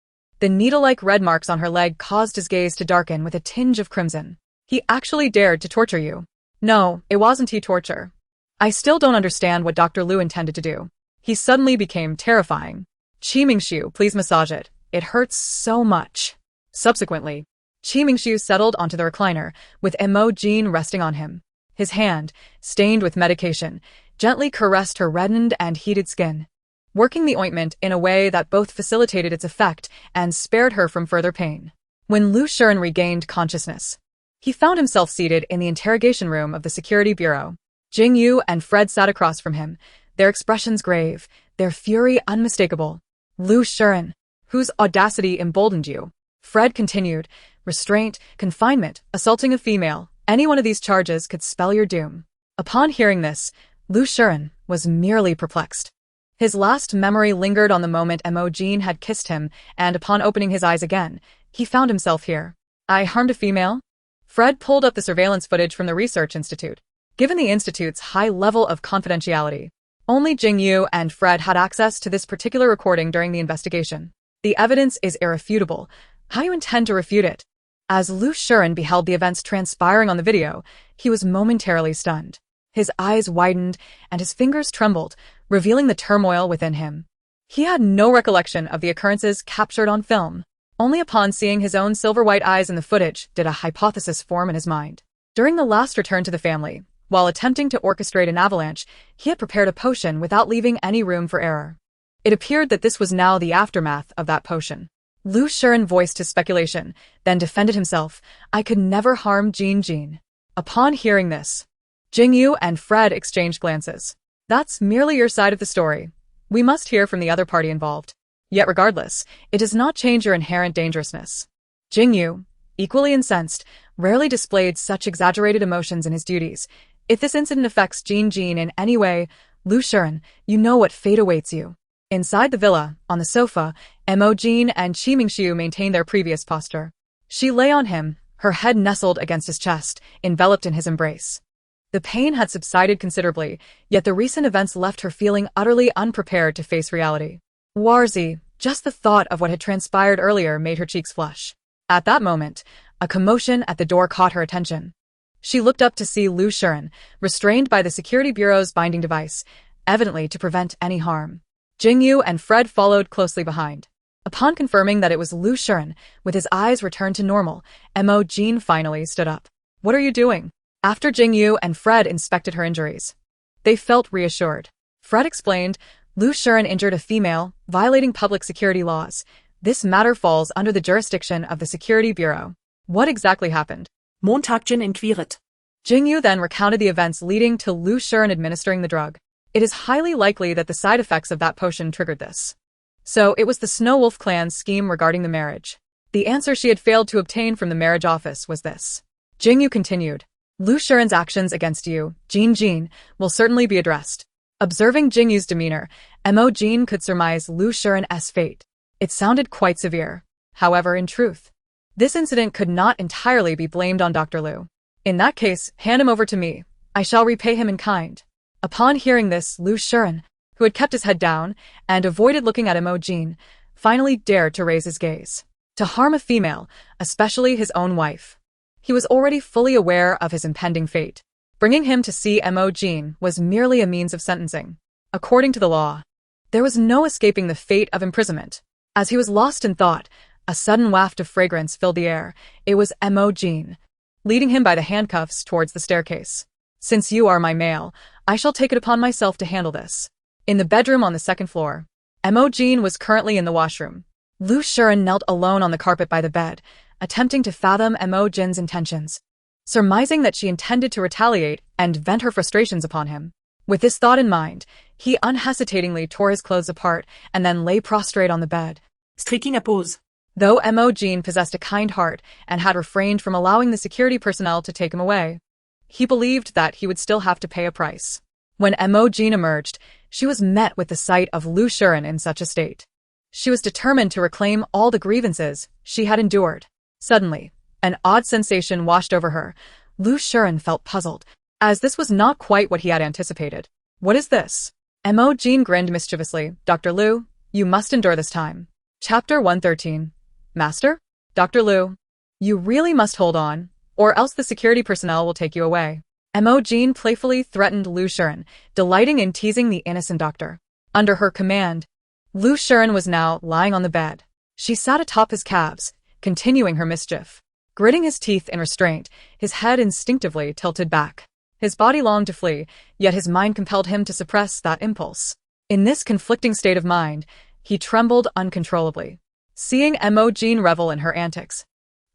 Speaker 1: the needle-like red marks on her leg caused his gaze to darken with a tinge of crimson. "He actually dared to torture you." "No, it wasn't torture. I still don't understand what Dr. Lu intended to do." He suddenly became terrifying. "Qi Mingxiu, please massage it. It hurts so much." Subsequently, Qi Mingxiu settled onto the recliner, with Mo Jin resting on him. His hand, stained with medication, gently caressed her reddened and heated skin, working the ointment in a way that both facilitated its effect and spared her from further pain. When Lu Shiren regained consciousness, he found himself seated in the interrogation room of the security bureau. Jingu and Fred sat across from him, their expressions grave, their fury unmistakable. "Lu Shiren, whose audacity emboldened you?" Fred continued. "Restraint, confinement, assaulting a female. Any one of these charges could spell your doom." Upon hearing this, Lu Shiren was merely perplexed. His last memory lingered on the moment Mo Jin had kissed him, and upon opening his eyes again, he found himself here. "I harmed a female?" Fred pulled up the surveillance footage from the research institute. Given the institute's high level of confidentiality, only Jingu and Fred had access to this particular recording during the investigation. "The evidence is irrefutable. How do you intend to refute it?" As Lu Shiren beheld the events transpiring on the video, he was momentarily stunned. His eyes widened and his fingers trembled, revealing the turmoil within him. He had no recollection of the occurrences captured on film. Only upon seeing his own silver-white eyes in the footage did a hypothesis form in his mind. During the last return to the family, while attempting to orchestrate an avalanche, he had prepared a potion without leaving any room for error. It appeared that this was now the aftermath of that potion. Lu Shiren voiced his speculation, then defended himself. "I could never harm Jin. Upon hearing this, Jingu and Fred exchanged glances. "That's merely your side of the story. We must hear from the other party involved. Yet regardless, it does not change your inherent dangerousness." Jingu, equally incensed, rarely displayed such exaggerated emotions in his duties. "If this incident affects Jin in any way, Lu Shiren, you know what fate awaits you." Inside the villa, on the sofa, Mo Jin and Qi Mingxiu maintained their previous posture. She lay on him, her head nestled against his chest, enveloped in his embrace. The pain had subsided considerably, yet the recent events left her feeling utterly unprepared to face reality. Warzi, just the thought of what had transpired earlier made her cheeks flush. At that moment, a commotion at the door caught her attention. She looked up to see Lu Shiren, restrained by the security bureau's binding device, evidently to prevent any harm. Jingu and Fred followed closely behind. Upon confirming that it was Lu Shiren, with his eyes returned to normal, Mo Jin finally stood up. "What are you doing?" After Jingu and Fred inspected her injuries, they felt reassured. Fred explained, Lu Shuren injured a female, violating public security laws. This matter falls under the jurisdiction of the Security Bureau. What exactly happened?
Speaker 2: Montaggen inquiret.
Speaker 1: Jingu then recounted the events leading to Lu Shuren administering the drug. It is highly likely that the side effects of that potion triggered this. So it was the Snow Wolf clan's scheme regarding the marriage. The answer she had failed to obtain from the marriage office was this. Jingu continued. Lu Shuren's actions against you, Jin, will certainly be addressed. Observing Jingu's demeanor, Mo Jin could surmise Lu Shuren's fate. It sounded quite severe. However, in truth, this incident could not entirely be blamed on Dr. Lu. In that case, hand him over to me. I shall repay him in kind. Upon hearing this, Lu Shuren, who had kept his head down and avoided looking at Mo Jin, finally dared to raise his gaze. To harm a female, especially his own wife. He was already fully aware of his impending fate. Bringing him to see Mo Jin was merely a means of sentencing. According to the law, there was no escaping the fate of imprisonment. As he was lost in thought, a sudden waft of fragrance filled the air. It was Mo Jin, leading him by the handcuffs towards the staircase. Since you are my male, I shall take it upon myself to handle this. In the bedroom on the second floor, Mo Jin was currently in the washroom. Lu Shuren knelt alone on the carpet by the bed, attempting to fathom Mo Jin's intentions, surmising that she intended to retaliate and vent her frustrations upon him. With this thought in mind, he unhesitatingly tore his clothes apart and then lay prostrate on the bed.
Speaker 2: Striking a pose.
Speaker 1: Though Mo Jin possessed a kind heart and had refrained from allowing the security personnel to take him away, he believed that he would still have to pay a price. When Mo Jin emerged, she was met with the sight of Lu Shuren in such a state. She was determined to reclaim all the grievances she had endured. Suddenly, an odd sensation washed over her. Lu Shuren felt puzzled, as this was not quite what he had anticipated. What is this? Mo Jin grinned mischievously. Dr. Lu, you must endure this time. Chapter 113. Master? Dr. Lu, you really must hold on, or else the security personnel will take you away. Mo Jin playfully threatened Lu Shuren, delighting in teasing the innocent doctor. Under her command, Lu Shuren was now lying on the bed. She sat atop his calves, continuing her mischief. Gritting his teeth in restraint, his head instinctively tilted back. His body longed to flee, yet his mind compelled him to suppress that impulse. In this conflicting state of mind, he trembled uncontrollably. Seeing Mo Jin revel in her antics,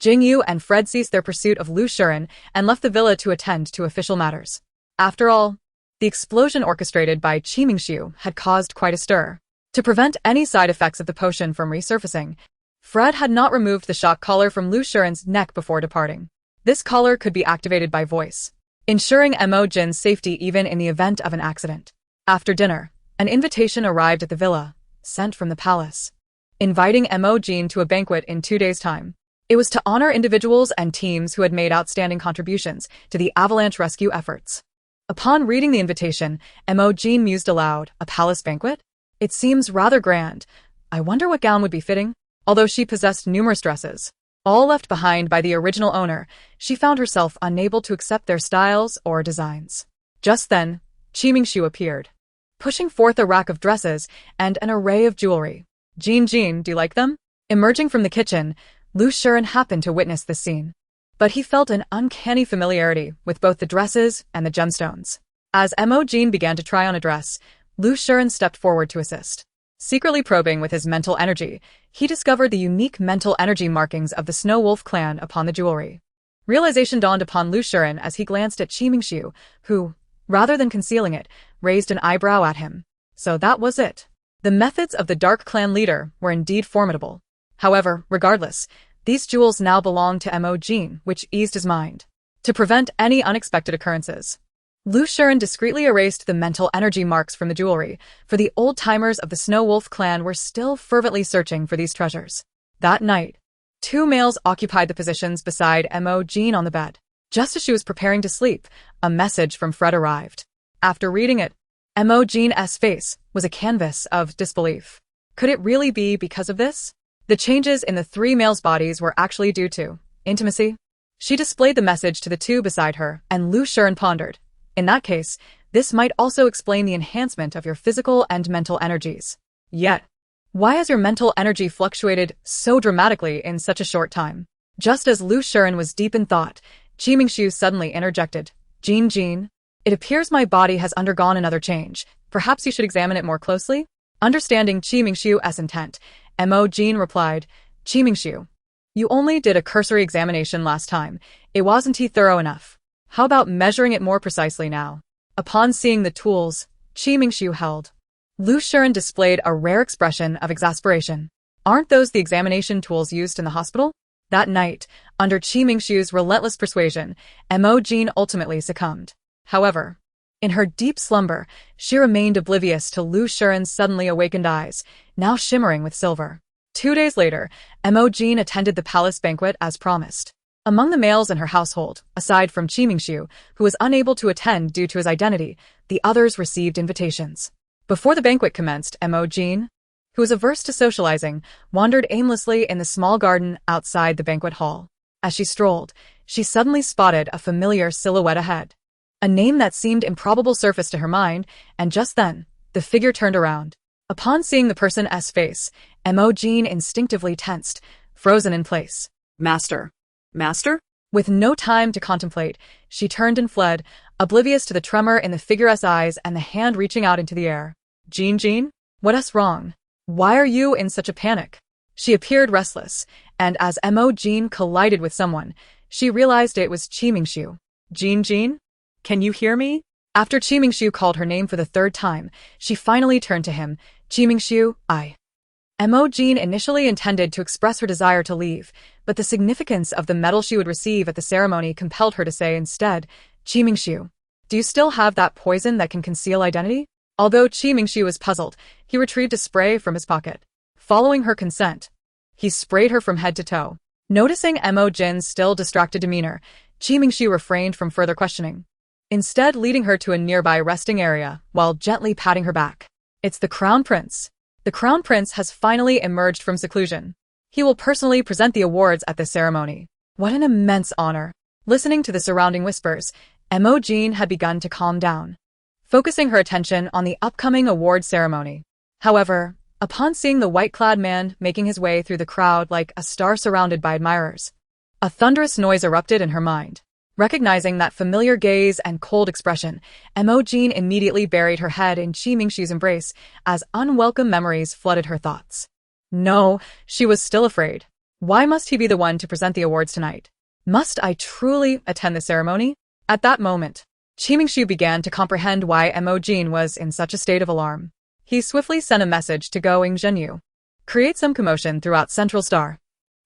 Speaker 1: Jingu and Fred ceased their pursuit of Lu Shuren and left the villa to attend to official matters. After all, the explosion orchestrated by Qimingxiu had caused quite a stir. To prevent any side effects of the potion from resurfacing, Fred had not removed the shock collar from Lu Shuren's neck before departing. This collar could be activated by voice, ensuring Mo Jin's safety even in the event of an accident. After dinner, an invitation arrived at the villa, sent from the palace, inviting Mo Jin to a banquet in 2 days' time. It was to honor individuals and teams who had made outstanding contributions to the avalanche rescue efforts. Upon reading the invitation, Mo Jin mused aloud, a palace banquet? It seems rather grand. I wonder what gown would be fitting? Although she possessed numerous dresses, all left behind by the original owner, she found herself unable to accept their styles or designs. Just then, Qimingxiu appeared, pushing forth a rack of dresses and an array of jewelry. Jin, do you like them? Emerging from the kitchen, Lu Shuren happened to witness this scene. But he felt an uncanny familiarity with both the dresses and the gemstones. As Mo Jin began to try on a dress, Lu Shuren stepped forward to assist. Secretly probing with his mental energy, he discovered the unique mental energy markings of the Snow Wolf clan upon the jewelry. Realization dawned upon Lu Shuren as he glanced at Qimingxiu, who, rather than concealing it, raised an eyebrow at him. So that was it. The methods of the Dark Clan leader were indeed formidable. However, regardless, these jewels now belonged to Mo Jin, which eased his mind. To prevent any unexpected occurrences, Lu Shuren discreetly erased the mental energy marks from the jewelry, for the old-timers of the Snow Wolf clan were still fervently searching for these treasures. That night, 2 males occupied the positions beside Mo Jin on the bed. Just as she was preparing to sleep, a message from Fred arrived. After reading it, Mo Jin's face was a canvas of disbelief. Could it really be because of this? The changes in the 3 males' bodies were actually due to intimacy. She displayed the message to the 2 beside her, and Lu Shuren pondered. In that case, this might also explain the enhancement of your physical and mental energies. Yet, why has your mental energy fluctuated so dramatically in such a short time? Just as Lu Shuren was deep in thought, Qimingxiu suddenly interjected. Jin, It appears my body has undergone another change. Perhaps you should examine it more closely? Understanding Qi Mingshu's intent, Mo Jin replied, Qi Mingshu, you only did a cursory examination last time. It wasn't thorough enough. How about measuring it more precisely now? Upon seeing the tools Qi Mingshu held, Lu Shuren displayed a rare expression of exasperation. Aren't those the examination tools used in the hospital? That night, under Qi Mingshu's relentless persuasion, Mo Jin ultimately succumbed. However, in her deep slumber, she remained oblivious to Lu Shuren's suddenly awakened eyes, now shimmering with silver. 2 days later, Mo Jin attended the palace banquet as promised. Among the males in her household, aside from Qi Mingshu, who was unable to attend due to his identity, the others received invitations. Before the banquet commenced, Mo Jin, who was averse to socializing, wandered aimlessly in the small garden outside the banquet hall. As she strolled, she suddenly spotted a familiar silhouette ahead. A name that seemed improbable surfaced to her mind, and just then, the figure turned around. Upon seeing the person's face, Mo Jin instinctively tensed, frozen in place.
Speaker 2: Master. Master?
Speaker 1: With no time to contemplate, she turned and fled, oblivious to the tremor in the figure's eyes and the hand reaching out into the air. Jin? What's wrong? Why are you in such a panic? She appeared restless, and as Mo Jin collided with someone, she realized it was Qi Mingshu. Jin? Can you hear me? After Qi Mingshu called her name for the 3rd time, she finally turned to him. Qi Mingshu, Mo Jin initially intended to express her desire to leave, but the significance of the medal she would receive at the ceremony compelled her to say instead, Qi Mingshu, do you still have that poison that can conceal identity? Although Qi Mingshu was puzzled, he retrieved a spray from his pocket. Following her consent, he sprayed her from head to toe. Noticing Mo Jin's still distracted demeanor, Qi Mingshu refrained from further questioning, instead leading her to a nearby resting area while gently patting her back. It's the Crown Prince. The Crown Prince has finally emerged from seclusion. He will personally present the awards at this ceremony. What an immense honor. Listening to the surrounding whispers, Mo Jin had begun to calm down, focusing her attention on the upcoming award ceremony. However, upon seeing the white-clad man making his way through the crowd like a star surrounded by admirers, a thunderous noise erupted in her mind. Recognizing that familiar gaze and cold expression, Mo Jin immediately buried her head in Qi Mingshu's embrace as unwelcome memories flooded her thoughts. No, she was still afraid. Why must he be the one to present the awards tonight? Must I truly attend the ceremony? At that moment, Qi Mingshu began to comprehend why Mo Jin was in such a state of alarm. He swiftly sent a message to Go Jingu, create some commotion throughout Central Star.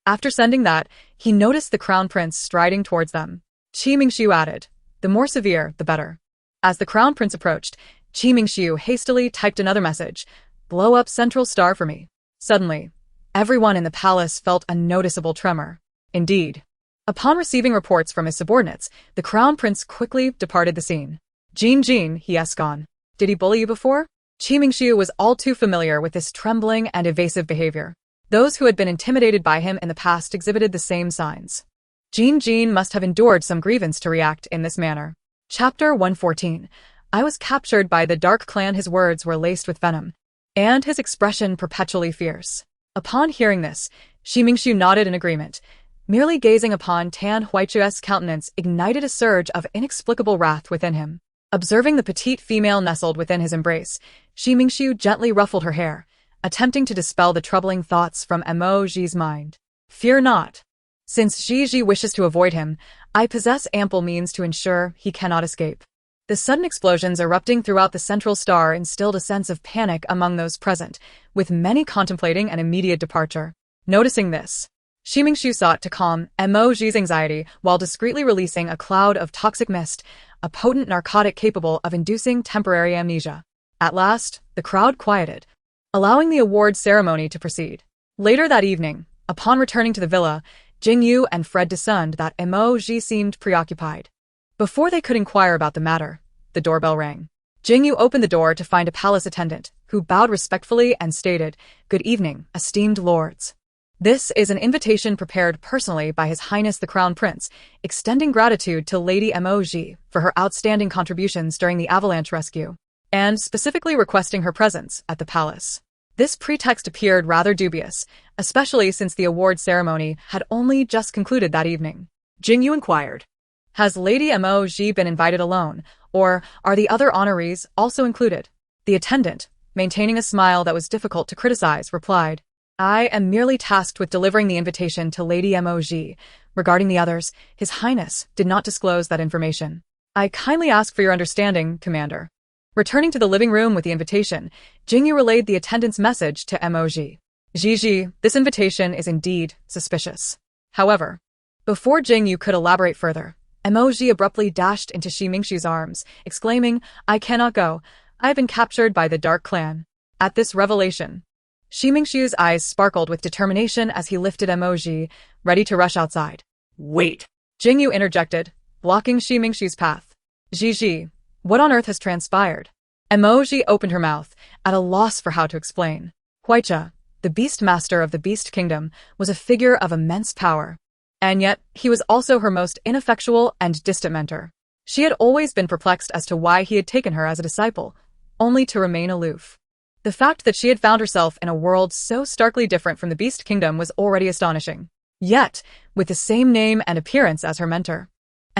Speaker 1: After sending that, he noticed the Crown Prince striding towards them. Qi Mingshu added, the more severe, the better. As the Crown Prince approached, Qi Mingshu hastily typed another message, blow up Central Star for me. Suddenly, everyone in the palace felt a noticeable tremor. Indeed, upon receiving reports from his subordinates, the Crown Prince quickly departed the scene. Jin, he asked on. Did he bully you before? Qi Mingshu was all too familiar with this trembling and evasive behavior. Those who had been intimidated by him in the past exhibited the same signs. Jin must have endured some grievance to react in this manner. Chapter 114. I was captured by the Dark Clan. His words were laced with venom, and his expression perpetually fierce. Upon hearing this, Qi Mingshu nodded in agreement. Merely gazing upon Tan Huaichu's countenance ignited a surge of inexplicable wrath within him. Observing the petite female nestled within his embrace, Qi Mingshu gently ruffled her hair, attempting to dispel the troubling thoughts from Mo Jin's mind. Fear not. Since Ji wishes to avoid him, I possess ample means to ensure he cannot escape. The sudden explosions erupting throughout the Central Star instilled a sense of panic among those present, with many contemplating an immediate departure. Noticing this, Qi Mingshu sought to calm Mo Jin's anxiety while discreetly releasing a cloud of toxic mist, a potent narcotic capable of inducing temporary amnesia. At last, the crowd quieted, allowing the award ceremony to proceed. Later that evening, upon returning to the villa, Jingu and Fred discerned that Mo Jin seemed preoccupied. Before they could inquire about the matter, the doorbell rang. Jingu opened the door to find a palace attendant, who bowed respectfully and stated, Good evening, esteemed lords. This is an invitation prepared personally by His Highness the Crown Prince, extending gratitude to Lady Mo Jin for her outstanding contributions during the avalanche rescue, and specifically requesting her presence at the palace. This pretext appeared rather dubious, especially since the award ceremony had only just concluded that evening.
Speaker 2: Jingu inquired.
Speaker 1: Has Lady Mo Jin been invited alone, or are the other honorees also included? The attendant, maintaining a smile that was difficult to criticize, replied, I am merely tasked with delivering the invitation to Lady Mo Jin. Regarding the others, His Highness did not disclose that information. I kindly ask for your understanding, Commander. Returning to the living room with the invitation, Jingu relayed the attendant's message to Mo Jin. Gigi, this invitation is indeed suspicious. However, before Jingu could elaborate further, Mo Jin abruptly dashed into Shi Mingshu's arms, exclaiming, I cannot go. I have been captured by the Dark Clan. At this revelation, Shi Mingshu's eyes sparkled with determination as he lifted Mo Jin, ready to rush outside.
Speaker 2: Wait.
Speaker 1: Jingu interjected, blocking Shi Mingshu's path. Gigi, what on earth has transpired? Mo Jin opened her mouth, at a loss for how to explain. Huaicha, the Beast Master of the Beast Kingdom, was a figure of immense power. And yet, he was also her most ineffectual and distant mentor. She had always been perplexed as to why he had taken her as a disciple, only to remain aloof. The fact that she had found herself in a world so starkly different from the Beast Kingdom was already astonishing. Yet, with the same name and appearance as her mentor,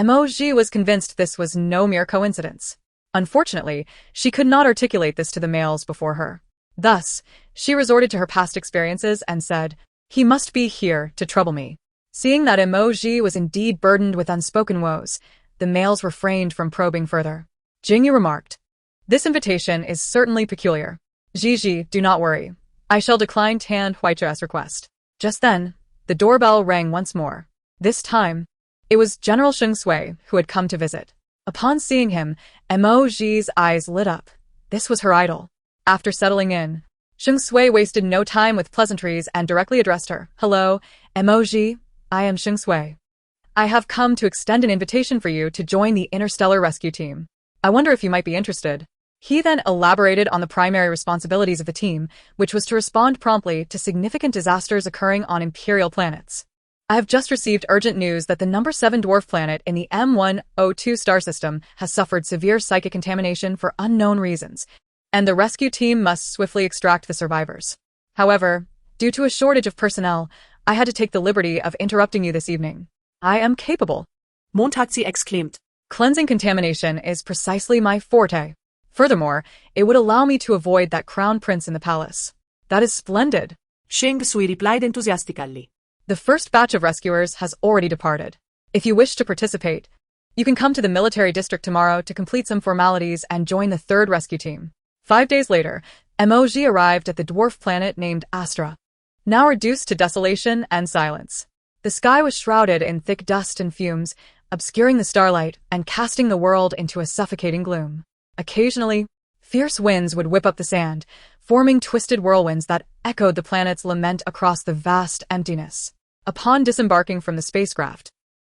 Speaker 1: Mo Jin was convinced this was no mere coincidence. Unfortunately, she could not articulate this to the males before her. Thus, she resorted to her past experiences and said, he must be here to trouble me. Seeing that Mo Jin was indeed burdened with unspoken woes, the males refrained from probing further. Jingu remarked, this invitation is certainly peculiar. Gigi, do not worry. I shall decline Tan Huaicha's request. Just then, the doorbell rang once more. This time, it was General Sheng Sui who had come to visit. Upon seeing him, Mo Jin's eyes lit up. This was her idol. After settling in, Sheng Sui wasted no time with pleasantries and directly addressed her. Hello, Mo Jin, I am Sheng Sui. I have come to extend an invitation for you to join the interstellar rescue team. I wonder if you might be interested. He then elaborated on the primary responsibilities of the team, which was to respond promptly to significant disasters occurring on imperial planets. I have just received urgent news that the number 7 dwarf planet in the M102 star system has suffered severe psychic contamination for unknown reasons, and the rescue team must swiftly extract the survivors. However, due to a shortage of personnel, I had to take the liberty of interrupting you this evening. I am capable.
Speaker 2: Montazi exclaimed.
Speaker 1: Cleansing contamination is precisely my forte. Furthermore, it would allow me to avoid that crown prince in the palace. That is splendid.
Speaker 2: Sheng Sui replied enthusiastically.
Speaker 1: The first batch of rescuers has already departed. If you wish to participate, you can come to the military district tomorrow to complete some formalities and join the 3rd rescue team. 5 days later, Mo Jin arrived at the dwarf planet named Astra, now reduced to desolation and silence. The sky was shrouded in thick dust and fumes, obscuring the starlight and casting the world into a suffocating gloom. Occasionally, fierce winds would whip up the sand, forming twisted whirlwinds that echoed the planet's lament across the vast emptiness. Upon disembarking from the spacecraft,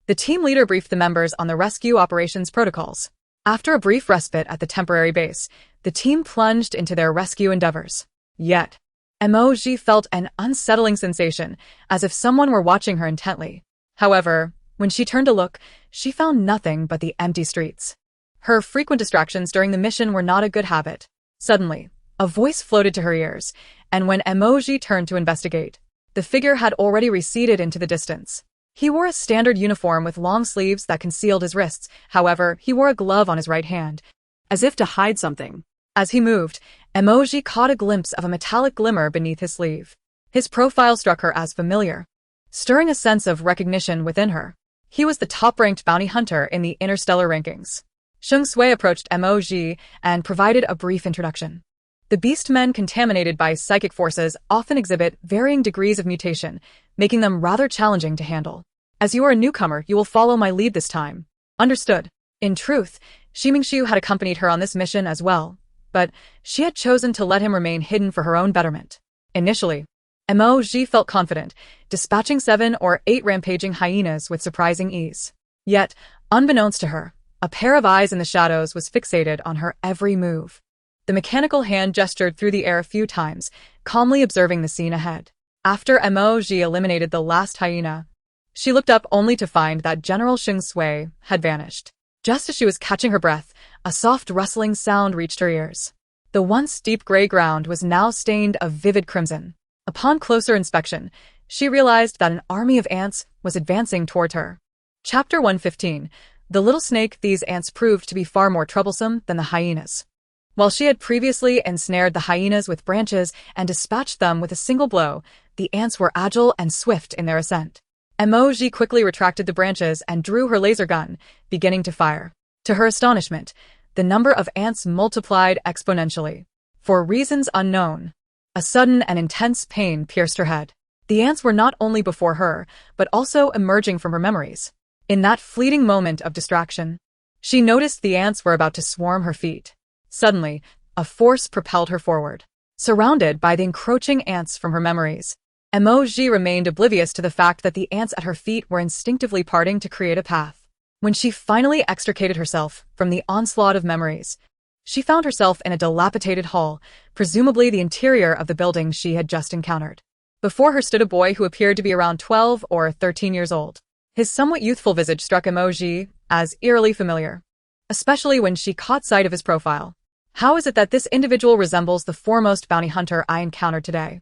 Speaker 1: the team leader briefed the members on the rescue operations protocols. After a brief respite at the temporary base, the team plunged into their rescue endeavors. Yet, Mo Jin felt an unsettling sensation, as if someone were watching her intently. However, when she turned to look, she found nothing but the empty streets. Her frequent distractions during the mission were not a good habit. Suddenly, a voice floated to her ears, and when Mo Jin turned to investigate, the figure had already receded into the distance. He wore a standard uniform with long sleeves that concealed his wrists. However, he wore a glove on his right hand,
Speaker 2: as if to hide something.
Speaker 1: As he moved, Mo Jin caught a glimpse of a metallic glimmer beneath his sleeve. His profile struck her as familiar, stirring a sense of recognition within her. He was the top-ranked bounty hunter in the interstellar rankings. Sheng Sui approached Mo Jin and provided a brief introduction. The beast men contaminated by psychic forces often exhibit varying degrees of mutation, making them rather challenging to handle. As you are a newcomer, you will follow my lead this time. Understood. In truth, Shi Mingshu had accompanied her on this mission as well, but she had chosen to let him remain hidden for her own betterment. Initially, Mo Jin felt confident, dispatching 7 or 8 rampaging hyenas with surprising ease. Yet, unbeknownst to her, a pair of eyes in the shadows was fixated on her every move. The mechanical hand gestured through the air a few times, calmly observing the scene ahead. After Mo Jin eliminated the last hyena, she looked up only to find that General Sheng Sui had vanished. Just as she was catching her breath, a soft rustling sound reached her ears. The once deep gray ground was now stained a vivid crimson. Upon closer inspection, she realized that an army of ants was advancing toward her. Chapter 115. The little snake, these ants proved to be far more troublesome than the hyenas. While she had previously ensnared the hyenas with branches and dispatched them with a single blow, the ants were agile and swift in their ascent. Mo Jin quickly retracted the branches and drew her laser gun, beginning to fire. To her astonishment, the number of ants multiplied exponentially. For reasons unknown, a sudden and intense pain pierced her head. The ants were not only before her, but also emerging from her memories. In that fleeting moment of distraction, she noticed the ants were about to swarm her feet. Suddenly, a force propelled her forward. Surrounded by the encroaching ants from her memories, Mo Jin remained oblivious to the fact that the ants at her feet were instinctively parting to create a path. When she finally extricated herself from the onslaught of memories, she found herself in a dilapidated hall, presumably the interior of the building she had just encountered. Before her stood a boy who appeared to be around 12 or 13 years old. His somewhat youthful visage struck Mo Jin as eerily familiar, especially when she caught sight of his profile. How is it that this individual resembles the foremost bounty hunter I encountered today?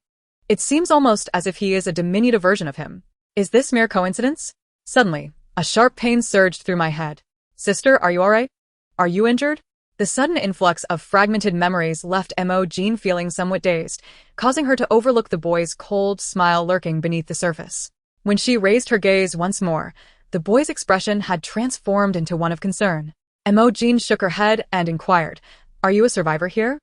Speaker 1: It seems almost as if he is a diminutive version of him. Is this mere coincidence? Suddenly, a sharp pain surged through my head. Sister, are you alright? Are you injured? The sudden influx of fragmented memories left Mo Jin feeling somewhat dazed, causing her to overlook the boy's cold smile lurking beneath the surface. When she raised her gaze once more, the boy's expression had transformed into one of concern. Mo Jin shook her head and inquired, "Are you a survivor here?"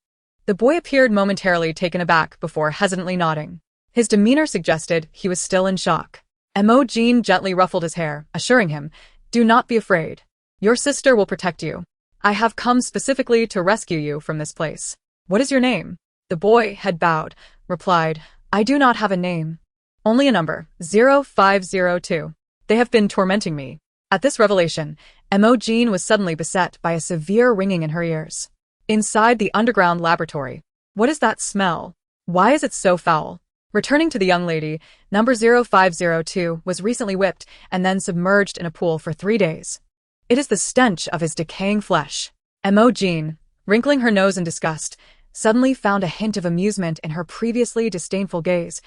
Speaker 1: The boy appeared momentarily taken aback before hesitantly nodding. His demeanor suggested he was still in shock. Mo Jin gently ruffled his hair, assuring him, "Do not be afraid. Your sister will protect you. I have come specifically to rescue you from this place. What is your name?" The boy had bowed, replied, "I do not have a name. Only a number, 0502. They have been tormenting me." At this revelation, Mo Jin was suddenly beset by a severe ringing in her ears. Inside the underground laboratory. What is that smell? Why is it so foul? Returning to the young lady, number 0502 was recently whipped and then submerged in a pool for 3 days. It is the stench of his decaying flesh. Mo Jin, wrinkling her nose in disgust, suddenly found a hint of amusement in her previously disdainful gaze.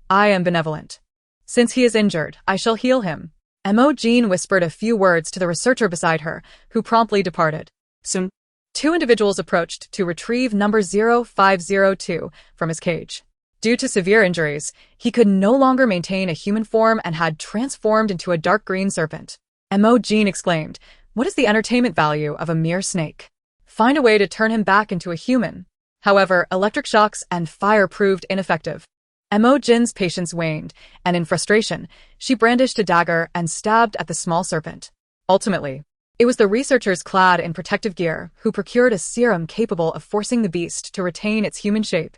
Speaker 1: "I am benevolent. Since he is injured, I shall heal him." Mo Jin whispered a few words to the researcher beside her, who promptly departed. Soon, 2 individuals approached to retrieve number 0502 from his cage. Due to severe injuries, he could no longer maintain a human form and had transformed into a dark green serpent. Mo Jin exclaimed, "What is the entertainment value of a mere snake? Find a way to turn him back into a human." However, electric shocks and fire proved ineffective. Mo Jin's patience waned, and in frustration, she brandished a dagger and stabbed at the small serpent. Ultimately, it was the researchers clad in protective gear who procured a serum capable of forcing the beast to retain its human shape,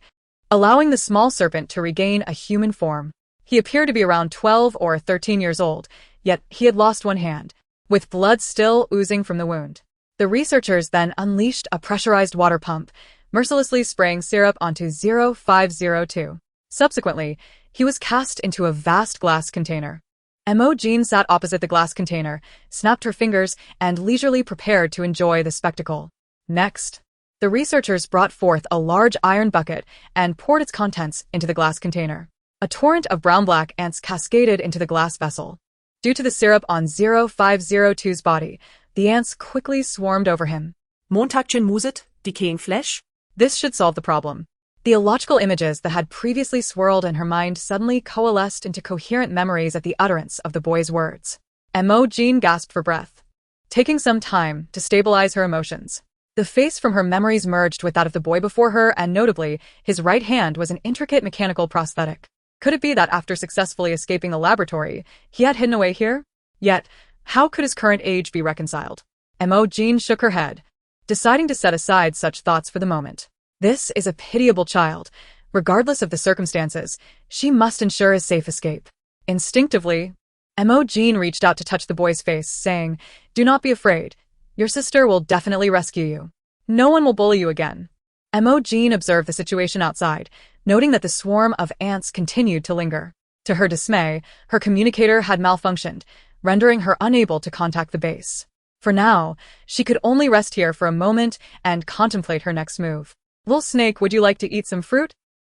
Speaker 1: allowing the small serpent to regain a human form. He appeared to be around 12 or 13 years old, yet he had lost one hand, with blood still oozing from the wound. The researchers then unleashed a pressurized water pump, mercilessly spraying syrup onto 0502. Subsequently, he was cast into a vast glass container. Mo Jin sat opposite the glass container, snapped her fingers, and leisurely prepared to enjoy the spectacle. Next, the researchers brought forth a large iron bucket and poured its contents into the glass container. A torrent of brown-black ants cascaded into the glass vessel. Due to the syrup on 0502's body, the ants quickly swarmed over him.
Speaker 2: Montaktchen Muset, decaying flesh?
Speaker 1: This should solve the problem. The illogical images that had previously swirled in her mind suddenly coalesced into coherent memories at the utterance of the boy's words. Mo Jin gasped for breath, taking some time to stabilize her emotions. The face from her memories merged with that of the boy before her, and notably, his right hand was an intricate mechanical prosthetic. Could it be that after successfully escaping the laboratory, he had hidden away here? Yet, how could his current age be reconciled? Mo Jin shook her head, deciding to set aside such thoughts for the moment. This is a pitiable child. Regardless of the circumstances, she must ensure his safe escape. Instinctively, Mo Jin reached out to touch the boy's face, saying, "Do not be afraid. Your sister will definitely rescue you. No one will bully you again." Mo Jin observed the situation outside, noting that the swarm of ants continued to linger. To her dismay, her communicator had malfunctioned, rendering her unable to contact the base. For now, she could only rest here for a moment and contemplate her next move. "Little snake, would you like to eat some fruit?"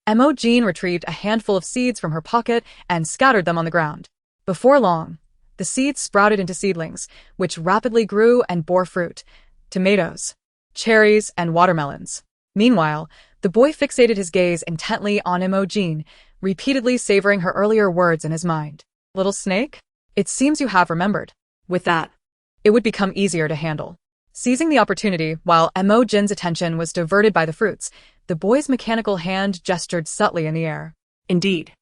Speaker 1: Mo Jin retrieved a handful of seeds from her pocket and scattered them on the ground. Before long, The seeds sprouted into seedlings, which rapidly grew and bore fruit. Tomatoes, cherries, and watermelons. Meanwhile, the boy fixated his gaze intently on Mo Jin, repeatedly savoring her earlier words in his mind. Little snake? It seems you have remembered.
Speaker 2: With that,
Speaker 1: It would become easier to handle. Seizing the opportunity, while Mo Jin's attention was diverted by the fruits, the boy's mechanical hand gestured subtly in the air.
Speaker 2: indeed.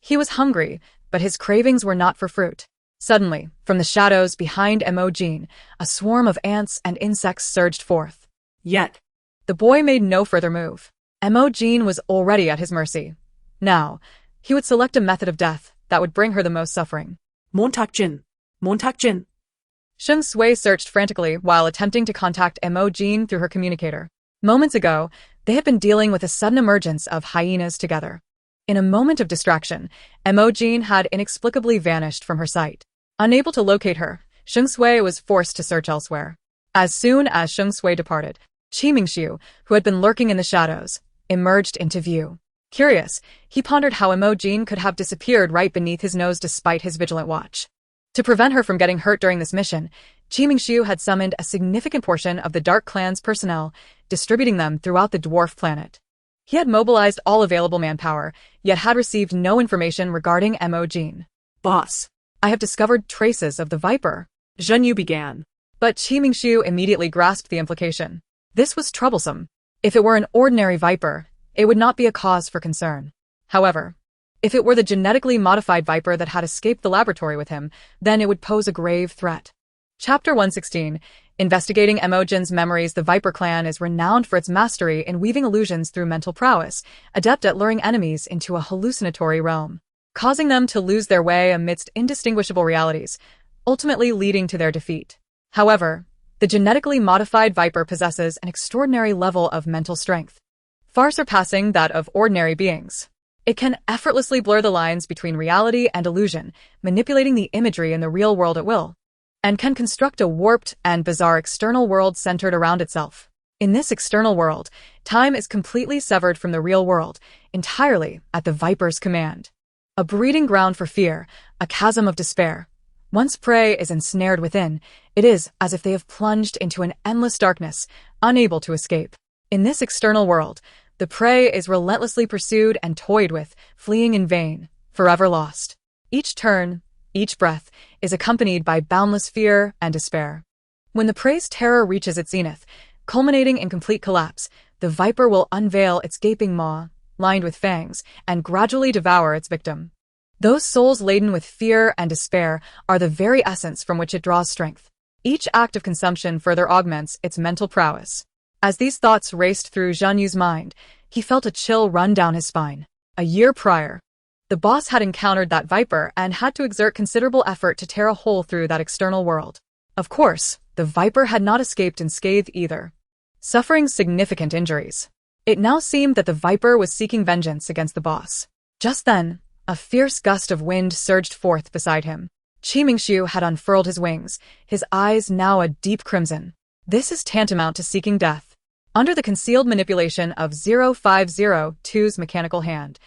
Speaker 1: He was hungry, but his cravings were not for fruit. Suddenly, from the shadows behind Mo Jin, a swarm of ants and insects surged forth.
Speaker 2: Yet,
Speaker 1: The boy made no further move. Mo Jin was already at his mercy. Now, he would select a method of death that would bring her the most suffering.
Speaker 2: Montakjin. Montakjin.
Speaker 1: Sheng Sui searched frantically while attempting to contact Mo Jin through her communicator. Moments ago, they had been dealing with a sudden emergence of hyenas together. In a moment of distraction, Mo Jin had inexplicably vanished from her sight. Unable to locate her, Sheng Sui was forced to search elsewhere. As soon as Sheng Sui departed, Qi Mingxiu, who had been lurking in the shadows, emerged into view. Curious, he pondered how Mo Jin could have disappeared right beneath his nose despite his vigilant watch. To prevent her from getting hurt during this mission, Qi Mingxiu had summoned a significant portion of the Dark Clan's personnel, distributing them throughout the dwarf planet. He had mobilized all available manpower, yet had received no information regarding Mo Jin.
Speaker 2: Boss.
Speaker 1: I have discovered traces of the Viper.
Speaker 2: Zhen Yu began.
Speaker 1: But Qi Mingxiu immediately grasped the implication. This was troublesome. If it were an ordinary Viper, it would not be a cause for concern. However, if it were the genetically modified Viper that had escaped the laboratory with him, then it would pose a grave threat. Chapter 116. Investigating Mo Jin's memories. The Viper clan is renowned for its mastery in weaving illusions through mental prowess, adept at luring enemies into a hallucinatory realm, causing them to lose their way amidst indistinguishable realities, ultimately leading to their defeat. However, the genetically modified Viper possesses an extraordinary level of mental strength, far surpassing that of ordinary beings. It can effortlessly blur the lines between reality and illusion, manipulating the imagery in the real world at will, and can construct a warped and bizarre external world centered around itself. In this external world, time is completely severed from the real world, entirely at the Viper's command. A breeding ground for fear, a chasm of despair. Once prey is ensnared within, it is as if they have plunged into an endless darkness, unable to escape. In this external world, the prey is relentlessly pursued and toyed with, fleeing in vain, forever lost. Each turn, each breath, is accompanied by boundless fear and despair. When the prey's terror reaches its zenith, culminating in complete collapse, the Viper will unveil its gaping maw, lined with fangs, and gradually devour its victim. Those souls laden with fear and despair are the very essence from which it draws strength. Each act of consumption further augments its mental prowess. As these thoughts raced through Zhen Yu's mind, he felt a chill run down his spine. A year prior, the boss had encountered that Viper and had to exert considerable effort to tear a hole through that external world. Of course, the Viper had not escaped unscathed either, suffering significant injuries. It now seemed that the Viper was seeking vengeance against the boss. Just then, a fierce gust of wind surged forth beside him. Qi Mingxiu had unfurled his wings, his eyes now a deep crimson. This is tantamount to seeking death. Under the concealed manipulation of 0502's mechanical hand,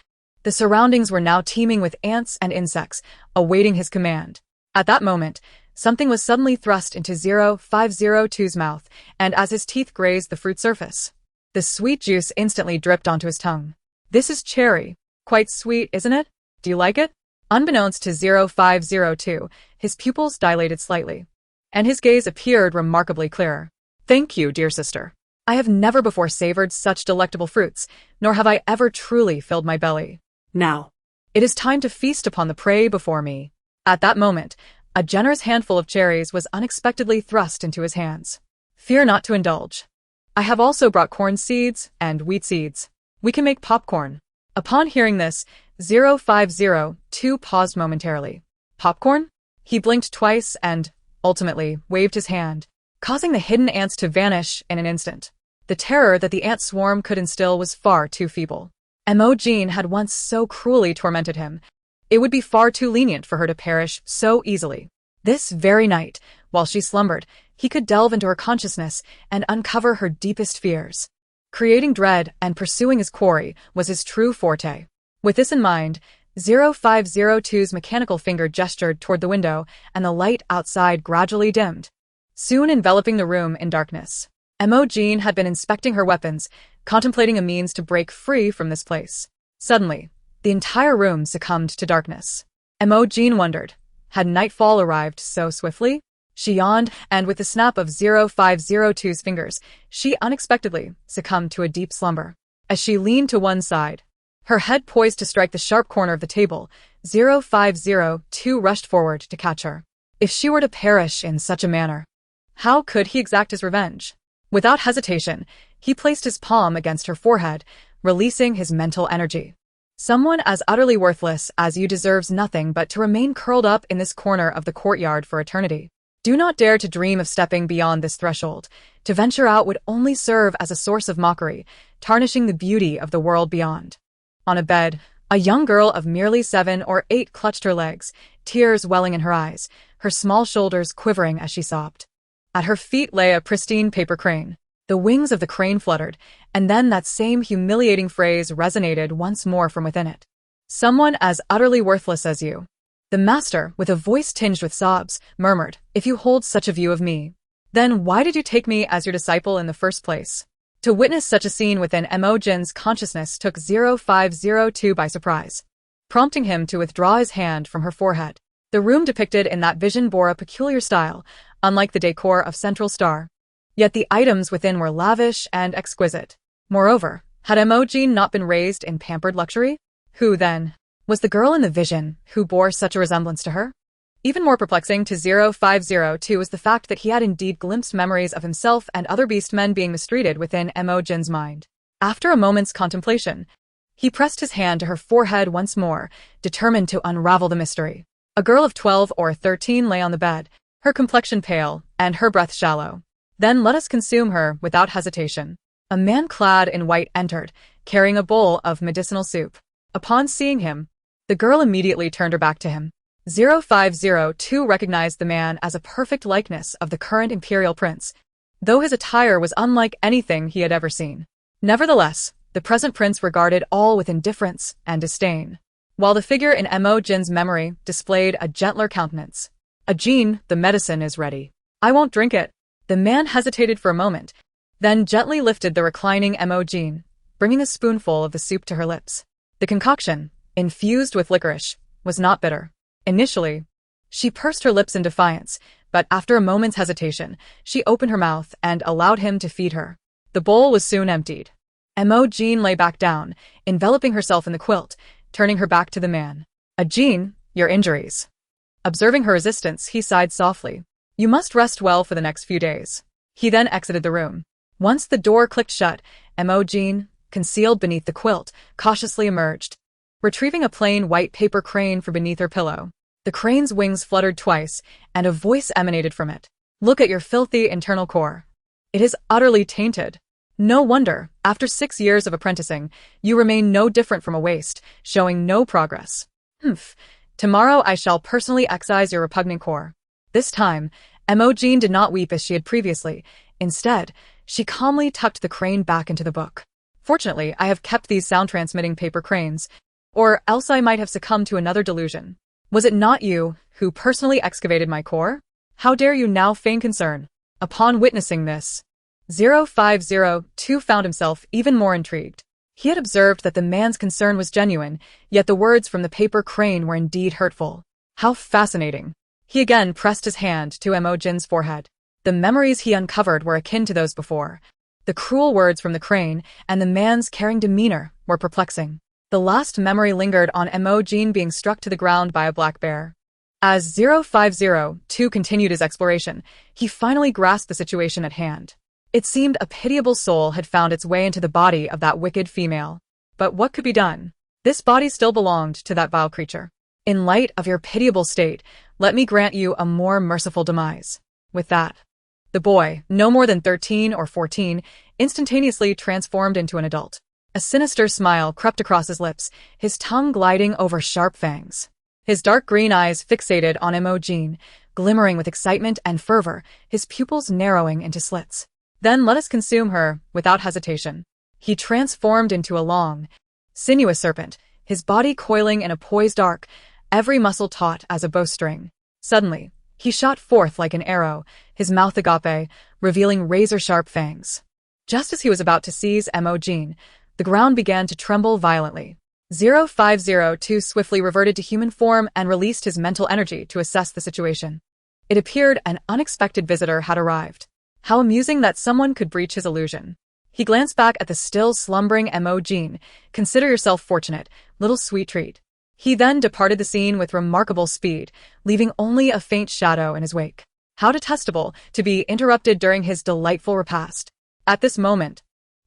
Speaker 1: the surroundings were now teeming with ants and insects, awaiting his command. At that moment, something was suddenly thrust into 0502's mouth, and as his teeth grazed the fruit surface, the sweet juice instantly dripped onto his tongue. This is cherry. Quite sweet, isn't it? Do you like it? Unbeknownst to 0502, his pupils dilated slightly, and his gaze appeared remarkably clear. Thank you, dear sister. I have never before savored such delectable fruits, nor have I ever truly filled my belly.
Speaker 2: Now,
Speaker 1: It is time to feast upon the prey before me. At that moment, a generous handful of cherries was unexpectedly thrust into his hands. Fear not to indulge. I have also brought corn seeds and wheat seeds. We can make popcorn. Upon hearing this, 0502 paused momentarily. Popcorn? He blinked twice and, ultimately, waved his hand, causing the hidden ants to vanish in an instant. The terror that the ant swarm could instill was far too feeble. Mo Jin had once so cruelly tormented him. It would be far too lenient for her to perish so easily. This very night, while she slumbered, he could delve into her consciousness and uncover her deepest fears. Creating dread and pursuing his quarry was his true forte. With this in mind, 0502's mechanical finger gestured toward the window, and the light outside gradually dimmed, soon enveloping the room in darkness. Mo Jin had been inspecting her weapons, contemplating a means to break free from this place. Suddenly, the entire room succumbed to darkness. Mo Jin wondered, had nightfall arrived so swiftly? She yawned, and with the snap of 0502's fingers, she unexpectedly succumbed to a deep slumber. As she leaned to one side, her head poised to strike the sharp corner of the table, 0502 rushed forward to catch her. If she were to perish in such a manner, how could he exact his revenge? Without hesitation, he placed his palm against her forehead, releasing his mental energy. Someone as utterly worthless as you deserves nothing but to remain curled up in this corner of the courtyard for eternity. Do not dare to dream of stepping beyond this threshold. To venture out would only serve as a source of mockery, tarnishing the beauty of the world beyond. On a bed, a young girl of merely 7 or 8 clutched her legs, tears welling in her eyes, her small shoulders quivering as she sobbed. At her feet lay a pristine paper crane. The wings of the crane fluttered, and then that same humiliating phrase resonated once more from within it. Someone as utterly worthless as you. The master, with a voice tinged with sobs, murmured, if you hold such a view of me, then why did you take me as your disciple in the first place? To witness such a scene within Mo Jin's consciousness took 0502 by surprise, prompting him to withdraw his hand from her forehead. The room depicted in that vision bore a peculiar style, unlike the decor of Central Star. Yet the items within were lavish and exquisite. Moreover, had Mo Jin not been raised in pampered luxury? Who, then, was the girl in the vision who bore such a resemblance to her? Even more perplexing to 0502 was the fact that he had indeed glimpsed memories of himself and other beastmen being mistreated within Mo Jin's mind. After a moment's contemplation, he pressed his hand to her forehead once more, determined to unravel the mystery. A girl of 12 or 13 lay on the bed, her complexion pale and her breath shallow. Then let us consume her without hesitation. A man clad in white entered, carrying a bowl of medicinal soup. Upon seeing him, the girl immediately turned her back to him. 0502 recognized the man as a perfect likeness of the current imperial prince, though his attire was unlike anything he had ever seen. Nevertheless, the present prince regarded all with indifference and disdain, while the figure in Mo Jin's memory displayed a gentler countenance. Jin, the medicine is ready. I won't drink it. The man hesitated for a moment, then gently lifted the reclining Mo Jin, bringing a spoonful of the soup to her lips. The concoction, infused with licorice, was not bitter. Initially, she pursed her lips in defiance, but after a moment's hesitation, she opened her mouth and allowed him to feed her. The bowl was soon emptied. Mo Jin lay back down, enveloping herself in the quilt, turning her back to the man. Jin, your injuries. Observing her resistance, he sighed softly. You must rest well for the next few days. He then exited the room. Once the door clicked shut, Mo Jin, concealed beneath the quilt, cautiously emerged, retrieving a plain white paper crane from beneath her pillow. The crane's wings fluttered twice, and a voice emanated from it. Look at your filthy internal core. It is utterly tainted. No wonder, after 6 years of apprenticing, you remain no different from a waste, showing no progress. Tomorrow I shall personally excise your repugnant core. This time, Mo Jin did not weep as she had previously. Instead, she calmly tucked the crane back into the book. Fortunately, I have kept these sound-transmitting paper cranes, or else I might have succumbed to another delusion. Was it not you who personally excavated my core? How dare you now feign concern? Upon witnessing this, 0502 found himself even more intrigued. He had observed that the man's concern was genuine, yet the words from the paper crane were indeed hurtful. How fascinating. He again pressed his hand to Mo Jin's forehead. The memories he uncovered were akin to those before. The cruel words from the crane and the man's caring demeanor were perplexing. The last memory lingered on Mo Jin being struck to the ground by a black bear. As 0502 continued his exploration, he finally grasped the situation at hand. It seemed a pitiable soul had found its way into the body of that wicked female. But what could be done? This body still belonged to that vile creature. In light of your pitiable state, let me grant you a more merciful demise. With that, the boy, no more than 13 or 14, instantaneously transformed into an adult. A sinister smile crept across his lips, his tongue gliding over sharp fangs. His dark green eyes fixated on Mo Jin, glimmering with excitement and fervor, his pupils narrowing into slits. Then let us consume her, without hesitation. He transformed into a long, sinuous serpent, his body coiling in a poised arc, every muscle taut as a bowstring. Suddenly, he shot forth like an arrow, his mouth agape, revealing razor-sharp fangs. Just as he was about to seize Mo Jin, the ground began to tremble violently. 0502 swiftly reverted to human form and released his mental energy to assess the situation. It appeared an unexpected visitor had arrived. How amusing that someone could breach his illusion. He glanced back at the still slumbering Mo Jin. Consider yourself fortunate, little sweet treat. He then departed the scene with remarkable speed, leaving only a faint shadow in his wake. How detestable to be interrupted during his delightful repast. At this moment,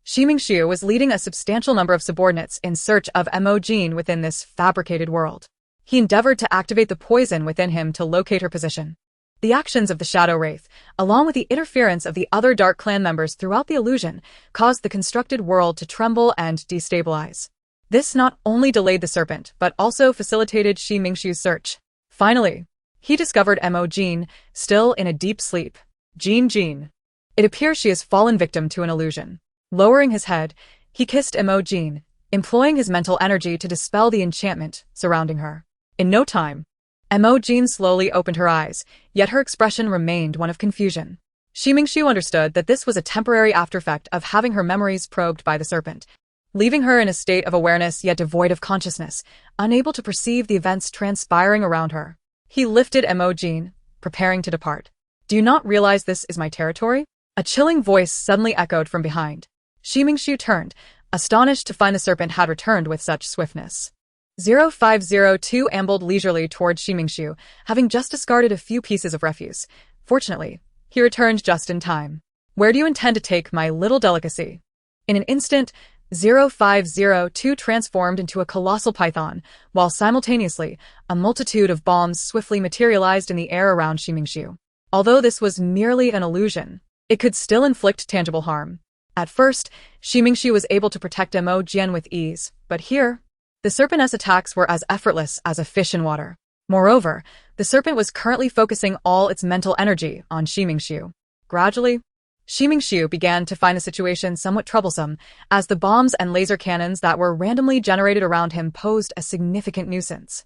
Speaker 1: Shimingshu was leading a substantial number of subordinates in search of Mo Jin within this fabricated world. He endeavored to activate the poison within him to locate her position. The actions of the Shadow Wraith, along with the interference of the other Dark Clan members throughout the illusion, caused the constructed world to tremble and destabilize. This not only delayed the serpent, but also facilitated Shimingshu's search. Finally, he discovered Mo Jin, still in a deep sleep. Jin. It appears she has fallen victim to an illusion. Lowering his head, he kissed Mo Jin, employing his mental energy to dispel the enchantment surrounding her. In no time, Mo Jin slowly opened her eyes, yet her expression remained one of confusion. Shimingshu understood that this was a temporary aftereffect of having her memories probed by the serpent, leaving her in a state of awareness yet devoid of consciousness, unable to perceive the events transpiring around her. He lifted Mo Jin, preparing to depart. Do you not realize this is my territory? A chilling voice suddenly echoed from behind. Shimingshu turned, astonished to find the serpent had returned with such swiftness. 0502 ambled leisurely towards Shimingshu, having just discarded a few pieces of refuse. Fortunately, he returned just in time. Where do you intend to take my little delicacy? In an instant, 0502 transformed into a colossal python, while simultaneously, a multitude of bombs swiftly materialized in the air around Shimingshu. Although this was merely an illusion, it could still inflict tangible harm. At first, Shimingshu was able to protect Mo Jin with ease, but here, the serpent's attacks were as effortless as a fish in water. Moreover, the serpent was currently focusing all its mental energy on Shimingshu. Gradually, Shimingshu began to find the situation somewhat troublesome, as the bombs and laser cannons that were randomly generated around him posed a significant nuisance.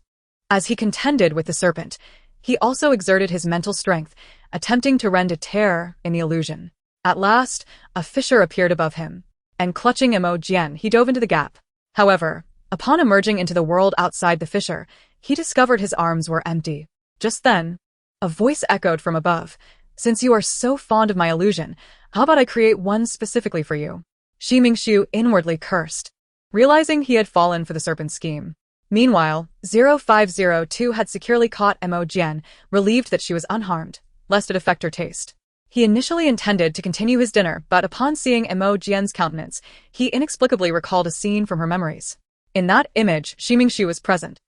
Speaker 1: As he contended with the serpent, he also exerted his mental strength, attempting to rend a tear in the illusion. At last, a fissure appeared above him, and clutching Mo Jin, he dove into the gap. However, upon emerging into the world outside the fissure, he discovered his arms were empty. Just then, a voice echoed from above. Since you are so fond of my illusion, how about I create one specifically for you? Shimingshu inwardly cursed, realizing he had fallen for the serpent's scheme. Meanwhile, 0502 had securely caught Mo Jin, relieved that she was unharmed, lest it affect her taste. He initially intended to continue his dinner, but upon seeing Mo Jin's countenance, he inexplicably recalled a scene from her memories. In that image, Shimingshu was present.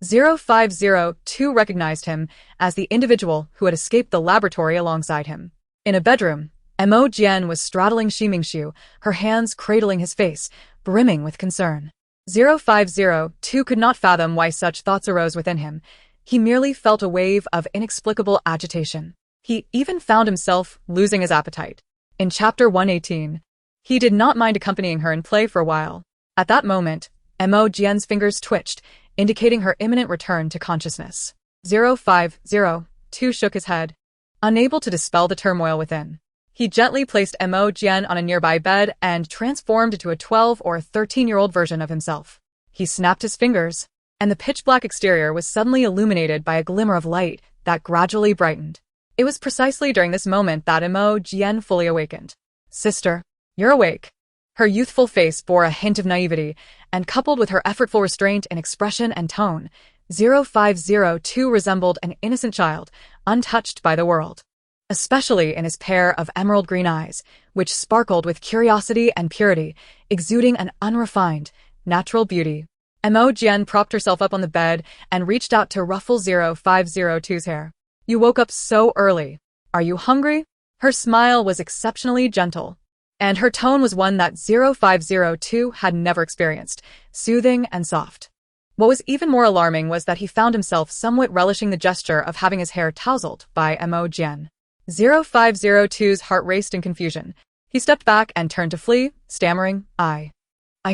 Speaker 1: 0502 recognized him as the individual who had escaped the laboratory alongside him. In a bedroom, Mo Jin was straddling Shimingshu, her hands cradling his face, brimming with concern. 0502 could not fathom why such thoughts arose within him. He merely felt a wave of inexplicable agitation. He even found himself losing his appetite. In Chapter 118, he did not mind accompanying her in play for a while. At that moment, Mo Jin's fingers twitched, indicating her imminent return to consciousness. 0502 shook his head, unable to dispel the turmoil within. He gently placed Mo Jin on a nearby bed and transformed into a 12 or 13-year-old version of himself. He snapped his fingers, and the pitch-black exterior was suddenly illuminated by a glimmer of light that gradually brightened. It was precisely during this moment that Mo Jin fully awakened. Sister, you're awake. Her youthful face bore a hint of naivety, and coupled with her effortful restraint in expression and tone, 0502 resembled an innocent child, untouched by the world. Especially in his pair of emerald green eyes, which sparkled with curiosity and purity, exuding an unrefined, natural beauty. Mo Jin propped herself up on the bed and reached out to ruffle 0502's hair. You woke up so early. Are you hungry? Her smile was exceptionally gentle, and her tone was one that 0502 had never experienced, soothing and soft. What was even more alarming was that he found himself somewhat relishing the gesture of having his hair tousled by Mo Jin. 0502's heart raced in confusion. He stepped back and turned to flee, stammering, I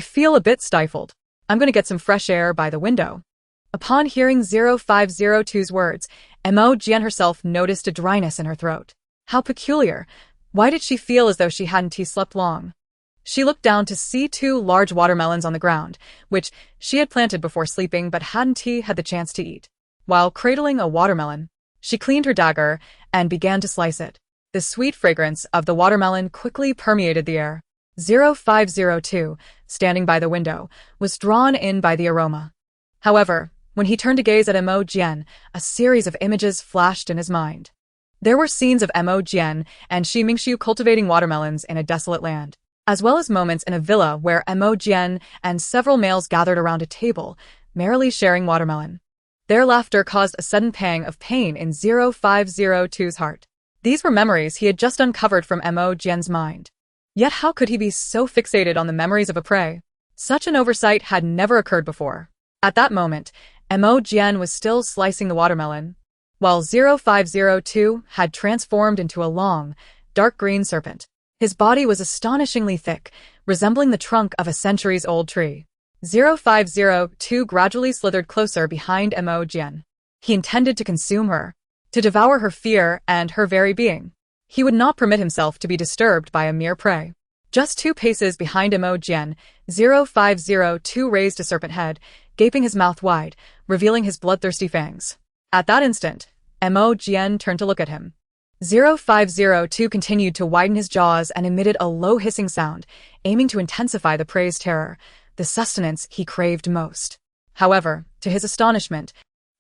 Speaker 1: feel a bit stifled. I'm going to get some fresh air by the window. Upon hearing 0502's words, Mo Jin herself noticed a dryness in her throat. How peculiar. Why did she feel as though she hadn't slept long? She looked down to see 2 large watermelons on the ground, which she had planted before sleeping but hadn't had the chance to eat. While cradling a watermelon, she cleaned her dagger and began to slice it. The sweet fragrance of the watermelon quickly permeated the air. 0502, standing by the window, was drawn in by the aroma. However, when he turned to gaze at Mo Jin, a series of images flashed in his mind. There were scenes of Mo Jin and Shi Mingxiu cultivating watermelons in a desolate land, as well as moments in a villa where Mo Jin and several males gathered around a table, merrily sharing watermelon. Their laughter caused a sudden pang of pain in 0502's heart. These were memories he had just uncovered from Mo Jin's mind. Yet how could he be so fixated on the memories of a prey? Such an oversight had never occurred before. At that moment, Mo Jin was still slicing the watermelon, while 0502 had transformed into a long, dark green serpent. His body was astonishingly thick, resembling the trunk of a centuries-old tree. 0502 gradually slithered closer behind Mo Jin. He intended to consume her, to devour her fear and her very being. He would not permit himself to be disturbed by a mere prey. Just 2 paces behind Mo Jin, 0502 raised a serpent head, gaping his mouth wide, revealing his bloodthirsty fangs. At that instant, Mo Jin turned to look at him. 0502 continued to widen his jaws and emitted a low hissing sound, aiming to intensify the prey's terror, the sustenance he craved most. However, to his astonishment,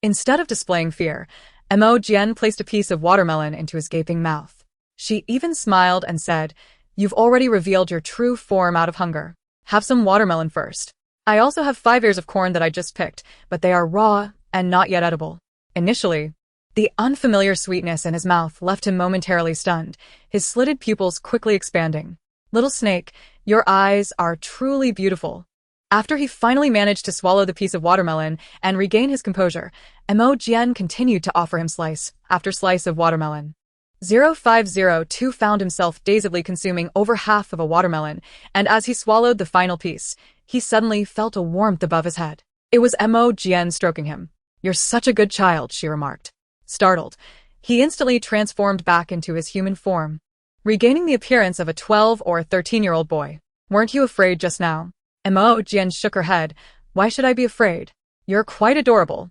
Speaker 1: instead of displaying fear, Mo Jin placed a piece of watermelon into his gaping mouth. She even smiled and said, "You've already revealed your true form out of hunger. Have some watermelon first. I also have 5 ears of corn that I just picked, but they are raw and not yet edible." Initially, the unfamiliar sweetness in his mouth left him momentarily stunned, his slitted pupils quickly expanding. "Little snake, your eyes are truly beautiful." After he finally managed to swallow the piece of watermelon and regain his composure, Mo Jin continued to offer him slice after slice of watermelon. 0502 found himself dazedly consuming over half of a watermelon, and as he swallowed the final piece, he suddenly felt a warmth above his head. It was Mo Jin stroking him. "You're such a good child," she remarked. Startled, he instantly transformed back into his human form, regaining the appearance of a 12 or 13-year-old boy. "Weren't you afraid just now?" Mo Jin shook her head. "Why should I be afraid? You're quite adorable."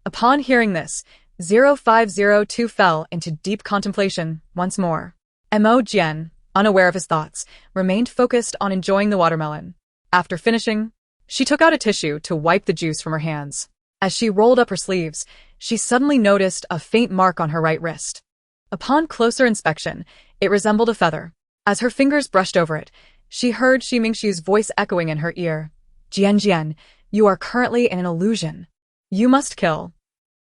Speaker 1: Upon hearing this, 0502 fell into deep contemplation once more. Mo Jin, unaware of his thoughts, remained focused on enjoying the watermelon. After finishing, she took out a tissue to wipe the juice from her hands. As she rolled up her sleeves, she suddenly noticed a faint mark on her right wrist. Upon closer inspection, it resembled a feather. As her fingers brushed over it, she heard Shi Mingxiu's voice echoing in her ear. "Jian, you are currently in an illusion. You must kill."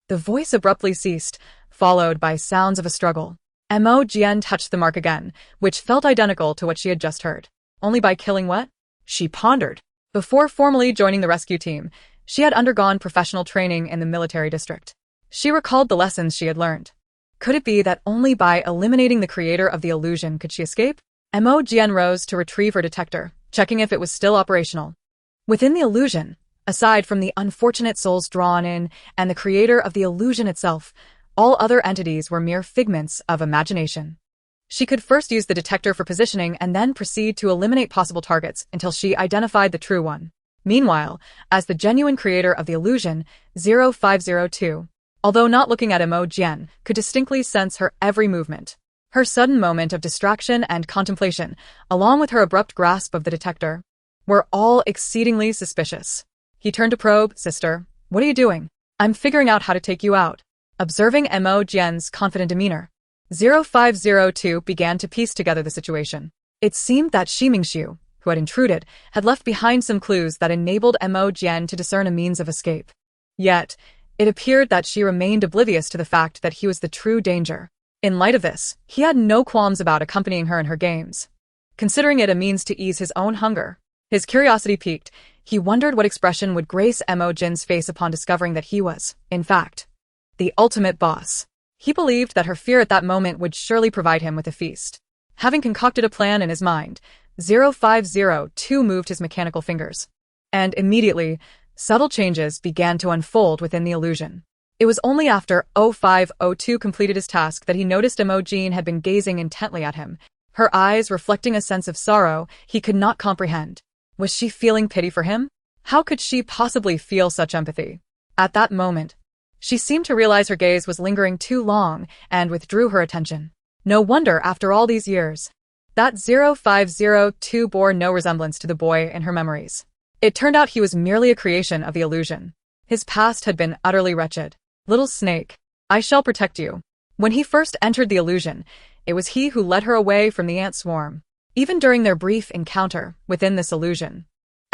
Speaker 1: The voice abruptly ceased, followed by sounds of a struggle. Mo Jin touched the mark again, which felt identical to what she had just heard. Only by killing what? She pondered. Before formally joining the rescue team, she had undergone professional training in the military district. She recalled the lessons she had learned. Could it be that only by eliminating the creator of the illusion could she escape? Mo Jin rose to retrieve her detector, checking if it was still operational. Within the illusion, aside from the unfortunate souls drawn in and the creator of the illusion itself, all other entities were mere figments of imagination. She could first use the detector for positioning and then proceed to eliminate possible targets until she identified the true one. Meanwhile, as the genuine creator of the illusion, 0502, although not looking at Mo Jin, could distinctly sense her every movement. Her sudden moment of distraction and contemplation, along with her abrupt grasp of the detector, were all exceedingly suspicious. He turned to probe. "Sister, what are you doing?" "I'm figuring out how to take you out." Observing Mo Jin's confident demeanor, 0502 began to piece together the situation. It seemed that Shi Mingxiu, who had intruded, had left behind some clues that enabled Mo Jin to discern a means of escape. Yet, it appeared that she remained oblivious to the fact that he was the true danger. In light of this, he had no qualms about accompanying her in her games, considering it a means to ease his own hunger. His curiosity piqued. He wondered what expression would grace Mo Jin's face upon discovering that he was, in fact, the ultimate boss. He believed that her fear at that moment would surely provide him with a feast. Having concocted a plan in his mind, 0502 moved his mechanical fingers, and immediately, Subtle changes began to unfold within the illusion. It was only after 0502 completed his task that he noticed Mo Jin had been gazing intently at him, her eyes reflecting a sense of sorrow he could not comprehend. Was she feeling pity for him? How could she possibly feel such empathy? At that moment, she seemed to realize her gaze was lingering too long and withdrew her attention. No wonder, after all these years, that 0502 bore no resemblance to the boy in her memories. It turned out he was merely a creation of the illusion. His past had been utterly wretched. Little snake, I shall protect you. When he first entered the illusion, it was he who led her away from the ant swarm. Even during their brief encounter within this illusion,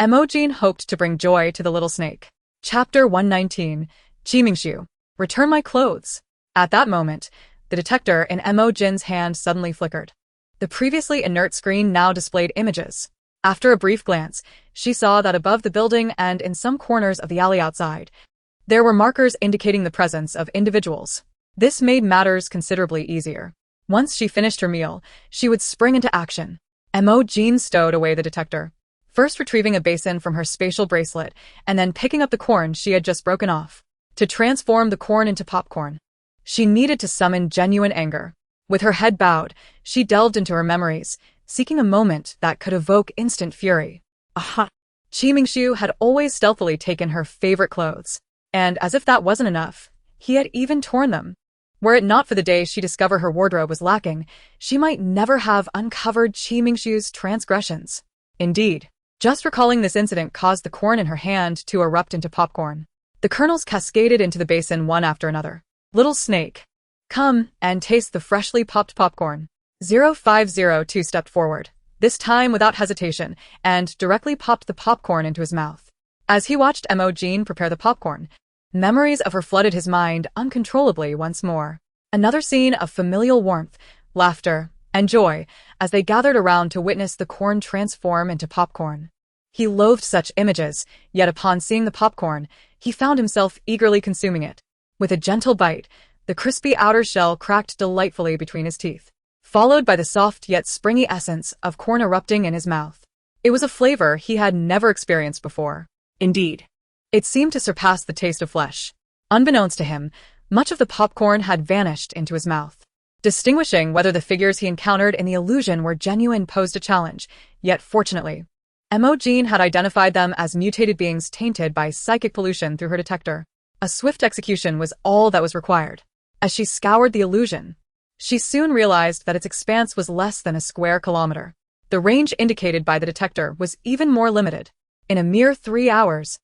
Speaker 1: Mo Jin hoped to bring joy to the little snake. Chapter 119, Qimingshu, Return My Clothes. At that moment, the detector in Mo Jin's hand suddenly flickered. The previously inert screen now displayed images. After a brief glance, she saw that above the building and in some corners of the alley outside, there were markers indicating the presence of individuals. This made matters considerably easier. Once she finished her meal, she would spring into action. Mo Jin stowed away the detector, first retrieving a basin from her spatial bracelet and then picking up the corn she had just broken off. To transform the corn into popcorn, she needed to summon genuine anger. With her head bowed, she delved into her memories, seeking a moment that could evoke instant fury. Aha! Qimingshu had always stealthily taken her favorite clothes, and as if that wasn't enough, he had even torn them. Were it not for the day she discovered her wardrobe was lacking, she might never have uncovered Qimingshu's transgressions. Indeed, just recalling this incident caused the corn in her hand to erupt into popcorn. The kernels cascaded into the basin one after another. Little snake, come and taste the freshly popped popcorn. 0502 stepped forward, this time without hesitation, and directly popped the popcorn into his mouth. As he watched Mo Jin prepare the popcorn, memories of her flooded his mind uncontrollably once more. Another scene of familial warmth, laughter, and joy as they gathered around to witness the corn transform into popcorn. He loathed such images, yet upon seeing the popcorn, he found himself eagerly consuming it. With a gentle bite, the crispy outer shell cracked delightfully between his teeth, followed by the soft yet springy essence of corn erupting in his mouth. It was a flavor he had never experienced before. Indeed, it seemed to surpass the taste of flesh. Unbeknownst to him, much of the popcorn had vanished into his mouth. Distinguishing whether the figures he encountered in the illusion were genuine posed a challenge, yet fortunately, Mo Jin had identified them as mutated beings tainted by psychic pollution through her detector. A swift execution was all that was required. As she scoured the illusion, she soon realized that its expanse was less than a square kilometer. The range indicated by the detector was even more limited. In a mere 3 hours,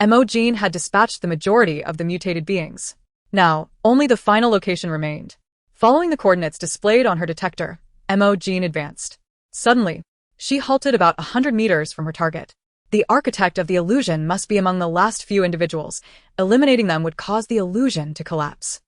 Speaker 1: Mo Jin had dispatched the majority of the mutated beings. Now, only the final location remained. Following the coordinates displayed on her detector, Mo Jin advanced. Suddenly, she halted about 100 meters from her target. The architect of the illusion must be among the last few individuals. Eliminating them would cause the illusion to collapse.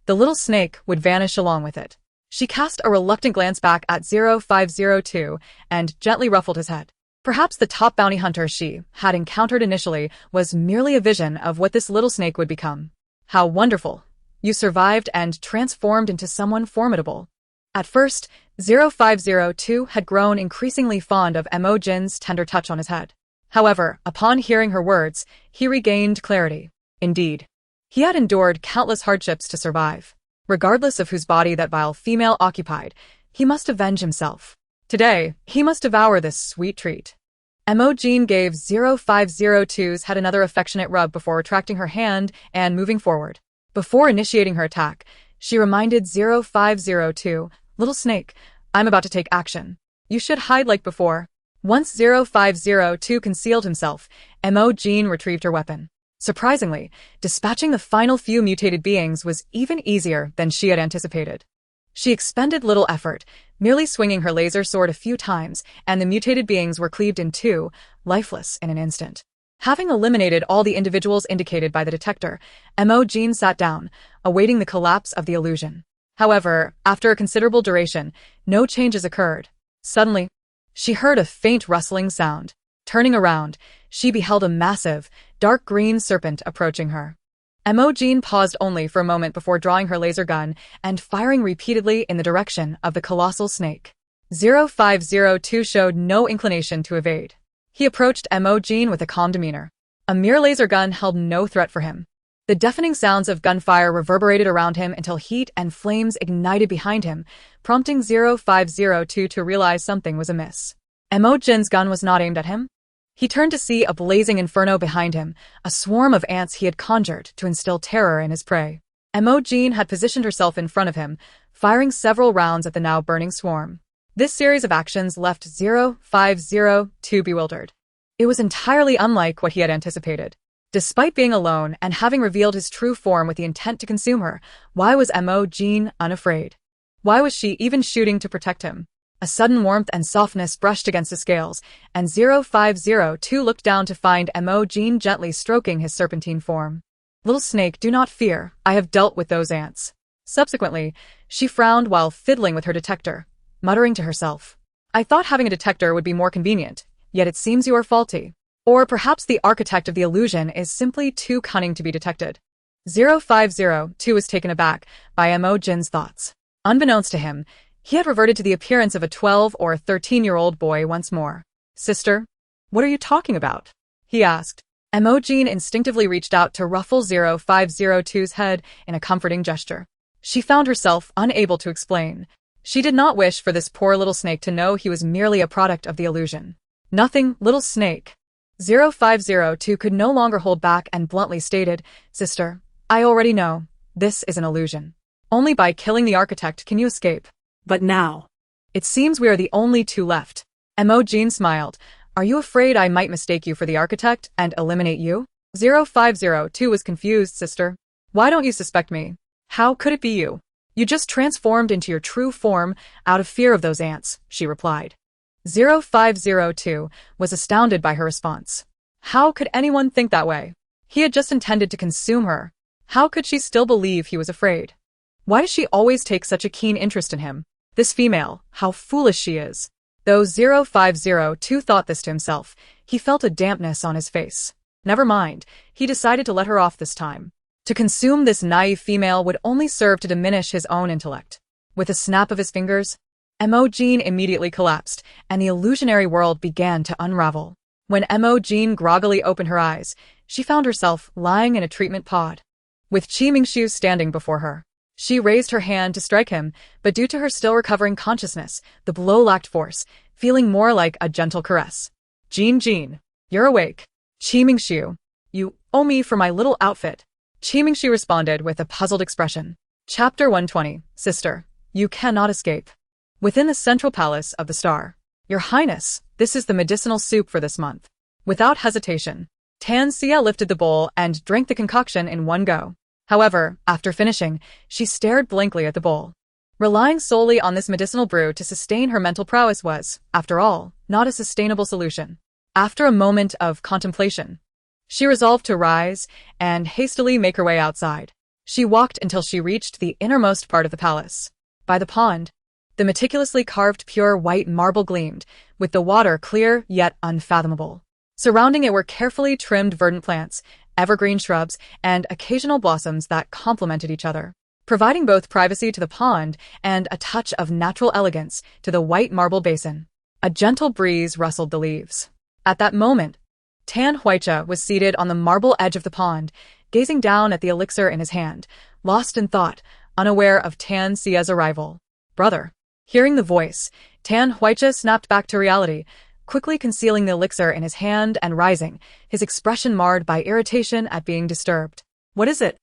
Speaker 1: The little snake would vanish along with it. She cast a reluctant glance back at 0502 and gently ruffled his head. Perhaps the top bounty hunter she had encountered initially was merely a vision of what this little snake would become. How wonderful! You survived and transformed into someone formidable. At first, 0502 had grown increasingly fond of Mo Jin's tender touch on his head. However, upon hearing her words, he regained clarity. Indeed, he had endured countless hardships to survive. Regardless of whose body that vile female occupied, he must avenge himself. Today, he must devour this sweet treat. Mo Jin gave 0502's head another affectionate rub before retracting her hand and moving forward. Before initiating her attack, she reminded 0502, Little snake, I'm about to take action. You should hide like before. Once 0502 concealed himself, Mo Jin retrieved her weapon. Surprisingly, dispatching the final few mutated beings was even easier than she had anticipated. She expended little effort, merely swinging her laser sword a few times, and the mutated beings were cleaved in two, lifeless in an instant. Having eliminated all the individuals indicated by the detector, Mo Jin sat down, awaiting the collapse of the illusion. However, after a considerable duration, no changes occurred. Suddenly, she heard a faint rustling sound. Turning around, she beheld a massive, dark green serpent approaching her. Mo Jin paused only for a moment before drawing her laser gun and firing repeatedly in the direction of the colossal snake. 0502 showed no inclination to evade. He approached Mo Jin with a calm demeanor. A mere laser gun held no threat for him. The deafening sounds of gunfire reverberated around him until heat and flames ignited behind him, prompting 0502 to realize something was amiss. Mo Jin's gun was not aimed at him. He turned to see a blazing inferno behind him, a swarm of ants he had conjured to instill terror in his prey. Mo Jin had positioned herself in front of him, firing several rounds at the now burning swarm. This series of actions left 0502 bewildered. It was entirely unlike what he had anticipated. Despite being alone and having revealed his true form with the intent to consume her, why was Mo Jin unafraid? Why was she even shooting to protect him? A sudden warmth and softness brushed against his scales, and 0502 looked down to find Mo Jin gently stroking his serpentine form. Little snake, do not fear, I have dealt with those ants. Subsequently, she frowned while fiddling with her detector, muttering to herself. I thought having a detector would be more convenient, yet it seems you are faulty. Or perhaps the architect of the illusion is simply too cunning to be detected. 0502 was taken aback by Mo Jin's thoughts. Unbeknownst to him, he had reverted to the appearance of a 12 or 13-year-old boy once more. Sister, what are you talking about? He asked. Mo Jin instinctively reached out to ruffle 0502's head in a comforting gesture. She found herself unable to explain. She did not wish for this poor little snake to know he was merely a product of the illusion. Nothing, little snake. 0502 could no longer hold back and bluntly stated, Sister, I already know. This is an illusion. Only by killing the architect can you escape.
Speaker 2: But now,
Speaker 1: it seems we are the only two left. Mo Jin smiled. Are you afraid I might mistake you for the architect and eliminate you? 0502 was confused, Sister. Why don't you suspect me? How could it be you? You just transformed into your true form out of fear of those ants, she replied. 0502 was astounded by her response. How could anyone think that way? He had just intended to consume her. How could she still believe he was afraid? Why does she always take such a keen interest in him? This female, how foolish she is. Though 0502 thought this to himself, he felt a dampness on his face. Never mind, he decided to let her off this time. To consume this naive female would only serve to diminish his own intellect. With a snap of his fingers, Mo Jin immediately collapsed, and the illusionary world began to unravel. When Mo Jin groggily opened her eyes, she found herself lying in a treatment pod, with Qimingshu standing before her. She raised her hand to strike him, but due to her still recovering consciousness, the blow lacked force, feeling more like a gentle caress. Jin, you're awake. Qimingshu, you owe me for my little outfit. Qimingshu responded with a puzzled expression. Chapter 120, Sister, you cannot escape. Within the central palace of the star. Your Highness, this is the medicinal soup for this month. Without hesitation, Tan Xia lifted the bowl and drank the concoction in one go. However, after finishing, she stared blankly at the bowl. Relying solely on this medicinal brew to sustain her mental prowess was, after all, not a sustainable solution. After a moment of contemplation, she resolved to rise and hastily make her way outside. She walked until she reached the innermost part of the palace. By the pond, the meticulously carved pure white marble gleamed, with the water clear yet unfathomable. Surrounding it were carefully trimmed verdant plants, evergreen shrubs, and occasional blossoms that complemented each other, providing both privacy to the pond and a touch of natural elegance to the white marble basin. A gentle breeze rustled the leaves. At that moment, Tan Huicha was seated on the marble edge of the pond, gazing down at the elixir in his hand, lost in thought, unaware of Tan Xia's arrival. Brother. Hearing the voice, Tan Huicha snapped back to reality, quickly concealing the elixir in his hand and rising, his expression marred by irritation at being disturbed. What is it?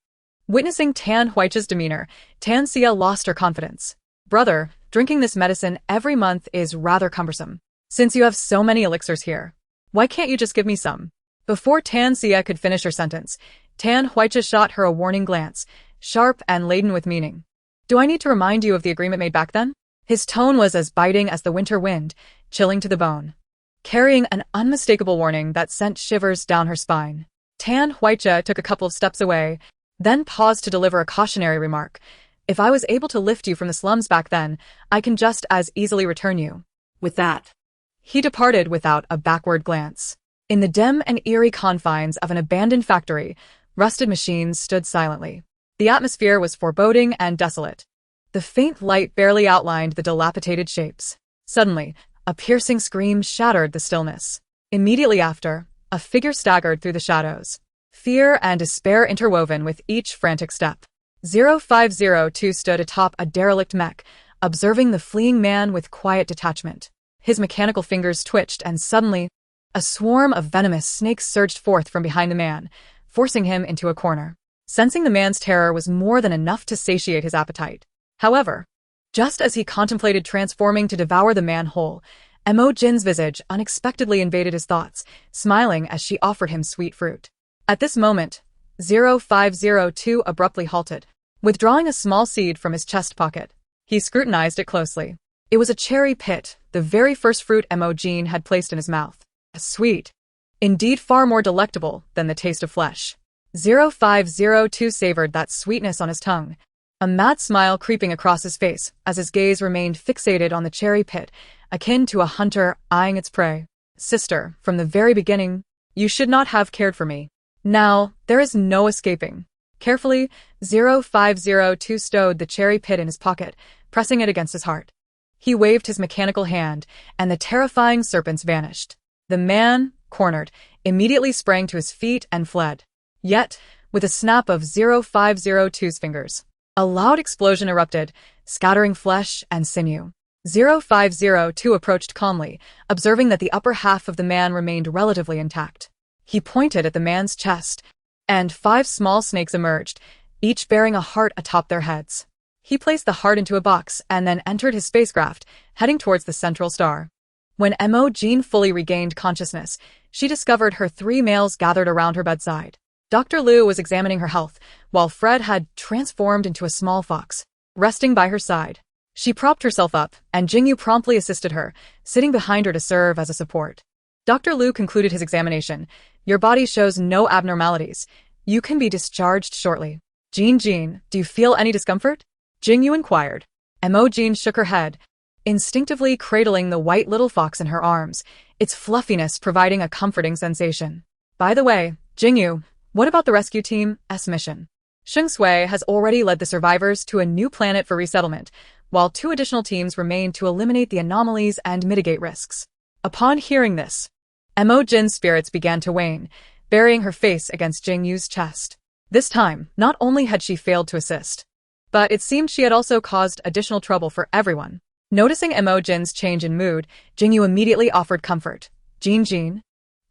Speaker 1: Witnessing Tan Huicha's demeanor, Tan Xia lost her confidence. Brother, drinking this medicine every month is rather cumbersome. Since you have so many elixirs here, why can't you just give me some? Before Tan Xia could finish her sentence, Tan Huicha shot her a warning glance, sharp and laden with meaning. Do I need to remind you of the agreement made back then? His tone was as biting as the winter wind, chilling to the bone, carrying an unmistakable warning that sent shivers down her spine. Tan Huicha took a couple of steps away, then paused to deliver a cautionary remark. If I was able to lift you from the slums back then, I can just as easily return you.
Speaker 2: With that,
Speaker 1: he departed without a backward glance. In the dim and eerie confines of an abandoned factory, rusted machines stood silently. The atmosphere was foreboding and desolate. The faint light barely outlined the dilapidated shapes. Suddenly, a piercing scream shattered the stillness. Immediately after, A figure staggered through the shadows, fear and despair interwoven with each frantic step. 0502 stood atop a derelict mech, observing the fleeing man with quiet detachment. His mechanical fingers twitched, and suddenly, a swarm of venomous snakes surged forth from behind the man, forcing him into a corner. Sensing the man's terror was more than enough to satiate his appetite. However, just as he contemplated transforming to devour the man whole, Mo Jin's visage unexpectedly invaded his thoughts, smiling as she offered him sweet fruit. At this moment, 0502 abruptly halted, withdrawing a small seed from his chest pocket. He scrutinized it closely. It was a cherry pit, the very first fruit Mo Jin had placed in his mouth. Sweet. Indeed, far more delectable than the taste of flesh. 0502 savored that sweetness on his tongue, a mad smile creeping across his face as his gaze remained fixated on the cherry pit, akin to a hunter eyeing its prey. Sister, from the very beginning, you should not have cared for me. Now, there is no escaping. Carefully, 0502 stowed the cherry pit in his pocket, pressing it against his heart. He waved his mechanical hand, and the terrifying serpents vanished. The man, cornered, immediately sprang to his feet and fled. Yet, with a snap of 0502's fingers, a loud explosion erupted, scattering flesh and sinew. 0502 approached calmly, observing that the upper half of the man remained relatively intact. He pointed at the man's chest, and 5 small snakes emerged, each bearing a heart atop their heads. He placed the heart into a box and then entered his spacecraft, heading towards the central star. When Mo Jin fully regained consciousness, she discovered her 3 males gathered around her bedside. Dr. Liu was examining her health, while Fred had transformed into a small fox, resting by her side. She propped herself up, and Jingu promptly assisted her, sitting behind her to serve as a support. Dr. Liu concluded his examination. Your body shows no abnormalities. You can be discharged shortly. Jin, do you feel any discomfort? Jingu inquired. Mo Jin shook her head, instinctively cradling the white little fox in her arms, its fluffiness providing a comforting sensation. By the way, Jingu, what about the rescue team's mission? Sheng Sui has already led the survivors to a new planet for resettlement, while 2 additional teams remain to eliminate the anomalies and mitigate risks. Upon hearing this, Mo Jin's spirits began to wane, burying her face against Jingu's chest. This time, not only had she failed to assist, but it seemed she had also caused additional trouble for everyone. Noticing Mo Jin's change in mood, Jingu immediately offered comfort. Jin,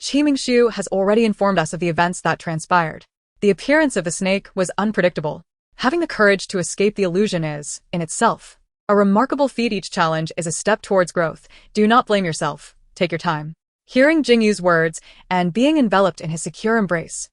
Speaker 1: Qimingxiu has already informed us of the events that transpired. The appearance of the snake was unpredictable. Having the courage to escape the illusion is, in itself, a remarkable feat. Each challenge is a step towards growth. Do not blame yourself. Take your time. Hearing Jingu's words and being enveloped in his secure embrace,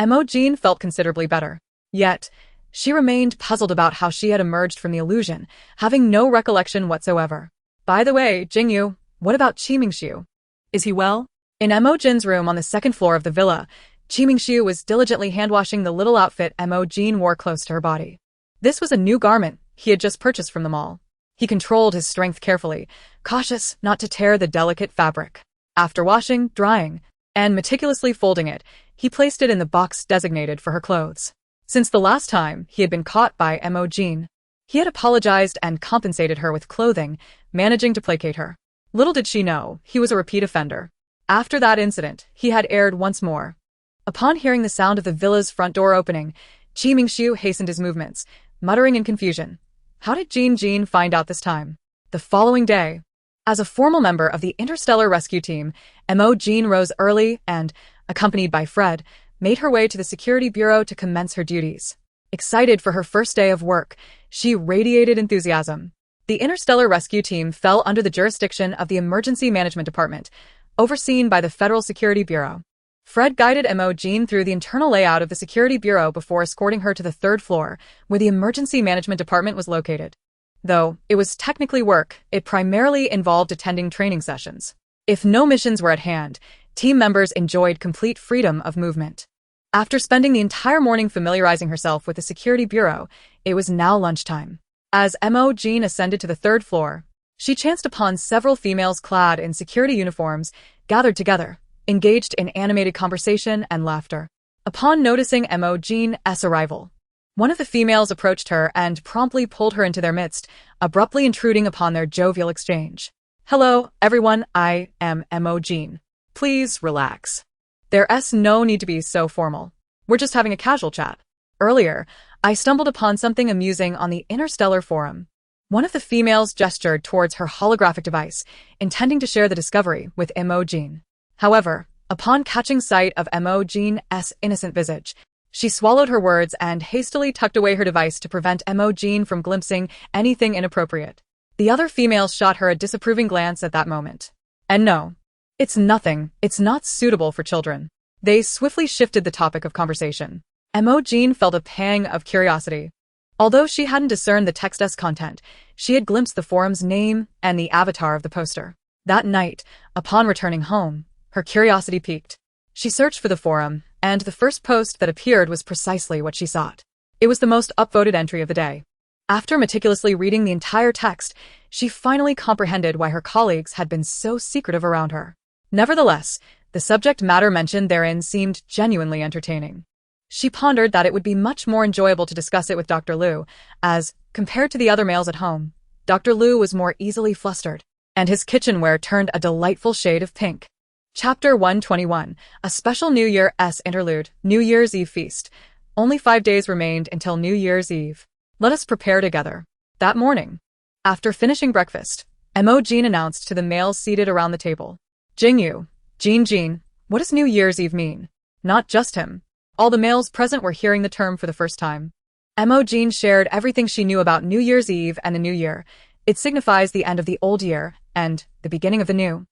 Speaker 1: Mo Jin felt considerably better. Yet, she remained puzzled about how she had emerged from the illusion, having no recollection whatsoever. By the way, Jingu, what about Qimingxiu? Is he well? In Mo Jin's room on the 2nd floor of the villa, Qimingxiu was diligently handwashing the little outfit Mo Jin wore close to her body. This was a new garment he had just purchased from the mall. He controlled his strength carefully, cautious not to tear the delicate fabric. After washing, drying, and meticulously folding it, he placed it in the box designated for her clothes. Since the last time he had been caught by Mo Jin, he had apologized and compensated her with clothing, managing to placate her. Little did she know, he was a repeat offender. After that incident, he had erred once more. Upon hearing the sound of the villa's front door opening, Qimingxiu hastened his movements, muttering in confusion. How did Jin find out this time? The following day, as a formal member of the interstellar rescue team, Mo Jin rose early and, accompanied by Fred, made her way to the security bureau to commence her duties. Excited for her first day of work, she radiated enthusiasm. The interstellar rescue team fell under the jurisdiction of the Emergency Management Department, overseen by the Federal Security Bureau. Fred guided Mo Jin through the internal layout of the Security Bureau before escorting her to the 3rd floor, where the Emergency Management Department was located. Though it was technically work, it primarily involved attending training sessions. If no missions were at hand, team members enjoyed complete freedom of movement. After spending the entire morning familiarizing herself with the Security Bureau, it was now lunchtime. As Mo Jin ascended to the 3rd floor, she chanced upon several females clad in security uniforms, gathered together, engaged in animated conversation and laughter. Upon noticing Mo Jin's arrival, one of the females approached her and promptly pulled her into their midst, abruptly intruding upon their jovial exchange. Hello, everyone, I am Mo Jin. Please relax. There's no need to be so formal. We're just having a casual chat. Earlier, I stumbled upon something amusing on the Interstellar forum. One of the females gestured towards her holographic device, intending to share the discovery with Mo Jin. However, upon catching sight of Mo Jin's innocent visage, she swallowed her words and hastily tucked away her device to prevent Mo Jin from glimpsing anything inappropriate. The other females shot her a disapproving glance at that moment. And no, it's nothing. It's not suitable for children. They swiftly shifted the topic of conversation. Mo Jin felt a pang of curiosity. Although she hadn't discerned the text's content, she had glimpsed the forum's name and the avatar of the poster. That night, upon returning home, her curiosity piqued. She searched for the forum, and the first post that appeared was precisely what she sought. It was the most upvoted entry of the day. After meticulously reading the entire text, she finally comprehended why her colleagues had been so secretive around her. Nevertheless, the subject matter mentioned therein seemed genuinely entertaining. She pondered that it would be much more enjoyable to discuss it with Dr. Liu, as, compared to the other males at home, Dr. Liu was more easily flustered, and his kitchenware turned a delightful shade of pink. Chapter 121, a special New Year's interlude, New Year's Eve feast. Only 5 days remained until New Year's Eve. Let us prepare together. That morning, after finishing breakfast, Mo Jin announced to the males seated around the table. Jingu, Jin, what does New Year's Eve mean? Not just him. All the males present were hearing the term for the first time. Mo Jin shared everything she knew about New Year's Eve and the New Year. It signifies the end of the old year and the beginning of the new.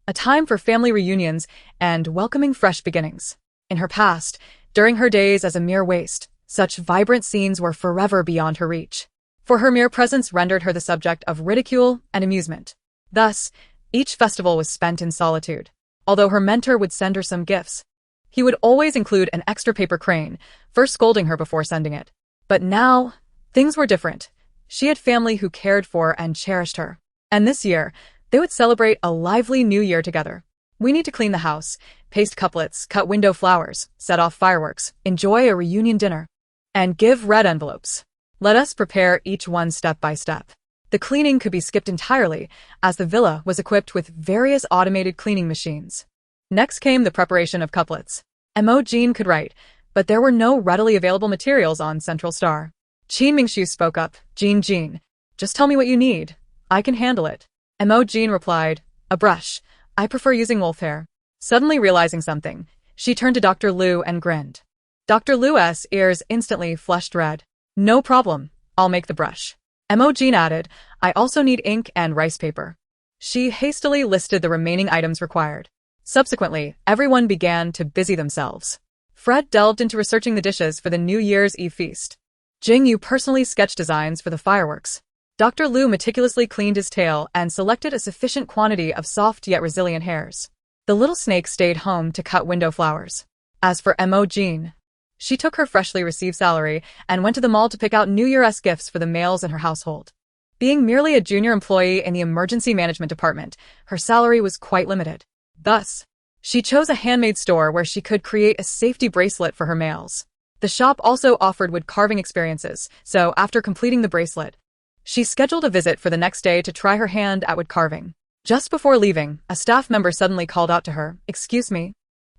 Speaker 1: A time for family reunions and welcoming fresh beginnings. In her past, during her days as a mere waste, such vibrant scenes were forever beyond her reach. For her mere presence rendered her the subject of ridicule and amusement. Thus, each festival was spent in solitude. Although her mentor would send her some gifts, he would always include an extra paper crane, first scolding her before sending it. But now, things were different. She had family who cared for and cherished her. And this year, they would celebrate a lively new year together. We need to clean the house, paste couplets, cut window flowers, set off fireworks, enjoy a reunion dinner, and give red envelopes. Let us prepare each one step by step. The cleaning could be skipped entirely, as the villa was equipped with various automated cleaning machines. Next came the preparation of couplets. Mo Jin could write, but there were no readily available materials on Central Star. Qin Mingshu spoke up, Jin, just tell me what you need. I can handle it. Mo Jin replied, a brush. I prefer using wolf hair. Suddenly realizing something, she turned to Dr. Liu and grinned. Dr. Liu's ears instantly flushed red. No problem, I'll make the brush. Mo Jin added, I also need ink and rice paper. She hastily listed the remaining items required. Subsequently, everyone began to busy themselves. Fred delved into researching the dishes for the New Year's Eve feast. Jingu personally sketched designs for the fireworks. Dr. Liu meticulously cleaned his tail and selected a sufficient quantity of soft yet resilient hairs. The little snake stayed home to cut window flowers. As for Mo Jin, she took her freshly received salary and went to the mall to pick out New Year's gifts for the males in her household. Being merely a junior employee in the emergency management department, her salary was quite limited. Thus, she chose a handmade store where she could create a safety bracelet for her males. The shop also offered wood carving experiences, so after completing the bracelet, she scheduled a visit for the next day to try her hand at wood carving. Just before leaving, a staff member suddenly called out to her, excuse me,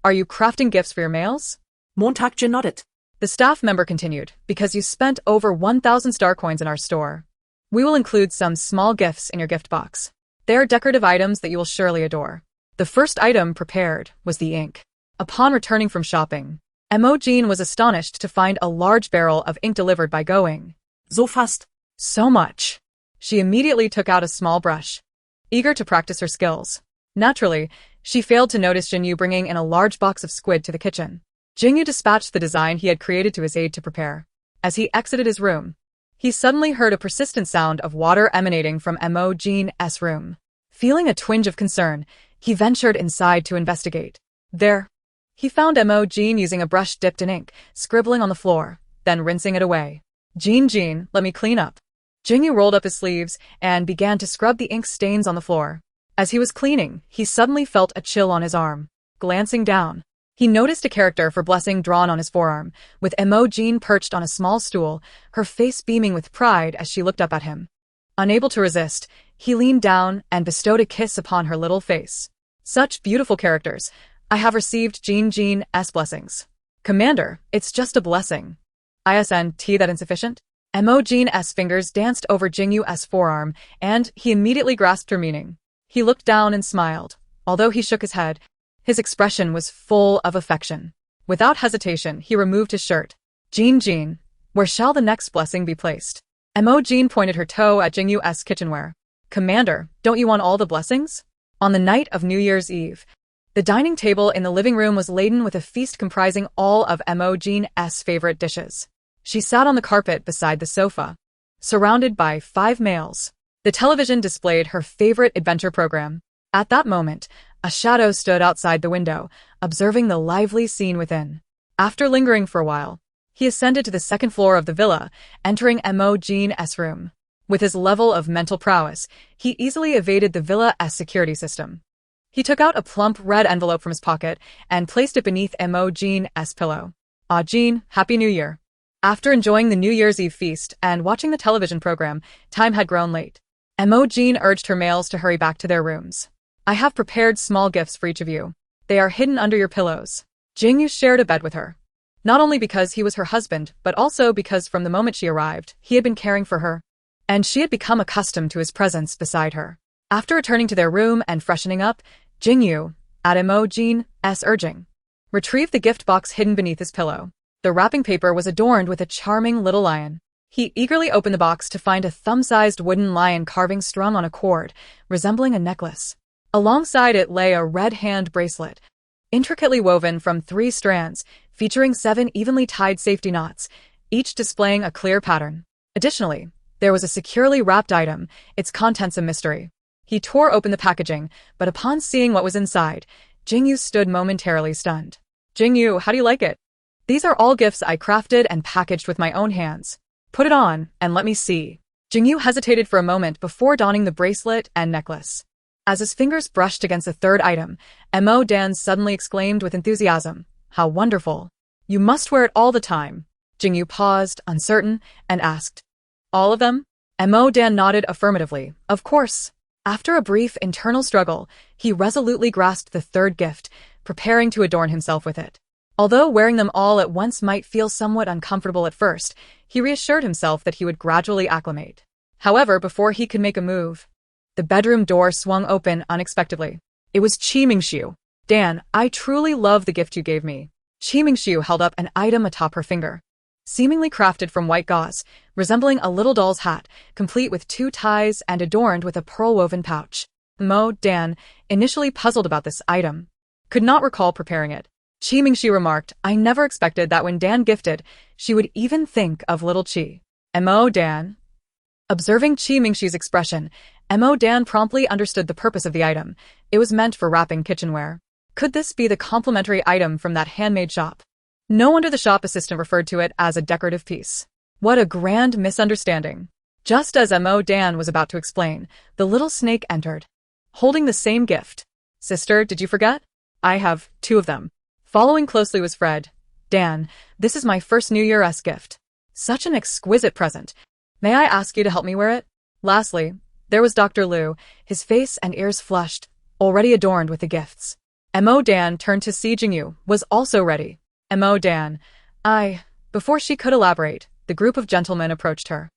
Speaker 1: are you crafting gifts for your males?
Speaker 2: Montakja nodded.
Speaker 1: The staff member continued, because you spent over 1,000 star coins in our store. We will include some small gifts in your gift box. They are decorative items that you will surely adore. The first item prepared was the ink. Upon returning from shopping, Mo Jin was astonished to find a large barrel of ink delivered by going.
Speaker 2: So fast.
Speaker 1: So much. She immediately took out a small brush, eager to practice her skills. Naturally, she failed to notice Jingu bringing in a large box of squid to the kitchen. Jingu dispatched the design he had created to his aide to prepare. As he exited his room, he suddenly heard a persistent sound of water emanating from Mo Jin's room. Feeling a twinge of concern, he ventured inside to investigate. There, he found Mo Jin using a brush dipped in ink, scribbling on the floor, then rinsing it away. Jin, let me clean up. Jingu rolled up his sleeves and began to scrub the ink stains on the floor. As he was cleaning, he suddenly felt a chill on his arm. Glancing down, he noticed a character for blessing drawn on his forearm, with Mo Jin perched on a small stool, her face beaming with pride as she looked up at him. Unable to resist, he leaned down and bestowed a kiss upon her little face. Such beautiful characters. I have received Jin's blessings. Commander, it's just a blessing. Isn't that insufficient? Mo Jin's fingers danced over Jingu's forearm, and he immediately grasped her meaning. He looked down and smiled. Although he shook his head, his expression was full of affection. Without hesitation, he removed his shirt. Jin, where shall the next blessing be placed? Mo Jin pointed her toe at Jingu's kitchenware. Commander, don't you want all the blessings? On the night of New Year's Eve, the dining table in the living room was laden with a feast comprising all of Mo Jin's favorite dishes. She sat on the carpet beside the sofa, surrounded by 5 males. The television displayed her favorite adventure program. At that moment, a shadow stood outside the window, observing the lively scene within. After lingering for a while, he ascended to the second floor of the villa, entering Mo Jin's room. With his level of mental prowess, he easily evaded the villa's security system. He took out a plump red envelope from his pocket and placed it beneath Mo Jin's pillow. Ah, Jin, Happy New Year. After enjoying the New Year's Eve feast and watching the television program, time had grown late. Mo Jin urged her males to hurry back to their rooms. I have prepared small gifts for each of you. They are hidden under your pillows. Jingu shared a bed with her. Not only because he was her husband, but also because from the moment she arrived, he had been caring for her, and she had become accustomed to his presence beside her. After returning to their room and freshening up, Jingu, at Mo Jin's urging, retrieved the gift box hidden beneath his pillow. The wrapping paper was adorned with a charming little lion. He eagerly opened the box to find a thumb-sized wooden lion carving strung on a cord, resembling a necklace. Alongside it lay a red hand bracelet, intricately woven from 3 strands, featuring 7 evenly tied safety knots, each displaying a clear pattern. Additionally, there was a securely wrapped item, its contents a mystery. He tore open the packaging, but upon seeing what was inside, Jingu stood momentarily stunned. Jingu, how do you like it? These are all gifts I crafted and packaged with my own hands. Put it on, and let me see. Jingu hesitated for a moment before donning the bracelet and necklace. As his fingers brushed against the third item, Mo Dan suddenly exclaimed with enthusiasm, How wonderful. You must wear it all the time. Jingu paused, uncertain, and asked, All of them? Mo Dan nodded affirmatively. Of course. After a brief internal struggle, he resolutely grasped the third gift, preparing to adorn himself with it. Although wearing them all at once might feel somewhat uncomfortable at first, he reassured himself that he would gradually acclimate. However, before he could make a move, the bedroom door swung open unexpectedly. It was Qimingxiu. Dan, I truly love the gift you gave me. Qimingxiu held up an item atop her finger. Seemingly crafted from white gauze, resembling a little doll's hat, complete with 2 ties and adorned with a pearl-woven pouch. Mo Dan, initially puzzled about this item, could not recall preparing it. Qimingxiu remarked, I never expected that when Dan gifted, she would even think of little Qi. Mo Dan. Observing Qimingxiu's expression, Mo Dan promptly understood the purpose of the item. It was meant for wrapping kitchenware. Could this be the complimentary item from that handmade shop? No wonder the shop assistant referred to it as a decorative piece. What a grand misunderstanding. Just as Mo Dan was about to explain, the little snake entered, holding the same gift. Sister, did you forget? I have 2 of them. Following closely was Fred. Dan, this is my first New Year's gift. Such an exquisite present. May I ask you to help me wear it? Lastly, there was Dr. Liu, his face and ears flushed, already adorned with the gifts. Mo Dan turned to see Jingu, was also ready. Mo Dan, Before she could elaborate, the group of gentlemen approached her.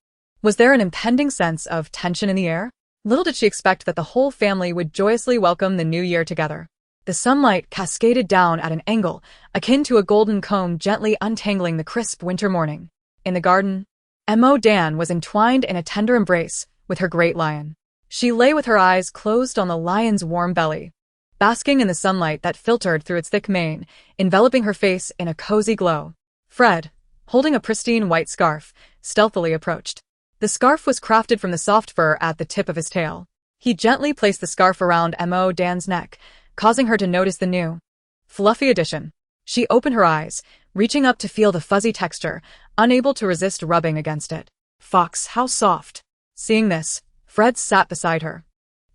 Speaker 1: Was there an impending sense of tension in the air? Little did she expect that the whole family would joyously welcome the new year together. The sunlight cascaded down at an angle, akin to a golden comb gently untangling the crisp winter morning. In the garden, Mo Dan was entwined in a tender embrace with her great lion. She lay with her eyes closed on the lion's warm belly, basking in the sunlight that filtered through its thick mane, enveloping her face in a cozy glow. Fred, holding a pristine white scarf, stealthily approached. The scarf was crafted from the soft fur at the tip of his tail. He gently placed the scarf around Mo Dan's neck, causing her to notice the new, fluffy addition. She opened her eyes, reaching up to feel the fuzzy texture, unable to resist rubbing against it. Fox, how soft. Seeing this, Fred sat beside her,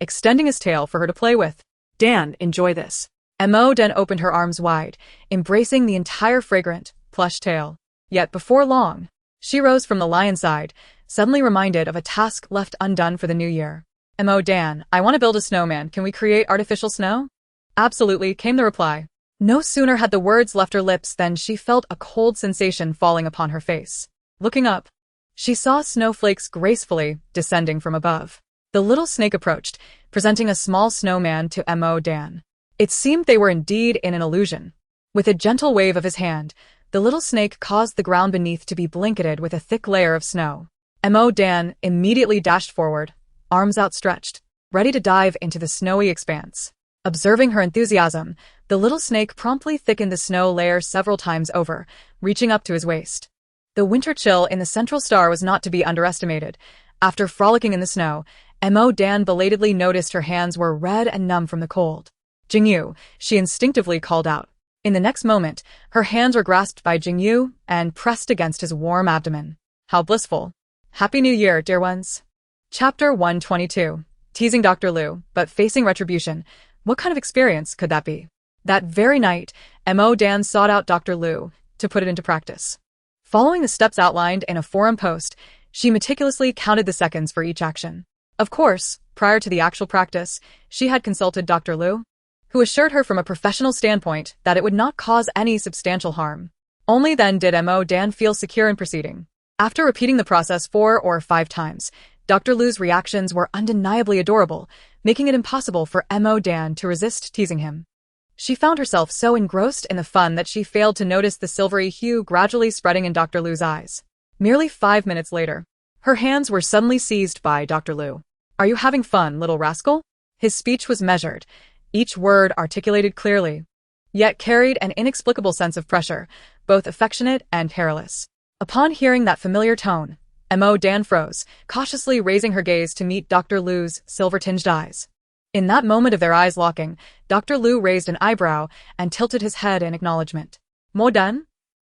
Speaker 1: extending his tail for her to play with. Dan, enjoy this. Mo Dan opened her arms wide, embracing the entire fragrant, plush tail. Yet before long, she rose from the lion's side, suddenly reminded of a task left undone for the new year. Mo Dan, I want to build a snowman. Can we create artificial snow? Absolutely, came the reply. No sooner had the words left her lips than she felt a cold sensation falling upon her face. Looking up, she saw snowflakes gracefully descending from above. The little snake approached, presenting a small snowman to Mo Jin. It seemed they were indeed in an illusion. With a gentle wave of his hand, the little snake caused the ground beneath to be blanketed with a thick layer of snow. Mo Jin immediately dashed forward, arms outstretched, ready to dive into the snowy expanse. Observing her enthusiasm, the little snake promptly thickened the snow layer several times over, reaching up to his waist. The winter chill in the central star was not to be underestimated. After frolicking in the snow, Mo Jin belatedly noticed her hands were red and numb from the cold. Jingu, she instinctively called out. In the next moment, her hands were grasped by Jingu and pressed against his warm abdomen. How blissful. Happy New Year, dear ones. Chapter 122. Teasing Dr. Lu, but facing retribution. What kind of experience could that be? That very night, Mo Jin sought out Dr. Lu to put it into practice. Following the steps outlined in a forum post, she meticulously counted the seconds for each action. Of course, prior to the actual practice, she had consulted Dr. Lu, who assured her from a professional standpoint that it would not cause any substantial harm. Only then did Mo Jin feel secure in proceeding. After repeating the process 4 or 5 times, Dr. Lu's reactions were undeniably adorable, making it impossible for Mo Jin to resist teasing him. She found herself so engrossed in the fun that she failed to notice the silvery hue gradually spreading in Dr. Lu's eyes. Merely 5 minutes later, her hands were suddenly seized by Dr. Lu. "Are you having fun, little rascal?" His speech was measured, each word articulated clearly, yet carried an inexplicable sense of pressure, both affectionate and perilous. Upon hearing that familiar tone, Mo Jin froze, cautiously raising her gaze to meet Dr. Lu's silver-tinged eyes. In that moment of their eyes locking, Dr. Lu raised an eyebrow and tilted his head in acknowledgement. "Mo Jin?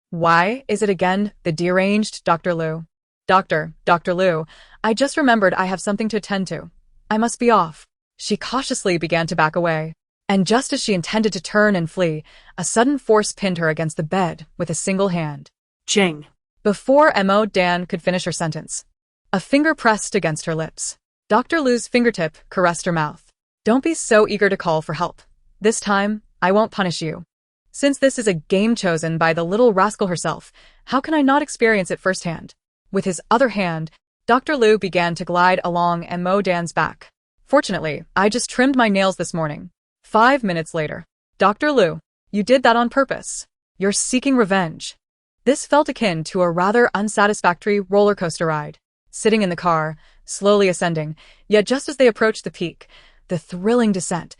Speaker 1: Why is it again the deranged Dr. Lu?" Dr. Lu, I just remembered I have something to attend to. I must be off." She cautiously began to back away. And just as she intended to turn and flee, a sudden force pinned her against the bed with a single hand.
Speaker 2: Cheng.
Speaker 1: Before Mo Jin could finish her sentence, a finger pressed against her lips. Dr. Lu's fingertip caressed her mouth. "Don't be so eager to call for help. This time, I won't punish you. Since this is a game chosen by the little rascal herself, how can I not experience it firsthand?" With his other hand, Dr. Lu began to glide along Mo Jin's back. "Fortunately, I just trimmed my nails this morning." 5 minutes later. "Dr. Lu, you did that on purpose. You're seeking revenge." This felt akin to a rather unsatisfactory roller coaster ride. Sitting in the car, slowly ascending, yet just as they approached the peak, the thrilling descent,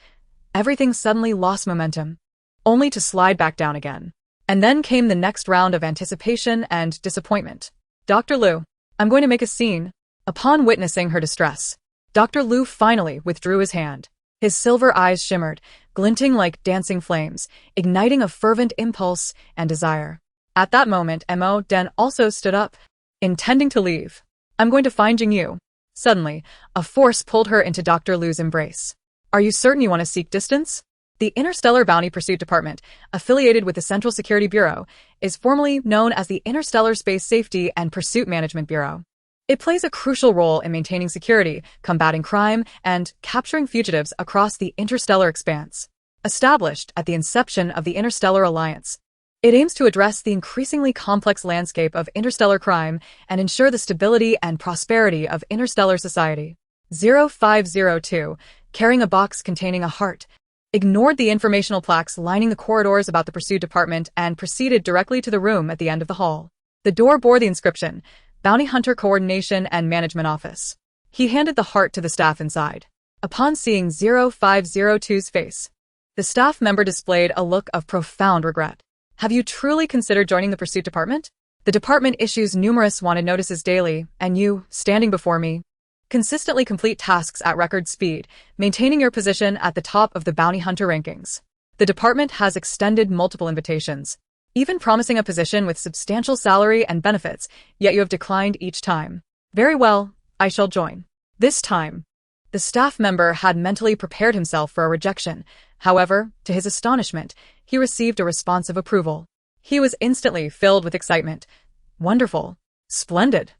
Speaker 1: everything suddenly lost momentum, only to slide back down again. And then came the next round of anticipation and disappointment. "Dr. Lu, I'm going to make a scene." Upon witnessing her distress, Dr. Lu finally withdrew his hand. His silver eyes shimmered, glinting like dancing flames, igniting a fervent impulse and desire. At that moment, Mo Jin also stood up, intending to leave. "I'm going to find Jingu." Suddenly, a force pulled her into Dr. Lu's embrace. "Are you certain you want to seek distance?" The Interstellar Bounty Pursuit Department, affiliated with the Central Security Bureau, is formally known as the Interstellar Space Safety and Pursuit Management Bureau. It plays a crucial role in maintaining security, combating crime, and capturing fugitives across the interstellar expanse. Established at the inception of the Interstellar Alliance, it aims to address the increasingly complex landscape of interstellar crime and ensure the stability and prosperity of interstellar society. 0502, carrying a box containing a heart, ignored the informational plaques lining the corridors about the pursuit department and proceeded directly to the room at the end of the hall. The door bore the inscription, Bounty Hunter Coordination and Management Office. He handed the heart to the staff inside. Upon seeing 0502's face, the staff member displayed a look of profound regret. "Have you truly considered joining the pursuit department? The department issues numerous wanted notices daily, and you, standing before me, consistently complete tasks at record speed, maintaining your position at the top of the bounty hunter rankings. The department has extended multiple invitations, even promising a position with substantial salary and benefits, yet you have declined each time." "Very well, I shall join." This time, the staff member had mentally prepared himself for a rejection. However, to his astonishment, he received a response of approval. He was instantly filled with excitement. "Wonderful. Splendid.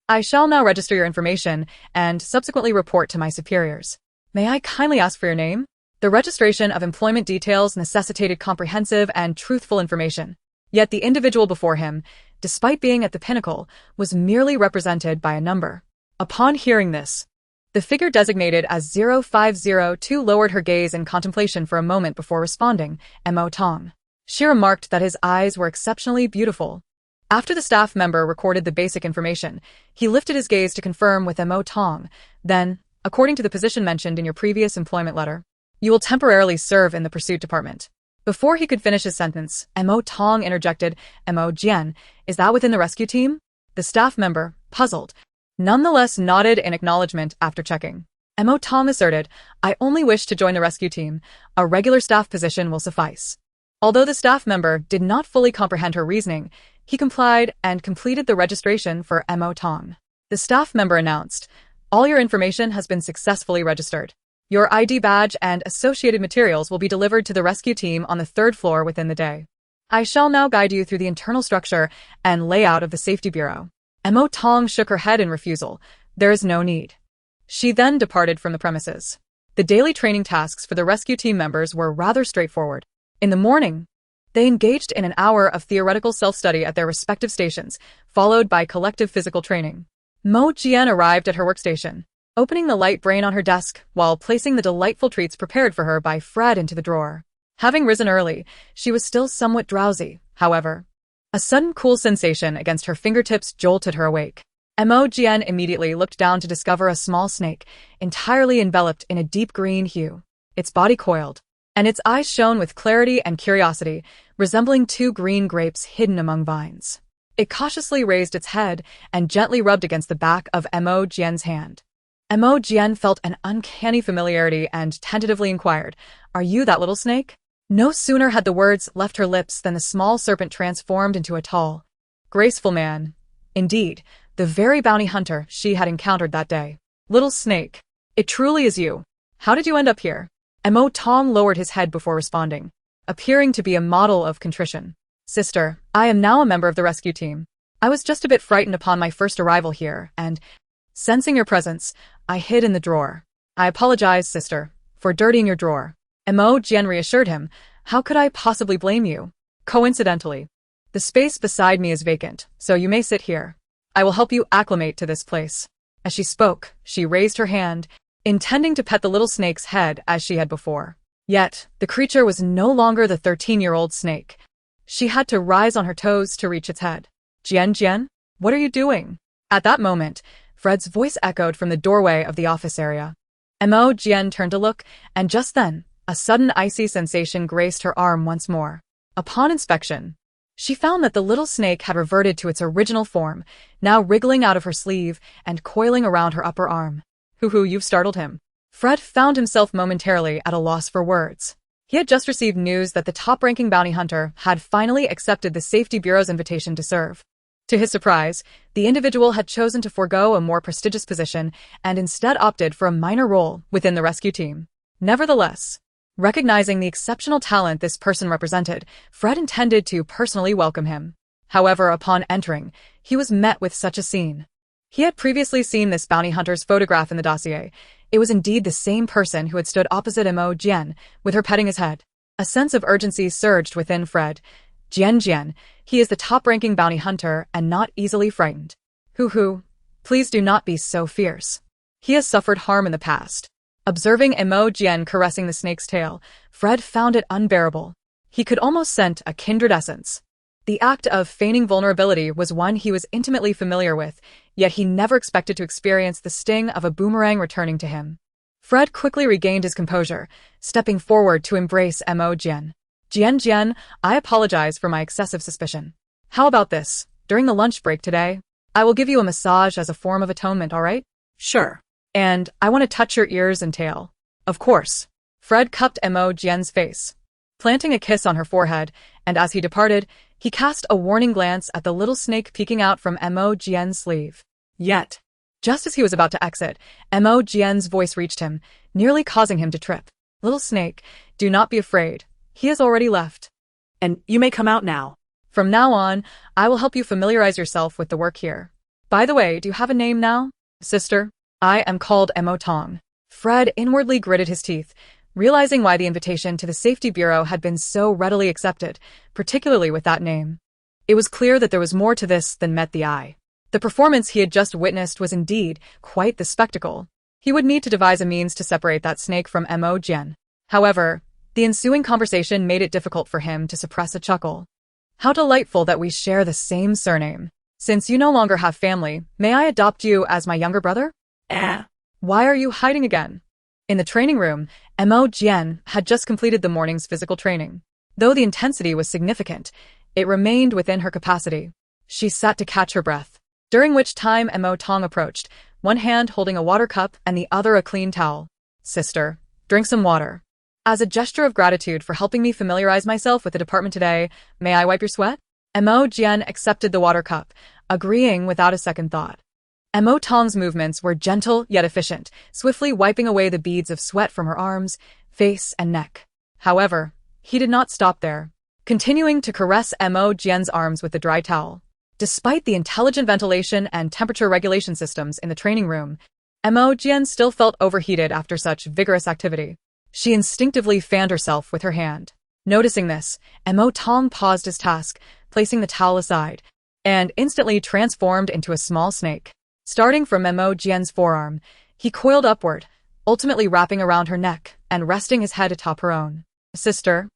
Speaker 1: I shall now register your information and subsequently report to my superiors. May I kindly ask for your name?" The registration of employment details necessitated comprehensive and truthful information. Yet the individual before him, despite being at the pinnacle, was merely represented by a number. Upon hearing this, the figure designated as 0502 lowered her gaze in contemplation for a moment before responding, Mo Tong. She remarked that his eyes were exceptionally beautiful. After the staff member recorded the basic information, he lifted his gaze to confirm with Mo Tong. Then, according to the position mentioned in your previous employment letter, you will temporarily serve in the pursuit department. Before he could finish his sentence, Mo Tong interjected, Mo Jin, is that within the rescue team? The staff member, puzzled, nonetheless nodded in acknowledgement after checking. Mo Tong asserted, I only wish to join the rescue team. A regular staff position will suffice. Although the staff member did not fully comprehend her reasoning, he complied and completed the registration for Mo Tong. The staff member announced, all your information has been successfully registered. Your ID badge and associated materials will be delivered to the rescue team on the 3rd floor within the day. I shall now guide you through the internal structure and layout of the safety bureau. Mo Tong shook her head in refusal. There is no need. She then departed from the premises. The daily training tasks for the rescue team members were rather straightforward. In the morning, they engaged in an hour of theoretical self-study at their respective stations, followed by collective physical training. Mo Jin arrived at her workstation, opening the light brain on her desk while placing the delightful treats prepared for her by Fred into the drawer. Having risen early, she was still somewhat drowsy, however. A sudden cool sensation against her fingertips jolted her awake. Mo Jin immediately looked down to discover a small snake, entirely enveloped in a deep green hue. Its body coiled, and its eyes shone with clarity and curiosity, resembling 2 green grapes hidden among vines. It cautiously raised its head and gently rubbed against the back of Mo Jin's hand. Mo Jin felt an uncanny familiarity and tentatively inquired, Are you that little snake? No sooner had the words left her lips than the small serpent transformed into a tall, graceful man. Indeed, the very bounty hunter she had encountered that day. Little snake, it truly is you. How did you end up here? Mo Tong lowered his head before responding, appearing to be a model of contrition. Sister, I am now a member of the rescue team. I was just a bit frightened upon my first arrival here, and, sensing your presence, I hid in the drawer. I apologize, sister, for dirtying your drawer. Mo Jin reassured him, How could I possibly blame you? Coincidentally, the space beside me is vacant, so you may sit here. I will help you acclimate to this place. As she spoke, she raised her hand, intending to pet the little snake's head as she had before. Yet, the creature was no longer the 13-year-old snake. She had to rise on her toes to reach its head. Jian, what are you doing? At that moment, Fred's voice echoed from the doorway of the office area. Mo Jin turned to look, and just then, a sudden icy sensation graced her arm once more. Upon inspection, she found that the little snake had reverted to its original form, now wriggling out of her sleeve and coiling around her upper arm. You've startled him. Fred found himself momentarily at a loss for words. He had just received news that the top-ranking bounty hunter had finally accepted the Safety Bureau's invitation to serve. To his surprise, the individual had chosen to forego a more prestigious position and instead opted for a minor role within the rescue team. Nevertheless, recognizing the exceptional talent this person represented, Fred intended to personally welcome him. However, upon entering, he was met with such a scene. He had previously seen this bounty hunter's photograph in the dossier. It was indeed the same person who had stood opposite Mo Jin, with her petting his head. A sense of urgency surged within Fred. Jian, he is the top-ranking bounty hunter and not easily frightened. Please do not be so fierce. He has suffered harm in the past. Observing Mo Jin caressing the snake's tail, Fred found it unbearable. He could almost scent a kindred essence. The act of feigning vulnerability was one he was intimately familiar with, yet he never expected to experience the sting of a boomerang returning to him. Fred quickly regained his composure, stepping forward to embrace Mo Jin. Jian, I apologize for my excessive suspicion. How about this? During the lunch break today, I will give you a massage as a form of atonement, all right?
Speaker 2: Sure.
Speaker 1: And I want to touch your ears and tail. Of course. Fred cupped Mo Jin's face, planting a kiss on her forehead, and as he departed, he cast a warning glance at the little snake peeking out from Mo Jin's sleeve. Yet, just as he was about to exit, Mo Jin's voice reached him, nearly causing him to trip. Little snake, do not be afraid. He has already left.
Speaker 2: And you may come out now.
Speaker 1: From now on, I will help you familiarize yourself with the work here. By the way, do you have a name now? Sister, I am called Mo Tong. Fred inwardly gritted his teeth, realizing why the invitation to the Safety Bureau had been so readily accepted, particularly with that name. It was clear that there was more to this than met the eye. The performance he had just witnessed was indeed quite the spectacle. He would need to devise a means to separate that snake from Mo Jin. However, the ensuing conversation made it difficult for him to suppress a chuckle. How delightful that we share the same surname. Since you no longer have family, may I adopt you as my younger brother? Why are you hiding again? In the training room, Mo Jin had just completed the morning's physical training. Though the intensity was significant, it remained within her capacity. She sat to catch her breath, during which time Mo Tong approached, one hand holding a water cup and the other a clean towel. Sister, drink some water. As a gesture of gratitude for helping me familiarize myself with the department today, may I wipe your sweat? Mo Jin accepted the water cup, agreeing without a second thought. Mo Tong's movements were gentle yet efficient, swiftly wiping away the beads of sweat from her arms, face, and neck. However, he did not stop there, continuing to caress Mo Jin's arms with the dry towel. Despite the intelligent ventilation and temperature regulation systems in the training room, Mo Jin still felt overheated after such vigorous activity. She instinctively fanned herself with her hand. Noticing this, Mo Tong paused his task, placing the towel aside, and instantly transformed into a small snake. Starting from Mo Jin's forearm, he coiled upward, ultimately wrapping around her neck and resting his head atop her own. Sister,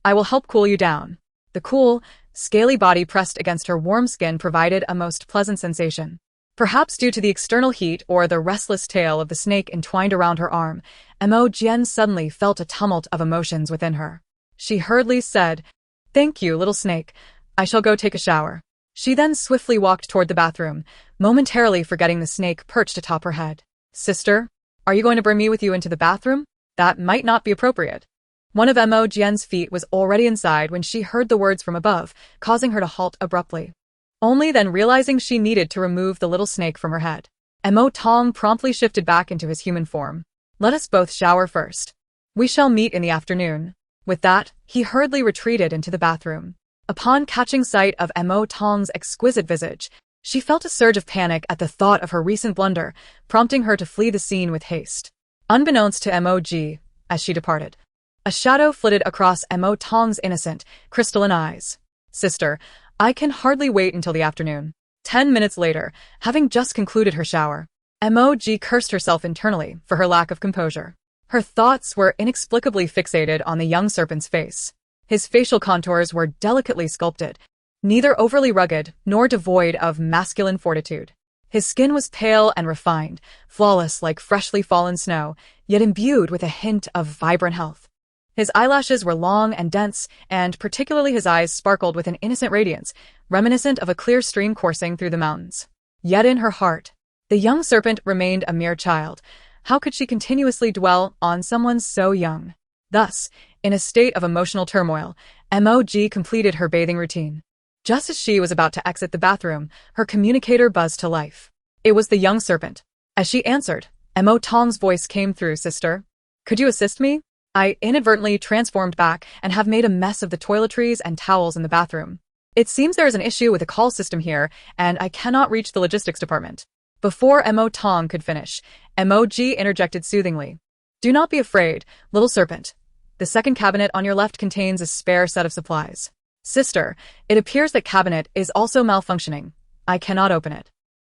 Speaker 1: I will help cool you down. The cool, scaly body pressed against her warm skin provided a most pleasant sensation. Perhaps due to the external heat or the restless tail of the snake entwined around her arm, Mo Jin suddenly felt a tumult of emotions within her. She hurriedly said, "Thank you, little snake. I shall go take a shower." She then swiftly walked toward the bathroom, momentarily forgetting the snake perched atop her head. Sister, are you going to bring me with you into the bathroom? That might not be appropriate. One of Mo Jin's feet was already inside when she heard the words from above, causing her to halt abruptly. Only then realizing she needed to remove the little snake from her head, Mo Tong promptly shifted back into his human form. Let us both shower first. We shall meet in the afternoon. With that, he hurriedly retreated into the bathroom. Upon catching sight of Mo Tong's exquisite visage, she felt a surge of panic at the thought of her recent blunder, prompting her to flee the scene with haste. Unbeknownst to Mo Jin, as she departed, a shadow flitted across Mo Tong's innocent, crystalline eyes. Sister, I can hardly wait until the afternoon. 10 minutes later, having just concluded her shower, Mo Jin cursed herself internally for her lack of composure. Her thoughts were inexplicably fixated on the young serpent's face. His facial contours were delicately sculpted, neither overly rugged nor devoid of masculine fortitude. His skin was pale and refined, flawless like freshly fallen snow, yet imbued with a hint of vibrant health. His eyelashes were long and dense, and particularly his eyes sparkled with an innocent radiance, reminiscent of a clear stream coursing through the mountains. Yet in her heart, the young serpent remained a mere child. How could she continuously dwell on someone so young? Thus, in a state of emotional turmoil, Mo Jin completed her bathing routine. Just as she was about to exit the bathroom, her communicator buzzed to life. It was the young serpent. As she answered, Mo Tong's voice came through. Sister, could you assist me? I inadvertently transformed back and have made a mess of the toiletries and towels in the bathroom. It seems there is an issue with the call system here, and I cannot reach the logistics department. Before Mo Tong could finish, Mo Jin interjected soothingly. Do not be afraid, little serpent. The second cabinet on your left contains a spare set of supplies. Sister, it appears that cabinet is also malfunctioning. I cannot open it.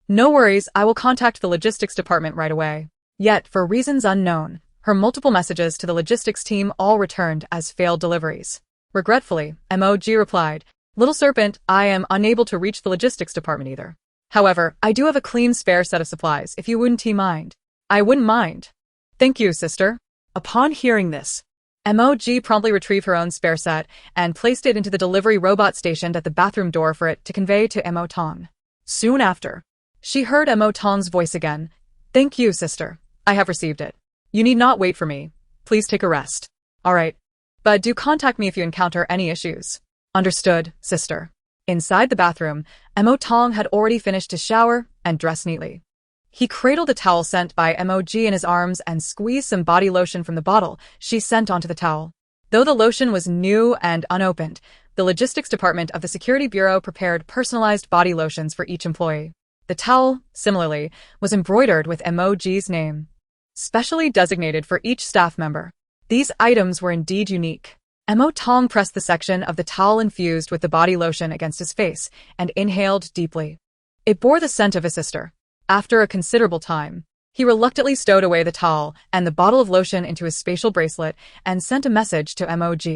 Speaker 1: No worries, I will contact the logistics department right away. Yet, for reasons unknown, her multiple messages to the logistics team all returned as failed deliveries. Regretfully, Mo Jin replied, Little serpent, I am unable to reach the logistics department either. However, I do have a clean spare set of supplies if you wouldn't mind. I wouldn't mind. Thank you, sister. Upon hearing this, Mo Jin promptly retrieved her own spare set and placed it into the delivery robot stationed at the bathroom door for it to convey to Mo Tong. Soon after, she heard Mo Tong's voice again. Thank you, sister. I have received it. You need not wait for me. Please take a rest. All right. But do contact me if you encounter any issues. Understood, sister. Inside the bathroom, Mo Tong had already finished his shower and dressed neatly. He cradled a towel sent by Mo Jin in his arms and squeezed some body lotion from the bottle she sent onto the towel. Though the lotion was new and unopened, the logistics department of the Security Bureau prepared personalized body lotions for each employee. The towel, similarly, was embroidered with Mo Jin's name, specially designated for each staff member. These items were indeed unique. Mo Tong pressed the section of the towel infused with the body lotion against his face and inhaled deeply. It bore the scent of his sister. After a considerable time, he reluctantly stowed away the towel and the bottle of lotion into his spatial bracelet and sent a message to Mog.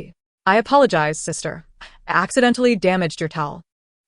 Speaker 1: I apologize, sister. I accidentally damaged your towel.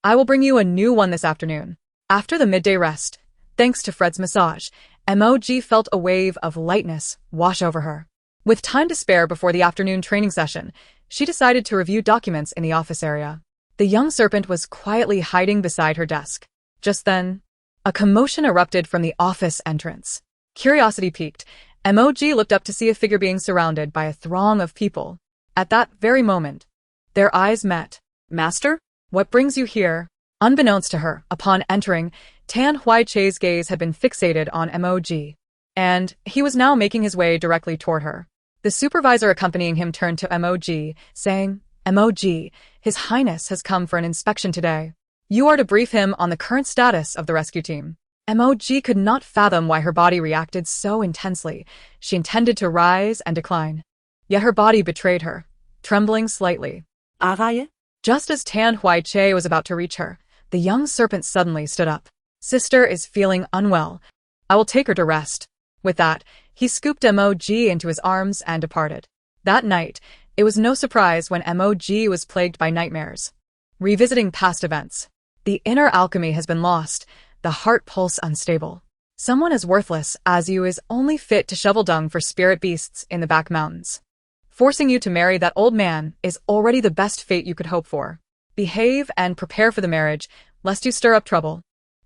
Speaker 1: I will bring you a new one this afternoon. After the midday rest, thanks to Fred's massage, Mog felt a wave of lightness wash over her. With time to spare before the afternoon training session, she decided to review documents in the office area. The young serpent was quietly hiding beside her desk. Just then, a commotion erupted from the office entrance. Curiosity piqued. Mog looked up to see a figure being surrounded by a throng of people. At that very moment, their eyes met. Master? What brings you here? Unbeknownst to her, upon entering, Tan Huaiche's gaze had been fixated on Mog, and he was now making his way directly toward her. The supervisor accompanying him turned to Mog, saying, Mog, His Highness has come for an inspection today. You are to brief him on the current status of the rescue team. Mog could not fathom why her body reacted so intensely. She intended to rise and decline. Yet her body betrayed her, trembling slightly.
Speaker 2: آقای؟
Speaker 1: Just as Tan Huaiche was about to reach her, the young serpent suddenly stood up. Sister is feeling unwell. I will take her to rest. With that, he scooped Mog into his arms and departed. That night, it was no surprise when Mog was plagued by nightmares. Revisiting past events. The inner alchemy has been lost, the heart pulse unstable. Someone as worthless as you is only fit to shovel dung for spirit beasts in the back mountains. Forcing you to marry that old man is already the best fate you could hope for. Behave and prepare for the marriage, lest you stir up trouble.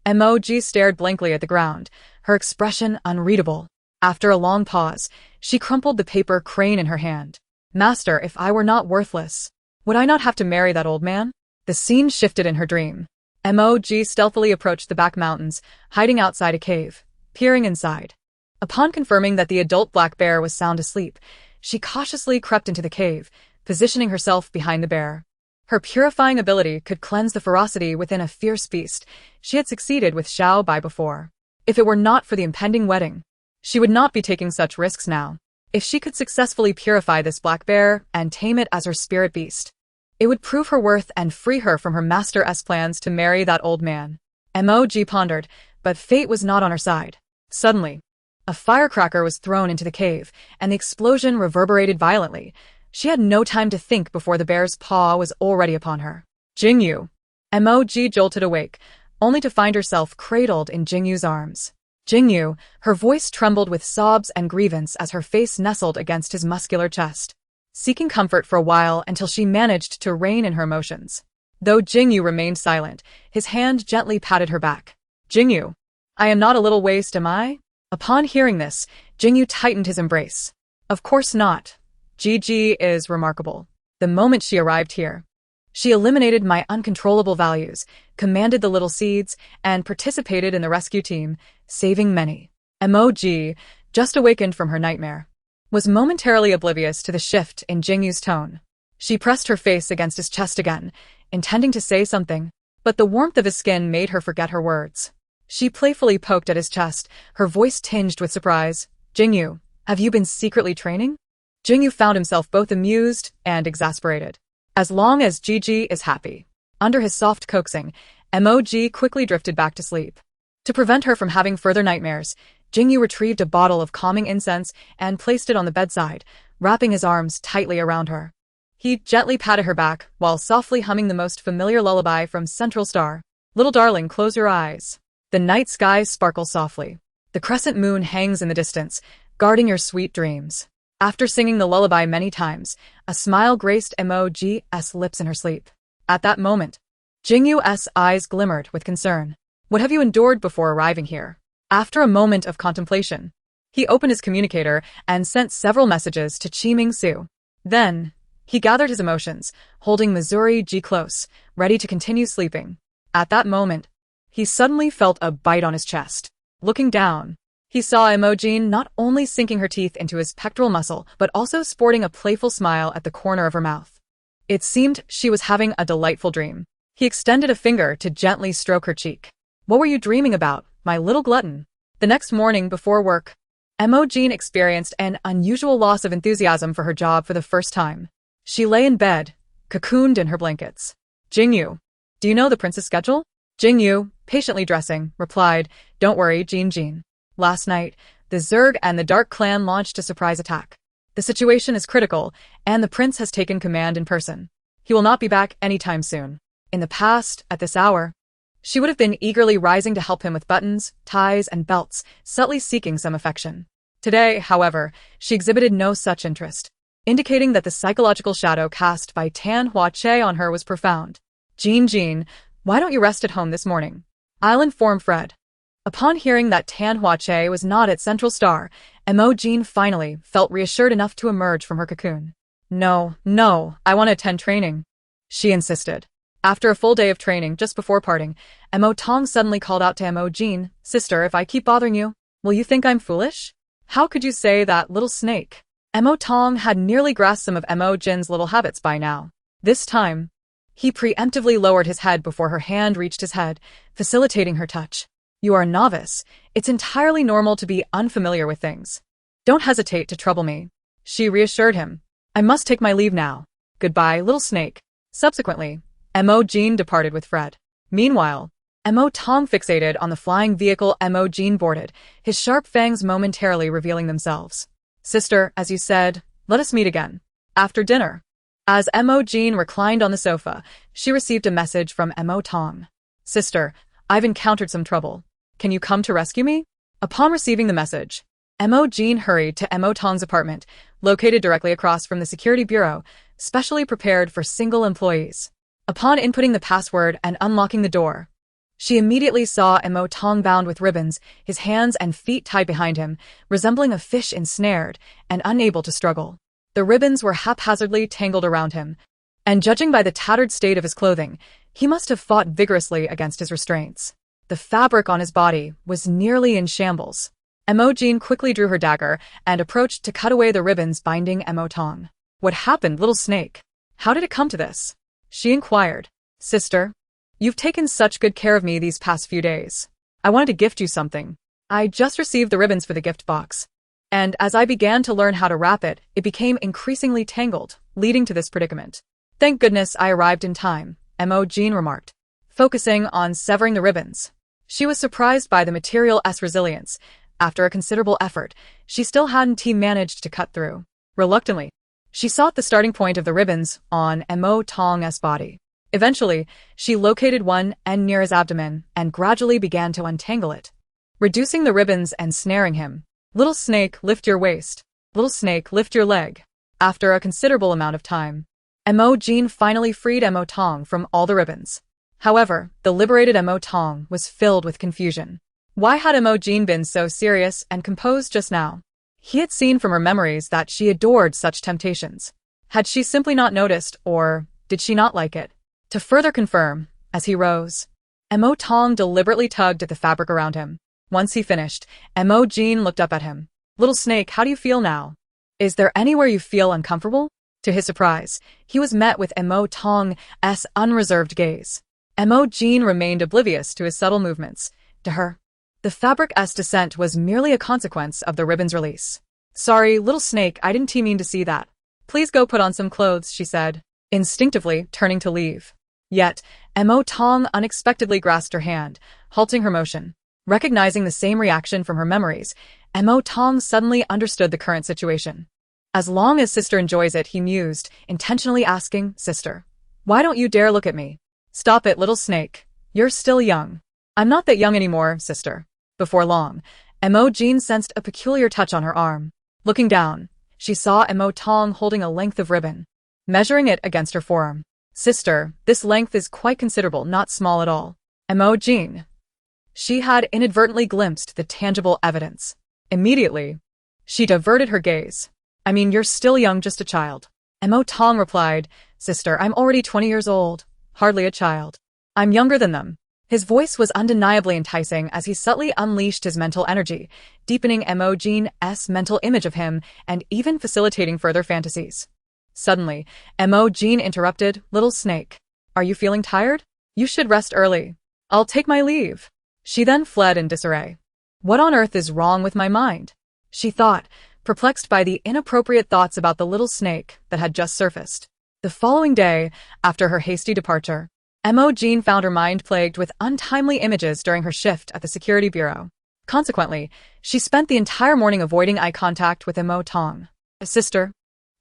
Speaker 1: Mog stared blankly at the ground, her expression unreadable. After a long pause, she crumpled the paper crane in her hand. Master, if I were not worthless, would I not have to marry that old man? The scene shifted in her dream. Mog stealthily approached the back mountains, hiding outside a cave, peering inside. Upon confirming that the adult black bear was sound asleep, she cautiously crept into the cave, positioning herself behind the bear. Her purifying ability could cleanse the ferocity within a fierce beast. She had succeeded with Xiao Bai before. If it were not for the impending wedding, she would not be taking such risks now. If she could successfully purify this black bear and tame it as her spirit beast, it would prove her worth and free her from her master's plans to marry that old man. Mog pondered, but fate was not on her side. Suddenly, a firecracker was thrown into the cave, and the explosion reverberated violently. She had no time to think before the bear's paw was already upon her. Jingu. Mog jolted awake, only to find herself cradled in Jingu's arms. Jingu, her voice trembled with sobs and grievance as her face nestled against his muscular chest, seeking comfort for a while until she managed to rein in her emotions. Though Jingu remained silent, his hand gently patted her back. Jingu, I am not a little waste, am I? Upon hearing this, Jingu tightened his embrace. Of course not. Gigi is remarkable. The moment she arrived here, she eliminated my uncontrollable values, commanded the little seeds, and participated in the rescue team, saving many. Mog, just awakened from her nightmare, was momentarily oblivious to the shift in Jingu's tone. She pressed her face against his chest again, intending to say something, but the warmth of his skin made her forget her words. She playfully poked at his chest, her voice tinged with surprise. Jingu, have you been secretly training? Jingu found himself both amused and exasperated. As long as Gigi is happy. Under his soft coaxing, Mog quickly drifted back to sleep. To prevent her from having further nightmares, Jingu retrieved a bottle of calming incense and placed it on the bedside, wrapping his arms tightly around her. He gently patted her back while softly humming the most familiar lullaby from Central Star. Little darling, close your eyes. The night sky sparkles softly. The crescent moon hangs in the distance, guarding your sweet dreams. After singing the lullaby many times, a smile graced Mog's lips in her sleep. At that moment, Jingu's eyes glimmered with concern. What have you endured before arriving here? After a moment of contemplation, he opened his communicator and sent several messages to Qiming Su. Then, he gathered his emotions, holding Missouri G close, ready to continue sleeping. At that moment, he suddenly felt a bite on his chest. Looking down, he saw Mo Jin not only sinking her teeth into his pectoral muscle, but also sporting a playful smile at the corner of her mouth. It seemed she was having a delightful dream. He extended a finger to gently stroke her cheek. What were you dreaming about, my little glutton? The next morning before work, Mo Jin experienced an unusual loss of enthusiasm for her job for the first time. She lay in bed, cocooned in her blankets. Jingu, do you know the prince's schedule? Jingu, patiently dressing, replied, don't worry, Jin. Last night, the Zerg and the Dark Clan launched a surprise attack. The situation is critical, and the prince has taken command in person. He will not be back anytime soon. In the past, at this hour, she would have been eagerly rising to help him with buttons, ties, and belts, subtly seeking some affection. Today, however, she exhibited no such interest, indicating that the psychological shadow cast by Tan Hua Che on her was profound. Jin, why don't you rest at home this morning? I'll inform Fred. Upon hearing that Tan Hua Che was not at Central Star, Mo Jin finally felt reassured enough to emerge from her cocoon. No, I want to attend training, she insisted. After a full day of training just before parting, Mo Tong suddenly called out to Mo Jin, sister, if I keep bothering you, will you think I'm foolish? How could you say that, little snake? Mo Tong had nearly grasped some of Mo Jin's little habits by now. This time, he preemptively lowered his head before her hand reached his head, facilitating her touch. You are a novice. It's entirely normal to be unfamiliar with things. Don't hesitate to trouble me, she reassured him. I must take my leave now. Goodbye, little snake. Subsequently, Mo Jin departed with Fred. Meanwhile, Mo Tong fixated on the flying vehicle Mo Jin boarded, his sharp fangs momentarily revealing themselves. Sister, as you said, let us meet again. After dinner. As Mo Jin reclined on the sofa, she received a message from Mo Tong. Sister, I've encountered some trouble. Can you come to rescue me? Upon receiving the message, Mo Jin hurried to Mo Tong's apartment, located directly across from the security bureau, specially prepared for single employees. Upon inputting the password and unlocking the door, she immediately saw Mo Tong bound with ribbons, his hands and feet tied behind him, resembling a fish ensnared and unable to struggle. The ribbons were haphazardly tangled around him, and judging by the tattered state of his clothing, he must have fought vigorously against his restraints. The fabric on his body was nearly in shambles. Mo Jin quickly drew her dagger and approached to cut away the ribbons binding Mo Tong. What happened, little snake? How did it come to this? She inquired. Sister, you've taken such good care of me these past few days. I wanted to gift you something. I just received the ribbons for the gift box, and as I began to learn how to wrap it, it became increasingly tangled, leading to this predicament. Thank goodness I arrived in time, Mo Jin remarked, focusing on severing the ribbons. She was surprised by the material's resilience. After a considerable effort, she still hadn't managed to cut through. Reluctantly, she sought the starting point of the ribbons on Mo Tong's body. Eventually, she located one end near his abdomen and gradually began to untangle it, reducing the ribbons and snaring him. Little snake, lift your waist. Little snake, lift your leg. After a considerable amount of time, Mo Jin finally freed Mo Tong from all the ribbons. However, the liberated Mo Tong was filled with confusion. Why had Mo Jin been so serious and composed just now? He had seen from her memories that she adored such temptations. Had she simply not noticed, or did she not like it? To further confirm, as he rose, Mo Tong deliberately tugged at the fabric around him. Once he finished, Mo Jin looked up at him. Little snake, how do you feel now? Is there anywhere you feel uncomfortable? To his surprise, he was met with Mo Tong's unreserved gaze. Mo Jin remained oblivious to his subtle movements. To her, the fabric's descent was merely a consequence of the ribbon's release. Sorry, little snake, I didn't mean to see that. Please go put on some clothes, she said, instinctively turning to leave. Yet, Mo Tong unexpectedly grasped her hand, halting her motion. Recognizing the same reaction from her memories, Mo Tong suddenly understood the current situation. As long as sister enjoys it, he mused, intentionally asking, Sister, why don't you dare look at me? Stop it, little snake. You're still young. I'm not that young anymore, sister. Before long, Mo Jin sensed a peculiar touch on her arm. Looking down, she saw Mo Tong holding a length of ribbon, measuring it against her forearm. Sister, this length is quite considerable, not small at all. Mo Jin. She had inadvertently glimpsed the tangible evidence. Immediately, she diverted her gaze. I mean, you're still young, just a child. Mo Tong replied, Sister, I'm already 20 years old. Hardly a child. I'm younger than them. His voice was undeniably enticing as he subtly unleashed his mental energy, deepening Mo Jin's mental image of him and even facilitating further fantasies. Suddenly, Mo Jin interrupted, Little snake, are you feeling tired? You should rest early. I'll take my leave. She then fled in disarray. What on earth is wrong with my mind? she thought, perplexed by the inappropriate thoughts about the little snake that had just surfaced. The following day, after her hasty departure, Mo Jin found her mind plagued with untimely images during her shift at the security bureau. Consequently, she spent the entire morning avoiding eye contact with Mo Tong. Sister,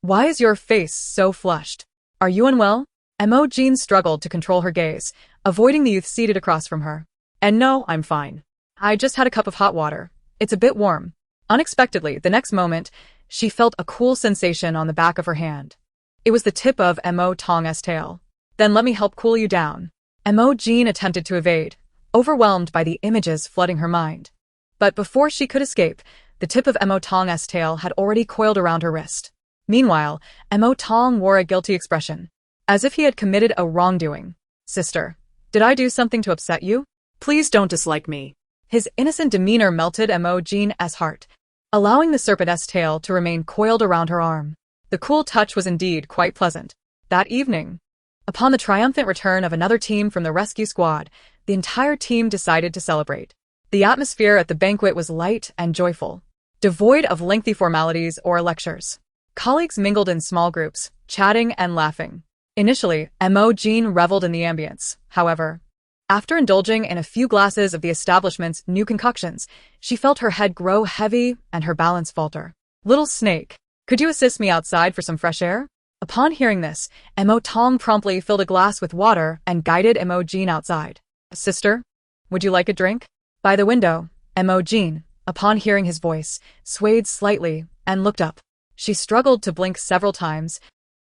Speaker 1: why is your face so flushed? Are you unwell? Mo Jin struggled to control her gaze, avoiding the youth seated across from her. And no, I'm fine. I just had a cup of hot water. It's a bit warm. Unexpectedly, the next moment, she felt a cool sensation on the back of her hand. It was the tip of Mo Tong's tail. Then let me help cool you down. Mo Jin attempted to evade, overwhelmed by the images flooding her mind. But before she could escape, the tip of Mo Tong's tail had already coiled around her wrist. Meanwhile, Mo Tong wore a guilty expression, as if he had committed a wrongdoing. Sister, did I do something to upset you?
Speaker 2: Please don't dislike me.
Speaker 1: His innocent demeanor melted Mo Jin's heart, allowing the serpent's tail to remain coiled around her arm. The cool touch was indeed quite pleasant. That evening, upon the triumphant return of another team from the rescue squad, the entire team decided to celebrate. The atmosphere at the banquet was light and joyful, devoid of lengthy formalities or lectures. Colleagues mingled in small groups, chatting and laughing. Initially, Mo Jin reveled in the ambience. However, after indulging in a few glasses of the establishment's new concoctions, she felt her head grow heavy and her balance falter. Little snake, could you assist me outside for some fresh air? Upon hearing this, Mo Tong promptly filled a glass with water and guided Mo Jin outside. Sister, would you like a drink? By the window, Mo Jin, upon hearing his voice, swayed slightly and looked up. She struggled to blink several times,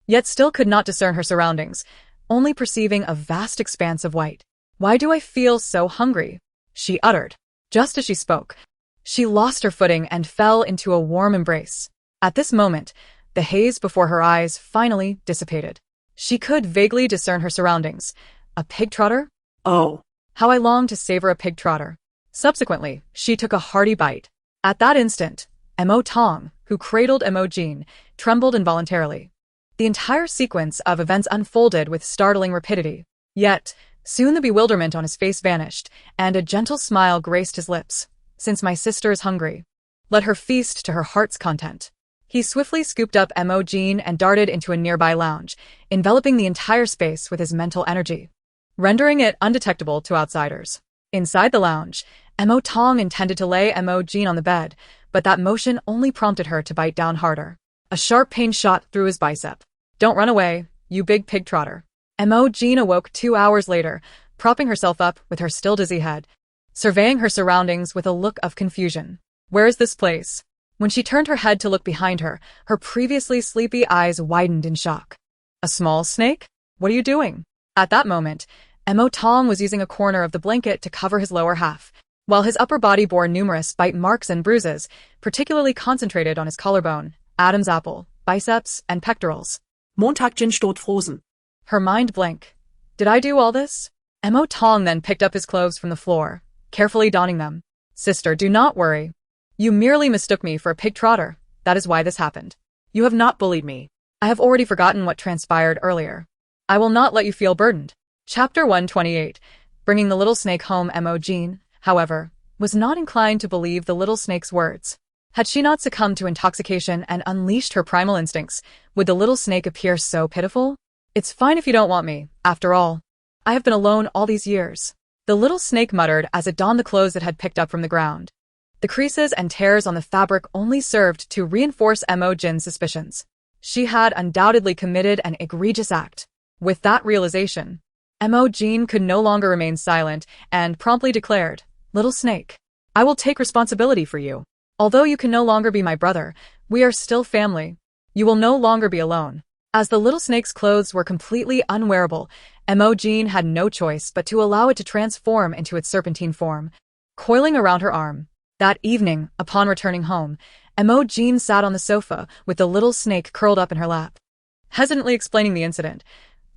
Speaker 1: yet still could not discern her surroundings, only perceiving a vast expanse of white. Why do I feel so hungry? She uttered. Just as she spoke, she lost her footing and fell into a warm embrace. At this moment, the haze before her eyes finally dissipated. She could vaguely discern her surroundings. A pig trotter?
Speaker 2: Oh.
Speaker 1: How I longed to savor a pig trotter. Subsequently, she took a hearty bite. At that instant, Mo Tong, who cradled Mo Jin, trembled involuntarily. The entire sequence of events unfolded with startling rapidity. Yet, soon the bewilderment on his face vanished, and a gentle smile graced his lips. Since my sister is hungry, let her feast to her heart's content. He swiftly scooped up Mo Jin and darted into a nearby lounge, enveloping the entire space with his mental energy, rendering it undetectable to outsiders. Inside the lounge, Mo Tong intended to lay Mo Jin on the bed, but that motion only prompted her to bite down harder. A sharp pain shot through his bicep. Don't run away, you big pig trotter. Mo Jin awoke 2 hours later, propping herself up with her still dizzy head, surveying her surroundings with a look of confusion. Where is this place? When she turned her head to look behind her, her previously sleepy eyes widened in shock. A small snake? What are you doing? At that moment, Mo Tong was using a corner of the blanket to cover his lower half, while his upper body bore numerous bite marks and bruises, particularly concentrated on his collarbone, Adam's apple, biceps, and pectorals.
Speaker 2: Montagchen steht frozen.
Speaker 1: Her mind blank. Did I do all this? Mo Tong then picked up his clothes from the floor, carefully donning them. Sister, do not worry. You merely mistook me for a pig trotter. That is why this happened. You have not bullied me. I have already forgotten what transpired earlier. I will not let you feel burdened. Chapter 128. Bringing the little snake home. Mo Jin, however, was not inclined to believe the little snake's words. Had she not succumbed to intoxication and unleashed her primal instincts, would the little snake appear so pitiful? It's fine if you don't want me, after all. I have been alone all these years. The little snake muttered as it donned the clothes it had picked up from the ground. The creases and tears on the fabric only served to reinforce Mo Jin's suspicions. She had undoubtedly committed an egregious act. With that realization, Mo Jin could no longer remain silent and promptly declared, Little snake, I will take responsibility for you. Although you can no longer be my brother, we are still family. You will no longer be alone. As the little snake's clothes were completely unwearable, Mo Jin had no choice but to allow it to transform into its serpentine form, coiling around her arm. That evening, upon returning home, Mo Jin sat on the sofa with the little snake curled up in her lap. Hesitantly explaining the incident,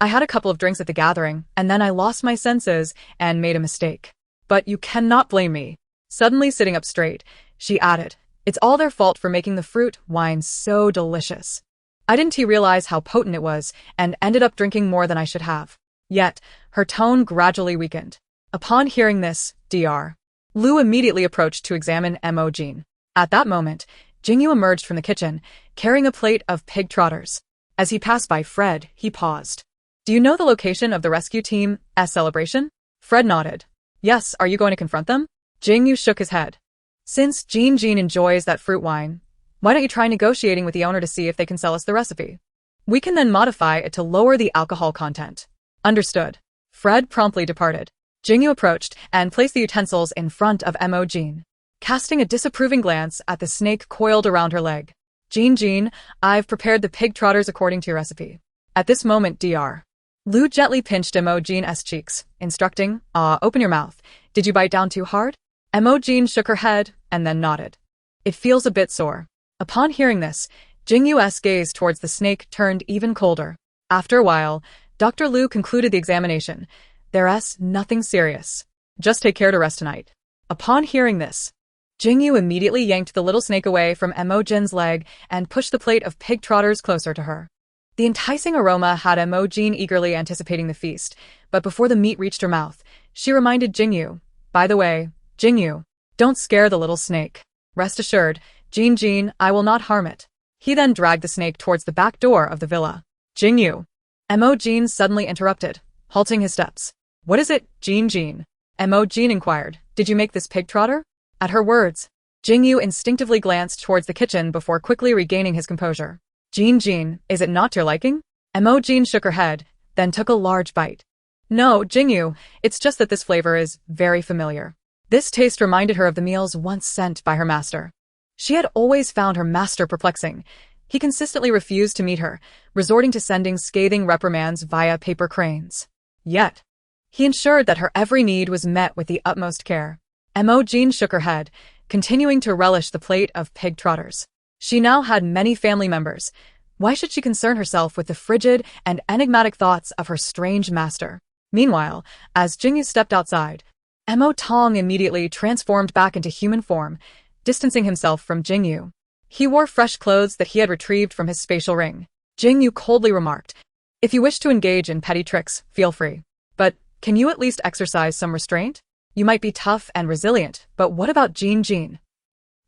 Speaker 1: I had a couple of drinks at the gathering, and then I lost my senses and made a mistake. But you cannot blame me. Suddenly sitting up straight, she added, It's all their fault for making the fruit wine so delicious. I didn't realize how potent it was, and ended up drinking more than I should have. Yet, her tone gradually weakened. Upon hearing this, Dr. Lu immediately approached to examine Mo Jin. At that moment, Jingu emerged from the kitchen, carrying a plate of pig trotters. As he passed by Fred, he paused. Do you know the location of the rescue team's celebration? Fred nodded. Yes, are you going to confront them? Jingu shook his head. Since Jin enjoys that fruit wine, why don't you try negotiating with the owner to see if they can sell us the recipe? We can then modify it to lower the alcohol content. Understood. Fred promptly departed. Jingu approached and placed the utensils in front of Mo Jin, casting a disapproving glance at the snake coiled around her leg. Jin, I've prepared the pig trotters according to your recipe. At this moment, Dr. Lu gently pinched Mo Jin's cheeks, instructing, open your mouth. Did you bite down too hard? Mo Jin shook her head and then nodded. It feels a bit sore. Upon hearing this, Jingu's gaze towards the snake turned even colder. After a while, Dr. Lu concluded the examination. There's nothing serious. Just take care to rest tonight. Upon hearing this, Jingu immediately yanked the little snake away from Mo Jin's leg and pushed the plate of pig trotters closer to her. The enticing aroma had Mo Jin eagerly anticipating the feast, but before the meat reached her mouth, she reminded Jingu, by the way, Jingu, don't scare the little snake. Rest assured, Jin, I will not harm it. He then dragged the snake towards the back door of the villa. Jingu. Mo Jin suddenly interrupted, halting his steps. What is it, Jin? Mo Jin inquired. Did you make this pig trotter? At her words, Jingu instinctively glanced towards the kitchen before quickly regaining his composure. Jin, is it not to your liking? Mo Jin shook her head, then took a large bite. No, Jingu, it's just that this flavor is very familiar. This taste reminded her of the meals once sent by her master. She had always found her master perplexing. He consistently refused to meet her, resorting to sending scathing reprimands via paper cranes. Yet, he ensured that her every need was met with the utmost care. Mo Jin shook her head, continuing to relish the plate of pig trotters. She now had many family members. Why should she concern herself with the frigid and enigmatic thoughts of her strange master? Meanwhile, as Jingu stepped outside, Mo Tong immediately transformed back into human form, distancing himself from Jingu. He wore fresh clothes that he had retrieved from his spatial ring. Jingu coldly remarked, if you wish to engage in petty tricks, feel free. But can you at least exercise some restraint? You might be tough and resilient, but what about Jin?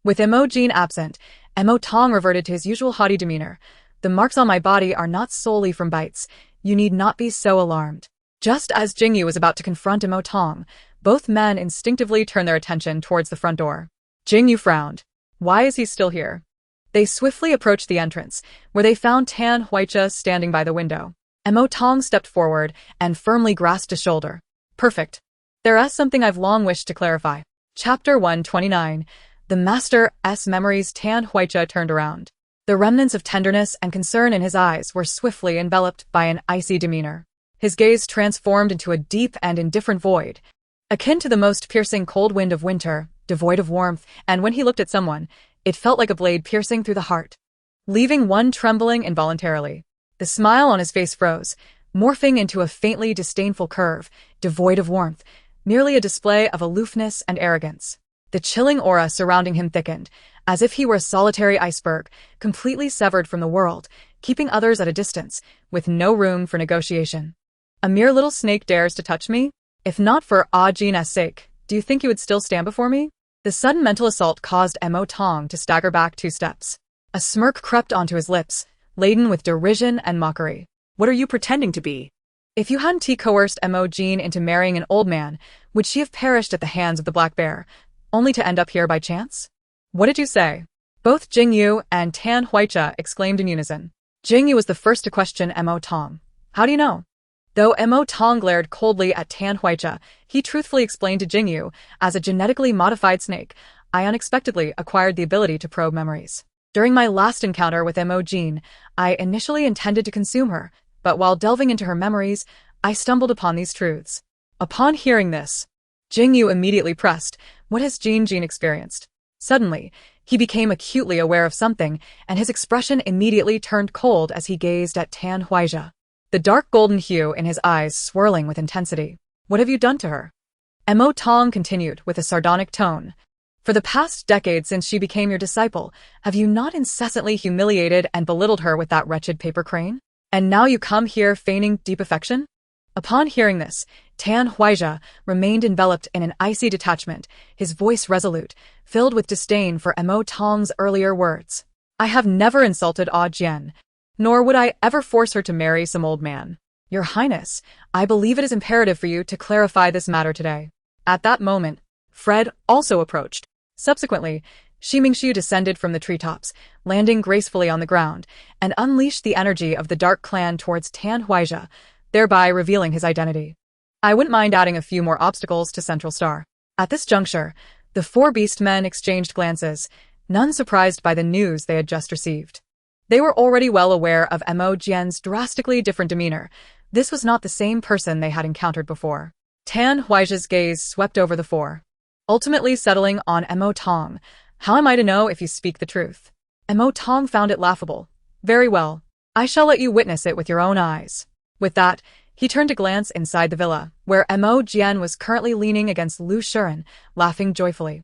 Speaker 1: With Mo Jin absent, Mo Tong reverted to his usual haughty demeanor. The marks on my body are not solely from bites. You need not be so alarmed. Just as Jingu was about to confront Mo Tong, both men instinctively turned their attention towards the front door. Jingu frowned. Why is he still here? They swiftly approached the entrance, where they found Tan Huicha standing by the window. Mo Tong stepped forward and firmly grasped his shoulder. Perfect. There's something I've long wished to clarify. Chapter 129. The Master's memories. Tan Huicha turned around. The remnants of tenderness and concern in his eyes were swiftly enveloped by an icy demeanor. His gaze transformed into a deep and indifferent void, akin to the most piercing cold wind of winter, devoid of warmth, and when he looked at someone, it felt like a blade piercing through the heart, leaving one trembling involuntarily. The smile on his face froze, morphing into a faintly disdainful curve, devoid of warmth, merely a display of aloofness and arrogance. The chilling aura surrounding him thickened, as if he were a solitary iceberg, completely severed from the world, keeping others at a distance, with no room for negotiation. A mere little snake dares to touch me? If not for Jin's sake, do you think you would still stand before me? The sudden mental assault caused Mo Tong to stagger back 2 steps. A smirk crept onto his lips, laden with derision and mockery.
Speaker 2: What are you pretending to be?
Speaker 1: If you hadn't coerced Mo Jin into marrying an old man, would she have perished at the hands of the Black Bear, only to end up here by chance? What did you say? Both Jingu and Tan Huicha exclaimed in unison. Jingu was the first to question Mo Tong. How do you know? Though Mo Tong glared coldly at Tan Huicha, he truthfully explained to Jingu, as a genetically modified snake, I unexpectedly acquired the ability to probe memories. During my last encounter with Mo Jin, I initially intended to consume her, but while delving into her memories, I stumbled upon these truths. Upon hearing this, Jingu immediately pressed, what has Jin experienced? Suddenly, he became acutely aware of something, and his expression immediately turned cold as he gazed at Tan Huicha, the dark golden hue in his eyes swirling with intensity. What have you done to her? Mo Tong continued with a sardonic tone. For the past decade since she became your disciple, have you not incessantly humiliated and belittled her with that wretched paper crane? And now you come here feigning deep affection? Upon hearing this, Tan Huaizha remained enveloped in an icy detachment, his voice resolute, filled with disdain for Mo Tong's earlier words. I have never insulted Ah Jian, nor would I ever force her to marry some old man. Your Highness, I believe it is imperative for you to clarify this matter today. At that moment, Fred also approached. Subsequently, Shi Mingxiu descended from the treetops, landing gracefully on the ground, and unleashed the energy of the Dark Clan towards Tan Huaizha, thereby revealing his identity. I wouldn't mind adding a few more obstacles to Central Star. At this juncture, the four beastmen exchanged glances, none surprised by the news they had just received. They were already well aware of Mo Jian's drastically different demeanor. This was not the same person they had encountered before. Tan Huaizha's gaze swept over the four, ultimately settling on Mo Tong. How am I to know if you speak the truth? Mo Tong found it laughable. Very well. I shall let you witness it with your own eyes. With that, he turned to glance inside the villa, where Mo Jian was currently leaning against Lu Shuren, laughing joyfully.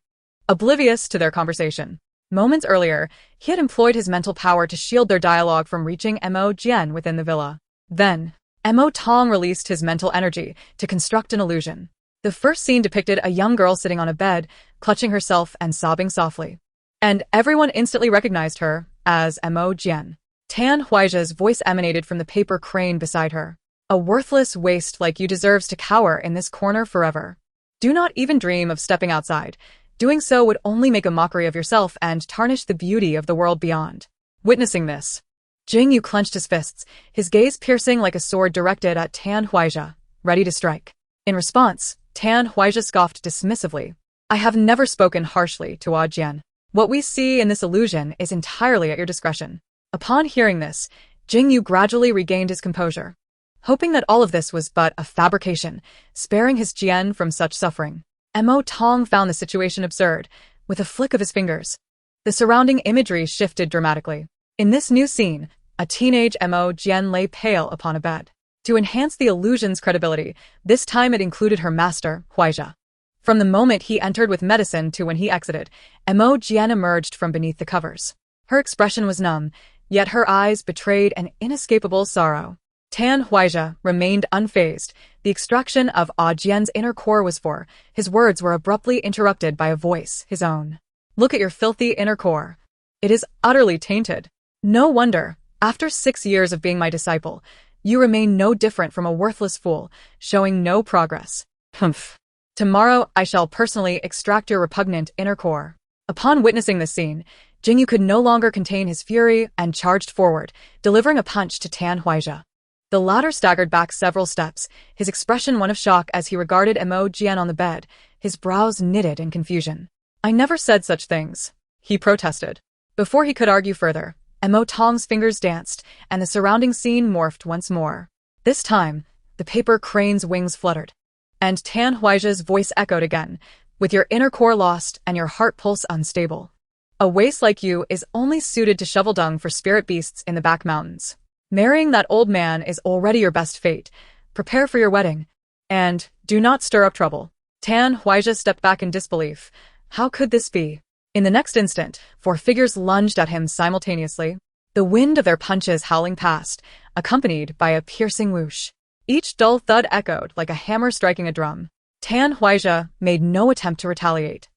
Speaker 1: Oblivious to their conversation. Moments earlier, he had employed his mental power to shield their dialogue from reaching Mo Jian within the villa. Then, Mo Tong released his mental energy to construct an illusion. The first scene depicted a young girl sitting on a bed, clutching herself and sobbing softly. And everyone instantly recognized her as Mo Jian. Tan Huaizha's voice emanated from the paper crane beside her. A worthless waste like you deserves to cower in this corner forever. Do not even dream of stepping outside. Doing so would only make a mockery of yourself and tarnish the beauty of the world beyond. Witnessing this, Jingu clenched his fists, his gaze piercing like a sword directed at Tan Huaizha, ready to strike. In response, Tan Huaizha scoffed dismissively. I have never spoken harshly to Ah Jian. What we see in this illusion is entirely at your discretion. Upon hearing this, Jingu gradually regained his composure, hoping that all of this was but a fabrication, sparing his Jian from such suffering. Mo Tong found the situation absurd. With a flick of his fingers, the surrounding imagery shifted dramatically. In this new scene, a teenage Mo Jian lay pale upon a bed. To enhance the illusion's credibility, this time it included her master, Huaizha. From the moment he entered with medicine to when he exited, Mo Jian emerged from beneath the covers. Her expression was numb, yet her eyes betrayed an inescapable sorrow. Tan Huaizha remained unfazed. The extraction of Ah Jian's inner core was for. His words were abruptly interrupted by a voice, his own. Look at your filthy inner core. It is utterly tainted. No wonder, after 6 years of being my disciple, you remain no different from a worthless fool, showing no progress. Humph. Tomorrow I shall personally extract your repugnant inner core. Upon witnessing this scene, Jingu could no longer contain his fury and charged forward, delivering a punch to Tan Huaizha. The latter staggered back several steps, his expression one of shock as he regarded Mo Jian on the bed, his brows knitted in confusion. I never said such things, he protested. Before he could argue further, Mo Tong's fingers danced, and the surrounding scene morphed once more. This time, the paper crane's wings fluttered, and Tan Huaizha's voice echoed again, with your inner core lost and your heart pulse unstable. A waste like you is only suited to shovel dung for spirit beasts in the back mountains. Marrying that old man is already your best fate. Prepare for your wedding. And do not stir up trouble. Tan Huaizha stepped back in disbelief. How could this be? In the next instant, 4 figures lunged at him simultaneously, the wind of their punches howling past, accompanied by a piercing whoosh. Each dull thud echoed like a hammer striking a drum. Tan Huaizha made no attempt to retaliate,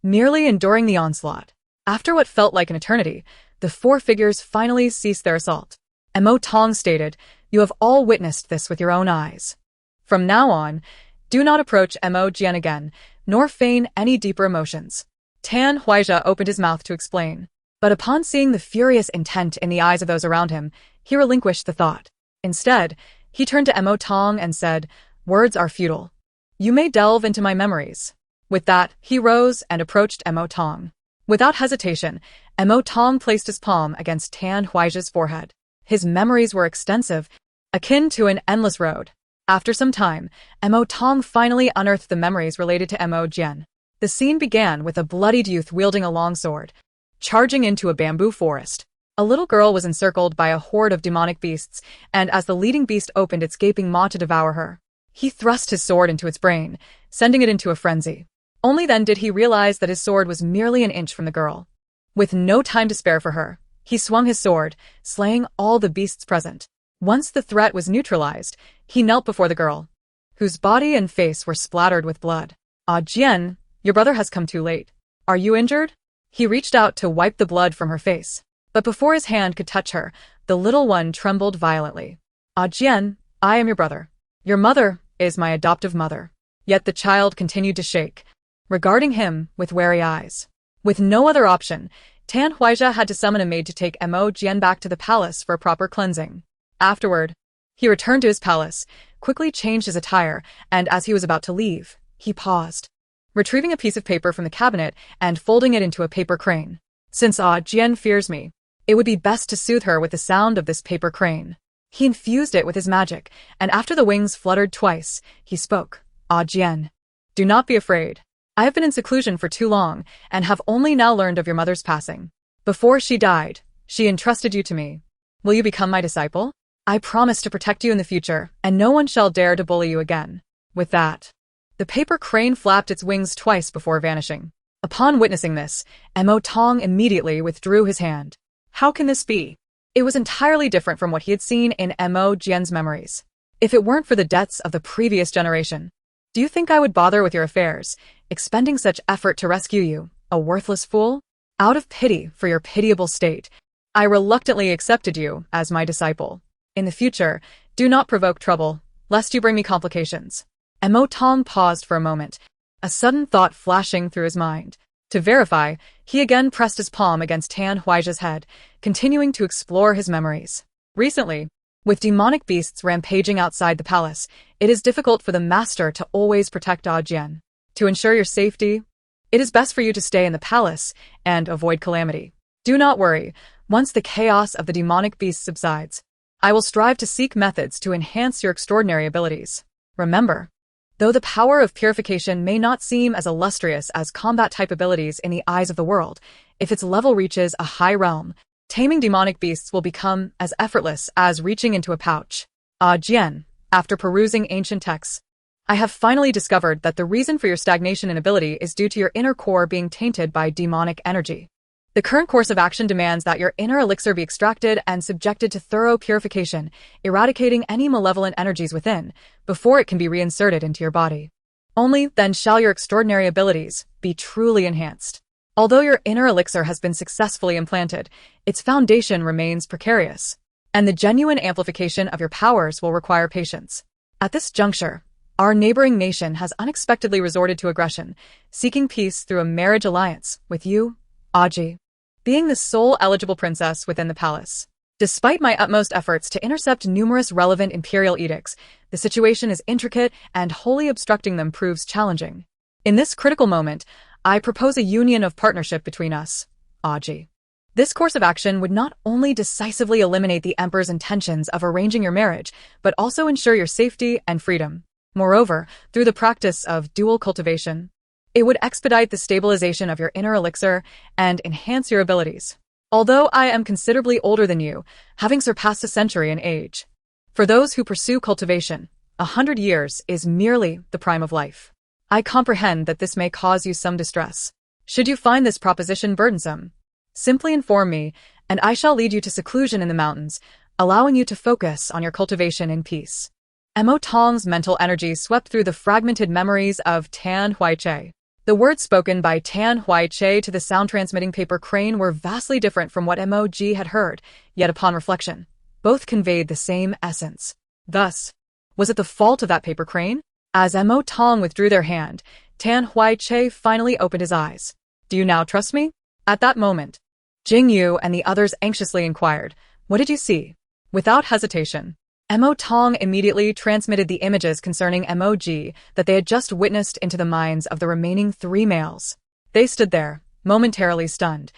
Speaker 1: merely enduring the onslaught. After what felt like an eternity, the 4 figures finally ceased their assault. Mo Tong stated, you have all witnessed this with your own eyes. From now on, do not approach Mo Jian again, nor feign any deeper emotions. Tan Huaizha opened his mouth to explain, but upon seeing the furious intent in the eyes of those around him, he relinquished the thought. Instead, he turned to Mo Tong and said, words are futile. You may delve into my memories. With that, he rose and approached Mo Tong. Without hesitation, Mo Tong placed his palm against Tan Huaizha's forehead. His memories were extensive, akin to an endless road. After some time, Mo Tong finally unearthed the memories related to Mo Jian. The scene began with a bloodied youth wielding a long sword, charging into a bamboo forest. A little girl was encircled by a horde of demonic beasts, and as the leading beast opened its gaping maw to devour her, he thrust his sword into its brain, sending it into a frenzy. Only then did he realize that his sword was merely an inch from the girl. With no time to spare for her, he swung his sword, slaying all the beasts present. Once the threat was neutralized, he knelt before the girl, whose body and face were splattered with blood. Ah, Jian, your brother has come too late. Are you injured? He reached out to wipe the blood from her face. But before his hand could touch her, the little one trembled violently. Ah, Jian, I am your brother. Your mother is my adoptive mother. Yet the child continued to shake, regarding him with wary eyes. With no other option, Tan Huaizha had to summon a maid to take Mo Jin back to the palace for a proper cleansing. Afterward, he returned to his palace, quickly changed his attire, and as he was about to leave, he paused, retrieving a piece of paper from the cabinet and folding it into a paper crane. Since Ah Jian fears me, it would be best to soothe her with the sound of this paper crane. He infused it with his magic, and after the wings fluttered twice, he spoke. Ah Jian, do not be afraid. I have been in seclusion for too long, and have only now learned of your mother's passing. Before she died, she entrusted you to me. Will you become my disciple? I promise to protect you in the future, and no one shall dare to bully you again. With that, the paper crane flapped its wings twice before vanishing. Upon witnessing this, Mo Tong immediately withdrew his hand. How can this be? It was entirely different from what he had seen in Mo Jian's memories. If it weren't for the debts of the previous generation, do you think I would bother with your affairs, expending such effort to rescue you, a worthless fool? Out of pity for your pitiable state, I reluctantly accepted you as my disciple. In the future, do not provoke trouble, lest you bring me complications. Mo Tong paused for a moment, a sudden thought flashing through his mind. To verify, he again pressed his palm against Tan Huaizha's head, continuing to explore his memories. Recently, with demonic beasts rampaging outside the palace, it is difficult for the master to always protect Ah Jian. To ensure your safety, it is best for you to stay in the palace and avoid calamity. Do not worry, once the chaos of the demonic beast subsides, I will strive to seek methods to enhance your extraordinary abilities. Remember, though the power of purification may not seem as illustrious as combat-type abilities in the eyes of the world, if its level reaches a high realm, taming demonic beasts will become as effortless as reaching into a pouch. Ah Jian, after perusing ancient texts, I have finally discovered that the reason for your stagnation in ability is due to your inner core being tainted by demonic energy. The current course of action demands that your inner elixir be extracted and subjected to thorough purification, eradicating any malevolent energies within, before it can be reinserted into your body. Only then shall your extraordinary abilities be truly enhanced. Although your inner elixir has been successfully implanted, its foundation remains precarious, and the genuine amplification of your powers will require patience. At this juncture, our neighboring nation has unexpectedly resorted to aggression, seeking peace through a marriage alliance with you, Aji, being the sole eligible princess within the palace. Despite my utmost efforts to intercept numerous relevant imperial edicts, the situation is intricate and wholly obstructing them proves challenging. In this critical moment, I propose a union of partnership between us, Aji. This course of action would not only decisively eliminate the Emperor's intentions of arranging your marriage, but also ensure your safety and freedom. Moreover, through the practice of dual cultivation, it would expedite the stabilization of your inner elixir and enhance your abilities. Although I am considerably older than you, having surpassed a century in age, for those who pursue cultivation, 100 years is merely the prime of life. I comprehend that this may cause you some distress. Should you find this proposition burdensome, simply inform me, and I shall lead you to seclusion in the mountains, allowing you to focus on your cultivation in peace. Mo Tong's mental energy swept through the fragmented memories of Tan Huaizha. The words spoken by Tan Huaizha to the sound-transmitting paper crane were vastly different from what Mo Jin had heard, yet upon reflection, both conveyed the same essence. Thus, was it the fault of that paper crane? As Mo Tong withdrew their hand, Tan Huaizha finally opened his eyes. Do you now trust me? At that moment, Jingu and the others anxiously inquired, what did you see? Without hesitation, Mo Tong immediately transmitted the images concerning Mo Jin that they had just witnessed into the minds of the remaining 3 males. They stood there, momentarily stunned,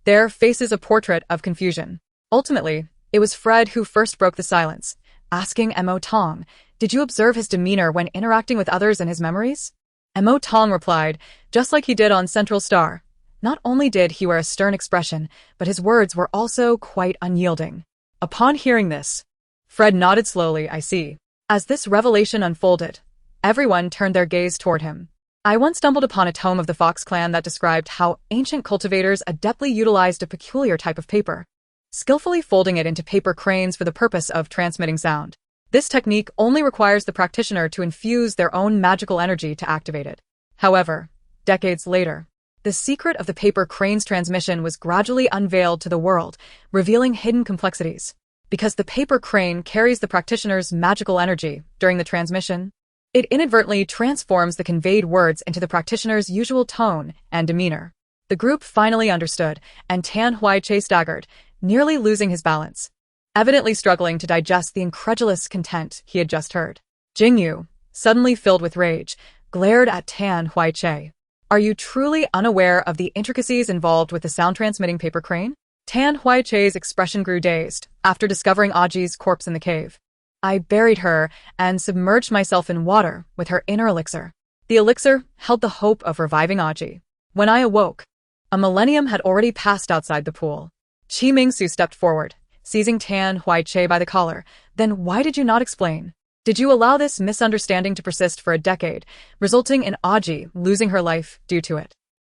Speaker 1: their faces a portrait of confusion. Ultimately, it was Fred who first broke the silence, asking Mo Tong, did you observe his demeanor when interacting with others in his memories? Mo Tong replied, just like he did on Central Star. Not only did he wear a stern expression, but his words were also quite unyielding. Upon hearing this, Fred nodded slowly, I see. As this revelation unfolded, everyone turned their gaze toward him. I once stumbled upon a tome of the Fox clan that described how ancient cultivators adeptly utilized a peculiar type of paper. skillfully folding it into paper cranes for the purpose of transmitting sound. This technique only requires the practitioner to infuse their own magical energy to activate it. However, decades later, the secret of the paper crane's transmission was gradually unveiled to the world, revealing hidden complexities. Because the paper crane carries the practitioner's magical energy during the transmission, it inadvertently transforms the conveyed words into the practitioner's usual tone and demeanor. The group finally understood, and Tan Huai-che staggered, nearly losing his balance, evidently struggling to digest the incredulous content he had just heard. Jingu, suddenly filled with rage, glared at Tan Huai-che. Are you truly unaware of the intricacies involved with the sound-transmitting paper crane? Tan Huai-che's expression grew dazed after discovering Aji's corpse in the cave. I buried her and submerged myself in water with her inner elixir. The elixir held the hope of reviving Aji. When I awoke, a millennium had already passed outside the pool. Qi Mingsu stepped forward, seizing Tan Huai-che by the collar. Then why did you not explain? Did you allow this misunderstanding to persist for a decade, resulting in Aji losing her life due to it?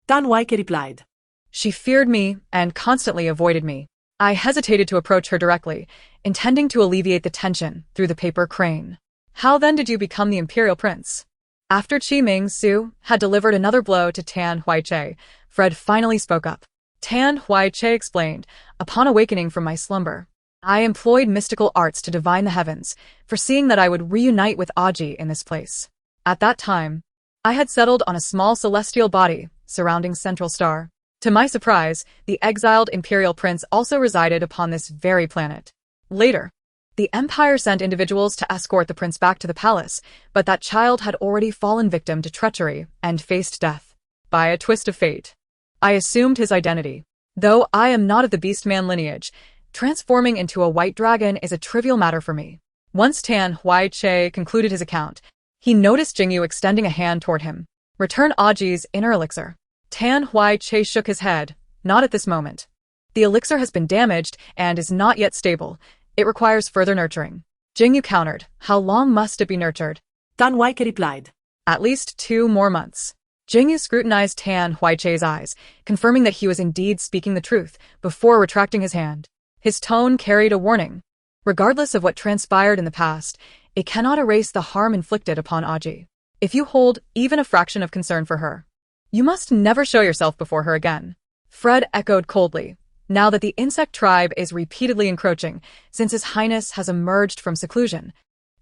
Speaker 2: Tan Huai-che replied.
Speaker 1: She feared me and constantly avoided me. I hesitated to approach her directly, intending to alleviate the tension through the paper crane. How then did you become the imperial prince? After Qi Mingsu had delivered another blow to Tan Huai-che, Fred finally spoke up. Tan Huai-che explained, upon awakening from my slumber, I employed mystical arts to divine the heavens, foreseeing that I would reunite with Aji in this place. At that time, I had settled on a small celestial body surrounding Central Star. To my surprise, the exiled imperial prince also resided upon this very planet. Later, the empire sent individuals to escort the prince back to the palace, but that child had already fallen victim to treachery and faced death. By a twist of fate, I assumed his identity. Though I am not of the beastman lineage, transforming into a white dragon is a trivial matter for me. Once Tan Huai-che concluded his account, he noticed Jingu extending a hand toward him. Return Aji's inner elixir. Tan Huai-che shook his head. Not at this moment. The elixir has been damaged and is not yet stable. It requires further nurturing. Jingu countered. How long must it be nurtured?
Speaker 2: Tan Huai-che replied.
Speaker 1: At least 2 more months. Jingu scrutinized Tan Huai-che's eyes, confirming that he was indeed speaking the truth, before retracting his hand. His tone carried a warning. Regardless of what transpired in the past, it cannot erase the harm inflicted upon Aji. If you hold even a fraction of concern for her, you must never show yourself before her again. Fred echoed coldly. Now that the insect tribe is repeatedly encroaching, since His Highness has emerged from seclusion,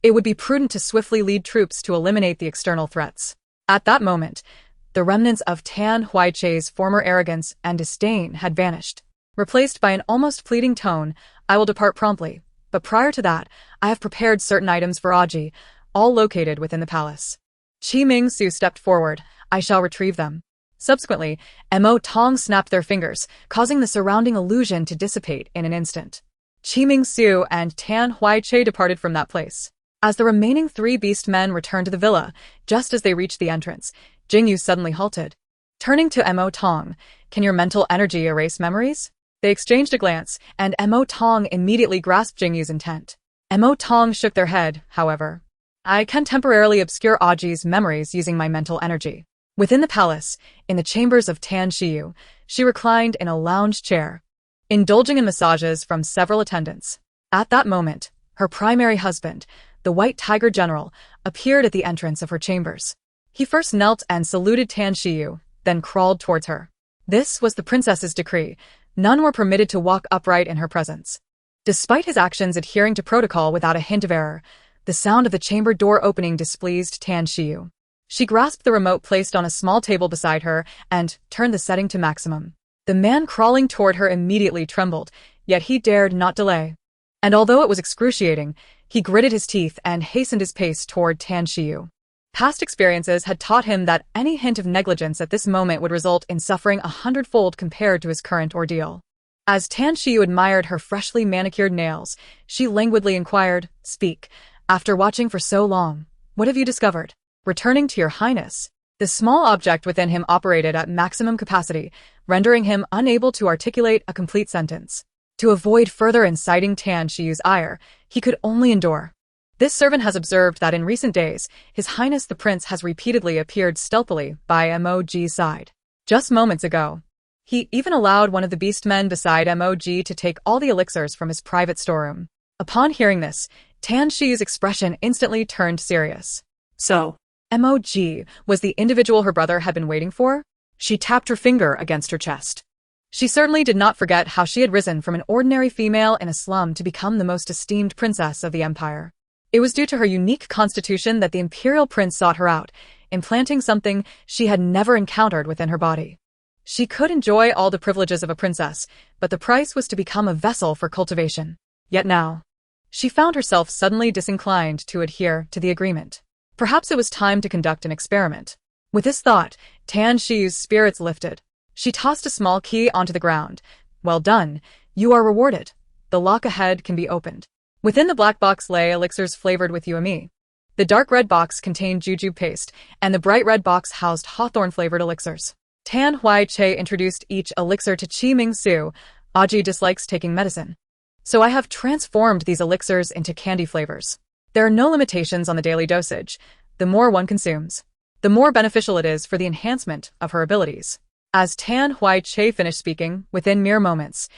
Speaker 1: it would be prudent to swiftly lead troops to eliminate the external threats. At that moment, the remnants of Tan Huai-che's former arrogance and disdain had vanished. Replaced by an almost pleading tone, I will depart promptly, but prior to that, I have prepared certain items for Aji, all located within the palace. Qi Mingsu stepped forward. I shall retrieve them. Subsequently, Mo Tong snapped their fingers, causing the surrounding illusion to dissipate in an instant. Qi Mingsu and Tan Huai-che departed from that place. As the remaining 3 beast men returned to the villa, just as they reached the entrance, Jingu suddenly halted. Turning to Mo Tong, can your mental energy erase memories? They exchanged a glance, and Mo Tong immediately grasped Jingu's intent. Mo Tong shook their head, however. I can temporarily obscure Aji's memories using my mental energy. Within the palace, in the chambers of Tan Shiyu, she reclined in a lounge chair, indulging in massages from several attendants. At that moment, her primary husband, the White Tiger General, appeared at the entrance of her chambers. He first knelt and saluted Tan Shiyu, then crawled towards her. This was the princess's decree. None were permitted to walk upright in her presence. Despite his actions adhering to protocol without a hint of error, the sound of the chamber door opening displeased Tan Shiyu. She grasped the remote placed on a small table beside her and turned the setting to maximum. The man crawling toward her immediately trembled, yet he dared not delay. And although it was excruciating, he gritted his teeth and hastened his pace toward Tan Shiyu. Past experiences had taught him that any hint of negligence at this moment would result in suffering 100-fold compared to his current ordeal. As Tan Shiyu admired her freshly manicured nails, she languidly inquired, Speak, after watching for so long, what have you discovered? Returning to your highness. The small object within him operated at maximum capacity, rendering him unable to articulate a complete sentence. To avoid further inciting Tan Shiyu's ire, he could only endure. This servant has observed that in recent days, His Highness the Prince has repeatedly appeared stealthily by Mo Jin's side. Just moments ago, He even allowed one of the beast men beside Mo Jin to take all the elixirs from his private storeroom. Upon hearing this, Tan Shi's expression instantly turned serious.
Speaker 2: So,
Speaker 1: Mo Jin was the individual her brother had been waiting for? She tapped her finger against her chest. She certainly did not forget how she had risen from an ordinary female in a slum to become the most esteemed princess of the empire. It was due to her unique constitution that the imperial prince sought her out, implanting something she had never encountered within her body. She could enjoy all the privileges of a princess, but the price was to become a vessel for cultivation. Yet now, she found herself suddenly disinclined to adhere to the agreement. Perhaps it was time to conduct an experiment. With this thought, Tan Shi's spirits lifted. She tossed a small key onto the ground. Well done. You are rewarded. The lock ahead can be opened. Within the black box lay elixirs flavored with UME. The dark red box contained juju paste, and the bright red box housed hawthorn-flavored elixirs. Tan Hui-che introduced each elixir to Chi Ming-su. Aji dislikes taking medicine. So I have transformed these elixirs into candy flavors. There are no limitations on the daily dosage. The more one consumes, the more beneficial it is for the enhancement of her abilities. As Tan Hui-che finished speaking, within mere moments,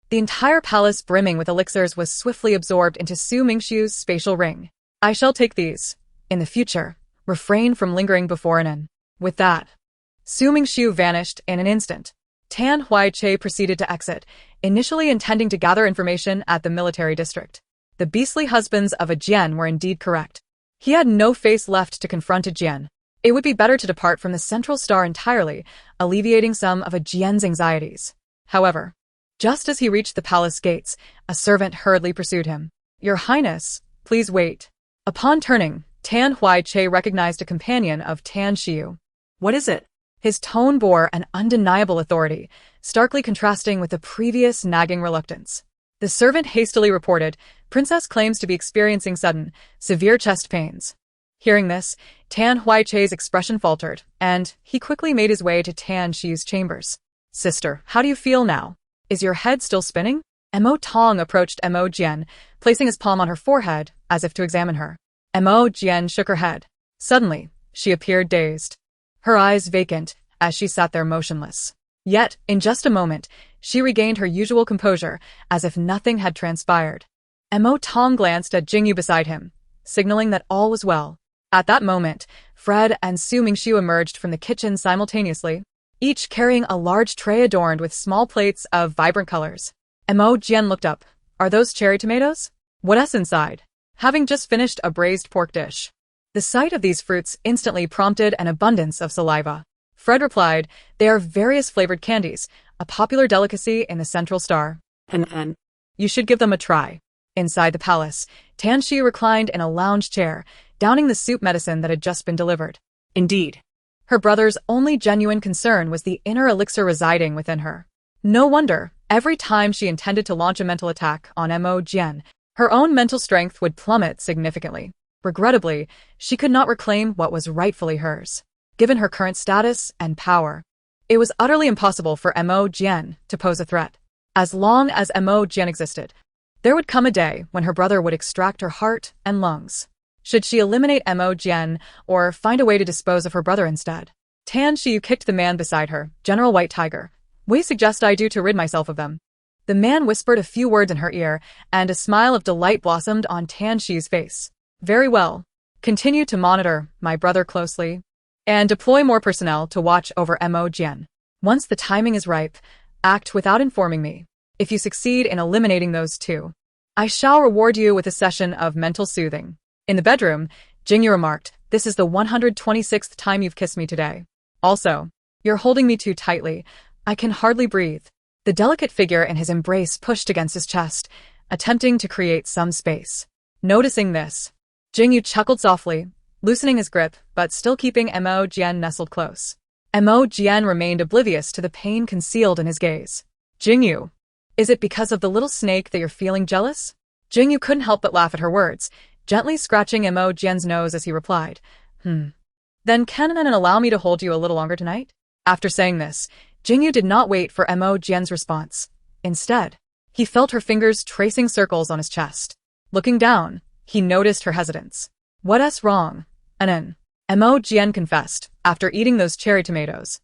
Speaker 1: the entire palace brimming with elixirs was swiftly absorbed into Su Mingshu's spatial ring. I shall take these. In the future, refrain from lingering before an inn. With that, Su Mingshu vanished in an instant. Tan Hui-che proceeded to exit, initially intending to gather information at the military district. The beastly husbands of a Jian were indeed correct. He had no face left to confront a Jian. It would be better to depart from the central star entirely, alleviating some of a Jian's anxieties. However, just as he reached the palace gates, a servant hurriedly pursued him. Your Highness, please wait. Upon turning, Tan Hui-che recognized a companion of Tan Shiu.
Speaker 2: what is it?
Speaker 1: His tone bore an undeniable authority, starkly contrasting with the previous nagging reluctance. The servant hastily reported, Princess claims to be experiencing sudden, severe chest pains. Hearing this, Tan Hui-che's expression faltered, and he quickly made his way to Tan Shi's chambers. Sister, how do you feel now? Is your head still spinning? Mo Tong approached Mo Jin, placing his palm on her forehead, as if to examine her. Mo Jin shook her head. Suddenly, she appeared dazed. Her eyes vacant, as she sat there motionless. Yet, in just a moment, she regained her usual composure, as if nothing had transpired. Mo Tong glanced at Jingu beside him, signaling that all was well. At that moment, Fred and Su Mingshu emerged from the kitchen simultaneously, each carrying a large tray adorned with small plates of vibrant colors. Mo Jin looked up. Are those cherry tomatoes? What's inside? Having just finished a braised pork dish. The sight of these fruits instantly prompted an abundance of saliva. Fred replied, they are various flavored candies, a popular delicacy in the Central Star.
Speaker 2: And
Speaker 1: You should give them a try. Inside the palace, Tan Shi reclined in a lounge chair, downing the soup medicine that had just been delivered.
Speaker 2: indeed.
Speaker 1: Her brother's only genuine concern was the inner elixir residing within her. No wonder, every time she intended to launch a mental attack on Mo Jin, her own mental strength would plummet significantly. Regrettably, she could not reclaim what was rightfully hers. Given her current status and power, it was utterly impossible for Mo Jin to pose a threat. As long as Mo Jin existed, there would come a day when her brother would extract her heart and lungs. Should she eliminate Mo Jin or find a way to dispose of her brother instead? Tan Shi kicked the man beside her, General White Tiger. We suggest I do to rid myself of them. The man whispered a few words in her ear, and a smile of delight blossomed on Tan Shi's face. Very well. Continue to monitor my brother closely, and deploy more personnel to watch over Mo Jin. Once the timing is ripe, act without informing me. If you succeed in eliminating those two, I shall reward you with a session of mental soothing. In the bedroom, Jingu remarked, this is the 126th time you've kissed me today. Also, you're holding me too tightly. I can hardly breathe. The delicate figure in his embrace pushed against his chest, attempting to create some space. Noticing this, Jingu chuckled softly, loosening his grip, but still keeping Mo Jin nestled close. Mo Jin remained oblivious to the pain concealed in his gaze. Jingu, is it because of the little snake that you're feeling jealous? Jingu couldn't help but laugh at her words, gently scratching Mo Jin's nose as he replied, Then can N allow me to hold you a little longer tonight? After saying this, Jingu did not wait for Mo Jin's response. Instead, he felt her fingers tracing circles on his chest. Looking down, he noticed her hesitance. What's wrong, Anan? Mo Jin confessed, after eating those cherry tomatoes.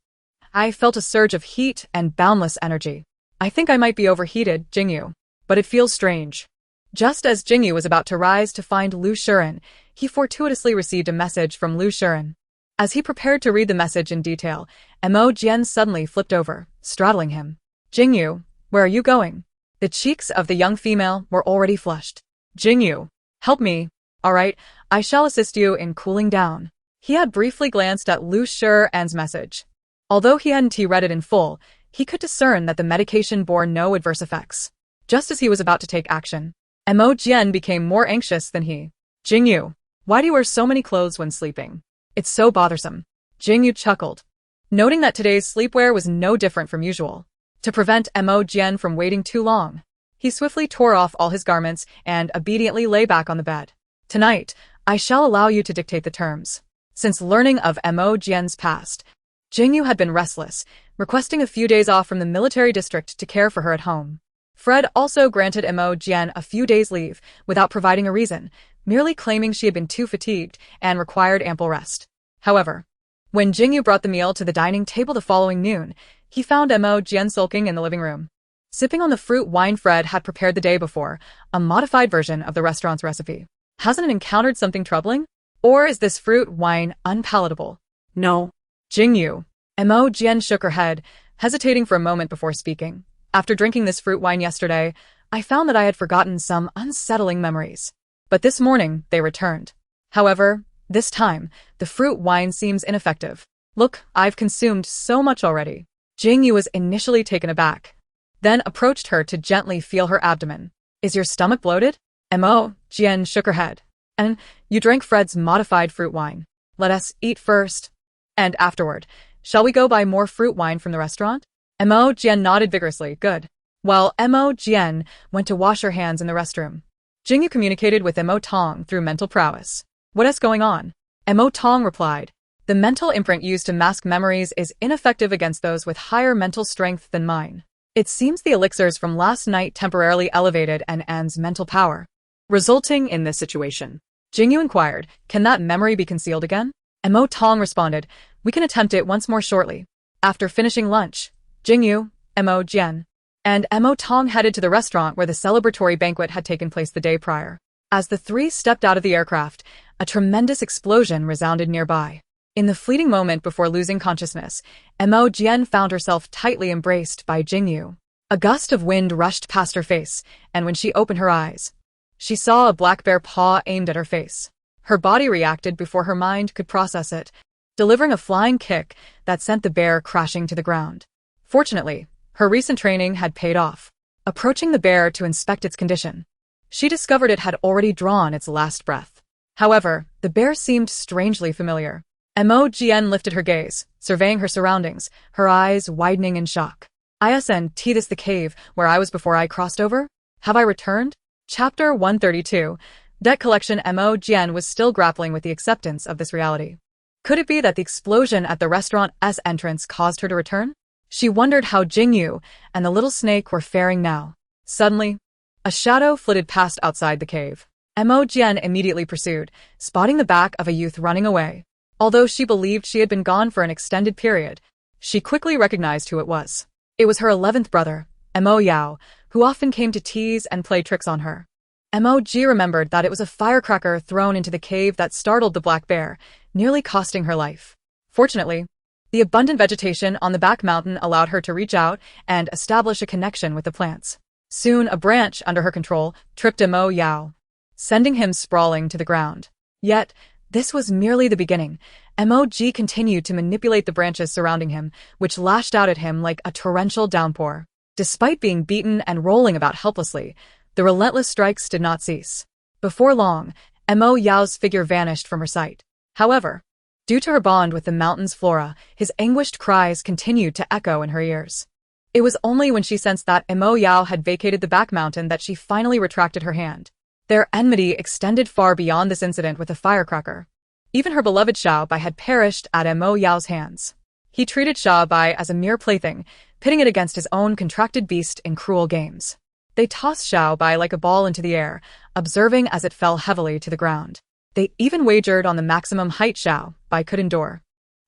Speaker 1: I felt a surge of heat and boundless energy. I think I might be overheated, Jingu. But it feels strange. Just as Jingu was about to rise to find Lu Shiren, he fortuitously received a message from Lu Shiren. As he prepared to read the message in detail, Mo Jin suddenly flipped over, straddling him. Jingu, where are you going? The cheeks of the young female were already flushed. Jingu, help me. All right, I shall assist you in cooling down. He had briefly glanced at Lu Shiren's message. Although he hadn't read it in full, he could discern that the medication bore no adverse effects. Just as he was about to take action, Mo Jin became more anxious than he. Jingu, why do you wear so many clothes when sleeping? It's so bothersome. Jingu chuckled, noting that today's sleepwear was no different from usual. To prevent Mo Jin from waiting too long, he swiftly tore off all his garments and obediently lay back on the bed. Tonight, I shall allow you to dictate the terms. Since learning of Mo Jin's past, Jingu had been restless, requesting a few days off from the military district to care for her at home. Fred also granted Mo Jin a few days' leave without providing a reason, merely claiming she had been too fatigued and required ample rest. However, when Jingu brought the meal to the dining table the following noon, he found Mo Jin sulking in the living room, sipping on the fruit wine Fred had prepared the day before, a modified version of the restaurant's recipe. Hasn't it encountered something troubling? Or is this fruit wine unpalatable?
Speaker 2: No.
Speaker 1: Jingu. Mo Jin shook her head, hesitating for a moment before speaking. After drinking this fruit wine yesterday, I found that I had forgotten some unsettling memories. But this morning, they returned. However, this time, the fruit wine seems ineffective. Look, I've consumed so much already. Jingu was initially taken aback, then approached her to gently feel her abdomen. Is your stomach bloated? Mo Jin shook her head. And you drank Fred's modified fruit wine. Let us eat first. And afterward, shall we go buy more fruit wine from the restaurant? Mo Jin nodded vigorously. Good. While Mo Jin went to wash her hands in the restroom, Jingu communicated with Mo Tong through mental prowess. What is going on? Mo Tong replied. The mental imprint used to mask memories is ineffective against those with higher mental strength than mine. It seems the elixirs from last night temporarily elevated An's mental power, resulting in this situation. Jingu inquired, can that memory be concealed again? Mo Tong responded, we can attempt it once more shortly. After finishing lunch, Jingu, Mo Jin, and Mo Tong headed to the restaurant where the celebratory banquet had taken place the day prior. As the three stepped out of the aircraft, a tremendous explosion resounded nearby. In the fleeting moment before losing consciousness, Mo Jin found herself tightly embraced by Jingu. A gust of wind rushed past her face, and when she opened her eyes, she saw a black bear paw aimed at her face. Her body reacted before her mind could process it, delivering a flying kick that sent the bear crashing to the ground. Fortunately, her recent training had paid off. Approaching the bear to inspect its condition, she discovered it had already drawn its last breath. However, the bear seemed strangely familiar. Mo Jin lifted her gaze, surveying her surroundings, her eyes widening in shock. Isn't this the cave where I was before I crossed over? Have I returned? Chapter 132. Debt collection. Mo Jin was still grappling with the acceptance of this reality. Could it be that the explosion at the restaurant's entrance caused her to return? She wondered how Jingu and the little snake were faring now. Suddenly, a shadow flitted past outside the cave. Mo Jin immediately pursued, spotting the back of a youth running away. Although she believed she had been gone for an extended period, she quickly recognized who it was. It was her 11th brother, Mo Yao, who often came to tease and play tricks on her. Mo Ji remembered that it was a firecracker thrown into the cave that startled the black bear, nearly costing her life. Fortunately, the abundant vegetation on the back mountain allowed her to reach out and establish a connection with the plants. Soon, a branch under her control tripped Mo Yao, sending him sprawling to the ground. Yet, this was merely the beginning. Mo Ji continued to manipulate the branches surrounding him, which lashed out at him like a torrential downpour. Despite being beaten and rolling about helplessly, the relentless strikes did not cease. Before long, Mo Yao's figure vanished from her sight. However, due to her bond with the mountain's flora, his anguished cries continued to echo in her ears. It was only when she sensed that Mo Yao had vacated the back mountain that she finally retracted her hand. Their enmity extended far beyond this incident with a firecracker. Even her beloved Xiao Bai had perished at Mo Yao's hands. He treated Xiao Bai as a mere plaything, pitting it against his own contracted beast in cruel games. They tossed Xiao Bai like a ball into the air, observing as it fell heavily to the ground. They even wagered on the maximum height Xiao Bai could endure.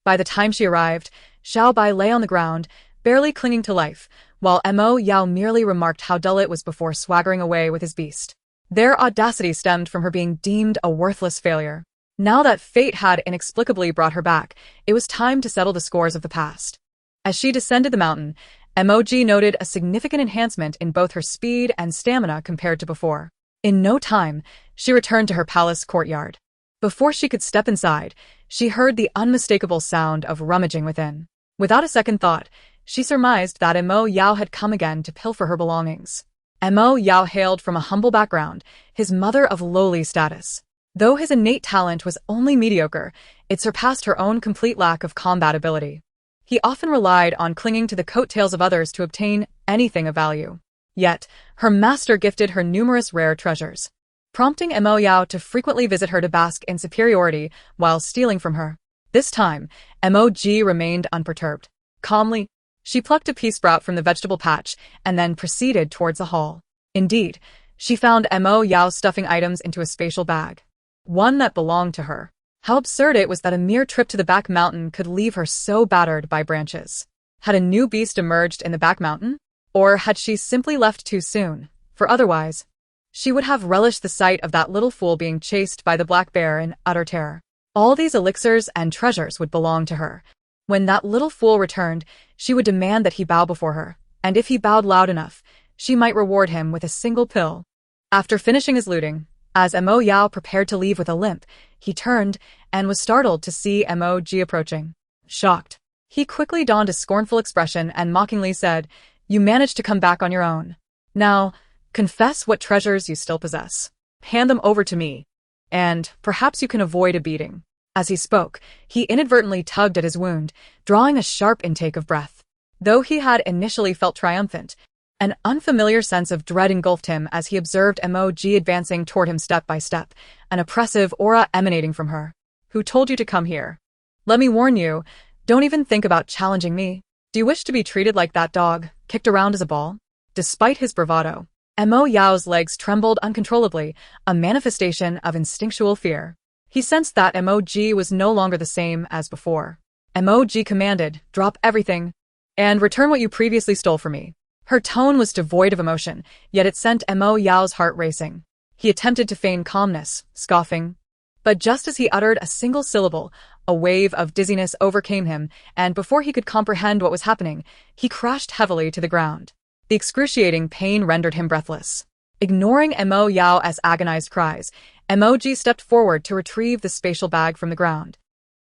Speaker 1: By the time she arrived, Xiao Bai lay on the ground, barely clinging to life, while Mo Yao merely remarked how dull it was before swaggering away with his beast. Their audacity stemmed from her being deemed a worthless failure. Now that fate had inexplicably brought her back, it was time to settle the scores of the past. As she descended the mountain, Emoji noted a significant enhancement in both her speed and stamina compared to before. In no time, she returned to her palace courtyard. Before she could step inside, she heard the unmistakable sound of rummaging within. Without a second thought, she surmised that Mo Yao had come again to pilfer her belongings. Mo Yao hailed from a humble background, his mother of lowly status. Though his innate talent was only mediocre, it surpassed her own complete lack of combat ability. He often relied on clinging to the coattails of others to obtain anything of value. Yet, her master gifted her numerous rare treasures, prompting Mo Yao to frequently visit her to bask in superiority while stealing from her. This time, Mo remained unperturbed. Calmly, she plucked a pea sprout from the vegetable patch and then proceeded towards the hall. Indeed, she found Mo Yao stuffing items into a spatial bag, one that belonged to her. How absurd it was that a mere trip to the back mountain could leave her so battered by branches. Had a new beast emerged in the back mountain? Or had she simply left too soon? For otherwise, she would have relished the sight of that little fool being chased by the black bear in utter terror. All these elixirs and treasures would belong to her. When that little fool returned, she would demand that he bow before her, and if he bowed loud enough, she might reward him with a single pill. After finishing his looting, as Mo Yao prepared to leave with a limp, he turned and was startled to see Mo approaching. Shocked, he quickly donned a scornful expression and mockingly said, "You managed to come back on your own. Now, confess what treasures you still possess. Hand them over to me, and perhaps you can avoid a beating." As he spoke, he inadvertently tugged at his wound, drawing a sharp intake of breath. Though he had initially felt triumphant, an unfamiliar sense of dread engulfed him as he observed Mo advancing toward him step by step, an oppressive aura emanating from her. "Who told you to come here? Let me warn you, don't even think about challenging me. Do you wish to be treated like that dog, kicked around as a ball?" Despite his bravado, Mo Yao's legs trembled uncontrollably, a manifestation of instinctual fear. He sensed that Mo was no longer the same as before. Mo commanded, "Drop everything, and return what you previously stole from me." Her tone was devoid of emotion, yet it sent Mo Yao's heart racing. He attempted to feign calmness, scoffing. But just as he uttered a single syllable, a wave of dizziness overcame him, and before he could comprehend what was happening, he crashed heavily to the ground. The excruciating pain rendered him breathless. Ignoring Mo Yao's agonized cries, Mo stepped forward to retrieve the spatial bag from the ground,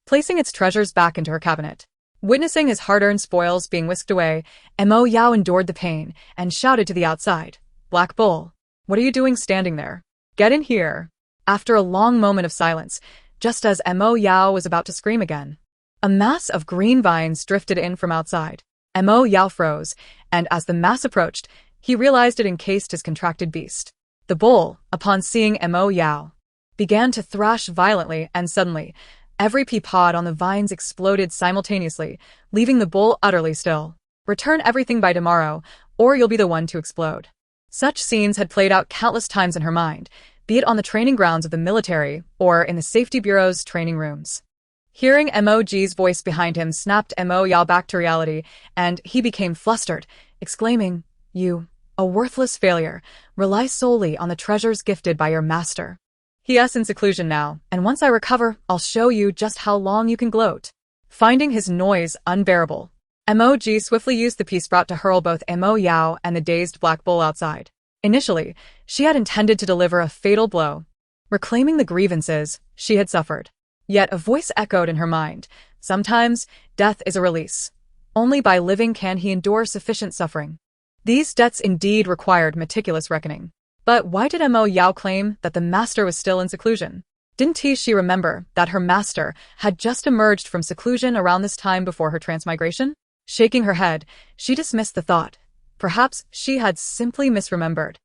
Speaker 1: placing its treasures back into her cabinet. Witnessing his hard-earned spoils being whisked away, Mo Yao endured the pain and shouted to the outside, "Black Bull, what are you doing standing there? Get in here." After a long moment of silence, just as Mo Yao was about to scream again, a mass of green vines drifted in from outside. Mo Yao froze, and as the mass approached, he realized it encased his contracted beast. The bull, upon seeing Mo Yao, began to thrash violently, and suddenly, every pea pod on the vines exploded simultaneously, leaving the bull utterly still. "Return everything by tomorrow, or you'll be the one to explode." Such scenes had played out countless times in her mind, be it on the training grounds of the military or in the safety bureau's training rooms. Hearing Mo's voice behind him snapped Mo Yao back to reality, and he became flustered, exclaiming, "You, a worthless failure, rely solely on the treasures gifted by your master. He is in seclusion now, and once I recover, I'll show you just how long you can gloat." Finding his noise unbearable, Mo swiftly used the pea sprout to hurl both Mo Yao and the dazed black bull outside. Initially, she had intended to deliver a fatal blow, reclaiming the grievances she had suffered. Yet a voice echoed in her mind, "Sometimes, death is a release. Only by living can he endure sufficient suffering." These debts indeed required meticulous reckoning. But why did Mo Yao claim that the master was still in seclusion? Didn't she remember that her master had just emerged from seclusion around this time before her transmigration? Shaking her head, she dismissed the thought. Perhaps she had simply misremembered.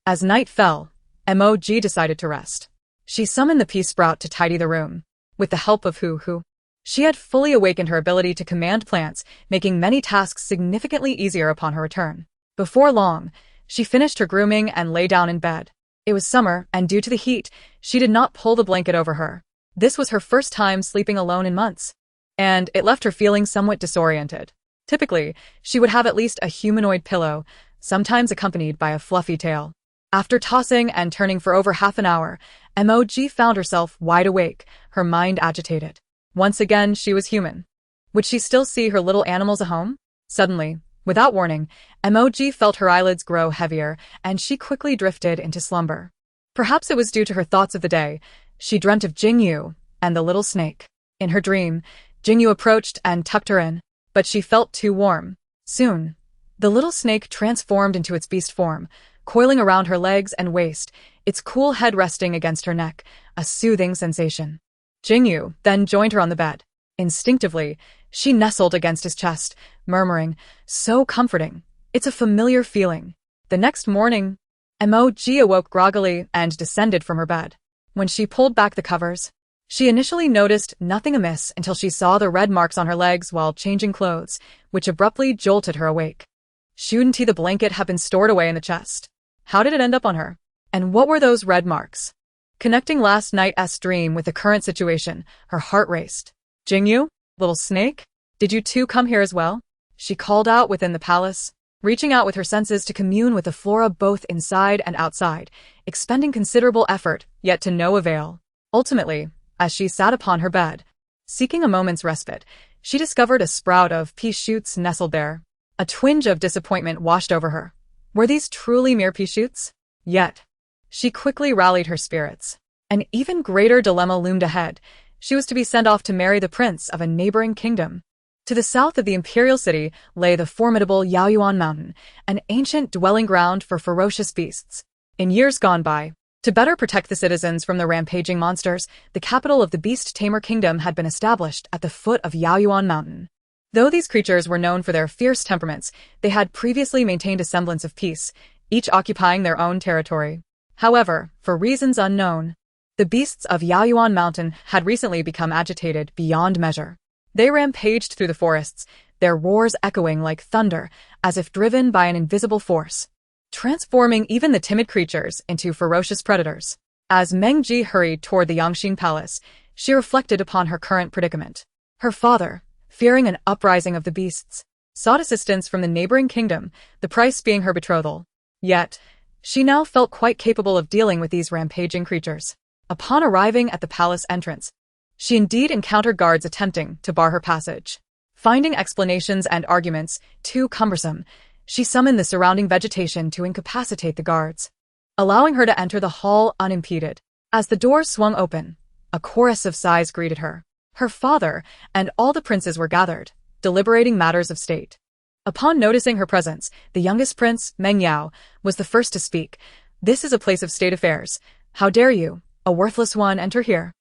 Speaker 1: As night fell, Mo decided to rest. She summoned the pea sprout to tidy the room. With the help of Hu, she had fully awakened her ability to command plants, making many tasks significantly easier upon her return. Before long, she finished her grooming and lay down in bed. It was summer, and due to the heat, she did not pull the blanket over her. This was her first time sleeping alone in months. and it left her feeling somewhat disoriented. Typically, she would have at least a humanoid pillow, sometimes accompanied by a fluffy tail. After tossing and turning for over half an hour, Mo Jin found herself wide awake, her mind agitated. Once again, she was human. Would she still see her little animals a home? Suddenly, without warning, Mo Jin felt her eyelids grow heavier, and she quickly drifted into slumber. Perhaps it was due to her thoughts of the day. She dreamt of Jingu and the little snake. In her dream, Jingu approached and tucked her in, but she felt too warm. Soon, the little snake transformed into its beast form, coiling around her legs and waist, its cool head resting against her neck, a soothing sensation. Jingu then joined her on the bed. Instinctively, she nestled against his chest, murmuring, "So comforting. It's a familiar feeling." The next morning, Mo Jin awoke groggily and descended from her bed. When she pulled back the covers, she initially noticed nothing amiss until she saw the red marks on her legs while changing clothes, which abruptly jolted her awake. Shouldn't the blanket have been stored away in the chest? How did it end up on her? And what were those red marks? Connecting last night's dream with the current situation, her heart raced. "Jingu, little snake, did you too come here as well?" She called out within the palace, reaching out with her senses to commune with the flora both inside and outside, expending considerable effort, yet to no avail. Ultimately, as she sat upon her bed, seeking a moment's respite, she discovered a sprout of pea shoots nestled there. A twinge of disappointment washed over her. Were these truly mere pea shoots? Yet, she quickly rallied her spirits. An even greater dilemma loomed ahead. She was to be sent off to marry the prince of a neighboring kingdom. To the south of the imperial city lay the formidable Yaoyuan Mountain, an ancient dwelling ground for ferocious beasts. In years gone by, to better protect the citizens from the rampaging monsters, the capital of the Beast Tamer Kingdom had been established at the foot of Yaoyuan Mountain. Though these creatures were known for their fierce temperaments, they had previously maintained a semblance of peace, each occupying their own territory. However, for reasons unknown, the beasts of Yaoyuan Mountain had recently become agitated beyond measure. They rampaged through the forests, their roars echoing like thunder, as if driven by an invisible force, transforming even the timid creatures into ferocious predators. As Meng Ji hurried toward the Yangxing Palace, she reflected upon her current predicament. Her father, fearing an uprising of the beasts, sought assistance from the neighboring kingdom, the price being her betrothal. Yet, she now felt quite capable of dealing with these rampaging creatures. Upon arriving at the palace entrance, she indeed encountered guards attempting to bar her passage. Finding explanations and arguments too cumbersome, she summoned the surrounding vegetation to incapacitate the guards, allowing her to enter the hall unimpeded. As the doors swung open, a chorus of sighs greeted her. Her father and all the princes were gathered, deliberating matters of state. Upon noticing her presence, the youngest prince, Meng Yao, was the first to speak. "This is a place of state affairs. How dare you, a worthless one, enter here?"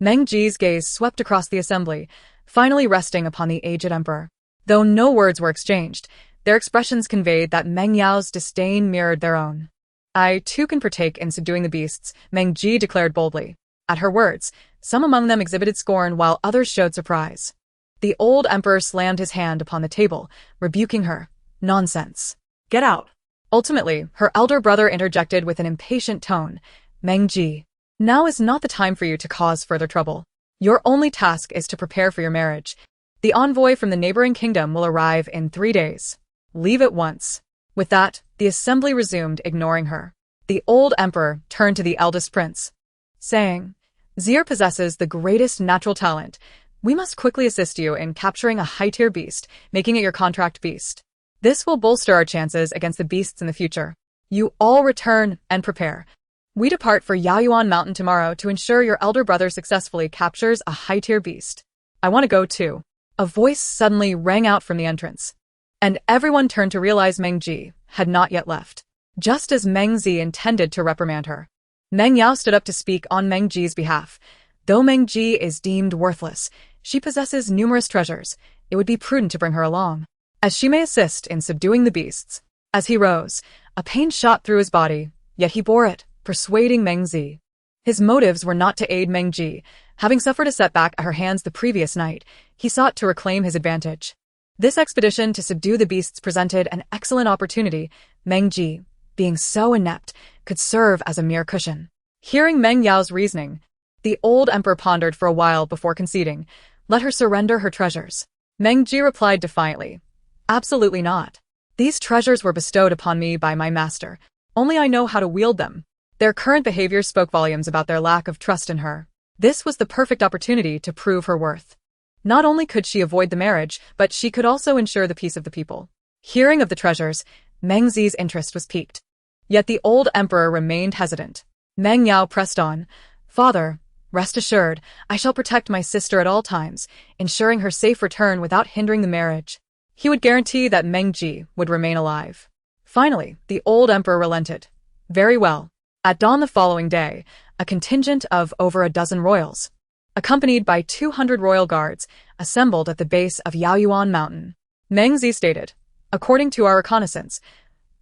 Speaker 1: Meng Ji's gaze swept across the assembly, finally resting upon the aged emperor. Though no words were exchanged, their expressions conveyed that Meng Yao's disdain mirrored their own. "I too can partake in subduing the beasts," Meng Ji declared boldly. At her words, some among them exhibited scorn while others showed surprise. The old emperor slammed his hand upon the table, rebuking her. "Nonsense. Get out." Ultimately, her elder brother interjected with an impatient tone. "Meng Ji, now is not the time for you to cause further trouble. Your only task is to prepare for your marriage. The envoy from the neighboring kingdom will arrive in 3 days. Leave at once." With that, the assembly resumed, ignoring her. The old emperor turned to the eldest prince, saying, "Zir possesses the greatest natural talent. We must quickly assist you in capturing a high-tier beast, making it your contract beast. This will bolster our chances against the beasts in the future. You all return and prepare. We depart for Yaoyuan Mountain tomorrow to ensure your elder brother successfully captures a high-tier beast. I want to go too." A voice suddenly rang out from the entrance, and everyone turned to realize Meng Ji had not yet left. Just as Meng Zi intended to reprimand her, Meng Yao stood up to speak on Meng Ji's behalf. Though Meng Ji is deemed worthless, she possesses numerous treasures. It would be prudent to bring her along, as she may assist in subduing the beasts. As he rose, a pain shot through his body, yet he bore it, persuading Meng Zi. His motives were not to aid Meng Ji. Having suffered a setback at her hands the previous night, he sought to reclaim his advantage. This expedition to subdue the beasts presented an excellent opportunity. Meng Ji, being so inept, could serve as a mere cushion. Hearing Meng Yao's reasoning, the old emperor pondered for a while before conceding. Let her surrender her treasures. Meng Ji replied defiantly. Absolutely not. These treasures were bestowed upon me by my master. Only I know how to wield them. Their current behavior spoke volumes about their lack of trust in her. This was the perfect opportunity to prove her worth. Not only could she avoid the marriage, but she could also ensure the peace of the people. Hearing of the treasures, Meng Zi's interest was piqued. Yet the old emperor remained hesitant. Meng Yao pressed on. Father, rest assured, I shall protect my sister at all times, ensuring her safe return without hindering the marriage. He would guarantee that Meng Ji would remain alive. Finally, the old emperor relented. Very well. At dawn the following day, a contingent of over a dozen royals, accompanied by 200 royal guards, assembled at the base of Yaoyuan Mountain. Meng Zi stated, according to our reconnaissance,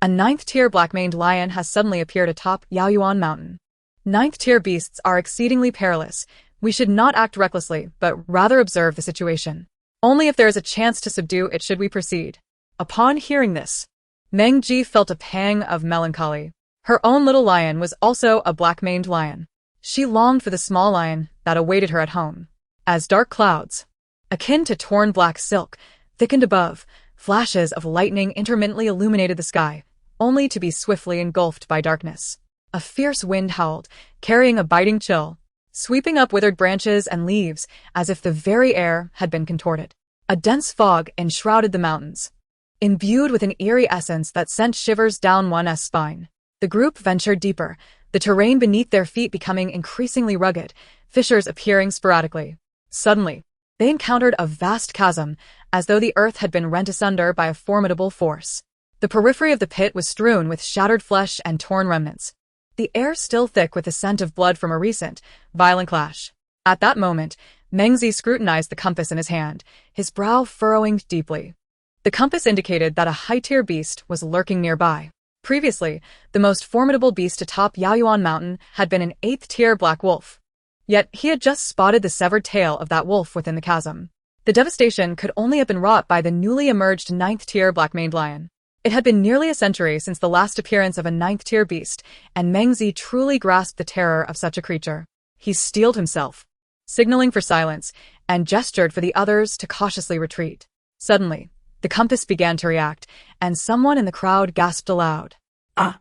Speaker 1: a 9th-tier black-maned lion has suddenly appeared atop Yaoyuan Mountain. 9th-tier beasts are exceedingly perilous. We should not act recklessly, but rather observe the situation. Only if there is a chance to subdue it should we proceed. Upon hearing this, Meng Ji felt a pang of melancholy. Her own little lion was also a black-maned lion. She longed for the small lion that awaited her at home. As dark clouds, akin to torn black silk, thickened above, flashes of lightning intermittently illuminated the sky, only to be swiftly engulfed by darkness. A fierce wind howled, carrying a biting chill, sweeping up withered branches and leaves as if the very air had been contorted. A dense fog enshrouded the mountains, imbued with an eerie essence that sent shivers down one's spine. The group ventured deeper, the terrain beneath their feet becoming increasingly rugged, fissures appearing sporadically. Suddenly, they encountered a vast chasm, as though the earth had been rent asunder by a formidable force. The periphery of the pit was strewn with shattered flesh and torn remnants, the air still thick with the scent of blood from a recent, violent clash. At that moment, Meng Zi scrutinized the compass in his hand, his brow furrowing deeply. The compass indicated that a high-tier beast was lurking nearby. Previously, the most formidable beast atop Yaoyuan Mountain had been an 8th-tier black wolf. Yet he had just spotted the severed tail of that wolf within the chasm. The devastation could only have been wrought by the newly emerged 9th-tier black-maned lion. It had been nearly a century since the last appearance of a 9th-tier beast, and Meng Zi truly grasped the terror of such a creature. He steeled himself, signaling for silence, and gestured for the others to cautiously retreat. Suddenly, the compass began to react, and someone in the crowd gasped aloud.
Speaker 2: Ah!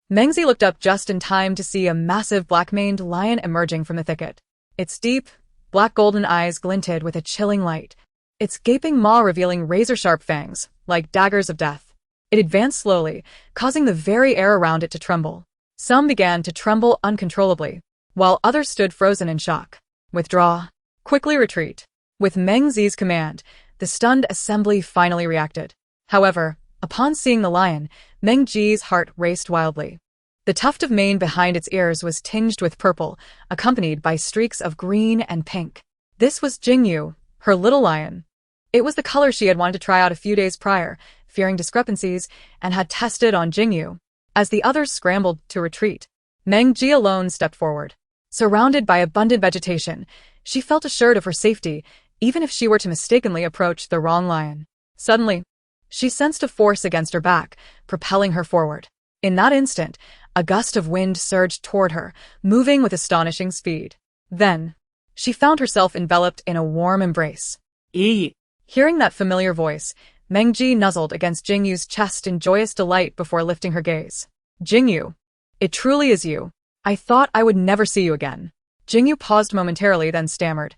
Speaker 1: Meng Zi looked up just in time to see a massive black-maned lion emerging from the thicket. Its deep, black golden eyes glinted with a chilling light, its gaping maw revealing razor-sharp fangs, like daggers of death. It advanced slowly, causing the very air around it to tremble. Some began to tremble uncontrollably, while others stood frozen in shock. Withdraw. Quickly retreat. With Meng Zi's command, the stunned assembly finally reacted. However, upon seeing the lion, Meng Ji's heart raced wildly. The tuft of mane behind its ears was tinged with purple, accompanied by streaks of green and pink. This was Jingu, her little lion. It was the color she had wanted to try out a few days prior, fearing discrepancies, and had tested on Jingu. As the others scrambled to retreat, Meng Ji alone stepped forward. Surrounded by abundant vegetation, she felt assured of her safety, even if she were to mistakenly approach the wrong lion. Suddenly, she sensed a force against her back, propelling her forward. In that instant, a gust of wind surged toward her, moving with astonishing speed. Then, she found herself enveloped in a warm embrace.
Speaker 2: İyi.
Speaker 1: Hearing that familiar voice, Meng Ji nuzzled against Jingu's chest in joyous delight before lifting her gaze. Jingu, it truly is you. I thought I would never see you again. Jingu paused momentarily, then stammered.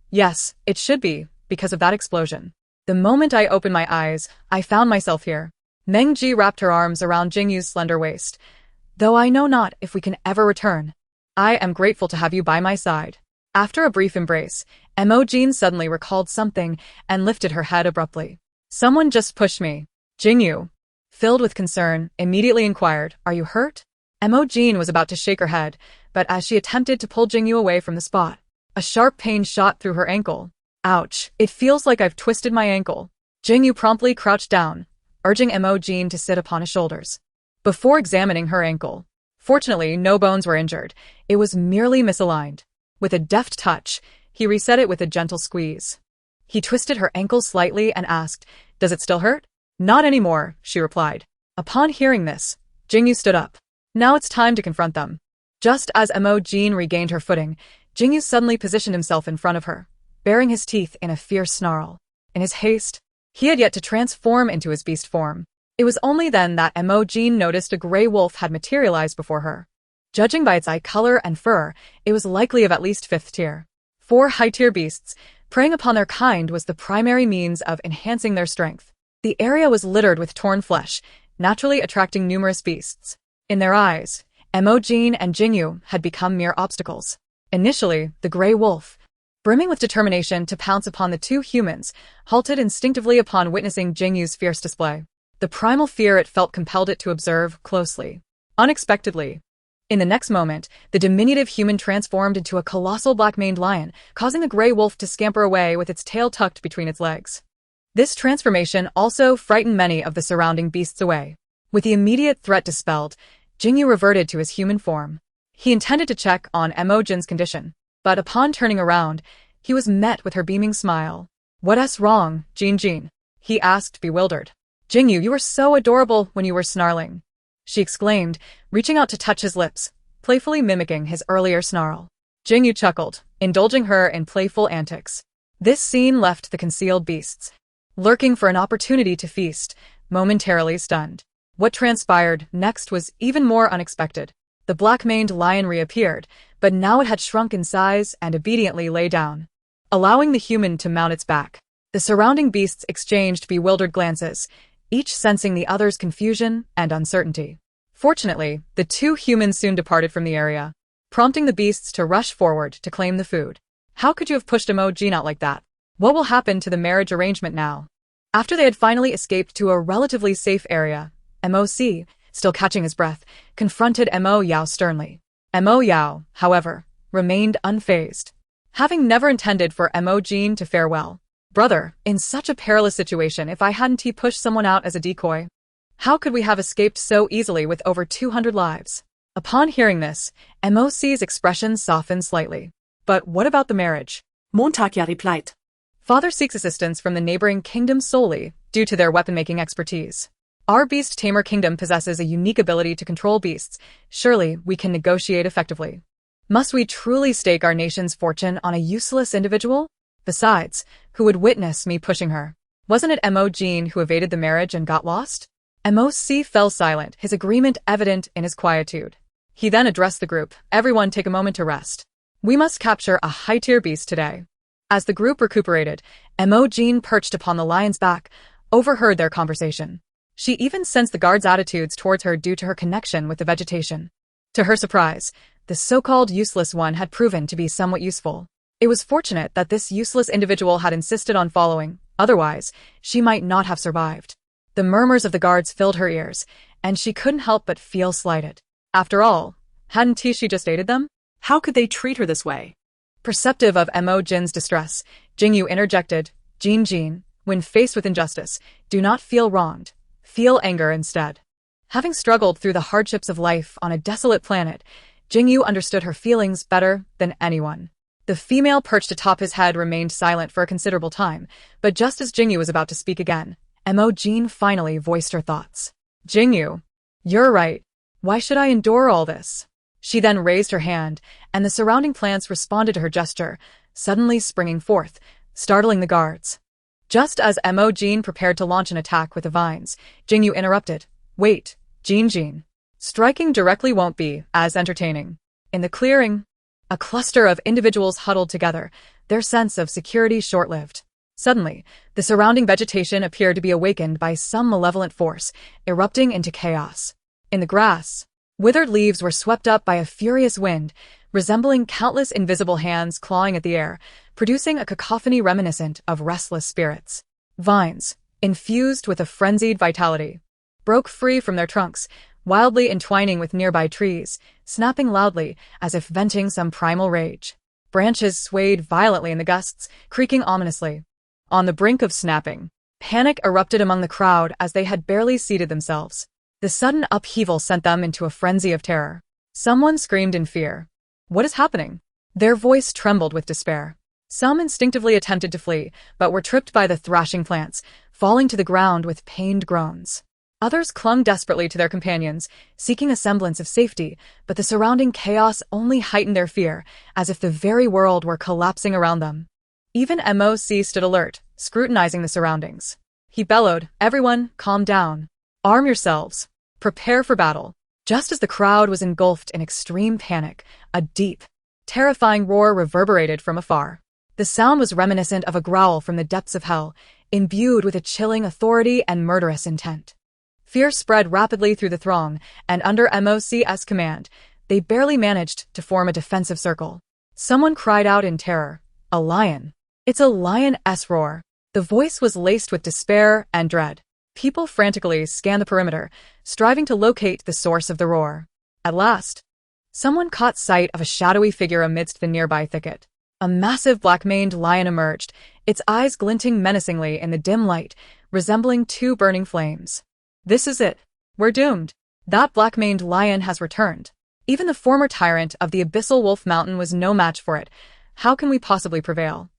Speaker 1: Yes, it should be, because of that explosion. The moment I opened my eyes, I found myself here. Meng Ji wrapped her arms around Jingu's slender waist. Though I know not if we can ever return, I am grateful to have you by my side. After a brief embrace, Mo Jin suddenly recalled something and lifted her head abruptly. Someone just pushed me. Jingu, filled with concern, immediately inquired, Are you hurt? Mo Jin was about to shake her head, but as she attempted to pull Jingu away from the spot, a sharp pain shot through her ankle. Ouch, it feels like I've twisted my ankle. Jingu promptly crouched down, urging Mo Jin to sit upon his shoulders. Before examining her ankle, fortunately no bones were injured, it was merely misaligned. With a deft touch, he reset it with a gentle squeeze. He twisted her ankle slightly and asked, Does it still hurt? Not anymore, she replied. Upon hearing this, Jingu stood up. Now it's time to confront them. Just as Mo Jin regained her footing, Jingu suddenly positioned himself in front of her. baring his teeth in a fierce snarl. In his haste, he had yet to transform into his beast form. It was only then that Mo Jin noticed a gray wolf had materialized before her. Judging by its eye color and fur, it was likely of at least 5th tier. 4 high-tier beasts, preying upon their kind was the primary means of enhancing their strength. The area was littered with torn flesh, naturally attracting numerous beasts. In their eyes, Mo Jin and Jingu had become mere obstacles. Initially, the gray wolf, brimming with determination to pounce upon the 2 humans, halted instinctively upon witnessing Jingu's fierce display. The primal fear it felt compelled it to observe closely. Unexpectedly, in the next moment, the diminutive human transformed into a colossal black-maned lion, causing the gray wolf to scamper away with its tail tucked between its legs. This transformation also frightened many of the surrounding beasts away. With the immediate threat dispelled, Jingu reverted to his human form. He intended to check on Mo Jin's condition, but upon turning around, he was met with her beaming smile. "What's wrong, Jin?" he asked, bewildered. "Jingu, you were so adorable when you were snarling," she exclaimed, reaching out to touch his lips, playfully mimicking his earlier snarl. Jingu chuckled, indulging her in playful antics. This scene left the concealed beasts, lurking for an opportunity to feast, momentarily stunned. What transpired next was even more unexpected. The black-maned lion reappeared, but now it had shrunk in size and obediently lay down, allowing the human to mount its back. The surrounding beasts exchanged bewildered glances, each sensing the other's confusion and uncertainty. Fortunately, the 2 humans soon departed from the area, prompting the beasts to rush forward to claim the food. "How could you have pushed Mo Jin out like that? What will happen to the marriage arrangement now?" After they had finally escaped to a relatively safe area, MOC, still catching his breath, confronted Mo Yao sternly. Mo Yao, however, remained unfazed, having never intended for Mo Jin to fare well. "Brother, in such a perilous situation, if I hadn't pushed someone out as a decoy, how could we have escaped so easily with over 200 lives?" Upon hearing this, MOC's expression softened slightly. "But what about the marriage?"
Speaker 2: Montakia replied.
Speaker 1: "Father seeks assistance from the neighboring kingdom solely due to their weapon-making expertise. Our Beast Tamer Kingdom possesses a unique ability to control beasts. Surely we can negotiate effectively. Must we truly stake our nation's fortune on a useless individual? Besides, who would witness me pushing her? Wasn't it Mo Jin who evaded the marriage and got lost?" MOC fell silent, his agreement evident in his quietude. He then addressed the group. "Everyone take a moment to rest. We must capture a high-tier beast today." As the group recuperated, Mo Jin, perched upon the lion's back, overheard their conversation. She even sensed the guards' attitudes towards her due to her connection with the vegetation. To her surprise, the so-called useless one had proven to be somewhat useful. It was fortunate that this useless individual had insisted on following, otherwise, she might not have survived. The murmurs of the guards filled her ears, and she couldn't help but feel slighted. After all, hadn't she just aided them?
Speaker 2: How could they treat her this way?
Speaker 1: Perceptive of Mo Jin's distress, Jingu interjected, Jin, when faced with injustice, do not feel wronged. Feel anger instead." Having struggled through the hardships of life on a desolate planet, Jingu understood her feelings better than anyone. The female perched atop his head remained silent for a considerable time, but just as Jingu was about to speak again, Mo Jin finally voiced her thoughts. "Jingu, you're right. Why should I endure all this?" She then raised her hand, and the surrounding plants responded to her gesture, suddenly springing forth, startling the guards. Just as Mo Jin prepared to launch an attack with the vines, Jingu interrupted. "Wait, Jin. Striking directly won't be as entertaining." In the clearing, a cluster of individuals huddled together, their sense of security short-lived. Suddenly, the surrounding vegetation appeared to be awakened by some malevolent force, erupting into chaos. In the grass, withered leaves were swept up by a furious wind, resembling countless invisible hands clawing at the air, producing a cacophony reminiscent of restless spirits. Vines, infused with a frenzied vitality, broke free from their trunks, wildly entwining with nearby trees, snapping loudly as if venting some primal rage. Branches swayed violently in the gusts, creaking ominously. On the brink of snapping, panic erupted among the crowd as they had barely seated themselves. The sudden upheaval sent them into a frenzy of terror. Someone screamed in fear. "What is happening?" Their voice trembled with despair. Some instinctively attempted to flee, but were tripped by the thrashing plants, falling to the ground with pained groans. Others clung desperately to their companions, seeking a semblance of safety, but the surrounding chaos only heightened their fear, as if the very world were collapsing around them. Even MOC stood alert, scrutinizing the surroundings. He bellowed, "Everyone, calm down. Arm yourselves. Prepare for battle." Just as the crowd was engulfed in extreme panic, a deep, terrifying roar reverberated from afar. The sound was reminiscent of a growl from the depths of hell, imbued with a chilling authority and murderous intent. Fear spread rapidly through the throng, and under MOC's command, they barely managed to form a defensive circle. Someone cried out in terror, "A lion! It's a lion's roar!" The voice was laced with despair and dread. People frantically scanned the perimeter, striving to locate the source of the roar. At last, someone caught sight of a shadowy figure amidst the nearby thicket. A massive black-maned lion emerged, its eyes glinting menacingly in the dim light, resembling two burning flames. "This is it. We're doomed. That black-maned lion has returned. Even the former tyrant of the abyssal wolf mountain was no match for it. How can we possibly prevail?"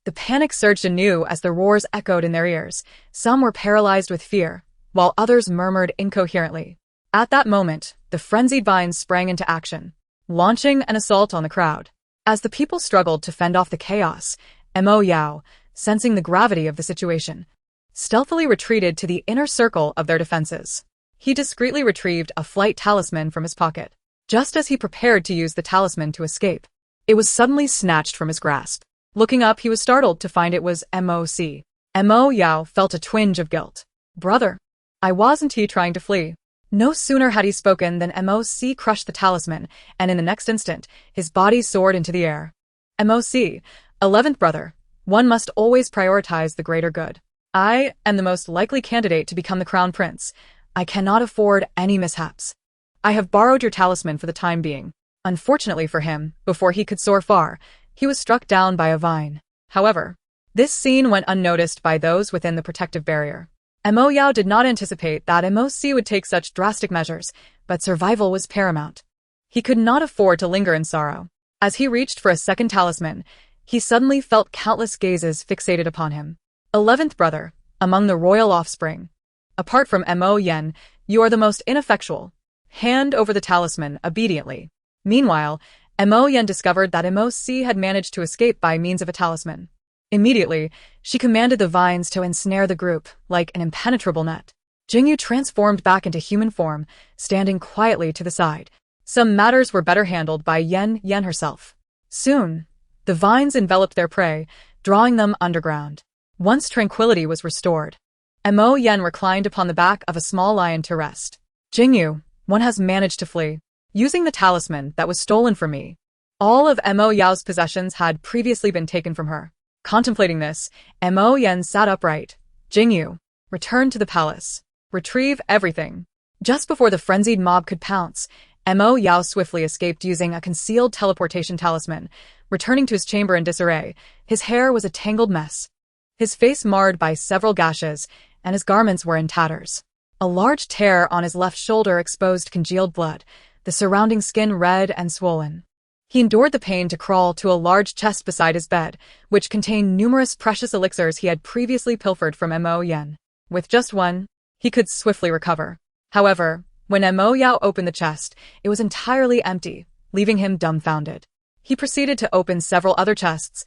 Speaker 1: The panic surged anew as the roars echoed in their ears. Some were paralyzed with fear, while others murmured incoherently. At that moment, the frenzied vines sprang into action, launching an assault on the crowd. As the people struggled to fend off the chaos, Mo Yao, sensing the gravity of the situation, stealthily retreated to the inner circle of their defenses. He discreetly retrieved a flight talisman from his pocket. Just as he prepared to use the talisman to escape, it was suddenly snatched from his grasp. Looking up, he was startled to find it was MOC. Mo Yao felt a twinge of guilt. "Brother, I wasn't trying to flee." No sooner had he spoken than MOC crushed the talisman, and in the next instant, his body soared into the air. "MOC, 11th brother, one must always prioritize the greater good. I am the most likely candidate to become the crown prince. I cannot afford any mishaps. I have borrowed your talisman for the time being." Unfortunately for him, before he could soar far, he was struck down by a vine. However, this scene went unnoticed by those within the protective barrier. Mo Yao did not anticipate that MOC would take such drastic measures, but survival was paramount. He could not afford to linger in sorrow. As he reached for a second talisman, he suddenly felt countless gazes fixated upon him. 11th brother, among the royal offspring. Apart from Mo Yen, you are the most ineffectual. Hand over the talisman obediently. Meanwhile, Mo Yen discovered that MOC had managed to escape by means of a talisman. Immediately, she commanded the vines to ensnare the group like an impenetrable net. Jingu transformed back into human form, standing quietly to the side. Some matters were better handled by Yen herself. Soon, the vines enveloped their prey, drawing them underground. Once tranquility was restored, Mo Yen reclined upon the back of a small lion to rest. "Jingu, one has managed to flee, using the talisman that was stolen from me." All of Mo Yao's possessions had previously been taken from her. Contemplating this, Mo Yen sat upright. "Jingu, return to the palace. Retrieve everything." Just before the frenzied mob could pounce, Mo Yao swiftly escaped using a concealed teleportation talisman. Returning to his chamber in disarray, his hair was a tangled mess, his face marred by several gashes, and his garments were in tatters. A large tear on his left shoulder exposed congealed blood, the surrounding skin red and swollen. He endured the pain to crawl to a large chest beside his bed, which contained numerous precious elixirs he had previously pilfered from Mo Yen. With just one, he could swiftly recover. However, when Mo Yao opened the chest, it was entirely empty, leaving him dumbfounded. He proceeded to open several other chests,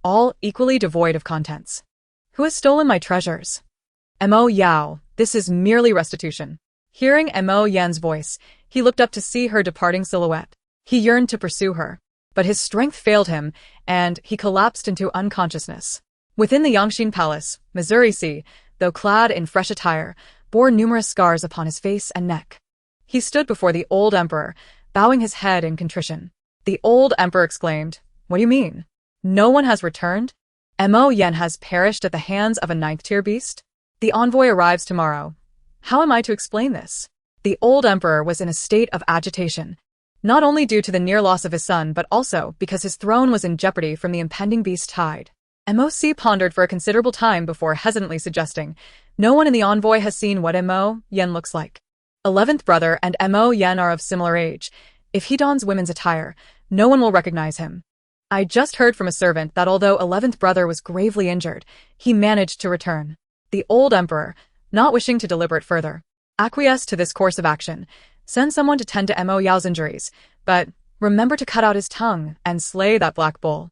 Speaker 1: all equally devoid of contents. "Who has stolen my treasures?" "Mo Yao, this is merely restitution." Hearing Mo Yan's voice, he looked up to see her departing silhouette. He yearned to pursue her, but his strength failed him, and he collapsed into unconsciousness. Within the Yangxin Palace, Missouri, though clad in fresh attire, bore numerous scars upon his face and neck. He stood before the old emperor, bowing his head in contrition. The old emperor exclaimed, "What do you mean? No one has returned? Mo Yen has perished at the hands of a 9th-tier beast? The envoy arrives tomorrow. How am I to explain this?" The old emperor was in a state of agitation, not only due to the near loss of his son but also because his throne was in jeopardy from the impending beast tide. MOC pondered for a considerable time before hesitantly suggesting, "No one in the envoy has seen what Mo Yen looks like. 11th brother and Mo Yen are of similar age. If he dons women's attire, no one will recognize him. I just heard from a servant that although 11th brother was gravely injured, he managed to return." The old emperor, not wishing to deliberate further, acquiesced to this course of action. "Send someone to tend to Mo Yao's injuries, but remember to cut out his tongue and slay that black bull."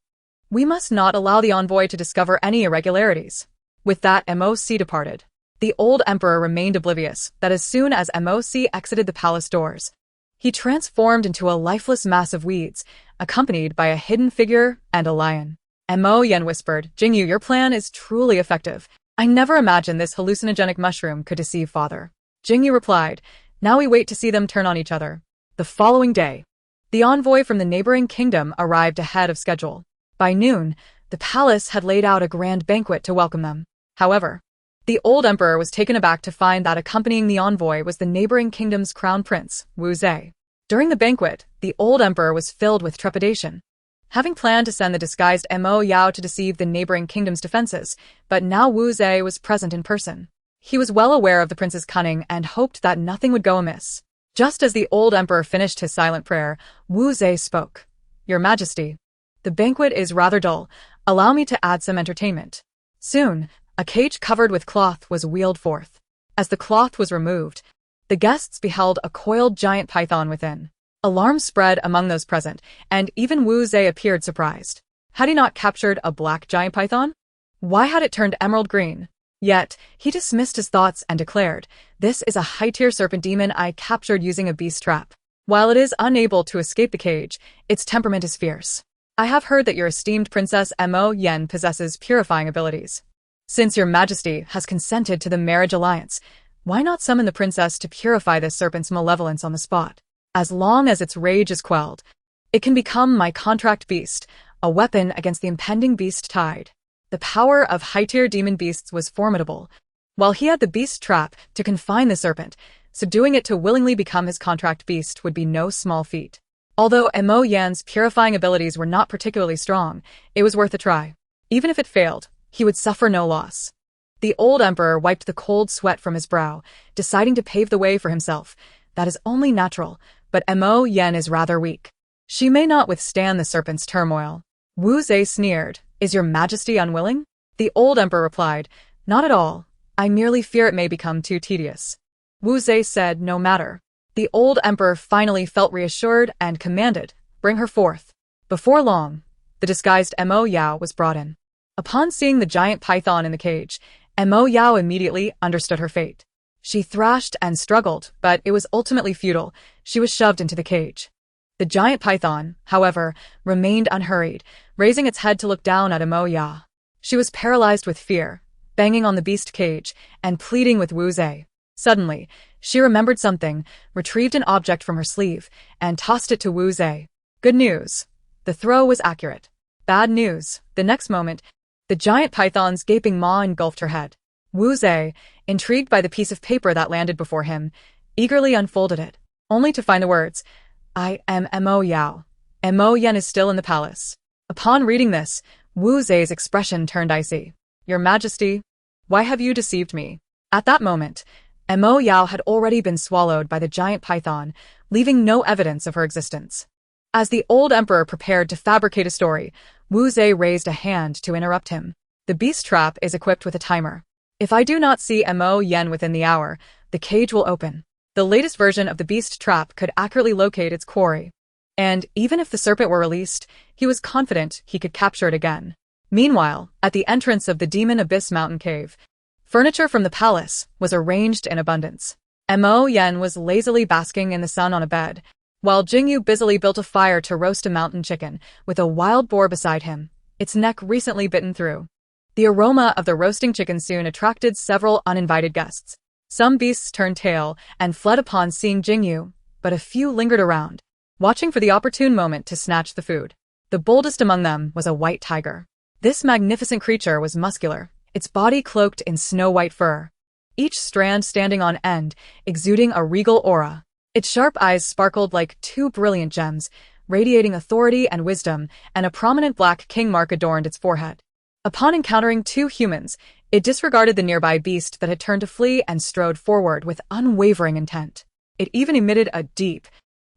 Speaker 1: We must not allow the envoy to discover any irregularities. With that, MOC departed. The old emperor remained oblivious that as soon as MOC exited the palace doors, he transformed into a lifeless mass of weeds, accompanied by a hidden figure and a lion. Mo Jin whispered, Jingu, your plan is truly effective. I never imagined this hallucinogenic mushroom could deceive father. Jingu replied, now we wait to see them turn on each other. The following day, the envoy from the neighboring kingdom arrived ahead of schedule. By noon, the palace had laid out a grand banquet to welcome them. However, the old emperor was taken aback to find that accompanying the envoy was the neighboring kingdom's crown prince, Wu Zhe. During the banquet, the old emperor was filled with trepidation. Having planned to send the disguised Mo Yao to deceive the neighboring kingdom's defenses, but now Wu Zhe was present in person. He was well aware of the prince's cunning and hoped that nothing would go amiss. Just as the old emperor finished his silent prayer, Wu Zhe spoke. Your Majesty, the banquet is rather dull. Allow me to add some entertainment. Soon, a cage covered with cloth was wheeled forth. As the cloth was removed, the guests beheld a coiled giant python within. Alarm spread among those present, and even Wu Zhe appeared surprised. Had he not captured a black giant python? Why had it turned emerald green? Yet, he dismissed his thoughts and declared, this is a high-tier serpent demon I captured using a beast trap. While it is unable to escape the cage, its temperament is fierce. I have heard that your esteemed Princess Mo Jin possesses purifying abilities. Since your Majesty has consented to the marriage alliance, why not summon the princess to purify this serpent's malevolence on the spot? As long as its rage is quelled, it can become my contract beast, a weapon against the impending beast tide. The power of high-tier demon beasts was formidable. While he had the beast trap to confine the serpent, subduing it to willingly become his contract beast would be no small feat. Although Mo Jin's purifying abilities were not particularly strong, it was worth a try. Even if it failed, he would suffer no loss. The old emperor wiped the cold sweat from his brow, deciding to pave the way for himself. That is only natural, but Mo Jin is rather weak. She may not withstand the serpent's turmoil. Wu Zhe sneered, is your Majesty unwilling? The old emperor replied, not at all. I merely fear it may become too tedious. Wu Zhe said, no matter. The old emperor finally felt reassured and commanded, bring her forth. Before long, the disguised Mo Yao was brought in. Upon seeing the giant python in the cage, Mo Yao immediately understood her fate. She thrashed and struggled, but it was ultimately futile. She was shoved into the cage. The giant python, however, remained unhurried, raising its head to look down at Mo Yao. She was paralyzed with fear, banging on the beast cage and pleading with Wu Zhe. Suddenly, she remembered something, retrieved an object from her sleeve, and tossed it to Wu Zhe. Good news. The throw was accurate. Bad news. The next moment, the giant python's gaping maw engulfed her head. Wu Zhe, intrigued by the piece of paper that landed before him, eagerly unfolded it, only to find the words, I am Mo Yao. Mo Jin is still in the palace. Upon reading this, Wu Zhe's expression turned icy. Your Majesty, why have you deceived me? At that moment, Mo Yao had already been swallowed by the giant python, leaving no evidence of her existence. As the old emperor prepared to fabricate a story, Wu Zhe raised a hand to interrupt him. The beast trap is equipped with a timer. If I do not see Mo Jin within the hour, the cage will open. The latest version of the beast trap could accurately locate its quarry. And even if the serpent were released, he was confident he could capture it again. Meanwhile, at the entrance of the Demon Abyss mountain cave, furniture from the palace was arranged in abundance. Mo Jin was lazily basking in the sun on a bed, while Jingu busily built a fire to roast a mountain chicken, with a wild boar beside him, its neck recently bitten through. The aroma of the roasting chicken soon attracted several uninvited guests. Some beasts turned tail and fled upon seeing Jingu, but a few lingered around, watching for the opportune moment to snatch the food. The boldest among them was a white tiger. This magnificent creature was muscular, its body cloaked in snow-white fur, each strand standing on end, exuding a regal aura. Its sharp eyes sparkled like two brilliant gems, radiating authority and wisdom, and a prominent black king mark adorned its forehead. Upon encountering two humans, it disregarded the nearby beast that had turned to flee and strode forward with unwavering intent. It even emitted a deep,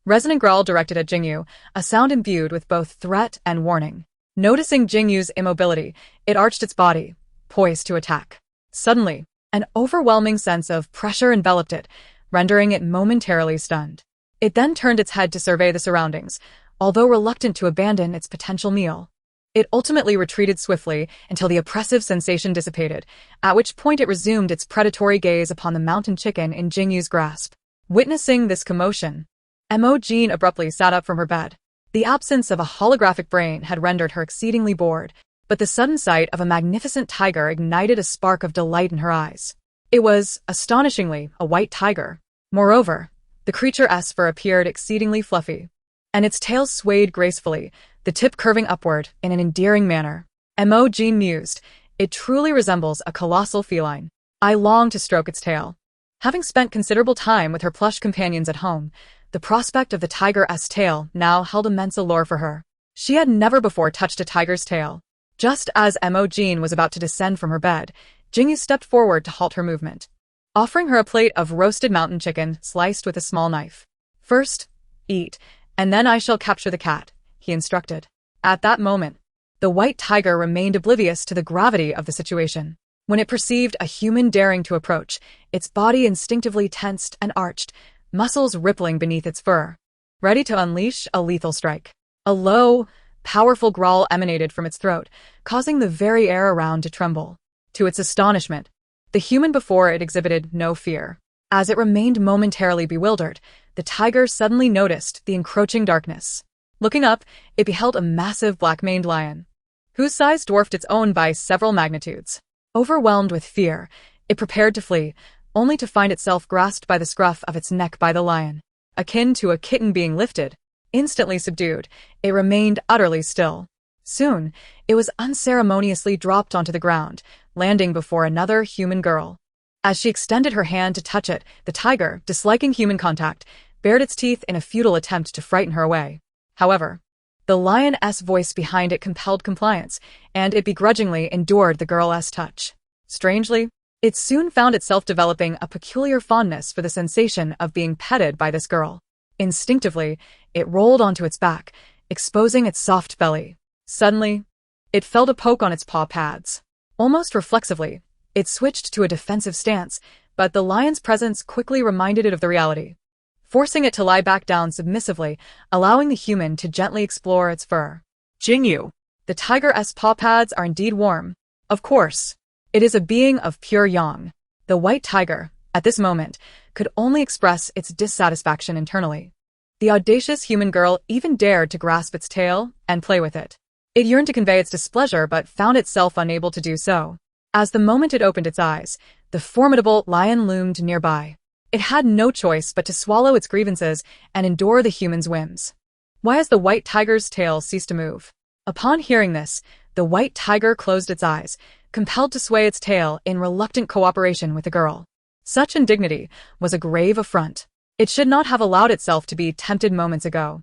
Speaker 1: resonant growl directed at Jingu, a sound imbued with both threat and warning. Noticing Jingu's immobility, it arched its body, poised to attack. Suddenly, an overwhelming sense of pressure enveloped it, rendering it momentarily stunned. It then turned its head to survey the surroundings, although reluctant to abandon its potential meal. It ultimately retreated swiftly until the oppressive sensation dissipated, at which point it resumed its predatory gaze upon the mountain chicken in Jingu's grasp. Witnessing this commotion, Mo Jin abruptly sat up from her bed. The absence of a holographic brain had rendered her exceedingly bored, but the sudden sight of a magnificent tiger ignited a spark of delight in her eyes. It was, astonishingly, a white tiger. Moreover, the creature's fur appeared exceedingly fluffy, and its tail swayed gracefully, the tip curving upward in an endearing manner. Mo Jin mused, "It truly resembles a colossal feline. I long to stroke its tail." Having spent considerable time with her plush companions at home, the prospect of the tiger's tail now held immense allure for her. She had never before touched a tiger's tail. Just as Mo Jin was about to descend from her bed, Jingu stepped forward to halt her movement, offering her a plate of roasted mountain chicken sliced with a small knife. "First, eat, and then I shall capture the cat," he instructed. At that moment, the white tiger remained oblivious to the gravity of the situation. When it perceived a human daring to approach, its body instinctively tensed and arched, muscles rippling beneath its fur, ready to unleash a lethal strike. A low, powerful growl emanated from its throat, causing the very air around to tremble. To its astonishment, the human before it exhibited no fear. As it remained momentarily bewildered, the tiger suddenly noticed the encroaching darkness. Looking up, it beheld a massive black-maned lion, whose size dwarfed its own by several magnitudes. Overwhelmed with fear, it prepared to flee, only to find itself grasped by the scruff of its neck by the lion. Akin to a kitten being lifted, instantly subdued, it remained utterly still. Soon, it was unceremoniously dropped onto the ground, landing before another human girl. As she extended her hand to touch it, the tiger, disliking human contact, bared its teeth in a futile attempt to frighten her away. However, the lion's voice behind it compelled compliance, and it begrudgingly endured the girl's touch. Strangely, it soon found itself developing a peculiar fondness for the sensation of being petted by this girl. Instinctively, it rolled onto its back, exposing its soft belly. Suddenly, it felt a poke on its paw pads. Almost reflexively, it switched to a defensive stance, but the lion's presence quickly reminded it of the reality, forcing it to lie back down submissively, allowing the human to gently explore its fur. "Jingu, the tiger's paw pads are indeed warm. Of course, it is a being of pure yang." The white tiger, at this moment, could only express its dissatisfaction internally. The audacious human girl even dared to grasp its tail and play with it. It yearned to convey its displeasure but found itself unable to do so. As the moment it opened its eyes, the formidable lion loomed nearby. It had no choice but to swallow its grievances and endure the human's whims. Why has the white tiger's tail ceased to move? Upon hearing this, the white tiger closed its eyes, compelled to sway its tail in reluctant cooperation with the girl. Such indignity was a grave affront. It should not have allowed itself to be tempted moments ago.